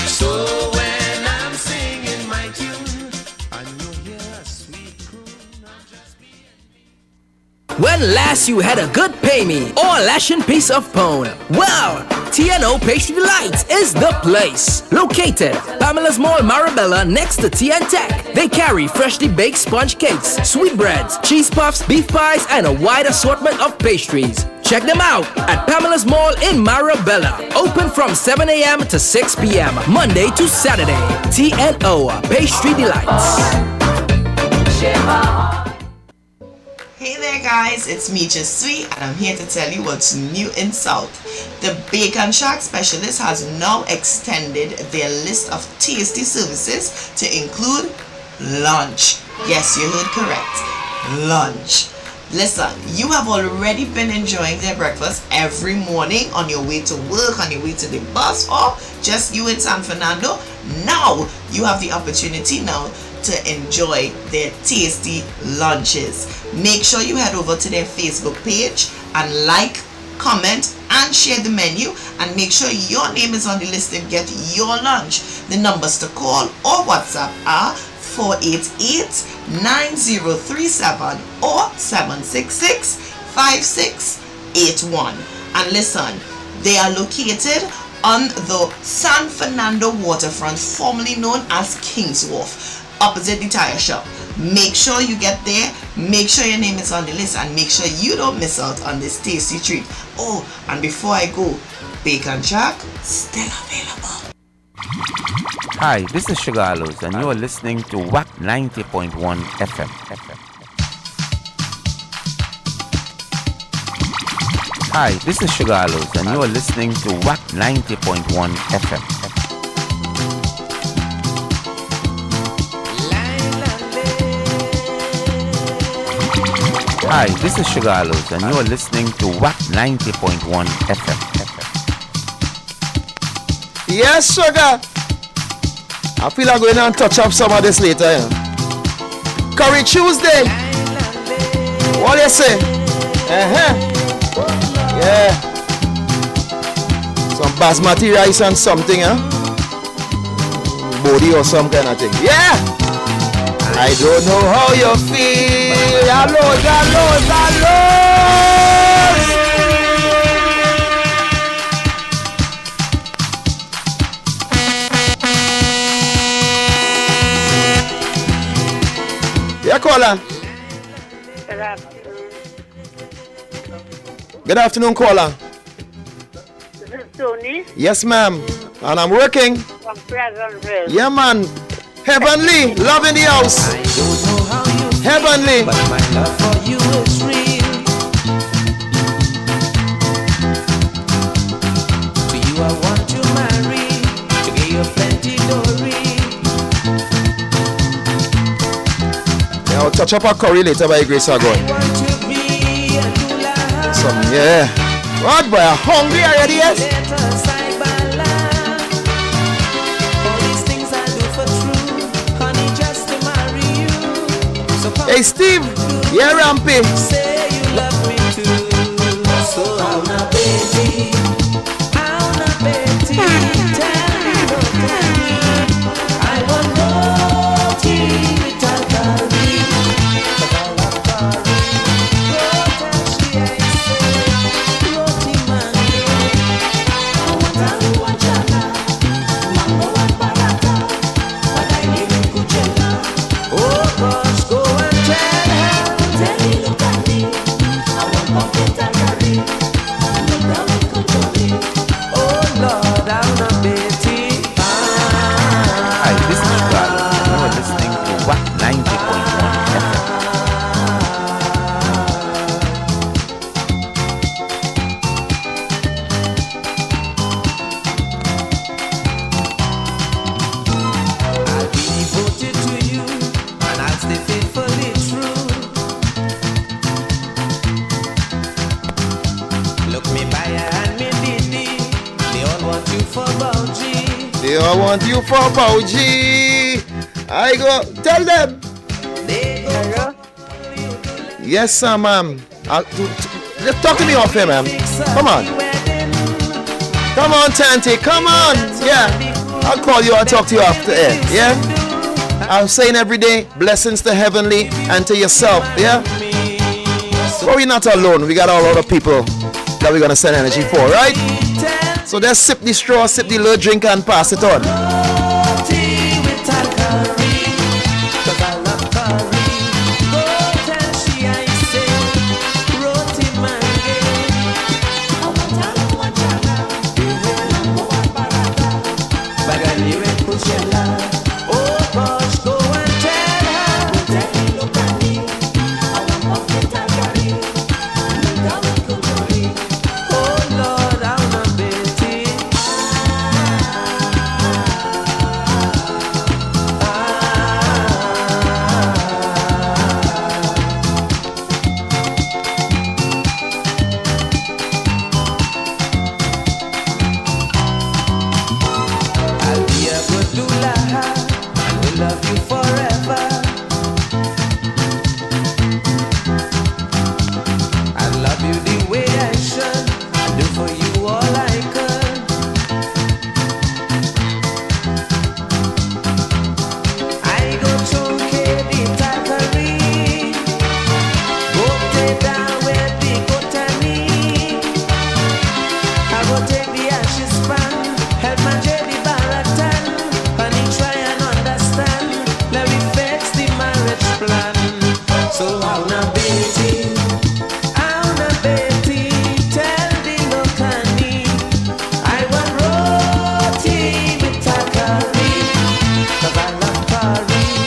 So when I'm singing my tune, and you hear a sweet croon, I'll just be. When last you had a good pay me or lashing piece of pone? Well, TNO Pastry Delights is the place. Located Pamela's Mall, Marabella, next to TN Tech. They carry freshly baked sponge cakes, sweetbreads, cheese puffs, beef pies, and a wide assortment of pastries. Check them out at Pamela's Mall in Marabella. Open from 7 a.m. to 6 p.m. Monday to Saturday. TNO Pastry Delights. Hey there guys, it's me Jessie and I'm here to tell you what's new in South. The Bacon Shack specialist has now extended their list of tasty services to include lunch. Yes, you heard correct. Lunch. Listen, you have already been enjoying their breakfast every morning on your way to work, on your way to the bus, or just you in San Fernando. Now you have the opportunity now to enjoy their tasty lunches. Make sure you head over to their Facebook page and like, comment, and share the menu, and make sure your name is on the list and get your lunch. The numbers to call or WhatsApp are 488-9037 or 766-5681. And listen, they are located on the San Fernando waterfront, formerly known as King's Wharf, opposite the tire shop. Make sure you get there, make sure your name is on the list, and make sure you don't miss out on this tasty treat. Oh, and before I go, Bacon Shack still available. Hi, this is Sugar Aloes, and you are listening to WACK 90.1 FM. Hi, this is Sugar Aloes, and you are listening to WACK 90.1 FM. Hi, this is Sugar Aloes, and you are listening to WACK 90.1 FM. Yes, Sugar. I feel like going and touch up some of this later. You know? Curry Tuesday. What do you say? Yeah. Some basmati rice and something, huh? Body or some kind of thing. Yeah. I don't know how you feel. Aloes. Yeah, caller. Good afternoon. Good afternoon, caller. This is Tony Yes, ma'am. And I'm working. from Pleasantville. Yeah, man. Heavenly, love in the house. Heavenly. But my love for you is real. To you I want to marry, to give you plenty glory. Yeah, I'll touch up our curry later by grace of God. Some, yeah. What, boy? I'm hungry already, yes? Hey Steve, yeah, Rampy. Say you love me too. So how na baby, tell me what I want roti with Alcari. Roti mango. I want aluwajana, mango and barata, but I live in Kuchela. Oh gosh, go and tell her. Tell me look at me, I want pumpkin Alcari. Look down in Kucholi. Oh Lord, I'm not Betty. Hi, this is Shugalo. You are listening to WACK 90.1fm. I'll be devoted to you, and I'll stay faithfully true. Look me by and me diddy, they all want you for Bauji. They all want you for Bauji. I go, tell them. Yes, sir, ma'am. Talk to me off here, ma'am. Come on. Come on, Tanti. Come on. Yeah. I'll call you. I'll talk to you after air. Yeah. I'm saying every day, blessings to Heavenly and to yourself. Yeah. But we're not alone. We got all other people that we're going to send energy for, right? So just sip the straw, sip the little drink and pass it on.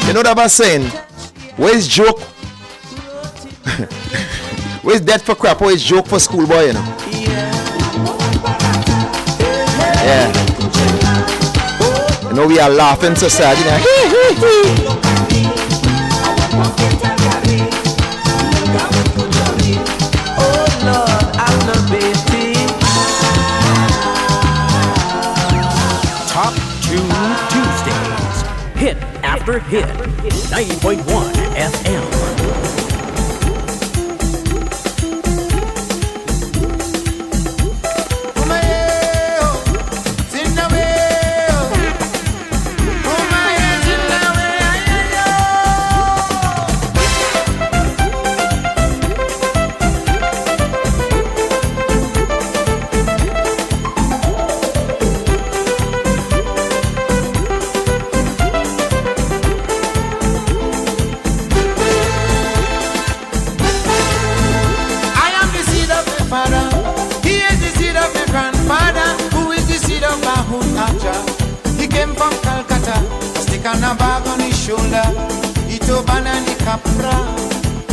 You know what I'm saying? Where's joke? Where's death for crap? Where's joke for schoolboy, you know? Yeah. You know we are laughing so sad, you know. 2 Tuesdays. Hit after hit. 90.1 FM.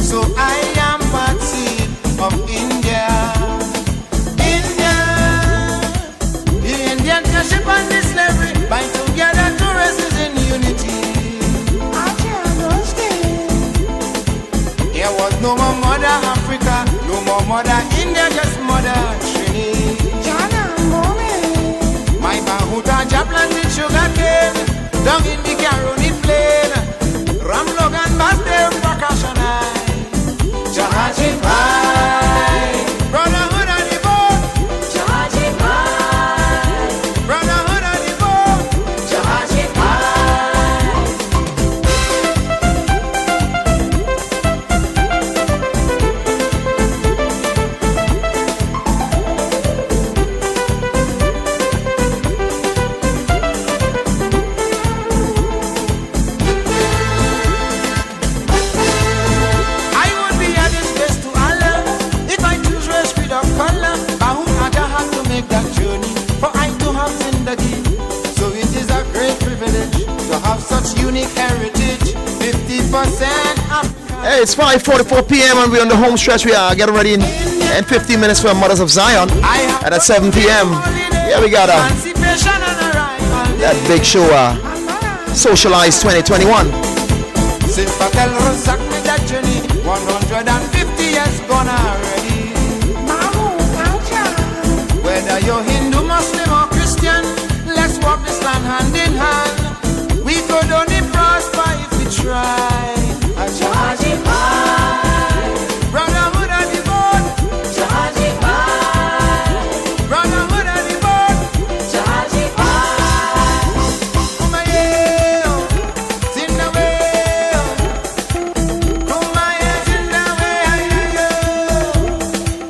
So I am part seed of India. India, the Indian ship and the slavery bind together to resist in unity. I can't understand. There was no more mother Africa, no more mother India, just mother Trini. My Bahuta Japlan with sugar cane, down in the Caroni plain. Ram Logan Bastem Bakashana. Georgie Pie. Brotherhood of the boat. Georgie Pie. Brotherhood of the boat. Georgie Pie. I would be at this best to Allah if I choose race with a color. Bahut Aga had to make that journey for I to have Zindagi. So it is a great privilege to have such unique heritage. 50% African. Hey, it's 5:44 p.m. and we're on the home stretch. We are getting ready in 15 minutes for Mothers of Zion. And at 7 p.m. Yeah, we got that big show, Socialize 2021. Since Patel Rosak made that journey, 150 years gone already. Whether you're Hindu, Muslim or Christian, let's walk this land hand in hand. We could only prosper if we try. Georgie Pie. Brotherhood of the boat. Georgie Pie. Brotherhood of the boat. Georgie Pie. Kumaye, Zindawe, Kumaye, Zindawe,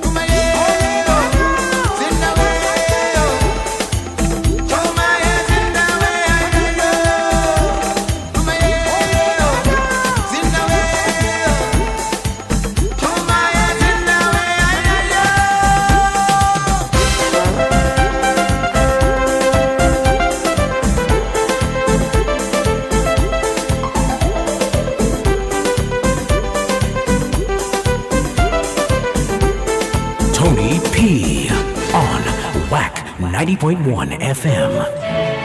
Kumaye, Zindawe, Kumaye, Zindawe, Tony P on WACK 90.1 FM.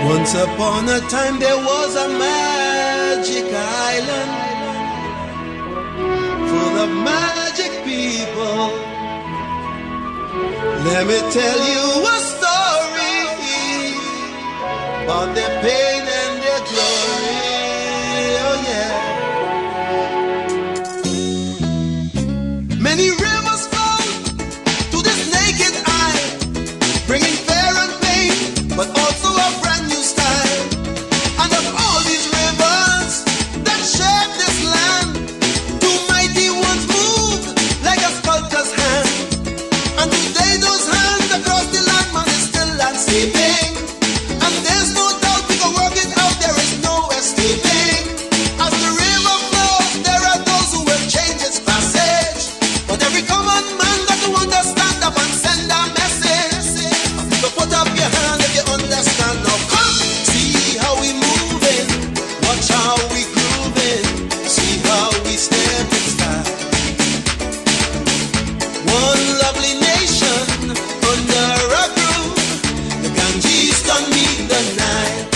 Once upon a time there was a magic island full of magic people. Let me tell you a story about their pain and their glory. Oh yeah. Many rivers flow to this naked eye, bringing fear and pain, but also a brand new style. And of all these rivers that shape this land, two mighty ones moved like a sculptor's hand. And today those hands across the land, man, is still landscaping. And there's no doubt we can work it out, there is no escaping. As the river flows, there are those who will change its passage. But every common man got to understand up and send a message. So put up your hand if you understand. Now come, see how we moving, watch how we grooving, see how we step in style. One lovely nation under a groove, the Ganges don't meet the night.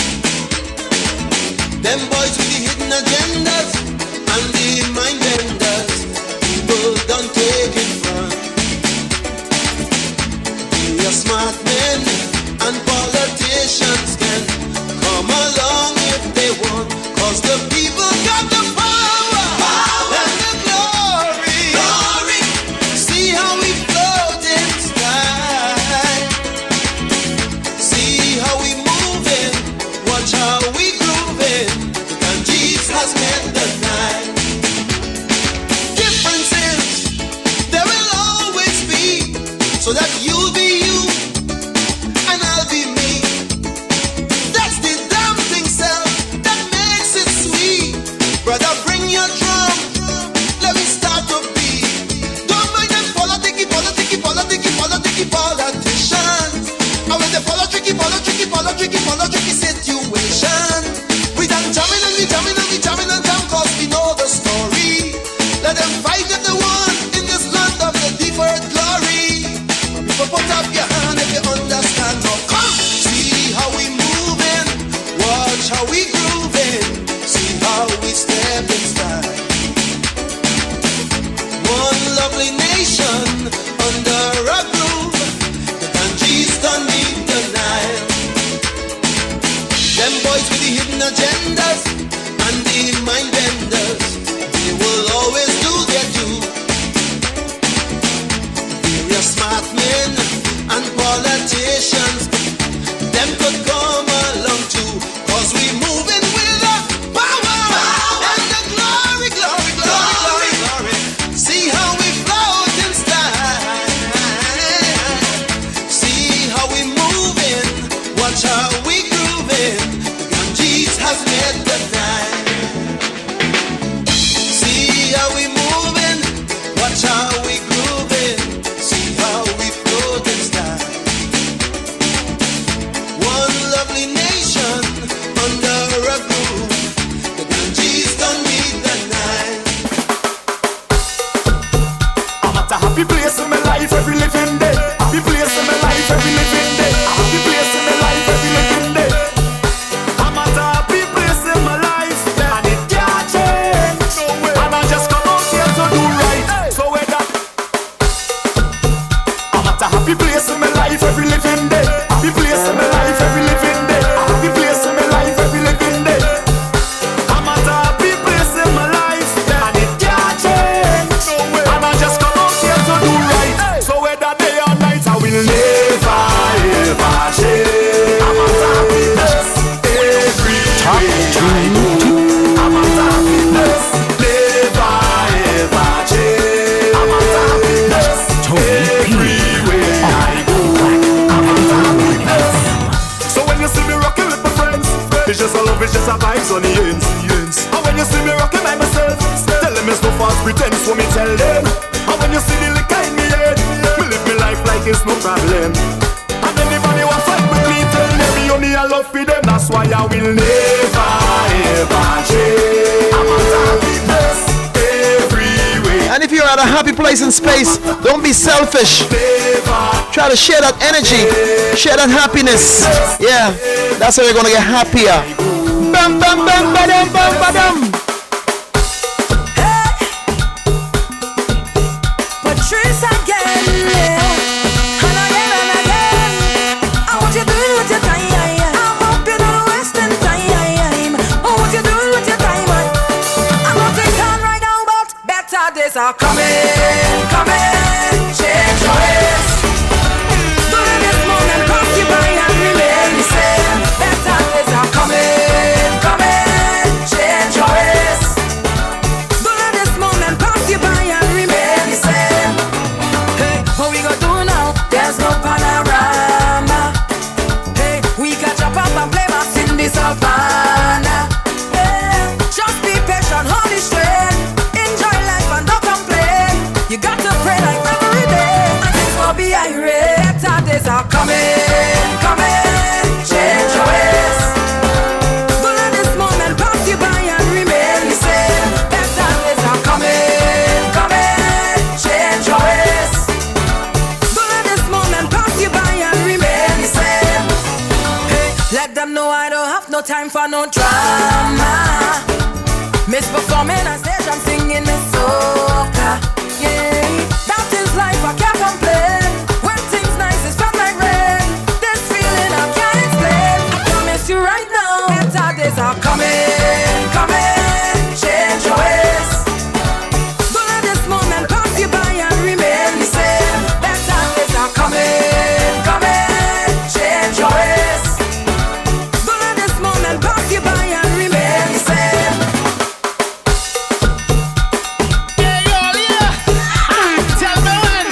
Them boys with the hidden agendas and the mind benders, people don't take it from. We are smart men and politicians can come along if they want, cause the people got the power and the glory. See how we float in sky, see how we moving, watch how we grooving. The Ganges has made the night. Differences there will always be, so that you'll be you and I'll be me. That's the damn thing, self, that makes it sweet. Brother, bring your drum, let me start to beat. Don't mind them politics politicians. I will the politics situation. We done jamming and we jamming and we jamming and jam, cause we know the story. Let them fight if they want in this land of the deferred glory. People put up your hand if you understand. Now come, see how we moving, watch how we grooving, see how we step in style. One lovely nation under a groove, the Ganges don't need the Nile. Happy place in my life every living day. Happy place in my life every living day. Happy place in my life every living day. I'm at a happy place in my life, and it can't change. No way. And I just come out here to do right. So whether day or night, I will never ever change. I'm at happiness every way I go. I'm at happiness, never ever change. I'm at happiness everywhere I go. I'm at happiness. So when you see me rocking with my friends, it's just a love, it's just a vibes on the ends. And when you see me rocking by myself, tell them it's no false pretense, so me tell them. And when you see the liquor in me head, me live me life like it's no problem. And anybody who fight with me, tell them me only I love for them. That's why I will never ever change. I'm at happiness everywhere. And if you're at a happy place in space, don't be selfish. Try to share that energy, share that happiness. Yeah, that's how you're gonna get happier. Bam, bam, bam, badam, bam, badam. Patrice again, and again. I want you doing with your time. I hope you're not wasting time. Oh, what you doing with your time? I'm not taking time right now, but better days are coming, coming. Change your ways. Don't let this moment pass you by and remain the same. Better days are coming, coming. Change your ways. Don't let this moment pass you by and remain the same. Hey, what we gonna do now? There's no panorama. Hey, we can jump up and play mass in the savannah. Hey, just be patient, hold it straight. Enjoy life and don't complain. You got to pray like every day, and things will be irate. Better days are coming, coming. Change your ways. Don't let this moment pass you by and remain the same. Better days are coming, coming. Change your ways. Don't let this moment pass you by and remain the same. Hey, let them know I don't have no time for no drama. Miss performing on stage, I'm singing this soca. Yeah, that is life, I can't complain. When things nice, it's felt like rain. This feeling I can't explain. I promise you right now, better days are coming, coming. Change your ways. Don't let this moment pass you by and remain the same. Better days are coming, coming. Change your ways. Don't let this moment pass you by and remain the same. Tell me when.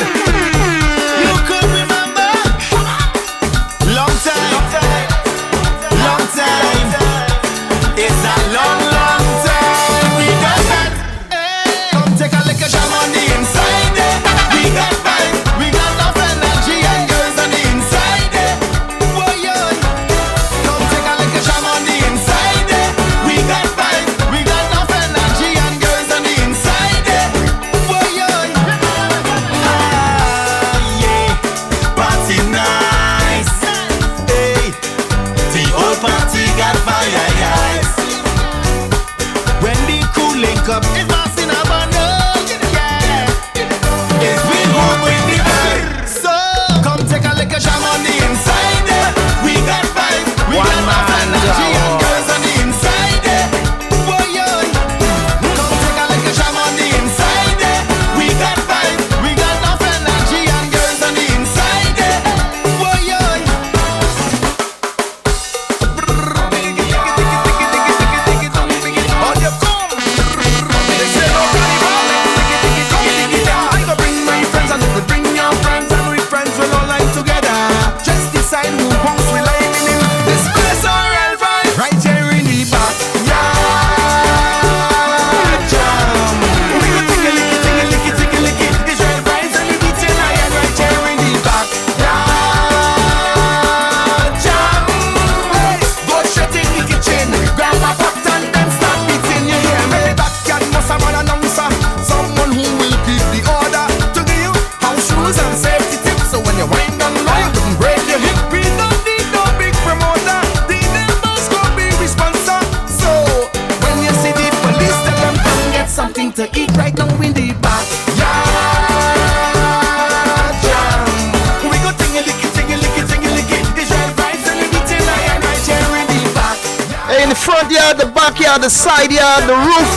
yard, the backyard, the side yard, the roof.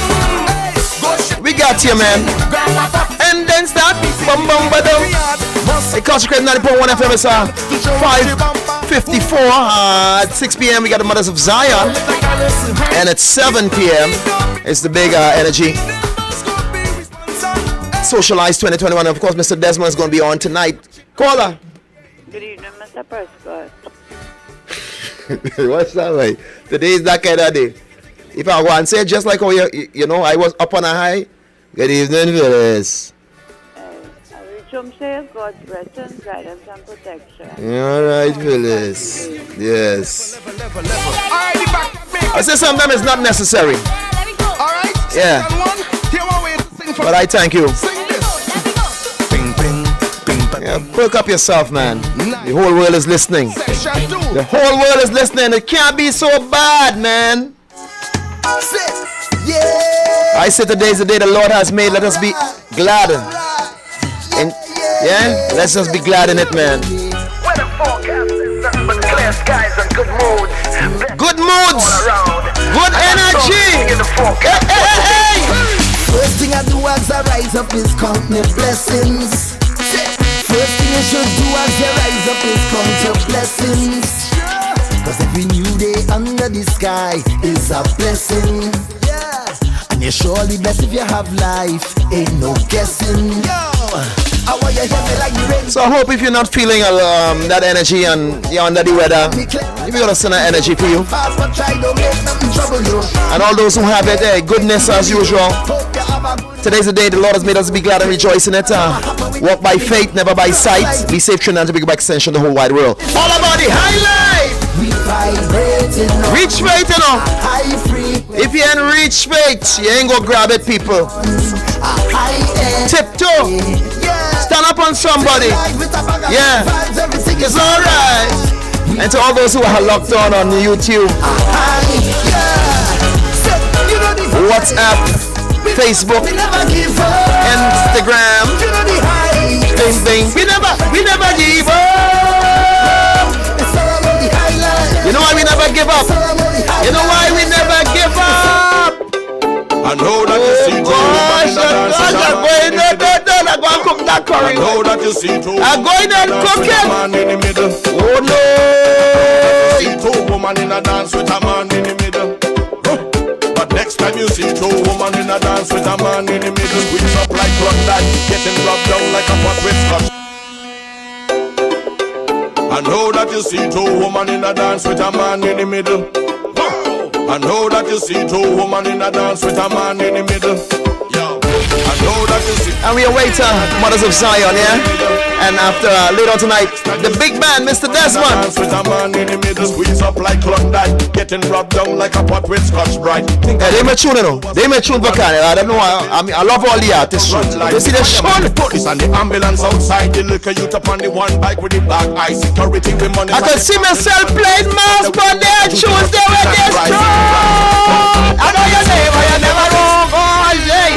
We got you, man. And then start. Bum bum ba dum. It concentrate 90.1 FM. It's 5:54. At 6 p.m. we got the Mothers of Zion, and at 7 p.m. it's the big energy Socialize 2021. Of course, Mr. Desmond is going to be on tonight. Caller. Good evening, Mr. Prescott. What's that way? Today is that kind of day. If I go and say just like how you know, I was up on a high. Good evening, Phyllis. God's blessings, guidance, and protection. All right, Phyllis. Yes. I say sometimes it's not necessary. All right. Yeah. But I thank you. Yeah, perk up yourself, man. The whole world is listening. The whole world is listening. It can't be so bad, man. I say today is the day the Lord has made. Let us be glad. Yeah? Let's just be glad in it, man. Weather forecast is nothing but clear skies and good moods. Good moods. Good energy. Hey. First thing I do as I rise up is count my blessings. First thing you should do as you rise up is count your blessings. Cause every new day under the sky is a blessing. And you're surely blessed if you have life. Ain't no guessing. So I hope if you're not feeling that energy and you're under the weather, we're gonna send that energy for you. And all those who have it, hey, goodness as usual. Today's the day the Lord has made us be glad and rejoice in it. Walk by faith, never by sight. Be safe, Trinidad, to be by extension the whole wide world. All about the high life. Reach faith, you know. If you ain't reach faith, you ain't gonna grab it, people. Tiptoe. Stand up on somebody. Yeah. It's alright. And to all those who are locked on YouTube, WhatsApp, Facebook, Instagram, thing. We never give up. You know why we never give up? You know why we never give up? I know that you see two women in the dance. I'm going to cook that curry. I know that you see two. I'm going to cook it. Man in the middle. Oh no! See two women in a dance with a man in the middle. But next time you see two women in a dance with a man in the middle, squeeze up like Klondike, getting rubbed down like a pot with scotch. I know that you see two women in a dance with a man in the middle. I know that you see two women in a dance with a man in the middle. Yo, I know that you see. And we await Mothers of Zion, yeah? And after later on tonight, the big man, Mr. Desmond. Dance with a man in the middle, squeeze up like Klondike, getting rubbed down like a pot with Scotch Brite. Yeah, they may tune, you know. They may tune for Canada. I don't know. I love all the artists. You see the show. The police and the ambulance outside. The liquor youth up on the one bike with the black eye. Security with money. I can see myself playing mouse, but they choose them when they strong. I know your name, I never wrong. Oh, yeah.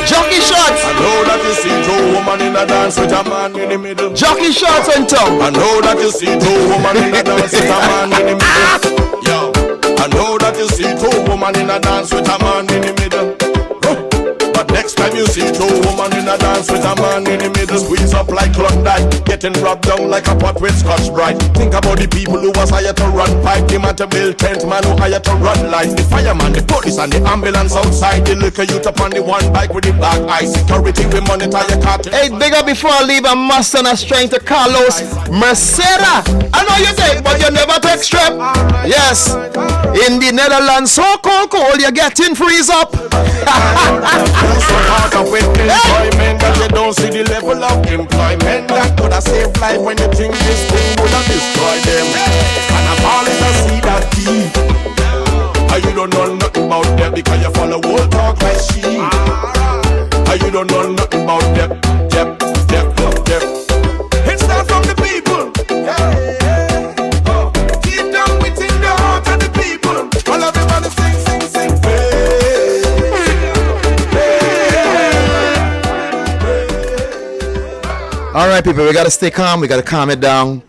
Jockey shots. I know that you see two women in a dance with a man in the middle. Jockey shots on tongue. I know that you see two women in a dance with a man in the middle. Yo, I know that you see two women in a dance with a man in the middle. But next time you see two women in a dance with a man in the middle, squeeze up like Klondike, getting rubbed down like a pot with Scotch Brite. Think about the people who was hired to run pipe, the man to build tent, man who hired to run lights, the fireman, the police and the ambulance outside, the liquor youth up on the one bike with the black eye. Security will monitor your car. Hey, big up before I leave, I must send a strength to Carlos Merceda. I know you take, but you never take strep. Yes, in the Netherlands, so cold, you're getting freeze up. So hard up with employment that you don't see the level of employment that could have saved life when you think this thing would have destroyed them. And I've always see that key. And you don't know nothing about them because you follow old talk like she. And you don't know nothing about them. It starts from the people. Deep down within the heart of the people. All everybody sing. All right, people, we got to stay calm. We got to calm it down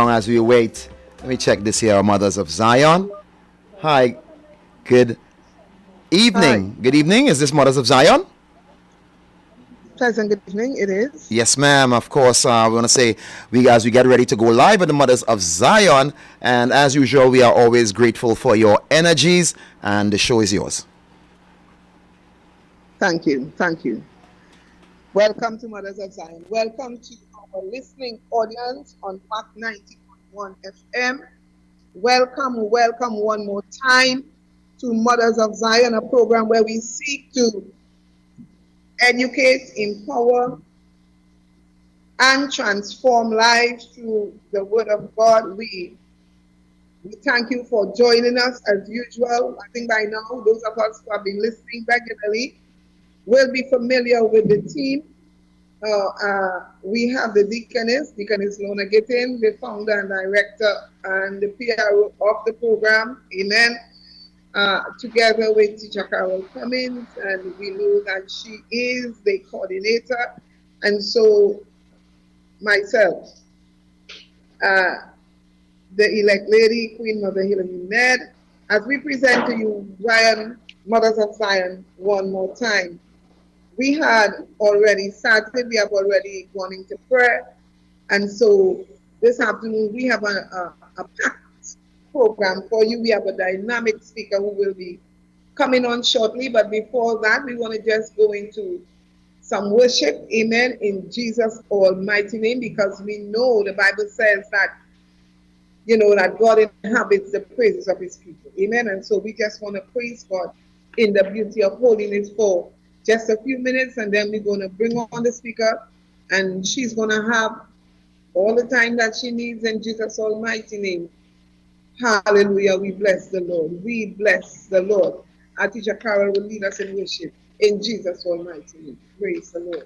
as we wait. Let me check this here, Mothers of Zion. Hi, Good evening. Good evening. Is this Mothers of Zion? Pleasant good evening. It is. Yes, ma'am. Of course, we want to say we get ready to go live with the Mothers of Zion. And as usual, we are always grateful for your energies. And the show is yours. Thank you. Thank you. Welcome to Mothers of Zion. Welcome to our listening audience on WACK 90.1 FM. Welcome one more time to Mothers of Zion, a program where we seek to educate, empower, and transform lives through the Word of God. We thank you for joining us as usual. I think by now, those of us who have been listening regularly will be familiar with the team. We have the Deaconess Lona Gittin, the founder and director and the PRO of the program. Amen. Together with Teacher Carol Cummins, and we know that she is the coordinator, and so myself, the elect lady, Queen Mother Hillary Ned, as we present to you Zion, Mothers of Zion, one more time. We had already started, we have already gone into prayer, and so this afternoon we have a packed program for you. We have a dynamic speaker who will be coming on shortly, but before that we want to just go into some worship, amen, in Jesus' almighty name, because we know the Bible says that, you know, that God inhabits the praises of his people, amen. And so we just want to praise God in the beauty of holiness for just a few minutes, and then we're going to bring on the speaker, and she's going to have all the time that she needs in Jesus' almighty name. Hallelujah. We bless the Lord. We bless the Lord. Our teacher Carol will lead us in worship in Jesus' almighty name. Praise the Lord.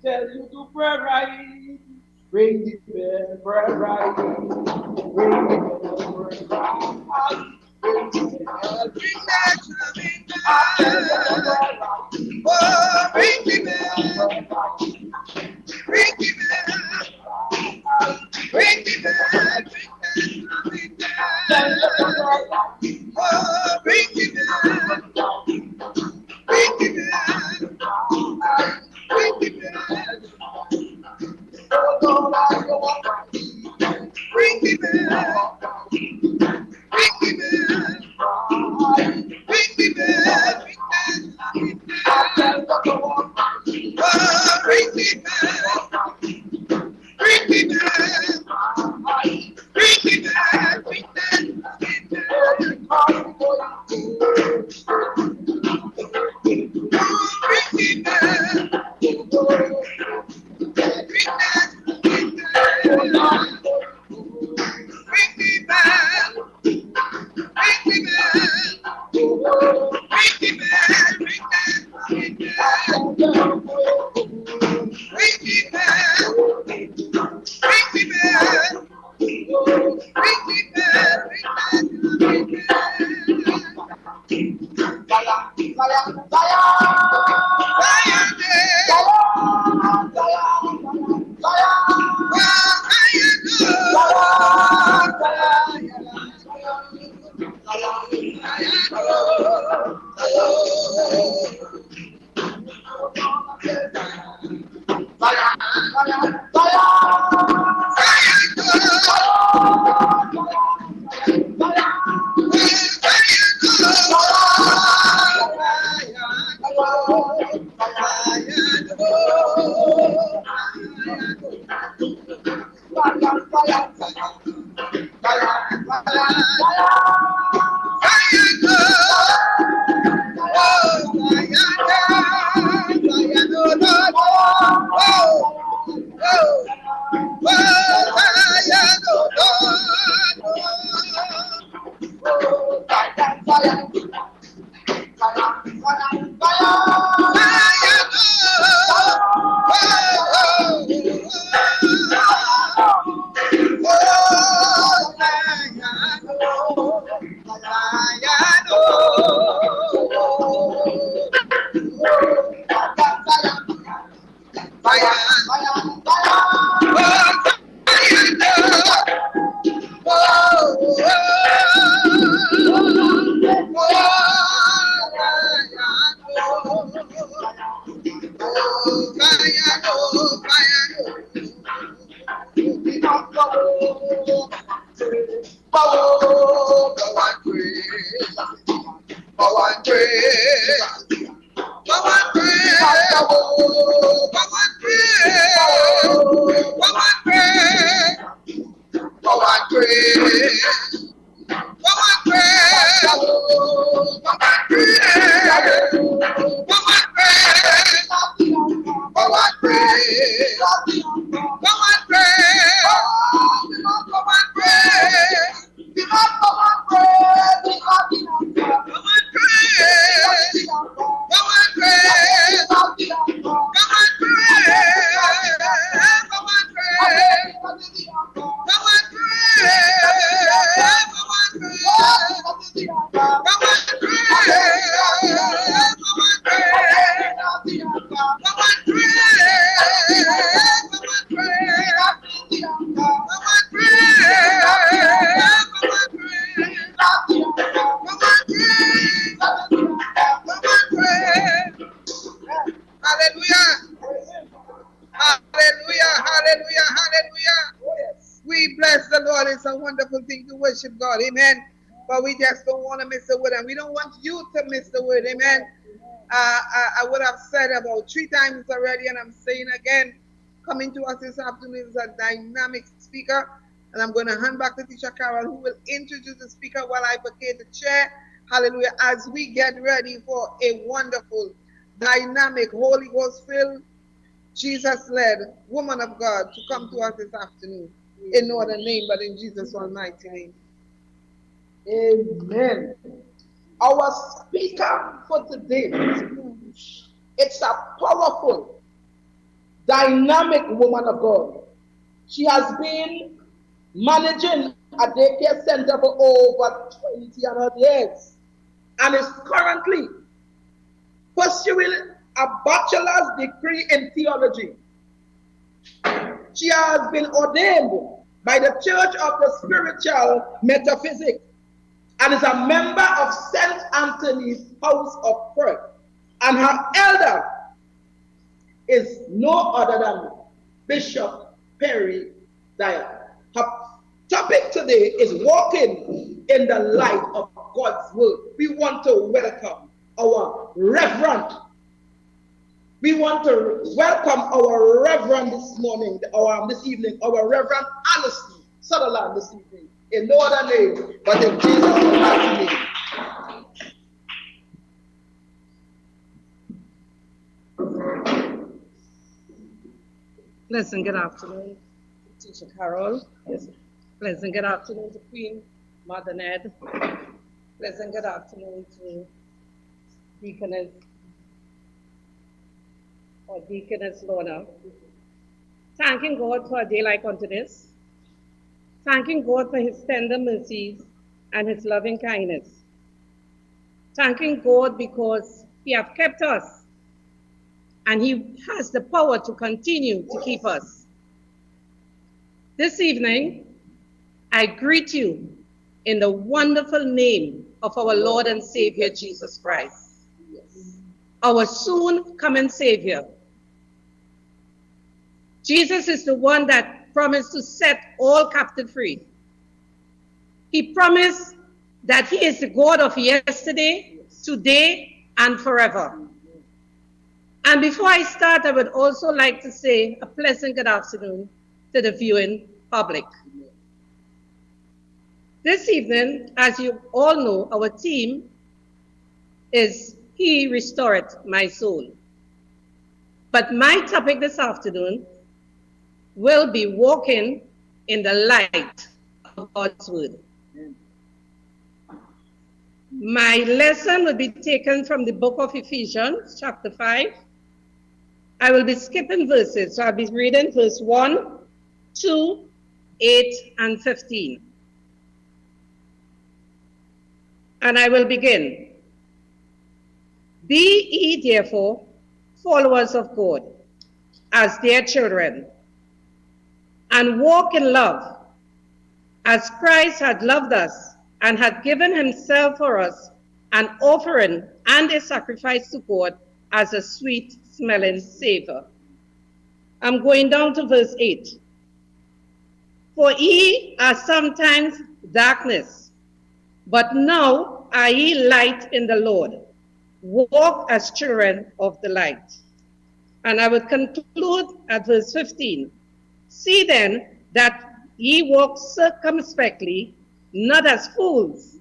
Tell you to pray right, ring the bell, pray right, ring the bell, pray right, ring the bell, ring that drumming bell, oh, ring the bell, ring the bell, ring the bell, ring that drumming bell, oh, ring the bell, ring the bell. Ring the bell, oh Lord, I go ring the bell, ring the bell, ring the bell, ring the bell, oh, ring the bell, ring the bell, ring the bell, ring the bell. Worship God, amen. But we just don't want to miss the word, and we don't want you to miss the word, amen. I would have said about 3 times already, and I'm saying again, coming to us this afternoon is a dynamic speaker, and I'm going to hand back to Teacher Carol, who will introduce the speaker while I vacate the chair. Hallelujah. As we get ready for a wonderful, dynamic, Holy Ghost-filled, Jesus-led woman of God to come to us this afternoon. In no other name but in Jesus' almighty name. Amen. Our speaker for today, it's a powerful, dynamic woman of God. She has been managing a daycare center for over 20 years and is currently pursuing a bachelor's degree in theology. She has been ordained by the Church of the Spiritual Metaphysics and is a member of St. Anthony's House of Prayer. And her elder is no other than Bishop Pamberi. Her topic today is walking in the light of God's word. We want to welcome our Reverend. We want to welcome our Reverend this morning, this evening, our Reverend Alison Sutherland this evening, in no other name but in Jesus' mighty name. Pleasant good afternoon, Teacher Carol. Pleasant good afternoon to Queen Mother Ned. Pleasant good afternoon to Deaconess Lorna. Thanking God for a day like unto this. Thanking God for his tender mercies and his loving kindness. Thanking God because he has kept us and he has the power to continue to keep us. This evening, I greet you in the wonderful name of our Lord and Savior Jesus Christ, our soon coming Savior. Jesus is the one that promised to set all captives free. He promised that he is the God of yesterday, today, and forever. And before I start, I would also like to say a pleasant good afternoon to the viewing public. This evening, as you all know, our theme is He Restored My Soul. But my topic this afternoon will be walking in the light of God's Word. My lesson will be taken from the book of Ephesians, chapter 5. I will be skipping verses, so I'll be reading verse 1, 2, 8, and 15. And I will begin. Be ye therefore followers of God, as dear children, and walk in love, as Christ had loved us and had given himself for us, an offering and a sacrifice to God as a sweet-smelling savor. I'm going down to verse 8. For ye are sometimes darkness, but now are ye light in the Lord. Walk as children of the light. And I will conclude at verse 15. See then that ye walk circumspectly, not as fools,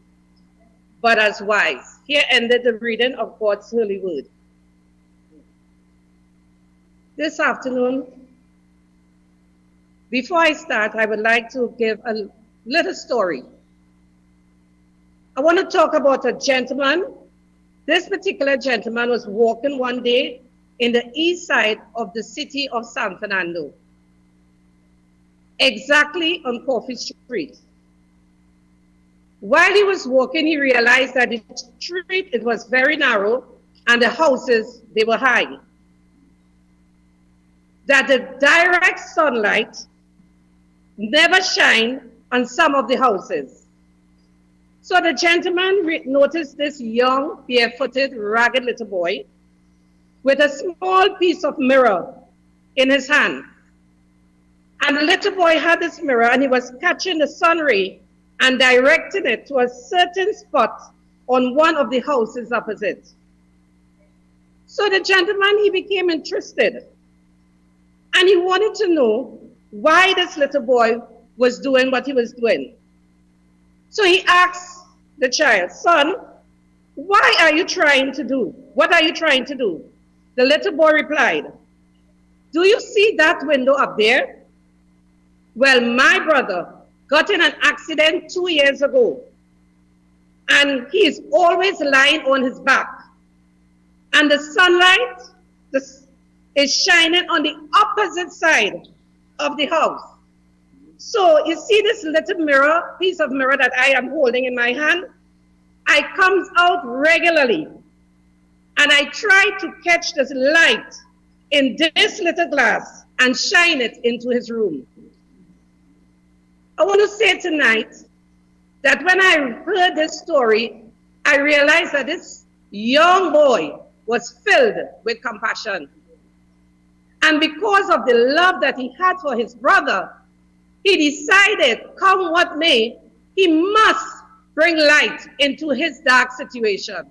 but as wise. Here ended the reading of God's holy word. This afternoon, before I start, I would like to give a little story. I want to talk about a gentleman. This particular gentleman was walking one day in the east side of the city of San Fernando, exactly on Coffee Street. While he was walking, he realized that the street, it was very narrow, and the houses, they were high. That the direct sunlight never shined on some of the houses. So the gentleman noticed this young, barefooted, ragged little boy with a small piece of mirror in his hand. And the little boy had this mirror, and he was catching the sun ray and directing it to a certain spot on one of the houses opposite. So the gentleman, he became interested, and he wanted to know why this little boy was doing what he was doing. So he asked the child, son, why are you trying to do? What are you trying to do? The little boy replied, do you see that window up there? Well, my brother got in an accident 2 years ago, and he is always lying on his back. And the sunlight is shining on the opposite side of the house. So you see this little mirror, piece of mirror that I am holding in my hand? I comes out regularly, and I try to catch this light in this little glass and shine it into his room. I want to say tonight that when I heard this story, I realized that this young boy was filled with compassion. And because of the love that he had for his brother, he decided, come what may, he must bring light into his dark situation.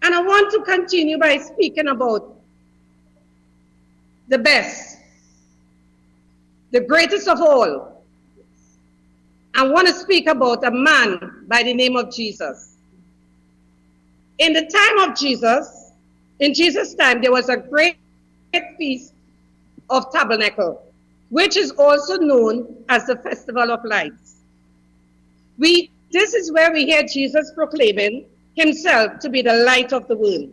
And I want to continue by speaking about the best, the greatest of all. I want to speak about a man by the name of Jesus. In the time of Jesus, in Jesus' time, there was a great feast of tabernacle, which is also known as the Festival of Lights. This is where we hear Jesus proclaiming himself to be the light of the world.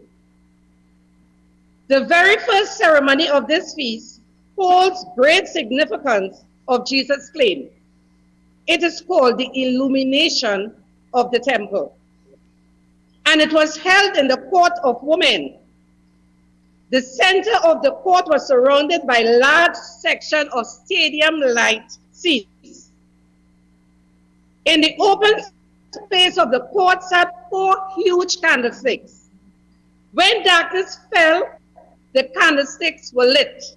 The very first ceremony of this feast holds great significance of Jesus' claim. It is called the illumination of the temple. And it was held in the court of women. The center of the court was surrounded by a large section of stadium light seats. In the open space of the court sat 4 huge candlesticks. When darkness fell the candlesticks were lit,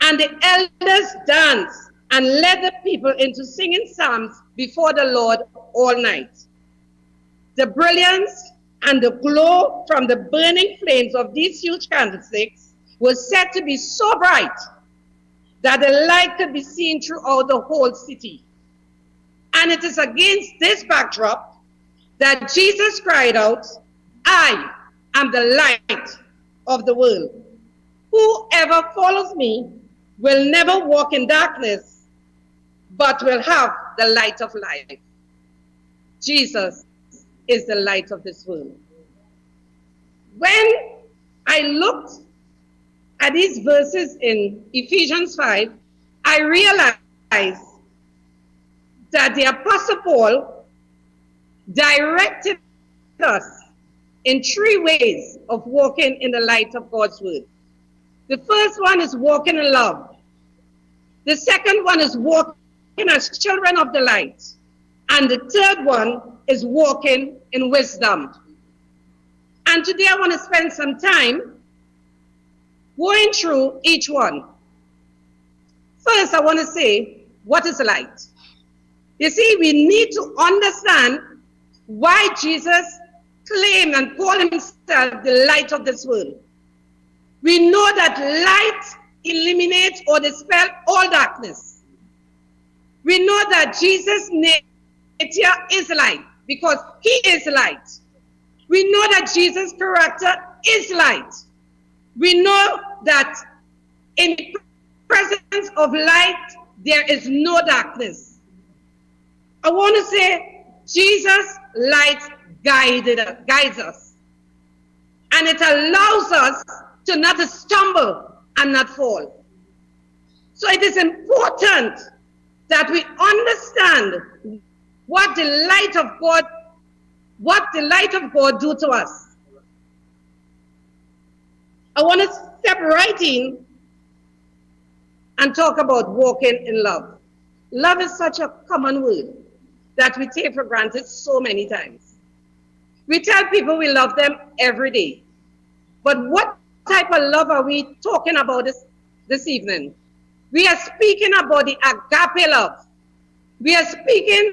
and the elders danced and led the people into singing psalms before the Lord all night. The brilliance and the glow from the burning flames of these huge candlesticks was said to be so bright that the light could be seen throughout the whole city. And it is against this backdrop that Jesus cried out, "I am the light of the world. Whoever follows me will never walk in darkness, but will have the light of life." Jesus is the light of this world. When I looked at these verses in Ephesians 5, I realized that the Apostle Paul directed us in 3 ways of walking in the light of God's word. The first one is walking in love. The second one is walking as children of the light. And the third one is walking in wisdom. And today I want to spend some time going through each one. First, I want to say, what is light? You see, we need to understand why Jesus claimed and called himself the light of this world. We know that light eliminates or dispels all darkness. We know that Jesus' nature is light because he is light. We know that Jesus' character is light. We know that in the presence of light, there is no darkness. I want to say Jesus' light guides us. And it allows us to not stumble and not fall. So it is important that we understand what the light of God do to us. I want to step right in and talk about walking in love. Love is such a common word that we take for granted so many times. We tell people we love them every day. But what type of love are we talking about this evening? We are speaking about the agape love. We are speaking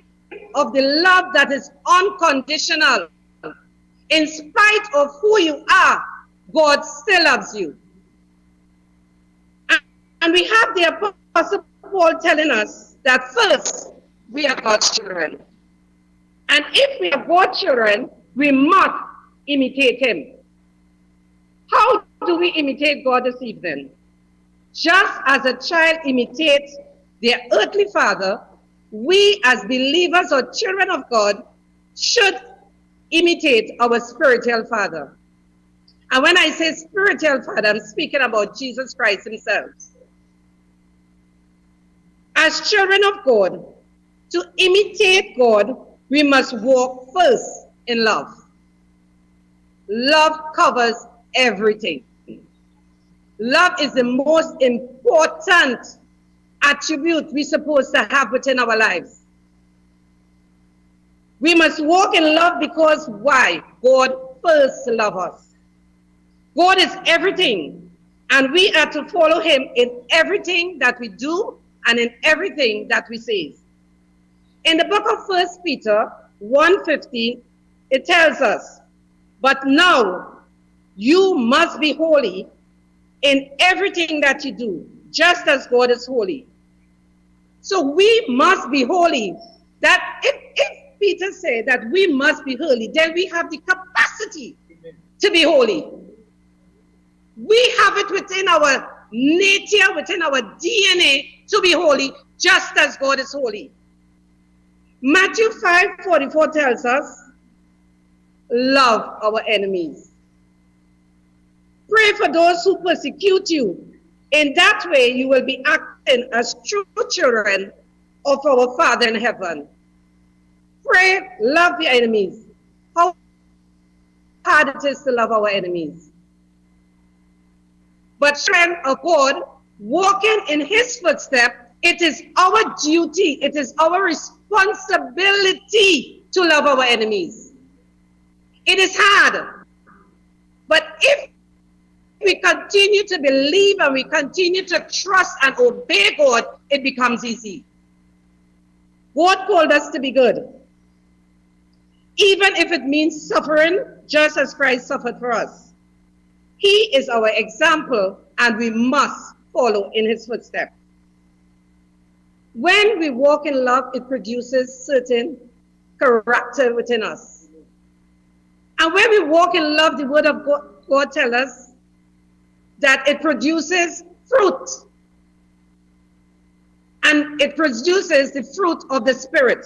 of the love that is unconditional. In spite of who you are, God still loves you. And we have the Apostle Paul telling us that first, we are God's children. And if we are God's children, we must imitate him. How do we imitate God this evening? Just as a child imitates their earthly father, we as believers or children of God should imitate our spiritual father. And when I say spiritual father, I'm speaking about Jesus Christ himself. As children of God, to imitate God, we must walk first in love. Love covers everything. Love is the most important attribute we're supposed to have within our lives. We must walk in love because why? God first loved us. God is everything, and we are to follow him in everything that we do and in everything that we say. In the book of 1 Peter 1:15, it tells us, "But now you must be holy in everything that you do, just as God is holy." So we must be holy. That if Peter said that we must be holy, then we have the capacity to be holy. We have it within our nature, within our DNA to be holy, just as God is holy. Matthew 5:44 tells us, "Love our enemies. Pray for those who persecute you. In that way, you will be acting as true children of our Father in heaven." Pray, love your enemies. How hard it is to love our enemies. But children of God, walking in his footsteps, it is our duty, it is our responsibility to love our enemies. It is hard. But if we continue to believe and we continue to trust and obey God, it becomes easy. God called us to be good. Even if it means suffering, just as Christ suffered for us. He is our example and we must follow in his footsteps. When we walk in love, it produces certain character within us. And when we walk in love, the word of God tells us that it produces fruit. And it produces the fruit of the Spirit,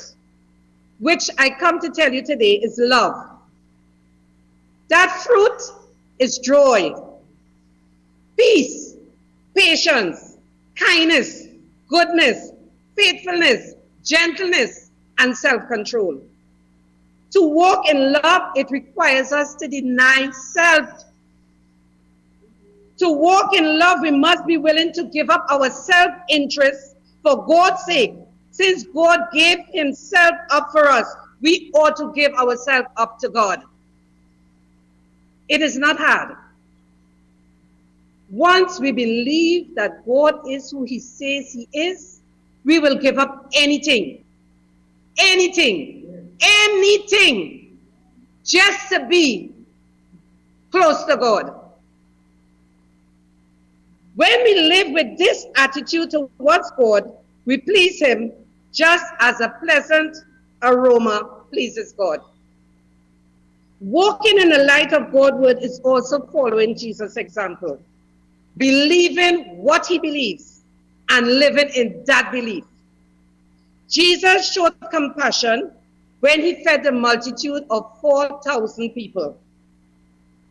which I come to tell you today is love. That fruit is joy, peace, patience, kindness, goodness, faithfulness, gentleness, and self-control. To walk in love, it requires us to deny self. To walk in love, we must be willing to give up our self-interest for God's sake. Since God gave himself up for us, we ought to give ourselves up to God. It is not hard. Once we believe that God is who he says he is, we will give up anything, just to be close to God. When we live with this attitude towards God, we please him just as a pleasant aroma pleases God. Walking in the light of God's word is also following Jesus' example. Believing what he believes and living in that belief. Jesus showed compassion when he fed the multitude of 4,000 people.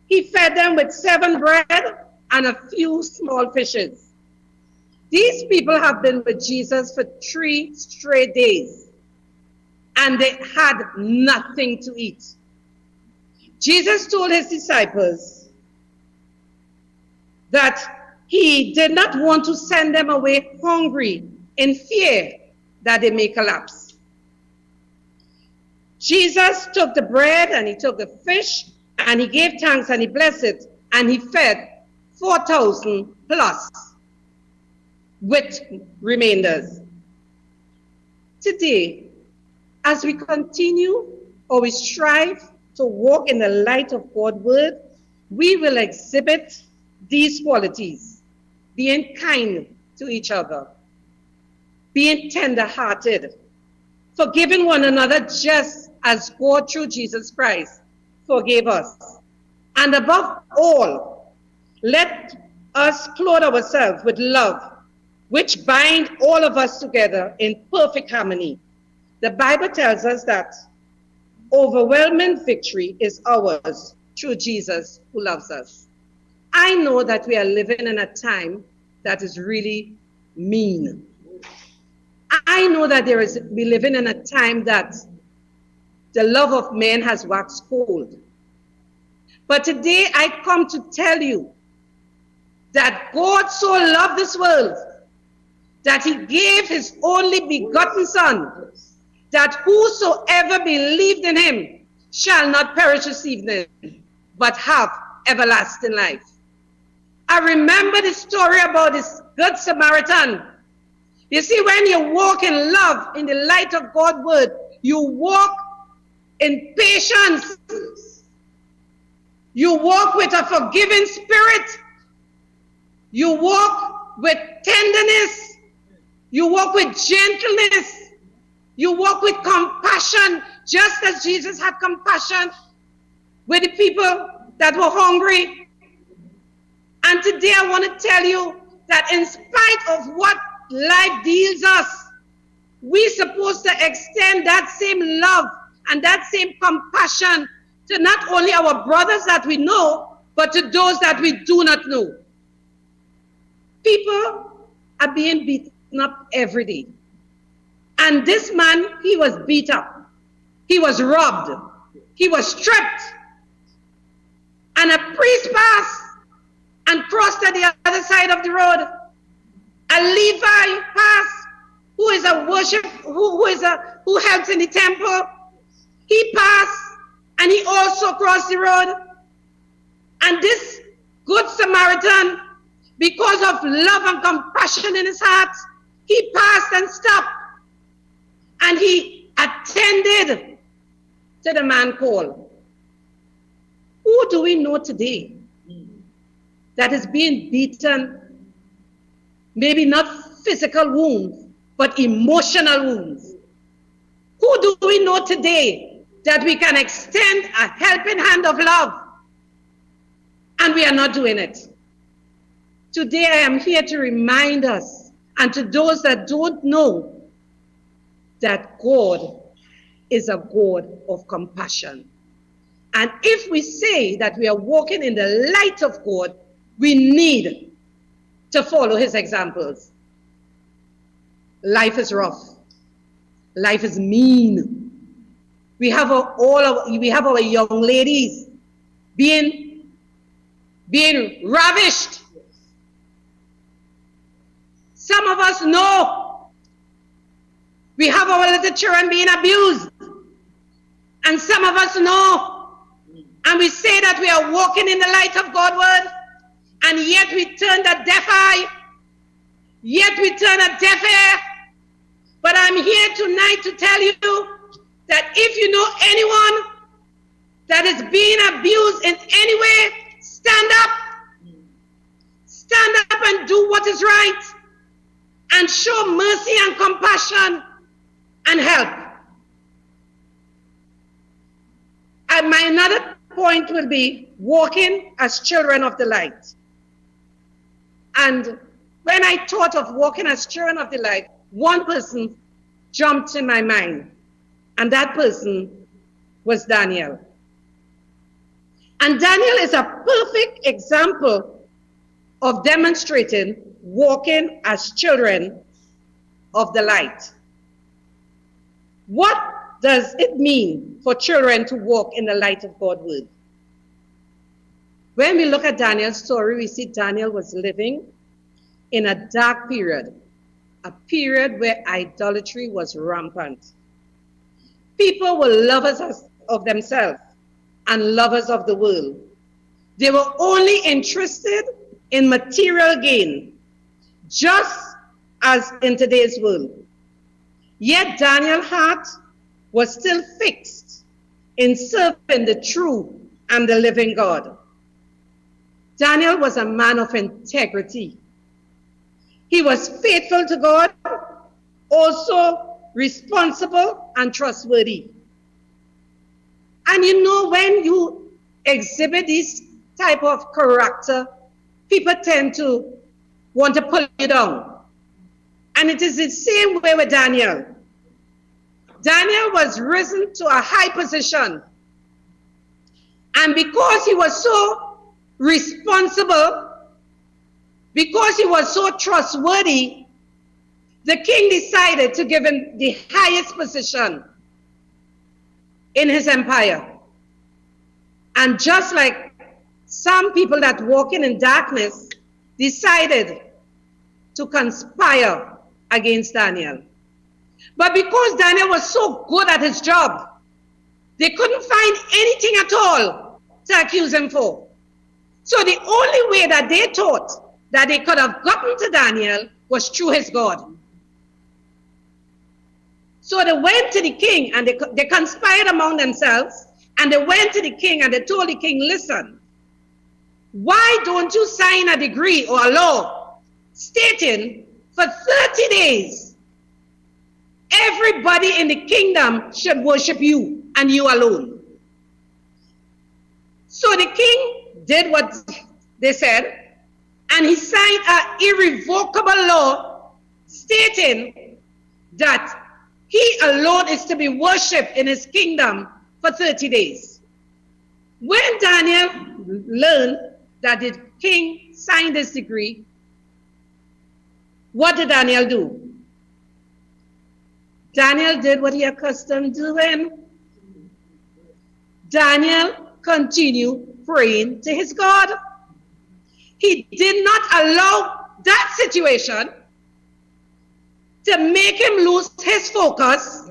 He fed them with 7 bread and a few small fishes. These people have been with Jesus for 3 straight days, and they had nothing to eat. Jesus told his disciples that he did not want to send them away hungry in fear that they may collapse. Jesus took the bread and he took the fish and he gave thanks and he blessed it and he fed 4,000 plus with remainders. Today, as we continue or we strive to walk in the light of God's word, we will exhibit these qualities: being kind to each other, being tender-hearted, forgiving one another just as God through Jesus Christ forgave us. And above all, let us clothe ourselves with love, which bind all of us together in perfect harmony. The Bible tells us that overwhelming victory is ours through Jesus who loves us. I know that we are living in a time that is really mean. I know that we living in a time that the love of man has waxed cold. But today I come to tell you that God so loved this world that he gave his only begotten Son, that whosoever believed in him shall not perish this evening, but have everlasting life. I remember the story about this good Samaritan. You see, when you walk in love, in the light of God's word, you walk in patience. You walk with a forgiving spirit. You walk with tenderness. You walk with gentleness. You walk with compassion, just as Jesus had compassion with the people that were hungry. And today I want to tell you that in spite of what life deals us, we're supposed to extend that same love and that same compassion to not only our brothers that we know, but to those that we do not know. People are being beaten up every day. And this man, he was beat up. He was robbed. He was stripped. And a priest passed and crossed to the other side of the road. A Levi passed, who is a worship, who helps in the temple. He passed and he also crossed the road. And this Good Samaritan, because of love and compassion in his heart, he passed and stopped. And he attended to the man called. Who do we know today that is being beaten, maybe not physical wounds, but emotional wounds? Who do we know today that we can extend a helping hand of love and we are not doing it? Today I am here to remind us, and to those that don't know, that God is a God of compassion. And if we say that we are walking in the light of God, we need to follow his examples. Life is rough. Life is mean. We have our young ladies being ravished. Some of us know we have our little children being abused. And some of us know, and we say that we are walking in the light of God's word, and yet we turn a deaf eye, yet we turn a deaf ear. But I'm here tonight to tell you that if you know anyone that is being abused in any way, stand up. Stand up and do what is right, and show mercy and compassion and help. And my another point will be walking as children of the light. And when I thought of walking as children of the light, one person jumped in my mind, and that person was Daniel. And Daniel is a perfect example of demonstrating walking as children of the light. What does it mean for children to walk in the light of God's word? When we look at Daniel's story, we see Daniel was living in a dark period, a period where idolatry was rampant. People were lovers of themselves and lovers of the world. They were only interested in material gain, just as in today's world. Yet Daniel's heart was still fixed in serving the true and the living God. Daniel was a man of integrity. He was faithful to God, also responsible and trustworthy. And you know, when you exhibit this type of character, people tend to want to pull you down. And it is the same way with Daniel. Daniel was risen to a high position. And because he was so responsible, because he was so trustworthy, the king decided to give him the highest position in his empire. And just like some people that walking in darkness decided to conspire against Daniel. But because Daniel was so good at his job, they couldn't find anything at all to accuse him for. So the only way that they thought that they could have gotten to Daniel was through his God. So they went to the king and they conspired among themselves, and they went to the king and they told the king, listen, why don't you sign a decree or a law stating for 30 days everybody in the kingdom should worship you and you alone? So the king did what they said, and he signed an irrevocable law stating that he alone is to be worshipped in his kingdom for 30 days. When Daniel learned that the king signed this decree, what did Daniel do? Daniel did what he accustomed doing. Daniel continued praying to his God. He did not allow that situation to make him lose his focus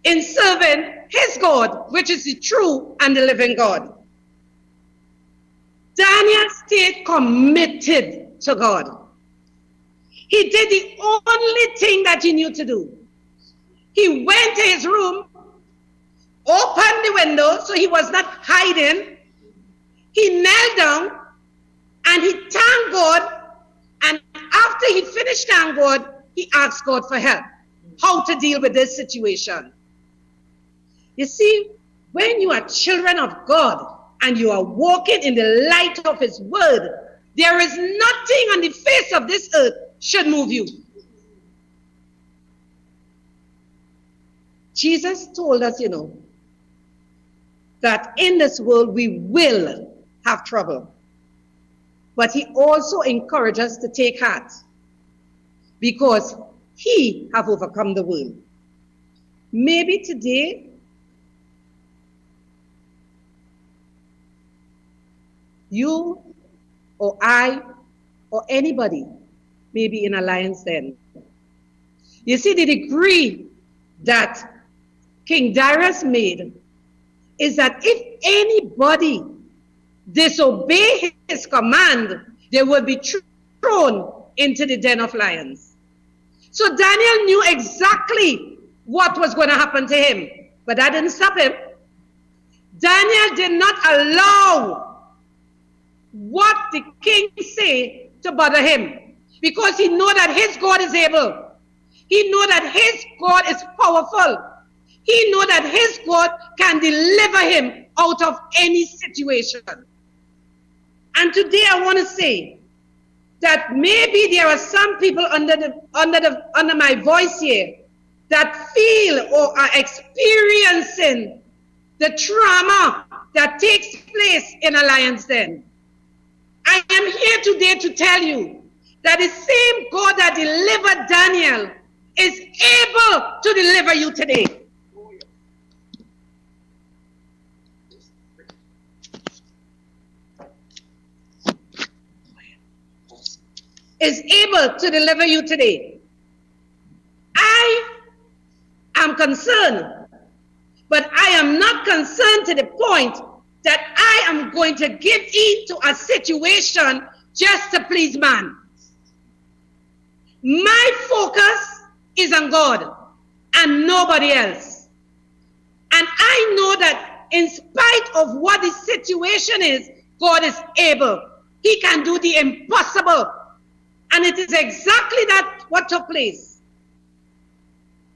in serving his God, which is the true and the living God. Daniel stayed committed to God. He did the only thing that he knew to do. He went to his room, opened the window so he was not hiding. He knelt down and he thanked God. And after he finished thanking God, he asked God for help, how to deal with this situation. You see, when you are children of God and you are walking in the light of his word, there is nothing on the face of this earth should move you. Jesus told us, that in this world we will have trouble. But he also encouraged us to take heart because he have overcome the world. Maybe today, you or I or anybody may be in a lion's den. You see, the decree that King Darius made is that if anybody disobey his command, they will be thrown into the den of lions. So Daniel knew exactly what was going to happen to him, but that didn't stop him. Daniel did not allow what the king say to bother him, because he know that his God is able. He know that his God is powerful. He know that his God can deliver him out of any situation. And today I want to say that maybe there are some people under my voice here that feel or are experiencing the trauma that takes place in a lion's den. I am here today to tell you that the same God that delivered Daniel is able to deliver you today. Is able to deliver you today. I am concerned, but I am not concerned to the point that I am going to give in to a situation just to please man. My focus is on God and nobody else. And I know that in spite of what the situation is, God is able. He can do the impossible. And it is exactly that what took place.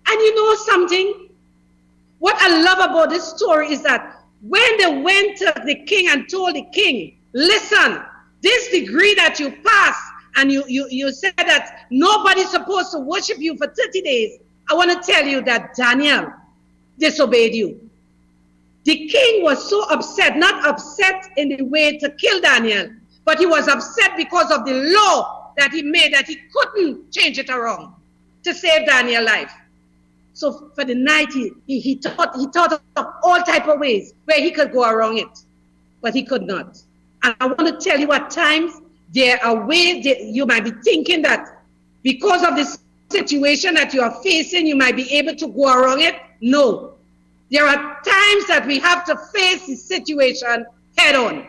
And you know something? What I love about this story is that when they went to the king and told the king, listen, this decree that you passed and you said that nobody's supposed to worship you for 30 days, I want to tell you that Daniel disobeyed you. The king was so upset, not upset in the way to kill Daniel, but he was upset because of the law that he made, that he couldn't change it around to save Daniel's life. So for the night, he thought of all type of ways where he could go around it, but he could not. And I want to tell you at times, there are ways that you might be thinking that because of this situation that you are facing, you might be able to go around it. No. There are times that we have to face the situation head on.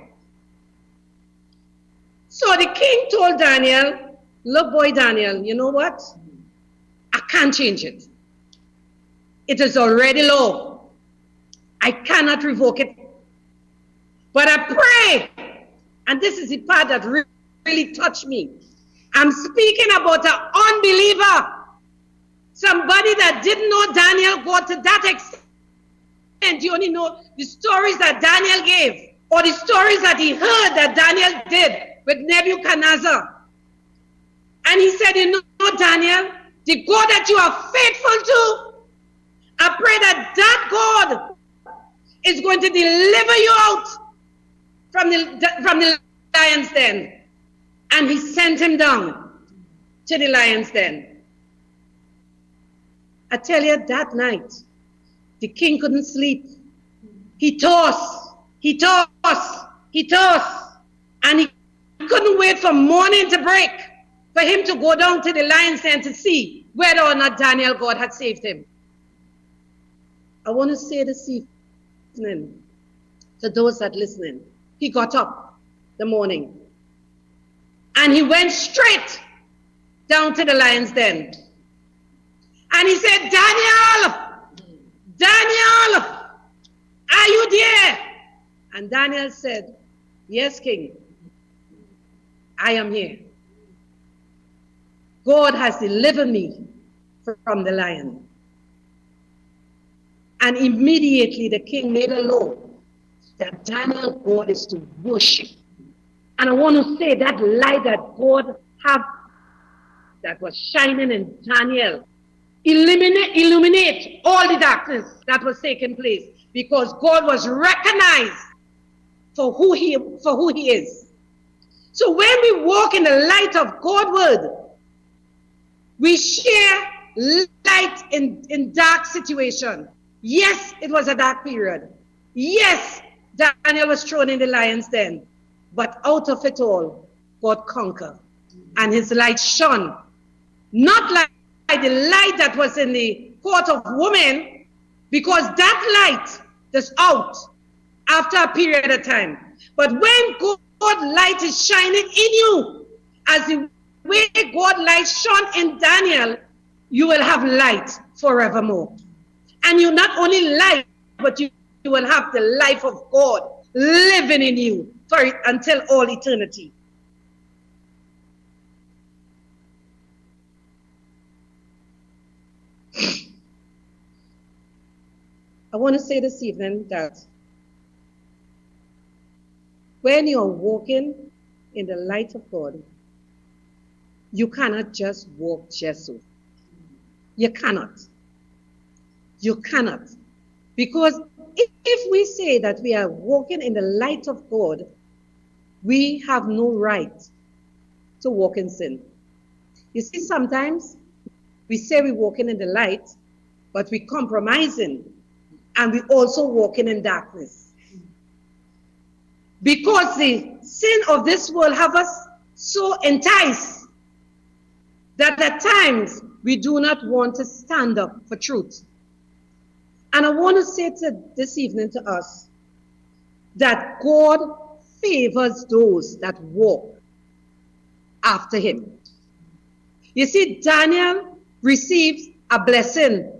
So the king told Daniel, look, boy Daniel, you know what? I can't change it. It is already law. I cannot revoke it. But I pray, and this is the part that really touched me. I'm speaking about an unbeliever. Somebody that didn't know Daniel got to that extent. You only know the stories that Daniel gave, or the stories that he heard that Daniel did with Nebuchadnezzar. And he said, you know, Daniel, the God that you are faithful to, I pray that that God is going to deliver you out from the lion's den. And he sent him down to the lion's den. I tell you, that night, the king couldn't sleep. He tossed, and he couldn't wait for morning to break for him to go down to the lion's den to see whether or not Daniel, God had saved him. I want to say this evening to those that are listening, he got up the morning. And he went straight down to the lion's den. And he said, Daniel, Daniel, are you there? And Daniel said, yes, King, I am here. God has delivered me from the lion. And immediately the king made a law that Daniel God is to worship. And I want to say that light that God have that was shining in Daniel illuminate all the darkness that was taking place, because God was recognized for who he is. So when we walk in the light of God's word, we share light in dark situation. Yes, it was a dark period. Yes, Daniel was thrown in the lion's den. But out of it all, God conquered. And his light shone. Not like the light that was in the court of women, because that light is out after a period of time. But when God's light is shining in you, as the way God's light shone in Daniel, you will have light forevermore. And you not only light, but you will have the life of God living in you until all eternity. I want to say this evening that when you're walking in the light of God, you cannot just walk just so. You cannot. You cannot. Because if we say that we are walking in the light of God, we have no right to walk in sin. You see, sometimes we say we're walking in the light, but we're compromising, and we're also walking in darkness. Because the sin of this world have us so enticed that at times we do not want to stand up for truth. And I want to say this evening to us that God favors those that walk after him. You see, Daniel received a blessing.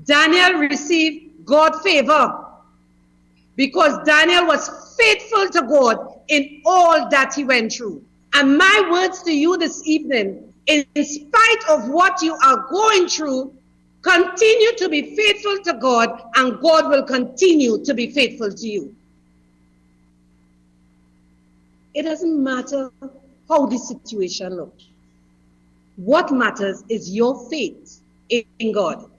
Daniel received God's favor because Daniel was faithful to God in all that he went through. And my words to you this evening, in spite of what you are going through, continue to be faithful to God, and God will continue to be faithful to you. It doesn't matter how the situation looks. What matters is your faith in God.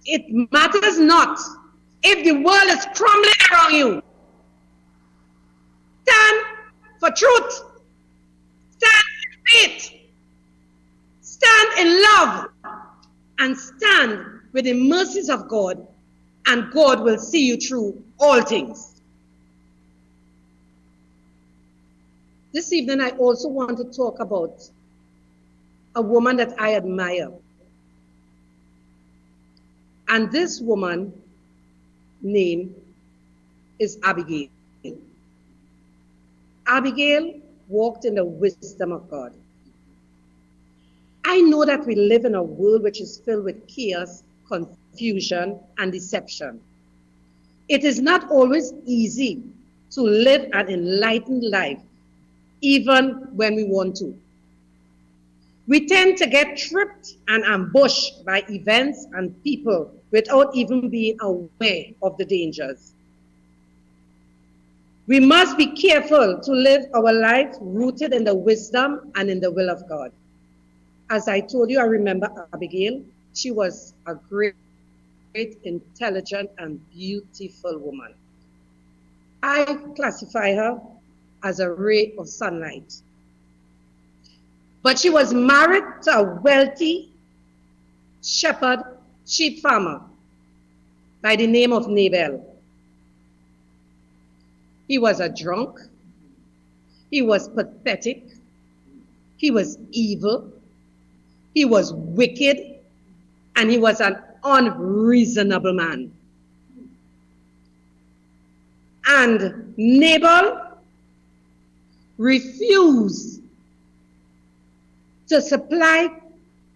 It matters not if the world is crumbling around you. Stand for truth. Stand in faith. Stand in love. And stand with the mercies of God, and God will see you through all things. This evening, I also want to talk about a woman that I admire. And this woman's name is Abigail. Abigail walked in the wisdom of God. I know that we live in a world which is filled with chaos, confusion, and deception. It is not always easy to live an enlightened life, even when we want to. We tend to get tripped and ambushed by events and people without even being aware of the dangers. We must be careful to live our life rooted in the wisdom and in the will of God. As I told you, I remember Abigail. She was a great, intelligent, and beautiful woman. I classify her as a ray of sunlight. But she was married to a wealthy shepherd, sheep farmer by the name of Nabal. He was a drunk. He was pathetic. He was evil. He was wicked, and he was an unreasonable man. And Nabal refused to supply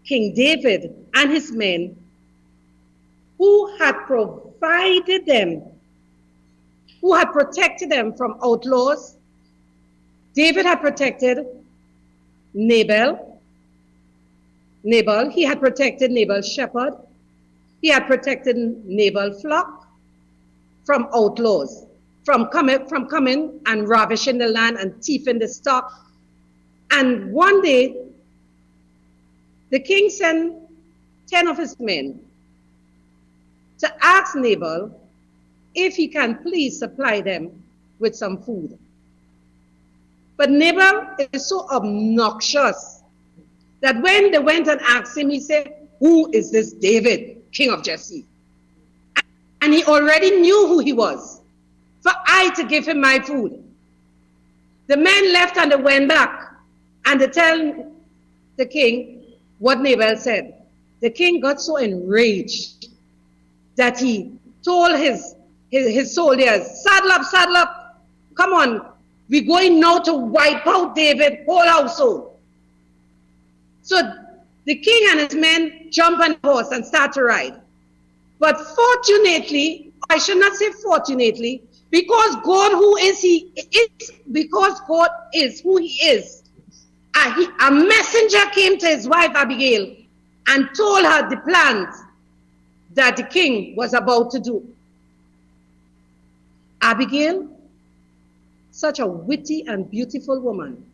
King David and his men, who had provided them, who had protected them from outlaws. David had protected Nabal, he had protected Nabal's shepherd, he had protected Nabal's flock from outlaws, from coming and ravishing the land and thieving the stock. And one day, the king sent 10 of his men to ask Nabal if he can please supply them with some food. But Nabal is so obnoxious that when they went and asked him, he said, "Who is this David, king of Jesse?" And he already knew who he was, for I to give him my food. The men left and they went back and they tell the king what Nabal said. The king got so enraged that he told his soldiers, saddle up, come on, we're going now to wipe out David whole household. So the king and his men jump on the horse and start to ride. But fortunately, I should not say fortunately, because God who is he is, because God is who he is, a messenger came to his wife Abigail and told her the plans that the king was about to do. Abigail, such a witty and beautiful woman,